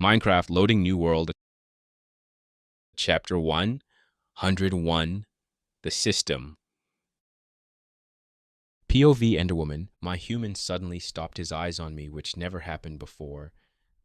Minecraft Loading New World, Chapter 101, The System. POV Enderwoman. My human suddenly stopped his eyes on me, which never happened before.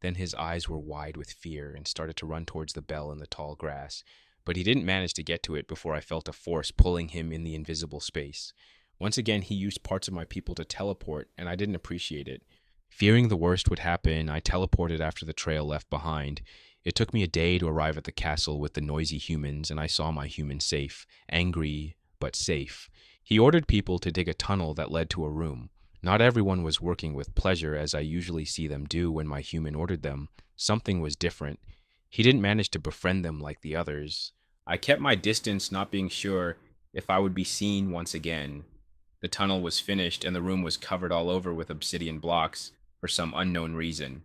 Then his eyes were wide with fear and started to run towards the bell in the tall grass. But he didn't manage to get to it before I felt a force pulling him in the invisible space. Once again, he used parts of my people to teleport, and I didn't appreciate it. Fearing the worst would happen, I teleported after the trail left behind. It took me a day to arrive at the castle with the noisy humans, and I saw my human safe, angry, but safe. He ordered people to dig a tunnel that led to a room. Not everyone was working with pleasure as I usually see them do when my human ordered them. Something was different. He didn't manage to befriend them like the others. I kept my distance, not being sure if I would be seen once again. The tunnel was finished and the room was covered all over with obsidian blocks for some unknown reason.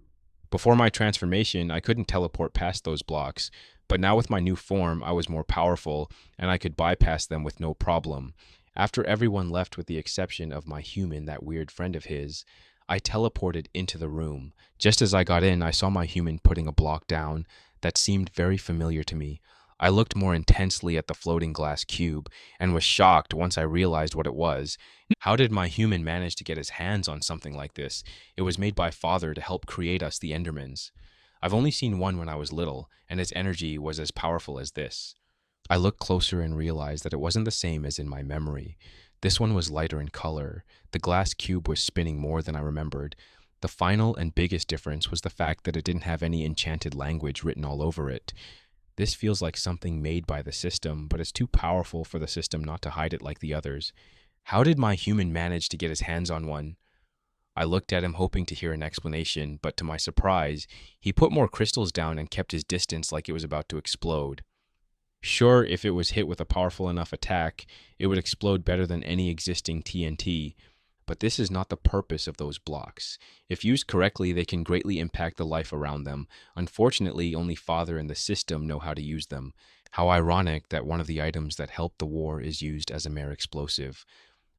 Before my transformation, I couldn't teleport past those blocks, but now with my new form, I was more powerful and I could bypass them with no problem. After everyone left with the exception of my human, that weird friend of his, I teleported into the room. Just as I got in, I saw my human putting a block down that seemed very familiar to me. I looked more intensely at the floating glass cube and was shocked once I realized what it was. How did my human manage to get his hands on something like this? It was made by Father to help create us, the Endermans. I've only seen one when I was little, and its energy was as powerful as this. I looked closer and realized that it wasn't the same as in my memory. This one was lighter in color. The glass cube was spinning more than I remembered. The final and biggest difference was the fact that it didn't have any enchanted language written all over it. This feels like something made by the system, but it's too powerful for the system not to hide it like the others. How did my human manage to get his hands on one? I looked at him hoping to hear an explanation, but to my surprise, he put more crystals down and kept his distance like it was about to explode. Sure, if it was hit with a powerful enough attack, it would explode better than any existing TNT, but this is not the purpose of those blocks. If used correctly, they can greatly impact the life around them. Unfortunately, only Father and the system know how to use them. How ironic that one of the items that helped the war is used as a mere explosive.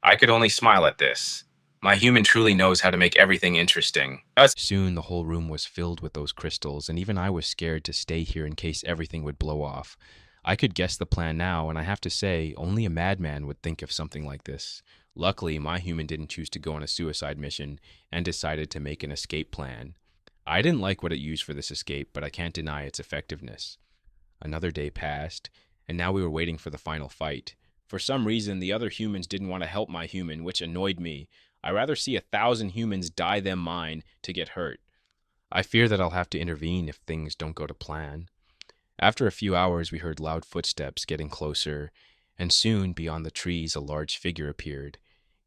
I could only smile at this. My human truly knows how to make everything interesting. Soon the whole room was filled with those crystals, and even I was scared to stay here in case everything would blow off. I could guess the plan now, and I have to say, only a madman would think of something like this. Luckily, my human didn't choose to go on a suicide mission and decided to make an escape plan. I didn't like what it used for this escape, but I can't deny its effectiveness. Another day passed, and now we were waiting for the final fight. For some reason, the other humans didn't want to help my human, which annoyed me. I'd rather see 1,000 humans die than mine to get hurt. I fear that I'll have to intervene if things don't go to plan. After a few hours, we heard loud footsteps getting closer, and soon, beyond the trees, a large figure appeared.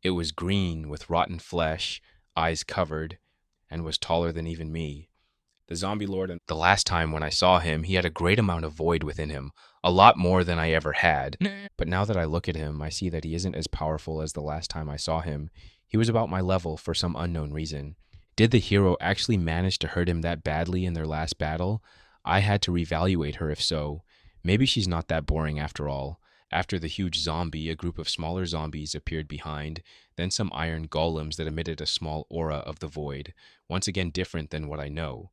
It was green, with rotten flesh, eyes covered, and was taller than even me. The zombie lord, the last time when I saw him, he had a great amount of void within him, a lot more than I ever had. But now that I look at him, I see that he isn't as powerful as the last time I saw him. He was about my level for some unknown reason. Did the hero actually manage to hurt him that badly in their last battle? I had to reevaluate her if so. Maybe she's not that boring after all. After the huge zombie, a group of smaller zombies appeared behind, then some iron golems that emitted a small aura of the void, once again different than what I know.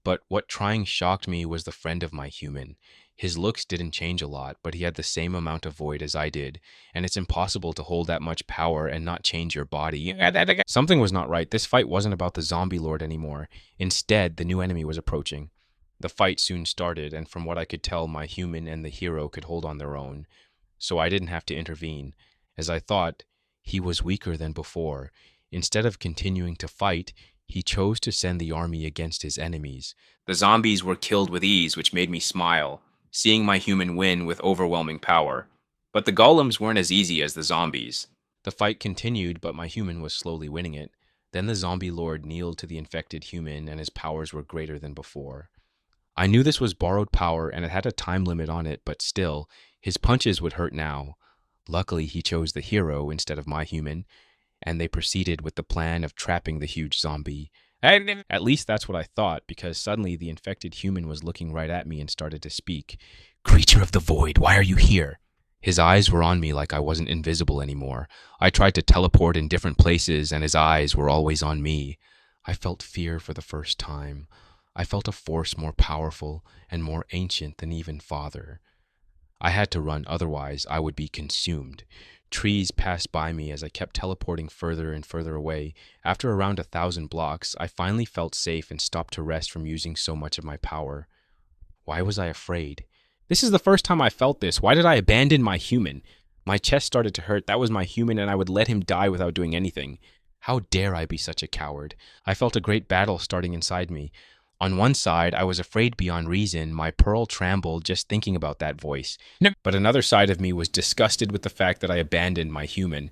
But what trying shocked me was the friend of my human. His looks didn't change a lot, but he had the same amount of void as I did, and it's impossible to hold that much power and not change your body. Something was not right. This fight wasn't about the zombie lord anymore. Instead, the new enemy was approaching. The fight soon started, and from what I could tell, my human and the hero could hold on their own, so I didn't have to intervene. As I thought, he was weaker than before. Instead of continuing to fight, he chose to send the army against his enemies. The zombies were killed with ease, which made me smile, seeing my human win with overwhelming power. But the golems weren't as easy as the zombies. The fight continued, but my human was slowly winning it. Then the zombie lord kneeled to the infected human, and his powers were greater than before. I knew this was borrowed power and it had a time limit on it, but still, his punches would hurt now. Luckily, he chose the hero instead of my human, and they proceeded with the plan of trapping the huge zombie. At least that's what I thought, because suddenly the infected human was looking right at me and started to speak. "Creature of the void, why are you here?" His eyes were on me like I wasn't invisible anymore. I tried to teleport in different places, and his eyes were always on me. I felt fear for the first time. I felt a force more powerful and more ancient than even Father. I had to run, otherwise I would be consumed. Trees passed by me as I kept teleporting further and further away. After around 1,000 blocks, I finally felt safe and stopped to rest from using so much of my power. Why was I afraid? This is the first time I felt this. Why did I abandon my human? My chest started to hurt. That was my human, and I would let him die without doing anything. How dare I be such a coward? I felt a great battle starting inside me. On one side, I was afraid beyond reason. My pearl trembled just thinking about that voice. No. But another side of me was disgusted with the fact that I abandoned my human.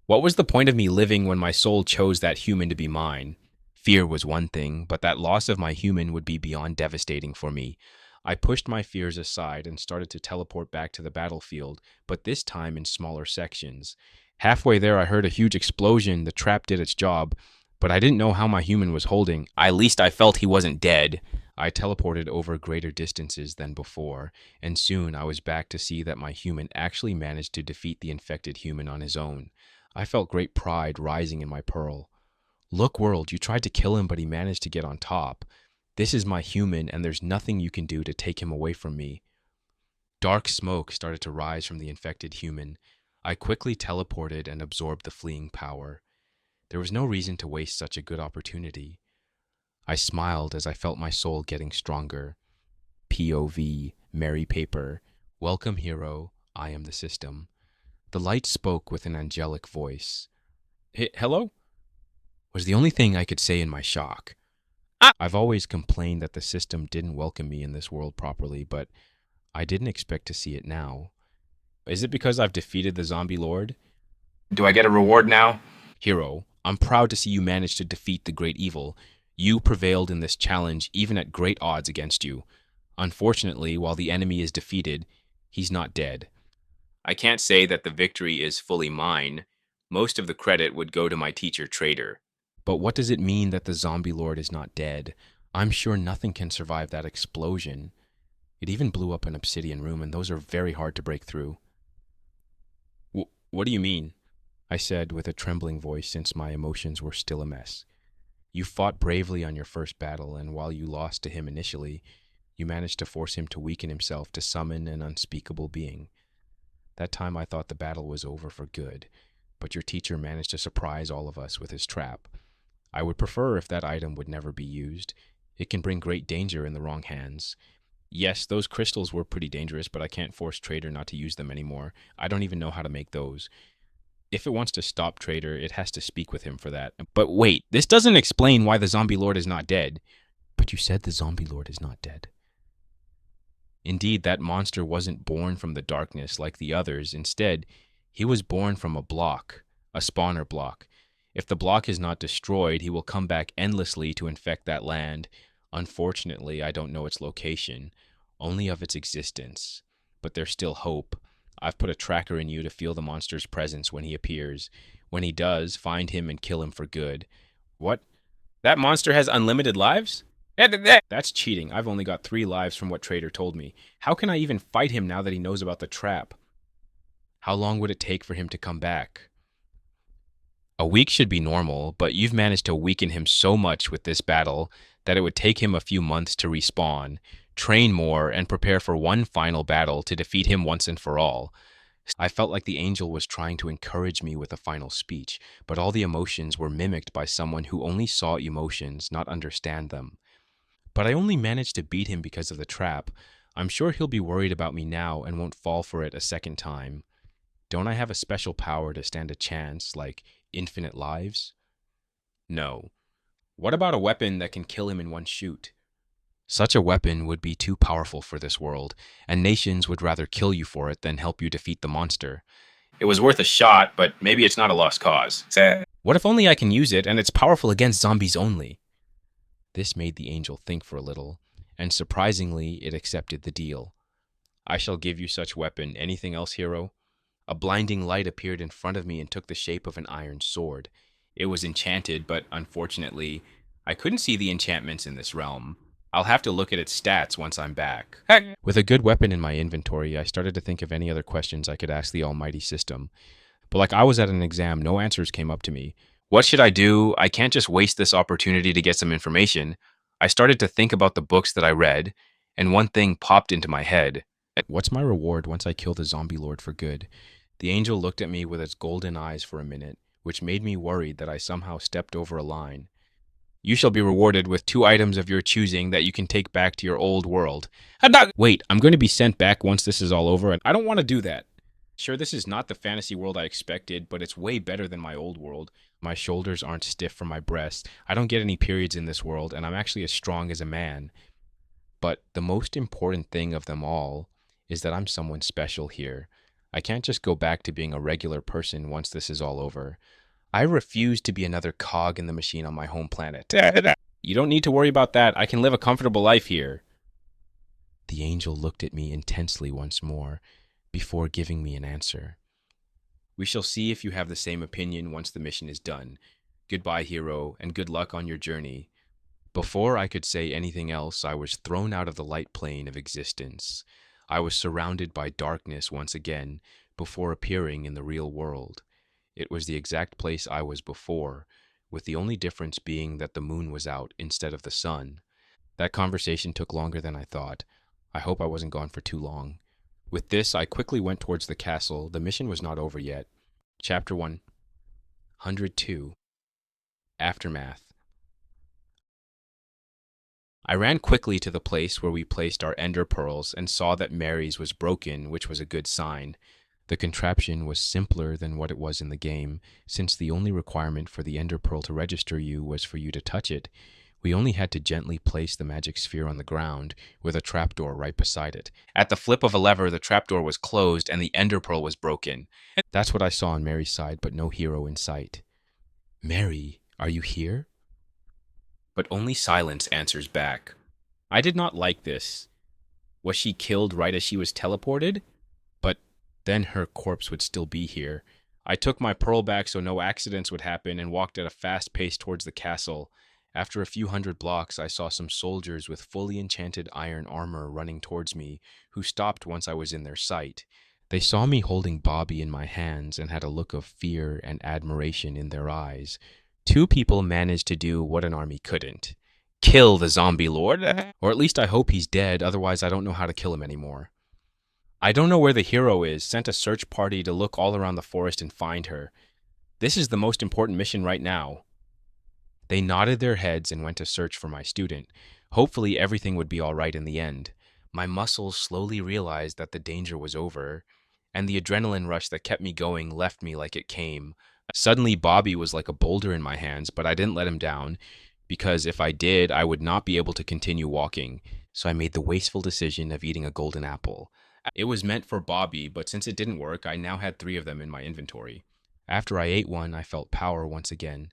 What was the point of me living when my soul chose that human to be mine? Fear was one thing, but that loss of my human would be beyond devastating for me. I pushed my fears aside and started to teleport back to the battlefield, but this time in smaller sections. Halfway there, I heard a huge explosion. The trap did its job, but I didn't know how my human was holding. At least I felt he wasn't dead. I teleported over greater distances than before, and soon I was back to see that my human actually managed to defeat the infected human on his own. I felt great pride rising in my pearl. Look, world, you tried to kill him, but he managed to get on top. This is my human, and there's nothing you can do to take him away from me. Dark smoke started to rise from the infected human. I quickly teleported and absorbed the fleeing power. There was no reason to waste such a good opportunity. I smiled as I felt my soul getting stronger. POV, Merry Paper. Welcome, hero. I am the system. The light spoke with an angelic voice. Hello? Was the only thing I could say in my shock. I've always complained that the system didn't welcome me in this world properly, but I didn't expect to see it now. Is it because I've defeated the zombie lord? Do I get a reward now? Hero, I'm proud to see you manage to defeat the great evil. You prevailed in this challenge even at great odds against you. Unfortunately, while the enemy is defeated, he's not dead. I can't say that the victory is fully mine. Most of the credit would go to my teacher Trader. But what does it mean that the zombie lord is not dead? I'm sure nothing can survive that explosion. It even blew up an obsidian room, and those are very hard to break through. What do you mean? I said with a trembling voice since my emotions were still a mess. You fought bravely on your first battle, and while you lost to him initially, you managed to force him to weaken himself to summon an unspeakable being. That time I thought the battle was over for good, but your teacher managed to surprise all of us with his trap. I would prefer if that item would never be used. It can bring great danger in the wrong hands. Yes, those crystals were pretty dangerous, but I can't force Trader not to use them anymore. I don't even know how to make those. If it wants to stop Trader, it has to speak with him for that. But wait, this doesn't explain why the zombie lord is not dead. But you said the zombie lord is not dead. Indeed, that monster wasn't born from the darkness like the others. Instead, he was born from a block, a spawner block. If the block is not destroyed, he will come back endlessly to infect that land. Unfortunately, I don't know its location, only of its existence. But there's still hope. I've put a tracker in you to feel the monster's presence when he appears. When he does, find him and kill him for good. What? That monster has unlimited lives? That's cheating. I've only got 3 lives from what Trader told me. How can I even fight him now that he knows about the trap? How long would it take for him to come back? A week should be normal, but you've managed to weaken him so much with this battle that it would take him a few months to respawn, train more, and prepare for one final battle to defeat him once and for all. I felt like the angel was trying to encourage me with a final speech, but all the emotions were mimicked by someone who only saw emotions, not understand them. But I only managed to beat him because of the trap. I'm sure he'll be worried about me now and won't fall for it a second time. Don't I have a special power to stand a chance, like infinite lives? No. What about a weapon that can kill him in one shoot? Such a weapon would be too powerful for this world, and nations would rather kill you for it than help you defeat the monster. It was worth a shot, but maybe it's not a lost cause. What if only I can use it and it's powerful against zombies only? This made the angel think for a little, and surprisingly, it accepted the deal. I shall give you such weapon. Anything else, hero? A blinding light appeared in front of me and took the shape of an iron sword. It was enchanted, but unfortunately, I couldn't see the enchantments in this realm. I'll have to look at its stats once I'm back. With a good weapon in my inventory, I started to think of any other questions I could ask the almighty system. But like I was at an exam, no answers came up to me. What should I do? I can't just waste this opportunity to get some information. I started to think about the books that I read, and one thing popped into my head. What's my reward once I kill the zombie lord for good? The angel looked at me with its golden eyes for a minute, which made me worried that I somehow stepped over a line. You shall be rewarded with 2 items of your choosing that you can take back to your old world. Wait, I'm going to be sent back once this is all over, and I don't want to do that. Sure, this is not the fantasy world I expected, but it's way better than my old world. My shoulders aren't stiff from my breasts. I don't get any periods in this world, and I'm actually as strong as a man. But the most important thing of them all is that I'm someone special here. I can't just go back to being a regular person once this is all over. I refuse to be another cog in the machine on my home planet. You don't need to worry about that. I can live a comfortable life here. The angel looked at me intensely once more before giving me an answer. We shall see if you have the same opinion once the mission is done. Goodbye, hero, and good luck on your journey. Before I could say anything else, I was thrown out of the light plane of existence. I was surrounded by darkness once again before appearing in the real world. It was the exact place I was before, with the only difference being that the moon was out instead of the sun. That conversation took longer than I thought. I hope I wasn't gone for too long. With this, I quickly went towards the castle. The mission was not over yet. Chapter 102 Aftermath. I ran quickly to the place where we placed our ender pearls and saw that Mary's was broken, which was a good sign. The contraption was simpler than what it was in the game, since the only requirement for the ender pearl to register you was for you to touch it. We only had to gently place the magic sphere on the ground, with a trapdoor right beside it. At the flip of a lever, the trapdoor was closed and the ender pearl was broken. That's what I saw on Mary's side, but no hero in sight. Mary, are you here? But only silence answers back. I did not like this. Was she killed right as she was teleported? But then her corpse would still be here. I took my pearl back so no accidents would happen and walked at a fast pace towards the castle. After a few hundred blocks, I saw some soldiers with fully enchanted iron armor running towards me, who stopped once I was in their sight. They saw me holding Bobby in my hands and had a look of fear and admiration in their eyes. 2 people managed to do what an army couldn't. Kill the zombie lord. Or at least I hope he's dead, otherwise I don't know how to kill him anymore. I don't know where the hero is. Sent a search party to look all around the forest and find her. This is the most important mission right now. They nodded their heads and went to search for my student. Hopefully everything would be all right in the end. My muscles slowly realized that the danger was over, and the adrenaline rush that kept me going left me like it came. Suddenly, Bobby was like a boulder in my hands, but I didn't let him down, because if I did, I would not be able to continue walking, so I made the wasteful decision of eating a golden apple. It was meant for Bobby, but since it didn't work, I now had 3 of them in my inventory. After I ate one, I felt power once again,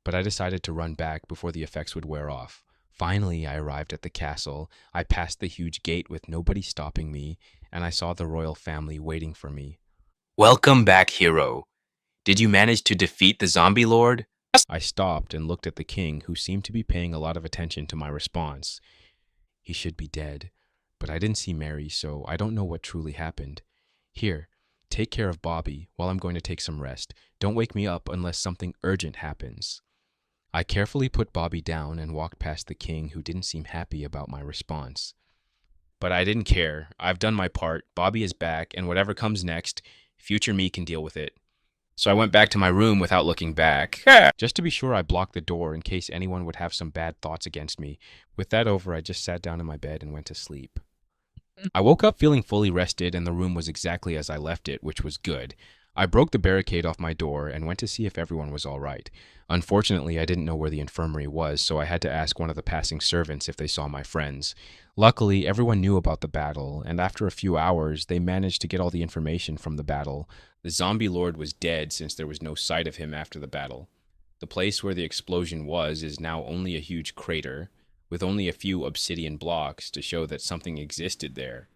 but I decided to run back before the effects would wear off. Finally, I arrived at the castle. I passed the huge gate with nobody stopping me, and I saw the royal family waiting for me. Welcome back, hero. Did you manage to defeat the zombie lord? I stopped and looked at the king, who seemed to be paying a lot of attention to my response. He should be dead, but I didn't see Mary, so I don't know what truly happened. Here, take care of Bobby while I'm going to take some rest. Don't wake me up unless something urgent happens. I carefully put Bobby down and walked past the king, who didn't seem happy about my response. But I didn't care. I've done my part. Bobby is back, and whatever comes next, future me can deal with it. So I went back to my room without looking back. Just to be sure, I blocked the door in case anyone would have some bad thoughts against me. With that over, I just sat down in my bed and went to sleep. I woke up feeling fully rested, and the room was exactly as I left it, which was good. I broke the barricade off my door and went to see if everyone was all right. Unfortunately, I didn't know where the infirmary was, so I had to ask one of the passing servants if they saw my friends. Luckily, everyone knew about the battle, and after a few hours, they managed to get all the information from the battle. The zombie lord was dead since there was no sight of him after the battle. The place where the explosion was is now only a huge crater, with only a few obsidian blocks to show that something existed there.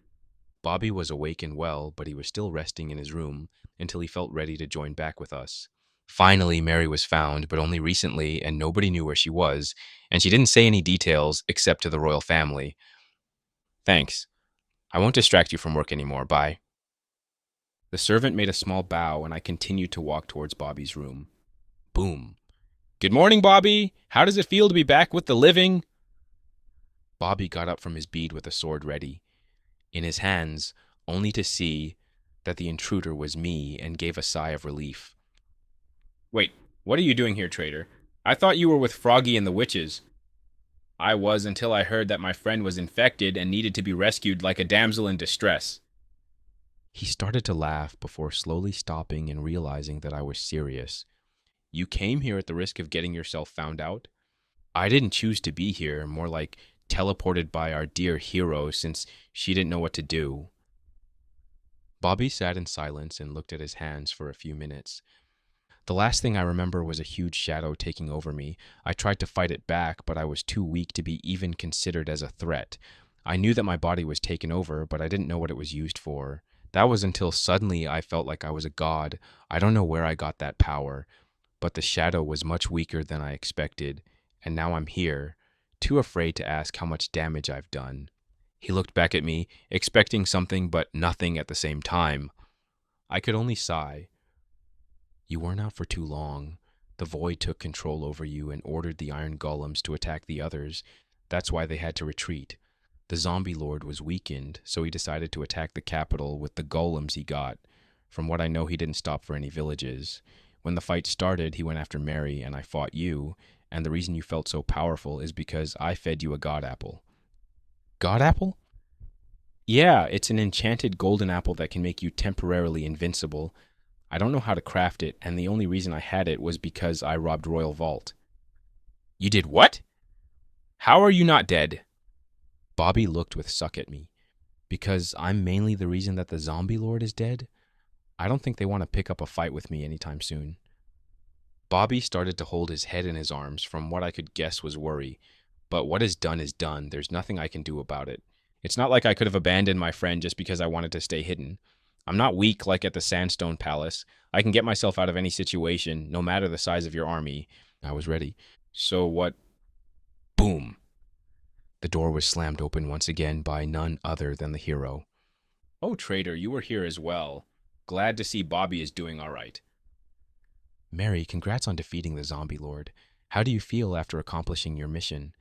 Bobby was awake and well, but he was still resting in his room until he felt ready to join back with us. Finally, Mary was found, but only recently, and nobody knew where she was, and she didn't say any details except to the royal family. Thanks. I won't distract you from work anymore. Bye. The servant made a small bow, and I continued to walk towards Bobby's room. Boom. Good morning, Bobby. How does it feel to be back with the living? Bobby got up from his bead with a sword ready, in his hands, only to see that the intruder was me and gave a sigh of relief. Wait, what are you doing here, traitor? I thought you were with Froggy and the witches. I was until I heard that my friend was infected and needed to be rescued like a damsel in distress. He started to laugh before slowly stopping and realizing that I was serious. You came here at the risk of getting yourself found out? I didn't choose to be here, more like teleported by our dear hero since she didn't know what to do. Bobby sat in silence and looked at his hands for a few minutes. The last thing I remember was a huge shadow taking over me. I tried to fight it back, but I was too weak to be even considered as a threat. I knew that my body was taken over, but I didn't know what it was used for. That was until suddenly I felt like I was a god. I don't know where I got that power, but the shadow was much weaker than I expected, and now I'm here, too afraid to ask how much damage I've done. He looked back at me, expecting something but nothing at the same time. I could only sigh. You weren't out for too long. The Void took control over you and ordered the Iron Golems to attack the others. That's why they had to retreat. The Zombie Lord was weakened, so he decided to attack the capital with the golems he got. From what I know, he didn't stop for any villages. When the fight started, he went after Mary, and I fought you, and the reason you felt so powerful is because I fed you a god apple. God apple? Yeah, it's an enchanted golden apple that can make you temporarily invincible. I don't know how to craft it, and the only reason I had it was because I robbed Royal Vault. You did what? How are you not dead? Bobby looked with suck at me. Because I'm mainly the reason that the Zombie Lord is dead? I don't think they want to pick up a fight with me anytime soon. Bobby started to hold his head in his arms from what I could guess was worry. But what is done is done. There's nothing I can do about it. It's not like I could have abandoned my friend just because I wanted to stay hidden. I'm not weak like at the Sandstone Palace. I can get myself out of any situation, no matter the size of your army. I was ready. So what? Boom. The door was slammed open once again by none other than the hero. Oh, traitor, you were here as well. Glad to see Bobby is doing all right. Mary, congrats on defeating the Zombie Lord. How do you feel after accomplishing your mission?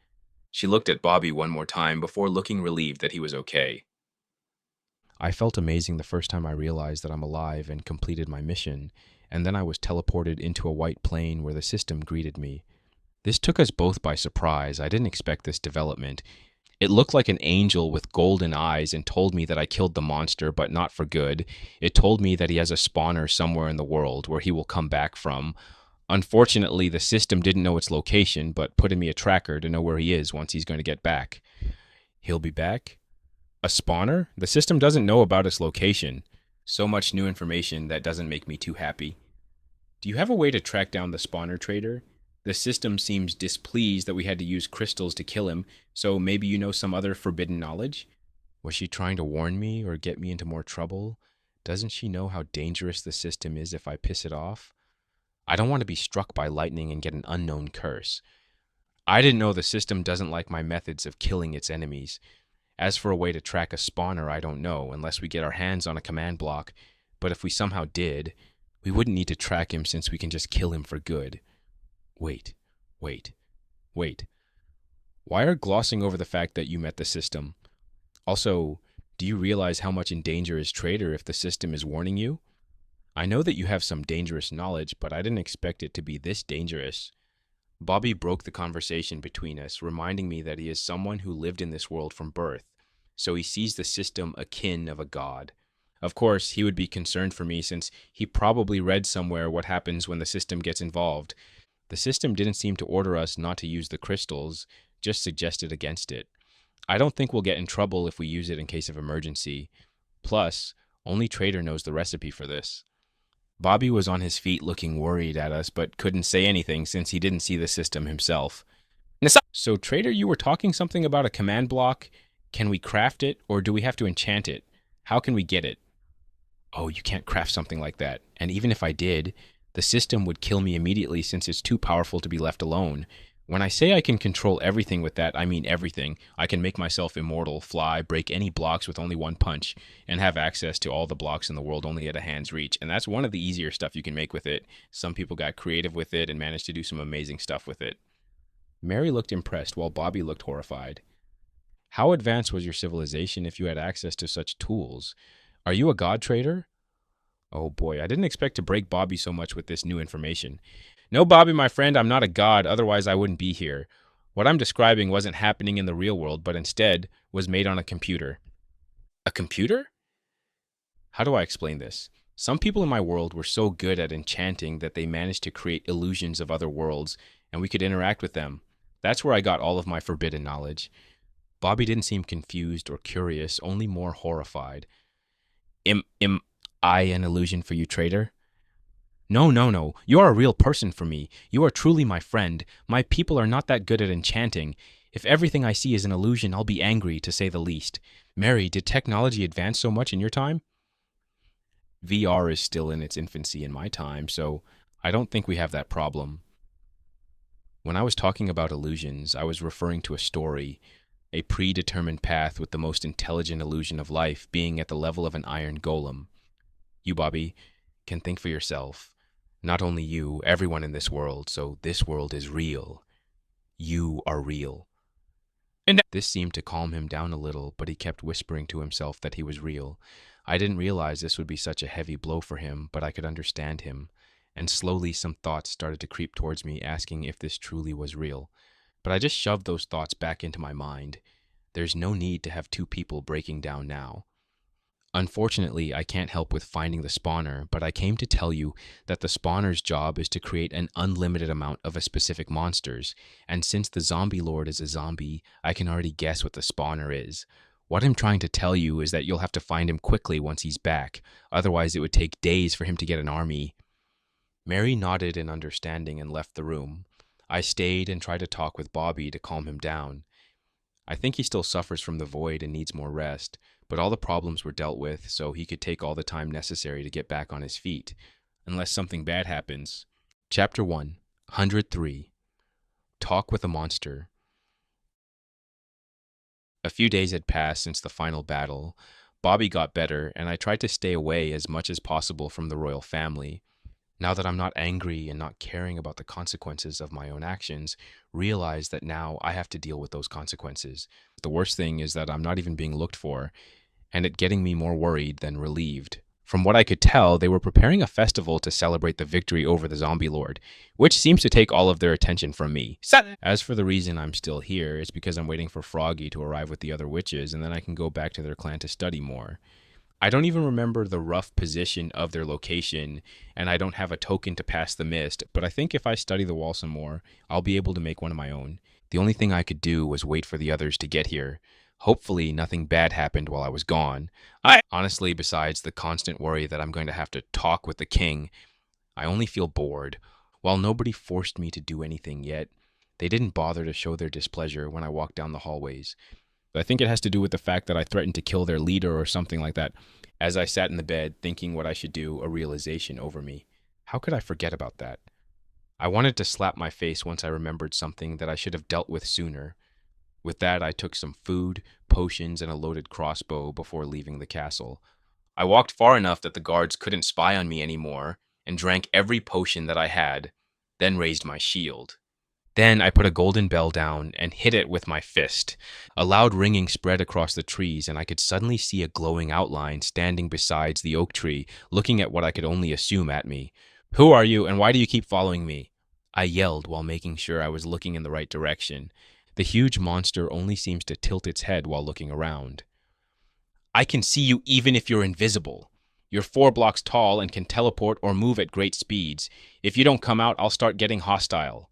She looked at Bobby one more time before looking relieved that he was okay. I felt amazing the first time I realized that I'm alive and completed my mission, and then I was teleported into a white plane where the system greeted me. This took us both by surprise. I didn't expect this development. It looked like an angel with golden eyes and told me that I killed the monster, but not for good. It told me that he has a spawner somewhere in the world where he will come back from. Unfortunately, the system didn't know its location, but put in me a tracker to know where he is once he's going to get back. He'll be back? A spawner? The system doesn't know about its location. So much new information that doesn't make me too happy. Do you have a way to track down the spawner trader? The system seems displeased that we had to use crystals to kill him, so maybe you know some other forbidden knowledge? Was she trying to warn me or get me into more trouble? Doesn't she know how dangerous the system is if I piss it off? I don't want to be struck by lightning and get an unknown curse. I didn't know the system doesn't like my methods of killing its enemies. As for a way to track a spawner, I don't know, unless we get our hands on a command block. But if we somehow did, we wouldn't need to track him since we can just kill him for good. Wait, wait, wait. Why are glossing over the fact that you met the system? Also, do you realize how much in danger is Trader if the system is warning you? I know that you have some dangerous knowledge, but I didn't expect it to be this dangerous. Bobby broke the conversation between us, reminding me that he is someone who lived in this world from birth, so he sees the system akin of a god. Of course, he would be concerned for me since he probably read somewhere what happens when the system gets involved. The system didn't seem to order us not to use the crystals, just suggested against it. I don't think we'll get in trouble if we use it in case of emergency. Plus, only Trader knows the recipe for this. Bobby was on his feet looking worried at us, but couldn't say anything since he didn't see the system himself. So, Trader, you were talking something about a command block. Can we craft it, or do we have to enchant it? How can we get it? Oh, you can't craft something like that. And even if I did, the system would kill me immediately since it's too powerful to be left alone. When I say I can control everything with that, I mean everything. I can make myself immortal, fly, break any blocks with only one punch, and have access to all the blocks in the world only at a hand's reach. And that's one of the easier stuff you can make with it. Some people got creative with it and managed to do some amazing stuff with it. Mary looked impressed while Bobby looked horrified. How advanced was your civilization if you had access to such tools? Are you a god trader? Oh boy, I didn't expect to break Bobby so much with this new information. No, Bobby, my friend, I'm not a god, otherwise I wouldn't be here. What I'm describing wasn't happening in the real world, but instead was made on a computer. A computer? How do I explain this? Some people in my world were so good at enchanting that they managed to create illusions of other worlds, and we could interact with them. That's where I got all of my forbidden knowledge. Bobby didn't seem confused or curious, only more horrified. Am I an illusion for you, traitor? No, no, no. You are a real person for me. You are truly my friend. My people are not that good at enchanting. If everything I see is an illusion, I'll be angry, to say the least. Mary, did technology advance so much in your time? VR is still in its infancy in my time, so I don't think we have that problem. When I was talking about illusions, I was referring to a story, a predetermined path with the most intelligent illusion of life being at the level of an iron golem. You, Bobby, can think for yourself. Not only you, everyone in this world, so this world is real. You are real. And this seemed to calm him down a little, but he kept whispering to himself that he was real. I didn't realize this would be such a heavy blow for him, but I could understand him. And slowly some thoughts started to creep towards me, asking if this truly was real. But I just shoved those thoughts back into my mind. There's no need to have two people breaking down now. Unfortunately, I can't help with finding the spawner, but I came to tell you that the spawner's job is to create an unlimited amount of a specific monsters, and since the zombie lord is a zombie, I can already guess what the spawner is. What I'm trying to tell you is that you'll have to find him quickly once he's back, otherwise it would take days for him to get an army. Mary nodded in understanding and left the room. I stayed and tried to talk with Bobby to calm him down. I think he still suffers from the void and needs more rest, but all the problems were dealt with, so he could take all the time necessary to get back on his feet, unless something bad happens. Chapter 1, 103. Talk with a Monster. A few days had passed since the final battle. Bobby got better, and I tried to stay away as much as possible from the royal family. Now that I'm not angry and not caring about the consequences of my own actions, realize that now I have to deal with those consequences. The worst thing is that I'm not even being looked for, and it getting me more worried than relieved. From what I could tell, they were preparing a festival to celebrate the victory over the zombie lord, which seems to take all of their attention from me. As for the reason I'm still here, it's because I'm waiting for Froggy to arrive with the other witches, and then I can go back to their clan to study more. I don't even remember the rough position of their location, and I don't have a token to pass the mist, but I think if I study the wall some more, I'll be able to make one of my own. The only thing I could do was wait for the others to get here. Hopefully nothing bad happened while I was gone. Honestly, besides the constant worry that I'm going to have to talk with the king, I only feel bored. While nobody forced me to do anything yet, they didn't bother to show their displeasure when I walked down the hallways. I think it has to do with the fact that I threatened to kill their leader or something like that. As I sat in the bed thinking what I should do, a realization over me. How could I forget about that? I wanted to slap my face once I remembered something that I should have dealt with sooner. With that, I took some food, potions, and a loaded crossbow before leaving the castle. I walked far enough that the guards couldn't spy on me anymore, and drank every potion that I had, then raised my shield. Then I put a golden bell down and hit it with my fist. A loud ringing spread across the trees, and I could suddenly see a glowing outline standing beside the oak tree, looking at what I could only assume at me. "Who are you, and why do you keep following me?" I yelled while making sure I was looking in the right direction. The huge monster only seems to tilt its head while looking around. "I can see you even if you're invisible. You're 4 blocks tall and can teleport or move at great speeds. If you don't come out, I'll start getting hostile."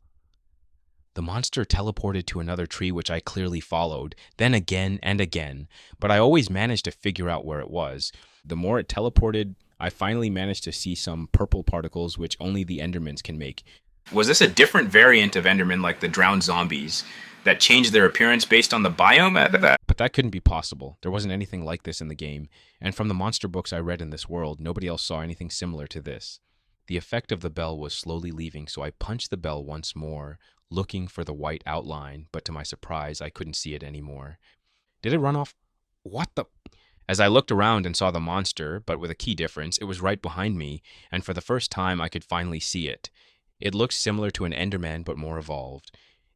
The monster teleported to another tree which I clearly followed, then again and again, but I always managed to figure out where it was. The more it teleported, I finally managed to see some purple particles which only the Endermans can make. Was this a different variant of Enderman like the drowned zombies that changed their appearance based on the biome? But that couldn't be possible. There wasn't anything like this in the game, and from the monster books I read in this world, nobody else saw anything similar to this. The effect of the bell was slowly leaving, so I punched the bell once more, looking for the white outline, but to my surprise, I couldn't see it anymore. Did it run off? What the? As I looked around and saw the monster, but with a key difference, it was right behind me, and for the first time I could finally see it. It looked similar to an Enderman, but more evolved.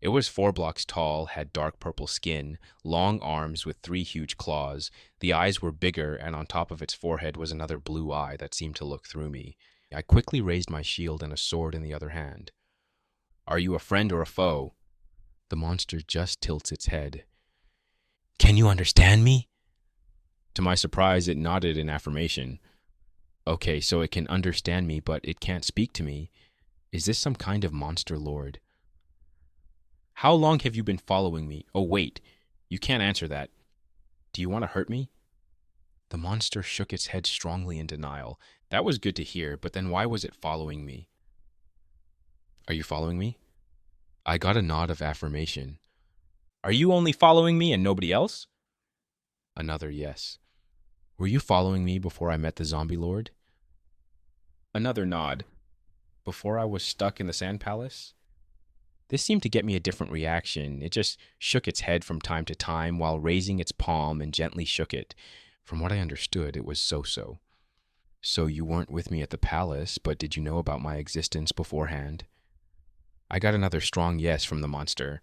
It was 4 blocks tall, had dark purple skin, long arms with 3 huge claws. The eyes were bigger, and on top of its forehead was another blue eye that seemed to look through me. I quickly raised my shield and a sword in the other hand. Are you a friend or a foe? The monster just tilts its head. Can you understand me? To my surprise, it nodded in affirmation. Okay, so it can understand me, but it can't speak to me. Is this some kind of monster lord? How long have you been following me? Oh, wait. You can't answer that. Do you want to hurt me? The monster shook its head strongly in denial. That was good to hear, but then why was it following me? Are you following me? I got a nod of affirmation. Are you only following me and nobody else? Another yes. Were you following me before I met the zombie lord? Another nod. Before I was stuck in the sand palace? This seemed to get me a different reaction. It just shook its head from time to time while raising its palm and gently shook it. From what I understood, it was so-so. So you weren't with me at the palace, but did you know about my existence beforehand? I got another strong yes from the monster.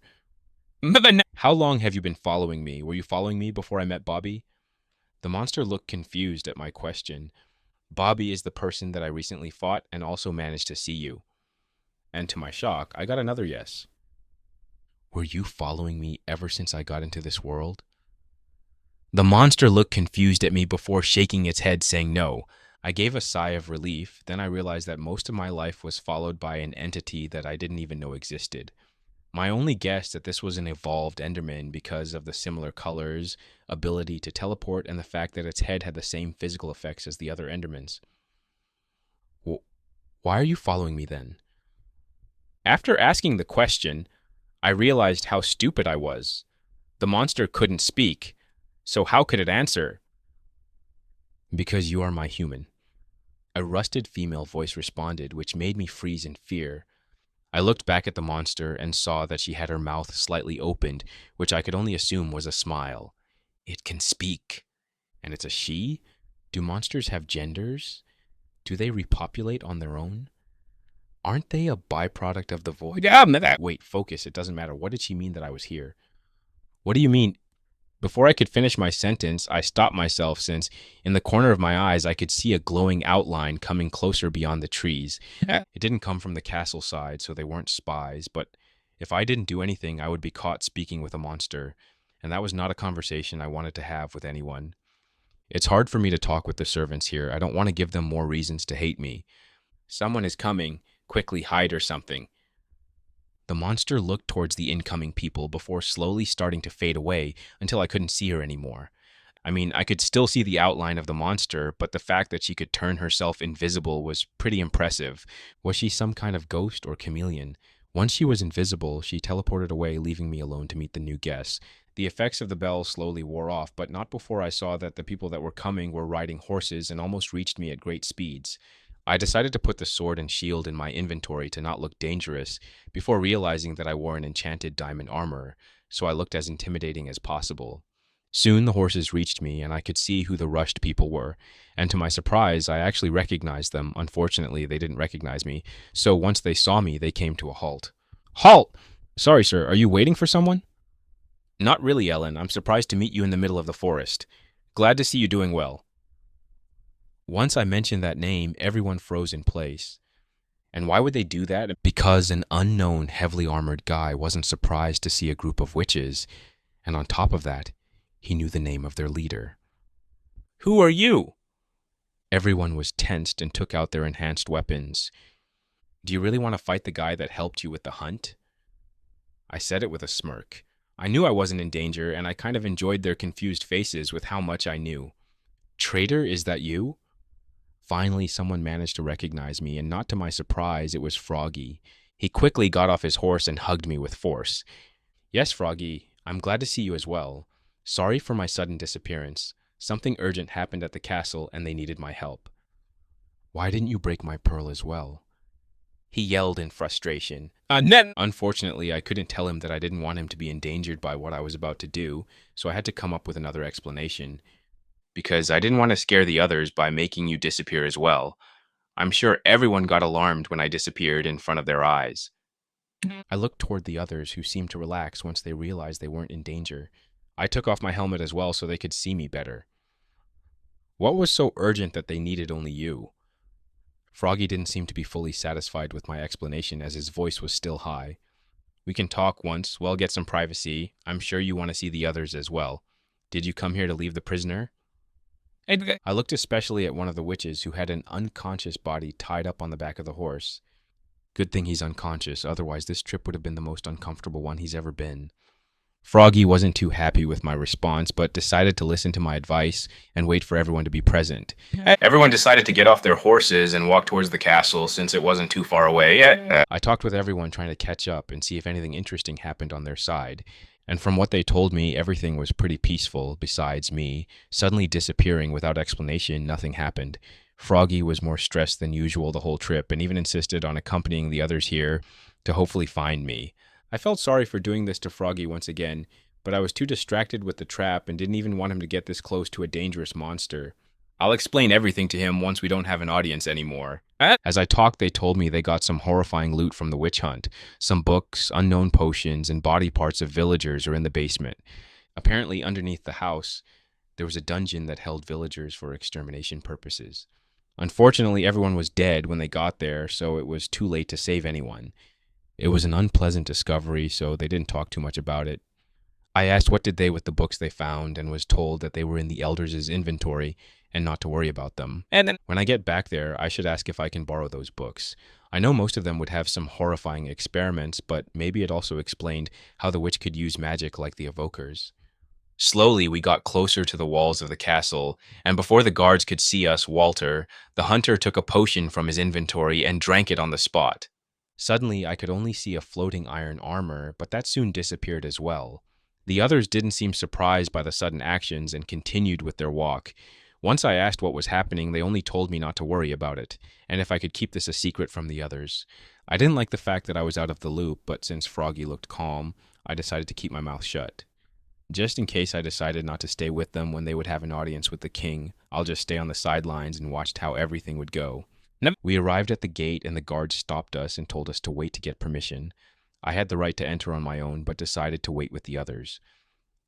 How long have you been following me? Were you following me before I met Bobby? The monster looked confused at my question. Bobby is the person that I recently fought and also managed to see you. And to my shock, I got another yes. Were you following me ever since I got into this world? The monster looked confused at me before shaking its head, saying no. I gave a sigh of relief. Then I realized that most of my life was followed by an entity that I didn't even know existed. My only guess that this was an evolved Enderman because of the similar colors, ability to teleport, and the fact that its head had the same physical effects as the other Endermans. Why are you following me then? After asking the question, I realized how stupid I was. The monster couldn't speak, so how could it answer? Because you are my human. A rusted female voice responded, which made me freeze in fear. I looked back at the monster and saw that she had her mouth slightly opened, which I could only assume was a smile. It can speak. And it's a she? Do monsters have genders? Do they repopulate on their own? Aren't they a byproduct of the void? Wait, focus. It doesn't matter. What did she mean that I was here? What do you mean? Before I could finish my sentence, I stopped myself since, in the corner of my eyes, I could see a glowing outline coming closer beyond the trees. It didn't come from the castle side, so they weren't spies, but if I didn't do anything, I would be caught speaking with a monster, and that was not a conversation I wanted to have with anyone. It's hard for me to talk with the servants here. I don't want to give them more reasons to hate me. Someone is coming. Quickly hide or something. The monster looked towards the incoming people before slowly starting to fade away until I couldn't see her anymore. I mean, I could still see the outline of the monster, but the fact that she could turn herself invisible was pretty impressive. Was she some kind of ghost or chameleon? Once she was invisible, she teleported away, leaving me alone to meet the new guests. The effects of the bell slowly wore off, but not before I saw that the people that were coming were riding horses and almost reached me at great speeds. I decided to put the sword and shield in my inventory to not look dangerous, before realizing that I wore an enchanted diamond armor, so I looked as intimidating as possible. Soon the horses reached me, and I could see who the rushed people were, and to my surprise, I actually recognized them. Unfortunately, they didn't recognize me, so once they saw me, they came to a halt. Halt! Sorry, sir, are you waiting for someone? Not really, Ellen. I'm surprised to meet you in the middle of the forest. Glad to see you doing well. Once I mentioned that name, everyone froze in place. And why would they do that? Because an unknown, heavily armored guy wasn't surprised to see a group of witches, and on top of that, he knew the name of their leader. Who are you? Everyone was tensed and took out their enhanced weapons. Do you really want to fight the guy that helped you with the hunt? I said it with a smirk. I knew I wasn't in danger, and I kind of enjoyed their confused faces with how much I knew. Traitor, is that you? Finally, someone managed to recognize me, and not to my surprise, it was Froggy. He quickly got off his horse and hugged me with force. Yes, Froggy, I'm glad to see you as well. Sorry for my sudden disappearance. Something urgent happened at the castle, and they needed my help. Why didn't you break my pearl as well? He yelled in frustration. Unfortunately, I couldn't tell him that I didn't want him to be endangered by what I was about to do, so I had to come up with another explanation. Because I didn't want to scare the others by making you disappear as well. I'm sure everyone got alarmed when I disappeared in front of their eyes. I looked toward the others, who seemed to relax once they realized they weren't in danger. I took off my helmet as well so they could see me better. What was so urgent that they needed only you? Froggy didn't seem to be fully satisfied with my explanation as his voice was still high. We can talk once, we'll get some privacy. I'm sure you want to see the others as well. Did you come here to leave the prisoner? I looked especially at one of the witches who had an unconscious body tied up on the back of the horse. Good thing he's unconscious, otherwise this trip would have been the most uncomfortable one he's ever been. Froggy wasn't too happy with my response, but decided to listen to my advice and wait for everyone to be present. Everyone decided to get off their horses and walk towards the castle since it wasn't too far away. I talked with everyone trying to catch up and see if anything interesting happened on their side. And from what they told me, everything was pretty peaceful, besides me. Suddenly disappearing without explanation, nothing happened. Froggy was more stressed than usual the whole trip and even insisted on accompanying the others here to hopefully find me. I felt sorry for doing this to Froggy once again, but I was too distracted with the trap and didn't even want him to get this close to a dangerous monster. I'll explain everything to him once we don't have an audience anymore. As I talked, they told me they got some horrifying loot from the witch hunt. Some books, unknown potions, and body parts of villagers are in the basement. Apparently, underneath the house, there was a dungeon that held villagers for extermination purposes. Unfortunately, everyone was dead when they got there, so it was too late to save anyone. It was an unpleasant discovery, so they didn't talk too much about it. I asked what did they with the books they found and was told that they were in the elders' inventory and not to worry about them. When I get back there, I should ask if I can borrow those books. I know most of them would have some horrifying experiments, but maybe it also explained how the witch could use magic like the evokers. Slowly, we got closer to the walls of the castle, and before the guards could see us, Walter, the hunter, took a potion from his inventory and drank it on the spot. Suddenly, I could only see a floating iron armor, but that soon disappeared as well. The others didn't seem surprised by the sudden actions and continued with their walk. Once I asked what was happening, they only told me not to worry about it, and if I could keep this a secret from the others. I didn't like the fact that I was out of the loop, but since Froggy looked calm, I decided to keep my mouth shut. Just in case I decided not to stay with them when they would have an audience with the king, I'll just stay on the sidelines and watch how everything would go. We arrived at the gate and the guards stopped us and told us to wait to get permission. I had the right to enter on my own, but decided to wait with the others.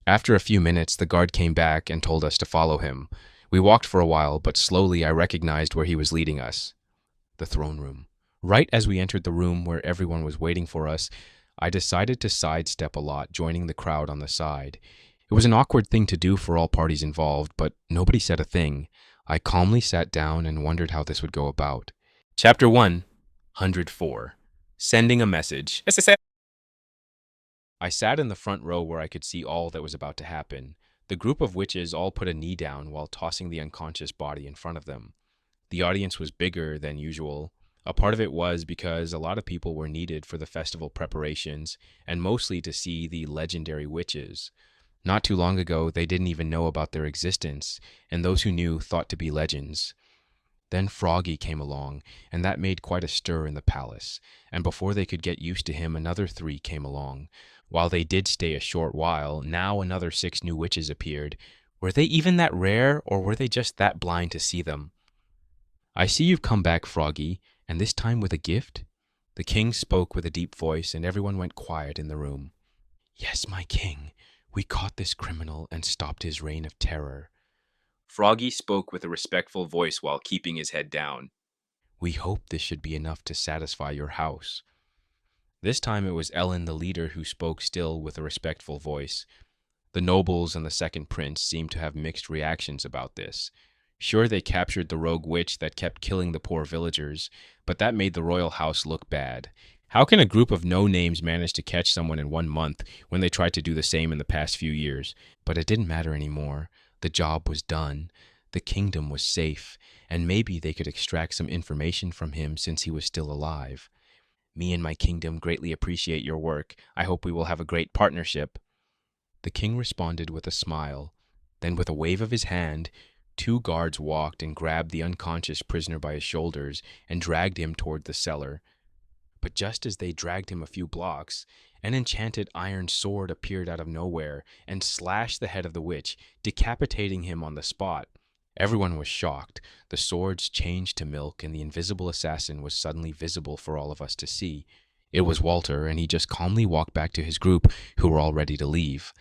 After a few minutes, the guard came back and told us to follow him. We walked for a while, but slowly I recognized where he was leading us. The throne room. Right as we entered the room where everyone was waiting for us, I decided to sidestep a lot, joining the crowd on the side. It was an awkward thing to do for all parties involved, but nobody said a thing. I calmly sat down and wondered how this would go about. Chapter 104. Sending a Message. I sat in the front row where I could see all that was about to happen. The group of witches all put a knee down while tossing the unconscious body in front of them. The audience was bigger than usual. A part of it was because a lot of people were needed for the festival preparations, and mostly to see the legendary witches. Not too long ago, they didn't even know about their existence, and those who knew thought to be legends. Then Froggy came along, and that made quite a stir in the palace, and before they could get used to him, another 3 came along. While they did stay a short while, now another 6 new witches appeared. Were they even that rare, or were they just that blind to see them? I see you've come back, Froggy, and this time with a gift? The king spoke with a deep voice, and everyone went quiet in the room. Yes, my king. We caught this criminal and stopped his reign of terror. Froggy spoke with a respectful voice while keeping his head down. We hope this should be enough to satisfy your house. This time it was Ellen, the leader, who spoke still with a respectful voice. The nobles and the second prince seemed to have mixed reactions about this. Sure, they captured the rogue witch that kept killing the poor villagers, but that made the royal house look bad. How can a group of no-names manage to catch someone in 1 month when they tried to do the same in the past few years? But it didn't matter anymore. The job was done. The kingdom was safe, and maybe they could extract some information from him since he was still alive. Me and my kingdom greatly appreciate your work. I hope we will have a great partnership. The king responded with a smile. Then with a wave of his hand, 2 guards walked and grabbed the unconscious prisoner by his shoulders and dragged him toward the cellar. But just as they dragged him a few blocks, an enchanted iron sword appeared out of nowhere and slashed the head of the witch, decapitating him on the spot. Everyone was shocked. The swords changed to milk, and the invisible assassin was suddenly visible for all of us to see. It was Walter, and he just calmly walked back to his group, who were all ready to leave.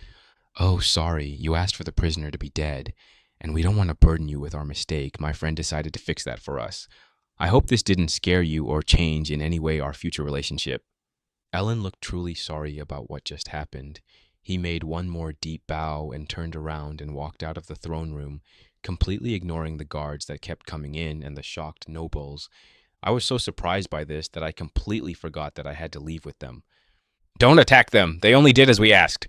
"Oh, sorry, you asked for the prisoner to be dead, and we don't want to burden you with our mistake. My friend decided to fix that for us. I hope this didn't scare you or change in any way our future relationship." Ellen looked truly sorry about what just happened. He made one more deep bow and turned around and walked out of the throne room, completely ignoring the guards that kept coming in and the shocked nobles. I was so surprised by this that I completely forgot that I had to leave with them. "Don't attack them! They only did as we asked!"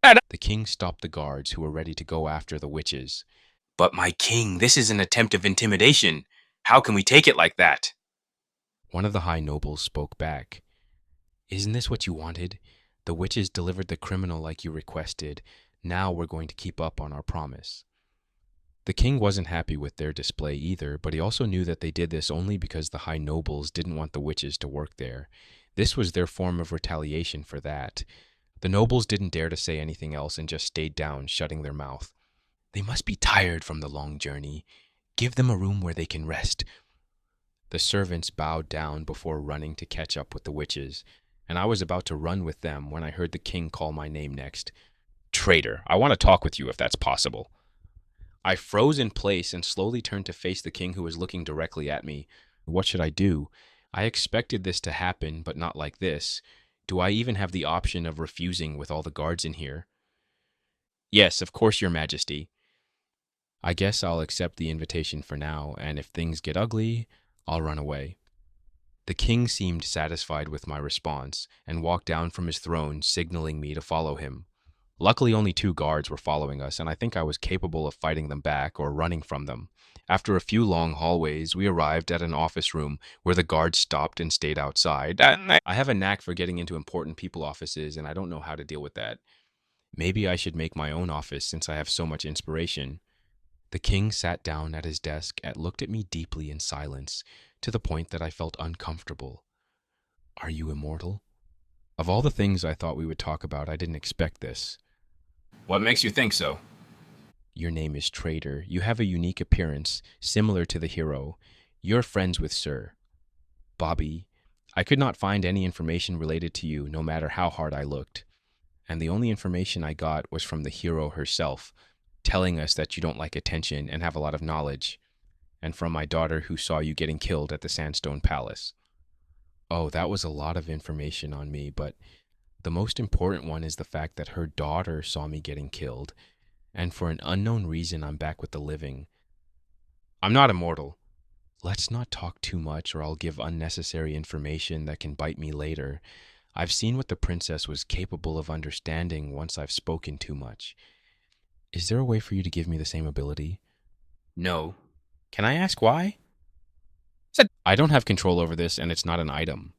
The king stopped the guards who were ready to go after the witches. "But my king, this is an attempt of intimidation. How can we take it like that?" One of the high nobles spoke back. "Isn't this what you wanted? The witches delivered the criminal like you requested. Now we're going to keep up on our promise." The king wasn't happy with their display either, but he also knew that they did this only because the high nobles didn't want the witches to work there. This was their form of retaliation for that. The nobles didn't dare to say anything else and just stayed down, shutting their mouth. "They must be tired from the long journey. Give them a room where they can rest." The servants bowed down before running to catch up with the witches, and I was about to run with them when I heard the king call my name next. "Traitor, I want to talk with you if that's possible." I froze in place and slowly turned to face the king who was looking directly at me. What should I do? I expected this to happen, but not like this. Do I even have the option of refusing with all the guards in here? "Yes, of course, your majesty." I guess I'll accept the invitation for now, and if things get ugly, I'll run away. The king seemed satisfied with my response and walked down from his throne, signaling me to follow him. Luckily, only 2 guards were following us, and I think I was capable of fighting them back or running from them. After a few long hallways, we arrived at an office room where the guards stopped and stayed outside. I have a knack for getting into important people offices, and I don't know how to deal with that. Maybe I should make my own office since I have so much inspiration. The king sat down at his desk and looked at me deeply in silence, to the point that I felt uncomfortable. "Are you immortal?" Of all the things I thought we would talk about, I didn't expect this. "What makes you think so?" "Your name is Traitor. You have a unique appearance, similar to the hero. You're friends with Sir Bobby. I could not find any information related to you, no matter how hard I looked. And the only information I got was from the hero herself, telling us that you don't like attention and have a lot of knowledge, and from my daughter who saw you getting killed at the Sandstone Palace." Oh, that was a lot of information on me, but the most important one is the fact that her daughter saw me getting killed, and for an unknown reason, I'm back with the living. "I'm not immortal." "Let's not talk too much, or I'll give unnecessary information that can bite me later. I've seen what the princess was capable of understanding once I've spoken too much. Is there a way for you to give me the same ability?" "No." "Can I ask why?" "I don't have control over this, and it's not an item."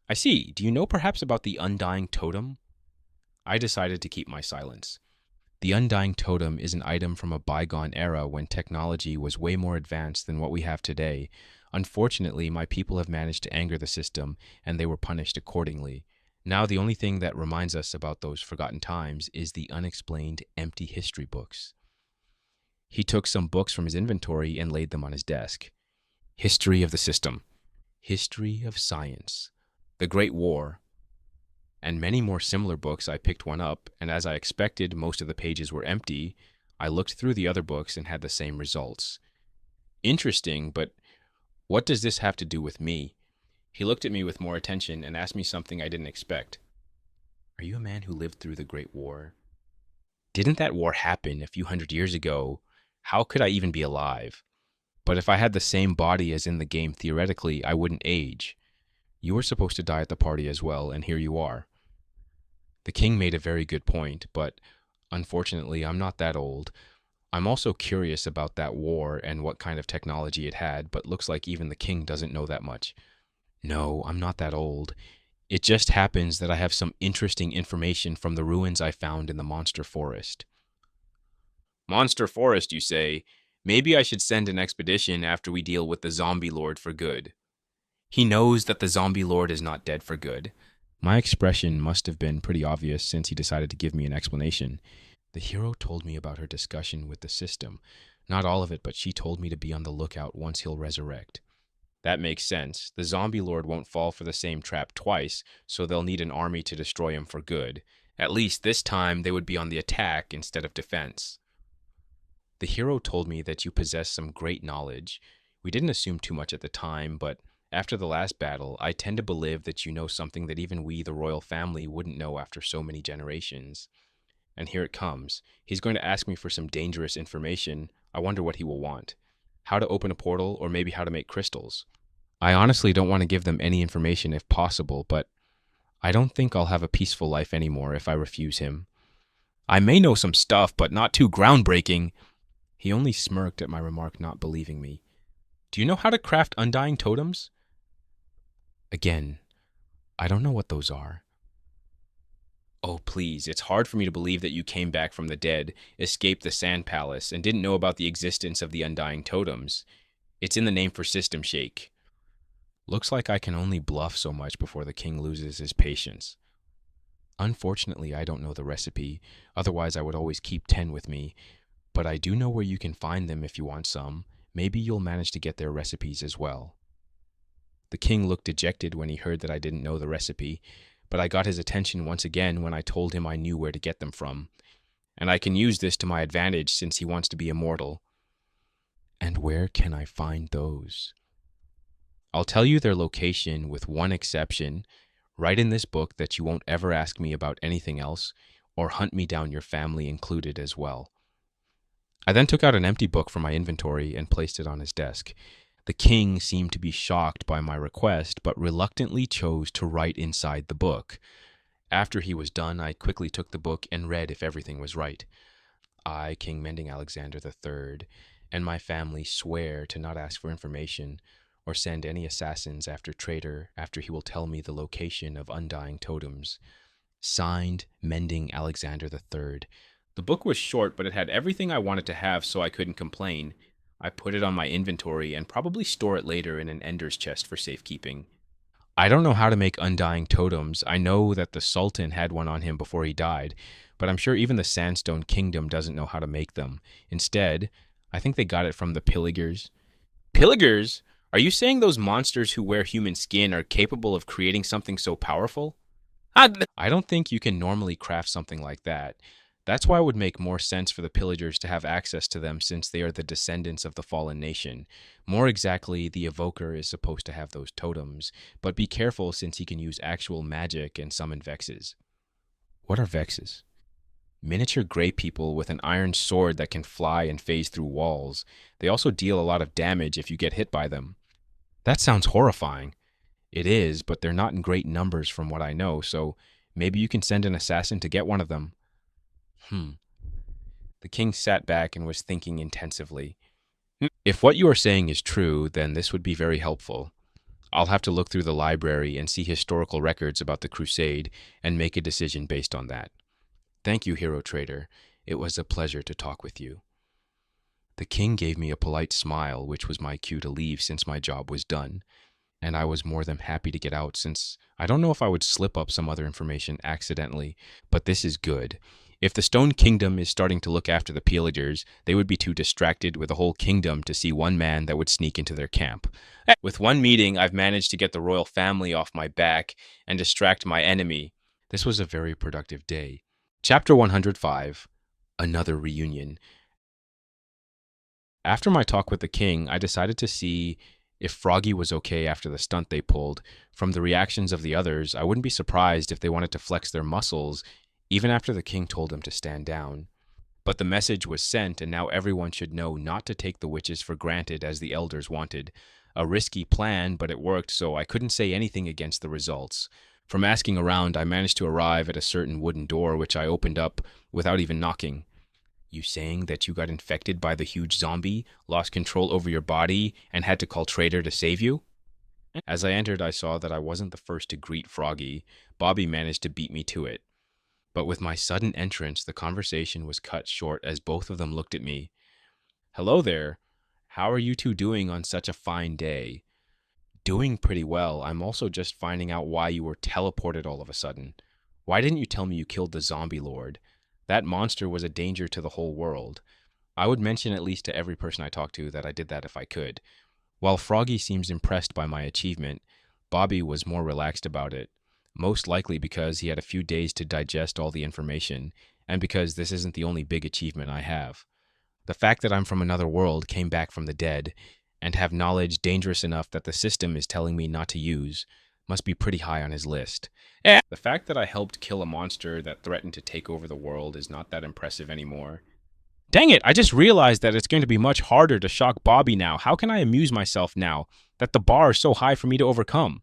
"I see. Do you know perhaps about the Undying Totem?" I decided to keep my silence. The Undying Totem is an item from a bygone era when technology was way more advanced than what we have today. Unfortunately, my people have managed to anger the system, and they were punished accordingly. Now the only thing that reminds us about those forgotten times is the unexplained empty history books. He took some books from his inventory and laid them on his desk. History of the system, history of science, the Great War, and many more similar books. I picked one up, and as I expected, most of the pages were empty. I looked through the other books and had the same results. Interesting, but what does this have to do with me? He looked at me with more attention and asked me something I didn't expect. "Are you a man who lived through the Great War?" "Didn't that war happen a few hundred years ago? How could I even be alive? But if I had the same body as in the game, theoretically, I wouldn't age. You were supposed to die at the party as well, and here you are." The king made a very good point, but unfortunately, I'm not that old. I'm also curious about that war and what kind of technology it had, but looks like even the king doesn't know that much. "No, I'm not that old. It just happens that I have some interesting information from the ruins I found in the Monster Forest." "Monster Forest, you say? Maybe I should send an expedition after we deal with the Zombie Lord for good." He knows that the Zombie Lord is not dead for good. My expression must have been pretty obvious since he decided to give me an explanation. The hero told me about her discussion with the system. Not all of it, but she told me to be on the lookout once he'll resurrect. That makes sense. The zombie lord won't fall for the same trap twice, so they'll need an army to destroy him for good. At least this time they would be on the attack instead of defense. The hero told me that you possess some great knowledge. We didn't assume too much at the time, but after the last battle, I tend to believe that you know something that even we, the royal family, wouldn't know after so many generations. And here it comes. He's going to ask me for some dangerous information. I wonder what he will want. How to open a portal, or maybe how to make crystals. I honestly don't want to give them any information if possible, but I don't think I'll have a peaceful life anymore if I refuse him. I may know some stuff, but not too groundbreaking. He only smirked at my remark, not believing me. Do you know how to craft undying totems? Again, I don't know what those are. Oh, please, it's hard for me to believe that you came back from the dead, escaped the Sand Palace, and didn't know about the existence of the undying totems. It's in the name for System Shake. Looks like I can only bluff so much before the king loses his patience. Unfortunately, I don't know the recipe, otherwise I would always keep 10 with me, but I do know where you can find them if you want some. Maybe you'll manage to get their recipes as well. The king looked dejected when he heard that I didn't know the recipe, but I got his attention once again when I told him I knew where to get them from. And I can use this to my advantage since he wants to be immortal. And where can I find those? I'll tell you their location with one exception. Write in this book that you won't ever ask me about anything else, or hunt me down, your family included as well. I then took out an empty book from my inventory and placed it on his desk. The king seemed to be shocked by my request, but reluctantly chose to write inside the book. After he was done, I quickly took the book and read if everything was right. I, King Mending Alexander III, and my family swear to not ask for information or send any assassins after traitor after he will tell me the location of undying totems. Signed, Mending Alexander III. The book was short, but it had everything I wanted to have, so I couldn't complain. I put it on my inventory and probably store it later in an Ender's chest for safekeeping. I don't know how to make undying totems. I know that the Sultan had one on him before he died, but I'm sure even the Sandstone Kingdom doesn't know how to make them. Instead, I think they got it from the Viligers. Viligers? Are you saying those monsters who wear human skin are capable of creating something so powerful? I don't think you can normally craft something like that. That's why it would make more sense for the pillagers to have access to them since they are the descendants of the fallen nation. More exactly, the evoker is supposed to have those totems, but be careful since he can use actual magic and summon vexes. What are vexes? Miniature gray people with an iron sword that can fly and phase through walls. They also deal a lot of damage if you get hit by them. That sounds horrifying. It is, but they're not in great numbers from what I know, so maybe you can send an assassin to get one of them. The king sat back and was thinking intensively. If what you are saying is true, then this would be very helpful. I'll have to look through the library and see historical records about the crusade and make a decision based on that. Thank you, Hero Trader. It was a pleasure to talk with you. The king gave me a polite smile, which was my cue to leave since my job was done, and I was more than happy to get out since I don't know if I would slip up some other information accidentally, but this is good. If the Stone Kingdom is starting to look after the Viligers, they would be too distracted with a whole kingdom to see one man that would sneak into their camp. With one meeting, I've managed to get the royal family off my back and distract my enemy. This was a very productive day. Chapter 105, Another Reunion. After my talk with the king, I decided to see if Froggy was okay after the stunt they pulled. From the reactions of the others, I wouldn't be surprised if they wanted to flex their muscles even after the king told them to stand down. But the message was sent, and now everyone should know not to take the witches for granted as the elders wanted. A risky plan, but it worked, so I couldn't say anything against the results. From asking around, I managed to arrive at a certain wooden door, which I opened up without even knocking. You saying that you got infected by the huge zombie, lost control over your body, and had to call Trader to save you? As I entered, I saw that I wasn't the first to greet Froggy. Bobby managed to beat me to it. But with my sudden entrance, the conversation was cut short as both of them looked at me. Hello there. How are you two doing on such a fine day? Doing pretty well. I'm also just finding out why you were teleported all of a sudden. Why didn't you tell me you killed the zombie lord? That monster was a danger to the whole world. I would mention at least to every person I talked to that I did that if I could. While Froggy seems impressed by my achievement, Bobby was more relaxed about it, most likely because he had a few days to digest all the information, and because this isn't the only big achievement I have. The fact that I'm from another world, came back from the dead, and have knowledge dangerous enough that the system is telling me not to use must be pretty high on his list. The fact that I helped kill a monster that threatened to take over the world is not that impressive anymore. Dang it, I just realized that it's going to be much harder to shock Bobby now. How can I amuse myself now that the bar is so high for me to overcome?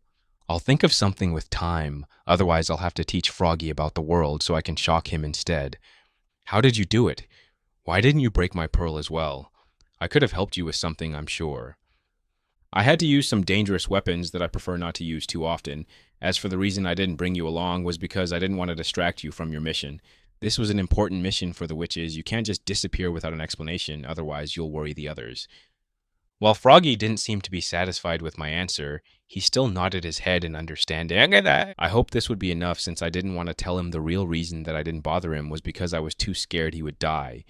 I'll think of something with time, otherwise I'll have to teach Froggy about the world so I can shock him instead. How did you do it? Why didn't you break my pearl as well? I could have helped you with something, I'm sure. I had to use some dangerous weapons that I prefer not to use too often. As for the reason I didn't bring you along was because I didn't want to distract you from your mission. This was an important mission for the witches. You can't just disappear without an explanation, otherwise you'll worry the others. While Froggy didn't seem to be satisfied with my answer, he still nodded his head in understanding. I hoped this would be enough since I didn't want to tell him the real reason that I didn't bother him was because I was too scared he would die,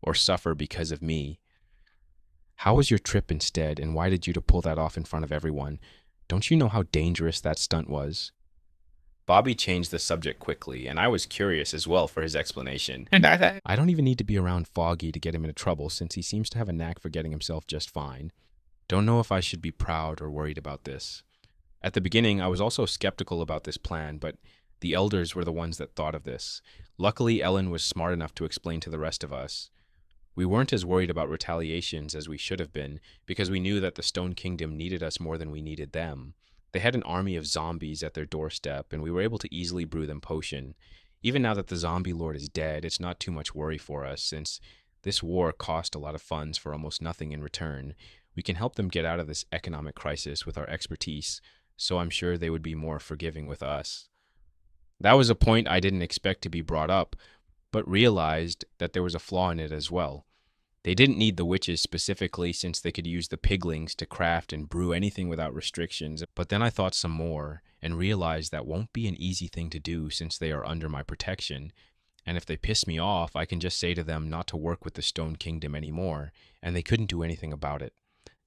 or suffer because of me. How was your trip instead, and why did you pull that off in front of everyone? Don't you know how dangerous that stunt was? Bobby changed the subject quickly, and I was curious as well for his explanation. I don't even need to be around Foggy to get him into trouble, since he seems to have a knack for getting himself just fine. Don't know if I should be proud or worried about this. At the beginning, I was also skeptical about this plan, but the elders were the ones that thought of this. Luckily, Ellen was smart enough to explain to the rest of us. We weren't as worried about retaliations as we should have been, because we knew that the Stone Kingdom needed us more than we needed them. They had an army of zombies at their doorstep, and we were able to easily brew them potion. Even now that the zombie lord is dead, it's not too much worry for us, since this war cost a lot of funds for almost nothing in return. We can help them get out of this economic crisis with our expertise, so I'm sure they would be more forgiving with us. That was a point I didn't expect to be brought up, but realized that there was a flaw in it as well. They didn't need the witches specifically since they could use the piglings to craft and brew anything without restrictions, but then I thought some more and realized that won't be an easy thing to do since they are under my protection, and if they piss me off, I can just say to them not to work with the Stone Kingdom anymore, and they couldn't do anything about it.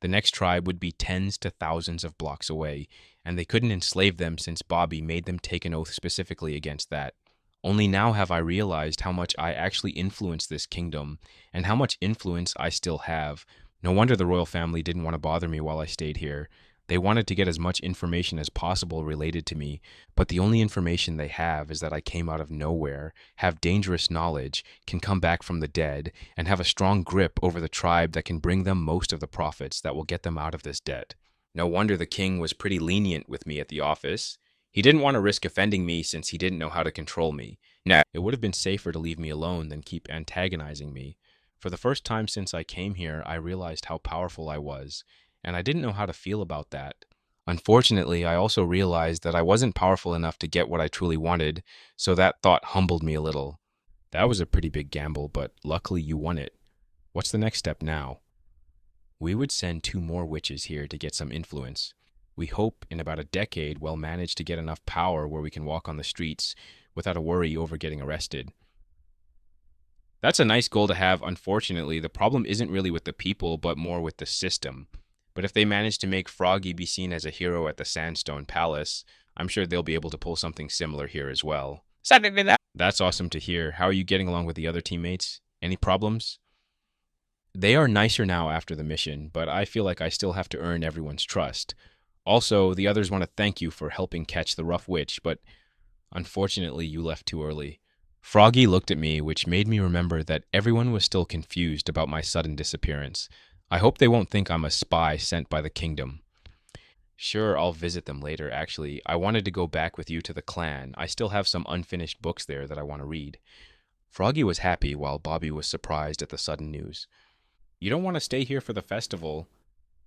The next tribe would be tens to thousands of blocks away, and they couldn't enslave them since Bobby made them take an oath specifically against that. Only now have I realized how much I actually influence this kingdom, and how much influence I still have. No wonder the royal family didn't want to bother me while I stayed here. They wanted to get as much information as possible related to me, but the only information they have is that I came out of nowhere, have dangerous knowledge, can come back from the dead, and have a strong grip over the tribe that can bring them most of the profits that will get them out of this debt. No wonder the king was pretty lenient with me at the office. He didn't want to risk offending me since he didn't know how to control me. No, it would have been safer to leave me alone than keep antagonizing me. For the first time since I came here, I realized how powerful I was, and I didn't know how to feel about that. Unfortunately, I also realized that I wasn't powerful enough to get what I truly wanted, so that thought humbled me a little. That was a pretty big gamble, but luckily you won it. What's the next step now? We would send 2 more witches here to get some influence. We hope in about a decade we'll manage to get enough power where we can walk on the streets without a worry over getting arrested. That's a nice goal to have. Unfortunately, the problem isn't really with the people, but more with the system. But if they manage to make Froggy be seen as a hero at the Sandstone Palace, I'm sure they'll be able to pull something similar here as well. That's awesome to hear. How are you getting along with the other teammates? Any problems? They are nicer now after the mission, but I feel like I still have to earn everyone's trust. Also, the others want to thank you for helping catch the rough witch, but unfortunately you left too early. Froggy looked at me, which made me remember that everyone was still confused about my sudden disappearance. I hope they won't think I'm a spy sent by the kingdom. Sure, I'll visit them later, actually. I wanted to go back with you to the clan. I still have some unfinished books there that I want to read. Froggy was happy while Bobby was surprised at the sudden news. You don't want to stay here for the festival.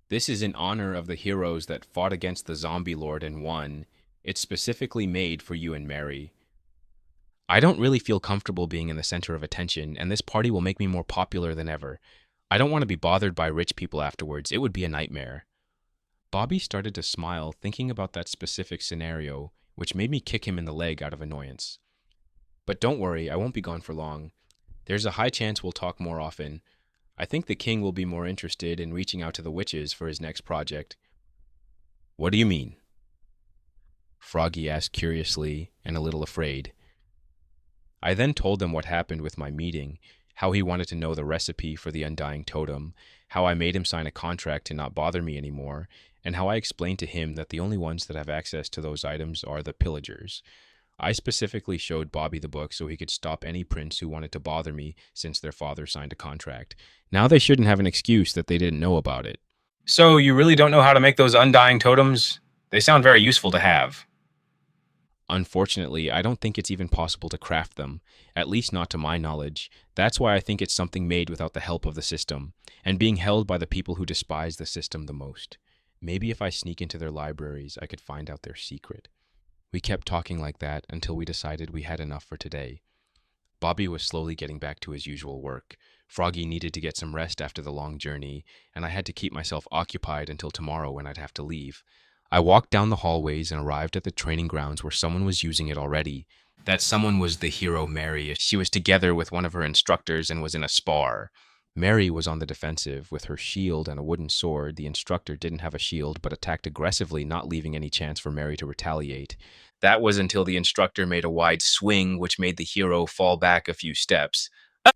This is in honor of the heroes that fought against the zombie lord and won. It's specifically made for you and Mary. I don't really feel comfortable being in the center of attention, and this party will make me more popular than ever. I don't want to be bothered by rich people afterwards. It would be a nightmare. Bobby started to smile, thinking about that specific scenario, which made me kick him in the leg out of annoyance. But don't worry, I won't be gone for long. There's a high chance we'll talk more often. I think the king will be more interested in reaching out to the witches for his next project. What do you mean? Froggy asked curiously and a little afraid. I then told them what happened with my meeting, how he wanted to know the recipe for the undying totem, how I made him sign a contract to not bother me anymore, and how I explained to him that the only ones that have access to those items are the pillagers. I specifically showed Bobby the book so he could stop any prince who wanted to bother me since their father signed a contract. Now they shouldn't have an excuse that they didn't know about it. So you really don't know how to make those undying totems? They sound very useful to have. Unfortunately, I don't think it's even possible to craft them, at least not to my knowledge. That's why I think it's something made without the help of the system, and being held by the people who despise the system the most. Maybe if I sneak into their libraries, I could find out their secret. We kept talking like that until we decided we had enough for today. Bobby was slowly getting back to his usual work. Froggy needed to get some rest after the long journey, and I had to keep myself occupied until tomorrow when I'd have to leave. I walked down the hallways and arrived at the training grounds where someone was using it already. That someone was the hero Mary. She was together with one of her instructors and was in a spar. Mary was on the defensive with her shield and a wooden sword. The instructor didn't have a shield but attacked aggressively, not leaving any chance for Mary to retaliate. That was until the instructor made a wide swing, which made the hero fall back a few steps.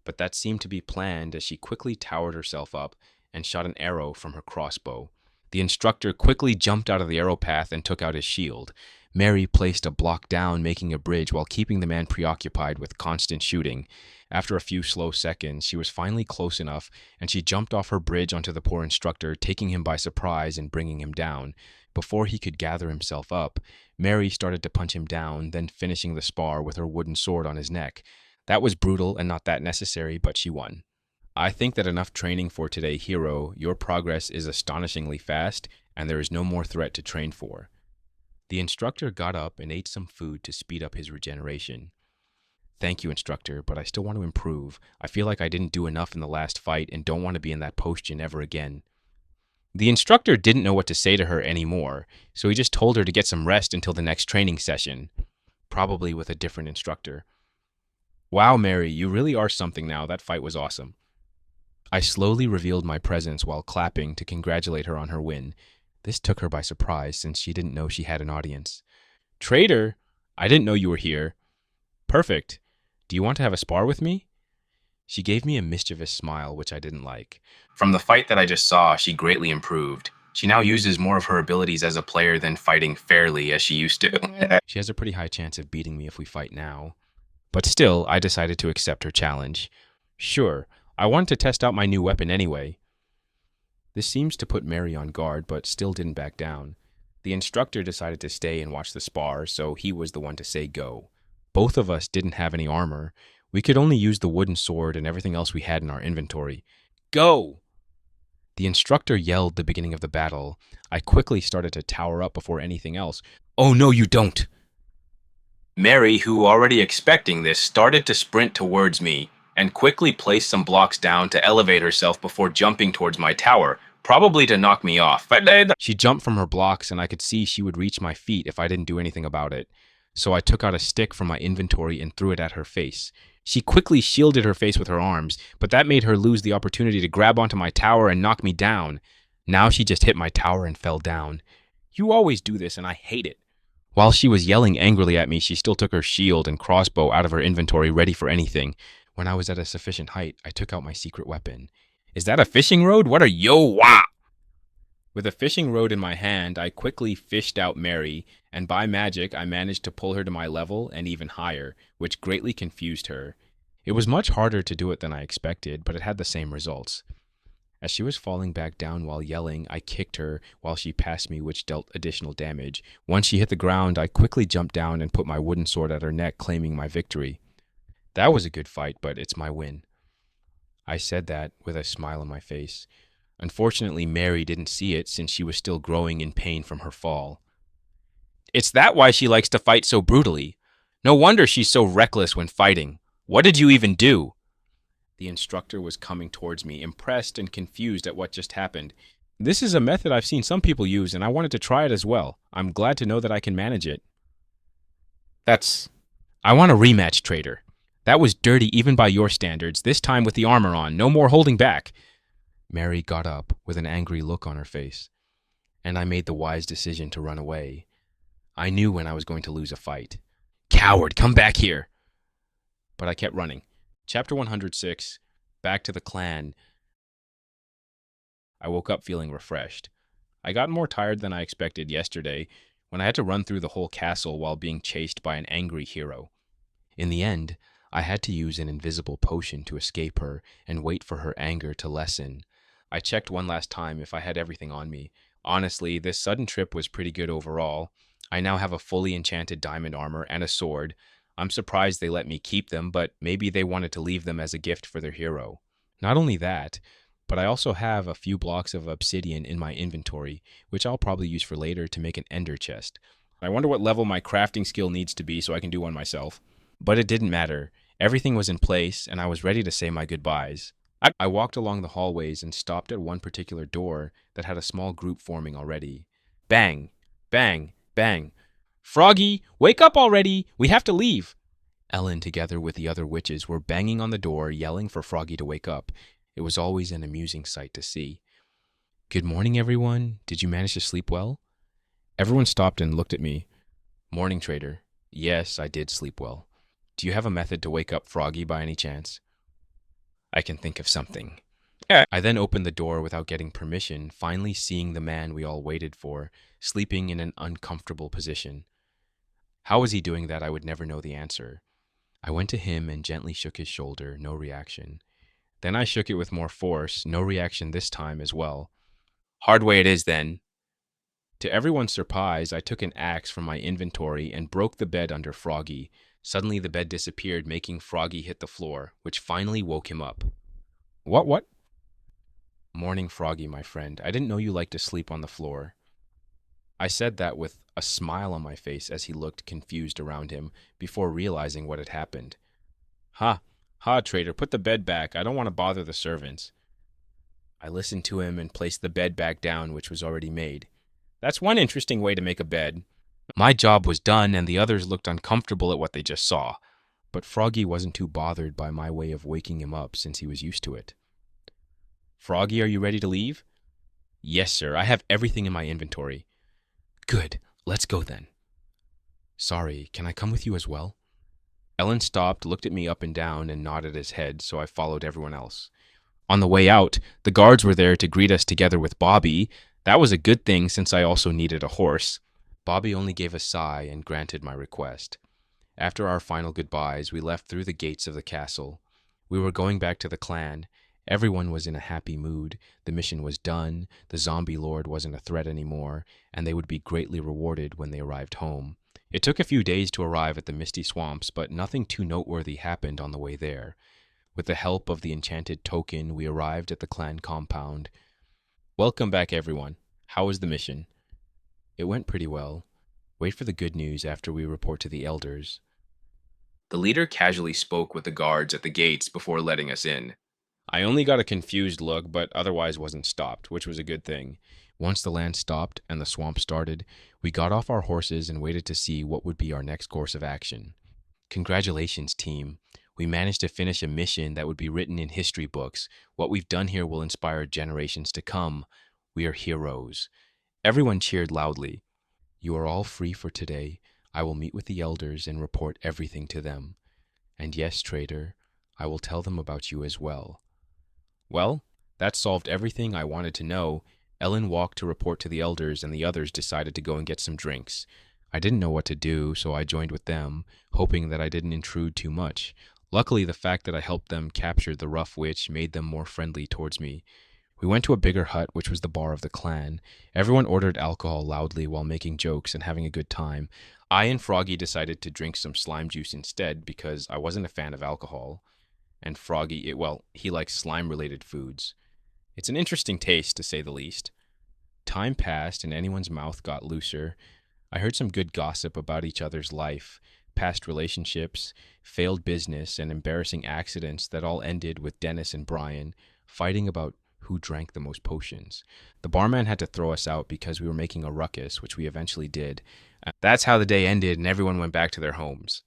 But that seemed to be planned as she quickly towered herself up and shot an arrow from her crossbow. The instructor quickly jumped out of the arrow path and took out his shield. Mary placed a block down, making a bridge while keeping the man preoccupied with constant shooting. After a few slow seconds, she was finally close enough, and she jumped off her bridge onto the poor instructor, taking him by surprise and bringing him down. Before he could gather himself up, Mary started to punch him down, then finishing the spar with her wooden sword on his neck. That was brutal and not that necessary, but she won. I think that enough training for today, hero. Your progress is astonishingly fast, and there is no more threat to train for. The instructor got up and ate some food to speed up his regeneration. Thank you, instructor, but I still want to improve. I feel like I didn't do enough in the last fight and don't want to be in that potion ever again. The instructor didn't know what to say to her anymore, so he just told her to get some rest until the next training session, probably with a different instructor. Wow, Mary, you really are something now. That fight was awesome. I slowly revealed my presence while clapping to congratulate her on her win. This took her by surprise since she didn't know she had an audience. Traitor, I didn't know you were here. Perfect. Do you want to have a spar with me? She gave me a mischievous smile, which I didn't like. From the fight that I just saw, she greatly improved. She now uses more of her abilities as a player than fighting fairly as she used to. She has a pretty high chance of beating me if we fight now. But still, I decided to accept her challenge. Sure, I wanted to test out my new weapon anyway. This seems to put Mary on guard, but still didn't back down. The instructor decided to stay and watch the spar, so he was the one to say go. Both of us didn't have any armor. We could only use the wooden sword and everything else we had in our inventory. Go! The instructor yelled the beginning of the battle. I quickly started to tower up before anything else. Oh no, you don't! Mary, who already expecting this, started to sprint towards me and quickly placed some blocks down to elevate herself before jumping towards my tower, probably to knock me off. She jumped from her blocks and I could see she would reach my feet if I didn't do anything about it. So I took out a stick from my inventory and threw it at her face. She quickly shielded her face with her arms, but that made her lose the opportunity to grab onto my tower and knock me down. Now she just hit my tower and fell down. You always do this and I hate it. While she was yelling angrily at me, she still took her shield and crossbow out of her inventory ready for anything. When I was at a sufficient height, I took out my secret weapon. Is that a fishing rod? What are yo-wah? With a fishing rod in my hand, I quickly fished out Mary, and by magic I managed to pull her to my level and even higher, which greatly confused her. It was much harder to do it than I expected, but it had the same results. As she was falling back down while yelling, I kicked her while she passed me, which dealt additional damage. Once she hit the ground, I quickly jumped down and put my wooden sword at her neck, claiming my victory. That was a good fight, but it's my win. I said that with a smile on my face. Unfortunately, Mary didn't see it since she was still growing in pain from her fall. It's that why she likes to fight so brutally. No wonder she's so reckless when fighting. What did you even do? The instructor was coming towards me, impressed and confused at what just happened. This is a method I've seen some people use, and I wanted to try it as well. I'm glad to know that I can manage it. I want a rematch, traitor. That was dirty even by your standards, this time with the armor on. No more holding back. Mary got up with an angry look on her face, and I made the wise decision to run away. I knew when I was going to lose a fight. Coward, come back here! But I kept running. Chapter 106, Back to the Clan. I woke up feeling refreshed. I got more tired than I expected yesterday when I had to run through the whole castle while being chased by an angry hero. In the end, I had to use an invisible potion to escape her and wait for her anger to lessen. I checked one last time if I had everything on me. Honestly, this sudden trip was pretty good overall. I now have a fully enchanted diamond armor and a sword. I'm surprised they let me keep them, but maybe they wanted to leave them as a gift for their hero. Not only that, but I also have a few blocks of obsidian in my inventory, which I'll probably use for later to make an ender chest. I wonder what level my crafting skill needs to be so I can do one myself. But it didn't matter. Everything was in place, and I was ready to say my goodbyes. I walked along the hallways and stopped at one particular door that had a small group forming already. Bang! Bang! Bang! Froggy, wake up already! We have to leave! Ellen, together with the other witches, were banging on the door, yelling for Froggy to wake up. It was always an amusing sight to see. Good morning, everyone. Did you manage to sleep well? Everyone stopped and looked at me. Morning, Trader. Yes, I did sleep well. Do you have a method to wake up Froggy by any chance? I can think of something. I then opened the door without getting permission, finally seeing the man we all waited for, sleeping in an uncomfortable position. How was he doing that? I would never know the answer. I went to him and gently shook his shoulder, no reaction. Then I shook it with more force, no reaction this time as well. Hard way it is then. To everyone's surprise, I took an axe from my inventory and broke the bed under Froggy. Suddenly the bed disappeared, making Froggy hit the floor, which finally woke him up. What? Morning, Froggy, my friend. I didn't know you liked to sleep on the floor. I said that with a smile on my face as he looked confused around him before realizing what had happened. Ha, Trader, put the bed back. I don't want to bother the servants. I listened to him and placed the bed back down, which was already made. That's one interesting way to make a bed. My job was done, and the others looked uncomfortable at what they just saw. But Froggy wasn't too bothered by my way of waking him up since he was used to it. Froggy, are you ready to leave? Yes, sir. I have everything in my inventory. Good. Let's go then. Sorry, can I come with you as well? Ellen stopped, looked at me up and down, and nodded his head, so I followed everyone else. On the way out, the guards were there to greet us together with Bobby. That was a good thing since I also needed a horse. Bobby only gave a sigh and granted my request. After our final goodbyes, we left through the gates of the castle. We were going back to the clan. Everyone was in a happy mood. The mission was done, the zombie lord wasn't a threat anymore, and they would be greatly rewarded when they arrived home. It took a few days to arrive at the Misty Swamps, but nothing too noteworthy happened on the way there. With the help of the enchanted token, we arrived at the clan compound. Welcome back, everyone. How was the mission? It went pretty well. Wait for the good news after we report to the elders. The leader casually spoke with the guards at the gates before letting us in. I only got a confused look, but otherwise wasn't stopped, which was a good thing. Once the land stopped and the swamp started, we got off our horses and waited to see what would be our next course of action. Congratulations, team. We managed to finish a mission that would be written in history books. What we've done here will inspire generations to come. We are heroes. Everyone cheered loudly. You are all free for today. I will meet with the elders and report everything to them. And yes, Trader, I will tell them about you as well. Well, that solved everything I wanted to know. Ellen walked to report to the elders, and the others decided to go and get some drinks. I didn't know what to do, so I joined with them, hoping that I didn't intrude too much. Luckily, the fact that I helped them capture the rough witch made them more friendly towards me. We went to a bigger hut, which was the bar of the clan. Everyone ordered alcohol loudly while making jokes and having a good time. I and Froggy decided to drink some slime juice instead because I wasn't a fan of alcohol. And Froggy, he likes slime-related foods. It's an interesting taste, to say the least. Time passed and anyone's mouth got looser. I heard some good gossip about each other's life, past relationships, failed business, and embarrassing accidents that all ended with Dennis and Brian fighting about who drank the most potions. The barman had to throw us out because we were making a ruckus, which we eventually did. That's how the day ended and everyone went back to their homes.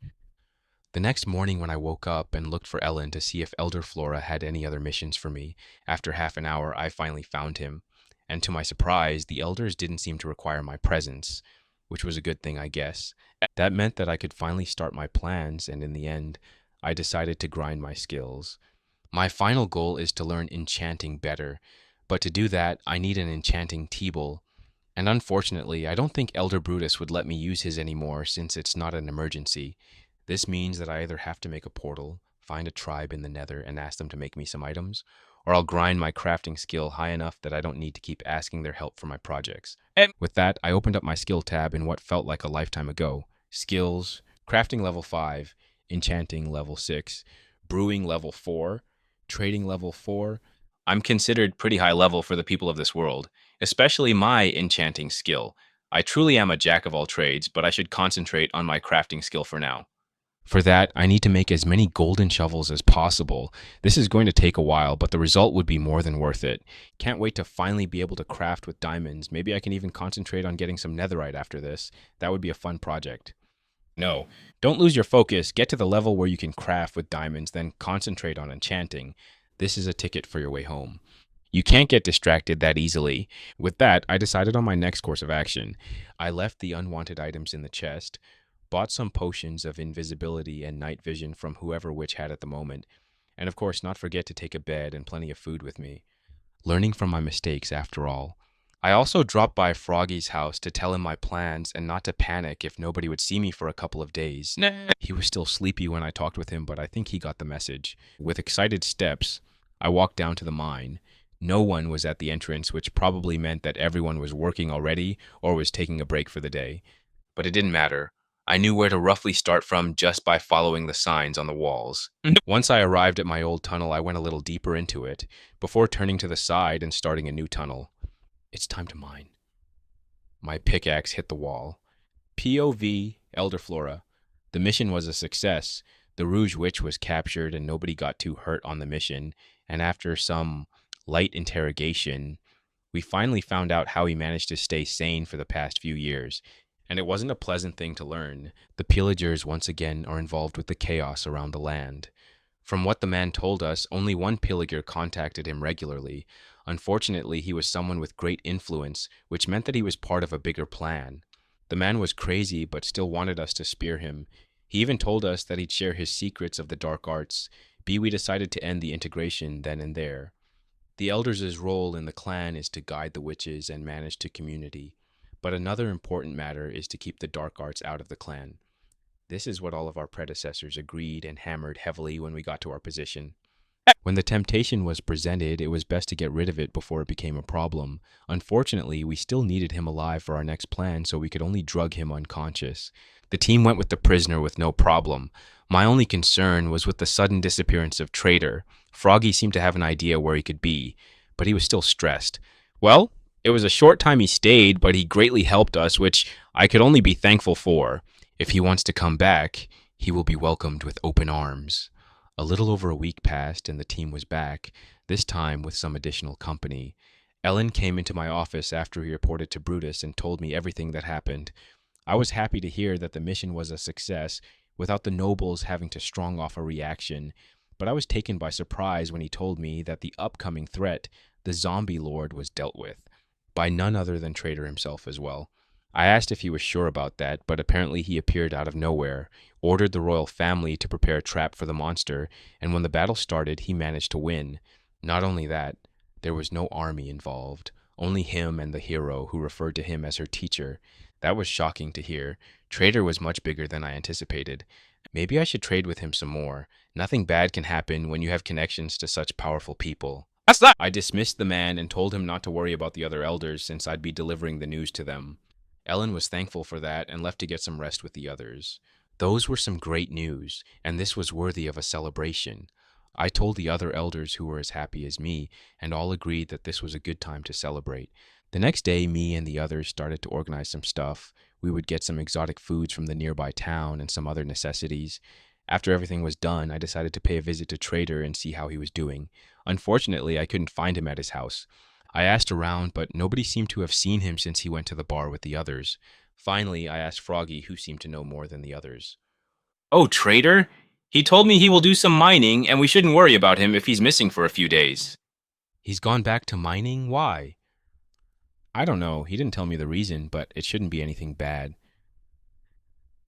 The next morning, when I woke up and looked for Ellen to see if Elder Flora had any other missions for me, after half an hour, I finally found him. And to my surprise, the elders didn't seem to require my presence, which was a good thing, I guess. That meant that I could finally start my plans, and in the end, I decided to grind my skills. My final goal is to learn enchanting better, but to do that, I need an enchanting T-Bull. And unfortunately, I don't think Elder Brutus would let me use his anymore since it's not an emergency. This means that I either have to make a portal, find a tribe in the nether, and ask them to make me some items, or I'll grind my crafting skill high enough that I don't need to keep asking their help for my projects. With that, I opened up my skill tab in what felt like a lifetime ago. Skills, crafting level 5, enchanting level 6, brewing level 4, trading level 4. I'm considered pretty high level for the people of this world, especially my enchanting skill. I truly am a jack of all trades, but I should concentrate on my crafting skill for now. For that, I need to make as many golden shovels as possible. This is going to take a while, but the result would be more than worth it. Can't wait to finally be able to craft with diamonds. Maybe I can even concentrate on getting some netherite after this. That would be a fun project. No, don't lose your focus. Get to the level where you can craft with diamonds, then concentrate on enchanting. This is a ticket for your way home. You can't get distracted that easily. With that, I decided on my next course of action. I left the unwanted items in the chest, bought some potions of invisibility and night vision from whoever witch had at the moment, and of course, not forget to take a bed and plenty of food with me. Learning from my mistakes, after all. I also dropped by Froggy's house to tell him my plans and not to panic if nobody would see me for a couple of days. Nah. He was still sleepy when I talked with him, but I think he got the message. With excited steps, I walked down to the mine. No one was at the entrance, which probably meant that everyone was working already or was taking a break for the day. But it didn't matter. I knew where to roughly start from just by following the signs on the walls. Once I arrived at my old tunnel, I went a little deeper into it, before turning to the side and starting a new tunnel. It's time to mine. My pickaxe hit the wall. POV Elder Flora. The mission was a success. The Rouge Witch was captured and nobody got too hurt on the mission, and after some light interrogation, we finally found out how he managed to stay sane for the past few years. And it wasn't a pleasant thing to learn. The Viligers once again are involved with the chaos around the land. From what the man told us, only one Villager contacted him regularly. Unfortunately, he was someone with great influence, which meant that he was part of a bigger plan. The man was crazy, but still wanted us to spear him. He even told us that he'd share his secrets of the dark arts. We decided to end the integration then and there. The elders' role in the clan is to guide the witches and manage the community. But another important matter is to keep the dark arts out of the clan. This is what all of our predecessors agreed and hammered heavily when we got to our position. When the temptation was presented, it was best to get rid of it before it became a problem. Unfortunately, we still needed him alive for our next plan, so we could only drug him unconscious. The team went with the prisoner with no problem. My only concern was with the sudden disappearance of Traitor. Froggy seemed to have an idea where he could be, but he was still stressed. Well, it was a short time he stayed, but he greatly helped us, which I could only be thankful for. If he wants to come back, he will be welcomed with open arms. A little over a week passed and the team was back, this time with some additional company. Ellen came into my office after he reported to Brutus and told me everything that happened. I was happy to hear that the mission was a success without the nobles having to strong off a reaction, but I was taken by surprise when he told me that the upcoming threat, the zombie lord, was dealt with by none other than Traitor himself as well. I asked if he was sure about that, but apparently he appeared out of nowhere, ordered the royal family to prepare a trap for the monster, and when the battle started, he managed to win. Not only that, there was no army involved, only him and the hero, who referred to him as her teacher. That was shocking to hear. Traitor was much bigger than I anticipated. Maybe I should trade with him some more. Nothing bad can happen when you have connections to such powerful people. That's that! I dismissed the man and told him not to worry about the other elders since I'd be delivering the news to them. Ellen was thankful for that and left to get some rest with the others. Those were some great news, and this was worthy of a celebration. I told the other elders who were as happy as me, and all agreed that this was a good time to celebrate. The next day, me and the others started to organize some stuff. We would get some exotic foods from the nearby town and some other necessities. After everything was done, I decided to pay a visit to Trader and see how he was doing. Unfortunately, I couldn't find him at his house. I asked around, but nobody seemed to have seen him since he went to the bar with the others. Finally, I asked Froggy, who seemed to know more than the others. Oh, traitor? He told me he will do some mining, and we shouldn't worry about him if he's missing for a few days. He's gone back to mining? Why? I don't know. He didn't tell me the reason, but it shouldn't be anything bad.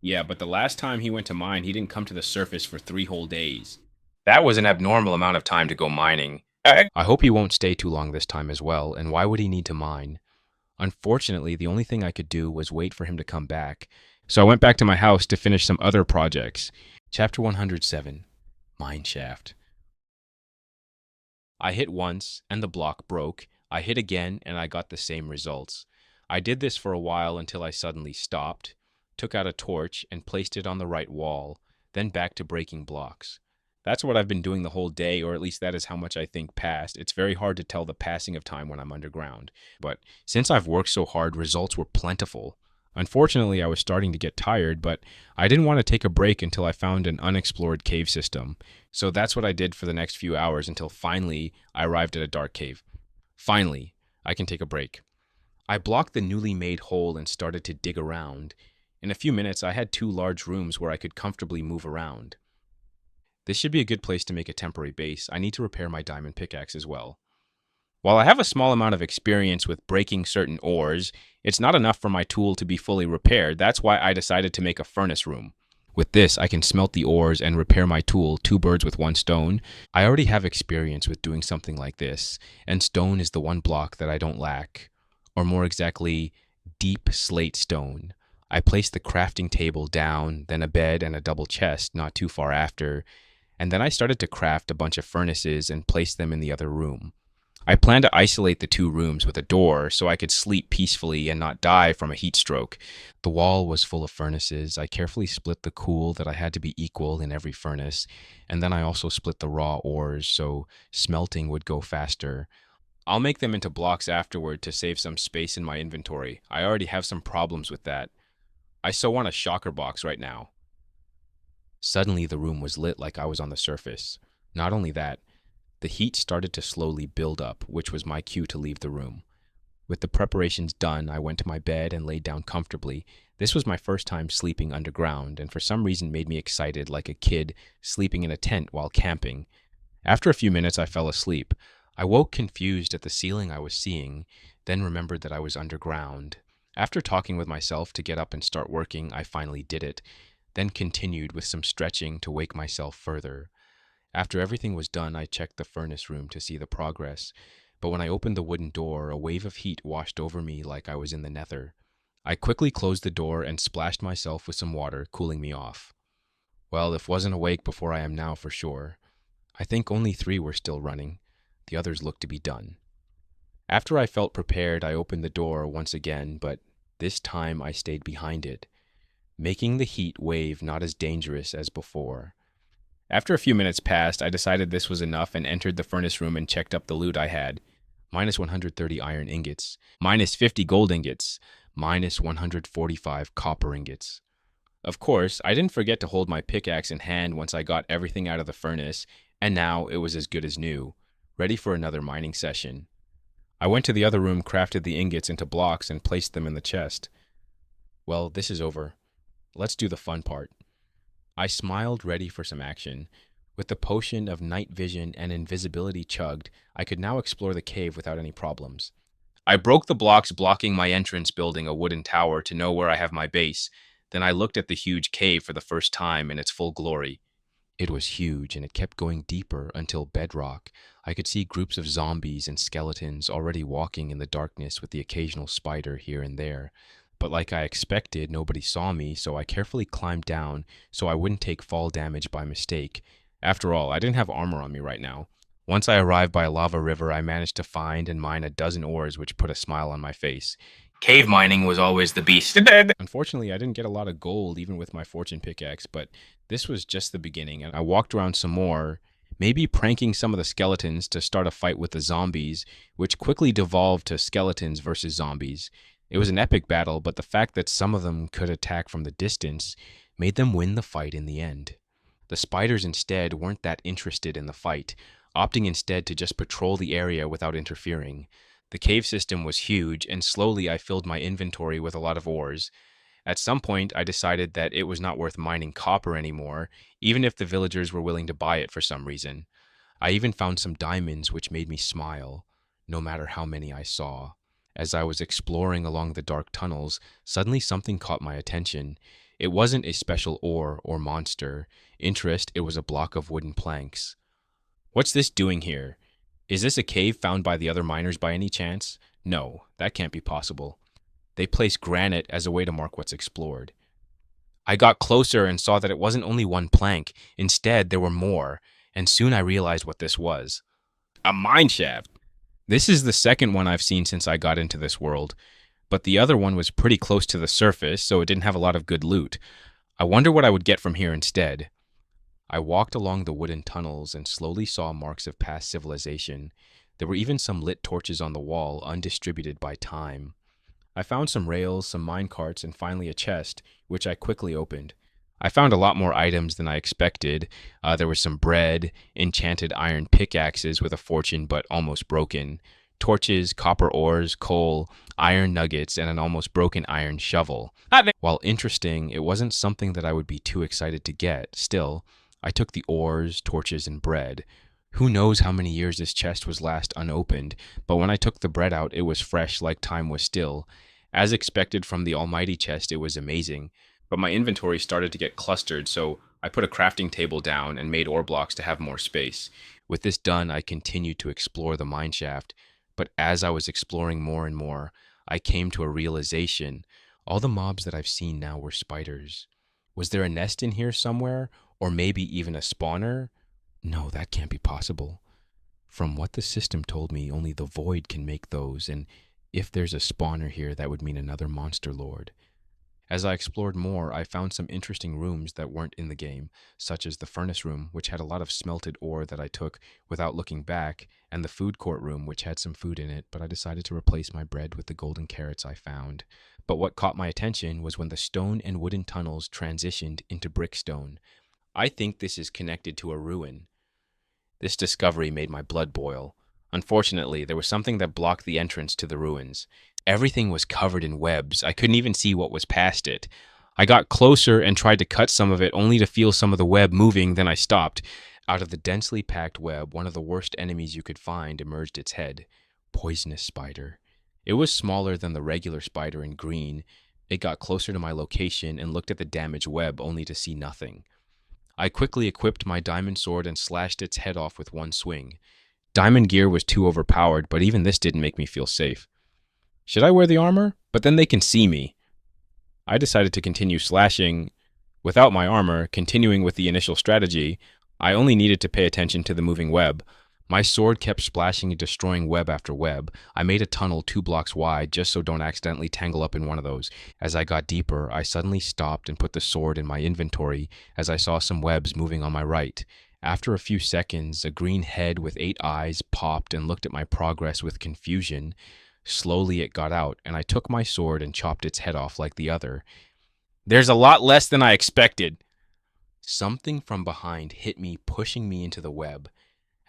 Yeah, but the last time he went to mine, he didn't come to the surface for 3 whole days. That was an abnormal amount of time to go mining. I hope he won't stay too long this time as well, and why would he need to mine? Unfortunately, the only thing I could do was wait for him to come back, so I went back to my house to finish some other projects. Chapter 107, Mine Shaft. I hit once, and the block broke. I hit again, and I got the same results. I did this for a while until I suddenly stopped, took out a torch, and placed it on the right wall, then back to breaking blocks. That's what I've been doing the whole day, or at least that is how much I think passed. It's very hard to tell the passing of time when I'm underground. But since I've worked so hard, results were plentiful. Unfortunately, I was starting to get tired, but I didn't want to take a break until I found an unexplored cave system. So that's what I did for the next few hours until finally I arrived at a dark cave. Finally, I can take a break. I blocked the newly made hole and started to dig around. In a few minutes, I had 2 large rooms where I could comfortably move around. This should be a good place to make a temporary base. I need to repair my diamond pickaxe as well. While I have a small amount of experience with breaking certain ores, it's not enough for my tool to be fully repaired. That's why I decided to make a furnace room. With this, I can smelt the ores and repair my tool, 2 birds with 1 stone. I already have experience with doing something like this, and stone is the one block that I don't lack. Or more exactly, deep slate stone. I placed the crafting table down, then a bed and a double chest not too far after, and then I started to craft a bunch of furnaces and place them in the other room. I planned to isolate the 2 rooms with a door so I could sleep peacefully and not die from a heat stroke. The wall was full of furnaces. I carefully split the cool that I had to be equal in every furnace, and then I also split the raw ores so smelting would go faster. I'll make them into blocks afterward to save some space in my inventory. I already have some problems with that. I so want a shocker box right now. Suddenly, the room was lit like I was on the surface. Not only that, the heat started to slowly build up, which was my cue to leave the room. With the preparations done, I went to my bed and laid down comfortably. This was my first time sleeping underground, and for some reason made me excited like a kid sleeping in a tent while camping. After a few minutes, I fell asleep. I woke confused at the ceiling I was seeing, then remembered that I was underground. After talking with myself to get up and start working, I finally did it, then continued with some stretching to wake myself further. After everything was done, I checked the furnace room to see the progress, but when I opened the wooden door, a wave of heat washed over me like I was in the nether. I quickly closed the door and splashed myself with some water, cooling me off. Well, if wasn't awake before I am now for sure. I think only 3 were still running. The others looked to be done. After I felt prepared, I opened the door once again, but this time I stayed behind it, making the heat wave not as dangerous as before. After a few minutes passed, I decided this was enough and entered the furnace room and checked up the loot I had. Minus 130 iron ingots, minus 50 gold ingots, minus 145 copper ingots. Of course, I didn't forget to hold my pickaxe in hand once I got everything out of the furnace, and now it was as good as new, ready for another mining session. I went to the other room, crafted the ingots into blocks, and placed them in the chest. Well, this is over. Let's do the fun part. I smiled, ready for some action. With the potion of night vision and invisibility chugged, I could now explore the cave without any problems. I broke the blocks blocking my entrance, building a wooden tower to know where I have my base. Then I looked at the huge cave for the first time in its full glory. It was huge, and it kept going deeper until bedrock. I could see groups of zombies and skeletons already walking in the darkness with the occasional spider here and there. But like I expected, nobody saw me, so I carefully climbed down so I wouldn't take fall damage by mistake. After all, I didn't have armor on me right now. Once I arrived by a lava river, I managed to find and mine a dozen ores, which put a smile on my face. Cave mining was always the beast. Unfortunately, I didn't get a lot of gold even with my fortune pickaxe, but this was just the beginning, and I walked around some more, maybe pranking some of the skeletons to start a fight with the zombies, which quickly devolved to skeletons versus zombies. It was an epic battle, but the fact that some of them could attack from the distance made them win the fight in the end. The spiders instead weren't that interested in the fight, opting instead to just patrol the area without interfering. The cave system was huge, and slowly I filled my inventory with a lot of ores. At some point, I decided that it was not worth mining copper anymore, even if the villagers were willing to buy it for some reason. I even found some diamonds, which made me smile, no matter how many I saw. As I was exploring along the dark tunnels, suddenly something caught my attention. It wasn't a special ore or monster. Interest, it was a block of wooden planks. What's this doing here? Is this a cave found by the other miners by any chance? No, that can't be possible. They place granite as a way to mark what's explored. I got closer and saw that it wasn't only one plank. Instead, there were more, and soon I realized what this was. A mine shaft. This is the second one I've seen since I got into this world, but the other one was pretty close to the surface, so it didn't have a lot of good loot. I wonder what I would get from here instead. I walked along the wooden tunnels and slowly saw marks of past civilization. There were even some lit torches on the wall, undistributed by time. I found some rails, some mine carts, and finally a chest, which I quickly opened. I found a lot more items than I expected. There was some bread, enchanted iron pickaxes with a fortune but almost broken, torches, copper ores, coal, iron nuggets, and an almost broken iron shovel. While interesting, it wasn't something that I would be too excited to get. Still, I took the ores, torches, and bread. Who knows how many years this chest was last unopened, but when I took the bread out, it was fresh like time was still. As expected from the almighty chest, it was amazing, but my inventory started to get clustered, so I put a crafting table down and made ore blocks to have more space. With this done, I continued to explore the mine shaft, but as I was exploring more and more, I came to a realization. All the mobs that I've seen now were spiders. Was there a nest in here somewhere, or maybe even a spawner? No, that can't be possible. From what the system told me, only the void can make those, and if there's a spawner here, that would mean another monster lord. As I explored more, I found some interesting rooms that weren't in the game, such as the furnace room, which had a lot of smelted ore that I took without looking back, and the food court room, which had some food in it, but I decided to replace my bread with the golden carrots I found. But what caught my attention was when the stone and wooden tunnels transitioned into brickstone. I think this is connected to a ruin. This discovery made my blood boil. Unfortunately, there was something that blocked the entrance to the ruins. Everything was covered in webs. I couldn't even see what was past it. I got closer and tried to cut some of it, only to feel some of the web moving, then I stopped. Out of the densely packed web, one of the worst enemies you could find emerged its head. Poisonous spider. It was smaller than the regular spider in green. It got closer to my location and looked at the damaged web, only to see nothing. I quickly equipped my diamond sword and slashed its head off with one swing. Diamond gear was too overpowered, but even this didn't make me feel safe. Should I wear the armor? But then they can see me. I decided to continue slashing without my armor, continuing with the initial strategy. I only needed to pay attention to the moving web. My sword kept splashing and destroying web after web. I made a tunnel 2 blocks wide just so don't accidentally tangle up in one of those. As I got deeper, I suddenly stopped and put the sword in my inventory as I saw some webs moving on my right. After a few seconds, a green head with 8 eyes popped and looked at my progress with confusion. Slowly it got out, and I took my sword and chopped its head off like the other. There's a lot less than I expected. Something from behind hit me, pushing me into the web.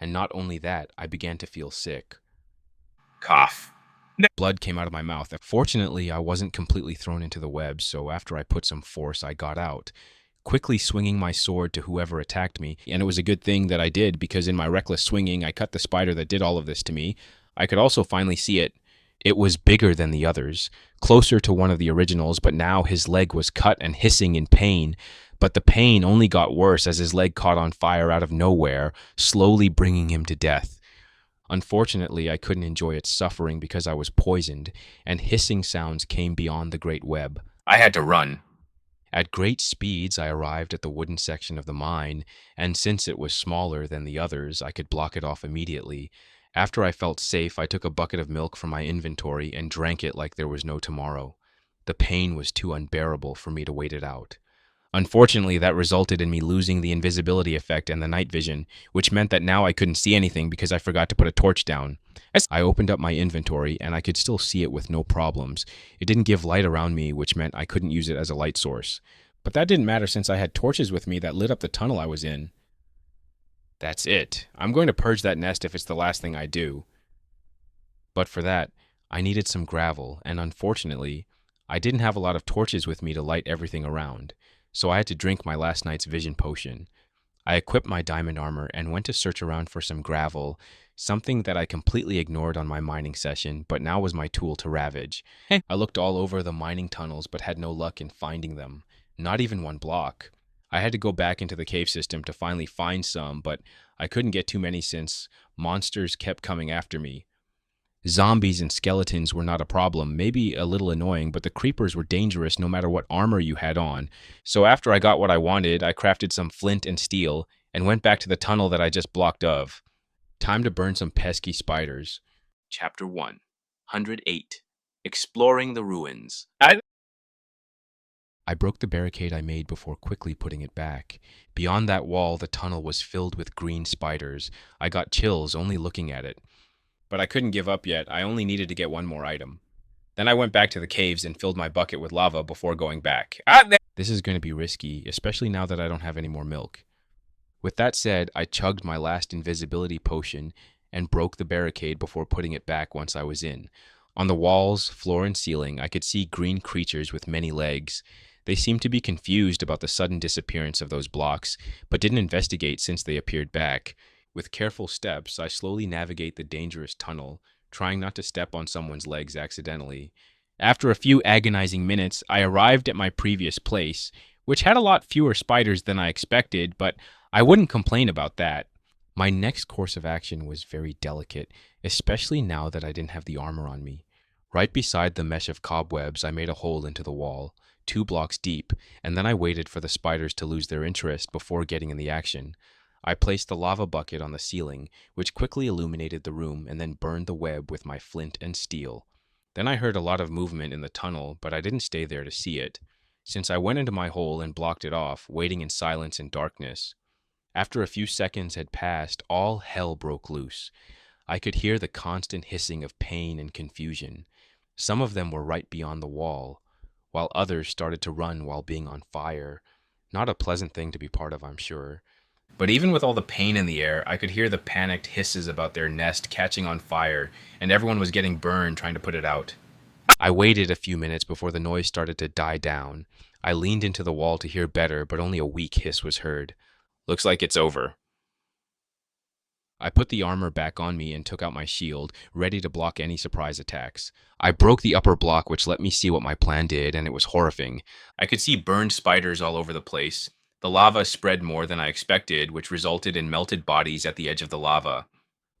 And not only that, I began to feel sick. Cough. Blood came out of my mouth. Fortunately, I wasn't completely thrown into the web, so after I put some force, I got out, quickly swinging my sword to whoever attacked me. And it was a good thing that I did, because in my reckless swinging, I cut the spider that did all of this to me. I could also finally see it. It was bigger than the others, closer to one of the originals, but now his leg was cut and hissing in pain. But the pain only got worse as his leg caught on fire out of nowhere, slowly bringing him to death. Unfortunately, I couldn't enjoy its suffering because I was poisoned, and hissing sounds came beyond the great web. I had to run. At great speeds, I arrived at the wooden section of the mine, and since it was smaller than the others, I could block it off immediately. After I felt safe, I took a bucket of milk from my inventory and drank it like there was no tomorrow. The pain was too unbearable for me to wait it out. Unfortunately, that resulted in me losing the invisibility effect and the night vision, which meant that now I couldn't see anything because I forgot to put a torch down. I opened up my inventory, and I could still see it with no problems. It didn't give light around me, which meant I couldn't use it as a light source. But that didn't matter since I had torches with me that lit up the tunnel I was in. That's it. I'm going to purge that nest if it's the last thing I do. But for that, I needed some gravel, and unfortunately, I didn't have a lot of torches with me to light everything around, so I had to drink my last night's vision potion. I equipped my diamond armor and went to search around for some gravel, something that I completely ignored on my mining session, but now was my tool to ravage. I looked all over the mining tunnels but had no luck in finding them, not even one block. I had to go back into the cave system to finally find some, but I couldn't get too many since monsters kept coming after me. Zombies and skeletons were not a problem, maybe a little annoying, but the creepers were dangerous no matter what armor you had on. So after I got what I wanted, I crafted some flint and steel and went back to the tunnel that I just blocked of. Time to burn some pesky spiders. Chapter 1, 108. Exploring the Ruins. I broke the barricade I made before quickly putting it back. Beyond that wall, the tunnel was filled with green spiders. I got chills only looking at it. But I couldn't give up yet. I only needed to get one more item. Then I went back to the caves and filled my bucket with lava before going back. This is going to be risky, especially now that I don't have any more milk. With that said, I chugged my last invisibility potion and broke the barricade before putting it back once I was in. On the walls, floor, and ceiling, I could see green creatures with many legs. They seemed to be confused about the sudden disappearance of those blocks, but didn't investigate since they appeared back. With careful steps, I slowly navigate the dangerous tunnel, trying not to step on someone's legs accidentally. After a few agonizing minutes, I arrived at my previous place, which had a lot fewer spiders than I expected, but I wouldn't complain about that. My next course of action was very delicate, especially now that I didn't have the armor on me. Right beside the mesh of cobwebs, I made a hole into the wall, 2 blocks deep, and then I waited for the spiders to lose their interest before getting in the action. I placed the lava bucket on the ceiling, which quickly illuminated the room, and then burned the web with my flint and steel. Then I heard a lot of movement in the tunnel, but I didn't stay there to see it, since I went into my hole and blocked it off, waiting in silence and darkness. After a few seconds had passed, all hell broke loose. I could hear the constant hissing of pain and confusion. Some of them were right beyond the wall, while others started to run while being on fire. Not a pleasant thing to be part of, I'm sure. But even with all the pain in the air, I could hear the panicked hisses about their nest catching on fire, and everyone was getting burned trying to put it out. I waited a few minutes before the noise started to die down. I leaned into the wall to hear better, but only a weak hiss was heard. Looks like it's over. I put the armor back on me and took out my shield, ready to block any surprise attacks. I broke the upper block, which let me see what my plan did, and it was horrifying. I could see burned spiders all over the place. The lava spread more than I expected, which resulted in melted bodies at the edge of the lava.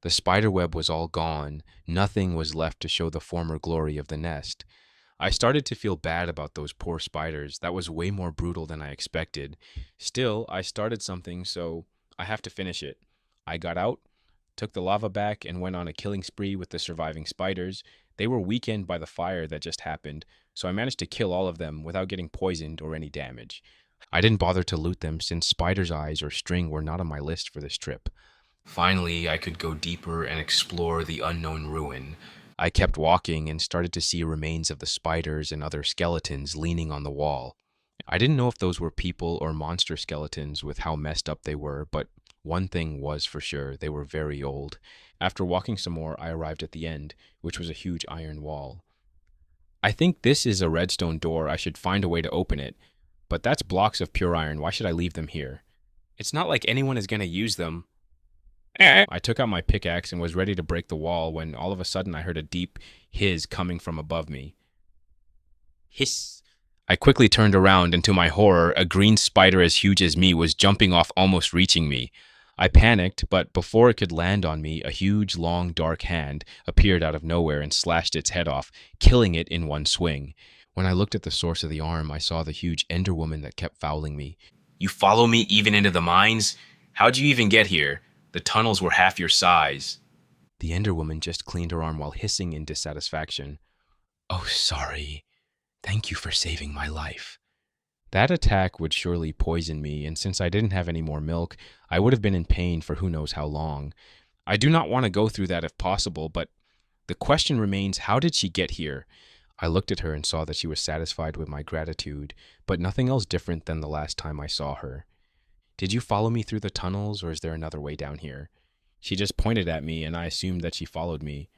The spider web was all gone. Nothing was left to show the former glory of the nest. I started to feel bad about those poor spiders. That was way more brutal than I expected. Still, I started something, so I have to finish it. I got out, took the lava back, and went on a killing spree with the surviving spiders. They were weakened by the fire that just happened, so I managed to kill all of them without getting poisoned or any damage. I didn't bother to loot them since spider's eyes or string were not on my list for this trip. Finally, I could go deeper and explore the unknown ruin. I kept walking and started to see remains of the spiders and other skeletons leaning on the wall. I didn't know if those were people or monster skeletons with how messed up they were, but one thing was for sure, they were very old. After walking some more, I arrived at the end, which was a huge iron wall. I think this is a redstone door. I should find a way to open it. But that's blocks of pure iron. Why should I leave them here? It's not like anyone is going to use them. I took out my pickaxe and was ready to break the wall when all of a sudden I heard a deep hiss coming from above me. Hiss. I quickly turned around, and to my horror, a green spider as huge as me was jumping off, almost reaching me. I panicked, but before it could land on me, a huge, long, dark hand appeared out of nowhere and slashed its head off, killing it in one swing. When I looked at the source of the arm, I saw the huge ender woman that kept fouling me. You follow me even into the mines? How'd you even get here? The tunnels were half your size. The ender woman just cleaned her arm while hissing in dissatisfaction. Oh, sorry. Thank you for saving my life. That attack would surely poison me, and since I didn't have any more milk, I would have been in pain for who knows how long. I do not want to go through that if possible, but the question remains, how did she get here? I looked at her and saw that she was satisfied with my gratitude, but nothing else different than the last time I saw her. Did you follow me through the tunnels, or is there another way down here? She just pointed at me, and I assumed that she followed me.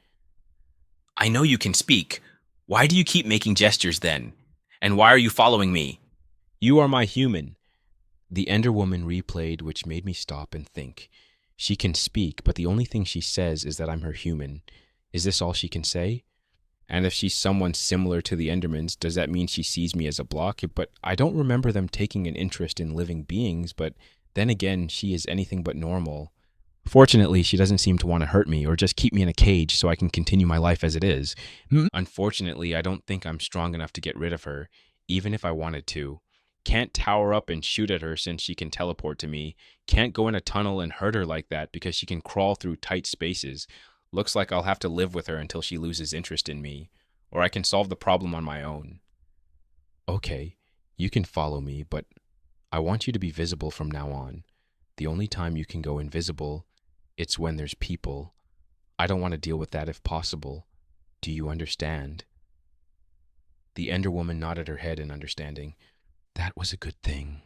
I know you can speak. Why do you keep making gestures then? And why are you following me? You are my human. The Ender Woman replayed, which made me stop and think. She can speak, but the only thing she says is that I'm her human. Is this all she can say? And if she's someone similar to the Endermans, does that mean she sees me as a block? But I don't remember them taking an interest in living beings, but then again, she is anything but normal. Fortunately, she doesn't seem to want to hurt me or just keep me in a cage so I can continue my life as it is. Unfortunately, I don't think I'm strong enough to get rid of her, even if I wanted to. Can't tower up and shoot at her since she can teleport to me. Can't go in a tunnel and hurt her like that because she can crawl through tight spaces. Looks like I'll have to live with her until she loses interest in me, or I can solve the problem on my own. Okay, you can follow me, but I want you to be visible from now on. The only time you can go invisible, it's when there's people. I don't want to deal with that if possible. Do you understand? The Ender Woman nodded her head in understanding. That was a good thing.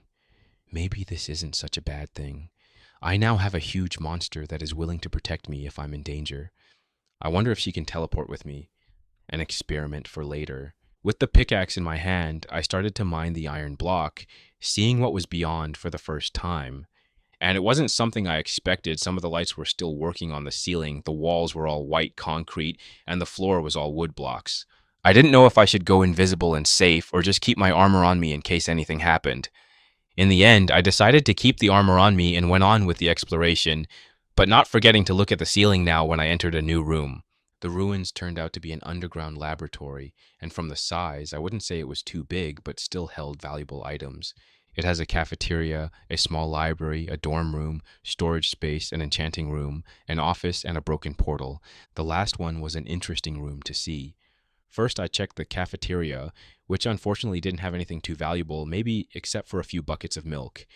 Maybe this isn't such a bad thing. I now have a huge monster that is willing to protect me if I'm in danger. I wonder if she can teleport with me. An experiment for later. With the pickaxe in my hand, I started to mine the iron block, seeing what was beyond for the first time. And it wasn't something I expected. Some of the lights were still working on the ceiling, the walls were all white concrete, and the floor was all wood blocks. I didn't know if I should go invisible and safe or just keep my armor on me in case anything happened. In the end, I decided to keep the armor on me and went on with the exploration, but not forgetting to look at the ceiling now when I entered a new room. The ruins turned out to be an underground laboratory, and from the size, I wouldn't say it was too big, but still held valuable items. It has a cafeteria, a small library, a dorm room, storage space, an enchanting room, an office, and a broken portal. The last one was an interesting room to see. First, I checked the cafeteria, which unfortunately didn't have anything too valuable, maybe except for a few buckets of milk.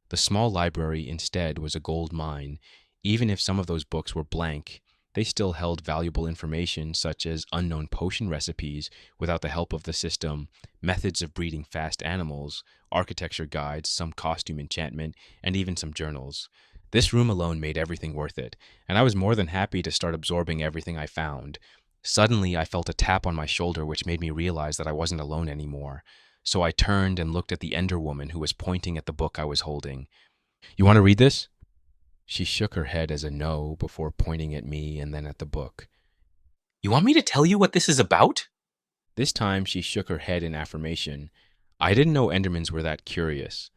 The small library instead was a gold mine. Even if some of those books were blank, they still held valuable information such as unknown potion recipes without the help of the system, methods of breeding fast animals, architecture guides, some costume enchantment, and even some journals. This room alone made everything worth it, and I was more than happy to start absorbing everything I found. Suddenly, I felt a tap on my shoulder which made me realize that I wasn't alone anymore. So I turned and looked at the Ender Woman who was pointing at the book I was holding. You want to read this? She shook her head as a no before pointing at me and then at the book. You want me to tell you what this is about? This time she shook her head in affirmation. I didn't know Endermans were that curious.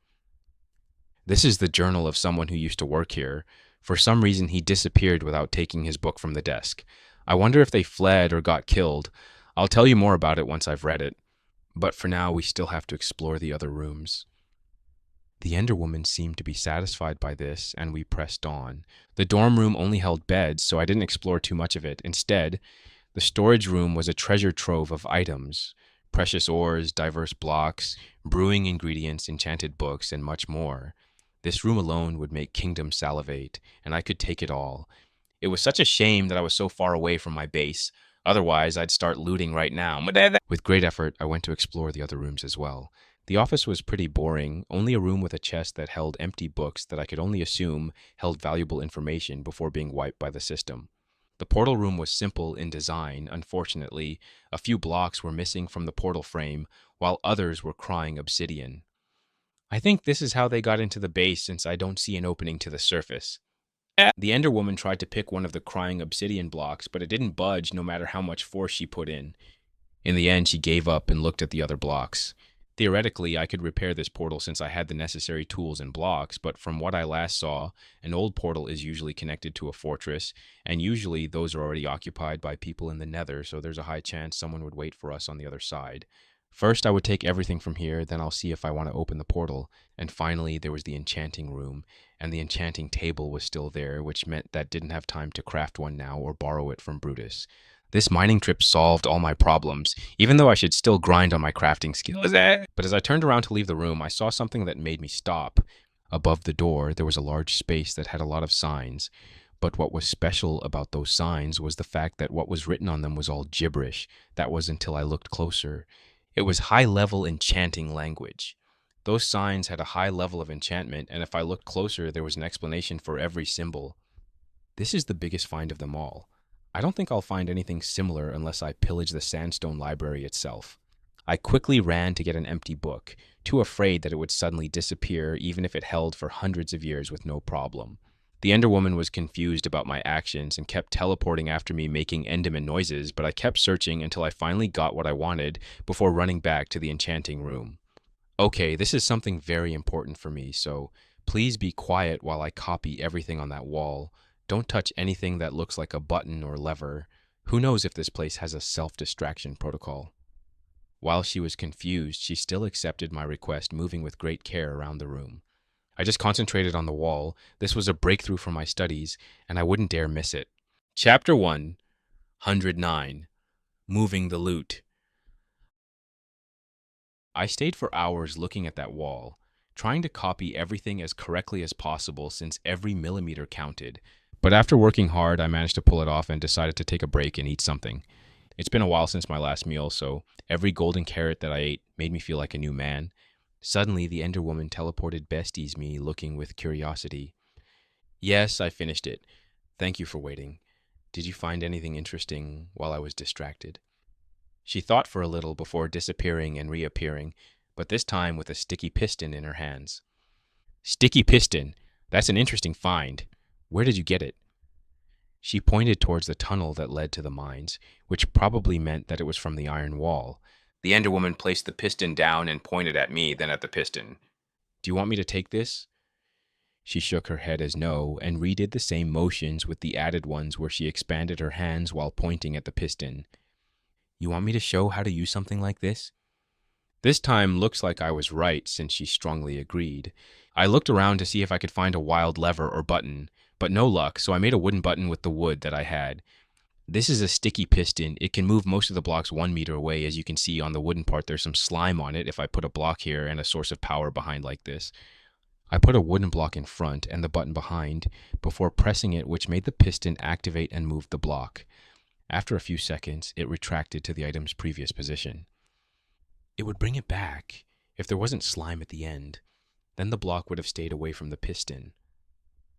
This is the journal of someone who used to work here. For some reason, he disappeared without taking his book from the desk. I wonder if they fled or got killed. I'll tell you more about it once I've read it. But for now, we still have to explore the other rooms. The Ender Woman seemed to be satisfied by this, and we pressed on. The dorm room only held beds, so I didn't explore too much of it. Instead, the storage room was a treasure trove of items. Precious ores, diverse blocks, brewing ingredients, enchanted books, and much more. This room alone would make Kingdom salivate, and I could take it all. It was such a shame that I was so far away from my base. Otherwise, I'd start looting right now. With great effort, I went to explore the other rooms as well. The office was pretty boring, only a room with a chest that held empty books that I could only assume held valuable information before being wiped by the system. The portal room was simple in design. Unfortunately, a few blocks were missing from the portal frame, while others were crying obsidian. I think this is how they got into the base since I don't see an opening to the surface. The Ender Woman tried to pick one of the crying obsidian blocks, but it didn't budge no matter how much force she put in. In the end, she gave up and looked at the other blocks. Theoretically, I could repair this portal since I had the necessary tools and blocks, but from what I last saw, an old portal is usually connected to a fortress, and usually those are already occupied by people in the Nether, so there's a high chance someone would wait for us on the other side. First, I would take everything from here, then I'll see if I want to open the portal, and finally there was the enchanting room, and the enchanting table was still there, which meant that didn't have time to craft one now or borrow it from Brutus. This mining trip solved all my problems, even though I should still grind on my crafting skills. But as I turned around to leave the room, I saw something that made me stop. Above the door, there was a large space that had a lot of signs. But what was special about those signs was the fact that what was written on them was all gibberish. That was until I looked closer. It was high-level enchanting language. Those signs had a high level of enchantment, and if I looked closer, there was an explanation for every symbol. This is the biggest find of them all. I don't think I'll find anything similar unless I pillage the sandstone library itself. I quickly ran to get an empty book, too afraid that it would suddenly disappear even if it held for hundreds of years with no problem. The Enderwoman was confused about my actions and kept teleporting after me, making Enderman noises, but I kept searching until I finally got what I wanted before running back to the enchanting room. Okay, this is something very important for me, so please be quiet while I copy everything on that wall. Don't touch anything that looks like a button or lever. Who knows if this place has a self-distraction protocol? While she was confused, she still accepted my request, moving with great care around the room. I just concentrated on the wall. This was a breakthrough for my studies, and I wouldn't dare miss it. Chapter 109. Moving the Loot. I stayed for hours looking at that wall, trying to copy everything as correctly as possible since every millimeter counted. But after working hard, I managed to pull it off and decided to take a break and eat something. It's been a while since my last meal, so every golden carrot that I ate made me feel like a new man. Suddenly, the Ender Woman teleported besties me, looking with curiosity. Yes, I finished it. Thank you for waiting. Did you find anything interesting while I was distracted? She thought for a little before disappearing and reappearing, but this time with a sticky piston in her hands. Sticky piston? That's an interesting find. Where did you get it? She pointed towards the tunnel that led to the mines, which probably meant that it was from the iron wall. The Ender Woman placed the piston down and pointed at me, then at the piston. Do you want me to take this? She shook her head as no, and redid the same motions with the added ones where she expanded her hands while pointing at the piston. You want me to show how to use something like this? This time looks like I was right, since she strongly agreed. I looked around to see if I could find a wild lever or button, but no luck, so I made a wooden button with the wood that I had. This is a sticky piston. It can move most of the blocks 1 meter away. As you can see on the wooden part, there's some slime on it if I put a block here and a source of power behind like this. I put a wooden block in front and the button behind before pressing it, which made the piston activate and move the block. After a few seconds, it retracted to the item's previous position. It would bring it back if there wasn't slime at the end. Then the block would have stayed away from the piston.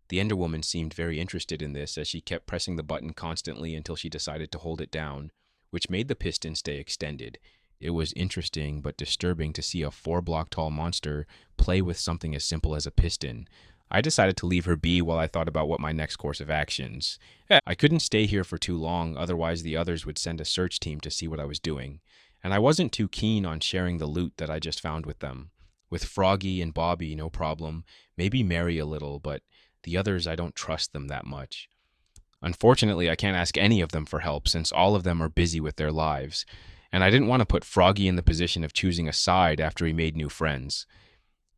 The Ender Woman seemed very interested in this as she kept pressing the button constantly until she decided to hold it down, which made the piston stay extended. It was interesting but disturbing to see a 4-block-tall monster play with something as simple as a piston. I decided to leave her be while I thought about what my next course of actions. I couldn't stay here for too long, otherwise the others would send a search team to see what I was doing. And I wasn't too keen on sharing the loot that I just found with them. With Froggy and Bobby, no problem. Maybe Mary a little, but the others, I don't trust them that much. Unfortunately, I can't ask any of them for help since all of them are busy with their lives. And I didn't want to put Froggy in the position of choosing a side after he made new friends.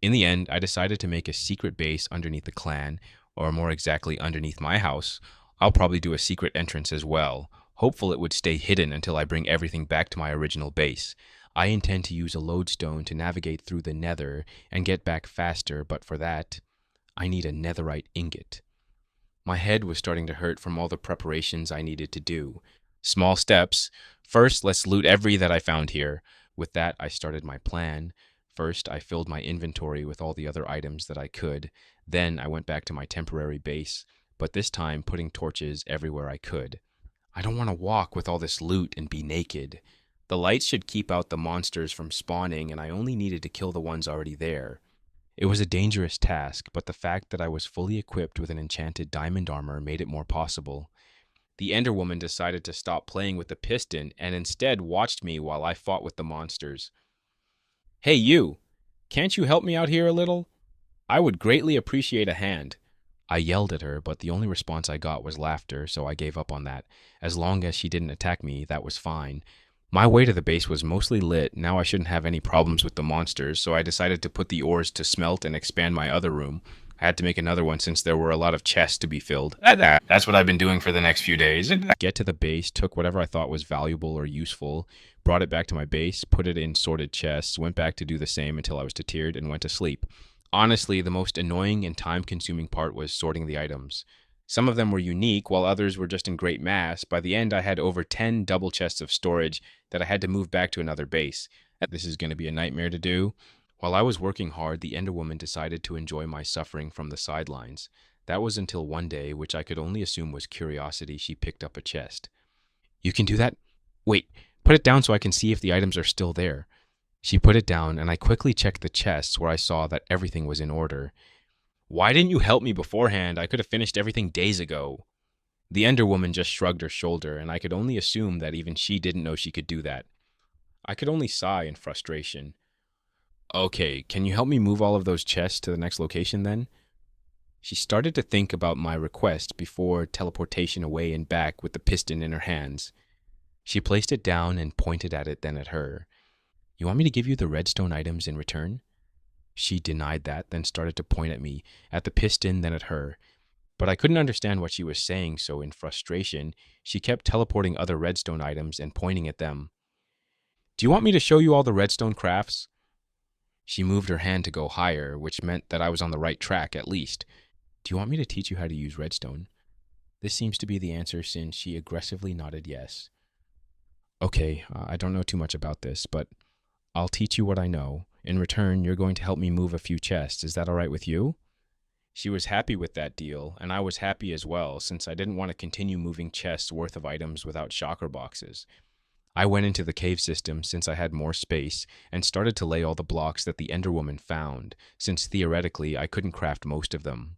In the end, I decided to make a secret base underneath the clan, or more exactly underneath my house. I'll probably do a secret entrance as well. Hopeful it would stay hidden until I bring everything back to my original base. I intend to use a lodestone to navigate through the nether and get back faster, but for that, I need a netherite ingot. My head was starting to hurt from all the preparations I needed to do. Small steps. First, let's loot every that I found here. With that, I started my plan. First, I filled my inventory with all the other items that I could. Then I went back to my temporary base, but this time putting torches everywhere I could. I don't want to walk with all this loot and be naked. The lights should keep out the monsters from spawning, and I only needed to kill the ones already there. It was a dangerous task, but the fact that I was fully equipped with an enchanted diamond armor made it more possible. The Ender Woman decided to stop playing with the piston and instead watched me while I fought with the monsters. Hey you! Can't you help me out here a little? I would greatly appreciate a hand. I yelled at her, but the only response I got was laughter, so I gave up on that. As long as she didn't attack me, that was fine. My way to the base was mostly lit. Now I shouldn't have any problems with the monsters, so I decided to put the ores to smelt and expand my other room. I had to make another one since there were a lot of chests to be filled. That's what I've been doing for the next few days. Get to the base, took whatever I thought was valuable or useful, brought it back to my base, put it in sorted chests, went back to do the same until I was tired and went to sleep. Honestly, the most annoying and time-consuming part was sorting the items. Some of them were unique, while others were just in great mass. By the end, I had over 10 double chests of storage that I had to move back to another base. This is going to be a nightmare to do. While I was working hard, the Ender Woman decided to enjoy my suffering from the sidelines. That was until one day, which I could only assume was curiosity, she picked up a chest. You can do that? Wait, put it down so I can see if the items are still there. She put it down, and I quickly checked the chests where I saw that everything was in order. Why didn't you help me beforehand? I could have finished everything days ago. The Ender Woman just shrugged her shoulder, and I could only assume that even she didn't know she could do that. I could only sigh in frustration. Okay, can you help me move all of those chests to the next location then? She started to think about my request before teleportation away and back with the piston in her hands. She placed it down and pointed at it, then at her. You want me to give you the redstone items in return? She denied that, then started to point at me, at the piston, then at her. But I couldn't understand what she was saying, so in frustration, she kept teleporting other redstone items and pointing at them. Do you want me to show you all the redstone crafts? She moved her hand to go higher, which meant that I was on the right track at least. Do you want me to teach you how to use redstone? This seems to be the answer since she aggressively nodded yes. Okay, I don't know too much about this, but I'll teach you what I know. In return, you're going to help me move a few chests. Is that all right with you? She was happy with that deal, and I was happy as well, since I didn't want to continue moving chests worth of items without shocker boxes. I went into the cave system since I had more space, and started to lay all the blocks that the Ender Woman found, since theoretically I couldn't craft most of them.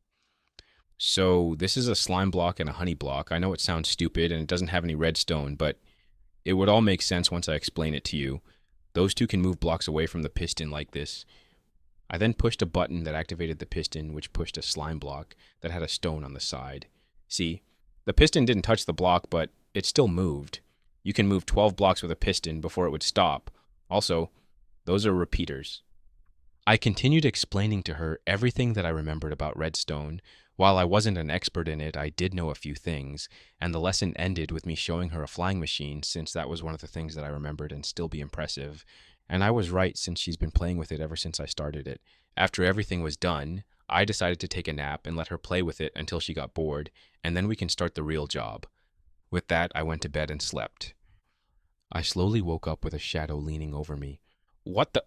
So, this is a slime block and a honey block. I know it sounds stupid and it doesn't have any redstone, but it would all make sense once I explain it to you. Those two can move blocks away from the piston like this. I then pushed a button that activated the piston, which pushed a slime block that had a stone on the side. See, the piston didn't touch the block, but it still moved. You can move 12 blocks with a piston before it would stop. Also, those are repeaters. I continued explaining to her everything that I remembered about redstone. While I wasn't an expert in it, I did know a few things, and the lesson ended with me showing her a flying machine, since that was one of the things that I remembered and still be impressive. And I was right, since she's been playing with it ever since I started it. After everything was done, I decided to take a nap and let her play with it until she got bored, and then we can start the real job. With that, I went to bed and slept. I slowly woke up with a shadow leaning over me. What the?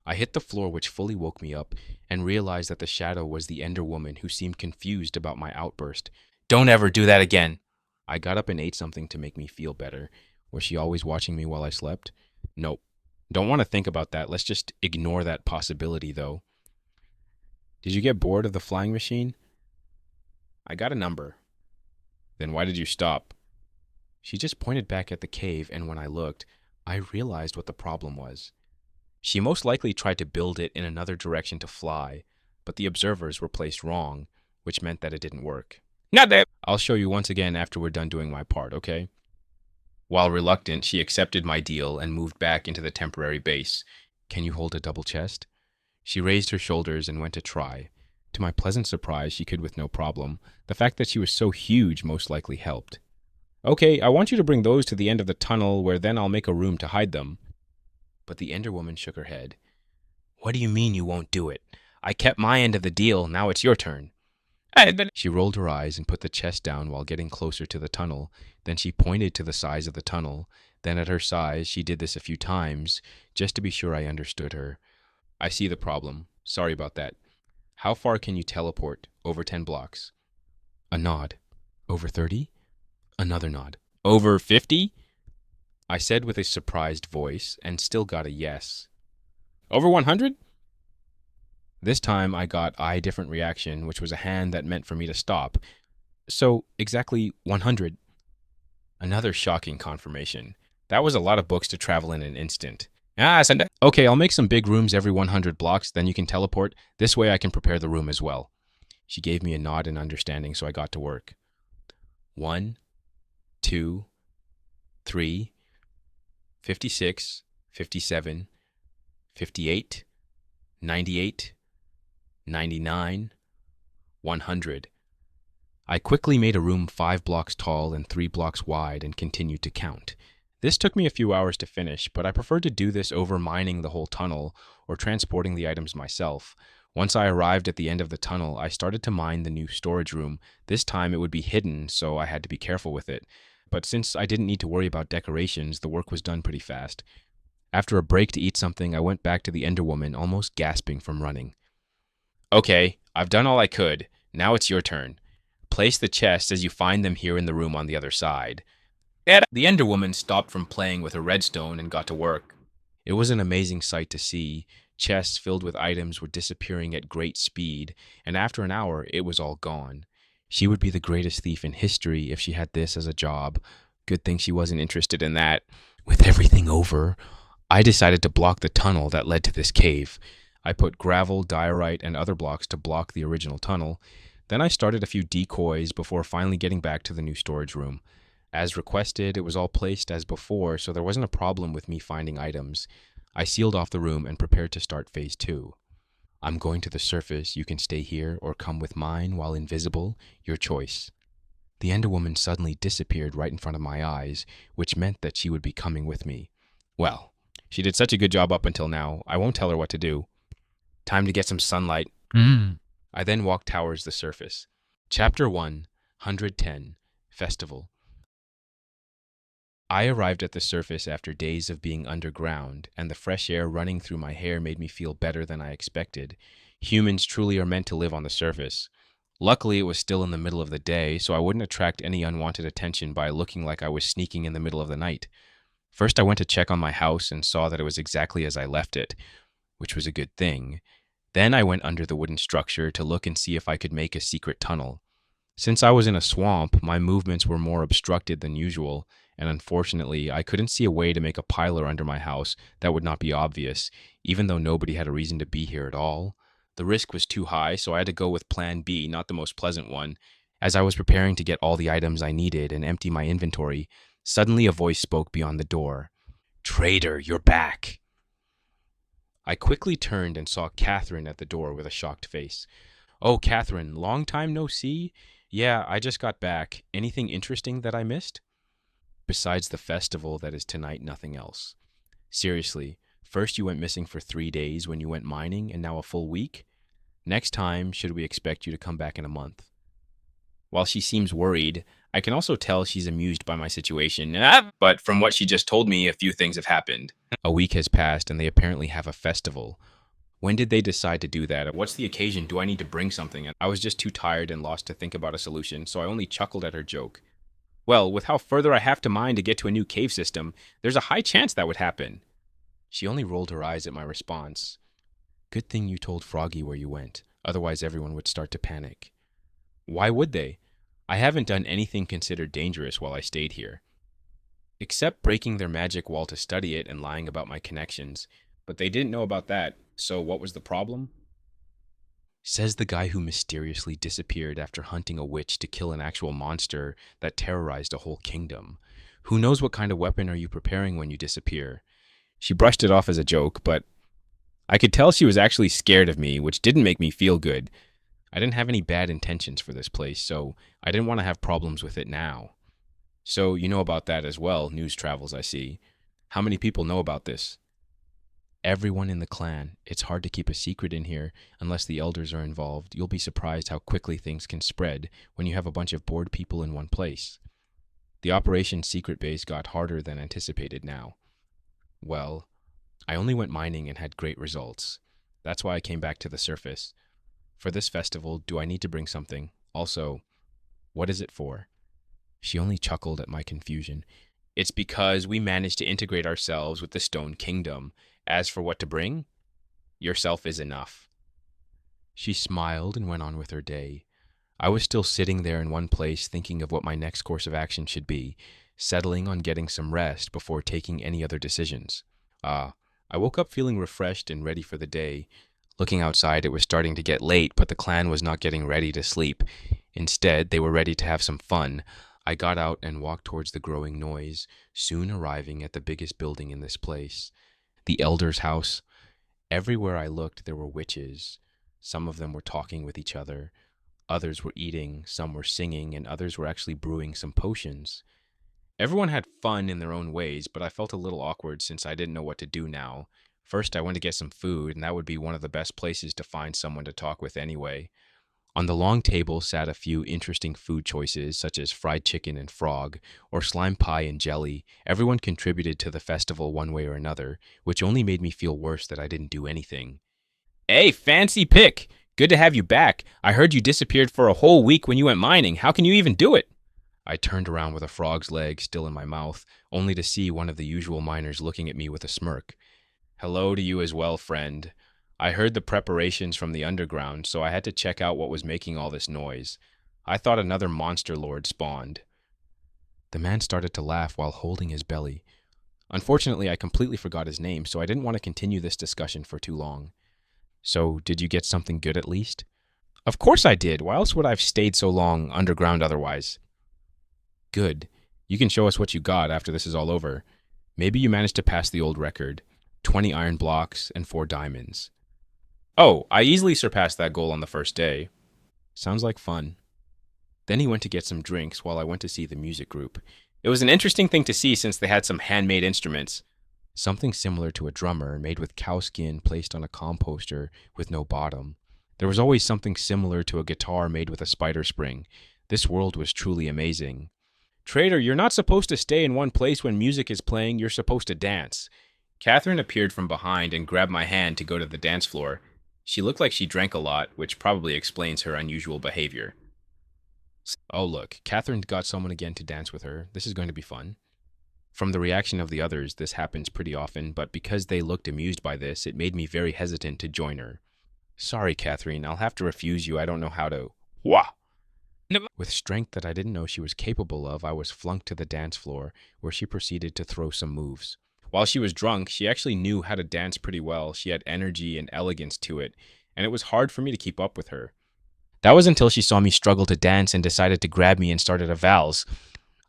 I hit the floor, which fully woke me up, and realized that the shadow was the Ender Woman, who seemed confused about my outburst. Don't ever do that again. I got up and ate something to make me feel better. Was she always watching me while I slept? Nope. Don't want to think about that. Let's just ignore that possibility, though. Did you get bored of the flying machine? I got a number. Then why did you stop? She just pointed back at the cave, and when I looked, I realized what the problem was. She most likely tried to build it in another direction to fly, but the observers were placed wrong, which meant that it didn't work. Not that. I'll show you once again after we're done doing my part, okay? While reluctant, she accepted my deal and moved back into the temporary base. Can you hold a double chest? She raised her shoulders and went to try. To my pleasant surprise, she could with no problem. The fact that she was so huge most likely helped. Okay, I want you to bring those to the end of the tunnel, where then I'll make a room to hide them. But the Ender Woman shook her head. What do you mean you won't do it? I kept my end of the deal, now it's your turn. She rolled her eyes and put the chest down while getting closer to the tunnel. Then she pointed to the size of the tunnel. Then at her size, she did this a few times, just to be sure I understood her. I see the problem. Sorry about that. How far can you teleport? Over 10 blocks. A nod. Over 30? Another nod. Over 50? I said with a surprised voice, and still got a yes. Over 100? This time I got a different reaction, which was a hand that meant for me to stop. So, exactly 100. Another shocking confirmation. That was a lot of books to travel in an instant. Okay, I'll make some big rooms every 100 blocks, then you can teleport. This way I can prepare the room as well. She gave me a nod in understanding, so I got to work. 1, 2, 3, 56, 57, 58, 98, 99, 100. I quickly made a room 5 blocks tall and 3 blocks wide and continued to count. This took me a few hours to finish, but I preferred to do this over mining the whole tunnel or transporting the items myself. Once I arrived at the end of the tunnel, I started to mine the new storage room. This time it would be hidden, so I had to be careful with it. But since I didn't need to worry about decorations, the work was done pretty fast. After a break to eat something, I went back to the Ender Woman, almost gasping from running. Okay, I've done all I could. Now it's your turn. Place the chests as you find them here in the room on the other side. The Ender Woman stopped from playing with her redstone and got to work. It was an amazing sight to see. Chests filled with items were disappearing at great speed, and after an hour, it was all gone. She would be the greatest thief in history if she had this as a job. Good thing she wasn't interested in that. With everything over, I decided to block the tunnel that led to this cave. I put gravel, diorite, and other blocks to block the original tunnel. Then I started a few decoys before finally getting back to the new storage room. As requested, it was all placed as before, so there wasn't a problem with me finding items. I sealed off the room and prepared to start phase 2. I'm going to the surface. You can stay here or come with mine while invisible. Your choice. The Enderwoman suddenly disappeared right in front of my eyes, which meant that she would be coming with me. Well, she did such a good job up until now, I won't tell her what to do. Time to get some sunlight. I then walked towards the surface. Chapter 1, 110, Festival. I arrived at the surface after days of being underground, and the fresh air running through my hair made me feel better than I expected. Humans truly are meant to live on the surface. Luckily, it was still in the middle of the day, so I wouldn't attract any unwanted attention by looking like I was sneaking in the middle of the night. First, I went to check on my house and saw that it was exactly as I left it, which was a good thing. Then I went under the wooden structure to look and see if I could make a secret tunnel. Since I was in a swamp, my movements were more obstructed than usual, and unfortunately, I couldn't see a way to make a piler under my house that would not be obvious, even though nobody had a reason to be here at all. The risk was too high, so I had to go with plan B, not the most pleasant one. As I was preparing to get all the items I needed and empty my inventory, suddenly a voice spoke beyond the door. "Traitor, you're back!" I quickly turned and saw Catherine at the door with a shocked face. "Oh, Catherine, long time no see? Yeah, I just got back. Anything interesting that I missed?" "Besides the festival that is tonight, nothing else." "Seriously, first you went missing for 3 days when you went mining, and now a full week? Next time, should we expect you to come back in a month?" While she seems worried, I can also tell she's amused by my situation. But from what she just told me, a few things have happened. A week has passed, and they apparently have a festival. When did they decide to do that? What's the occasion? Do I need to bring something? I was just too tired and lost to think about a solution, so I only chuckled at her joke. Well, with how further I have to mine to get to a new cave system, there's a high chance that would happen. She only rolled her eyes at my response. Good thing you told Froggy where you went, otherwise everyone would start to panic. Why would they? I haven't done anything considered dangerous while I stayed here. Except breaking their magic wall to study it and lying about my connections. But they didn't know about that, so what was the problem? Says the guy who mysteriously disappeared after hunting a witch to kill an actual monster that terrorized a whole kingdom. Who knows what kind of weapon are you preparing when you disappear? She brushed it off as a joke, but I could tell she was actually scared of me, which didn't make me feel good. I didn't have any bad intentions for this place, so I didn't want to have problems with it now. So you know about that as well, news travels I see. How many people know about this? Everyone in the clan. It's hard to keep a secret in here unless the elders are involved. You'll be surprised how quickly things can spread when you have a bunch of bored people in one place. The Operation Secret Base got harder than anticipated now. Well, I only went mining and had great results. That's why I came back to the surface. For this festival, do I need to bring something? Also, what is it for? She only chuckled at my confusion. It's because we managed to integrate ourselves with the Stone Kingdom. As for what to bring, yourself is enough. She smiled and went on with her day. I was still sitting there in one place thinking of what my next course of action should be, settling on getting some rest before taking any other decisions. I woke up feeling refreshed and ready for the day. Looking outside, it was starting to get late, but the clan was not getting ready to sleep. Instead, they were ready to have some fun. I got out and walked towards the growing noise, soon arriving at the biggest building in this place. The Elder's house. Everywhere I looked, there were witches. Some of them were talking with each other. Others were eating, some were singing, and others were actually brewing some potions. Everyone had fun in their own ways, but I felt a little awkward since I didn't know what to do now. First, I went to get some food, and that would be one of the best places to find someone to talk with anyway. On the long table sat a few interesting food choices, such as fried chicken and frog, or slime pie and jelly. Everyone contributed to the festival one way or another, which only made me feel worse that I didn't do anything. Hey, fancy pick! Good to have you back. I heard you disappeared for a whole week when you went mining. How can you even do it? I turned around with a frog's leg still in my mouth, only to see one of the usual miners looking at me with a smirk. Hello to you as well, friend. I heard the preparations from the underground, so I had to check out what was making all this noise. I thought another monster lord spawned. The man started to laugh while holding his belly. Unfortunately, I completely forgot his name, so I didn't want to continue this discussion for too long. So, did you get something good at least? Of course I did. Why else would I have stayed so long underground otherwise? Good. You can show us what you got after this is all over. Maybe you managed to pass the old record 20 iron blocks and 4 diamonds. Oh, I easily surpassed that goal on the first day. Sounds like fun. Then he went to get some drinks while I went to see the music group. It was an interesting thing to see since they had some handmade instruments. Something similar to a drummer made with cow skin placed on a composter with no bottom. There was always something similar to a guitar made with a spider spring. This world was truly amazing. Trader, you're not supposed to stay in one place when music is playing, you're supposed to dance. Catherine appeared from behind and grabbed my hand to go to the dance floor. She looked like she drank a lot, which probably explains her unusual behavior. Oh, look, Catherine got someone again to dance with her. This is going to be fun. From the reaction of the others, this happens pretty often, but because they looked amused by this, it made me very hesitant to join her. Sorry, Catherine, I'll have to refuse you. I don't know how to. Wah! With strength that I didn't know she was capable of, I was flunked to the dance floor, where she proceeded to throw some moves. While she was drunk, she actually knew how to dance pretty well. She had energy and elegance to it, and it was hard for me to keep up with her. That was until she saw me struggle to dance and decided to grab me and started a valse.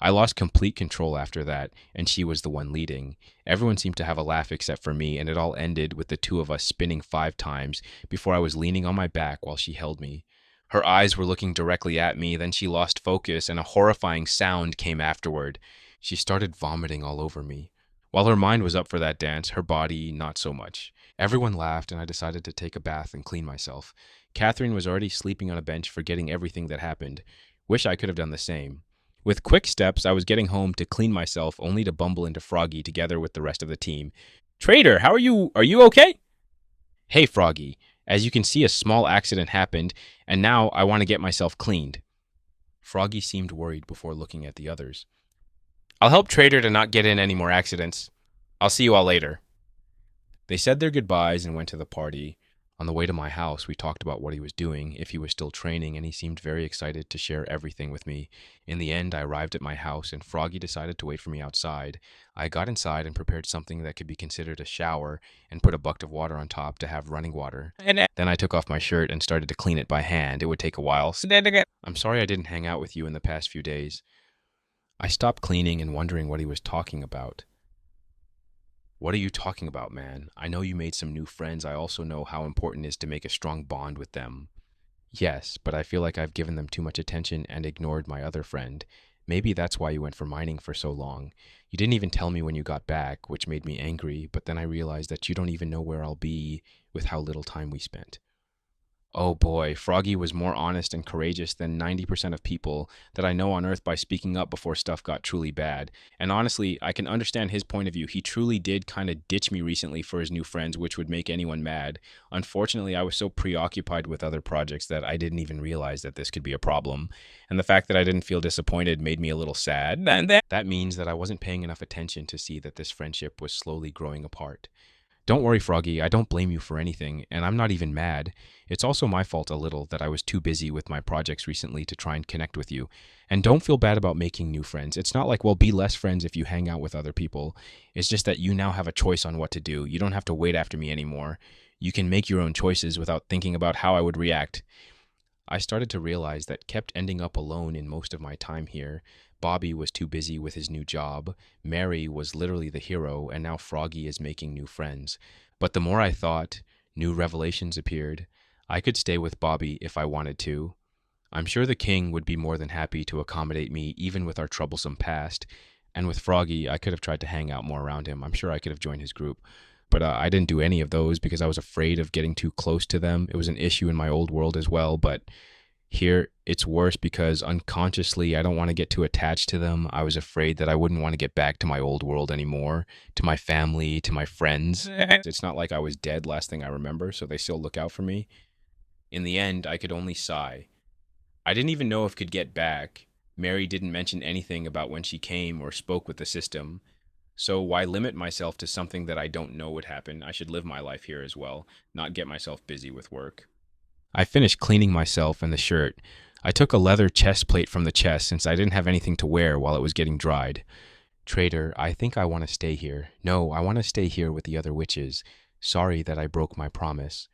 I lost complete control after that, and she was the one leading. Everyone seemed to have a laugh except for me, and it all ended with the two of us spinning 5 times before I was leaning on my back while she held me. Her eyes were looking directly at me, then she lost focus, and a horrifying sound came afterward. She started vomiting all over me. While her mind was up for that dance, her body not so much. Everyone laughed, and I decided to take a bath and clean myself. Catherine was already sleeping on a bench, forgetting everything that happened. Wish I could have done the same. With quick steps, I was getting home to clean myself, only to bumble into Froggy together with the rest of the team. Trader, how are you? Are you okay? Hey, Froggy. As you can see, a small accident happened, and now I want to get myself cleaned. Froggy seemed worried before looking at the others. I'll help Trader to not get in any more accidents. I'll see you all later. They said their goodbyes and went to the party. On the way to my house, we talked about what he was doing, if he was still training, and he seemed very excited to share everything with me. In the end, I arrived at my house, and Froggy decided to wait for me outside. I got inside and prepared something that could be considered a shower and put a bucket of water on top to have running water. Then I took off my shirt and started to clean it by hand. It would take a while. I'm sorry I didn't hang out with you in the past few days. I stopped cleaning and wondering what he was talking about. What are you talking about, man? I know you made some new friends. I also know how important it is to make a strong bond with them. Yes, but I feel like I've given them too much attention and ignored my other friend. Maybe that's why you went for mining for so long. You didn't even tell me when you got back, which made me angry, but then I realized that you don't even know where I'll be with how little time we spent. Oh boy, Froggy was more honest and courageous than 90% of people that I know on Earth by speaking up before stuff got truly bad. And honestly, I can understand his point of view. He truly did kind of ditch me recently for his new friends, which would make anyone mad. Unfortunately, I was so preoccupied with other projects that I didn't even realize that this could be a problem. And the fact that I didn't feel disappointed made me a little sad. That means that I wasn't paying enough attention to see that this friendship was slowly growing apart. Don't worry, Froggy, I don't blame you for anything, and I'm not even mad. It's also my fault a little that I was too busy with my projects recently to try and connect with you. And don't feel bad about making new friends. It's not like, well, be less friends if you hang out with other people. It's just that you now have a choice on what to do. You don't have to wait after me anymore. You can make your own choices without thinking about how I would react. I started to realize that kept ending up alone in most of my time here. Bobby was too busy with his new job, Mary was literally the hero, and now Froggy is making new friends. But the more I thought, new revelations appeared. I could stay with Bobby if I wanted to. I'm sure the king would be more than happy to accommodate me even with our troublesome past, and with Froggy, I could have tried to hang out more around him. I'm sure I could have joined his group. But I didn't do any of those because I was afraid of getting too close to them. It was an issue in my old world as well, but here it's worse because unconsciously I don't want to get too attached to them. I was afraid that I wouldn't want to get back to my old world anymore, to my family, to my friends. It's not like I was dead last thing I remember, so they still look out for me. In the end, I could only sigh. I didn't even know if could get back. Mary didn't mention anything about when she came or spoke with the system. So why limit myself to something that I don't know would happen? I should live my life here as well, not get myself busy with work. I finished cleaning myself and the shirt. I took a leather chest plate from the chest since I didn't have anything to wear while it was getting dried. Trader, I think I want to stay here. No, I want to stay here with the other witches. Sorry that I broke my promise.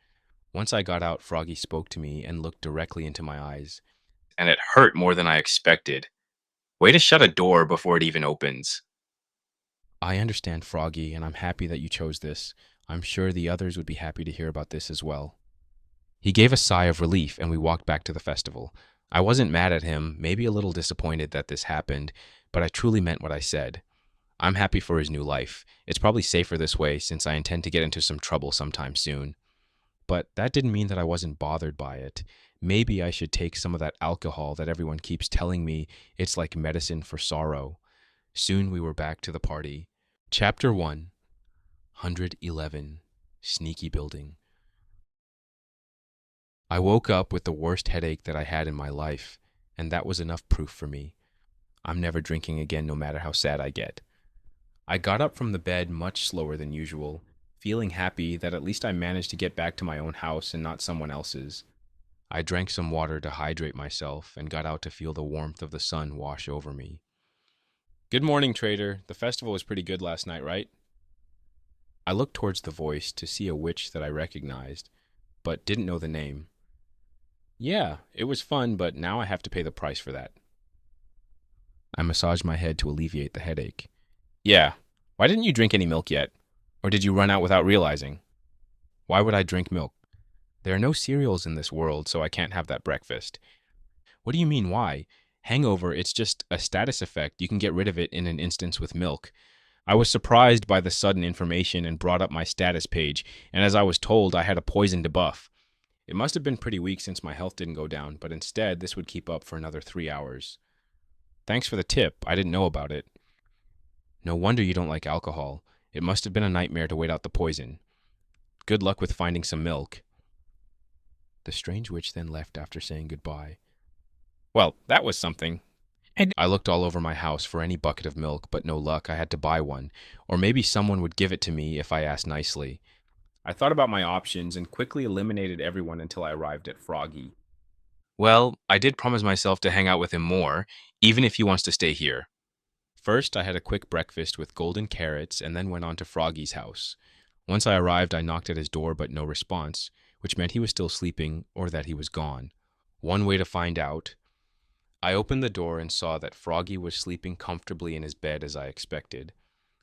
Once I got out, Froggy spoke to me and looked directly into my eyes. And it hurt more than I expected. Way to shut a door before it even opens. I understand, Froggy, and I'm happy that you chose this. I'm sure the others would be happy to hear about this as well. He gave a sigh of relief, and we walked back to the festival. I wasn't mad at him, maybe a little disappointed that this happened, but I truly meant what I said. I'm happy for his new life. It's probably safer this way since I intend to get into some trouble sometime soon. But that didn't mean that I wasn't bothered by it. Maybe I should take some of that alcohol that everyone keeps telling me it's like medicine for sorrow. Soon we were back to the party. Chapter 1, 111, Sneaky Building. I woke up with the worst headache that I had in my life, and that was enough proof for me. I'm never drinking again no matter how sad I get. I got up from the bed much slower than usual, feeling happy that at least I managed to get back to my own house and not someone else's. I drank some water to hydrate myself and got out to feel the warmth of the sun wash over me. Good morning, trader. The festival was pretty good last night, right? I looked towards the voice to see a witch that I recognized, but didn't know the name. Yeah, it was fun, but now I have to pay the price for that. I massaged my head to alleviate the headache. Yeah, why didn't you drink any milk yet? Or did you run out without realizing? Why would I drink milk? There are no cereals in this world, so I can't have that breakfast. What do you mean, why? Hangover, it's just a status effect. You can get rid of it in an instance with milk. I was surprised by the sudden information and brought up my status page, and as I was told, I had a poison debuff. It must have been pretty weak since my health didn't go down, but instead, this would keep up for another 3 hours. Thanks for the tip. I didn't know about it. No wonder you don't like alcohol. It must have been a nightmare to wait out the poison. Good luck with finding some milk. The strange witch then left after saying goodbye. Well, that was something. I looked all over my house for any bucket of milk, but no luck. I had to buy one, or maybe someone would give it to me if I asked nicely. I thought about my options and quickly eliminated everyone until I arrived at Froggy. Well, I did promise myself to hang out with him more, even if he wants to stay here. First, I had a quick breakfast with golden carrots and then went on to Froggy's house. Once I arrived, I knocked at his door, but no response, which meant he was still sleeping or that he was gone. One way to find out. I opened the door and saw that Froggy was sleeping comfortably in his bed as I expected.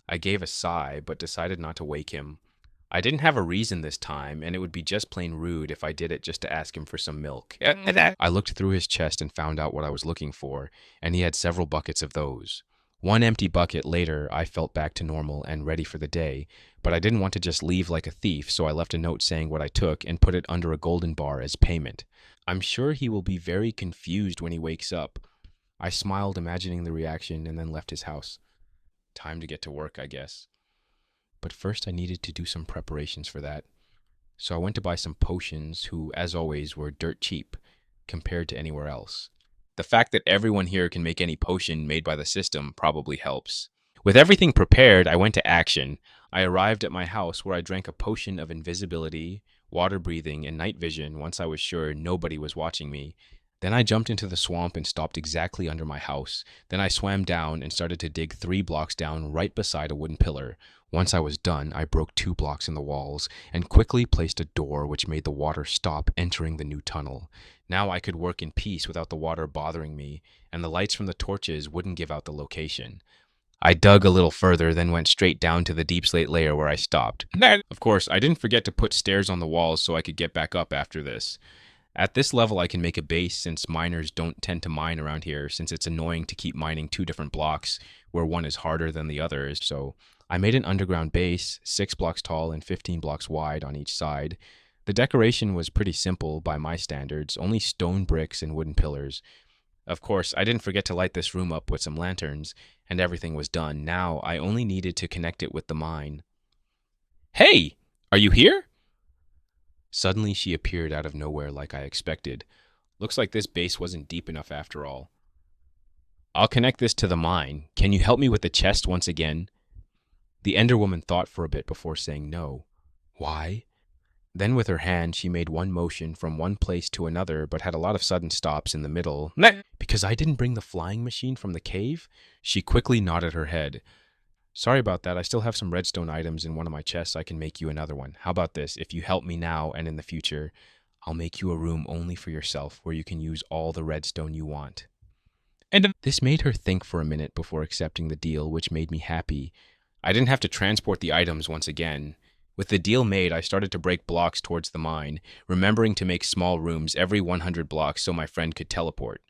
I gave a sigh, but decided not to wake him. I didn't have a reason this time, and it would be just plain rude if I did it just to ask him for some milk. I looked through his chest and found out what I was looking for, and he had several buckets of those. One empty bucket later, I felt back to normal and ready for the day, but I didn't want to just leave like a thief, so I left a note saying what I took and put it under a golden bar as payment. I'm sure he will be very confused when he wakes up. I smiled, imagining the reaction, and then left his house. Time to get to work, I guess. But first I needed to do some preparations for that. So I went to buy some potions, who, as always, were dirt cheap compared to anywhere else. The fact that everyone here can make any potion made by the system probably helps. With everything prepared, I went to action. I arrived at my house where I drank a potion of invisibility, water breathing, and night vision once I was sure nobody was watching me. Then I jumped into the swamp and stopped exactly under my house. Then I swam down and started to dig 3 blocks down right beside a wooden pillar. Once I was done, I broke 2 blocks in the walls and quickly placed a door which made the water stop entering the new tunnel. Now I could work in peace without the water bothering me, and the lights from the torches wouldn't give out the location. I dug a little further, then went straight down to the deep slate layer where I stopped. Of course, I didn't forget to put stairs on the walls so I could get back up after this. At this level, I can make a base since miners don't tend to mine around here, since it's annoying to keep mining 2 different blocks where one is harder than the other is. So I made an underground base, 6 blocks tall and 15 blocks wide on each side. The decoration was pretty simple by my standards, only stone bricks and wooden pillars. Of course, I didn't forget to light this room up with some lanterns, and everything was done. Now I only needed to connect it with the mine. Hey, are you here? Suddenly she appeared out of nowhere like I expected. Looks like this base wasn't deep enough after all. I'll connect this to the mine. Can you help me with the chest once again? The Ender Woman thought for a bit before saying no. Why? Then with her hand, she made one motion from one place to another, but had a lot of sudden stops in the middle. Because I didn't bring the flying machine from the cave? She quickly nodded her head. Sorry about that. I still have some redstone items in one of my chests. I can make you another one. How about this? If you help me now and in the future, I'll make you a room only for yourself where you can use all the redstone you want. And this made her think for a minute before accepting the deal, which made me happy. I didn't have to transport the items once again. With the deal made, I started to break blocks towards the mine, remembering to make small rooms every 100 blocks so my friend could teleport.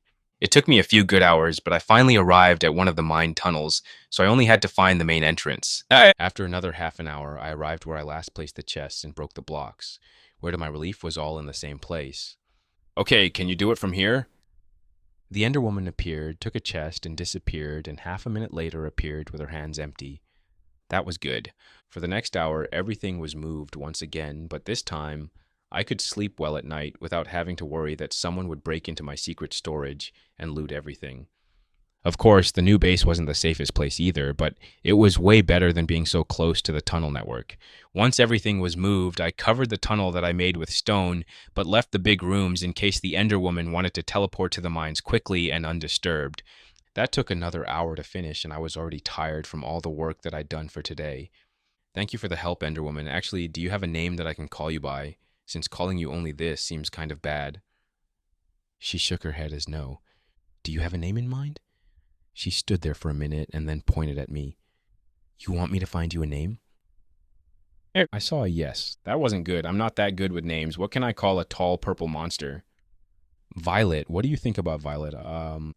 It took me a few good hours, but I finally arrived at one of the mine tunnels, so I only had to find the main entrance. After another half an hour, I arrived where I last placed the chests and broke the blocks, where to my relief was all in the same place. Okay, can you do it from here? The Ender Woman appeared, took a chest, and disappeared, and half a minute later appeared with her hands empty. That was good. For the next hour, everything was moved once again, but this time, I could sleep well at night without having to worry that someone would break into my secret storage and loot everything. Of course, the new base wasn't the safest place either, but it was way better than being so close to the tunnel network. Once everything was moved, I covered the tunnel that I made with stone, but left the big rooms in case the Ender Woman wanted to teleport to the mines quickly and undisturbed. That took another hour to finish, and I was already tired from all the work that I'd done for today. Thank you for the help, Ender Woman. Actually, do you have a name that I can call you by? Since calling you only this seems kind of bad. She shook her head as no. Do you have a name in mind? She stood there for a minute and then pointed at me. You want me to find you a name? I saw a yes. That wasn't good. I'm not that good with names. What can I call a tall purple monster? Violet. What do you think about Violet?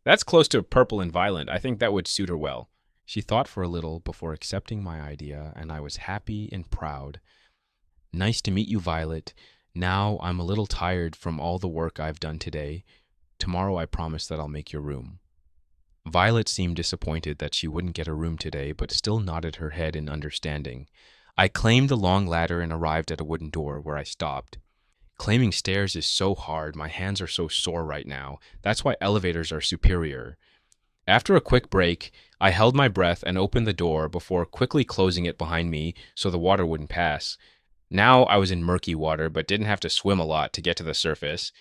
That's close to purple and violet. I think that would suit her well. She thought for a little before accepting my idea, and I was happy and proud. Nice to meet you, Violet. Now I'm a little tired from all the work I've done today. Tomorrow I promise that I'll make your room. Violet seemed disappointed that she wouldn't get a room today, but still nodded her head in understanding. I claimed the long ladder and arrived at a wooden door where I stopped. Claiming stairs is so hard, my hands are so sore right now. That's why elevators are superior. After a quick break, I held my breath and opened the door before quickly closing it behind me so the water wouldn't pass. Now I was in murky water, but didn't have to swim a lot to get to the surface.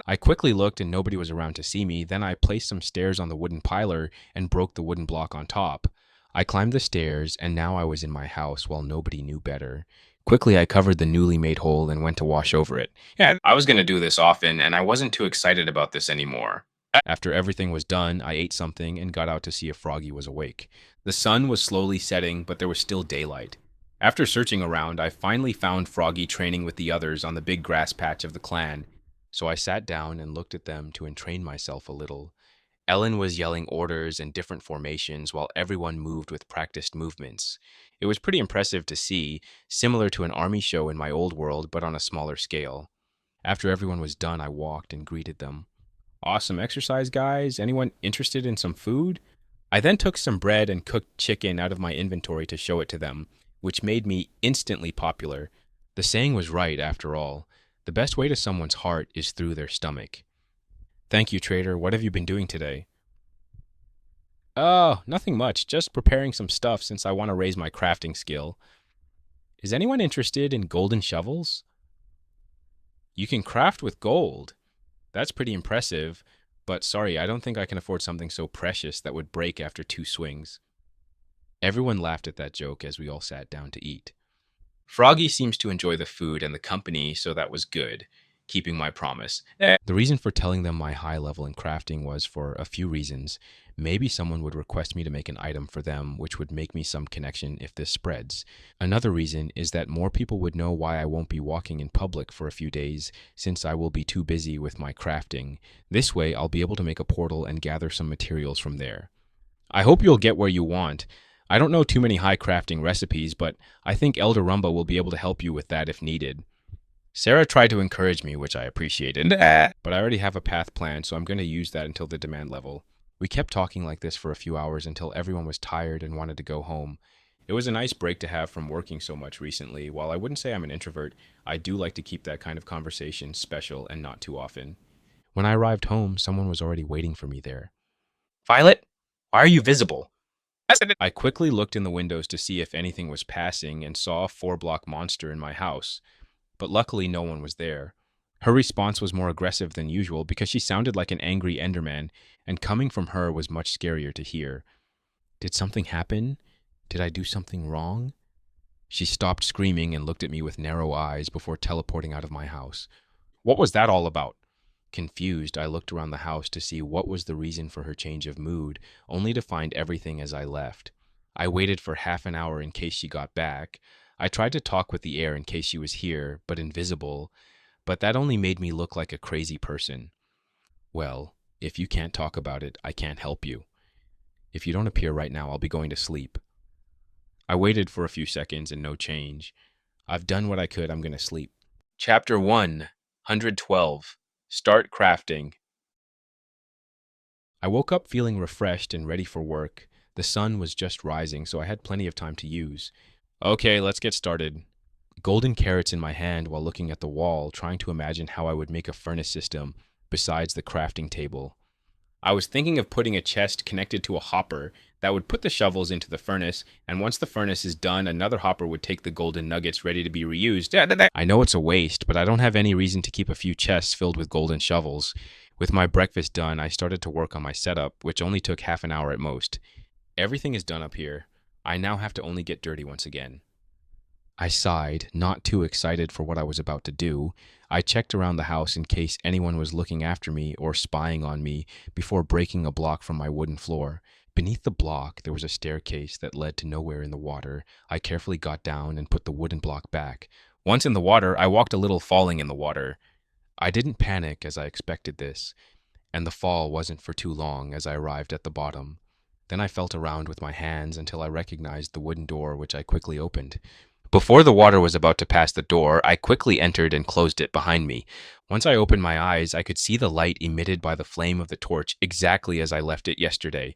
I quickly looked and nobody was around to see me. Then I placed some stairs on the wooden piler and broke the wooden block on top. I climbed the stairs, and now I was in my house while nobody knew better. Quickly, I covered the newly made hole and went to wash over it. Yeah, I was going to do this often, and I wasn't too excited about this anymore. After everything was done, I ate something and got out to see if Froggy was awake. The sun was slowly setting, but there was still daylight. After searching around, I finally found Froggy training with the others on the big grass patch of the clan, so I sat down and looked at them to entrain myself a little. Ellen was yelling orders and different formations while everyone moved with practiced movements. It was pretty impressive to see, similar to an army show in my old world, but on a smaller scale. After everyone was done, I walked and greeted them. Awesome exercise, guys. Anyone interested in some food? I then took some bread and cooked chicken out of my inventory to show it to them, which made me instantly popular. The saying was right, after all. The best way to someone's heart is through their stomach. Thank you, trader. What have you been doing today? Oh, nothing much. Just preparing some stuff since I want to raise my crafting skill. Is anyone interested in golden shovels? You can craft with gold. That's pretty impressive, but sorry, I don't think I can afford something so precious that would break after 2 swings. Everyone laughed at that joke as we all sat down to eat. Froggy seems to enjoy the food and the company, so that was good, keeping my promise. The reason for telling them my high level in crafting was for a few reasons. Maybe someone would request me to make an item for them, which would make me some connection if this spreads. Another reason is that more people would know why I won't be walking in public for a few days, since I will be too busy with my crafting. This way, I'll be able to make a portal and gather some materials from there. I hope you'll get where you want. I don't know too many high crafting recipes, but I think Elder Rumba will be able to help you with that if needed. Sarah tried to encourage me, which I appreciated, but I already have a path planned, so I'm going to use that until the demand level. We kept talking like this for a few hours until everyone was tired and wanted to go home. It was a nice break to have from working so much recently. While I wouldn't say I'm an introvert, I do like to keep that kind of conversation special and not too often. When I arrived home, someone was already waiting for me there. Violet, why are you visible? I quickly looked in the windows to see if anything was passing and saw a 4-block monster in my house, but luckily no one was there. Her response was more aggressive than usual because she sounded like an angry Enderman, and coming from her was much scarier to hear. Did something happen? Did I do something wrong? She stopped screaming and looked at me with narrow eyes before teleporting out of my house. What was that all about? Confused, I looked around the house to see what was the reason for her change of mood, only to find everything as I left. I waited for half an hour in case she got back. I tried to talk with the air in case she was here, but invisible, but that only made me look like a crazy person. Well, if you can't talk about it, I can't help you. If you don't appear right now, I'll be going to sleep. I waited for a few seconds and no change. I've done what I could, I'm going to sleep. Chapter 112. Start crafting. I woke up feeling refreshed and ready for work. The sun was just rising, so I had plenty of time to use. Okay, let's get started. Golden carrots in my hand while looking at the wall, trying to imagine how I would make a furnace system besides the crafting table. I was thinking of putting a chest connected to a hopper that would put the shovels into the furnace, and once the furnace is done, another hopper would take the golden nuggets ready to be reused. I know it's a waste, but I don't have any reason to keep a few chests filled with golden shovels. With my breakfast done, I started to work on my setup, which only took half an hour at most. Everything is done up here. I now have to only get dirty once again. I sighed, not too excited for what I was about to do. I checked around the house in case anyone was looking after me or spying on me before breaking a block from my wooden floor. Beneath the block, there was a staircase that led to nowhere in the water. I carefully got down and put the wooden block back. Once in the water, I walked a little, falling in the water. I didn't panic as I expected this, and the fall wasn't for too long as I arrived at the bottom. Then I felt around with my hands until I recognized the wooden door, which I quickly opened. Before the water was about to pass the door, I quickly entered and closed it behind me. Once I opened my eyes, I could see the light emitted by the flame of the torch exactly as I left it yesterday.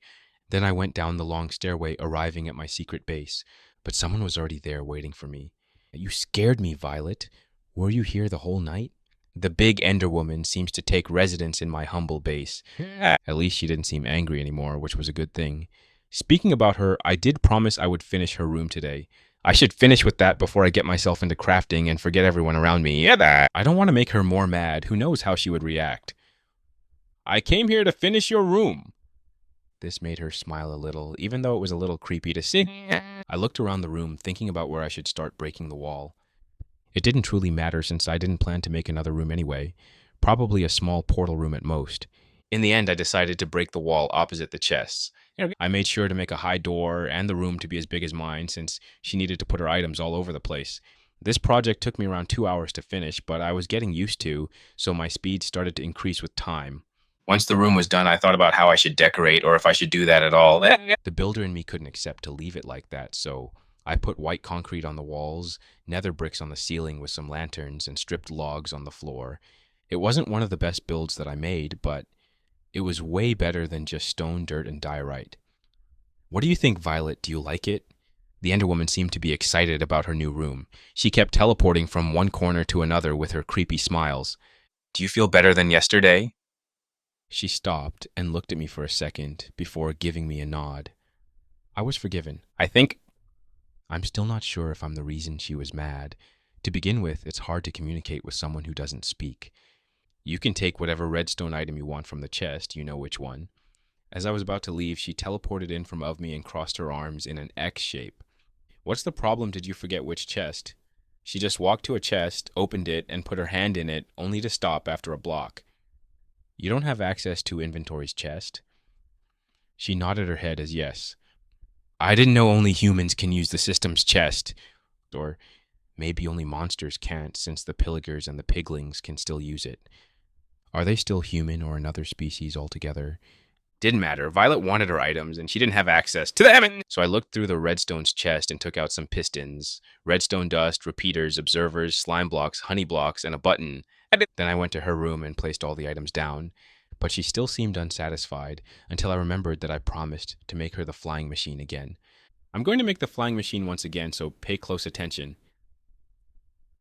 Then I went down the long stairway, arriving at my secret base. But someone was already there waiting for me. You scared me, Violet. Were you here the whole night? The big Ender Woman seems to take residence in my humble base. At least she didn't seem angry anymore, which was a good thing. Speaking about her, I did promise I would finish her room today. I should finish with that before I get myself into crafting and forget everyone around me. I don't want to make her more mad. Who knows how she would react? I came here to finish your room. This made her smile a little, even though it was a little creepy to see. I looked around the room, thinking about where I should start breaking the wall. It didn't truly matter since I didn't plan to make another room anyway. Probably a small portal room at most. In the end, I decided to break the wall opposite the chests. I made sure to make a high door and the room to be as big as mine since she needed to put her items all over the place. This project took me around 2 hours to finish, but I was getting used to, so my speed started to increase with time. Once the room was done, I thought about how I should decorate or if I should do that at all. The builder in me couldn't accept to leave it like that, so I put white concrete on the walls, nether bricks on the ceiling with some lanterns, and stripped logs on the floor. It wasn't one of the best builds that I made, but it was way better than just stone, dirt, and diorite. What do you think, Violet? Do you like it? The Enderwoman seemed to be excited about her new room. She kept teleporting from one corner to another with her creepy smiles. Do you feel better than yesterday? She stopped and looked at me for a second before giving me a nod. I was forgiven. I'm still not sure if I'm the reason she was mad. To begin with, it's hard to communicate with someone who doesn't speak. You can take whatever redstone item you want from the chest, you know which one. As I was about to leave, she teleported in from above me and crossed her arms in an X shape. What's the problem? Did you forget which chest? She just walked to a chest, opened it, and put her hand in it, only to stop after a block. You don't have access to inventory's chest? She nodded her head as yes. I didn't know only humans can use the system's chest. Or maybe only monsters can't, since the Viligers and the piglings can still use it. Are they still human or another species altogether? Didn't matter. Violet wanted her items, and she didn't have access to them. So I looked through the redstone's chest and took out some pistons, redstone dust, repeaters, observers, slime blocks, honey blocks, and a button. Then I went to her room and placed all the items down. But she still seemed unsatisfied until I remembered that I promised to make her the flying machine again. I'm going to make the flying machine once again, so pay close attention.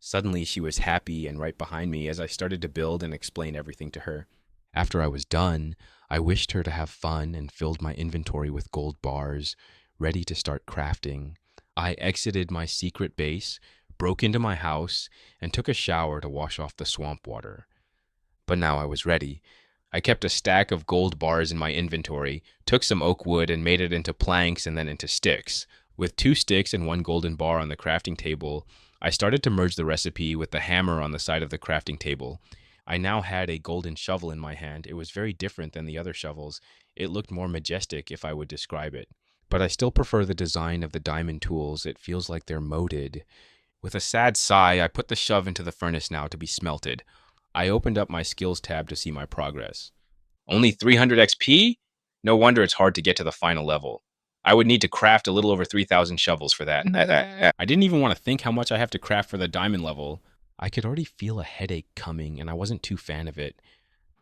Suddenly, she was happy and right behind me as I started to build and explain everything to her. After I was done, I wished her to have fun and filled my inventory with gold bars, ready to start crafting. I exited my secret base, broke into my house, and took a shower to wash off the swamp water. But now I was ready. I kept a stack of gold bars in my inventory, took some oak wood and made it into planks and then into sticks. With 2 sticks and 1 golden bar on the crafting table, I started to merge the recipe with the hammer on the side of the crafting table. I now had a golden shovel in my hand. It was very different than the other shovels. It looked more majestic, if I would describe it. But I still prefer the design of the diamond tools. It feels like they're molded. With a sad sigh, I put the shove into the furnace now to be smelted. I opened up my skills tab to see my progress. Only 300 XP? No wonder it's hard to get to the final level. I would need to craft a little over 3,000 shovels for that. I didn't even want to think how much I have to craft for the diamond level. I could already feel a headache coming, and I wasn't too fan of it.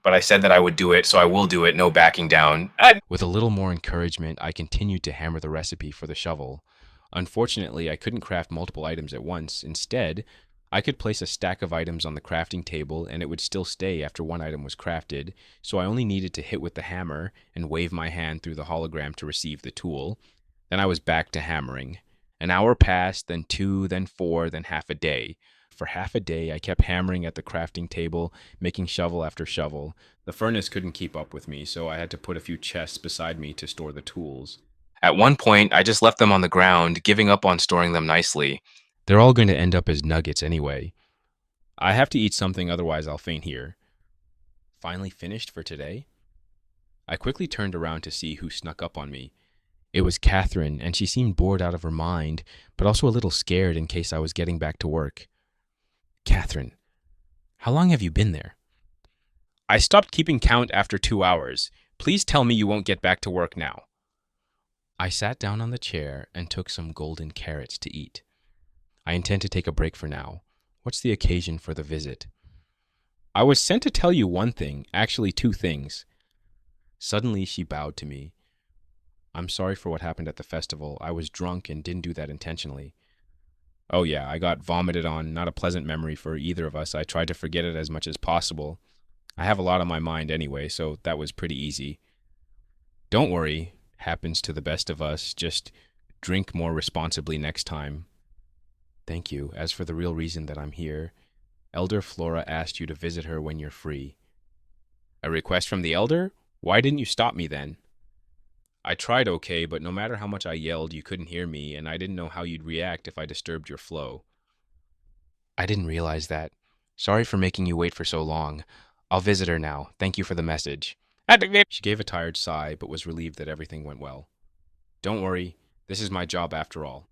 But I said that I would do it, so I will do it, no backing down. With a little more encouragement, I continued to hammer the recipe for the shovel. Unfortunately, I couldn't craft multiple items at once. Instead, I could place a stack of items on the crafting table and it would still stay after one item was crafted, so I only needed to hit with the hammer and wave my hand through the hologram to receive the tool. Then I was back to hammering. An hour passed, then 2, then 4, then half a day. For half a day, I kept hammering at the crafting table, making shovel after shovel. The furnace couldn't keep up with me, so I had to put a few chests beside me to store the tools. At one point, I just left them on the ground, giving up on storing them nicely. They're all going to end up as nuggets anyway. I have to eat something, otherwise I'll faint here. Finally finished for today? I quickly turned around to see who snuck up on me. It was Catherine, and she seemed bored out of her mind, but also a little scared in case I was getting back to work. Catherine, how long have you been there? I stopped keeping count after 2 hours. Please tell me you won't get back to work now. I sat down on the chair and took some golden carrots to eat. I intend to take a break for now. What's the occasion for the visit? I was sent to tell you one thing, actually 2 things. Suddenly she bowed to me. I'm sorry for what happened at the festival. I was drunk and didn't do that intentionally. Oh yeah, I got vomited on. Not a pleasant memory for either of us. I tried to forget it as much as possible. I have a lot on my mind anyway, so that was pretty easy. Don't worry. Happens to the best of us. Just drink more responsibly next time. Thank you. As for the real reason that I'm here, Elder Flora asked you to visit her when you're free. A request from the Elder? Why didn't you stop me then? I tried okay, but no matter how much I yelled, you couldn't hear me, and I didn't know how you'd react if I disturbed your flow. I didn't realize that. Sorry for making you wait for so long. I'll visit her now. Thank you for the message. She gave a tired sigh, but was relieved that everything went well. Don't worry. This is my job after all.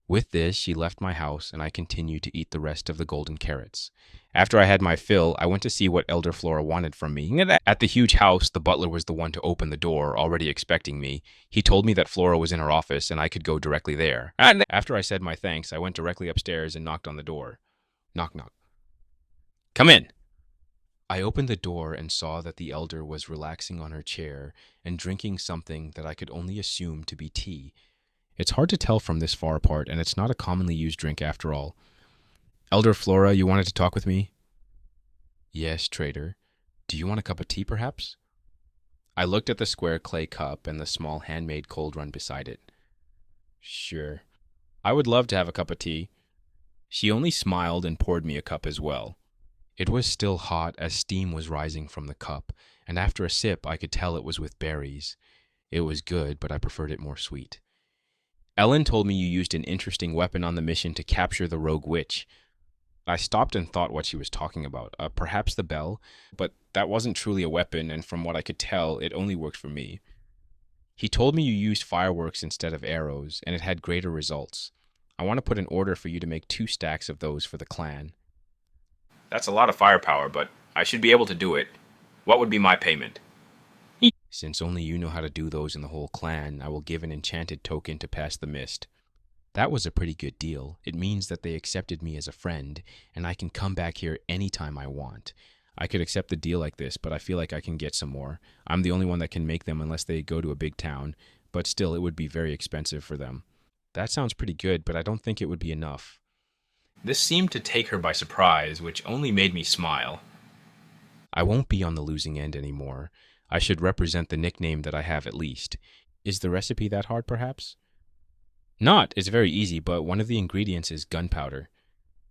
With this, she left my house, and I continued to eat the rest of the golden carrots. After I had my fill, I went to see what Elder Flora wanted from me. At the huge house, the butler was the one to open the door, already expecting me. He told me that Flora was in her office, and I could go directly there. After I said my thanks, I went directly upstairs and knocked on the door. Knock, knock. Come in. I opened the door and saw that the elder was relaxing on her chair and drinking something that I could only assume to be tea. It's hard to tell from this far apart, and it's not a commonly used drink after all. Elder Flora, you wanted to talk with me? Yes, trader. Do you want a cup of tea, perhaps? I looked at the square clay cup and the small handmade cold run beside it. Sure. I would love to have a cup of tea. She only smiled and poured me a cup as well. It was still hot as steam was rising from the cup, and after a sip I could tell it was with berries. It was good, but I preferred it more sweet. Ellen told me you used an interesting weapon on the mission to capture the rogue witch. I stopped and thought what she was talking about. Perhaps the bell, but that wasn't truly a weapon, and from what I could tell, it only worked for me. He told me you used fireworks instead of arrows, and it had greater results. I want to put an order for you to make 2 stacks of those for the clan. That's a lot of firepower, but I should be able to do it. What would be my payment? Since only you know how to do those in the whole clan, I will give an enchanted token to pass the mist. That was a pretty good deal. It means that they accepted me as a friend, and I can come back here anytime I want. I could accept a deal like this, but I feel like I can get some more. I'm the only one that can make them unless they go to a big town, but still it would be very expensive for them. That sounds pretty good, but I don't think it would be enough. This seemed to take her by surprise, which only made me smile. I won't be on the losing end anymore. I should represent the nickname that I have at least. Is the recipe that hard, perhaps? Not is very easy, but one of the ingredients is gunpowder.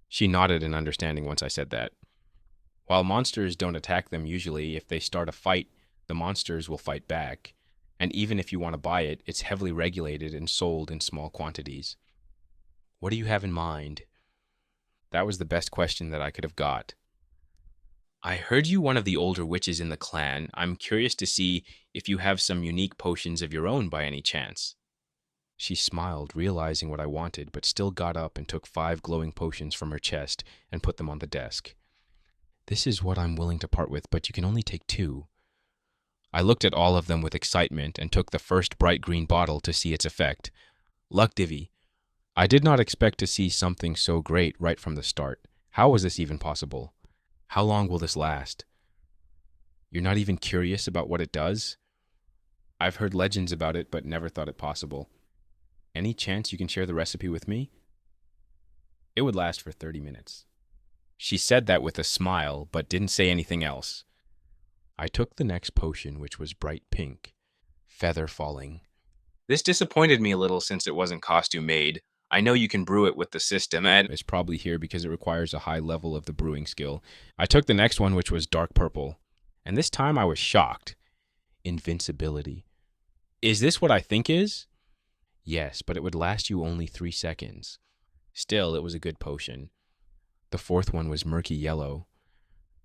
She nodded in understanding once I said that. While monsters don't attack them usually, if they start a fight, the monsters will fight back. And even if you want to buy it, it's heavily regulated and sold in small quantities. What do you have in mind? That was the best question that I could have got. I heard you one of the older witches in the clan. I'm curious to see if you have some unique potions of your own by any chance. She smiled, realizing what I wanted, but still got up and took 5 glowing potions from her chest and put them on the desk. This is what I'm willing to part with, but you can only take 2. I looked at all of them with excitement and took the first bright green bottle to see its effect. Luck divvy. I did not expect to see something so great right from the start. How was this even possible? How long will this last? You're not even curious about what it does? I've heard legends about it, but never thought it possible. Any chance you can share the recipe with me? It would last for 30 minutes. She said that with a smile, but didn't say anything else. I took the next potion, which was bright pink. Feather falling. This disappointed me a little since it wasn't costume made. I know you can brew it with the system, and it's probably here because it requires a high level of the brewing skill. I took the next one, which was dark purple. And this time I was shocked. Invincibility. Is this what I think is? Yes, but it would last you only 3 seconds. Still, it was a good potion. The fourth one was murky yellow.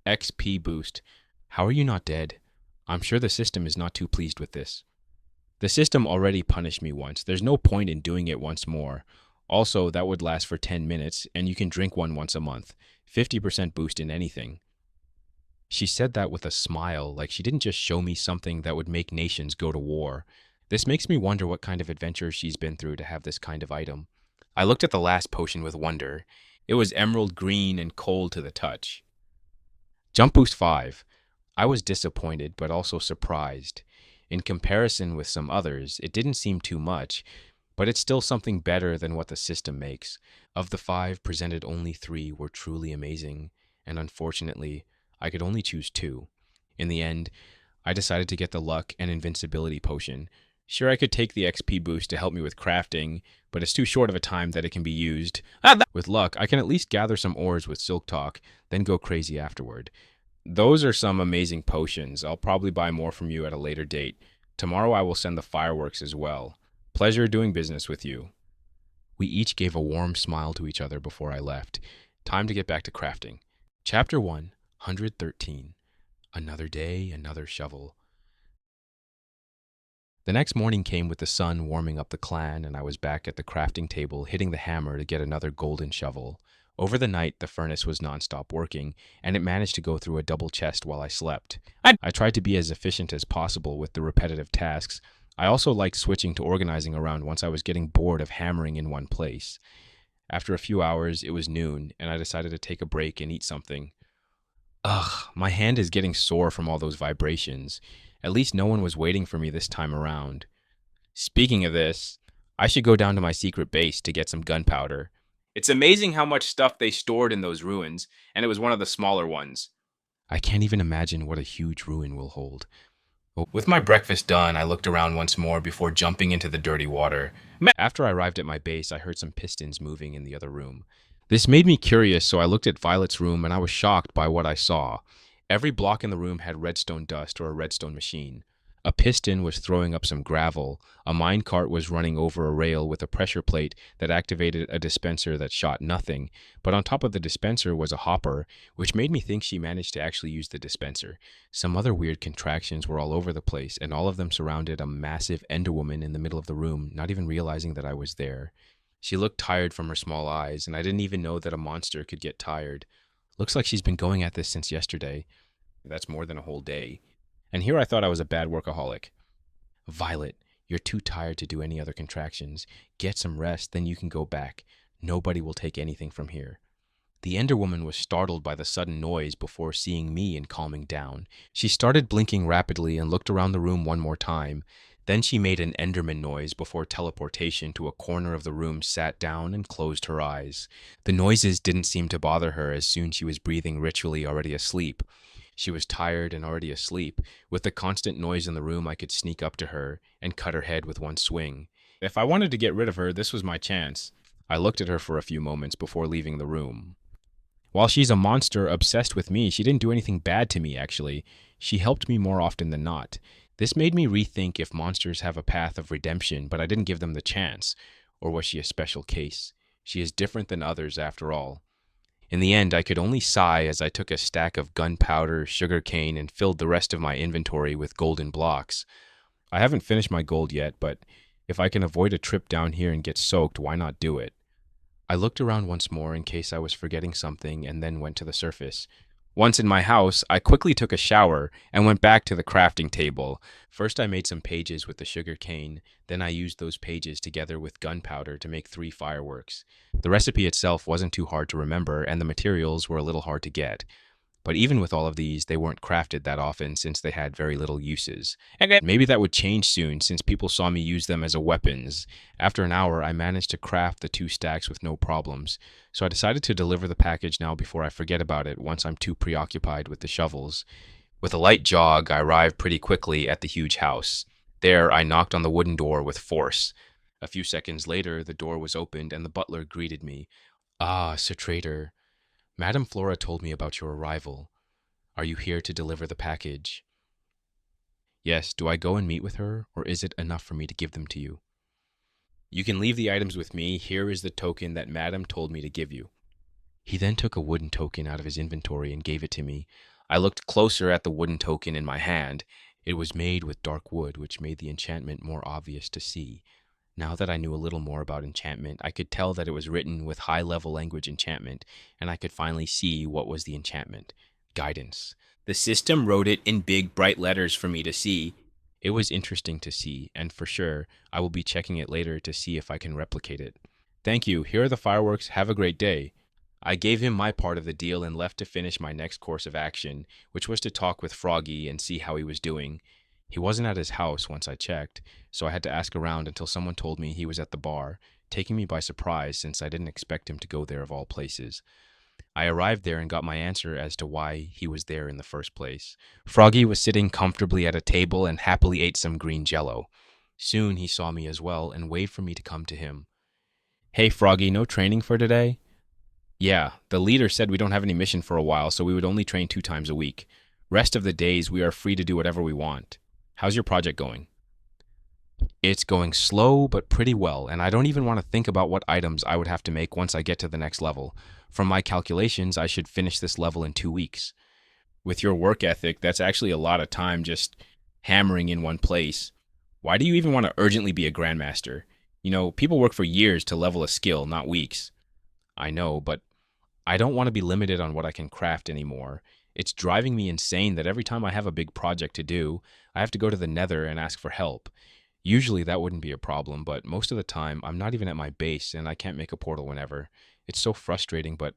XP boost. How are you not dead? I'm sure the system is not too pleased with this. The system already punished me once. There's no point in doing it once more. Also, that would last for 10 minutes, and you can drink one once a month. 50% boost in anything. She said that with a smile, like she didn't just show me something that would make nations go to war. This makes me wonder what kind of adventure she's been through to have this kind of item. I looked at the last potion with wonder. It was emerald green and cold to the touch. Jump boost 5. I was disappointed, but also surprised. In comparison with some others, it didn't seem too much, but it's still something better than what the system makes. Of the 5 presented, only 3 were truly amazing, and unfortunately, I could only choose 2. In the end, I decided to get the luck and invincibility potion. Sure, I could take the XP boost to help me with crafting, but it's too short of a time that it can be used. With luck, I can at least gather some ores with Silk Talk, then go crazy afterward. Those are some amazing potions. I'll probably buy more from you at a later date. Tomorrow I will send the fireworks as well. Pleasure doing business with you. We each gave a warm smile to each other before I left. Time to get back to crafting. Chapter 1, 113. Another day, another shovel. The next morning came with the sun warming up the clan, and I was back at the crafting table hitting the hammer to get another golden shovel. Over the night, the furnace was nonstop working, and it managed to go through a double chest while I slept. I tried to be as efficient as possible with the repetitive tasks. I also liked switching to organizing around once I was getting bored of hammering in one place. After a few hours, it was noon, and I decided to take a break and eat something. Ugh, my hand is getting sore from all those vibrations. At least no one was waiting for me this time around. Speaking of this, I should go down to my secret base to get some gunpowder. It's amazing how much stuff they stored in those ruins, and it was one of the smaller ones. I can't even imagine what a huge ruin will hold. With my breakfast done, I looked around once more before jumping into the dirty water. After I arrived at my base, I heard some pistons moving in the other room. This made me curious, so I looked at Violet's room and I was shocked by what I saw. Every block in the room had redstone dust or a redstone machine. A piston was throwing up some gravel. A minecart was running over a rail with a pressure plate that activated a dispenser that shot nothing. But on top of the dispenser was a hopper, which made me think she managed to actually use the dispenser. Some other weird contractions were all over the place, and all of them surrounded a massive Enderwoman in the middle of the room, not even realizing that I was there. She looked tired from her small eyes, and I didn't even know that a monster could get tired. Looks like she's been going at this since yesterday. That's more than a whole day. And here I thought I was a bad workaholic. Violet, you're too tired to do any other contractions. Get some rest, then you can go back. Nobody will take anything from here. The Enderwoman was startled by the sudden noise before seeing me and calming down. She started blinking rapidly and looked around the room one more time. Then she made an Enderman noise before teleportation to a corner of the room, sat down, and closed her eyes. The noises didn't seem to bother her as soon she was breathing ritually already asleep. She was tired and already asleep. With the constant noise in the room, I could sneak up to her and cut her head with one swing. If I wanted to get rid of her, this was my chance. I looked at her for a few moments before leaving the room. While she's a monster obsessed with me, she didn't do anything bad to me, actually. She helped me more often than not. This made me rethink if monsters have a path of redemption, but I didn't give them the chance. Or was she a special case? She is different than others, after all. In the end, I could only sigh as I took a stack of gunpowder, sugar cane, and filled the rest of my inventory with golden blocks. I haven't finished my gold yet, but if I can avoid a trip down here and get soaked, why not do it? I looked around once more in case I was forgetting something and then went to the surface. Once in my house, I quickly took a shower and went back to the crafting table. First, I made some pages with the sugar cane. Then I used those pages together with gunpowder to make 3 fireworks. The recipe itself wasn't too hard to remember, and the materials were a little hard to get. But even with all of these, they weren't crafted that often since they had very little uses. Maybe that would change soon since people saw me use them as a weapons. After an hour, I managed to craft the 2 stacks with no problems, so I decided to deliver the package now before I forget about it once I'm too preoccupied with the shovels. With a light jog, I arrived pretty quickly at the huge house. There, I knocked on the wooden door with force. A few seconds later, the door was opened and the butler greeted me. "Ah, Sir Trader. Madame Flora told me about your arrival. Are you here to deliver the package?" "Yes. Do I go and meet with her, or is it enough for me to give them to you?" "You can leave the items with me. Here is the token that Madame told me to give you." He then took a wooden token out of his inventory and gave it to me. I looked closer at the wooden token in my hand. It was made with dark wood, which made the enchantment more obvious to see. Now that I knew a little more about enchantment, I could tell that it was written with high-level language enchantment, and I could finally see what was the enchantment. Guidance. The system wrote it in big, bright letters for me to see. It was interesting to see, and for sure, I will be checking it later to see if I can replicate it. "Thank you. Here are the fireworks. Have a great day." I gave him my part of the deal and left to finish my next course of action, which was to talk with Froggy and see how he was doing. He wasn't at his house once I checked, so I had to ask around until someone told me he was at the bar, taking me by surprise since I didn't expect him to go there of all places. I arrived there and got my answer as to why he was there in the first place. Froggy was sitting comfortably at a table and happily ate some green jello. Soon he saw me as well and waved for me to come to him. "Hey Froggy, no training for today?" "Yeah, the leader said we don't have any mission for a while, so we would only train 2 times a week. Rest of the days we are free to do whatever we want. How's your project going?" "It's going slow but pretty well, and I don't even want to think about what items I would have to make once I get to the next level. From my calculations, I should finish this level in 2 weeks. With your work ethic, that's actually a lot of time just hammering in one place. Why do you even want to urgently be a grandmaster? You know, people work for years to level a skill, not weeks." "I know, but I don't want to be limited on what I can craft anymore. It's driving me insane that every time I have a big project to do, I have to go to the Nether and ask for help. Usually that wouldn't be a problem, but most of the time I'm not even at my base and I can't make a portal whenever. It's so frustrating, but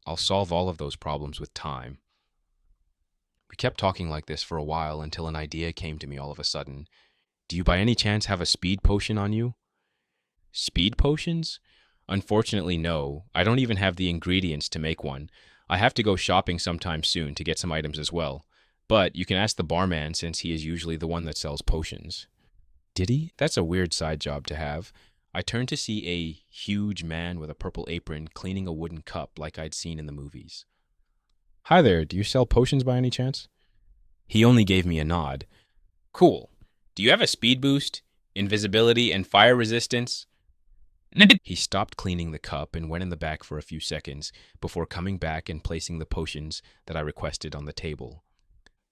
I'll solve all of those problems with time." We kept talking like this for a while until an idea came to me all of a sudden. "Do you by any chance have a speed potion on you?" "Speed potions? Unfortunately, no. I don't even have the ingredients to make one. I have to go shopping sometime soon to get some items as well. But you can ask the barman since he is usually the one that sells potions." Did he? That's a weird side job to have. I turned to see a huge man with a purple apron cleaning a wooden cup like I'd seen in the movies. "Hi there, do you sell potions by any chance?" He only gave me a nod. "Cool. Do you have a speed boost, invisibility, and fire resistance?" He stopped cleaning the cup and went in the back for a few seconds before coming back and placing the potions that I requested on the table.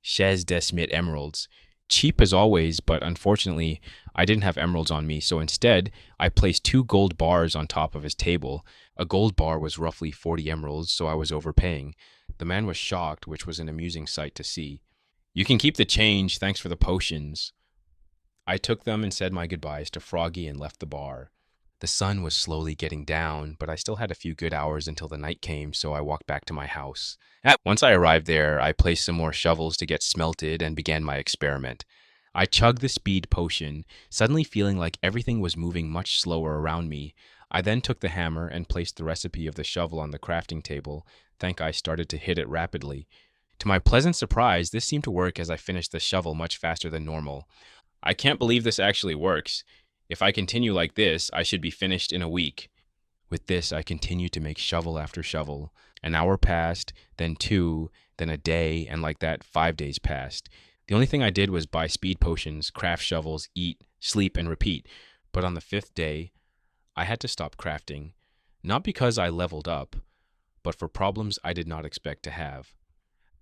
Chez Desmit emeralds. Cheap as always, but unfortunately, I didn't have emeralds on me, so instead, I placed 2 gold bars on top of his table. A gold bar was roughly 40 emeralds, so I was overpaying. The man was shocked, which was an amusing sight to see. "You can keep the change, thanks for the potions." I took them and said my goodbyes to Froggy and left the bar. The sun was slowly getting down, but I still had a few good hours until the night came, so I walked back to my house. Once I arrived there, I placed some more shovels to get smelted and began my experiment. I chugged the speed potion, suddenly feeling like everything was moving much slower around me. I then took the hammer and placed the recipe of the shovel on the crafting table. I started to hit it rapidly. To my pleasant surprise, this seemed to work as I finished the shovel much faster than normal. "I can't believe this actually works. If I continue like this, I should be finished in a week. With this, I continued to make shovel after shovel. An hour passed, then two, then a day, and like that, 5 days passed. The only thing I did was buy speed potions, craft shovels, eat, sleep, and repeat. But on the fifth day, I had to stop crafting. Not because I leveled up, but for problems I did not expect to have.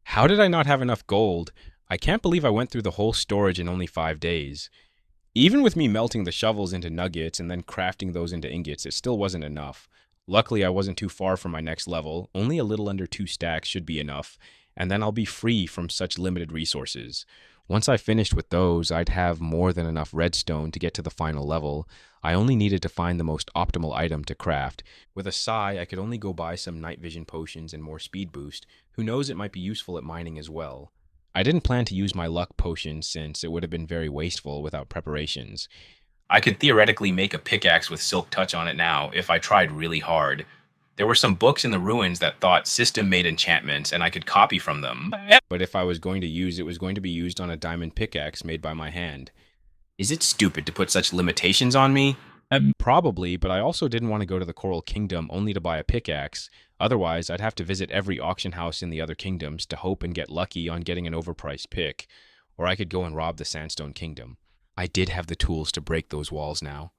How did I not have enough gold? I can't believe I went through the whole storage in only 5 days. Even with me melting the shovels into nuggets and then crafting those into ingots, it still wasn't enough. Luckily, I wasn't too far from my next level. Only a little under 2 stacks should be enough, and then I'll be free from such limited resources. Once I finished with those, I'd have more than enough redstone to get to the final level. I only needed to find the most optimal item to craft. With a sigh, I could only go buy some night vision potions and more speed boost. Who knows, it might be useful at mining as well. I didn't plan to use my luck potion since it would have been very wasteful without preparations. I could theoretically make a pickaxe with silk touch on it now if I tried really hard. There were some books in the ruins that thought system made enchantments and I could copy from them. But if I was going to use it, was going to be used on a diamond pickaxe made by my hand. Is it stupid to put such limitations on me? Probably, but I also didn't want to go to the Coral Kingdom only to buy a pickaxe. Otherwise, I'd have to visit every auction house in the other kingdoms to hope and get lucky on getting an overpriced pick. Or I could go and rob the Sandstone Kingdom. I did have the tools to break those walls now.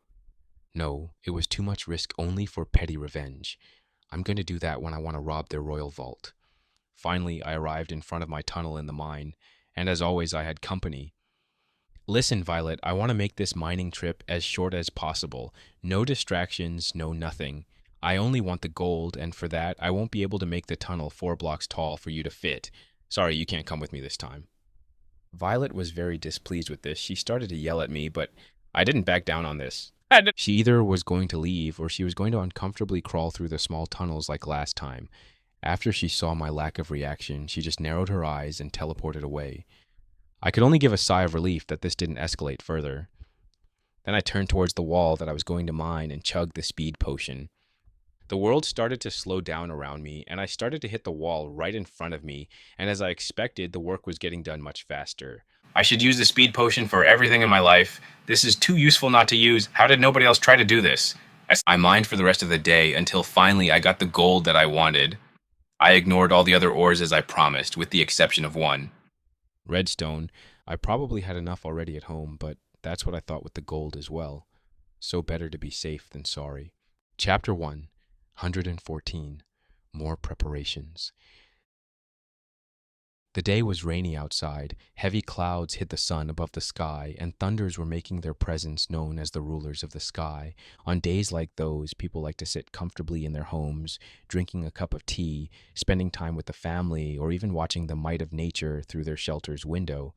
No, it was too much risk only for petty revenge. I'm going to do that when I want to rob their royal vault. Finally, I arrived in front of my tunnel in the mine, and as always, I had company. Listen, Violet, I want to make this mining trip as short as possible. No distractions, no nothing. I only want the gold, and for that, I won't be able to make the tunnel 4 blocks tall for you to fit. Sorry, you can't come with me this time. Violet was very displeased with this. She started to yell at me, but I didn't back down on this. She either was going to leave or she was going to uncomfortably crawl through the small tunnels like last time. After she saw my lack of reaction, she just narrowed her eyes and teleported away. I could only give a sigh of relief that this didn't escalate further. Then I turned towards the wall that I was going to mine and chugged the speed potion. The world started to slow down around me, and I started to hit the wall right in front of me, and as I expected, the work was getting done much faster. I should use the speed potion for everything in my life. This is too useful not to use. How did nobody else try to do this? I mined for the rest of the day until finally I got the gold that I wanted. I ignored all the other ores as I promised, with the exception of one. Redstone. I probably had enough already at home, but that's what I thought with the gold as well. So better to be safe than sorry. Chapter 1, 114. More preparations. The day was rainy outside. Heavy clouds hid the sun above the sky, and thunders were making their presence known as the rulers of the sky. On days like those, people like to sit comfortably in their homes, drinking a cup of tea, spending time with the family, or even watching the might of nature through their shelter's window.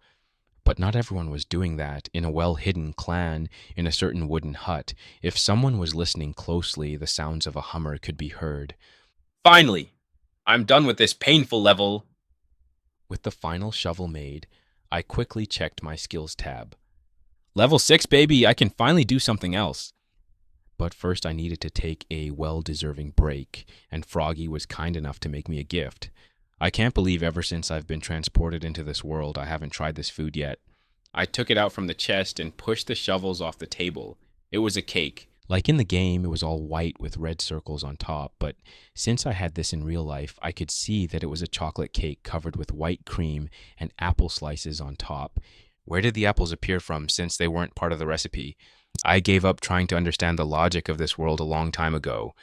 But not everyone was doing that in a well-hidden clan in a certain wooden hut. If someone was listening closely, the sounds of a hummer could be heard. Finally! I'm done with this painful level. With the final shovel made, I quickly checked my skills tab. Level 6, baby! I can finally do something else. But first I needed to take a well-deserving break, and Froggy was kind enough to make me a gift. I can't believe ever since I've been transported into this world I haven't tried this food yet. I took it out from the chest and pushed the shovels off the table. It was a cake. Like in the game, it was all white with red circles on top, but since I had this in real life, I could see that it was a chocolate cake covered with white cream and apple slices on top. Where did the apples appear from since they weren't part of the recipe? I gave up trying to understand the logic of this world a long time ago.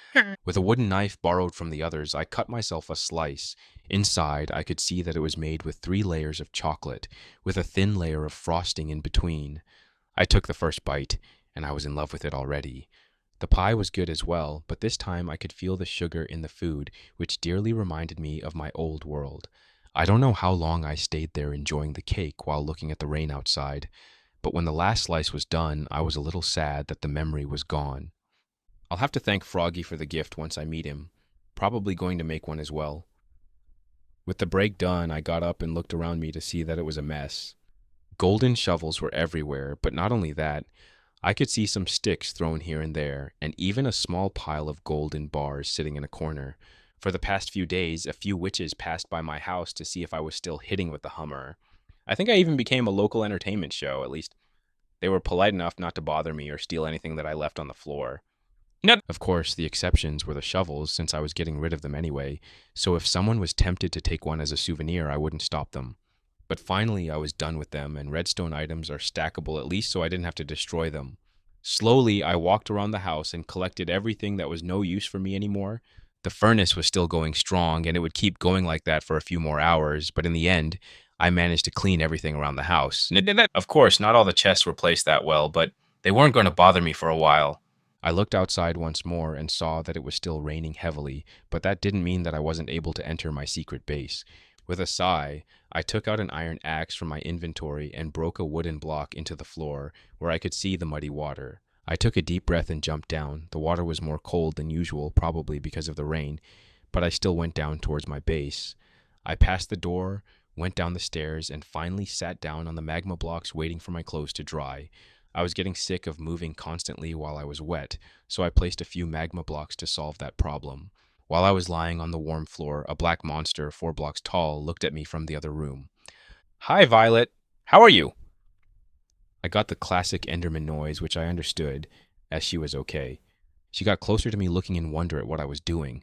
With a wooden knife borrowed from the others, I cut myself a slice. Inside, I could see that it was made with 3 layers of chocolate, with a thin layer of frosting in between. I took the first bite, and I was in love with it already. The pie was good as well, but this time I could feel the sugar in the food, which dearly reminded me of my old world. I don't know how long I stayed there enjoying the cake while looking at the rain outside, but when the last slice was done, I was a little sad that the memory was gone. I'll have to thank Froggy for the gift once I meet him. Probably going to make one as well. With the break done, I got up and looked around me to see that it was a mess. Golden shovels were everywhere, but not only that, I could see some sticks thrown here and there, and even a small pile of golden bars sitting in a corner. For the past few days, a few witches passed by my house to see if I was still hitting with the hummer. I think I even became a local entertainment show, at least They were polite enough not to bother me or steal anything that I left on the floor. Of course, the exceptions were the shovels, since I was getting rid of them anyway, so if someone was tempted to take one as a souvenir, I wouldn't stop them. But finally, I was done with them, and redstone items are stackable at least so I didn't have to destroy them. Slowly, I walked around the house and collected everything that was no use for me anymore. The furnace was still going strong, and it would keep going like that for a few more hours, but in the end, I managed to clean everything around the house. Of course, not all the chests were placed that well, but they weren't going to bother me for a while. I looked outside once more and saw that it was still raining heavily, but that didn't mean that I wasn't able to enter my secret base. With a sigh, I took out an iron axe from my inventory and broke a wooden block into the floor where I could see the muddy water. I took a deep breath and jumped down. The water was more cold than usual, probably because of the rain, but I still went down towards my base. I passed the door, went down the stairs, and finally sat down on the magma blocks waiting for my clothes to dry. I was getting sick of moving constantly while I was wet, so I placed a few magma blocks to solve that problem. While I was lying on the warm floor, a black monster 4 blocks tall looked at me from the other room. "Hi, Violet. How are you?" I got the classic Enderman noise, which I understood, as she was okay. She got closer to me looking in wonder at what I was doing.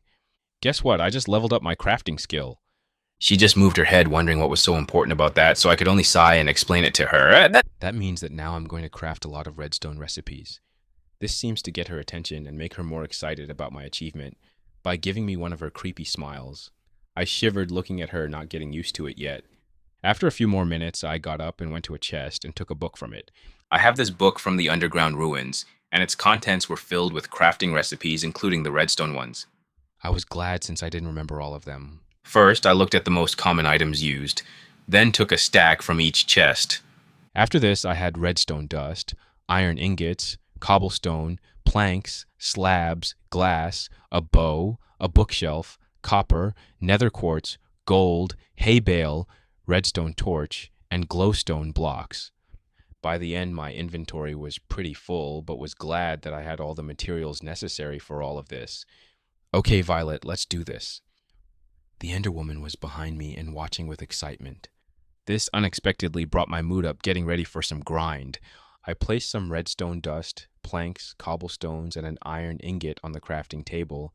"Guess what? I just leveled up my crafting skill." She just moved her head, wondering what was so important about that, so I could only sigh and explain it to her. That means that now I'm going to craft a lot of redstone recipes. This seems to get her attention and make her more excited about my achievement by giving me one of her creepy smiles. I shivered looking at her, not getting used to it yet. After a few more minutes, I got up and went to a chest and took a book from it. I have this book from the underground ruins, and its contents were filled with crafting recipes, including the redstone ones. I was glad since I didn't remember all of them. First, I looked at the most common items used, then took a stack from each chest. After this, I had redstone dust, iron ingots, cobblestone, planks, slabs, glass, a bow, a bookshelf, copper, nether quartz, gold, hay bale, redstone torch, and glowstone blocks. By the end, my inventory was pretty full, but was glad that I had all the materials necessary for all of this. "Okay, Violet, let's do this." The Enderwoman was behind me and watching with excitement. This unexpectedly brought my mood up, getting ready for some grind. I placed some redstone dust, planks, cobblestones, and an iron ingot on the crafting table.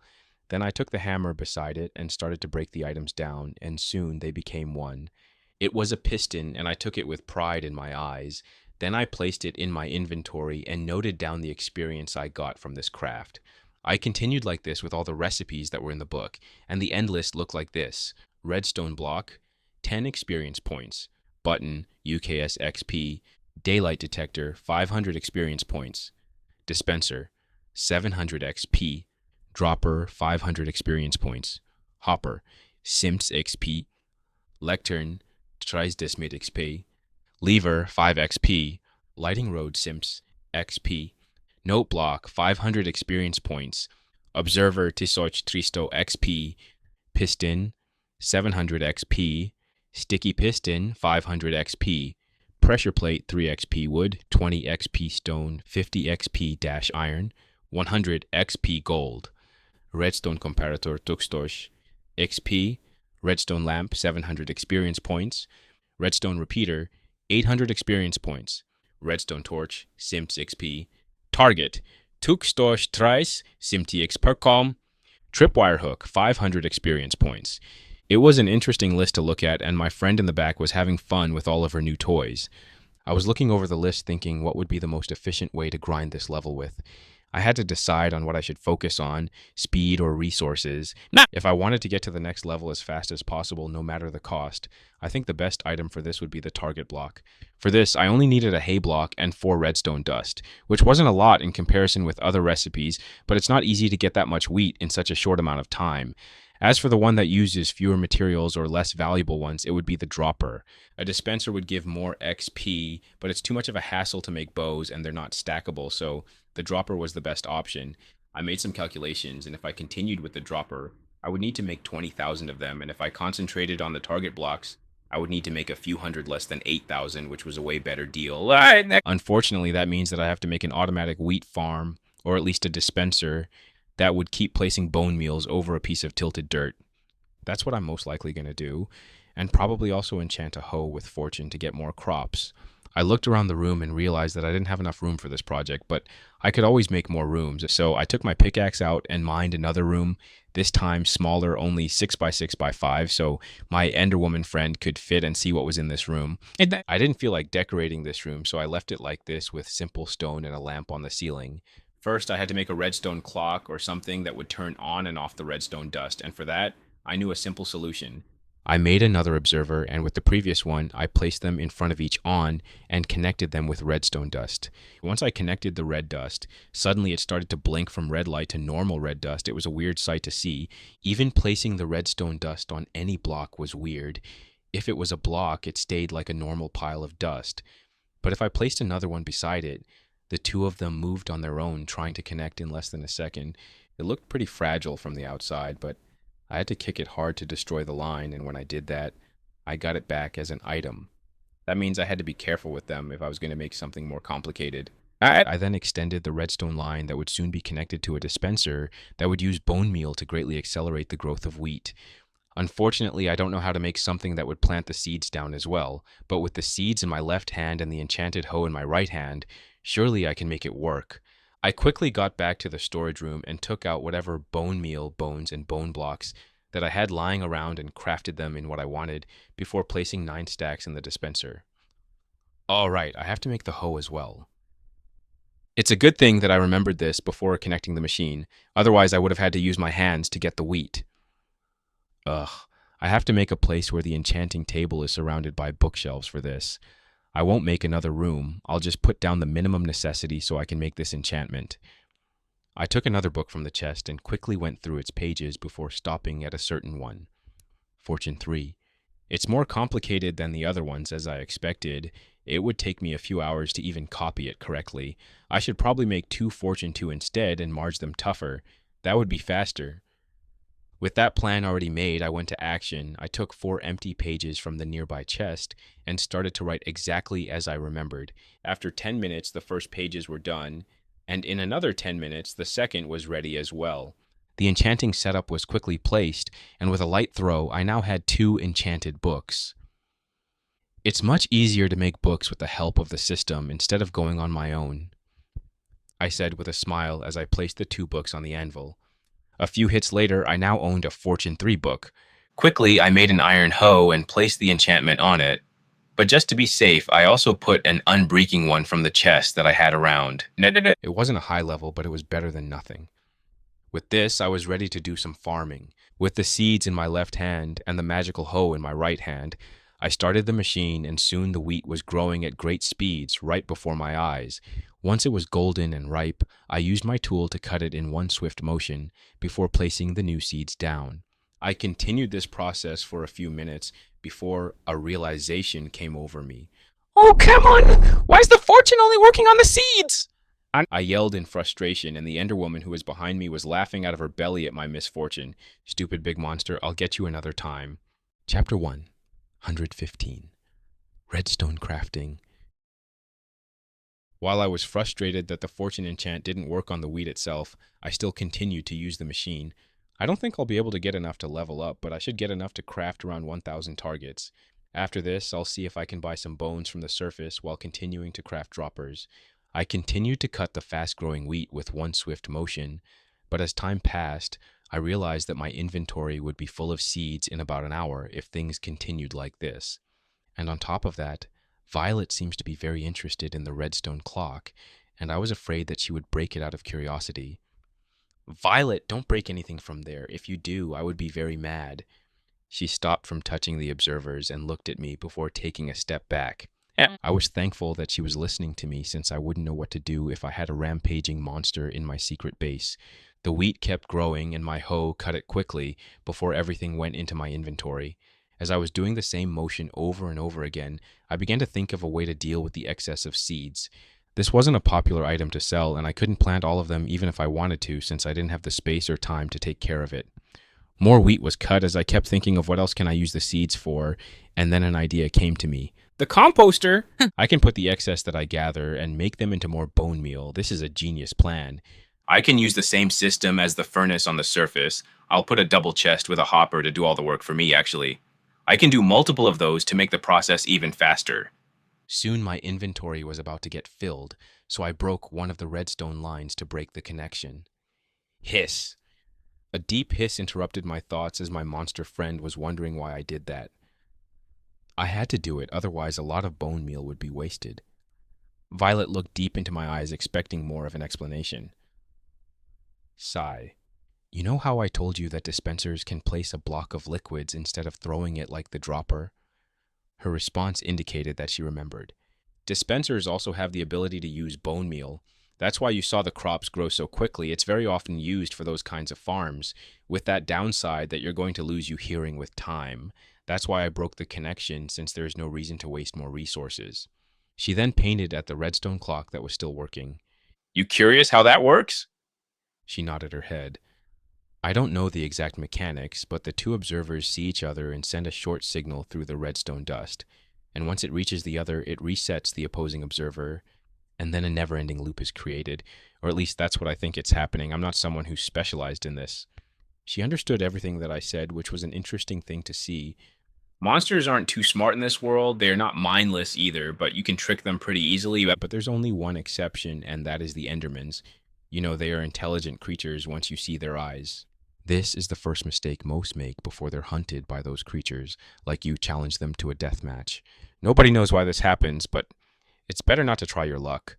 Then I took the hammer beside it and started to break the items down, and soon they became one. It was a piston, and I took it with pride in my eyes. Then I placed it in my inventory and noted down the experience I got from this craft. I continued like this with all the recipes that were in the book, and the end list looked like this. Redstone block, 10 experience points. Button, UKS XP. Daylight detector, 500 experience points. Dispenser, 700 XP. Dropper, 500 experience points. Hopper, Sims XP. Lectern, tries Desmit XP. Lever, 5 XP. Lighting rod Sims XP. Note block, 500 experience points. Observer, Tisoch Tristo XP. Piston, 700 XP. Sticky piston, 500 XP. Pressure plate, 3 XP wood, 20 XP stone, 50 XP dash iron, 100 XP gold. Redstone comparator, Tuxtosh XP. Redstone lamp, 700 experience points. Redstone repeater, 800 experience points. Redstone torch, Sims XP. Target, Tuxtosh Trice, Simtix Percom. Tripwire hook, 500 experience points. It was an interesting list to look at, and my friend in the back was having fun with all of her new toys. I was looking over the list thinking what would be the most efficient way to grind this level with. I had to decide on what I should focus on, speed or resources. If I wanted to get to the next level as fast as possible, no matter the cost, I think the best item for this would be the target block. For this, I only needed a hay block and 4 redstone dust, which wasn't a lot in comparison with other recipes, but it's not easy to get that much wheat in such a short amount of time. As for the one that uses fewer materials or less valuable ones, it would be the dropper. A dispenser would give more XP, but it's too much of a hassle to make bows and they're not stackable, so the dropper was the best option. I made some calculations, and if I continued with the dropper, I would need to make 20,000 of them, and if I concentrated on the target blocks, I would need to make a few hundred less than 8,000, which was a way better deal. Unfortunately, that means that I have to make an automatic wheat farm, or at least a dispenser, that would keep placing bone meals over a piece of tilted dirt. That's what I'm most likely going to do, and probably also enchant a hoe with fortune to get more crops. I looked around the room and realized that I didn't have enough room for this project, but I could always make more rooms. So I took my pickaxe out and mined another room, this time smaller, only 6 by 6 by 5, so my Enderwoman friend could fit and see what was in this room. And I didn't feel like decorating this room, so I left it like this with simple stone and a lamp on the ceiling. First, I had to make a redstone clock or something that would turn on and off the redstone dust, and for that, I knew a simple solution. I made another observer, and with the previous one, I placed them in front of each on and connected them with redstone dust. Once I connected the red dust, suddenly it started to blink from red light to normal red dust. It was a weird sight to see. Even placing the redstone dust on any block was weird. If it was a block, it stayed like a normal pile of dust. But if I placed another one beside it, the two of them moved on their own, trying to connect in less than a second. It looked pretty fragile from the outside, but I had to kick it hard to destroy the line, and when I did that, I got it back as an item. That means I had to be careful with them if I was going to make something more complicated. I then extended the redstone line that would soon be connected to a dispenser that would use bone meal to greatly accelerate the growth of wheat. Unfortunately, I don't know how to make something that would plant the seeds down as well, but with the seeds in my left hand and the enchanted hoe in my right hand, surely I can make it work. I quickly got back to the storage room and took out whatever bone meal, bones, and bone blocks that I had lying around and crafted them in what I wanted before placing 9 stacks in the dispenser. All right, I have to make the hoe as well. It's a good thing that I remembered this before connecting the machine, otherwise I would have had to use my hands to get the wheat. Ugh, I have to make a place where the enchanting table is surrounded by bookshelves for this. I won't make another room. I'll just put down the minimum necessity so I can make this enchantment. I took another book from the chest and quickly went through its pages before stopping at a certain one. Fortune 3. It's more complicated than the other ones, as I expected. It would take me a few hours to even copy it correctly. I should probably make 2 Fortune 2 instead and marge them tougher. That would be faster. With that plan already made, I went to action. I took 4 empty pages from the nearby chest and started to write exactly as I remembered. After 10 minutes, the first pages were done, and in another 10 minutes, the second was ready as well. The enchanting setup was quickly placed, and with a light throw, I now had 2 enchanted books. It's much easier to make books with the help of the system instead of going on my own, I said with a smile as I placed the 2 books on the anvil. A few hits later, I now owned a Fortune 3 book. Quickly, I made an iron hoe and placed the enchantment on it. But just to be safe, I also put an unbreaking one from the chest that I had around. It wasn't a high level, but it was better than nothing. With this, I was ready to do some farming. With the seeds in my left hand and the magical hoe in my right hand, I started the machine, and soon the wheat was growing at great speeds right before my eyes. Once it was golden and ripe, I used my tool to cut it in one swift motion before placing the new seeds down. I continued this process for a few minutes before a realization came over me. Oh, come on! Why is the fortune only working on the seeds? I yelled in frustration, and the Enderwoman who was behind me was laughing out of her belly at my misfortune. Stupid big monster, I'll get you another time. Chapter 1, 115. Redstone Crafting. While I was frustrated that the fortune enchant didn't work on the wheat itself, I still continued to use the machine. I don't think I'll be able to get enough to level up, but I should get enough to craft around 1,000 targets. After this, I'll see if I can buy some bones from the surface while continuing to craft droppers. I continued to cut the fast-growing wheat with one swift motion, but as time passed, I realized that my inventory would be full of seeds in about an hour if things continued like this. And on top of that, Violet seems to be very interested in the redstone clock, and I was afraid that she would break it out of curiosity. Violet, don't break anything from there. If you do, I would be very mad. She stopped from touching the observers and looked at me before taking a step back. I was thankful that she was listening to me, since I wouldn't know what to do if I had a rampaging monster in my secret base. The wheat kept growing, and my hoe cut it quickly before everything went into my inventory. As I was doing the same motion over and over again, I began to think of a way to deal with the excess of seeds. This wasn't a popular item to sell, and I couldn't plant all of them even if I wanted to, since I didn't have the space or time to take care of it. More wheat was cut as I kept thinking of what else can I use the seeds for, and then an idea came to me. The composter! I can put the excess that I gather and make them into more bone meal. This is a genius plan. I can use the same system as the furnace on the surface. I'll put a double chest with a hopper to do all the work for me, actually. I can do multiple of those to make the process even faster. Soon my inventory was about to get filled, so I broke one of the redstone lines to break the connection. Hiss! A deep hiss interrupted my thoughts as my monster friend was wondering why I did that. I had to do it, otherwise a lot of bone meal would be wasted. Violet looked deep into my eyes, expecting more of an explanation. Sigh. You know how I told you that dispensers can place a block of liquids instead of throwing it like the dropper? Her response indicated that she remembered. Dispensers also have the ability to use bone meal. That's why you saw the crops grow so quickly. It's very often used for those kinds of farms, with that downside that you're going to lose you hearing with time. That's why I broke the connection, since there is no reason to waste more resources. She then painted at the redstone clock that was still working. You curious how that works? She nodded her head. I don't know the exact mechanics, but the two observers see each other and send a short signal through the redstone dust. And once it reaches the other, it resets the opposing observer, and then a never-ending loop is created. Or at least that's what I think it's happening. I'm not someone who's specialized in this. She understood everything that I said, which was an interesting thing to see. Monsters aren't too smart in this world. They're not mindless either, but you can trick them pretty easily. But there's only one exception, and that is the Endermans. You know, they are intelligent creatures once you see their eyes. This is the first mistake most make before they're hunted by those creatures, like you challenge them to a death match. Nobody knows why this happens, but it's better not to try your luck.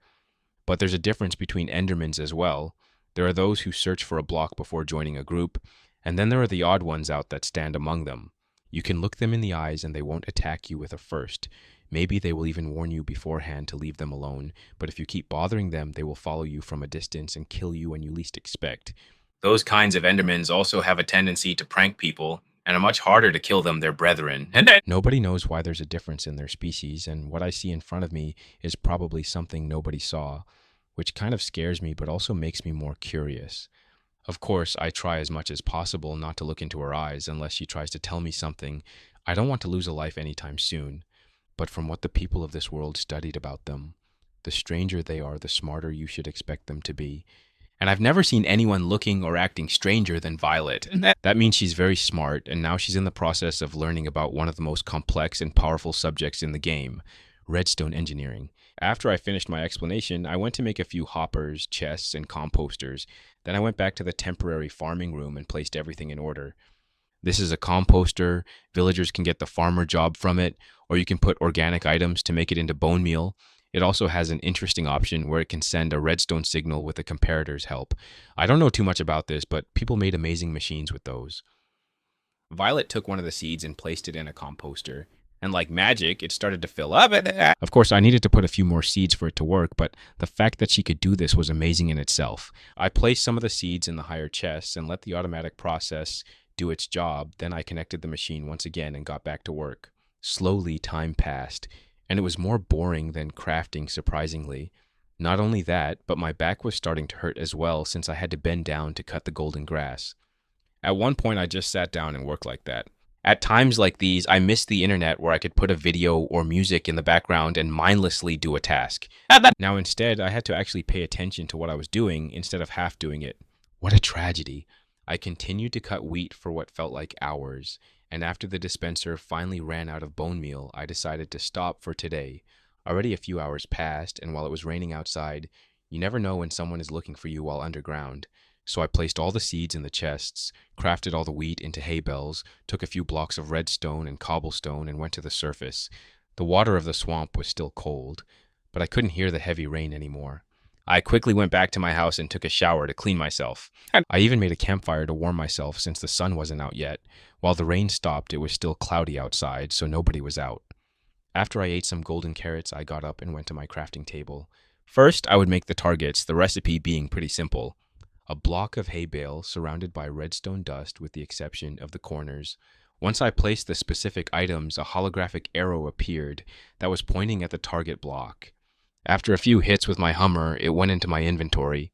But there's a difference between Endermans as well. There are those who search for a block before joining a group, and then there are the odd ones out that stand among them. You can look them in the eyes and they won't attack you with a first. Maybe they will even warn you beforehand to leave them alone, but if you keep bothering them, they will follow you from a distance and kill you when you least expect. Those kinds of Endermans also have a tendency to prank people, and are much harder to kill than their brethren. Nobody knows why there's a difference in their species, and what I see in front of me is probably something nobody saw, which kind of scares me but also makes me more curious. Of course, I try as much as possible not to look into her eyes unless she tries to tell me something. I don't want to lose a life anytime soon, but from what the people of this world studied about them, the stranger they are, the smarter you should expect them to be. And I've never seen anyone looking or acting stranger than Violet. That means she's very smart, and now she's in the process of learning about one of the most complex and powerful subjects in the game, redstone engineering. After I finished my explanation, I went to make a few hoppers, chests, and composters. Then I went back to the temporary farming room and placed everything in order. This is a composter. Villagers can get the farmer job from it, or you can put organic items to make it into bone meal. It also has an interesting option where it can send a redstone signal with a comparator's help. I don't know too much about this, but people made amazing machines with those. Violet took one of the seeds and placed it in a composter, and like magic, it started to fill up. Of course, I needed to put a few more seeds for it to work, but the fact that she could do this was amazing in itself. I placed some of the seeds in the higher chests and let the automatic process do its job. Then I connected the machine once again and got back to work. Slowly, time passed, and it was more boring than crafting, surprisingly. Not only that, but my back was starting to hurt as well since I had to bend down to cut the golden grass. At one point, I just sat down and worked like that. At times like these, I missed the internet where I could put a video or music in the background and mindlessly do a task. Now instead, I had to actually pay attention to what I was doing instead of half doing it. What a tragedy. I continued to cut wheat for what felt like hours, and after the dispenser finally ran out of bone meal, I decided to stop for today. Already a few hours passed, and while it was raining outside, you never know when someone is looking for you while underground. So I placed all the seeds in the chests, crafted all the wheat into hay bales, took a few blocks of redstone and cobblestone, and went to the surface. The water of the swamp was still cold, but I couldn't hear the heavy rain anymore. I quickly went back to my house and took a shower to clean myself. I even made a campfire to warm myself since the sun wasn't out yet. While the rain stopped, it was still cloudy outside, so nobody was out. After I ate some golden carrots, I got up and went to my crafting table. First, I would make the targets, the recipe being pretty simple. A block of hay bale surrounded by redstone dust with the exception of the corners. Once I placed the specific items, a holographic arrow appeared that was pointing at the target block. After a few hits with my hammer, it went into my inventory.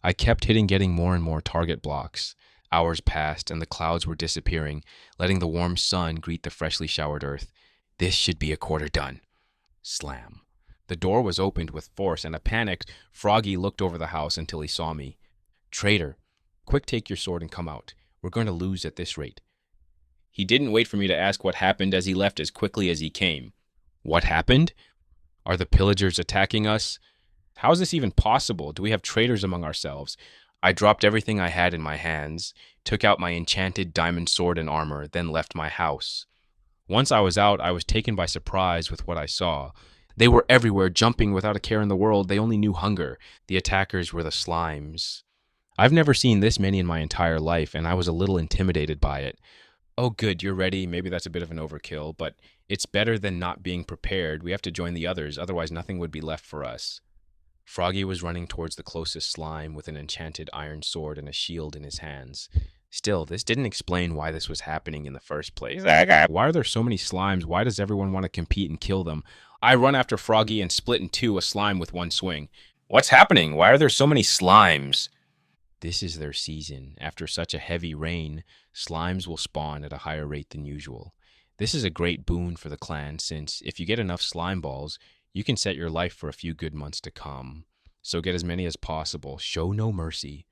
I kept hitting, getting more and more target blocks. Hours passed and the clouds were disappearing, letting the warm sun greet the freshly showered earth. This should be a quarter done. Slam. The door was opened with force, and a panicked Froggy looked over the house until he saw me. Traitor, quick, take your sword and come out. We're going to lose at this rate. He didn't wait for me to ask what happened as he left as quickly as he came. What happened? Are the pillagers attacking us? How is this even possible? Do we have traitors among ourselves? I dropped everything I had in my hands, took out my enchanted diamond sword and armor, then left my house. Once I was out, I was taken by surprise with what I saw. They were everywhere, jumping without a care in the world. They only knew hunger. The attackers were the slimes. I've never seen this many in my entire life, and I was a little intimidated by it. Oh, good, you're ready. Maybe that's a bit of an overkill, but it's better than not being prepared. We have to join the others, otherwise, nothing would be left for us. Froggy was running towards the closest slime with an enchanted iron sword and a shield in his hands. Still, this didn't explain why this was happening in the first place. Why are there so many slimes? Why does everyone want to compete and kill them? I run after Froggy and split in two a slime with one swing. What's happening? Why are there so many slimes? This is their season. After such a heavy rain, slimes will spawn at a higher rate than usual. This is a great boon for the clan since if you get enough slime balls, you can set your life for a few good months to come. So get as many as possible. Show no mercy.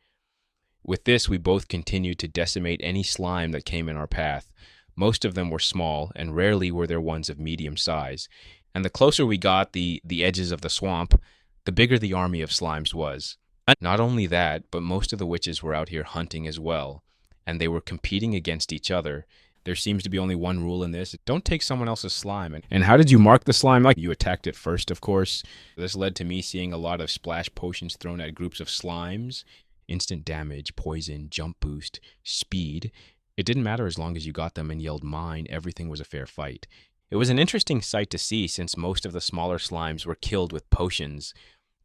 With this, we both continued to decimate any slime that came in our path. Most of them were small, and rarely were there ones of medium size. And the closer we got the edges of the swamp, the bigger the army of slimes was. Not only that, but most of the witches were out here hunting as well, and they were competing against each other. There seems to be only one rule in this. Don't take someone else's slime. And how did you mark the slime? Like, you attacked it first, of course. This led to me seeing a lot of splash potions thrown at groups of slimes. Instant damage, poison, jump boost, speed. It didn't matter as long as you got them and yelled mine, everything was a fair fight. It was an interesting sight to see since most of the smaller slimes were killed with potions.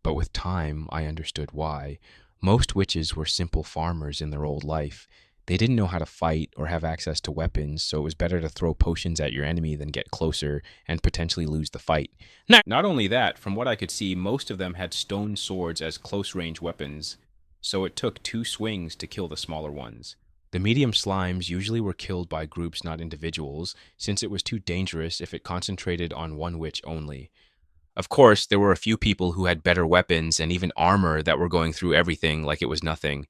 But with time, I understood why. Most witches were simple farmers in their old life. They didn't know how to fight or have access to weapons, so it was better to throw potions at your enemy than get closer and potentially lose the fight. Not only that, from what I could see, most of them had stone swords as close-range weapons, so it took 2 swings to kill the smaller ones. The medium slimes usually were killed by groups, not individuals, since it was too dangerous if it concentrated on one witch only. Of course, there were a few people who had better weapons and even armor that were going through everything like it was nothing.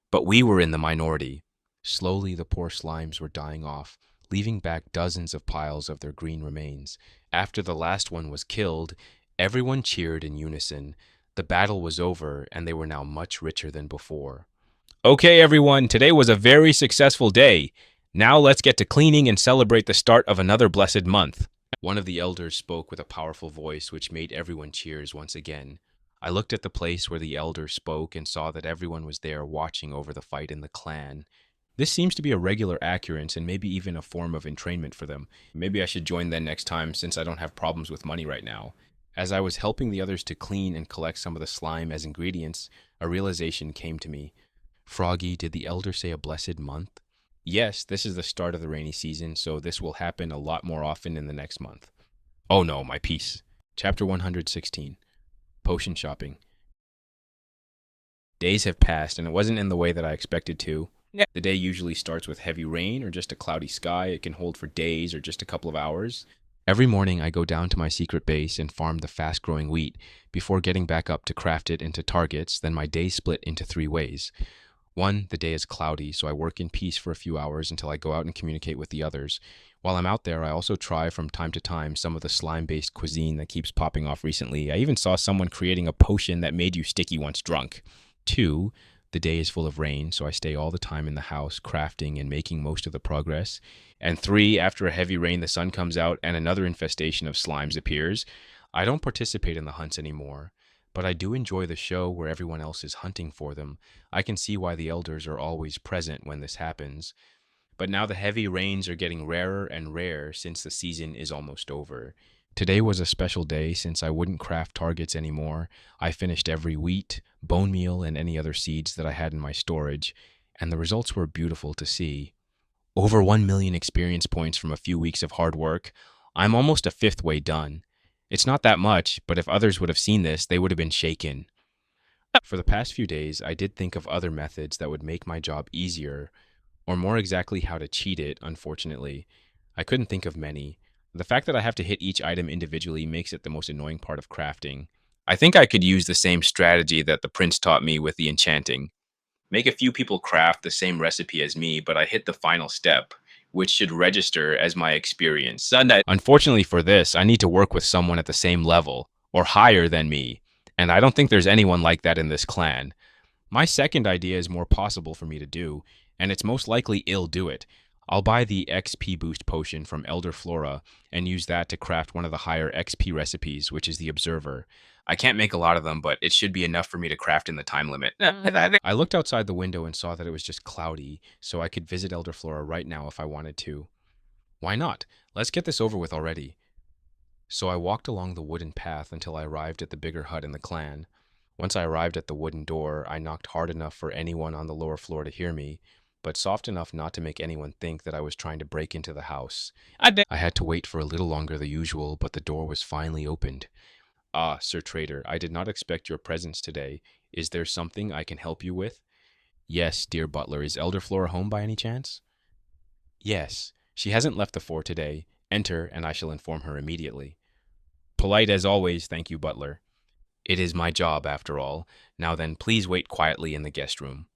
But we were in the minority. Slowly, the poor slimes were dying off, leaving back dozens of piles of their green remains. After the last one was killed, everyone cheered in unison. The battle was over, and they were now much richer than before. Okay, everyone, today was a very successful day. Now let's get to cleaning and celebrate the start of another blessed month. One of the elders spoke with a powerful voice which made everyone cheers once again. I looked at the place where the elder spoke and saw that everyone was there watching over the fight in the clan. This seems to be a regular occurrence and maybe even a form of entrainment for them. Maybe I should join them next time since I don't have problems with money right now. As I was helping the others to clean and collect some of the slime as ingredients, a realization came to me. Froggy, did the elder say a blessed month? Yes, this is the start of the rainy season, so this will happen a lot more often in the next month. Oh no, my piece. Chapter 116. Potion Shopping. Days have passed, and it wasn't in the way that I expected to. The day usually starts with heavy rain or just a cloudy sky. It can hold for days or just a couple of hours. Every morning I go down to my secret base and farm the fast-growing wheat before getting back up to craft it into targets. Then my day split into 3 ways. 1, the day is cloudy, so I work in peace for a few hours until I go out and communicate with the others. While I'm out there, I also try from time to time some of the slime-based cuisine that keeps popping off recently. I even saw someone creating a potion that made you sticky once drunk. 2, the day is full of rain, so I stay all the time in the house, crafting and making most of the progress. And 3, after a heavy rain, the sun comes out and another infestation of slimes appears. I don't participate in the hunts anymore, but I do enjoy the show where everyone else is hunting for them. I can see why the elders are always present when this happens. But now the heavy rains are getting rarer and rare since the season is almost over. Today was a special day since I wouldn't craft targets anymore. I finished every wheat, bone meal, and any other seeds that I had in my storage, and the results were beautiful to see. Over 1 million experience points from a few weeks of hard work. I'm almost a 5th way done. It's not that much, but if others would have seen this, they would have been shaken. For the past few days, I did think of other methods that would make my job easier, or more exactly how to cheat it, unfortunately. I couldn't think of many. The fact that I have to hit each item individually makes it the most annoying part of crafting. I think I could use the same strategy that the prince taught me with the enchanting. Make a few people craft the same recipe as me, but I hit the final step, which should register as my experience. Unfortunately for this, I need to work with someone at the same level, or higher than me, and I don't think there's anyone like that in this clan. My second idea is more possible for me to do, and it's most likely I'll do it. I'll buy the XP boost potion from Elder Flora and use that to craft one of the higher XP recipes, which is the Observer. I can't make a lot of them, but it should be enough for me to craft in the time limit. I looked outside the window and saw that it was just cloudy, so I could visit Elder Flora right now if I wanted to. Why not? Let's get this over with already. So I walked along the wooden path until I arrived at the bigger hut in the clan. Once I arrived at the wooden door, I knocked hard enough for anyone on the lower floor to hear me, but soft enough not to make anyone think that I was trying to break into the house. I had to wait for a little longer than usual, but the door was finally opened. Ah, Sir Trader, I did not expect your presence today. Is there something I can help you with? Yes, dear butler. Is Elder Flora home by any chance? Yes. She hasn't left the fort today. Enter, and I shall inform her immediately. Polite as always, thank you, butler. It is my job, after all. Now then, please wait quietly in the guest room.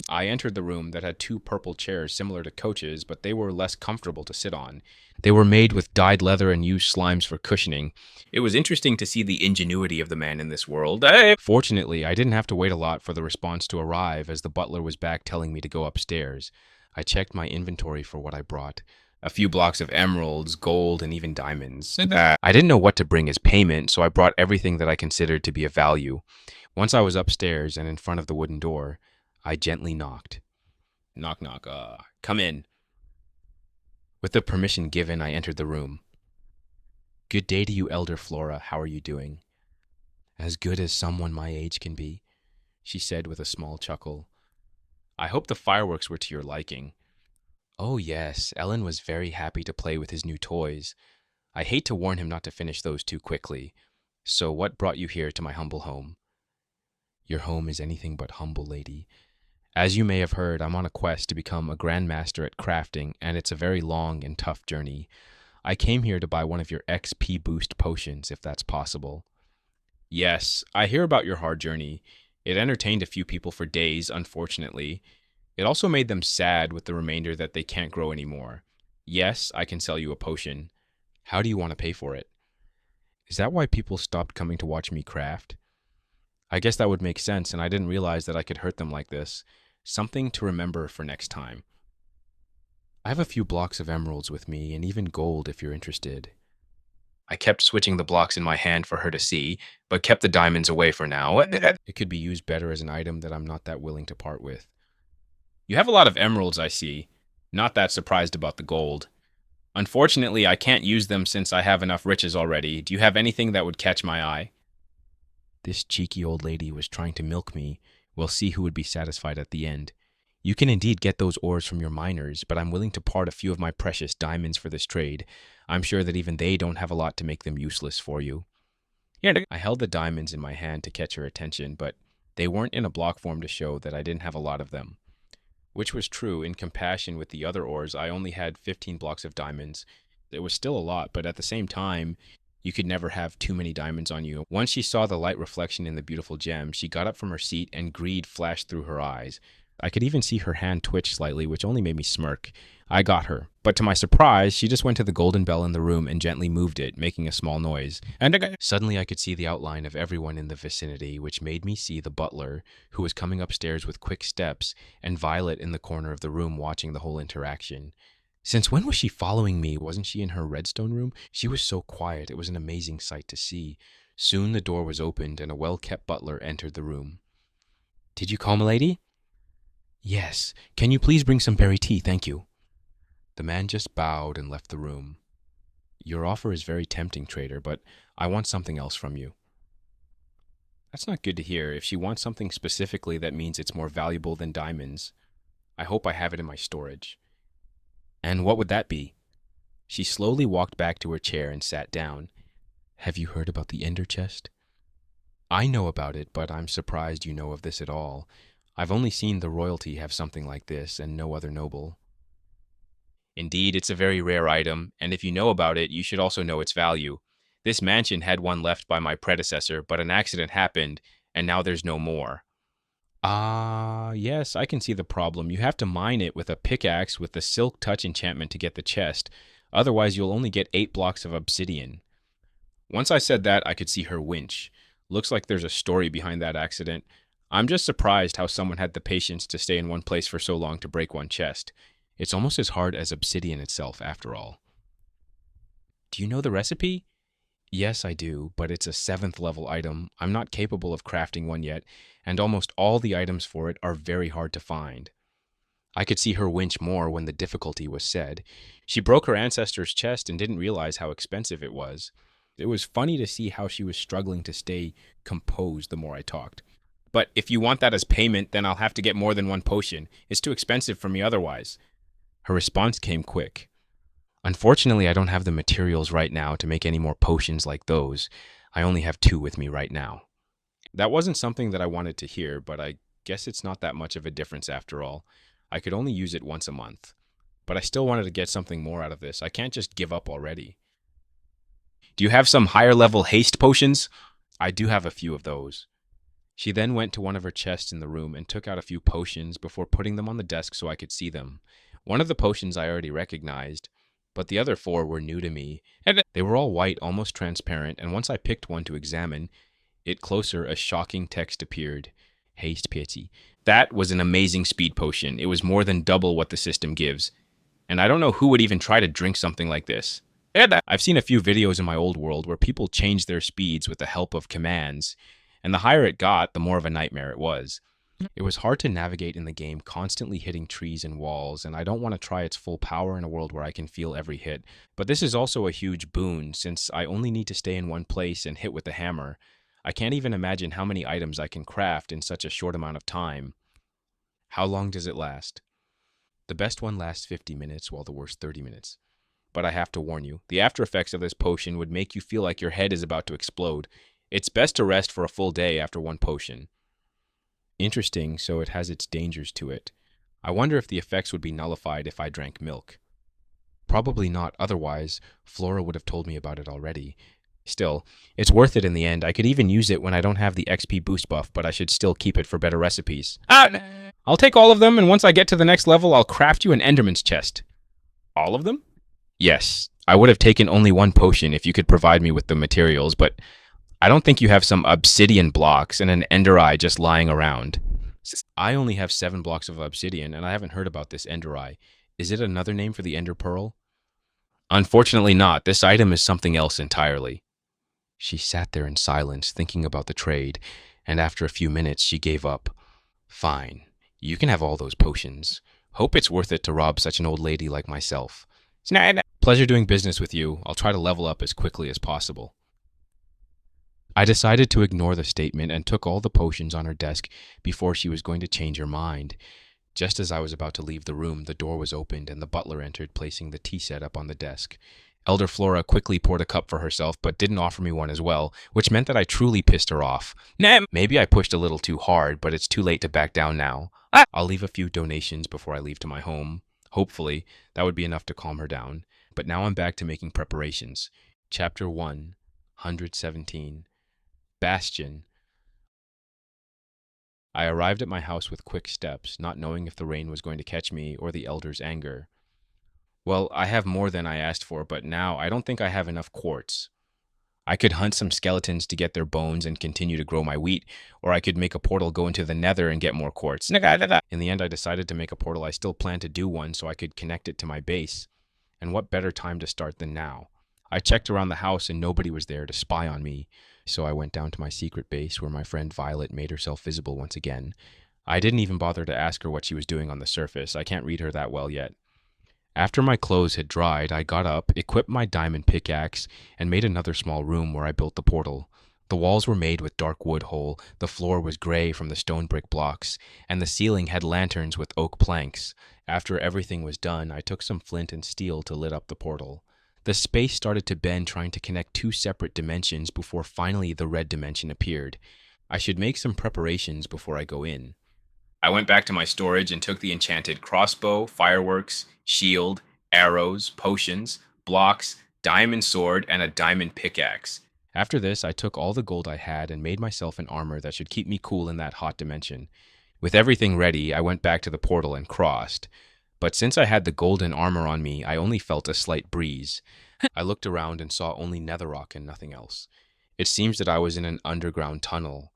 I entered the room that had two purple chairs similar to coaches, but they were less comfortable to sit on. They were made with dyed leather and used slimes for cushioning. It was interesting to see the ingenuity of the man in this world. Fortunately, I didn't have to wait a lot for the response to arrive, as the butler was back telling me to go upstairs. I checked my inventory for what I brought. A few blocks of emeralds, gold, and even diamonds. I didn't know what to bring as payment, so I brought everything that I considered to be of value. Once I was upstairs and in front of the wooden door, I gently knocked. Knock, knock, come in. With the permission given, I entered the room. Good day to you, Elder Flora. How are you doing? As good as someone my age can be, she said with a small chuckle. I hope the fireworks were to your liking. Oh, yes, Ellen was very happy to play with his new toys. I hate to warn him not to finish those too quickly. So what brought you here to my humble home? Your home is anything but humble, lady. As you may have heard, I'm on a quest to become a grandmaster at crafting, and it's a very long and tough journey. I came here to buy one of your XP boost potions, if that's possible. Yes, I hear about your hard journey. It entertained a few people for days, unfortunately. It also made them sad with the remainder that they can't grow anymore. Yes, I can sell you a potion. How do you want to pay for it? Is that why people stopped coming to watch me craft? I guess that would make sense, and I didn't realize that I could hurt them like this. Something to remember for next time. I have a few blocks of emeralds with me, and even gold if you're interested. I kept switching the blocks in my hand for her to see, but kept the diamonds away for now. It could be used better as an item that I'm not that willing to part with. You have a lot of emeralds, I see. Not that surprised about the gold. Unfortunately, I can't use them since I have enough riches already. Do you have anything that would catch my eye? This cheeky old lady was trying to milk me. We'll see who would be satisfied at the end. You can indeed get those ores from your miners, but I'm willing to part a few of my precious diamonds for this trade. I'm sure that even they don't have a lot to make them useless for you. I held the diamonds in my hand to catch her attention, but they weren't in a block form to show that I didn't have a lot of them. Which was true. In comparison with the other ores, I only had 15 blocks of diamonds. It was still a lot, but at the same time, you could never have too many diamonds on you. Once she saw the light reflection in the beautiful gem, she got up from her seat and greed flashed through her eyes. I could even see her hand twitch slightly, which only made me smirk. I got her. But to my surprise, she just went to the golden bell in the room and gently moved it, making a small noise. And suddenly I could see the outline of everyone in the vicinity, which made me see the butler, who was coming upstairs with quick steps, and Violet in the corner of the room watching the whole interaction. Since when was she following me? Wasn't she in her redstone room? She was so quiet, it was an amazing sight to see. Soon the door was opened, and a well-kept butler entered the room. Did you call, milady? Yes. Can you please bring some berry tea? Thank you. The man just bowed and left the room. Your offer is very tempting, trader, but I want something else from you. That's not good to hear. If she wants something specifically, that means it's more valuable than diamonds. I hope I have it in my storage. And what would that be? She slowly walked back to her chair and sat down. Have you heard about the Ender Chest? I know about it, but I'm surprised you know of this at all. I've only seen the royalty have something like this, and no other noble. Indeed, it's a very rare item, and if you know about it, you should also know its value. This mansion had one left by my predecessor, but an accident happened, and now there's no more. Ah, yes, I can see the problem. You have to mine it with a pickaxe with the Silk Touch enchantment to get the chest. Otherwise, you'll only get 8 blocks of obsidian. Once I said that, I could see her winch. Looks like there's a story behind that accident. I'm just surprised how someone had the patience to stay in one place for so long to break one chest. It's almost as hard as obsidian itself, after all. Do you know the recipe? Yes, I do, but it's a 7th level item. I'm not capable of crafting one yet, and almost all the items for it are very hard to find. I could see her winch more when the difficulty was said. She broke her ancestor's chest and didn't realize how expensive it was. It was funny to see how she was struggling to stay composed the more I talked. But if you want that as payment, then I'll have to get more than one potion. It's too expensive for me otherwise. Her response came quick. Unfortunately, I don't have the materials right now to make any more potions like those. I only have 2 with me right now. That wasn't something that I wanted to hear, but I guess it's not that much of a difference after all. I could only use it once a month. But I still wanted to get something more out of this. I can't just give up already. Do you have some higher level haste potions? I do have a few of those. She then went to one of her chests in the room and took out a few potions before putting them on the desk so I could see them. One of the potions I already recognized, but the other 4 were new to me. They were all white, almost transparent, and once I picked one to examine it closer, a shocking text appeared. Haste Piety. That was an amazing speed potion. It was more than double what the system gives. And I don't know who would even try to drink something like this. I've seen a few videos in my old world where people changed their speeds with the help of commands, and the higher it got, the more of a nightmare it was. It was hard to navigate in the game, constantly hitting trees and walls, and I don't want to try its full power in a world where I can feel every hit. But this is also a huge boon, since I only need to stay in one place and hit with the hammer. I can't even imagine how many items I can craft in such a short amount of time. How long does it last? The best one lasts 50 minutes, while the worst 30 minutes. But I have to warn you, the after effects of this potion would make you feel like your head is about to explode. It's best to rest for a full day after one potion. Interesting, so it has its dangers to it. I wonder if the effects would be nullified if I drank milk. Probably not, otherwise, Flora would have told me about it already. Still, it's worth it in the end. I could even use it when I don't have the XP boost buff, but I should still keep it for better recipes. I'll take all of them, and once I get to the next level, I'll craft you an Enderman's chest. All of them? Yes. I would have taken only one potion if you could provide me with the materials, but I don't think you have some obsidian blocks and an ender eye just lying around. I only have 7 blocks of obsidian, and I haven't heard about this ender eye. Is it another name for the ender pearl? Unfortunately not. This item is something else entirely. She sat there in silence, thinking about the trade, and after a few minutes, she gave up. Fine. You can have all those potions. Hope it's worth it to rob such an old lady like myself. Pleasure doing business with you. I'll try to level up as quickly as possible. I decided to ignore the statement and took all the potions on her desk before she was going to change her mind. Just as I was about to leave the room, the door was opened and the butler entered, placing the tea set up on the desk. Elder Flora quickly poured a cup for herself, but didn't offer me one as well, which meant that I truly pissed her off. Maybe I pushed a little too hard, but it's too late to back down now. I'll leave a few donations before I leave to my home. Hopefully, that would be enough to calm her down. But now I'm back to making preparations. Chapter 1, 117. Bastion. I arrived at my house with quick steps, not knowing if the rain was going to catch me or the elder's anger. Well, I have more than I asked for, but now I don't think I have enough quartz. I could hunt some skeletons to get their bones and continue to grow my wheat, or I could make a portal go into the nether and get more quartz. In the end, I decided to make a portal. I still plan to do one so I could connect it to my base. And what better time to start than now? I checked around the house and nobody was there to spy on me, so I went down to my secret base where my friend Violet made herself visible once again. I didn't even bother to ask her what she was doing on the surface. I can't read her that well yet. After my clothes had dried, I got up, equipped my diamond pickaxe, and made another small room where I built the portal. The walls were made with dark wood hole, the floor was gray from the stone brick blocks, and the ceiling had lanterns with oak planks. After everything was done, I took some flint and steel to lit up the portal. The space started to bend, trying to connect 2 separate dimensions before finally the red dimension appeared. I should make some preparations before I go in. I went back to my storage and took the enchanted crossbow, fireworks, shield, arrows, potions, blocks, diamond sword, and a diamond pickaxe. After this, I took all the gold I had and made myself an armor that should keep me cool in that hot dimension. With everything ready, I went back to the portal and crossed. But since I had the golden armor on me, I only felt a slight breeze. I looked around and saw only netherrock and nothing else. It seems that I was in an underground tunnel.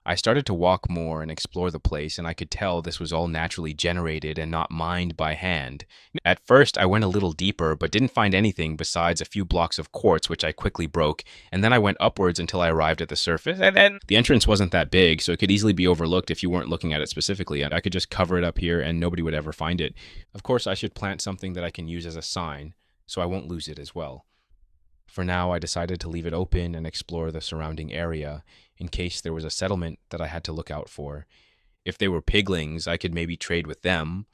I started to walk more and explore the place, and I could tell this was all naturally generated and not mined by hand. At first, I went a little deeper, but didn't find anything besides a few blocks of quartz, which I quickly broke, and then I went upwards until I arrived at the surface, and then the entrance wasn't that big, so it could easily be overlooked if you weren't looking at it specifically, and I could just cover it up here and nobody would ever find it. Of course, I should plant something that I can use as a sign, so I won't lose it as well. For now, I decided to leave it open and explore the surrounding area in case there was a settlement that I had to look out for. If they were piglings, I could maybe trade with them,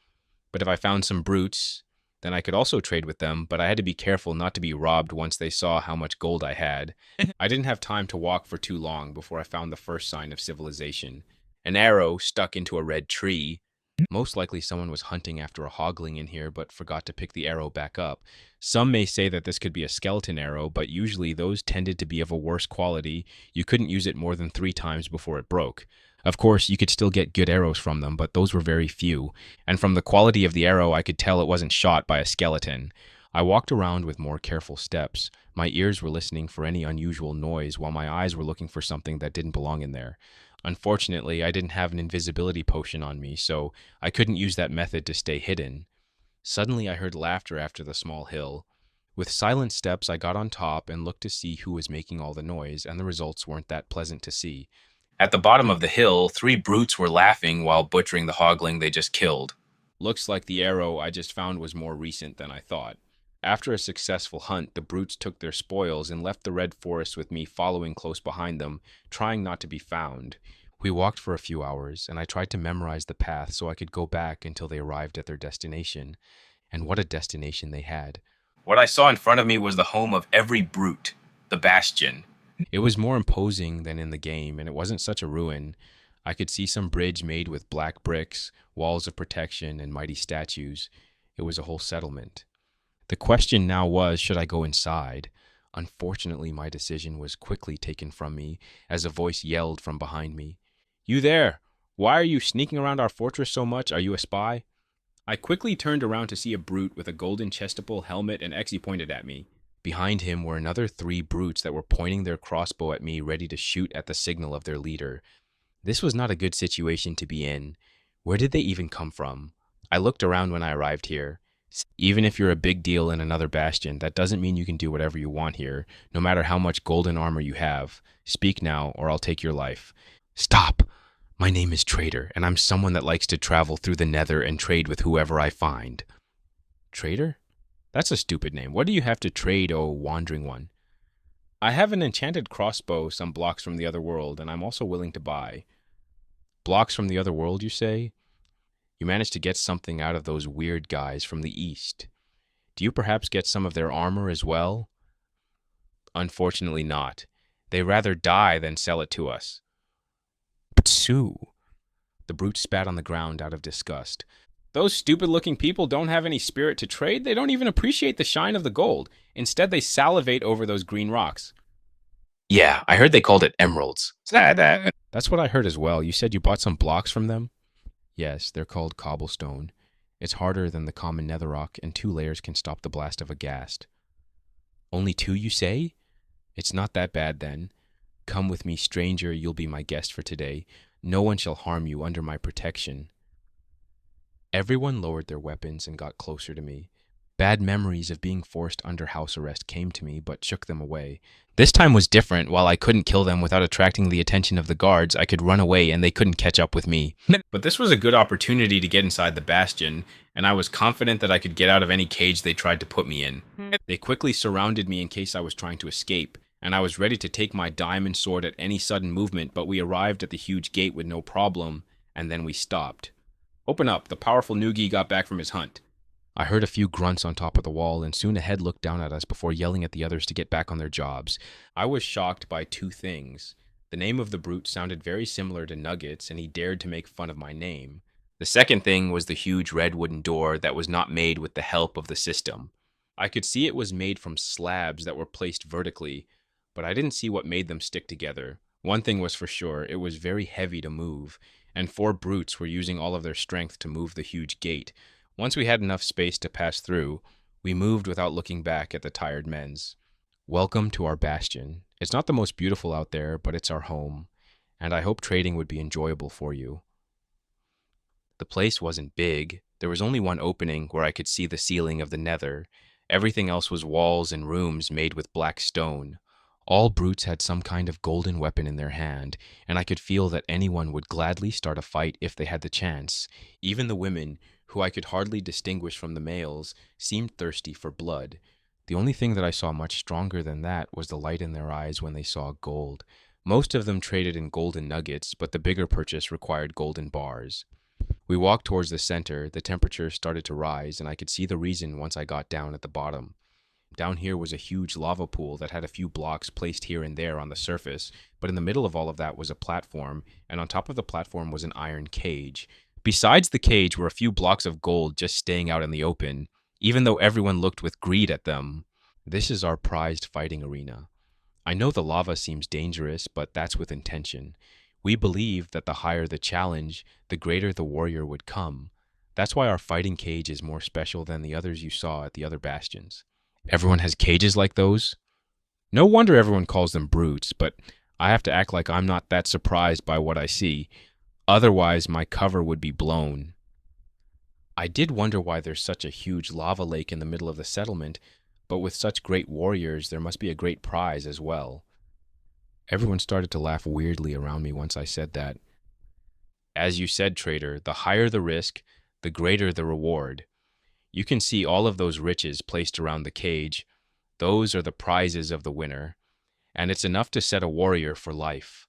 but if I found some brutes, then I could also trade with them, but I had to be careful not to be robbed once they saw how much gold I had. I didn't have time to walk for too long before I found the first sign of civilization. An arrow stuck into a red tree. Most likely someone was hunting after a hogling in here but forgot to pick the arrow back up. Some may say that this could be a skeleton arrow, but usually those tended to be of a worse quality. You couldn't use it more than 3 times before it broke. Of course, you could still get good arrows from them, but those were very few. And from the quality of the arrow, I could tell it wasn't shot by a skeleton. I walked around with more careful steps. My ears were listening for any unusual noise, while my eyes were looking for something that didn't belong in there. Unfortunately, I didn't have an invisibility potion on me, so I couldn't use that method to stay hidden. Suddenly, I heard laughter after the small hill. With silent steps, I got on top and looked to see who was making all the noise, and the results weren't that pleasant to see. At the bottom of the hill, 3 brutes were laughing while butchering the hogling they just killed. Looks like the arrow I just found was more recent than I thought. After a successful hunt, the brutes took their spoils and left the red forest with me following close behind them, trying not to be found. We walked for a few hours, and I tried to memorize the path so I could go back until they arrived at their destination. And what a destination they had. What I saw in front of me was the home of every brute, the Bastion. It was more imposing than in the game, and it wasn't such a ruin. I could see some bridge made with black bricks, walls of protection, and mighty statues. It was a whole settlement. The question now was, should I go inside? Unfortunately, my decision was quickly taken from me as a voice yelled from behind me. You there! Why are you sneaking around our fortress so much? Are you a spy? I quickly turned around to see a brute with a golden chestable helmet and Xe pointed at me. Behind him were another 3 brutes that were pointing their crossbow at me, ready to shoot at the signal of their leader. This was not a good situation to be in. Where did they even come from? I looked around when I arrived here. Even if you're a big deal in another bastion, that doesn't mean you can do whatever you want here, no matter how much golden armor you have. Speak now, or I'll take your life. Stop! My name is Trader, and I'm someone that likes to travel through the nether and trade with whoever I find. Trader? That's a stupid name. What do you have to trade, oh wandering one? I have an enchanted crossbow some blocks from the other world, and I'm also willing to buy. Blocks from the other world, you say? You managed to get something out of those weird guys from the east. Do you perhaps get some of their armor as well? Unfortunately not. They rather die than sell it to us. But Sue, the brute spat on the ground out of disgust. Those stupid-looking people don't have any spirit to trade. They don't even appreciate the shine of the gold. Instead, they salivate over those green rocks. Yeah, I heard they called it emeralds. That's what I heard as well. You said you bought some blocks from them? Yes, they're called cobblestone. It's harder than the common netherrock, and 2 layers can stop the blast of a ghast. Only 2, you say? It's not that bad, then. Come with me, stranger, you'll be my guest for today. No one shall harm you under my protection. Everyone lowered their weapons and got closer to me. Bad memories of being forced under house arrest came to me, but shook them away. This time was different. While I couldn't kill them without attracting the attention of the guards, I could run away and they couldn't catch up with me. But this was a good opportunity to get inside the bastion, and I was confident that I could get out of any cage they tried to put me in. They quickly surrounded me in case I was trying to escape, and I was ready to take my diamond sword at any sudden movement, but we arrived at the huge gate with no problem, and then we stopped. Open up, the powerful Noogie got back from his hunt. I heard a few grunts on top of the wall, and soon a head looked down at us before yelling at the others to get back on their jobs. I was shocked by 2 things. The name of the brute sounded very similar to Nuggets, and he dared to make fun of my name. The second thing was the huge red wooden door that was not made with the help of the system. I could see it was made from slabs that were placed vertically, but I didn't see what made them stick together. One thing was for sure, it was very heavy to move, and four brutes were using all of their strength to move the huge gate. Once we had enough space to pass through, we moved without looking back at the tired men's. Welcome to our bastion. It's not the most beautiful out there, but it's our home, and I hope trading would be enjoyable for you. The place wasn't big. There was only one opening where I could see the ceiling of the nether. Everything else was walls and rooms made with black stone. All brutes had some kind of golden weapon in their hand, and I could feel that anyone would gladly start a fight if they had the chance. Even the women, who I could hardly distinguish from the males, seemed thirsty for blood. The only thing that I saw much stronger than that was the light in their eyes when they saw gold. Most of them traded in golden nuggets, but the bigger purchase required golden bars. We walked towards the center, the temperature started to rise, and I could see the reason once I got down at the bottom. Down here was a huge lava pool that had a few blocks placed here and there on the surface, but in the middle of all of that was a platform, and on top of the platform was an iron cage. Besides the cage were a few blocks of gold just staying out in the open, even though everyone looked with greed at them. This is our prized fighting arena. I know the lava seems dangerous, but that's with intention. We believe that the higher the challenge, the greater the warrior would come. That's why our fighting cage is more special than the others you saw at the other bastions. Everyone has cages like those? No wonder everyone calls them brutes, but I have to act like I'm not that surprised by what I see. Otherwise, my cover would be blown. I did wonder why there's such a huge lava lake in the middle of the settlement, but with such great warriors, there must be a great prize as well. Everyone started to laugh weirdly around me once I said that. As you said, trader, the higher the risk, the greater the reward. You can see all of those riches placed around the cage. Those are the prizes of the winner, and it's enough to set a warrior for life.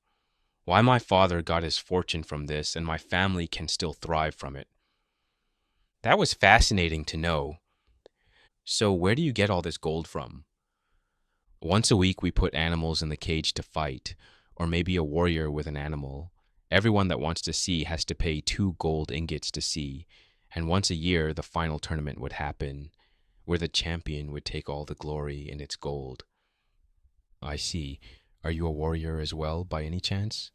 Why my father got his fortune from this and my family can still thrive from it. That was fascinating to know. So where do you get all this gold from? Once a week we put animals in the cage to fight, or maybe a warrior with an animal. Everyone that wants to see has to pay 2 gold ingots to see, and once a year the final tournament would happen, where the champion would take all the glory in its gold. I see. Are you a warrior as well, by any chance?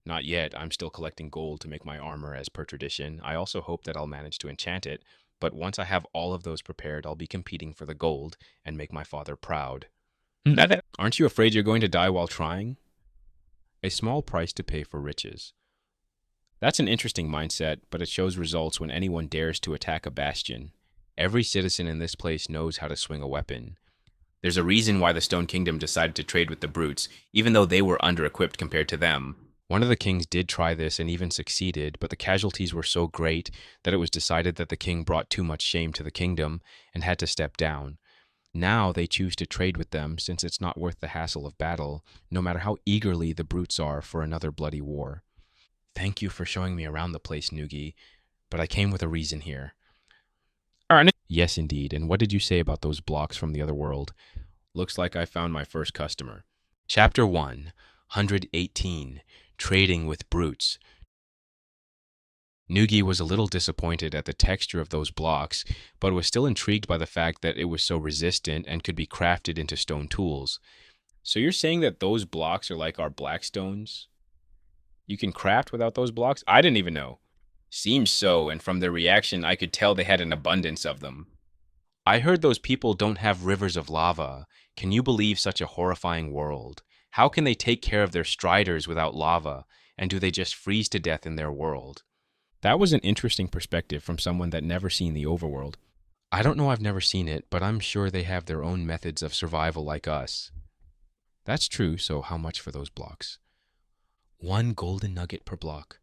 Not yet. I'm still collecting gold to make my armor as per tradition. I also hope that I'll manage to enchant it, but once I have all of those prepared, I'll be competing for the gold and make my father proud. Aren't you afraid you're going to die while trying? A small price to pay for riches. That's an interesting mindset, but it shows results when anyone dares to attack a bastion. Every citizen in this place knows how to swing a weapon. There's a reason why the Stone Kingdom decided to trade with the brutes, even though they were under-equipped compared to them. One of the kings did try this and even succeeded, but the casualties were so great that it was decided that the king brought too much shame to the kingdom and had to step down. Now they choose to trade with them since it's not worth the hassle of battle, no matter how eagerly the brutes are for another bloody war. Thank you for showing me around the place, Nugi, but I came with a reason here. Yes, indeed. And what did you say about those blocks from the other world? Looks like I found my first customer. Chapter 1, 118, Trading with Brutes. Nugi was a little disappointed at the texture of those blocks, but was still intrigued by the fact that it was so resistant and could be crafted into stone tools. So you're saying that those blocks are like our black stones? You can craft without those blocks? I didn't even know. Seems so, and from their reaction, I could tell they had an abundance of them. I heard those people don't have rivers of lava. Can you believe such a horrifying world? How can they take care of their striders without lava? And do they just freeze to death in their world? That was an interesting perspective from someone that never seen the overworld. I don't know, I've never seen it, but I'm sure they have their own methods of survival like us. That's true, so how much for those blocks? 1 golden nugget per block.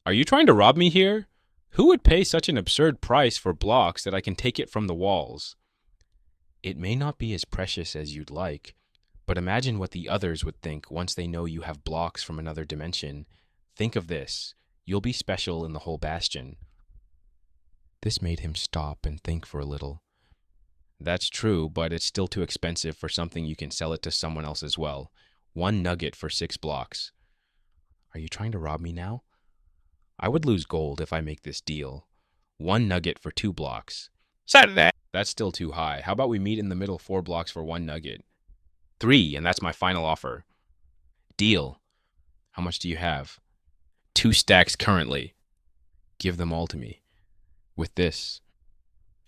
Are you trying to rob me here? Who would pay such an absurd price for blocks that I can take it from the walls? It may not be as precious as you'd like, but imagine what the others would think once they know you have blocks from another dimension. Think of this. You'll be special in the whole bastion. This made him stop and think for a little. That's true, but it's still too expensive for something you can sell it to someone else as well. 1 nugget for 6 blocks. Are you trying to rob me now? I would lose gold if I make this deal. 1 nugget for 2 blocks. Saturday. That's still too high. How about we meet in the middle, 4 blocks for 1 nugget? 3, and that's my final offer. Deal. How much do you have? 2 stacks currently. Give them all to me. With this,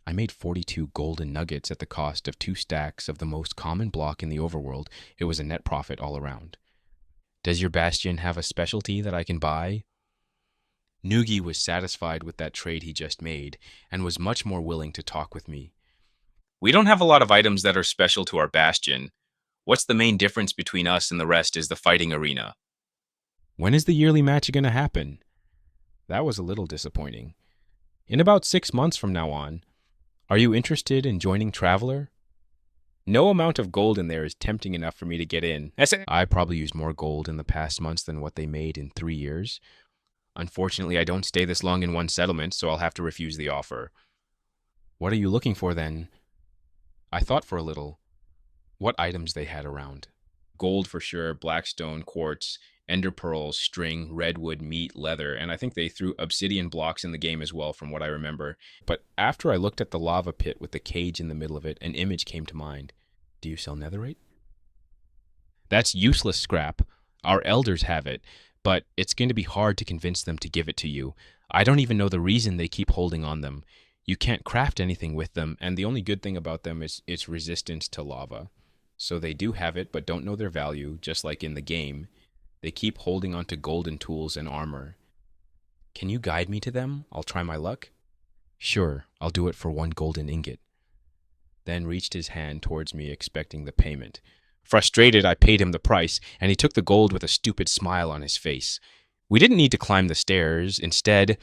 I made 42 golden nuggets at the cost of 2 stacks of the most common block in the overworld. It was a net profit all around. Does your bastion have a specialty that I can buy? Nugi was satisfied with that trade he just made and was much more willing to talk with me. We don't have a lot of items that are special to our bastion. What's the main difference between us and the rest is the fighting arena. When is the yearly match going to happen? That was a little disappointing. In about 6 months from now on. Are you interested in joining Traveler? No amount of gold in there is tempting enough for me to get in. I probably used more gold in the past months than what they made in 3 years. Unfortunately, I don't stay this long in one settlement, so I'll have to refuse the offer. What are you looking for then? I thought for a little. What items they had around. Gold for sure, blackstone, quartz, ender pearls, string, redwood, meat, leather, and I think they threw obsidian blocks in the game as well from what I remember. But after I looked at the lava pit with the cage in the middle of it, an image came to mind. Do you sell netherite? That's useless scrap. Our elders have it, but it's going to be hard to convince them to give it to you. I don't even know the reason they keep holding on them. You can't craft anything with them, and the only good thing about them is its resistance to lava. So they do have it, but don't know their value, just like in the game. They keep holding on to golden tools and armor. Can you guide me to them? I'll try my luck. Sure, I'll do it for 1 golden ingot. Then reached his hand towards me, expecting the payment. Frustrated, I paid him the price, and he took the gold with a stupid smile on his face. We didn't need to climb the stairs. Instead,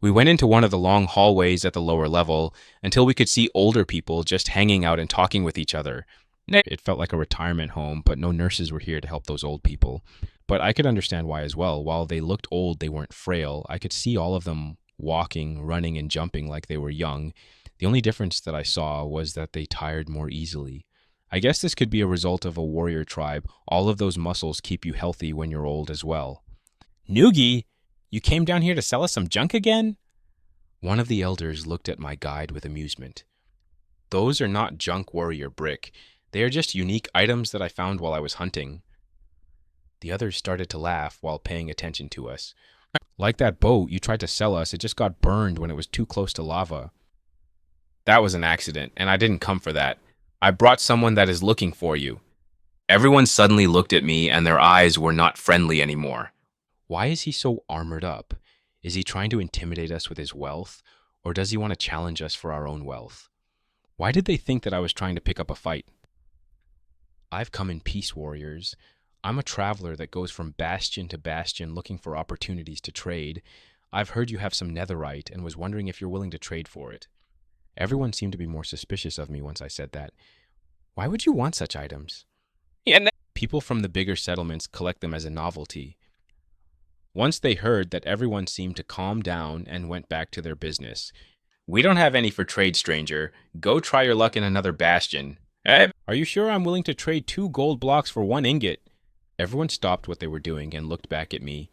we went into one of the long hallways at the lower level until we could see older people just hanging out and talking with each other. It felt like a retirement home, but no nurses were here to help those old people. But I could understand why as well. While they looked old, they weren't frail. I could see all of them walking, running, and jumping like they were young. The only difference that I saw was that they tired more easily. I guess this could be a result of a warrior tribe. All of those muscles keep you healthy when you're old as well. Nugi, you came down here to sell us some junk again? One of the elders looked at my guide with amusement. Those are not junk warrior brick. They are just unique items that I found while I was hunting. The others started to laugh while paying attention to us. Like that boat you tried to sell us, it just got burned when it was too close to lava. That was an accident, and I didn't come for that. I brought someone that is looking for you. Everyone suddenly looked at me, and their eyes were not friendly anymore. Why is he so armored up? Is he trying to intimidate us with his wealth, or does he want to challenge us for our own wealth? Why did they think that I was trying to pick up a fight? I've come in peace, warriors. I'm a traveler that goes from bastion to bastion looking for opportunities to trade. I've heard you have some netherite and was wondering if you're willing to trade for it. Everyone seemed to be more suspicious of me once I said that. Why would you want such items? People from the bigger settlements collect them as a novelty. Once they heard that, everyone seemed to calm down and went back to their business. We don't have any for trade, stranger. Go try your luck in another bastion. Are you sure I'm willing to trade 2 gold blocks for 1 ingot? Everyone stopped what they were doing and looked back at me.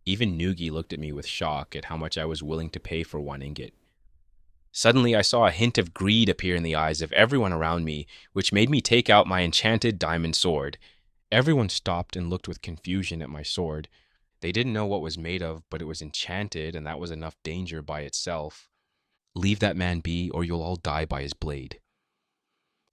Even Nugi looked at me with shock at how much I was willing to pay for 1 ingot. Suddenly, I saw a hint of greed appear in the eyes of everyone around me, which made me take out my enchanted diamond sword. Everyone stopped and looked with confusion at my sword. They didn't know what it was made of, but it was enchanted, and that was enough danger by itself. Leave that man be, or you'll all die by his blade.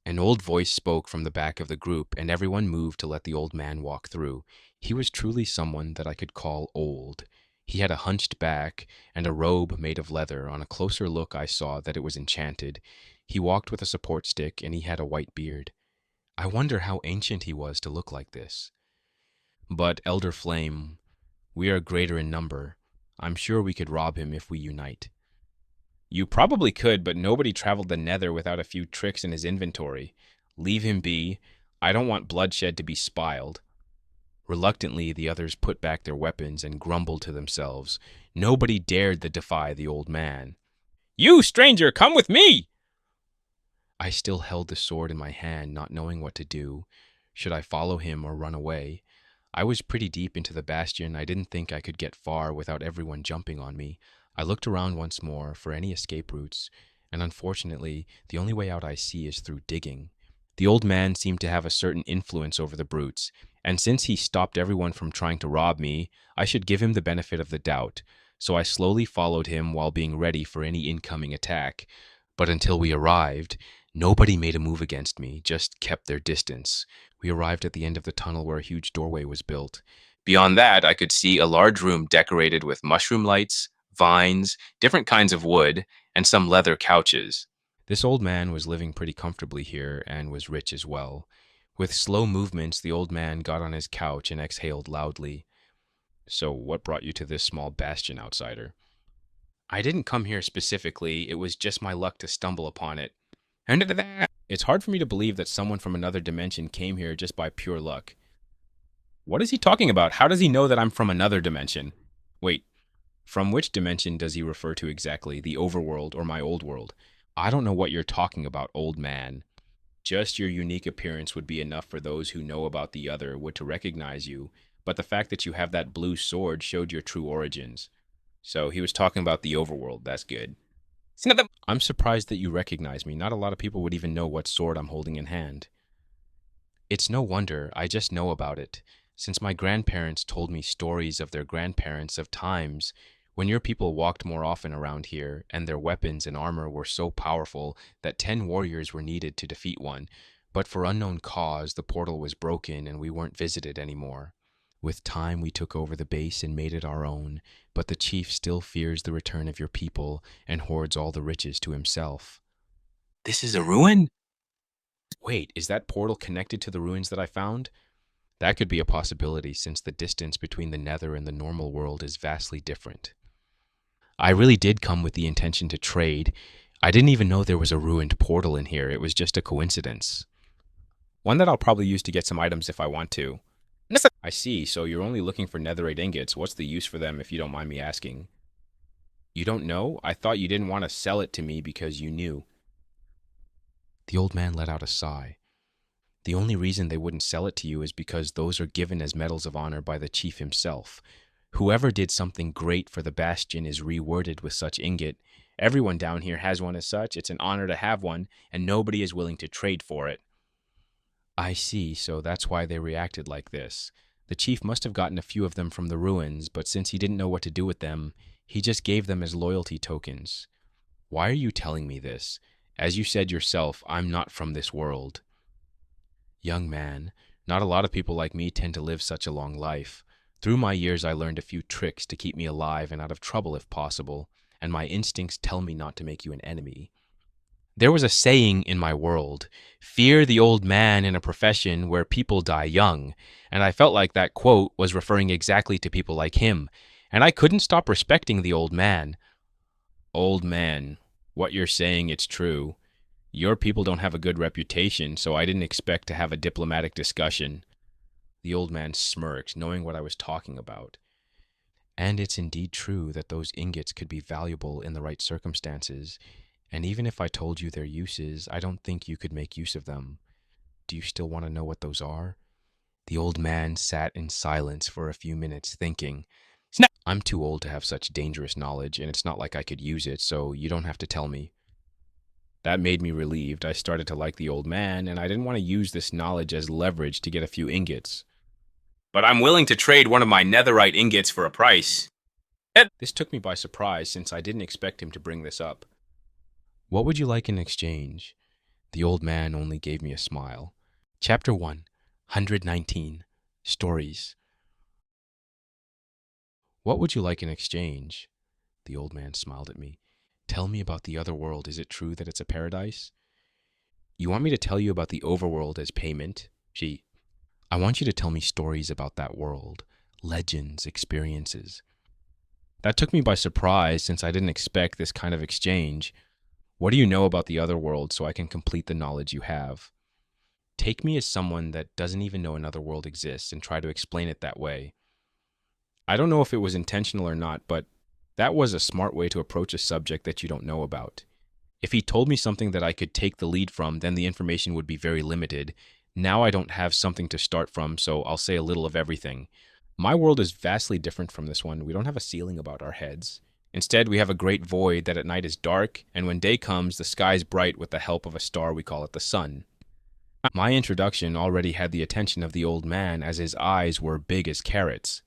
An old voice spoke from the back of the group, and everyone moved to let the old man walk through. He was truly someone that I could call old. He had a hunched back and a robe made of leather. On a closer look, I saw that it was enchanted. He walked with a support stick, and he had a white beard. I wonder how ancient he was to look like this. But, Elder Flame, we are greater in number. I'm sure we could rob him if we unite. You probably could, but nobody traveled the nether without a few tricks in his inventory. Leave him be. I don't want bloodshed to be spiled. Reluctantly, the others put back their weapons and grumbled to themselves. Nobody dared to defy the old man. You, stranger, come with me! I still held the sword in my hand, not knowing what to do. Should I follow him or run away? I was pretty deep into the bastion. I didn't think I could get far without everyone jumping on me. I looked around once more for any escape routes, and unfortunately, the only way out I see is through digging. The old man seemed to have a certain influence over the brutes. And since he stopped everyone from trying to rob me, I should give him the benefit of the doubt. So I slowly followed him while being ready for any incoming attack. But until we arrived, nobody made a move against me, just kept their distance. We arrived at the end of the tunnel where a huge doorway was built. Beyond that, I could see a large room decorated with mushroom lights, vines, different kinds of wood, and some leather couches. This old man was living pretty comfortably here and was rich as well. With slow movements, the old man got on his couch and exhaled loudly. So, what brought you to this small bastion, outsider? I didn't come here specifically, it was just my luck to stumble upon it. It's hard for me to believe that someone from another dimension came here just by pure luck. What is he talking about? How does he know that I'm from another dimension? Wait, from which dimension does he refer to exactly? The overworld or my old world? I don't know what you're talking about, old man. Just your unique appearance would be enough for those who know about the other would to recognize you, but the fact that you have that blue sword showed your true origins. So he was talking about the overworld. That's good. I'm surprised that you recognize me. Not a lot of people would even know what sword I'm holding in hand. It's no wonder. I just know about it. Since my grandparents told me stories of their grandparents of times when your people walked more often around here, and their weapons and armor were so powerful that 10 warriors were needed to defeat one, but for unknown cause the portal was broken and we weren't visited anymore. With time we took over the base and made it our own, but the chief still fears the return of your people and hoards all the riches to himself. This is a ruin? Wait, is that portal connected to the ruins that I found? That could be a possibility since the distance between the nether and the normal world is vastly different. I really did come with the intention to trade. I didn't even know there was a ruined portal in here. It was just a coincidence. One that I'll probably use to get some items if I want to. I see, so you're only looking for netherite ingots. What's the use for them if you don't mind me asking? You don't know? I thought you didn't want to sell it to me because you knew. The old man let out a sigh. The only reason they wouldn't sell it to you is because those are given as medals of honor by the chief himself. Whoever did something great for the bastion is rewarded with such ingot. Everyone down here has one as such. It's an honor to have one, and nobody is willing to trade for it. I see, so that's why they reacted like this. The chief must have gotten a few of them from the ruins, but since he didn't know what to do with them, he just gave them as loyalty tokens. Why are you telling me this? As you said yourself, I'm not from this world. Young man, not a lot of people like me tend to live such a long life. Through my years, I learned a few tricks to keep me alive and out of trouble if possible, and my instincts tell me not to make you an enemy. There was a saying in my world, fear the old man in a profession where people die young, and I felt like that quote was referring exactly to people like him, and I couldn't stop respecting the old man. Old man, what you're saying, it's true. Your people don't have a good reputation, so I didn't expect to have a diplomatic discussion. The old man smirked, knowing what I was talking about. And it's indeed true that those ingots could be valuable in the right circumstances, and even if I told you their uses, I don't think you could make use of them. Do you still want to know what those are? The old man sat in silence for a few minutes, thinking. I'm too old to have such dangerous knowledge, and it's not like I could use it, so you don't have to tell me. That made me relieved. I started to like the old man, and I didn't want to use this knowledge as leverage to get a few ingots. But I'm willing to trade one of my netherite ingots for a price. This took me by surprise since I didn't expect him to bring this up. What would you like in exchange? The old man only gave me a smile. Chapter 1, 119. Stories. What would you like in exchange? The old man smiled at me. Tell me about the other world. Is it true that it's a paradise? You want me to tell you about the overworld as payment? I want you to tell me stories about that world. Legends, experiences. That took me by surprise since I didn't expect this kind of exchange. What do you know about the other world so I can complete the knowledge you have? Take me as someone that doesn't even know another world exists and try to explain it that way. I don't know if it was intentional or not, but that was a smart way to approach a subject that you don't know about. If he told me something that I could take the lead from, then the information would be very limited. Now I don't have something to start from, so I'll say a little of everything. My world is vastly different from this one. We don't have a ceiling above our heads. Instead, we have a great void that at night is dark, and when day comes, the sky is bright with the help of a star we call it the sun. My introduction already had the attention of the old man as his eyes were big as carrots.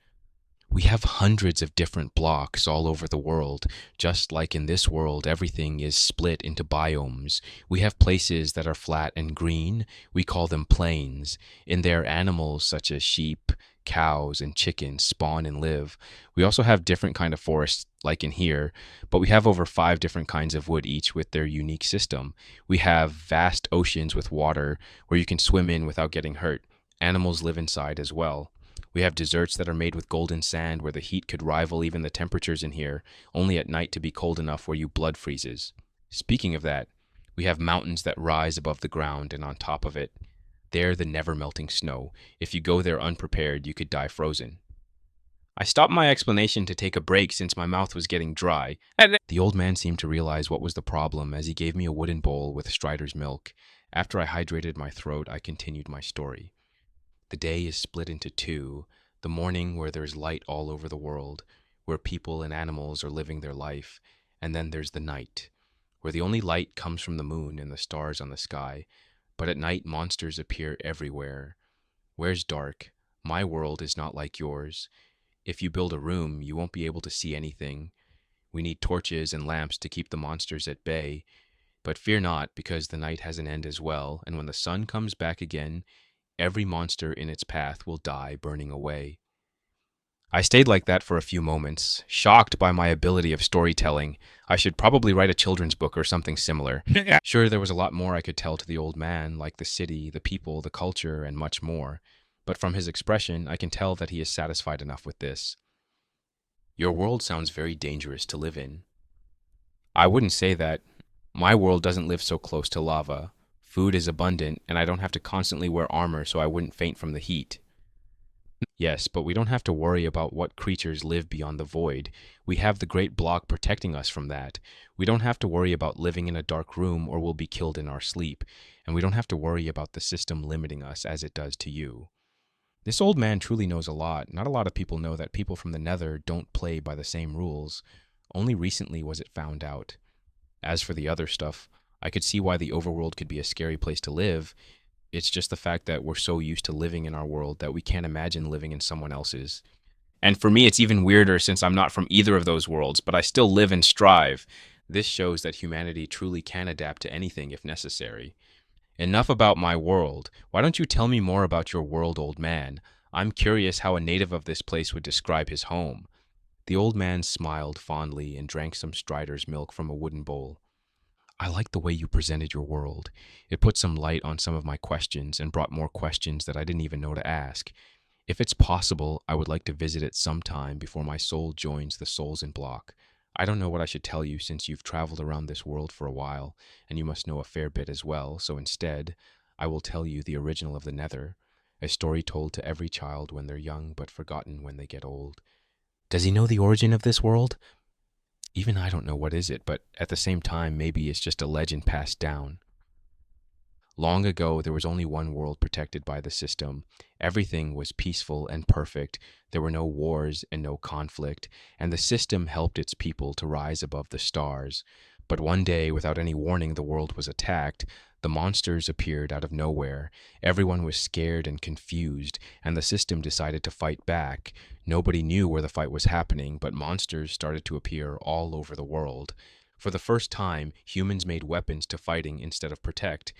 We have hundreds of different blocks all over the world. Just like in this world, everything is split into biomes. We have places that are flat and green. We call them plains. In there, animals such as sheep, cows, and chickens spawn and live. We also have different kind of forests like in here, but we have over 5 different kinds of wood each with their unique system. We have vast oceans with water where you can swim in without getting hurt. Animals live inside as well. We have deserts that are made with golden sand where the heat could rival even the temperatures in here, only at night to be cold enough where you blood freezes. Speaking of that, we have mountains that rise above the ground, and on top of it, they're the never melting snow. If you go there unprepared, you could die frozen. I stopped my explanation to take a break since my mouth was getting dry. The old man seemed to realize what was the problem as he gave me a wooden bowl with Strider's milk. After I hydrated my throat, I continued my story. The day is split into two: the morning, where there's light all over the world, where people and animals are living their life, and then there's the night, where the only light comes from the moon and the stars on the sky. But at night, monsters appear everywhere. Where's dark? My world is not like yours. If you build a room, you won't be able to see anything. We need torches and lamps to keep the monsters at bay. But fear not, because the night has an end as well, and when the sun comes back again, every monster in its path will die burning away. I stayed like that for a few moments, shocked by my ability of storytelling. I should probably write a children's book or something similar. Sure, there was a lot more I could tell to the old man, like the city, the people, the culture, and much more. But from his expression, I can tell that he is satisfied enough with this. Your world sounds very dangerous to live in. I wouldn't say that. My world doesn't live so close to lava. Food is abundant, and I don't have to constantly wear armor so I wouldn't faint from the heat. Yes, but we don't have to worry about what creatures live beyond the void. We have the great block protecting us from that. We don't have to worry about living in a dark room or we'll be killed in our sleep. And we don't have to worry about the system limiting us as it does to you. This old man truly knows a lot. Not a lot of people know that people from the Nether don't play by the same rules. Only recently was it found out. As for the other stuff, I could see why the overworld could be a scary place to live. It's just the fact that we're so used to living in our world that we can't imagine living in someone else's. And for me, it's even weirder since I'm not from either of those worlds, but I still live and strive. This shows that humanity truly can adapt to anything if necessary. Enough about my world. Why don't you tell me more about your world, old man? I'm curious how a native of this place would describe his home. The old man smiled fondly and drank some Strider's milk from a wooden bowl. I like the way you presented your world. It put some light on some of my questions and brought more questions that I didn't even know to ask. If it's possible, I would like to visit it sometime before my soul joins the souls in block. I don't know what I should tell you since you've traveled around this world for a while, and you must know a fair bit as well, so instead, I will tell you the original of the Nether, a story told to every child when they're young but forgotten when they get old. Does he know the origin of this world? Even I don't know what is it, but at the same time, maybe it's just a legend passed down. Long ago, there was only one world protected by the system. Everything was peaceful and perfect. There were no wars and no conflict, and the system helped its people to rise above the stars. But one day, without any warning, the world was attacked. The monsters appeared out of nowhere. Everyone was scared and confused, and the system decided to fight back. Nobody knew where the fight was happening, but monsters started to appear all over the world. For the first time, humans made weapons to fighting instead of protect.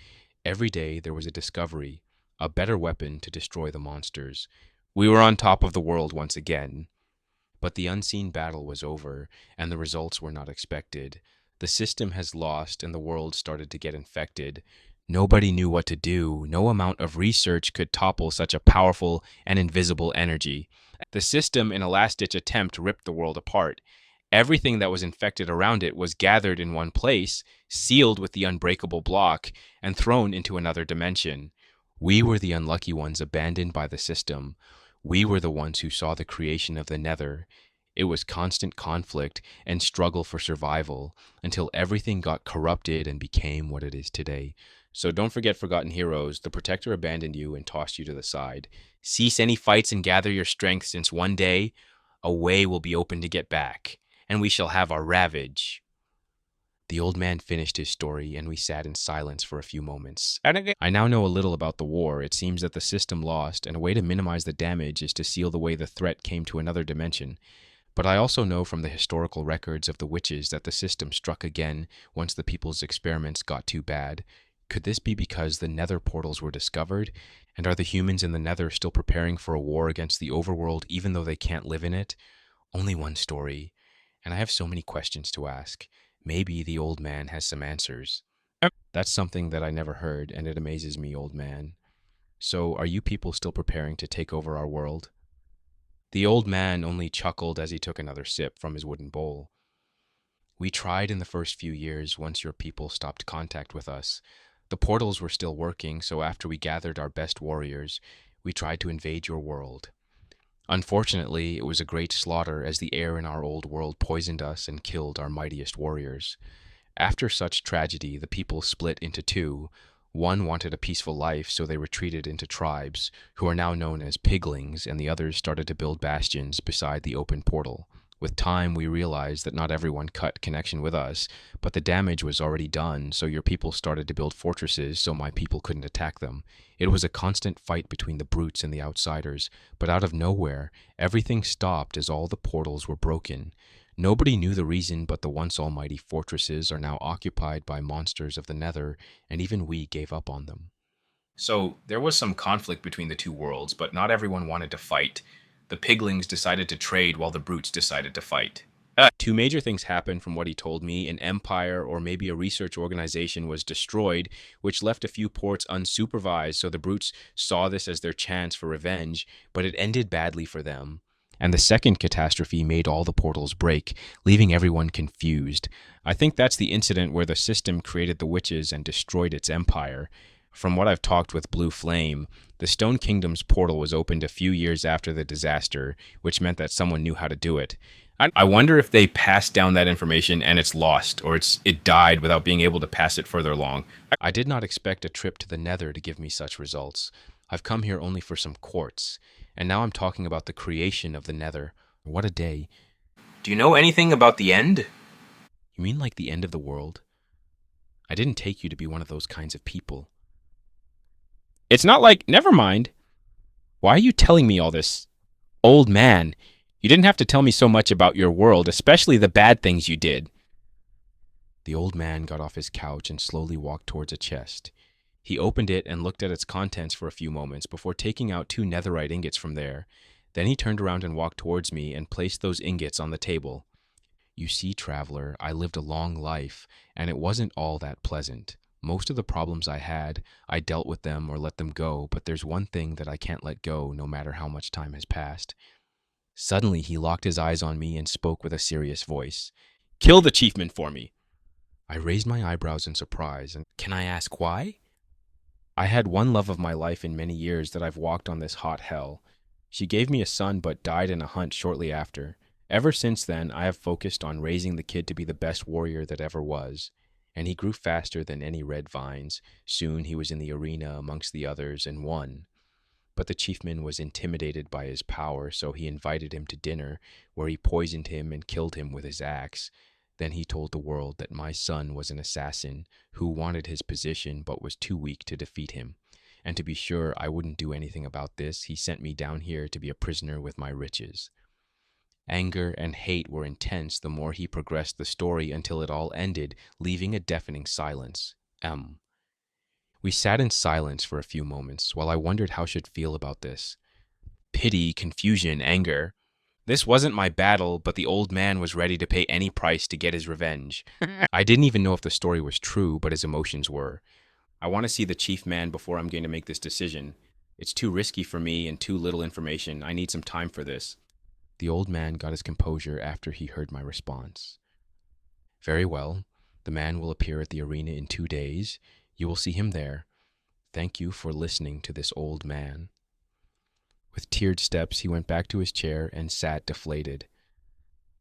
Every day there was a discovery, a better weapon to destroy the monsters. We were on top of the world once again. But the unseen battle was over, and the results were not expected. The system has lost, and the world started to get infected. Nobody knew what to do. No amount of research could topple such a powerful and invisible energy. The system, in a last-ditch attempt, ripped the world apart. Everything that was infected around it was gathered in one place, sealed with the unbreakable block, and thrown into another dimension. We were the unlucky ones abandoned by the system. We were the ones who saw the creation of the Nether. It was constant conflict and struggle for survival until everything got corrupted and became what it is today. So don't forget, Forgotten Heroes, the Protector abandoned you and tossed you to the side. Cease any fights and gather your strength, since one day a way will be open to get back, and we shall have our ravage. The old man finished his story, and we sat in silence for a few moments. I now know a little about the war. It seems that the system lost, and a way to minimize the damage is to seal the way the threat came to another dimension. But I also know from the historical records of the witches that the system struck again once the people's experiments got too bad. Could this be because the nether portals were discovered? And are the humans in the nether still preparing for a war against the overworld even though they can't live in it? Only one story, and I have so many questions to ask. Maybe the old man has some answers. That's something that I never heard, and it amazes me, old man. So, are you people still preparing to take over our world? The old man only chuckled as he took another sip from his wooden bowl. We tried in the first few years once your people stopped contact with us. The portals were still working, so after we gathered our best warriors, we tried to invade your world. Unfortunately, it was a great slaughter as the air in our old world poisoned us and killed our mightiest warriors. After such tragedy, the people split into two. One wanted a peaceful life, so they retreated into tribes, who are now known as piglings, and the others started to build bastions beside the open portal. With time, we realized that not everyone cut connection with us, but the damage was already done, so your people started to build fortresses so my people couldn't attack them. It was a constant fight between the brutes and the outsiders, but out of nowhere, everything stopped as all the portals were broken. Nobody knew the reason, but the once almighty fortresses are now occupied by monsters of the nether, and even we gave up on them. So there was some conflict between the two worlds, but not everyone wanted to fight. The piglings decided to trade while the brutes decided to fight. Two major things happened from what he told me. An empire or maybe a research organization was destroyed, which left a few ports unsupervised, so the brutes saw this as their chance for revenge, but it ended badly for them. And the second catastrophe made all the portals break, leaving everyone confused. I think that's the incident where the system created the witches and destroyed its empire. From what I've talked with Blue Flame, the Stone Kingdom's portal was opened a few years after the disaster, which meant that someone knew how to do it. I wonder if they passed down that information and it's lost, or it died without being able to pass it further along. I did not expect a trip to the Nether to give me such results. I've come here only for some quartz, and now I'm talking about the creation of the Nether. What a day. Do you know anything about the end? You mean like the end of the world? I didn't take you to be one of those kinds of people. It's not like, never mind. Why are you telling me all this? Old man, you didn't have to tell me so much about your world, especially the bad things you did. The old man got off his couch and slowly walked towards a chest. He opened it and looked at its contents for a few moments before taking out 2 netherite ingots from there. Then he turned around and walked towards me and placed those ingots on the table. You see, traveler, I lived a long life, and it wasn't all that pleasant. Most of the problems I had, I dealt with them or let them go, but there's one thing that I can't let go no matter how much time has passed. Suddenly, he locked his eyes on me and spoke with a serious voice. Kill the chiefman for me. I raised my eyebrows in surprise, and can I ask why? I had one love of my life in many years that I've walked on this hot hell. She gave me a son but died in a hunt shortly after. Ever since then, I have focused on raising the kid to be the best warrior that ever was. And he grew faster than any red vines. Soon he was in the arena amongst the others and won. But the chiefman was intimidated by his power, so he invited him to dinner, where he poisoned him and killed him with his axe. Then he told the world that my son was an assassin who wanted his position but was too weak to defeat him. And to be sure I wouldn't do anything about this, he sent me down here to be a prisoner with my riches. Anger and hate were intense the more he progressed the story until it all ended, leaving a deafening silence. We sat in silence for a few moments while I wondered how I should feel about this. Pity, confusion, anger. This wasn't my battle, but the old man was ready to pay any price to get his revenge. I didn't even know if the story was true, but his emotions were. I want to see the chief man before I'm going to make this decision. It's too risky for me and too little information. I need some time for this. The old man got his composure after he heard my response. Very well. The man will appear at the arena in 2 days. You will see him there. Thank you for listening to this old man. With tiered steps, he went back to his chair and sat deflated.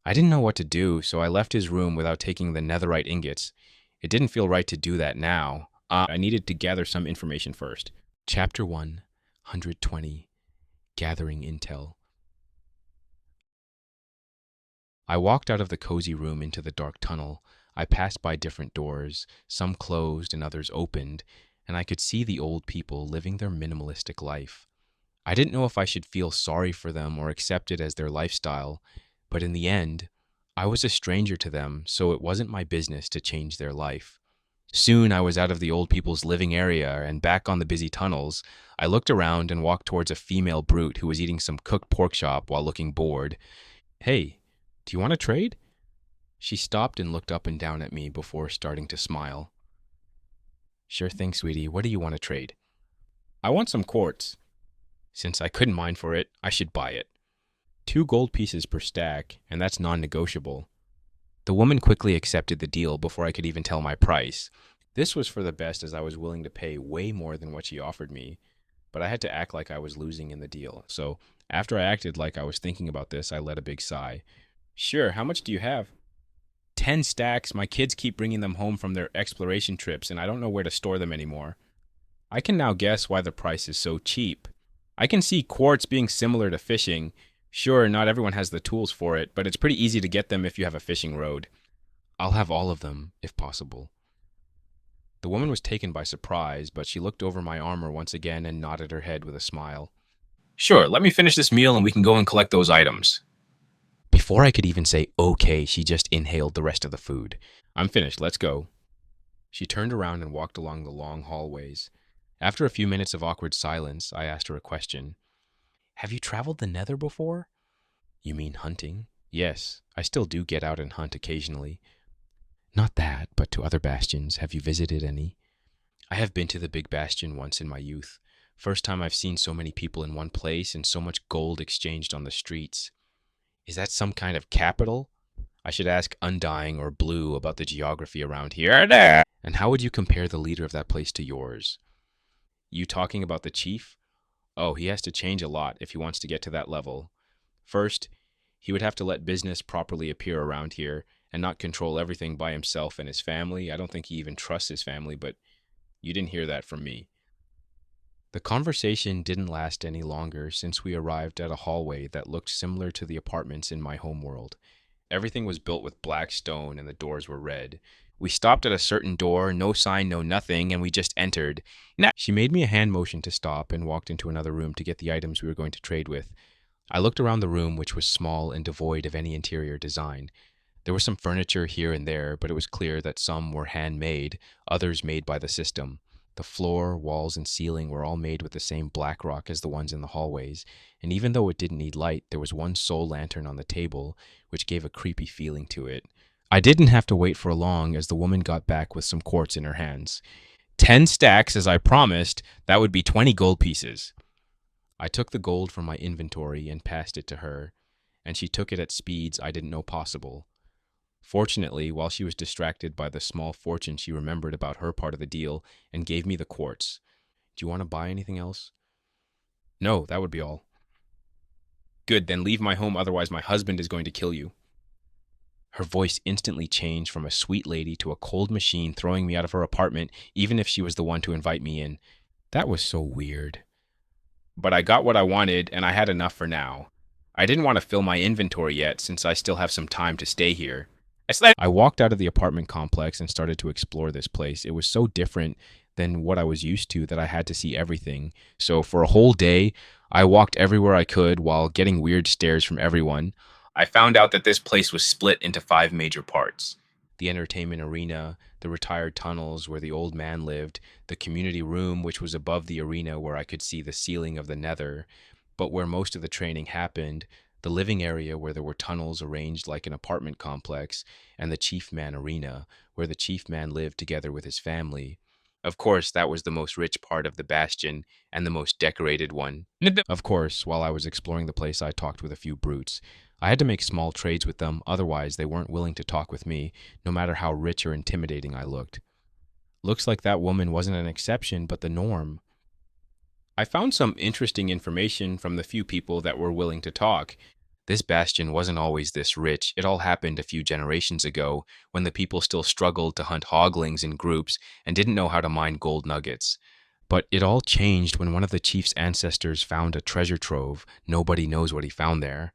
I didn't know what to do, so I left his room without taking the netherite ingots. It didn't feel right to do that now. I needed to gather some information first. Chapter 120. Gathering Intel. I walked out of the cozy room into the dark tunnel. I passed by different doors, some closed and others opened, and I could see the old people living their minimalistic life. I didn't know if I should feel sorry for them or accept it as their lifestyle, but in the end, I was a stranger to them, so it wasn't my business to change their life. Soon I was out of the old people's living area and back on the busy tunnels. I looked around and walked towards a female brute who was eating some cooked pork chop while looking bored. Hey, do you want to trade? She stopped and looked up and down at me before starting to smile. Sure thing, sweetie. What do you want to trade? I want some quartz. Since I couldn't mine for it, I should buy it. 2 gold pieces per stack, and that's non-negotiable. The woman quickly accepted the deal before I could even tell my price. This was for the best as I was willing to pay way more than what she offered me, but I had to act like I was losing in the deal. So after I acted like I was thinking about this, I let a big sigh. Sure, how much do you have? 10 stacks. My kids keep bringing them home from their exploration trips, and I don't know where to store them anymore. I can now guess why the price is so cheap. I can see quartz being similar to fishing. Sure, not everyone has the tools for it, but it's pretty easy to get them if you have a fishing rod. I'll have all of them, if possible. The woman was taken by surprise, but she looked over my armor once again and nodded her head with a smile. Sure, let me finish this meal and we can go and collect those items. Before I could even say okay, she just inhaled the rest of the food. I'm finished, let's go. She turned around and walked along the long hallways. After a few minutes of awkward silence, I asked her a question. Have you traveled the Nether before? You mean hunting? Yes, I still do get out and hunt occasionally. Not that, but to other bastions. Have you visited any? I have been to the big bastion once in my youth. First time I've seen so many people in one place and so much gold exchanged on the streets. Is that some kind of capital? I should ask Undying or Blue about the geography around here. And how would you compare the leader of that place to yours? You talking about the chief? Oh, he has to change a lot if he wants to get to that level. First, he would have to let business properly appear around here and not control everything by himself and his family. I don't think he even trusts his family, but you didn't hear that from me. The conversation didn't last any longer since we arrived at a hallway that looked similar to the apartments in my homeworld. Everything was built with black stone and the doors were red. We stopped at a certain door, no sign, no nothing, and we just entered. She made me a hand motion to stop and walked into another room to get the items we were going to trade with. I looked around the room, which was small and devoid of any interior design. There was some furniture here and there, but it was clear that some were handmade, others made by the system. The floor, walls, and ceiling were all made with the same black rock as the ones in the hallways, and even though it didn't need light, there was one sole lantern on the table, which gave a creepy feeling to it. I didn't have to wait for long as the woman got back with some quartz in her hands. 10 stacks, as I promised. That would be 20 gold pieces. I took the gold from my inventory and passed it to her, and she took it at speeds I didn't know possible. Fortunately, while she was distracted by the small fortune, she remembered about her part of the deal and gave me the quartz. Do you want to buy anything else? No, that would be all. Good, then leave my home, otherwise my husband is going to kill you. Her voice instantly changed from a sweet lady to a cold machine throwing me out of her apartment, even if she was the one to invite me in. That was so weird. But I got what I wanted, and I had enough for now. I didn't want to fill my inventory yet, since I still have some time to stay here. I walked out of the apartment complex and started to explore this place. It was so different than what I was used to that I had to see everything. So for a whole day, I walked everywhere I could while getting weird stares from everyone. I found out that this place was split into 5 major parts. The entertainment arena, the retired tunnels where the old man lived, the community room which was above the arena where I could see the ceiling of the Nether, but where most of the training happened, the living area where there were tunnels arranged like an apartment complex, and the Chief Man Arena, where the Chief Man lived together with his family. Of course, that was the most rich part of the bastion, and the most decorated one. Of course, while I was exploring the place, I talked with a few brutes. I had to make small trades with them, otherwise they weren't willing to talk with me, no matter how rich or intimidating I looked. Looks like that woman wasn't an exception, but the norm. I found some interesting information from the few people that were willing to talk. This bastion wasn't always this rich. It all happened a few generations ago, when the people still struggled to hunt hoglings in groups and didn't know how to mine gold nuggets. But it all changed when one of the chief's ancestors found a treasure trove. Nobody knows what he found there.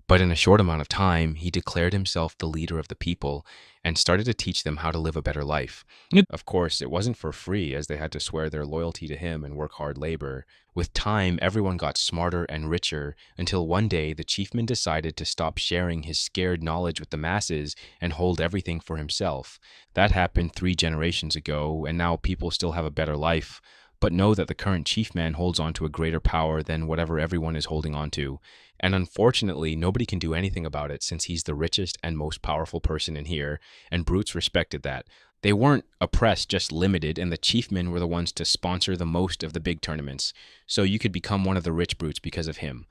But in a short amount of time, he declared himself the leader of the people and started to teach them how to live a better life. Of course, it wasn't for free, as they had to swear their loyalty to him and work hard labor. With time, everyone got smarter and richer until one day the chiefman decided to stop sharing his scared knowledge with the masses and hold everything for himself. That happened 3 generations ago, and now people still have a better life, but know that the current chiefman holds on to a greater power than whatever everyone is holding on to. And unfortunately, nobody can do anything about it since he's the richest and most powerful person in here, and brutes respected that. They weren't oppressed, just limited, and the chiefmen were the ones to sponsor the most of the big tournaments, so you could become one of the rich brutes because of him.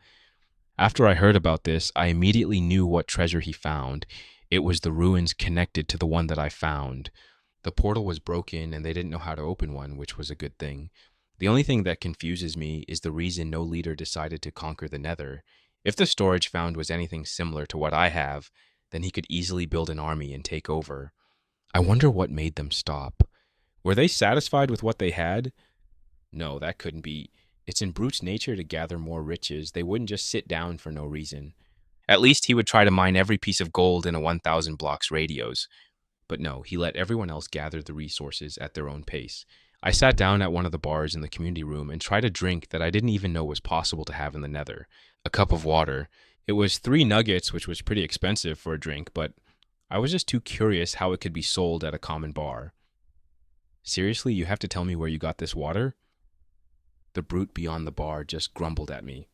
After I heard about this, I immediately knew what treasure he found. It was the ruins connected to the one that I found. The portal was broken, and they didn't know how to open one, which was a good thing. The only thing that confuses me is the reason no leader decided to conquer the Nether. If the storage found was anything similar to what I have, then he could easily build an army and take over. I wonder what made them stop. Were they satisfied with what they had? No, that couldn't be. It's in Brute's nature to gather more riches. They wouldn't just sit down for no reason. At least he would try to mine every piece of gold in a 1,000 blocks radius. But no, he let everyone else gather the resources at their own pace. I sat down at one of the bars in the community room and tried a drink that I didn't even know was possible to have in the Nether. A cup of water. It was 3 nuggets, which was pretty expensive for a drink, but I was just too curious how it could be sold at a common bar. Seriously, you have to tell me where you got this water? The brute beyond the bar just grumbled at me.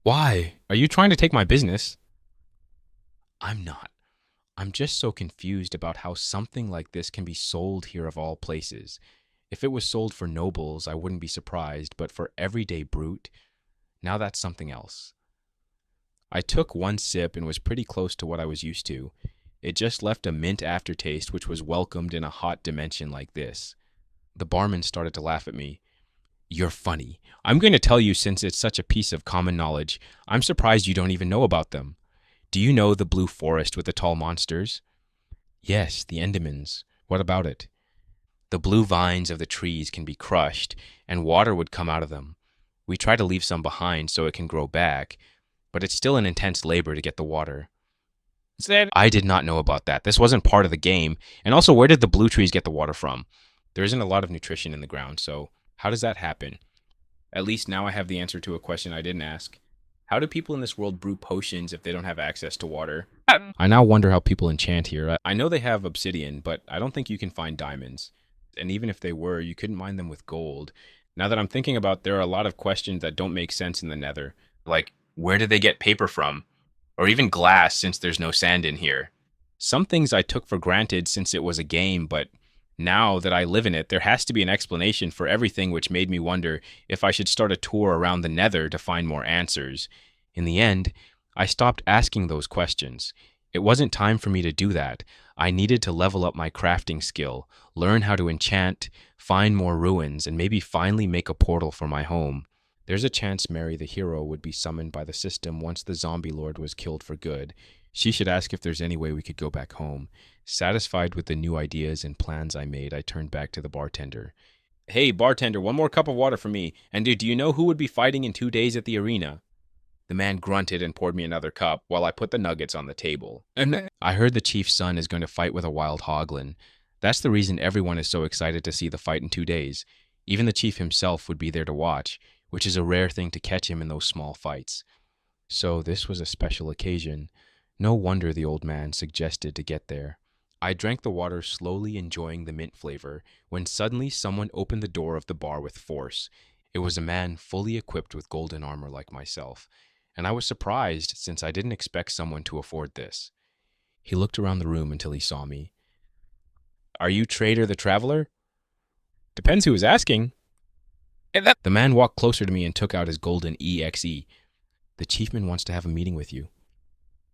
Why? Are you trying to take my business? I'm not. I'm just so confused about how something like this can be sold here of all places. If it was sold for nobles, I wouldn't be surprised, but for everyday brute, now that's something else. I took one sip and was pretty close to what I was used to. It just left a mint aftertaste which was welcomed in a hot dimension like this. The barman started to laugh at me. You're funny. I'm going to tell you since it's such a piece of common knowledge. I'm surprised you don't even know about them. Do you know the blue forest with the tall monsters? Yes, the Endermans. What about it? The blue vines of the trees can be crushed, and water would come out of them. We try to leave some behind so it can grow back, but it's still an intense labor to get the water. I did not know about that. This wasn't part of the game. And also, where did the blue trees get the water from? There isn't a lot of nutrition in the ground, so how does that happen? At least now I have the answer to a question I didn't ask. How do people in this world brew potions if they don't have access to water? I now wonder how people enchant here. I know they have obsidian, but I don't think you can find diamonds. And even if they were, you couldn't mine them with gold. Now that I'm thinking about, there are a lot of questions that don't make sense in the Nether. Like, where did they get paper from? Or even glass, since there's no sand in here. Some things I took for granted since it was a game, but now that I live in it, there has to be an explanation for everything, which made me wonder if I should start a tour around the Nether to find more answers. In the end, I stopped asking those questions. It wasn't time for me to do that. I needed to level up my crafting skill, learn how to enchant, find more ruins, and maybe finally make a portal for my home. There's a chance Mary the hero would be summoned by the system once the zombie lord was killed for good. She should ask if there's any way we could go back home. Satisfied with the new ideas and plans I made, I turned back to the bartender. Hey, bartender, one more cup of water for me. And do you know who would be fighting in 2 days at the arena? The man grunted and poured me another cup while I put the nuggets on the table. I heard the chief's son is going to fight with a wild hoglin. That's the reason everyone is so excited to see the fight in 2 days. Even the chief himself would be there to watch, which is a rare thing to catch him in those small fights. So this was a special occasion. No wonder the old man suggested to get there. I drank the water slowly, enjoying the mint flavor, when suddenly someone opened the door of the bar with force. It was a man fully equipped with golden armor like myself, and I was surprised since I didn't expect someone to afford this. He looked around the room until he saw me. Are you Trader the Traveler? Depends who is asking. The man walked closer to me and took out his golden EXE. The chiefman wants to have a meeting with you.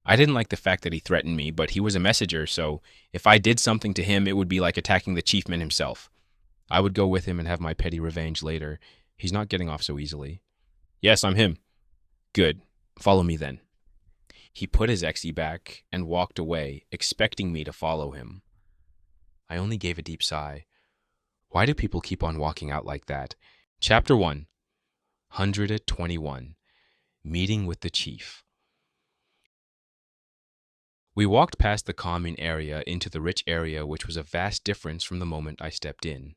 I didn't like the fact that he threatened me, but he was a messenger, so if I did something to him, it would be like attacking the chiefman himself. I would go with him and have my petty revenge later. He's not getting off so easily. Yes, I'm him. Good. Follow me then. He put his EXE back and walked away, expecting me to follow him. I only gave a deep sigh. Why do people keep on walking out like that? Chapter 1, 121, Meeting with the Chief. We walked past the common area into the rich area, which was a vast difference from the moment I stepped in.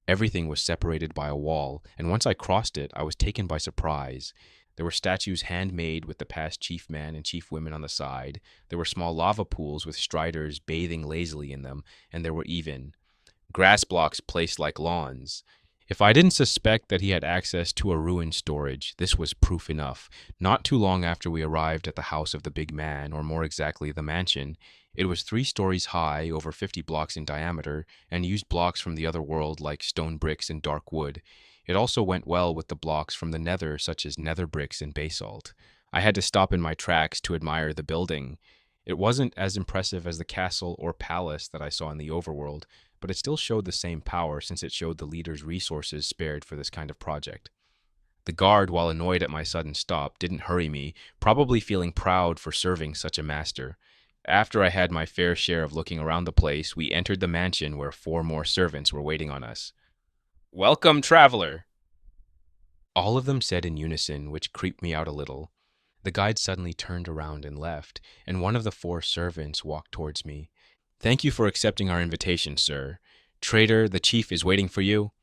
Everything was separated by a wall, and once I crossed it, I was taken by surprise. There were statues handmade with the past chief man and chief women on the side. There were small lava pools with striders bathing lazily in them, and there were even grass blocks placed like lawns. If I didn't suspect that he had access to a ruined storage, this was proof enough. Not too long after we arrived at the house of the big man, or more exactly, the mansion, it was 3 stories high, over 50 blocks in diameter, and used blocks from the other world like stone bricks and dark wood. It also went well with the blocks from the nether, such as nether bricks and basalt. I had to stop in my tracks to admire the building. It wasn't as impressive as the castle or palace that I saw in the overworld, but it still showed the same power since it showed the leader's resources spared for this kind of project. The guard, while annoyed at my sudden stop, didn't hurry me, probably feeling proud for serving such a master. After I had my fair share of looking around the place, we entered the mansion where 4 more servants were waiting on us. "Welcome, traveler," all of them said in unison, which creeped me out a little. The guide suddenly turned around and left, and one of the 4 servants walked towards me. "Thank you for accepting our invitation, sir. Trader, the chief is waiting for you."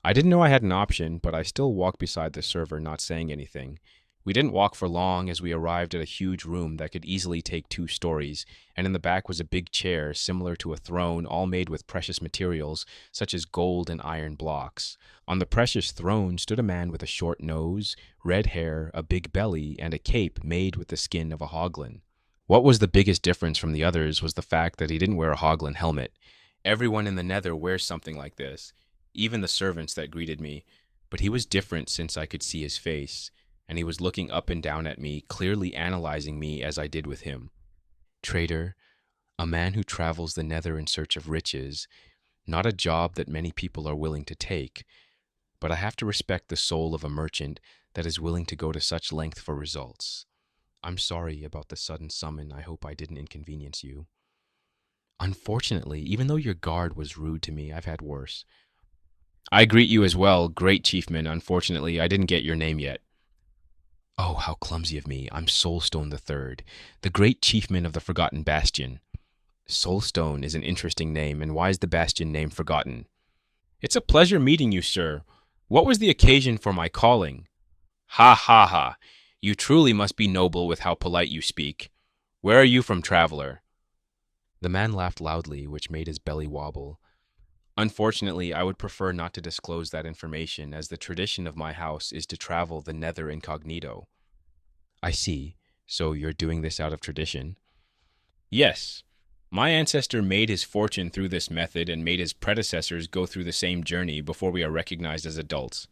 I didn't know I had an option, but I still walked beside the server, not saying anything. We didn't walk for long as we arrived at a huge room that could easily take 2 stories, and in the back was a big chair similar to a throne, all made with precious materials such as gold and iron blocks. On the precious throne stood a man with a short nose, red hair, a big belly, and a cape made with the skin of a hoglin. What was the biggest difference from the others was the fact that he didn't wear a hoglin helmet. Everyone in the nether wears something like this, even the servants that greeted me, but he was different since I could see his face, and he was looking up and down at me, clearly analyzing me as I did with him. "Trader, a man who travels the nether in search of riches, not a job that many people are willing to take, but I have to respect the soul of a merchant that is willing to go to such length for results. I'm sorry about the sudden summon. I hope I didn't inconvenience you." "Unfortunately, even though your guard was rude to me, I've had worse." "I greet you as well, great chiefman. Unfortunately, I didn't get your name yet." "Oh, how clumsy of me. I'm Soulstone the Third, the great chiefman of the Forgotten Bastion." "Soulstone is an interesting name, and why is the bastion name Forgotten?" "It's a pleasure meeting you, sir. What was the occasion for my calling?" "Ha ha ha. You truly must be noble with how polite you speak. Where are you from, traveler?" The man laughed loudly, which made his belly wobble. "Unfortunately, I would prefer not to disclose that information, as the tradition of my house is to travel the nether incognito." "I see. So you're doing this out of tradition?" "Yes. My ancestor made his fortune through this method and made his predecessors go through the same journey before we are recognized as adults."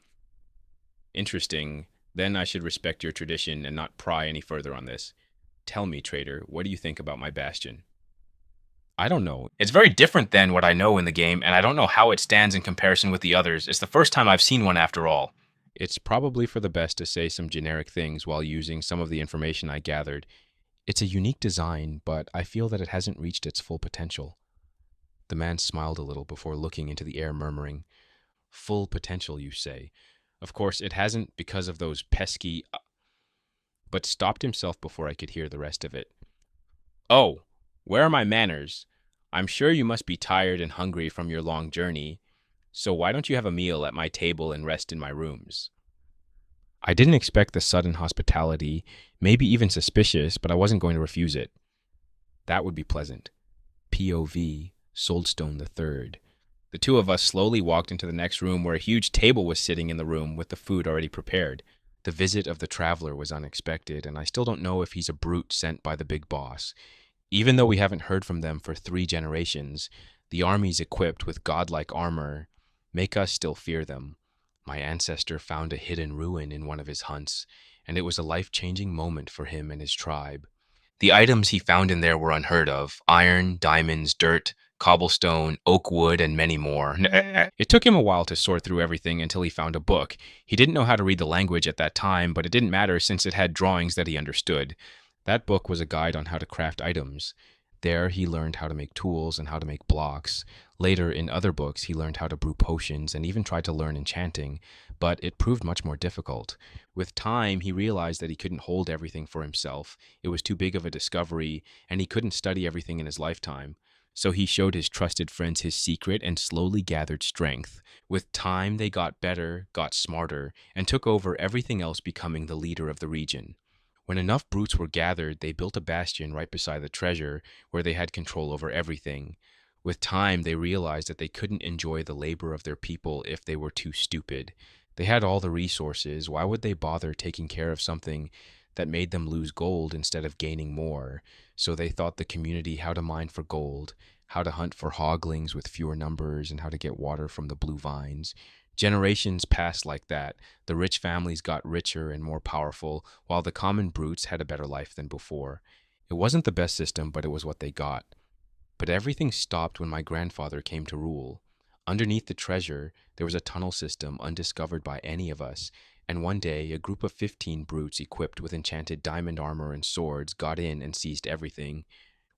"Interesting. Then I should respect your tradition and not pry any further on this. Tell me, trader, what do you think about my bastion?" "I don't know. It's very different than what I know in the game, and I don't know how it stands in comparison with the others. It's the first time I've seen one after all." "It's probably for the best to say some generic things while using some of the information I gathered. It's a unique design, but I feel that it hasn't reached its full potential." The man smiled a little before looking into the air, murmuring, "Full potential, you say? Of course, it hasn't because of those pesky—" but stopped himself before I could hear the rest of it. "Oh, where are my manners? I'm sure you must be tired and hungry from your long journey, so why don't you have a meal at my table and rest in my rooms?" I didn't expect the sudden hospitality, maybe even suspicious, but I wasn't going to refuse it. That would be pleasant. POV, Soulstone the Third. The 2 of us slowly walked into the next room where a huge table was sitting in the room with the food already prepared. The visit of the traveler was unexpected, and I still don't know if he's a brute sent by the big boss. Even though we haven't heard from them for 3 generations, the armies equipped with godlike armor make us still fear them. My ancestor found a hidden ruin in one of his hunts, and it was a life-changing moment for him and his tribe. The items he found in there were unheard of: iron, diamonds, dirt, cobblestone, oak wood, and many more. It took him a while to sort through everything until he found a book. He didn't know how to read the language at that time, but it didn't matter since it had drawings that he understood. That book was a guide on how to craft items. There he learned how to make tools and how to make blocks. Later, in other books, he learned how to brew potions and even tried to learn enchanting, but it proved much more difficult. With time, he realized that he couldn't hold everything for himself. It was too big of a discovery, and he couldn't study everything in his lifetime. So he showed his trusted friends his secret and slowly gathered strength. With time, they got better, got smarter, and took over everything else, becoming the leader of the region. When enough brutes were gathered, they built a bastion right beside the treasure, where they had control over everything. With time, they realized that they couldn't enjoy the labor of their people if they were too stupid. They had all the resources. Why would they bother taking care of something that made them lose gold instead of gaining more? So they taught the community how to mine for gold, how to hunt for hoglings with fewer numbers, and how to get water from the blue vines. Generations passed like that. The rich families got richer and more powerful, while the common brutes had a better life than before. It wasn't the best system, but it was what they got. But everything stopped when my grandfather came to rule. Underneath the treasure, there was a tunnel system undiscovered by any of us, and one day a group of 15 brutes equipped with enchanted diamond armor and swords got in and seized everything.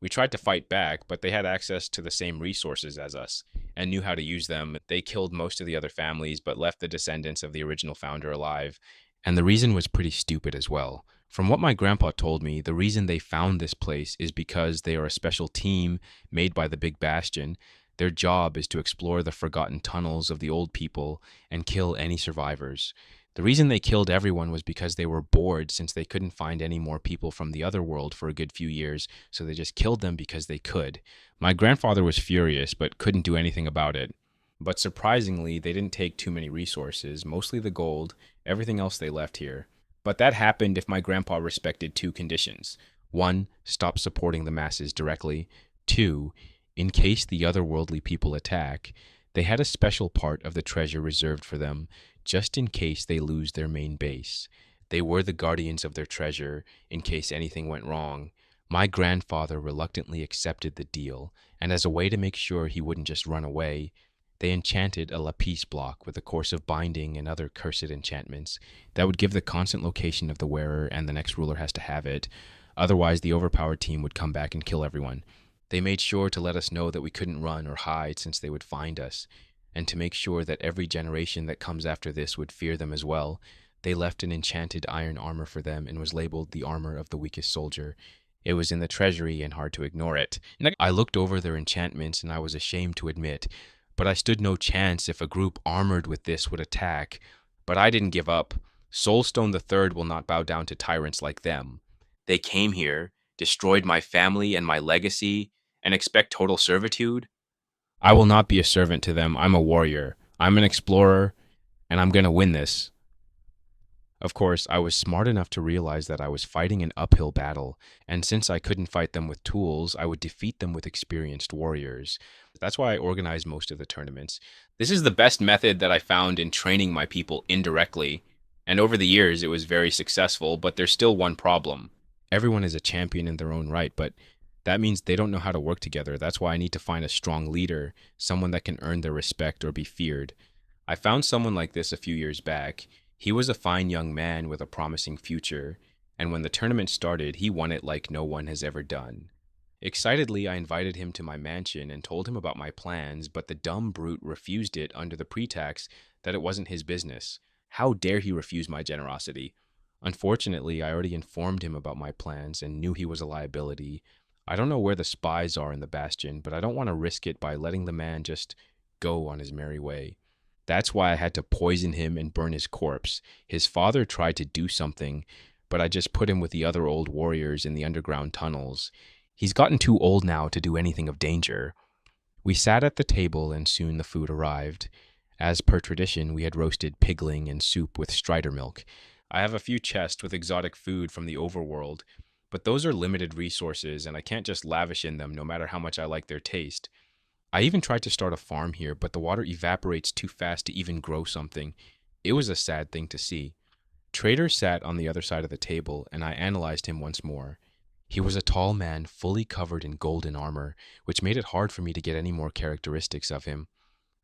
We tried to fight back, but they had access to the same resources as us and knew how to use them. They killed most of the other families, but left the descendants of the original founder alive. And the reason was pretty stupid as well. From what my grandpa told me, the reason they found this place is because they are a special team made by the Big Bastion. Their job is to explore the forgotten tunnels of the old people and kill any survivors. The reason they killed everyone was because they were bored since they couldn't find any more people from the other world for a good few years, so they just killed them because they could. My grandfather was furious, but couldn't do anything about it. But surprisingly, they didn't take too many resources, mostly the gold. Everything else they left here. But that happened if my grandpa respected two conditions. One, stop supporting the masses directly. Two, in case the otherworldly people attack, they had a special part of the treasure reserved for them, just in case they lose their main base. They were the guardians of their treasure, in case anything went wrong. My grandfather reluctantly accepted the deal, and as a way to make sure he wouldn't just run away, they enchanted a lapis block with a course of binding and other cursed enchantments that would give the constant location of the wearer, and the next ruler has to have it. Otherwise, the overpowered team would come back and kill everyone. They made sure to let us know that we couldn't run or hide since they would find us, and to make sure that every generation that comes after this would fear them as well, they left an enchanted iron armor for them and was labeled the armor of the weakest soldier. It was in the treasury and hard to ignore it. I looked over their enchantments and I was ashamed to admit, but I stood no chance if a group armored with this would attack. But I didn't give up. Soulstone the Third will not bow down to tyrants like them. They came here, destroyed my family and my legacy, and expect total servitude? I will not be a servant to them. I'm a warrior. I'm an explorer, and I'm going to win this. Of course, I was smart enough to realize that I was fighting an uphill battle, and since I couldn't fight them with tools, I would defeat them with experienced warriors. That's why I organized most of the tournaments. This is the best method that I found in training my people indirectly, and over the years it was very successful, but there's still one problem. Everyone is a champion in their own right, but that means they don't know how to work together. That's why I need to find a strong leader, someone that can earn their respect or be feared. I found someone like this a few years back. He was a fine young man with a promising future, and when the tournament started, he won it like no one has ever done. Excitedly, I invited him to my mansion and told him about my plans, but the dumb brute refused it under the pretext that it wasn't his business. How dare he refuse my generosity? Unfortunately, I already informed him about my plans and knew he was a liability. I don't know where the spies are in the bastion, but I don't want to risk it by letting the man just go on his merry way. That's why I had to poison him and burn his corpse. His father tried to do something, but I just put him with the other old warriors in the underground tunnels. He's gotten too old now to do anything of danger. We sat at the table and soon the food arrived. As per tradition, we had roasted pigling and soup with strider milk. I have a few chests with exotic food from the overworld, but those are limited resources and I can't just lavish in them no matter how much I like their taste. I even tried to start a farm here, but the water evaporates too fast to even grow something. It was a sad thing to see. Trader sat on the other side of the table, and I analyzed him once more. He was a tall man, fully covered in golden armor, which made it hard for me to get any more characteristics of him.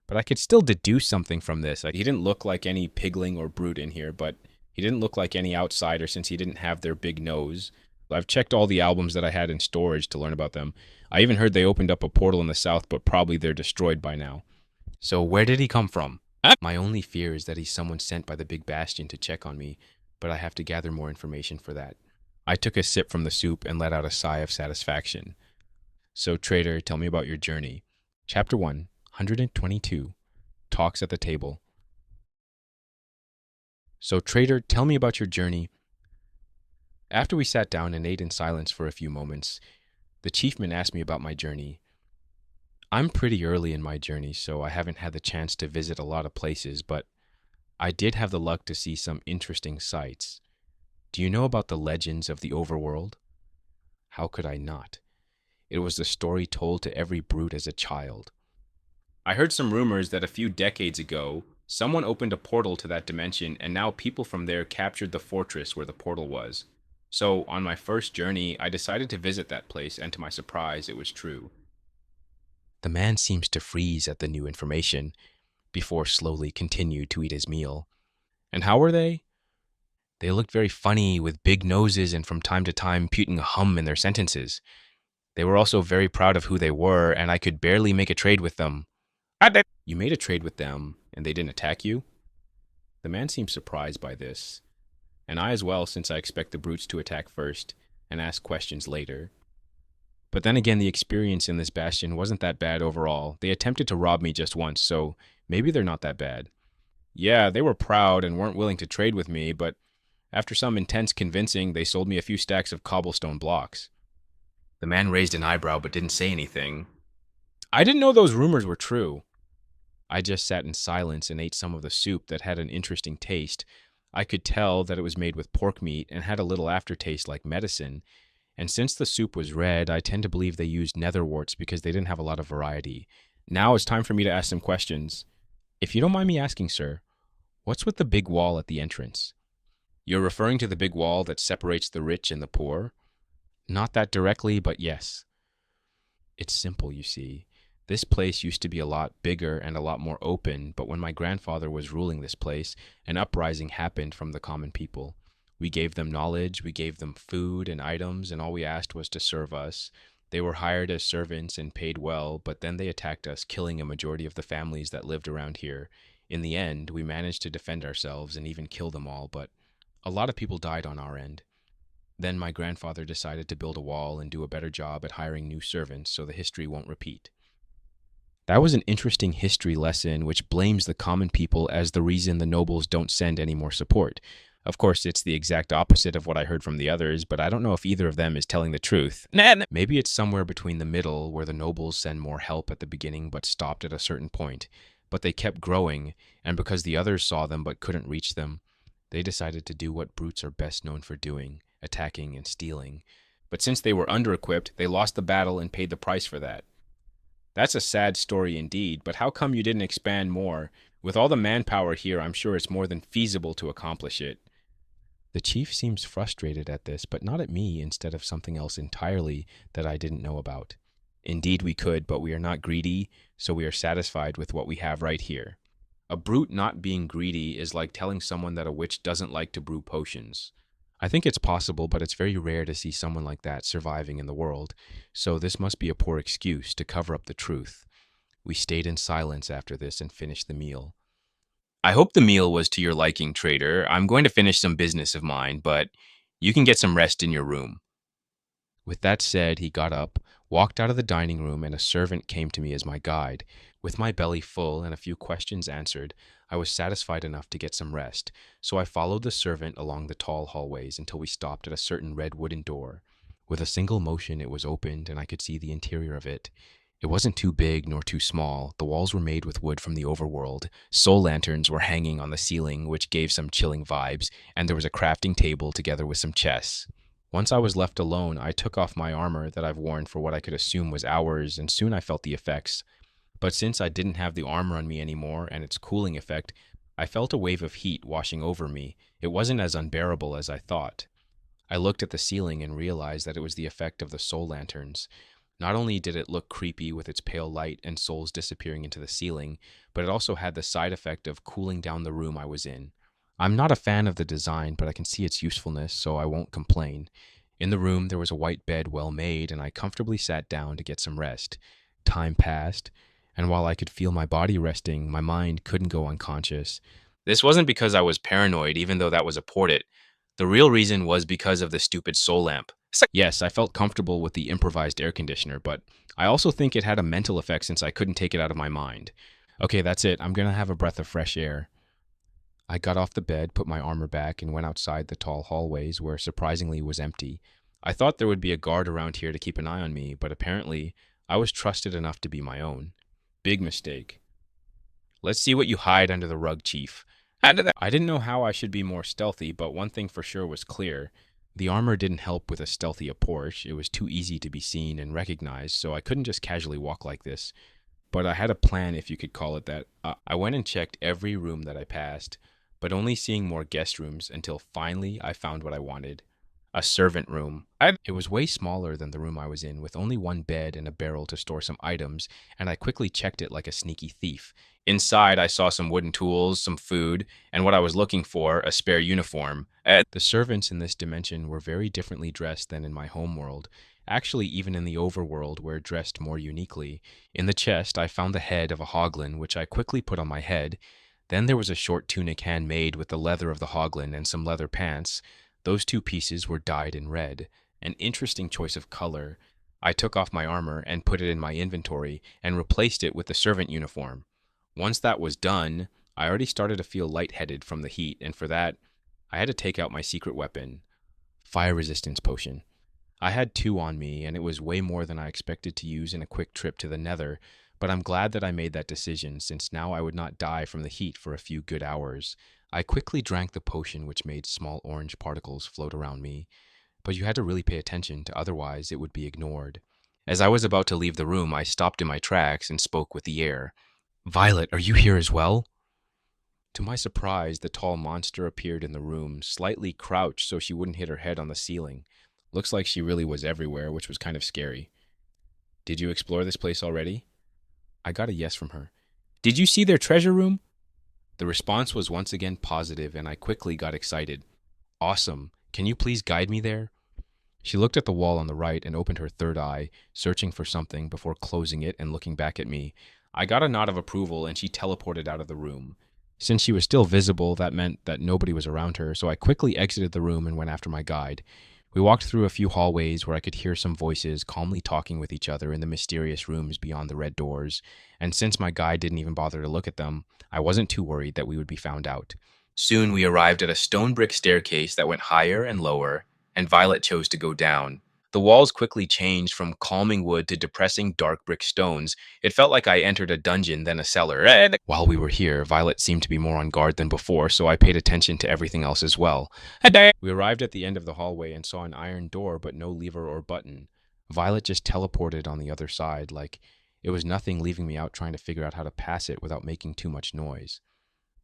But I could still deduce something from this. He didn't look like any pigling or brute in here, but he didn't look like any outsider since he didn't have their big nose. I've checked all the albums that I had in storage to learn about them. I even heard they opened up a portal in the south, but probably they're destroyed by now. So where did he come from? My only fear is that he's someone sent by the Big Bastion to check on me, but I have to gather more information for that. I took a sip from the soup and let out a sigh of satisfaction. So, trader, tell me about your journey. Chapter 1, 122, Talks at the Table. So, trader, tell me about your journey. After we sat down and ate in silence for a few moments, the chiefman asked me about my journey. I'm pretty early in my journey, so I haven't had the chance to visit a lot of places, but I did have the luck to see some interesting sights. Do you know about the legends of the overworld? How could I not? It was the story told to every brute as a child. I heard some rumors that a few decades ago, someone opened a portal to that dimension, and now people from there captured the fortress where the portal was. So, on my first journey, I decided to visit that place, and to my surprise, it was true. The man seems to freeze at the new information, before slowly continued to eat his meal. And how were they? They looked very funny, with big noses and from time to time putting a hum in their sentences. They were also very proud of who they were, and I could barely make a trade with them. You made a trade with them, and they didn't attack you? The man seemed surprised by this, and I as well, since I expect the brutes to attack first and ask questions later. But then again, the experience in this bastion wasn't that bad overall. They attempted to rob me just once, so maybe they're not that bad. Yeah, they were proud and weren't willing to trade with me, but after some intense convincing, they sold me a few stacks of cobblestone blocks. The man raised an eyebrow but didn't say anything. I didn't know those rumors were true. I just sat in silence and ate some of the soup that had an interesting taste. I could tell that it was made with pork meat and had a little aftertaste like medicine. And since the soup was red, I tend to believe they used netherworts because they didn't have a lot of variety. Now it's time for me to ask some questions. If you don't mind me asking, sir, what's with the big wall at the entrance? You're referring to the big wall that separates the rich and the poor? Not that directly, but yes. It's simple, you see. This place used to be a lot bigger and a lot more open, but when my grandfather was ruling this place, an uprising happened from the common people. We gave them knowledge, we gave them food and items, and all we asked was to serve us. They were hired as servants and paid well, but then they attacked us, killing a majority of the families that lived around here. In the end, we managed to defend ourselves and even kill them all, but a lot of people died on our end. Then my grandfather decided to build a wall and do a better job at hiring new servants so the history won't repeat. That was an interesting history lesson which blames the common people as the reason the nobles don't send any more support. Of course, it's the exact opposite of what I heard from the others, but I don't know if either of them is telling the truth. Maybe it's somewhere between the middle where the nobles send more help at the beginning but stopped at a certain point. But they kept growing, and because the others saw them but couldn't reach them, they decided to do what brutes are best known for doing, attacking and stealing. But since they were under-equipped, they lost the battle and paid the price for that. That's a sad story indeed, but how come you didn't expand more? With all the manpower here, I'm sure it's more than feasible to accomplish it. The chief seems frustrated at this, but not at me, instead of something else entirely that I didn't know about. Indeed we could, but we are not greedy, so we are satisfied with what we have right here. A brute not being greedy is like telling someone that a witch doesn't like to brew potions. I think it's possible, but it's very rare to see someone like that surviving in the world, so this must be a poor excuse to cover up the truth. We stayed in silence after this and finished the meal. I hope the meal was to your liking, trader. I'm going to finish some business of mine, but you can get some rest in your room. With that said, he got up, walked out of the dining room, and a servant came to me as my guide. With my belly full and a few questions answered, I was satisfied enough to get some rest, so I followed the servant along the tall hallways until we stopped at a certain red wooden door. With a single motion it was opened, and I could see the interior of it. It wasn't too big nor too small. The walls were made with wood from the overworld. Soul lanterns were hanging on the ceiling, which gave some chilling vibes, and there was a crafting table together with some chests. Once I was left alone, I took off my armor that I've worn for what I could assume was hours, and soon I felt the effects. But since I didn't have the armor on me anymore and its cooling effect, I felt a wave of heat washing over me. It wasn't as unbearable as I thought. I looked at the ceiling and realized that it was the effect of the soul lanterns. Not only did it look creepy with its pale light and souls disappearing into the ceiling, but it also had the side effect of cooling down the room I was in. I'm not a fan of the design, but I can see its usefulness, so I won't complain. In the room, there was a white bed well made, and I comfortably sat down to get some rest. Time passed, and while I could feel my body resting, my mind couldn't go unconscious. This wasn't because I was paranoid, even though that was a port. The real reason was because of the stupid soul lamp. Yes, I felt comfortable with the improvised air conditioner, but I also think it had a mental effect since I couldn't take it out of my mind. Okay, that's it. I'm gonna have a breath of fresh air. I got off the bed, put my armor back, and went outside the tall hallways where surprisingly was empty. I thought there would be a guard around here to keep an eye on me, but apparently I was trusted enough to be my own. Big mistake. Let's see what you hide under the rug, Chief. I didn't know how I should be more stealthy, but one thing for sure was clear. The armor didn't help with a stealthy approach. It was too easy to be seen and recognized, so I couldn't just casually walk like this. But I had a plan, if you could call it that. I went and checked every room that I passed, but only seeing more guest rooms until finally I found what I wanted. A servant room. It was way smaller than the room I was in, with only one bed and a barrel to store some items, and I quickly checked it like a sneaky thief. Inside, I saw some wooden tools, some food, and what I was looking for, a spare uniform. The servants in this dimension were very differently dressed than in my home world. Actually, even in the overworld, were dressed more uniquely. In the chest, I found the head of a hoglin, which I quickly put on my head. Then there was a short tunic handmade with the leather of the hoglin and some leather pants. Those two pieces were dyed in red, an interesting choice of color. I took off my armor and put it in my inventory and replaced it with the servant uniform. Once that was done, I already started to feel lightheaded from the heat, and for that, I had to take out my secret weapon, fire resistance potion. I had 2 on me, and it was way more than I expected to use in a quick trip to the Nether, but I'm glad that I made that decision, since now I would not die from the heat for a few good hours. I quickly drank the potion, which made small orange particles float around me, but you had to really pay attention, to otherwise it would be ignored. As I was about to leave the room, I stopped in my tracks and spoke with the air. Violet, are you here as well? To my surprise, the tall monster appeared in the room, slightly crouched so she wouldn't hit her head on the ceiling. Looks like she really was everywhere, which was kind of scary. Did you explore this place already? I got a yes from her. Did you see their treasure room? The response was once again positive, and I quickly got excited. Awesome. Can you please guide me there? She looked at the wall on the right and opened her third eye, searching for something before closing it and looking back at me. I got a nod of approval, and she teleported out of the room. Since she was still visible, that meant that nobody was around her, so I quickly exited the room and went after my guide. We walked through a few hallways where I could hear some voices calmly talking with each other in the mysterious rooms beyond the red doors, and since my guide didn't even bother to look at them, I wasn't too worried that we would be found out. Soon we arrived at a stone brick staircase that went higher and lower, and Violet chose to go down. The walls quickly changed from calming wood to depressing dark brick stones. It felt like I entered a dungeon, then a cellar. While we were here, Violet seemed to be more on guard than before, so I paid attention to everything else as well. We arrived at the end of the hallway and saw an iron door but no lever or button. Violet just teleported on the other side, like it was nothing, leaving me out trying to figure out how to pass it without making too much noise.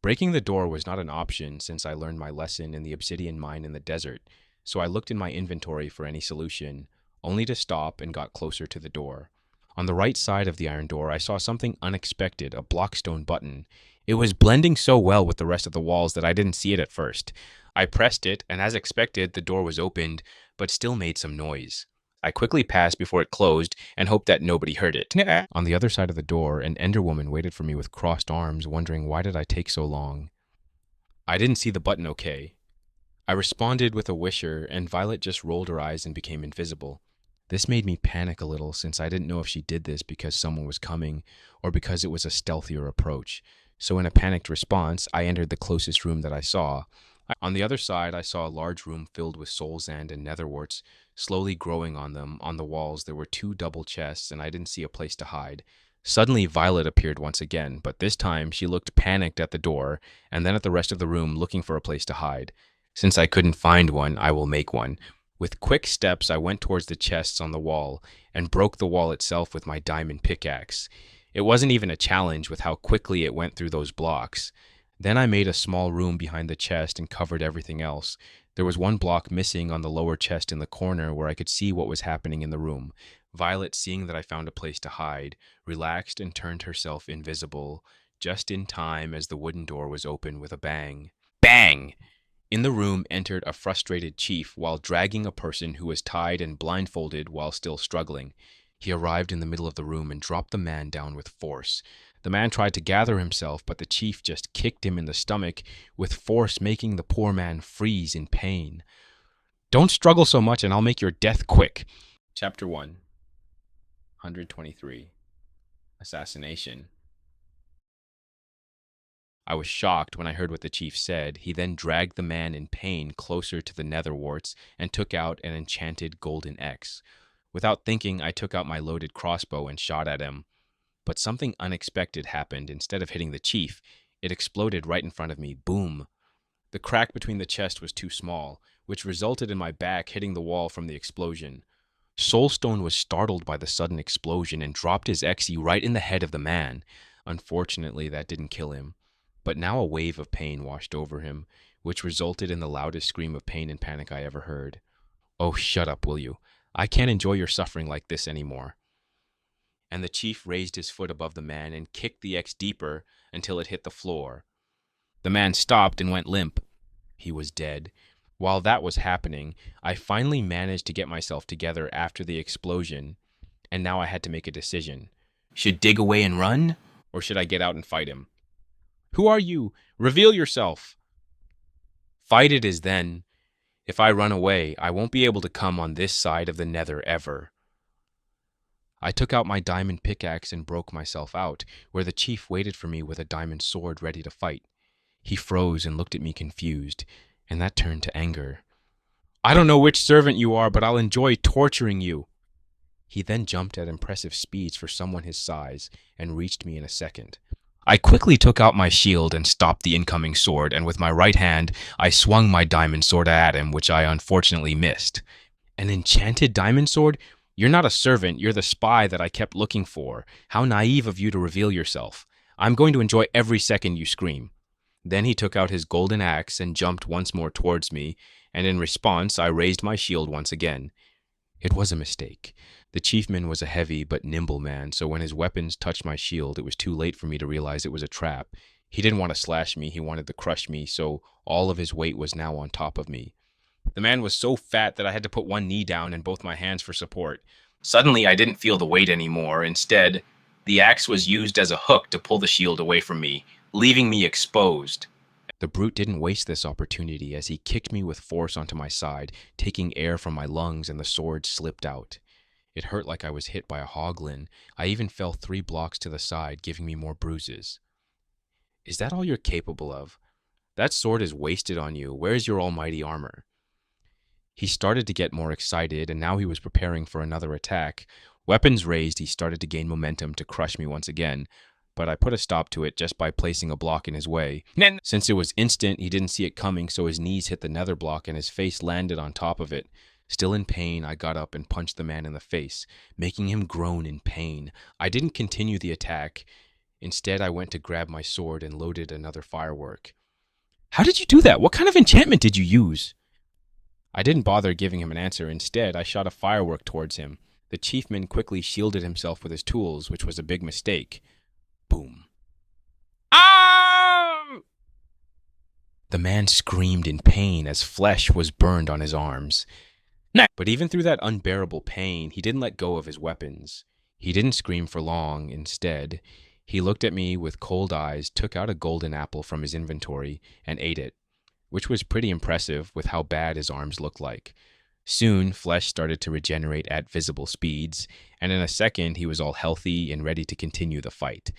Breaking the door was not an option since I learned my lesson in the obsidian mine in the desert, so I looked in my inventory for any solution, only to stop and got closer to the door. On the right side of the iron door, I saw something unexpected, a blockstone button. It was blending so well with the rest of the walls that I didn't see it at first. I pressed it, and as expected, the door was opened, but still made some noise. I quickly passed before it closed and hoped that nobody heard it. On the other side of the door, an Enderwoman waited for me with crossed arms, wondering why did I take so long. I didn't see the button okay. I responded with a wisher, and Violet just rolled her eyes and became invisible. This made me panic a little, since I didn't know if she did this because someone was coming or because it was a stealthier approach. So in a panicked response, I entered the closest room that I saw. On the other side, I saw a large room filled with soul sand and netherworts, slowly growing on them. On the walls, there were 2 double chests, and I didn't see a place to hide. Suddenly, Violet appeared once again, but this time she looked panicked at the door, and then at the rest of the room, looking for a place to hide. Since I couldn't find one, I will make one. With quick steps, I went towards the chests on the wall and broke the wall itself with my diamond pickaxe. It wasn't even a challenge with how quickly it went through those blocks. Then I made a small room behind the chest and covered everything else. There was 1 block missing on the lower chest in the corner where I could see what was happening in the room. Violet, seeing that I found a place to hide, relaxed and turned herself invisible, just in time as the wooden door was open with a bang. Bang! In the room entered a frustrated chief while dragging a person who was tied and blindfolded while still struggling. He arrived in the middle of the room and dropped the man down with force. The man tried to gather himself, but the chief just kicked him in the stomach with force, making the poor man freeze in pain. Don't struggle so much and I'll make your death quick. Chapter 1, 123. Assassination. I was shocked when I heard what the chief said. He then dragged the man in pain closer to the netherwarts and took out an enchanted golden X. Without thinking, I took out my loaded crossbow and shot at him. But something unexpected happened. Instead of hitting the chief, it exploded right in front of me. Boom. The crack between the chest was too small, which resulted in my back hitting the wall from the explosion. Soulstone was startled by the sudden explosion and dropped his XE right in the head of the man. Unfortunately, that didn't kill him. But now a wave of pain washed over him, which resulted in the loudest scream of pain and panic I ever heard. Oh, shut up, will you? I can't enjoy your suffering like this anymore. And the chief raised his foot above the man and kicked the X deeper until it hit the floor. The man stopped and went limp. He was dead. While that was happening, I finally managed to get myself together after the explosion, and now I had to make a decision. Should dig away and run, or should I get out and fight him? Who are you? Reveal yourself. Fight it is then. If I run away, I won't be able to come on this side of the nether ever. I took out my diamond pickaxe and broke myself out, where the chief waited for me with a diamond sword ready to fight. He froze and looked at me confused, and that turned to anger. I don't know which servant you are, but I'll enjoy torturing you. He then jumped at impressive speeds for someone his size and reached me in a second. I quickly took out my shield and stopped the incoming sword, and with my right hand, I swung my diamond sword at him, which I unfortunately missed. An enchanted diamond sword? You're not a servant, you're the spy that I kept looking for. How naive of you to reveal yourself. I'm going to enjoy every second you scream. Then he took out his golden axe and jumped once more towards me, and in response, I raised my shield once again. It was a mistake. The chiefman was a heavy but nimble man, so when his weapons touched my shield, it was too late for me to realize it was a trap. He didn't want to slash me, he wanted to crush me, so all of his weight was now on top of me. The man was so fat that I had to put one knee down and both my hands for support. Suddenly, I didn't feel the weight anymore. Instead, the axe was used as a hook to pull the shield away from me, leaving me exposed. The brute didn't waste this opportunity as he kicked me with force onto my side, taking air from my lungs, and the sword slipped out. It hurt like I was hit by a hoglin. I even fell 3 blocks to the side, giving me more bruises. Is that all you're capable of? That sword is wasted on you. Where's your almighty armor? He started to get more excited, and now he was preparing for another attack. Weapons raised, he started to gain momentum to crush me once again, but I put a stop to it just by placing a block in his way. Since it was instant, he didn't see it coming, so his knees hit the nether block and his face landed on top of it. Still in pain, I got up and punched the man in the face, making him groan in pain. I didn't continue the attack. Instead, I went to grab my sword and loaded another firework. How did you do that? What kind of enchantment did you use? I didn't bother giving him an answer. Instead, I shot a firework towards him. The chiefman quickly shielded himself with his tools, which was a big mistake. Boom. Ah! The man screamed in pain as flesh was burned on his arms. But even through that unbearable pain, he didn't let go of his weapons. He didn't scream for long. Instead, he looked at me with cold eyes, took out a golden apple from his inventory, and ate it, which was pretty impressive with how bad his arms looked like. Soon, flesh started to regenerate at visible speeds, and in a second, he was all healthy and ready to continue the fight.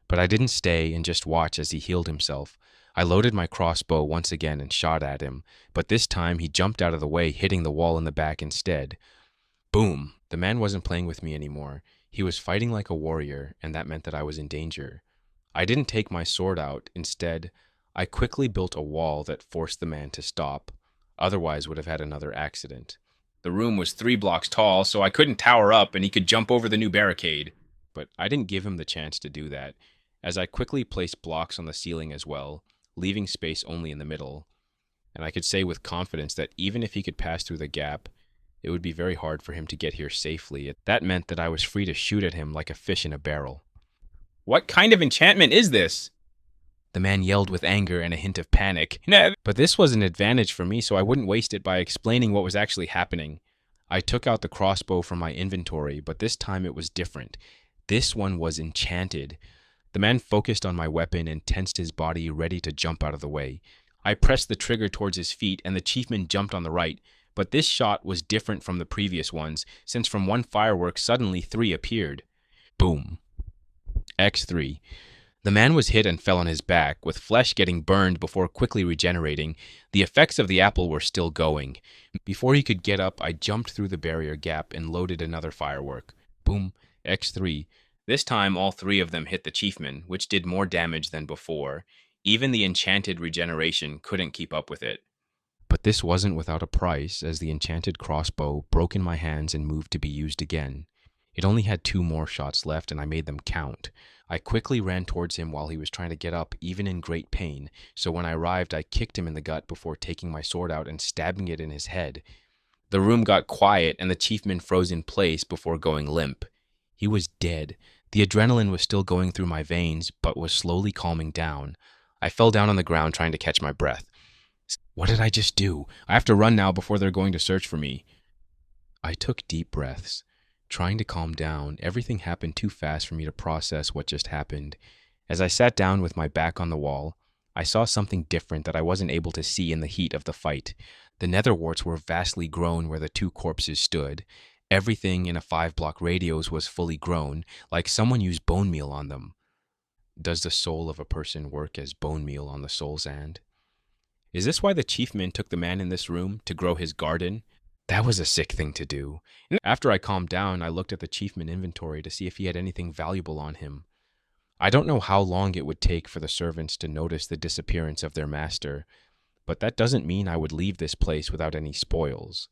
But I didn't stay and just watch as he healed himself. I loaded my crossbow once again and shot at him, but this time he jumped out of the way, hitting the wall in the back instead. Boom! The man wasn't playing with me anymore. He was fighting like a warrior, and that meant that I was in danger. I didn't take my sword out. Instead, I quickly built a wall that forced the man to stop. Otherwise would have had another accident. The room was 3 blocks tall, so I couldn't tower up and he could jump over the new barricade. But I didn't give him the chance to do that, as I quickly placed blocks on the ceiling as well, leaving space only in the middle. And I could say with confidence that even if he could pass through the gap, it would be very hard for him to get here safely. That meant that I was free to shoot at him like a fish in a barrel. What kind of enchantment is this? The man yelled with anger and a hint of panic. "No." But this was an advantage for me, so I wouldn't waste it by explaining what was actually happening. I took out the crossbow from my inventory, but this time it was different. This one was enchanted. The man focused on my weapon and tensed his body, ready to jump out of the way. I pressed the trigger towards his feet, and the chiefman jumped on the right. But this shot was different from the previous ones, since from one firework suddenly 3 appeared. Boom. X3. The man was hit and fell on his back, with flesh getting burned before quickly regenerating. The effects of the apple were still going. Before he could get up, I jumped through the barrier gap and loaded another firework. Boom. X3. This time, all 3 of them hit the chiefman, which did more damage than before. Even the enchanted regeneration couldn't keep up with it. But this wasn't without a price, as the enchanted crossbow broke in my hands and moved to be used again. It only had 2 more shots left, and I made them count. I quickly ran towards him while he was trying to get up, even in great pain, so when I arrived I kicked him in the gut before taking my sword out and stabbing it in his head. The room got quiet, and the chiefman froze in place before going limp. He was dead. The adrenaline was still going through my veins, but was slowly calming down. I fell down on the ground trying to catch my breath. What did I just do? I have to run now before they're going to search for me. I took deep breaths. Trying to calm down, everything happened too fast for me to process what just happened. As I sat down with my back on the wall, I saw something different that I wasn't able to see in the heat of the fight. The netherworts were vastly grown where the 2 corpses stood. Everything in a 5-block radius was fully grown, like someone used bone meal on them. Does the soul of a person work as bone meal on the soul's hand? Is this why the chiefman took the man in this room to grow his garden? That was a sick thing to do. After I calmed down, I looked at the chiefman inventory to see if he had anything valuable on him. I don't know how long it would take for the servants to notice the disappearance of their master, but that doesn't mean I would leave this place without any spoils.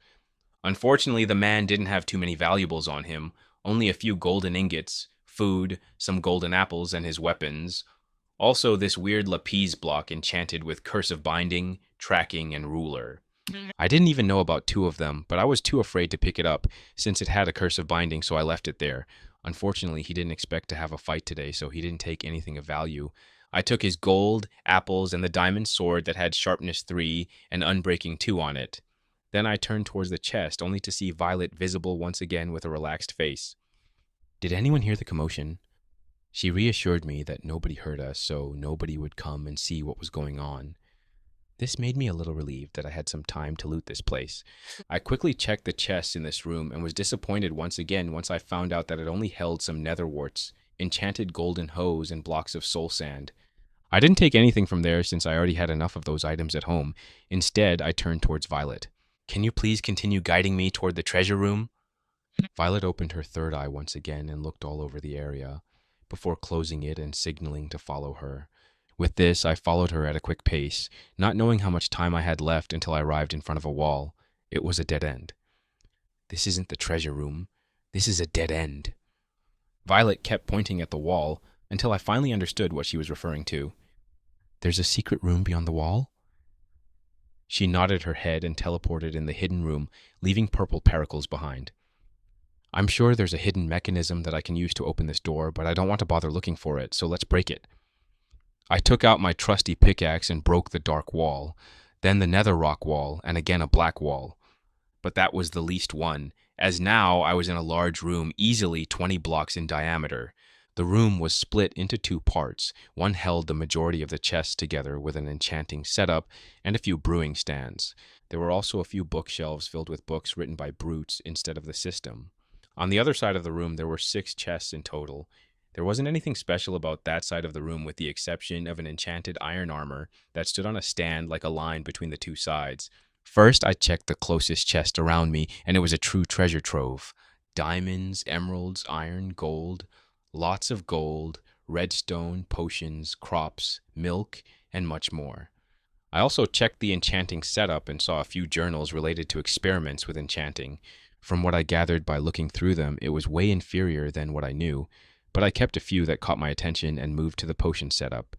Unfortunately, the man didn't have too many valuables on him, only a few golden ingots, food, some golden apples, and his weapons. Also, this weird lapis block enchanted with curse of binding, tracking, and ruler. I didn't even know about 2 of them, but I was too afraid to pick it up since it had a curse of binding, so I left it there. Unfortunately, he didn't expect to have a fight today, so he didn't take anything of value. I took his gold, apples, and the diamond sword that had sharpness 3 and unbreaking 2 on it. Then I turned towards the chest, only to see Violet visible once again with a relaxed face. Did anyone hear the commotion? She reassured me that nobody heard us, so nobody would come and see what was going on. This made me a little relieved that I had some time to loot this place. I quickly checked the chests in this room and was disappointed once again once I found out that it only held some netherworts, enchanted golden hose, and blocks of soul sand. I didn't take anything from there since I already had enough of those items at home. Instead, I turned towards Violet. Can you please continue guiding me toward the treasure room? Violet opened her third eye once again and looked all over the area, before closing it and signaling to follow her. With this, I followed her at a quick pace, not knowing how much time I had left until I arrived in front of a wall. It was a dead end. This isn't the treasure room. This is a dead end. Violet kept pointing at the wall until I finally understood what she was referring to. There's a secret room beyond the wall? She nodded her head and teleported in the hidden room, leaving purple particles behind. I'm sure there's a hidden mechanism that I can use to open this door, but I don't want to bother looking for it, so let's break it. I took out my trusty pickaxe and broke the dark wall, then the nether rock wall, and again a black wall. But that was the least one, as now I was in a large room easily 20 blocks in diameter. The room was split into 2 parts. One held the majority of the chests together with an enchanting setup and a few brewing stands. There were also a few bookshelves filled with books written by brutes instead of the system. On the other side of the room, there were 6 chests in total. There wasn't anything special about that side of the room with the exception of an enchanted iron armor that stood on a stand like a line between the 2 sides. First, I checked the closest chest around me, and it was a true treasure trove. Diamonds, emeralds, iron, gold, lots of gold, redstone, potions, crops, milk, and much more. I also checked the enchanting setup and saw a few journals related to experiments with enchanting. From what I gathered by looking through them, it was way inferior than what I knew, but I kept a few that caught my attention and moved to the potion setup.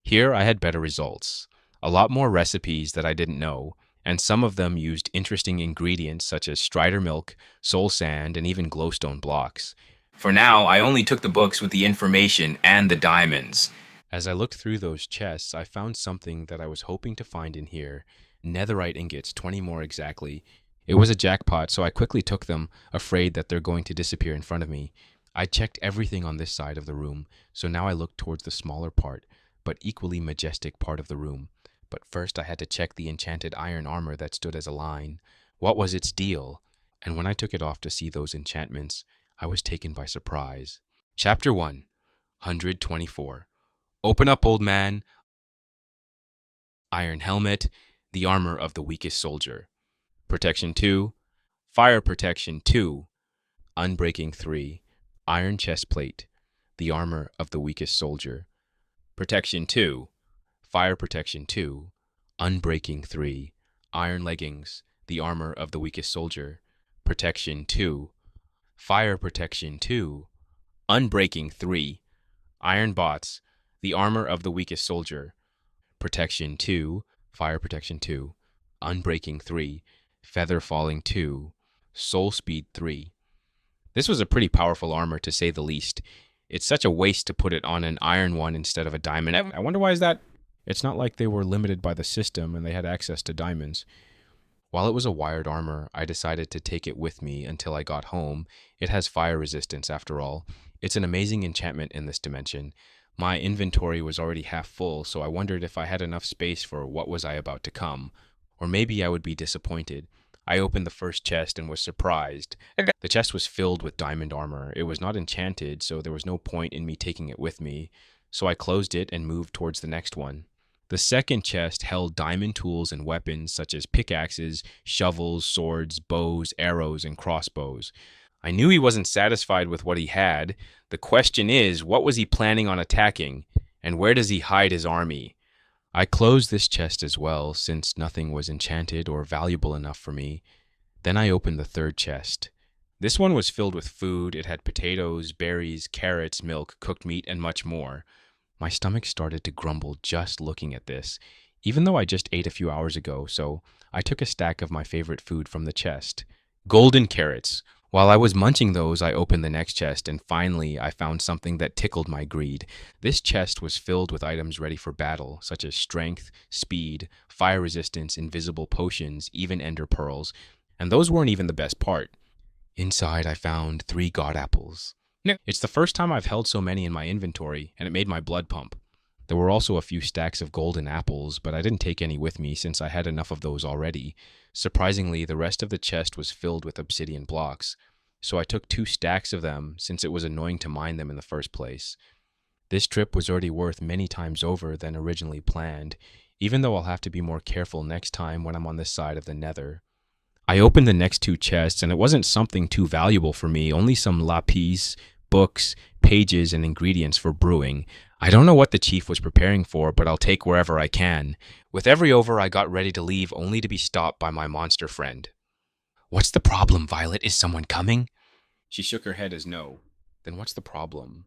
Here I had better results. A lot more recipes that I didn't know, and some of them used interesting ingredients such as strider milk, soul sand, and even glowstone blocks. For now, I only took the books with the information and the diamonds. As I looked through those chests, I found something that I was hoping to find in here. Netherite ingots, 20 more exactly. It was a jackpot, so I quickly took them, afraid that they're going to disappear in front of me. I checked everything on this side of the room, so now I looked towards the smaller part, but equally majestic part of the room. But first I had to check the enchanted iron armor that stood as a line. What was its deal? And when I took it off to see those enchantments, I was taken by surprise. Chapter 1, 124. Open up, old man. Iron helmet, the armor of the weakest soldier. Protection 2, fire protection 2, unbreaking 3, iron chest plate, the armor of the weakest soldier. Protection 2, fire protection 2, unbreaking 3, iron leggings, the armor of the weakest soldier. Protection 2, fire protection 2, unbreaking 3, iron bots, the armor of the weakest soldier. Protection 2, fire protection 2, unbreaking 3, feather falling 2, soul speed 3. This was a pretty powerful armor to say the least. It's such a waste to put it on an iron one instead of a diamond. I wonder why is that? It's not like they were limited by the system and they had access to diamonds. While it was a wired armor, I decided to take it with me until I got home. It has fire resistance after all. It's an amazing enchantment in this dimension. My inventory was already half full, so I wondered if I had enough space for what was I about to come. Or maybe I would be disappointed. I opened the first chest and was surprised. The chest was filled with diamond armor. It was not enchanted, so there was no point in me taking it with me. So I closed it and moved towards the next one. The second chest held diamond tools and weapons such as pickaxes, shovels, swords, bows, arrows, and crossbows. I knew he wasn't satisfied with what he had. The question is, what was he planning on attacking, and where does he hide his army? I closed this chest as well, since nothing was enchanted or valuable enough for me. Then I opened the third chest. This one was filled with food. It had potatoes, berries, carrots, milk, cooked meat, and much more. My stomach started to grumble just looking at this, even though I just ate a few hours ago, so I took a stack of my favorite food from the chest. Golden carrots. While I was munching those, I opened the next chest, and finally I found something that tickled my greed. This chest was filled with items ready for battle, such as strength, speed, fire resistance, invisible potions, even ender pearls. And those weren't even the best part. Inside I found 3 god apples. It's the first time I've held so many in my inventory, and it made my blood pump. There were also a few stacks of golden apples, but I didn't take any with me since I had enough of those already. Surprisingly, the rest of the chest was filled with obsidian blocks, so I took 2 stacks of them since it was annoying to mine them in the first place. This trip was already worth many times over than originally planned, even though I'll have to be more careful next time when I'm on this side of the nether. I opened the next 2 chests, and it wasn't something too valuable for me, only some lapis, books, pages, and ingredients for brewing. I don't know what the chief was preparing for, but I'll take wherever I can. With every over, I got ready to leave, only to be stopped by my monster friend. "What's the problem, Violet? Is someone coming?" She shook her head as no. Then what's the problem?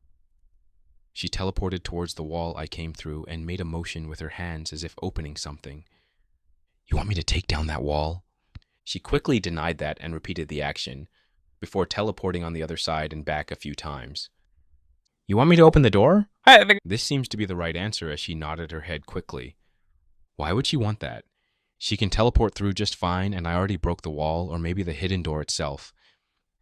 She teleported towards the wall I came through and made a motion with her hands as if opening something. "You want me to take down that wall?" She quickly denied that and repeated the action, before teleporting on the other side and back a few times. "You want me to open the door?" This seems to be the right answer as she nodded her head quickly. Why would she want that? She can teleport through just fine, and I already broke the wall, or maybe the hidden door itself.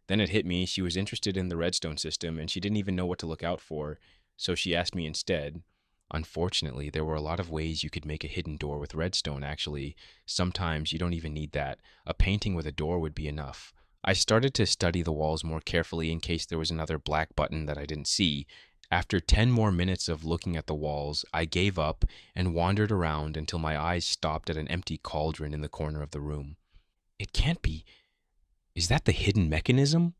Then it hit me, she was interested in the redstone system, and she didn't even know what to look out for, so she asked me instead. Unfortunately, there were a lot of ways you could make a hidden door with redstone, actually. Sometimes you don't even need that. A painting with a door would be enough. I started to study the walls more carefully in case there was another black button that I didn't see. After 10 more minutes of looking at the walls, I gave up and wandered around until my eyes stopped at an empty cauldron in the corner of the room. It can't be. Is that the hidden mechanism?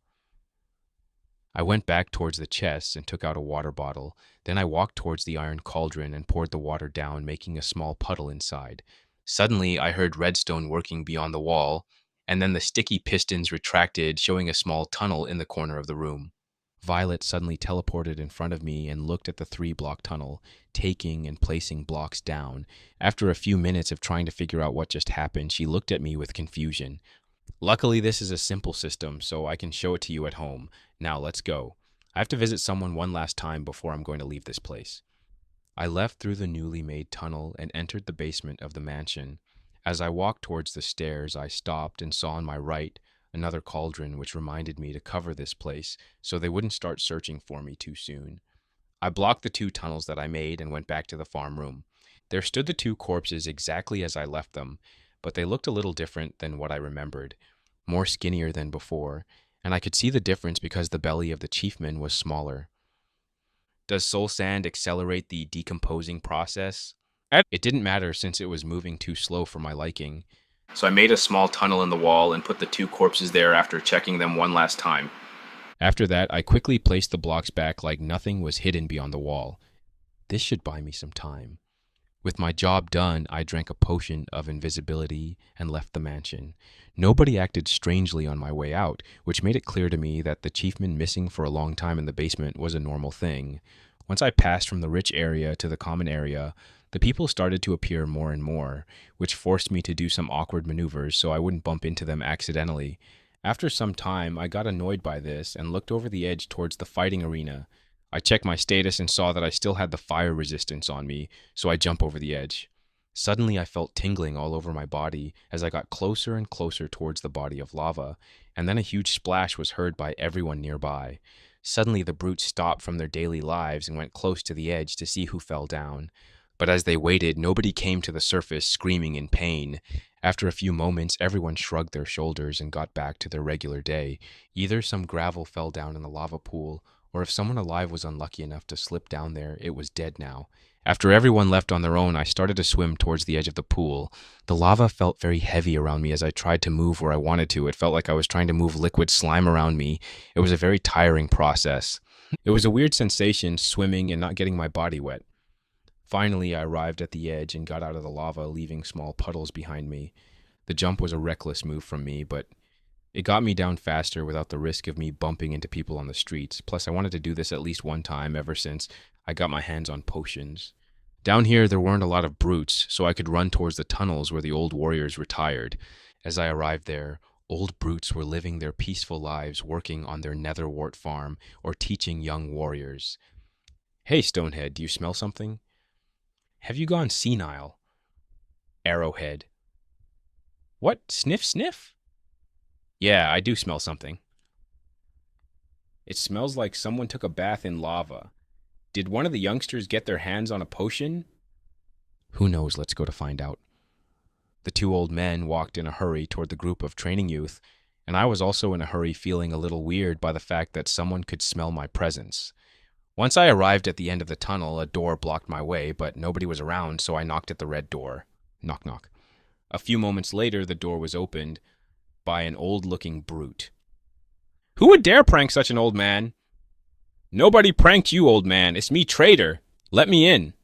I went back towards the chests and took out a water bottle. Then I walked towards the iron cauldron and poured the water down, making a small puddle inside. Suddenly, I heard redstone working beyond the wall, and then the sticky pistons retracted, showing a small tunnel in the corner of the room. Violet suddenly teleported in front of me and looked at the 3-block tunnel, taking and placing blocks down. After a few minutes of trying to figure out what just happened, she looked at me with confusion. Luckily, this is a simple system, so I can show it to you at home. Now, let's go. I have to visit someone one last time before I'm going to leave this place. I left through the newly made tunnel and entered the basement of the mansion. As I walked towards the stairs, I stopped and saw on my right another cauldron, which reminded me to cover this place so they wouldn't start searching for me too soon. I blocked the two tunnels that I made and went back to the farm room. There stood the two corpses exactly as I left them, but they looked a little different than what I remembered, more skinnier than before, and I could see the difference because the belly of the chiefman was smaller. Does soul sand accelerate the decomposing process? It didn't matter since it was moving too slow for my liking. So I made a small tunnel in the wall and put the two corpses there after checking them one last time. After that, I quickly placed the blocks back like nothing was hidden beyond the wall. This should buy me some time. With my job done, I drank a potion of invisibility and left the mansion. Nobody acted strangely on my way out, which made it clear to me that the chiefman missing for a long time in the basement was a normal thing. Once I passed from the rich area to the common area, the people started to appear more and more, which forced me to do some awkward maneuvers so I wouldn't bump into them accidentally. After some time, I got annoyed by this and looked over the edge towards the fighting arena. I checked my status and saw that I still had the fire resistance on me, so I jumped over the edge. Suddenly, I felt tingling all over my body as I got closer and closer towards the body of lava, and then a huge splash was heard by everyone nearby. Suddenly, the brutes stopped from their daily lives and went close to the edge to see who fell down. But as they waited, nobody came to the surface screaming in pain. After a few moments, everyone shrugged their shoulders and got back to their regular day. Either some gravel fell down in the lava pool, or if someone alive was unlucky enough to slip down there, it was dead now. After everyone left on their own, I started to swim towards the edge of the pool. The lava felt very heavy around me as I tried to move where I wanted to. It felt like I was trying to move liquid slime around me. It was a very tiring process. It was a weird sensation swimming and not getting my body wet. Finally, I arrived at the edge and got out of the lava, leaving small puddles behind me. The jump was a reckless move from me, but it got me down faster without the risk of me bumping into people on the streets. Plus, I wanted to do this at least one time ever since I got my hands on potions. Down here, there weren't a lot of brutes, so I could run towards the tunnels where the old warriors retired. As I arrived there, old brutes were living their peaceful lives working on their netherwort farm or teaching young warriors. Hey, Stonehead, do you smell something? Have you gone senile? Arrowhead. What? Sniff, sniff? Yeah, I do smell something. It smells like someone took a bath in lava. Did one of the youngsters get their hands on a potion? Who knows? Let's go to find out. The two old men walked in a hurry toward the group of training youth, and I was also in a hurry, feeling a little weird by the fact that someone could smell my presence. Once I arrived at the end of the tunnel, a door blocked my way, but nobody was around, so I knocked at the red door. Knock, knock. A few moments later, the door was opened by an old-looking brute. Who would dare prank such an old man? Nobody pranked you, old man. It's me, Trader. Let me in.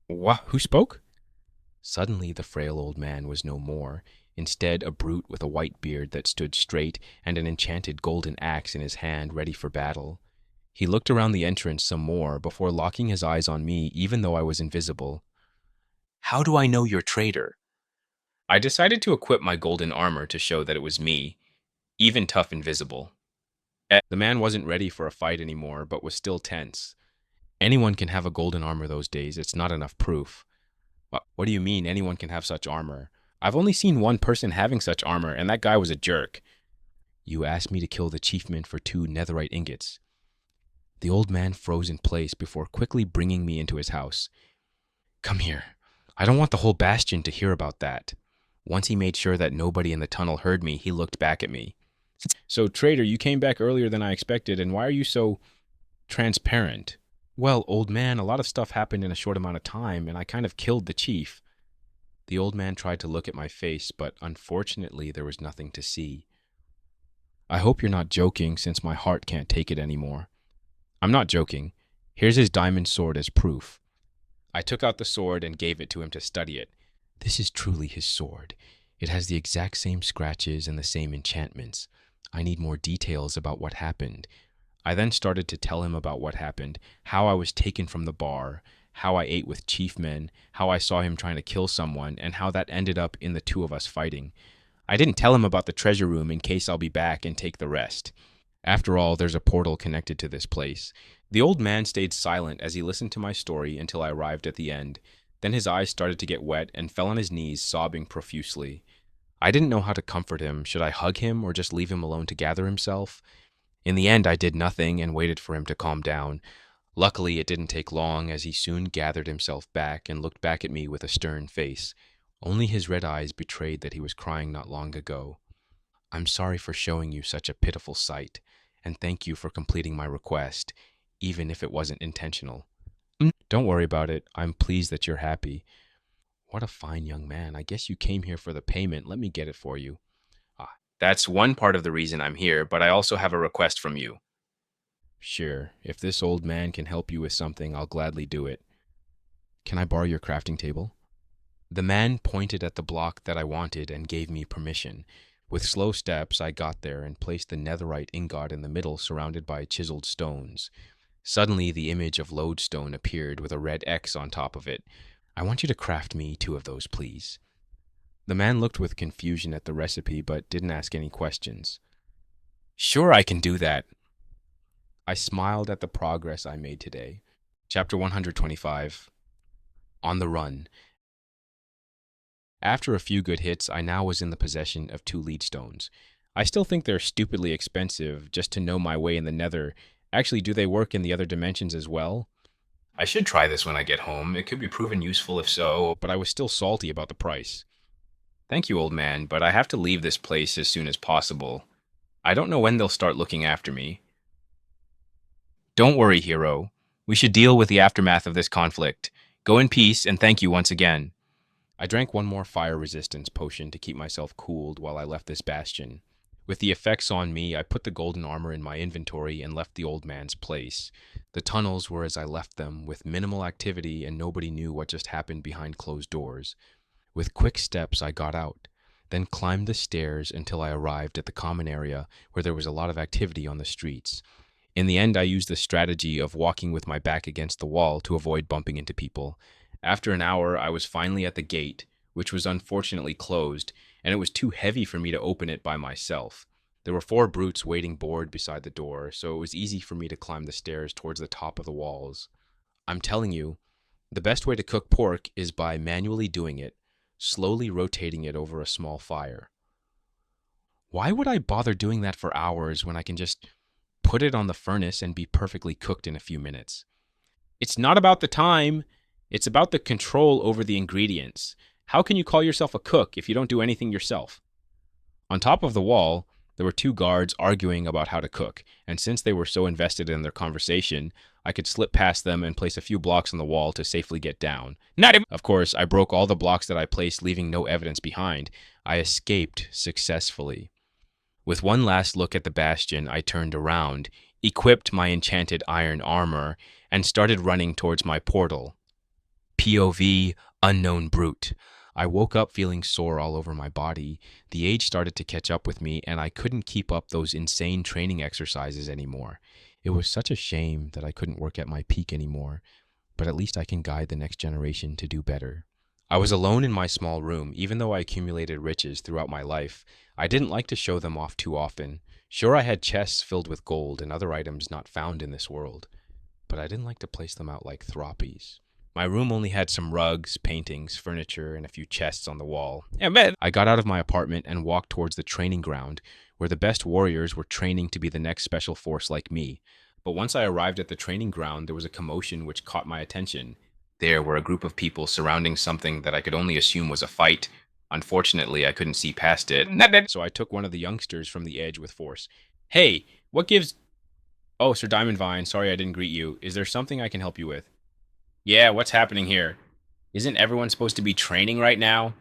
What? Who spoke? Suddenly, the frail old man was no more. Instead, a brute with a white beard that stood straight and an enchanted golden axe in his hand, ready for battle. He looked around the entrance some more before locking his eyes on me, even though I was invisible. How do I know you're Trader? I decided to equip my golden armor to show that it was me, even tough invisible. The man wasn't ready for a fight anymore, but was still tense. Anyone can have a golden armor those days. It's not enough proof. What do you mean anyone can have such armor? I've only seen one person having such armor, and that guy was a jerk. You asked me to kill the chiefman for 2 netherite ingots. The old man froze in place before quickly bringing me into his house. Come here. I don't want the whole bastion to hear about that. Once he made sure that nobody in the tunnel heard me, he looked back at me. So, Trader, you came back earlier than I expected, and why are you so transparent? Well, old man, a lot of stuff happened in a short amount of time, and I kind of killed the chief. The old man tried to look at my face, but unfortunately there was nothing to see. I hope you're not joking, since my heart can't take it anymore. I'm not joking. Here's his diamond sword as proof. I took out the sword and gave it to him to study it. This is truly his sword. It has the exact same scratches and the same enchantments. I need more details about what happened. I then started to tell him about what happened, how I was taken from the bar, how I ate with chief men, how I saw him trying to kill someone, and how that ended up in the 2 of us fighting. I didn't tell him about the treasure room in case I'll be back and take the rest. After all, there's a portal connected to this place. The old man stayed silent as he listened to my story until I arrived at the end. Then his eyes started to get wet and fell on his knees, sobbing profusely. I didn't know how to comfort him. Should I hug him or just leave him alone to gather himself? In the end, I did nothing and waited for him to calm down. Luckily, it didn't take long, as he soon gathered himself back and looked back at me with a stern face. Only his red eyes betrayed that he was crying not long ago. I'm sorry for showing you such a pitiful sight, and thank you for completing my request, even if it wasn't intentional. Don't worry about it. I'm pleased that you're happy. What a fine young man. I guess you came here for the payment. Let me get it for you. That's one part of the reason I'm here, but I also have a request from you. Sure. If this old man can help you with something, I'll gladly do it. Can I borrow your crafting table? The man pointed at the block that I wanted and gave me permission. With slow steps, I got there and placed the netherite ingot in the middle, surrounded by chiseled stones. Suddenly, the image of lodestone appeared with a red X on top of it. I want you to craft me 2 of those, please. The man looked with confusion at the recipe, but didn't ask any questions. Sure, I can do that. I smiled at the progress I made today. Chapter 125. On the Run. After a few good hits, I now was in the possession of 2 lead stones. I still think they're stupidly expensive just to know my way in the nether. Actually, do they work in the other dimensions as well? I should try this when I get home. It could be proven useful if so, but I was still salty about the price. Thank you, old man, but I have to leave this place as soon as possible. I don't know when they'll start looking after me. Don't worry, hero. We should deal with the aftermath of this conflict. Go in peace, and thank you once again. I drank one more fire resistance potion to keep myself cooled while I left this bastion. With the effects on me, I put the golden armor in my inventory and left the old man's place. The tunnels were as I left them, with minimal activity, and nobody knew what just happened behind closed doors. With quick steps, I got out, then climbed the stairs until I arrived at the common area where there was a lot of activity on the streets. In the end, I used the strategy of walking with my back against the wall to avoid bumping into people. After an hour, I was finally at the gate, which was unfortunately closed, and it was too heavy for me to open it by myself. There were 4 brutes waiting bored beside the door, so it was easy for me to climb the stairs towards the top of the walls. I'm telling you, the best way to cook pork is by manually doing it, slowly rotating it over a small fire. Why would I bother doing that for hours when I can just put it on the furnace and be perfectly cooked in a few minutes? It's not about the time. It's about the control over the ingredients. How can you call yourself a cook if you don't do anything yourself? On top of the wall, there were 2 guards arguing about how to cook, and since they were so invested in their conversation, I could slip past them and place a few blocks on the wall to safely get down. Of course, I broke all the blocks that I placed, leaving no evidence behind. I escaped successfully. With one last look at the bastion, I turned around, equipped my enchanted iron armor, and started running towards my portal. POV, unknown brute. I woke up feeling sore all over my body. The age started to catch up with me, and I couldn't keep up those insane training exercises anymore. It was such a shame that I couldn't work at my peak anymore, but at least I can guide the next generation to do better. I was alone in my small room. Even though I accumulated riches throughout my life, I didn't like to show them off too often. Sure, I had chests filled with gold and other items not found in this world, but I didn't like to place them out like throppies. My room only had some rugs, paintings, furniture, and a few chests on the wall. I got out of my apartment and walked towards the training ground, where the best warriors were training to be the next special force like me. But once I arrived at the training ground, there was a commotion which caught my attention. There were a group of people surrounding something that I could only assume was a fight. Unfortunately, I couldn't see past it, so I took one of the youngsters from the edge with force. Hey, what gives... Oh, Sir Diamondvine, sorry I didn't greet you. Is there something I can help you with? Yeah, what's happening here? Isn't everyone supposed to be training right now?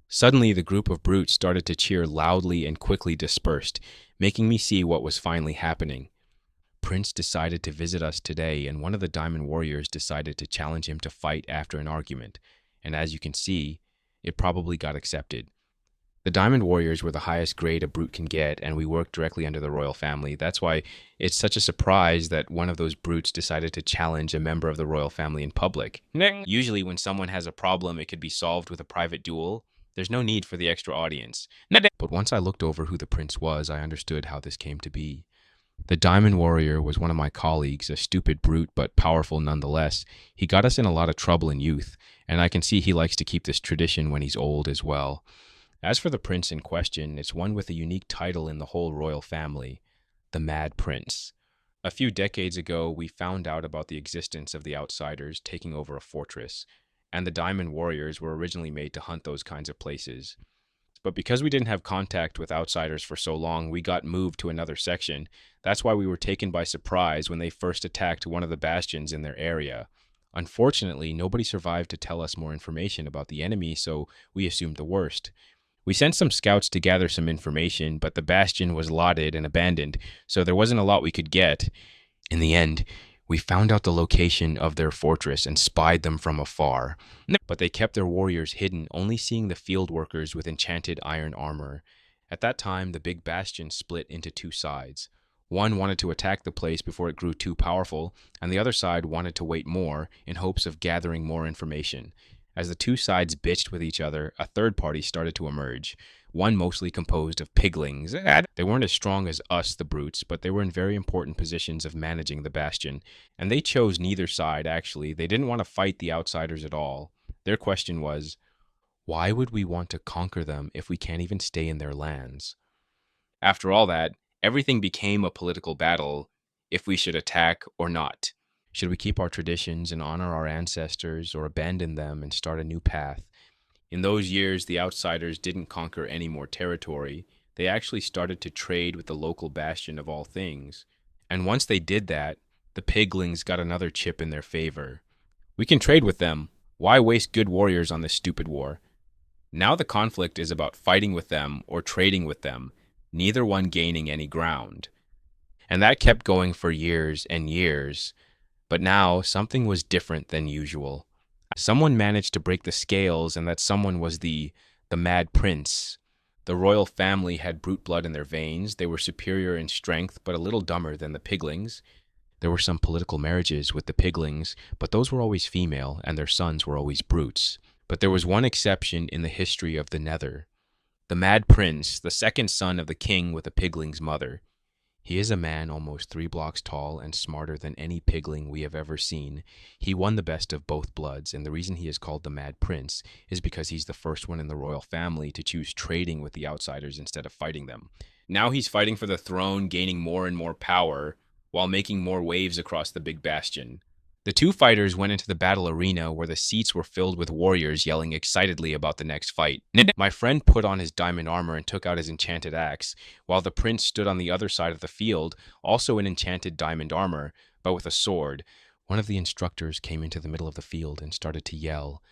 Suddenly, the group of brutes started to cheer loudly and quickly dispersed, making me see what was finally happening. Prince decided to visit us today, and one of the Diamond Warriors decided to challenge him to fight after an argument. And as you can see, it probably got accepted. The Diamond Warriors were the highest grade a brute can get, and we worked directly under the royal family. That's why it's such a surprise that one of those brutes decided to challenge a member of the royal family in public. Usually when someone has a problem, it could be solved with a private duel. There's no need for the extra audience. But once I looked over who the prince was, I understood how this came to be. The Diamond Warrior was one of my colleagues, a stupid brute but powerful nonetheless. He got us in a lot of trouble in youth, and I can see he likes to keep this tradition when he's old as well. As for the prince in question, it's one with a unique title in the whole royal family, the Mad Prince. A few decades ago, we found out about the existence of the outsiders taking over a fortress, and the Diamond Warriors were originally made to hunt those kinds of places. But because we didn't have contact with outsiders for so long, we got moved to another section. That's why we were taken by surprise when they first attacked one of the bastions in their area. Unfortunately, nobody survived to tell us more information about the enemy, so we assumed the worst. We sent some scouts to gather some information, but the bastion was lotted and abandoned, so there wasn't a lot we could get. In the end, we found out the location of their fortress and spied them from afar. But they kept their warriors hidden, only seeing the field workers with enchanted iron armor. At that time, the big bastion split into two sides. One wanted to attack the place before it grew too powerful, and the other side wanted to wait more in hopes of gathering more information. As the two sides bitched with each other, a third party started to emerge, one mostly composed of piglings. They weren't as strong as us, the brutes, but they were in very important positions of managing the bastion, and they chose neither side, actually. They didn't want to fight the outsiders at all. Their question was, why would we want to conquer them if we can't even stay in their lands? After all that, everything became a political battle, if we should attack or not. Should we keep our traditions and honor our ancestors, or abandon them and start a new path? In those years, the outsiders didn't conquer any more territory. They actually started to trade with the local bastion of all things. And once they did that, the piglings got another chip in their favor. We can trade with them. Why waste good warriors on this stupid war? Now the conflict is about fighting with them or trading with them, neither one gaining any ground. And that kept going for years and years. But now something was different than usual. Someone managed to break the scales, and that someone was the Mad Prince. The royal family had brute blood in their veins. They were superior in strength, but a little dumber than the piglings. There were some political marriages with the piglings, but those were always female, and their sons were always brutes. But there was one exception in the history of the Nether. The Mad Prince, the second son of the king with the pigling's mother. He is a man almost 3 blocks tall and smarter than any pigling we have ever seen. He won the best of both bloods, and the reason he is called the Mad Prince is because he's the first one in the royal family to choose trading with the outsiders instead of fighting them. Now he's fighting for the throne, gaining more and more power, while making more waves across the big bastion. The two fighters went into the battle arena where the seats were filled with warriors yelling excitedly about the next fight. My friend put on his diamond armor and took out his enchanted axe, while the prince stood on the other side of the field, also in enchanted diamond armor, but with a sword. One of the instructors came into the middle of the field and started to yell,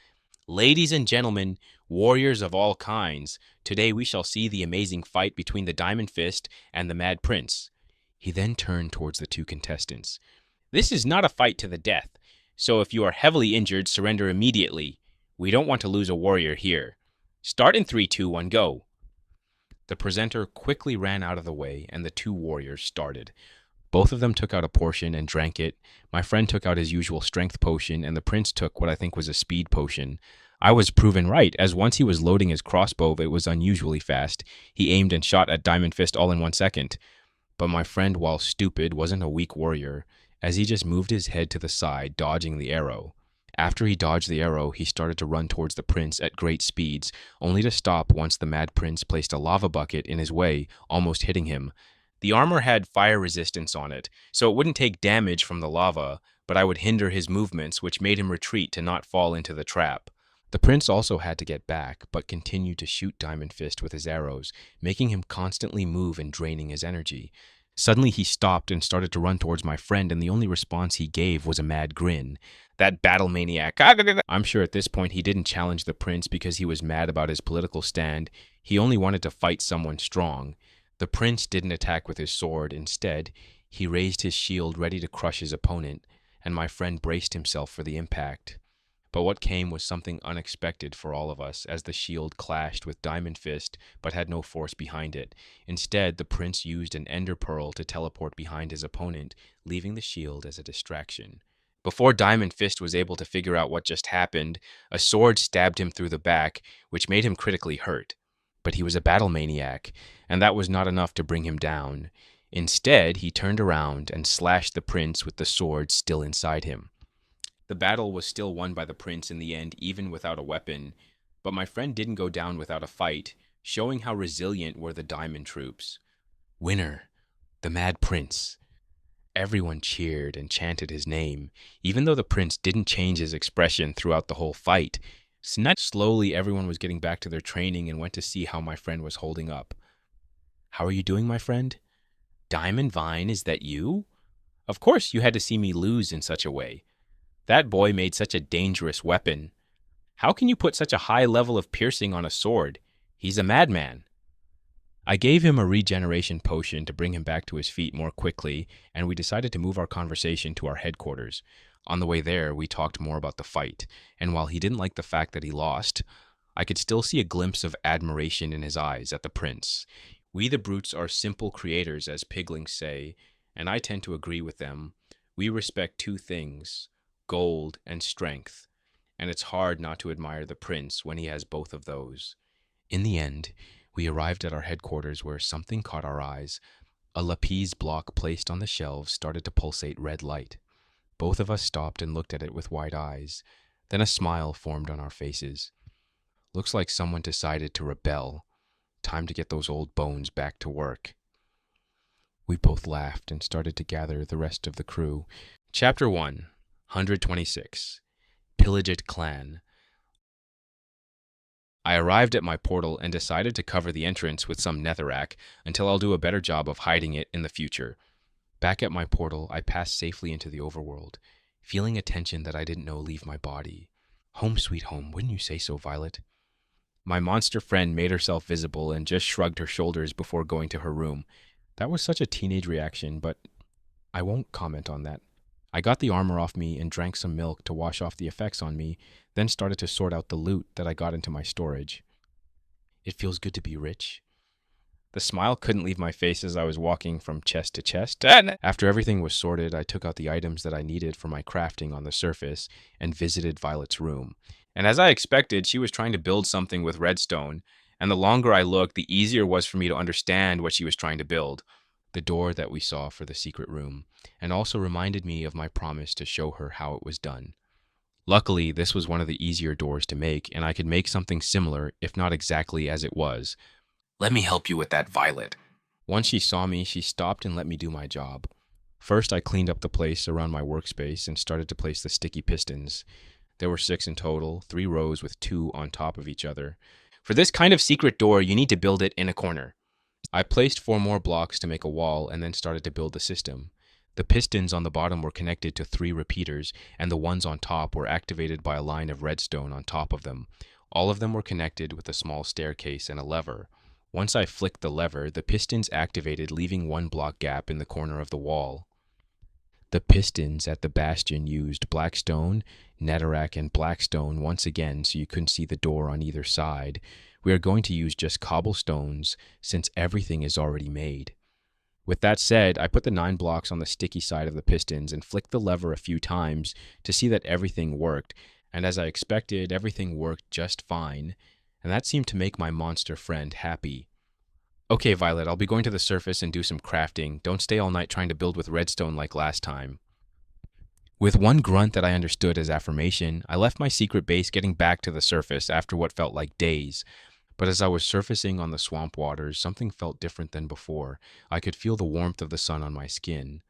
"Ladies and gentlemen, warriors of all kinds, today we shall see the amazing fight between the Diamond Fist and the Mad Prince." He then turned towards the two contestants. "This is not a fight to the death, so if you are heavily injured, surrender immediately. We don't want to lose a warrior here. Start in 3, 2, 1, go." The presenter quickly ran out of the way, and the two warriors started. Both of them took out a portion and drank it. My friend took out his usual strength potion, and the prince took what I think was a speed potion. I was proven right, as once he was loading his crossbow, it was unusually fast. He aimed and shot at Diamond Fist all in 1 second. But my friend, while stupid, wasn't a weak warrior, as he just moved his head to the side, dodging the arrow. After he dodged the arrow, he started to run towards the prince at great speeds, only to stop once the Mad Prince placed a lava bucket in his way, almost hitting him. The armor had fire resistance on it, so it wouldn't take damage from the lava, but I would hinder his movements, which made him retreat to not fall into the trap. The prince also had to get back, but continued to shoot Diamond Fist with his arrows, making him constantly move and draining his energy. Suddenly he stopped and started to run towards my friend, and the only response he gave was a mad grin. That battle maniac. I'm sure at this point he didn't challenge the prince because he was mad about his political stand. He only wanted to fight someone strong. The prince didn't attack with his sword. Instead, he raised his shield ready to crush his opponent, and my friend braced himself for the impact. But what came was something unexpected for all of us, as the shield clashed with Diamond Fist, but had no force behind it. Instead, the prince used an ender pearl to teleport behind his opponent, leaving the shield as a distraction. Before Diamond Fist was able to figure out what just happened, a sword stabbed him through the back, which made him critically hurt. But he was a battle maniac, and that was not enough to bring him down. Instead, he turned around and slashed the prince with the sword still inside him. The battle was still won by the prince in the end, even without a weapon, but my friend didn't go down without a fight, showing how resilient were the diamond troops. Winner, the Mad Prince. Everyone cheered and chanted his name, even though the prince didn't change his expression throughout the whole fight. Slowly, everyone was getting back to their training and went to see how my friend was holding up. How are you doing, my friend? Diamond Vine, is that you? Of course you had to see me lose in such a way. That boy made such a dangerous weapon. How can you put such a high level of piercing on a sword? He's a madman. I gave him a regeneration potion to bring him back to his feet more quickly, and we decided to move our conversation to our headquarters. On the way there, we talked more about the fight, and while he didn't like the fact that he lost, I could still see a glimpse of admiration in his eyes at the prince. We the brutes are simple creators, as piglings say, and I tend to agree with them. We respect two things, gold and strength, and it's hard not to admire the prince when he has both of those. In the end, we arrived at our headquarters where something caught our eyes. A lapis block placed on the shelves started to pulsate red light. Both of us stopped and looked at it with wide eyes. Then a smile formed on our faces. Looks like someone decided to rebel. Time to get those old bones back to work. We both laughed and started to gather the rest of the crew. Chapter 1, 126. Pillaged Clan. I arrived at my portal and decided to cover the entrance with some netherrack until I'll do a better job of hiding it in the future. Back at my portal, I passed safely into the overworld, feeling a tension that I didn't know leave my body. Home sweet home, wouldn't you say so, Violet? My monster friend made herself visible and just shrugged her shoulders before going to her room. That was such a teenage reaction, but I won't comment on that. I got the armor off me and drank some milk to wash off the effects on me, then started to sort out the loot that I got into my storage. It feels good to be rich. The smile couldn't leave my face as I was walking from chest to chest. After everything was sorted, I took out the items that I needed for my crafting on the surface and visited Violet's room. And as I expected, she was trying to build something with redstone, and the longer I looked, the easier it was for me to understand what she was trying to build. The door that we saw for the secret room, and also reminded me of my promise to show her how it was done. Luckily, this was one of the easier doors to make, and I could make something similar, if not exactly as it was. Let me help you with that, Violet. Once she saw me, she stopped and let me do my job. First, I cleaned up the place around my workspace and started to place the sticky pistons. There were 6 in total, 3 rows with 2 on top of each other. For this kind of secret door, you need to build it in a corner. I placed 4 more blocks to make a wall and then started to build the system. The pistons on the bottom were connected to 3 repeaters, and the ones on top were activated by a line of redstone on top of them. All of them were connected with a small staircase and a lever. Once I flicked the lever, the pistons activated, leaving 1 block gap in the corner of the wall. The pistons at the bastion used blackstone, netherrack, and blackstone once again so you couldn't see the door on either side. We are going to use just cobblestones since everything is already made. With that said, I put the 9 blocks on the sticky side of the pistons and flicked the lever a few times to see that everything worked, and as I expected, everything worked just fine, and that seemed to make my monster friend happy. Okay, Violet, I'll be going to the surface and do some crafting. Don't stay all night trying to build with redstone like last time. With one grunt that I understood as affirmation, I left my secret base getting back to the surface after what felt like days. But as I was surfacing on the swamp waters, something felt different than before. I could feel the warmth of the sun on my skin.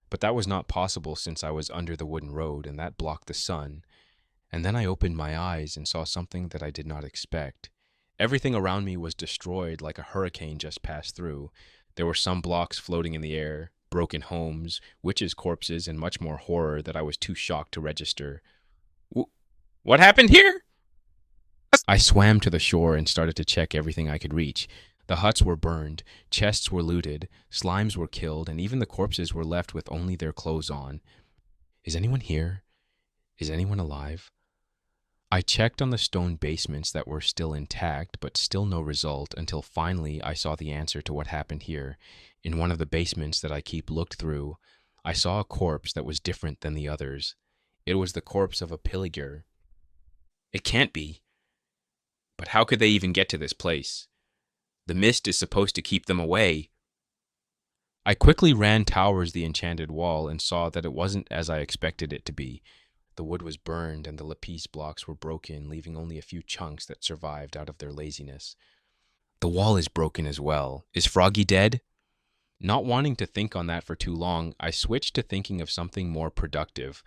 But that was not possible since I was under the wooden road, and that blocked the sun. And then I opened my eyes and saw something that I did not expect. Everything around me was destroyed like a hurricane just passed through. There were some blocks floating in the air, broken homes, witches' corpses, and much more horror that I was too shocked to register. What happened here? I swam to the shore and started to check everything I could reach. The huts were burned, chests were looted, slimes were killed, and even the corpses were left with only their clothes on. Is anyone here? Is anyone alive? I checked on the stone basements that were still intact, but still no result until finally I saw the answer to what happened here. In one of the basements that I keep looked through, I saw a corpse that was different than the others. It was the corpse of a Viligers. It can't be. But how could they even get to this place? The mist is supposed to keep them away. I quickly ran towards the enchanted wall and saw that it wasn't as I expected it to be. The wood was burned and the lapis blocks were broken, leaving only a few chunks that survived out of their laziness. The wall is broken as well. Is Froggy dead? Not wanting to think on that for too long, I switched to thinking of something more productive.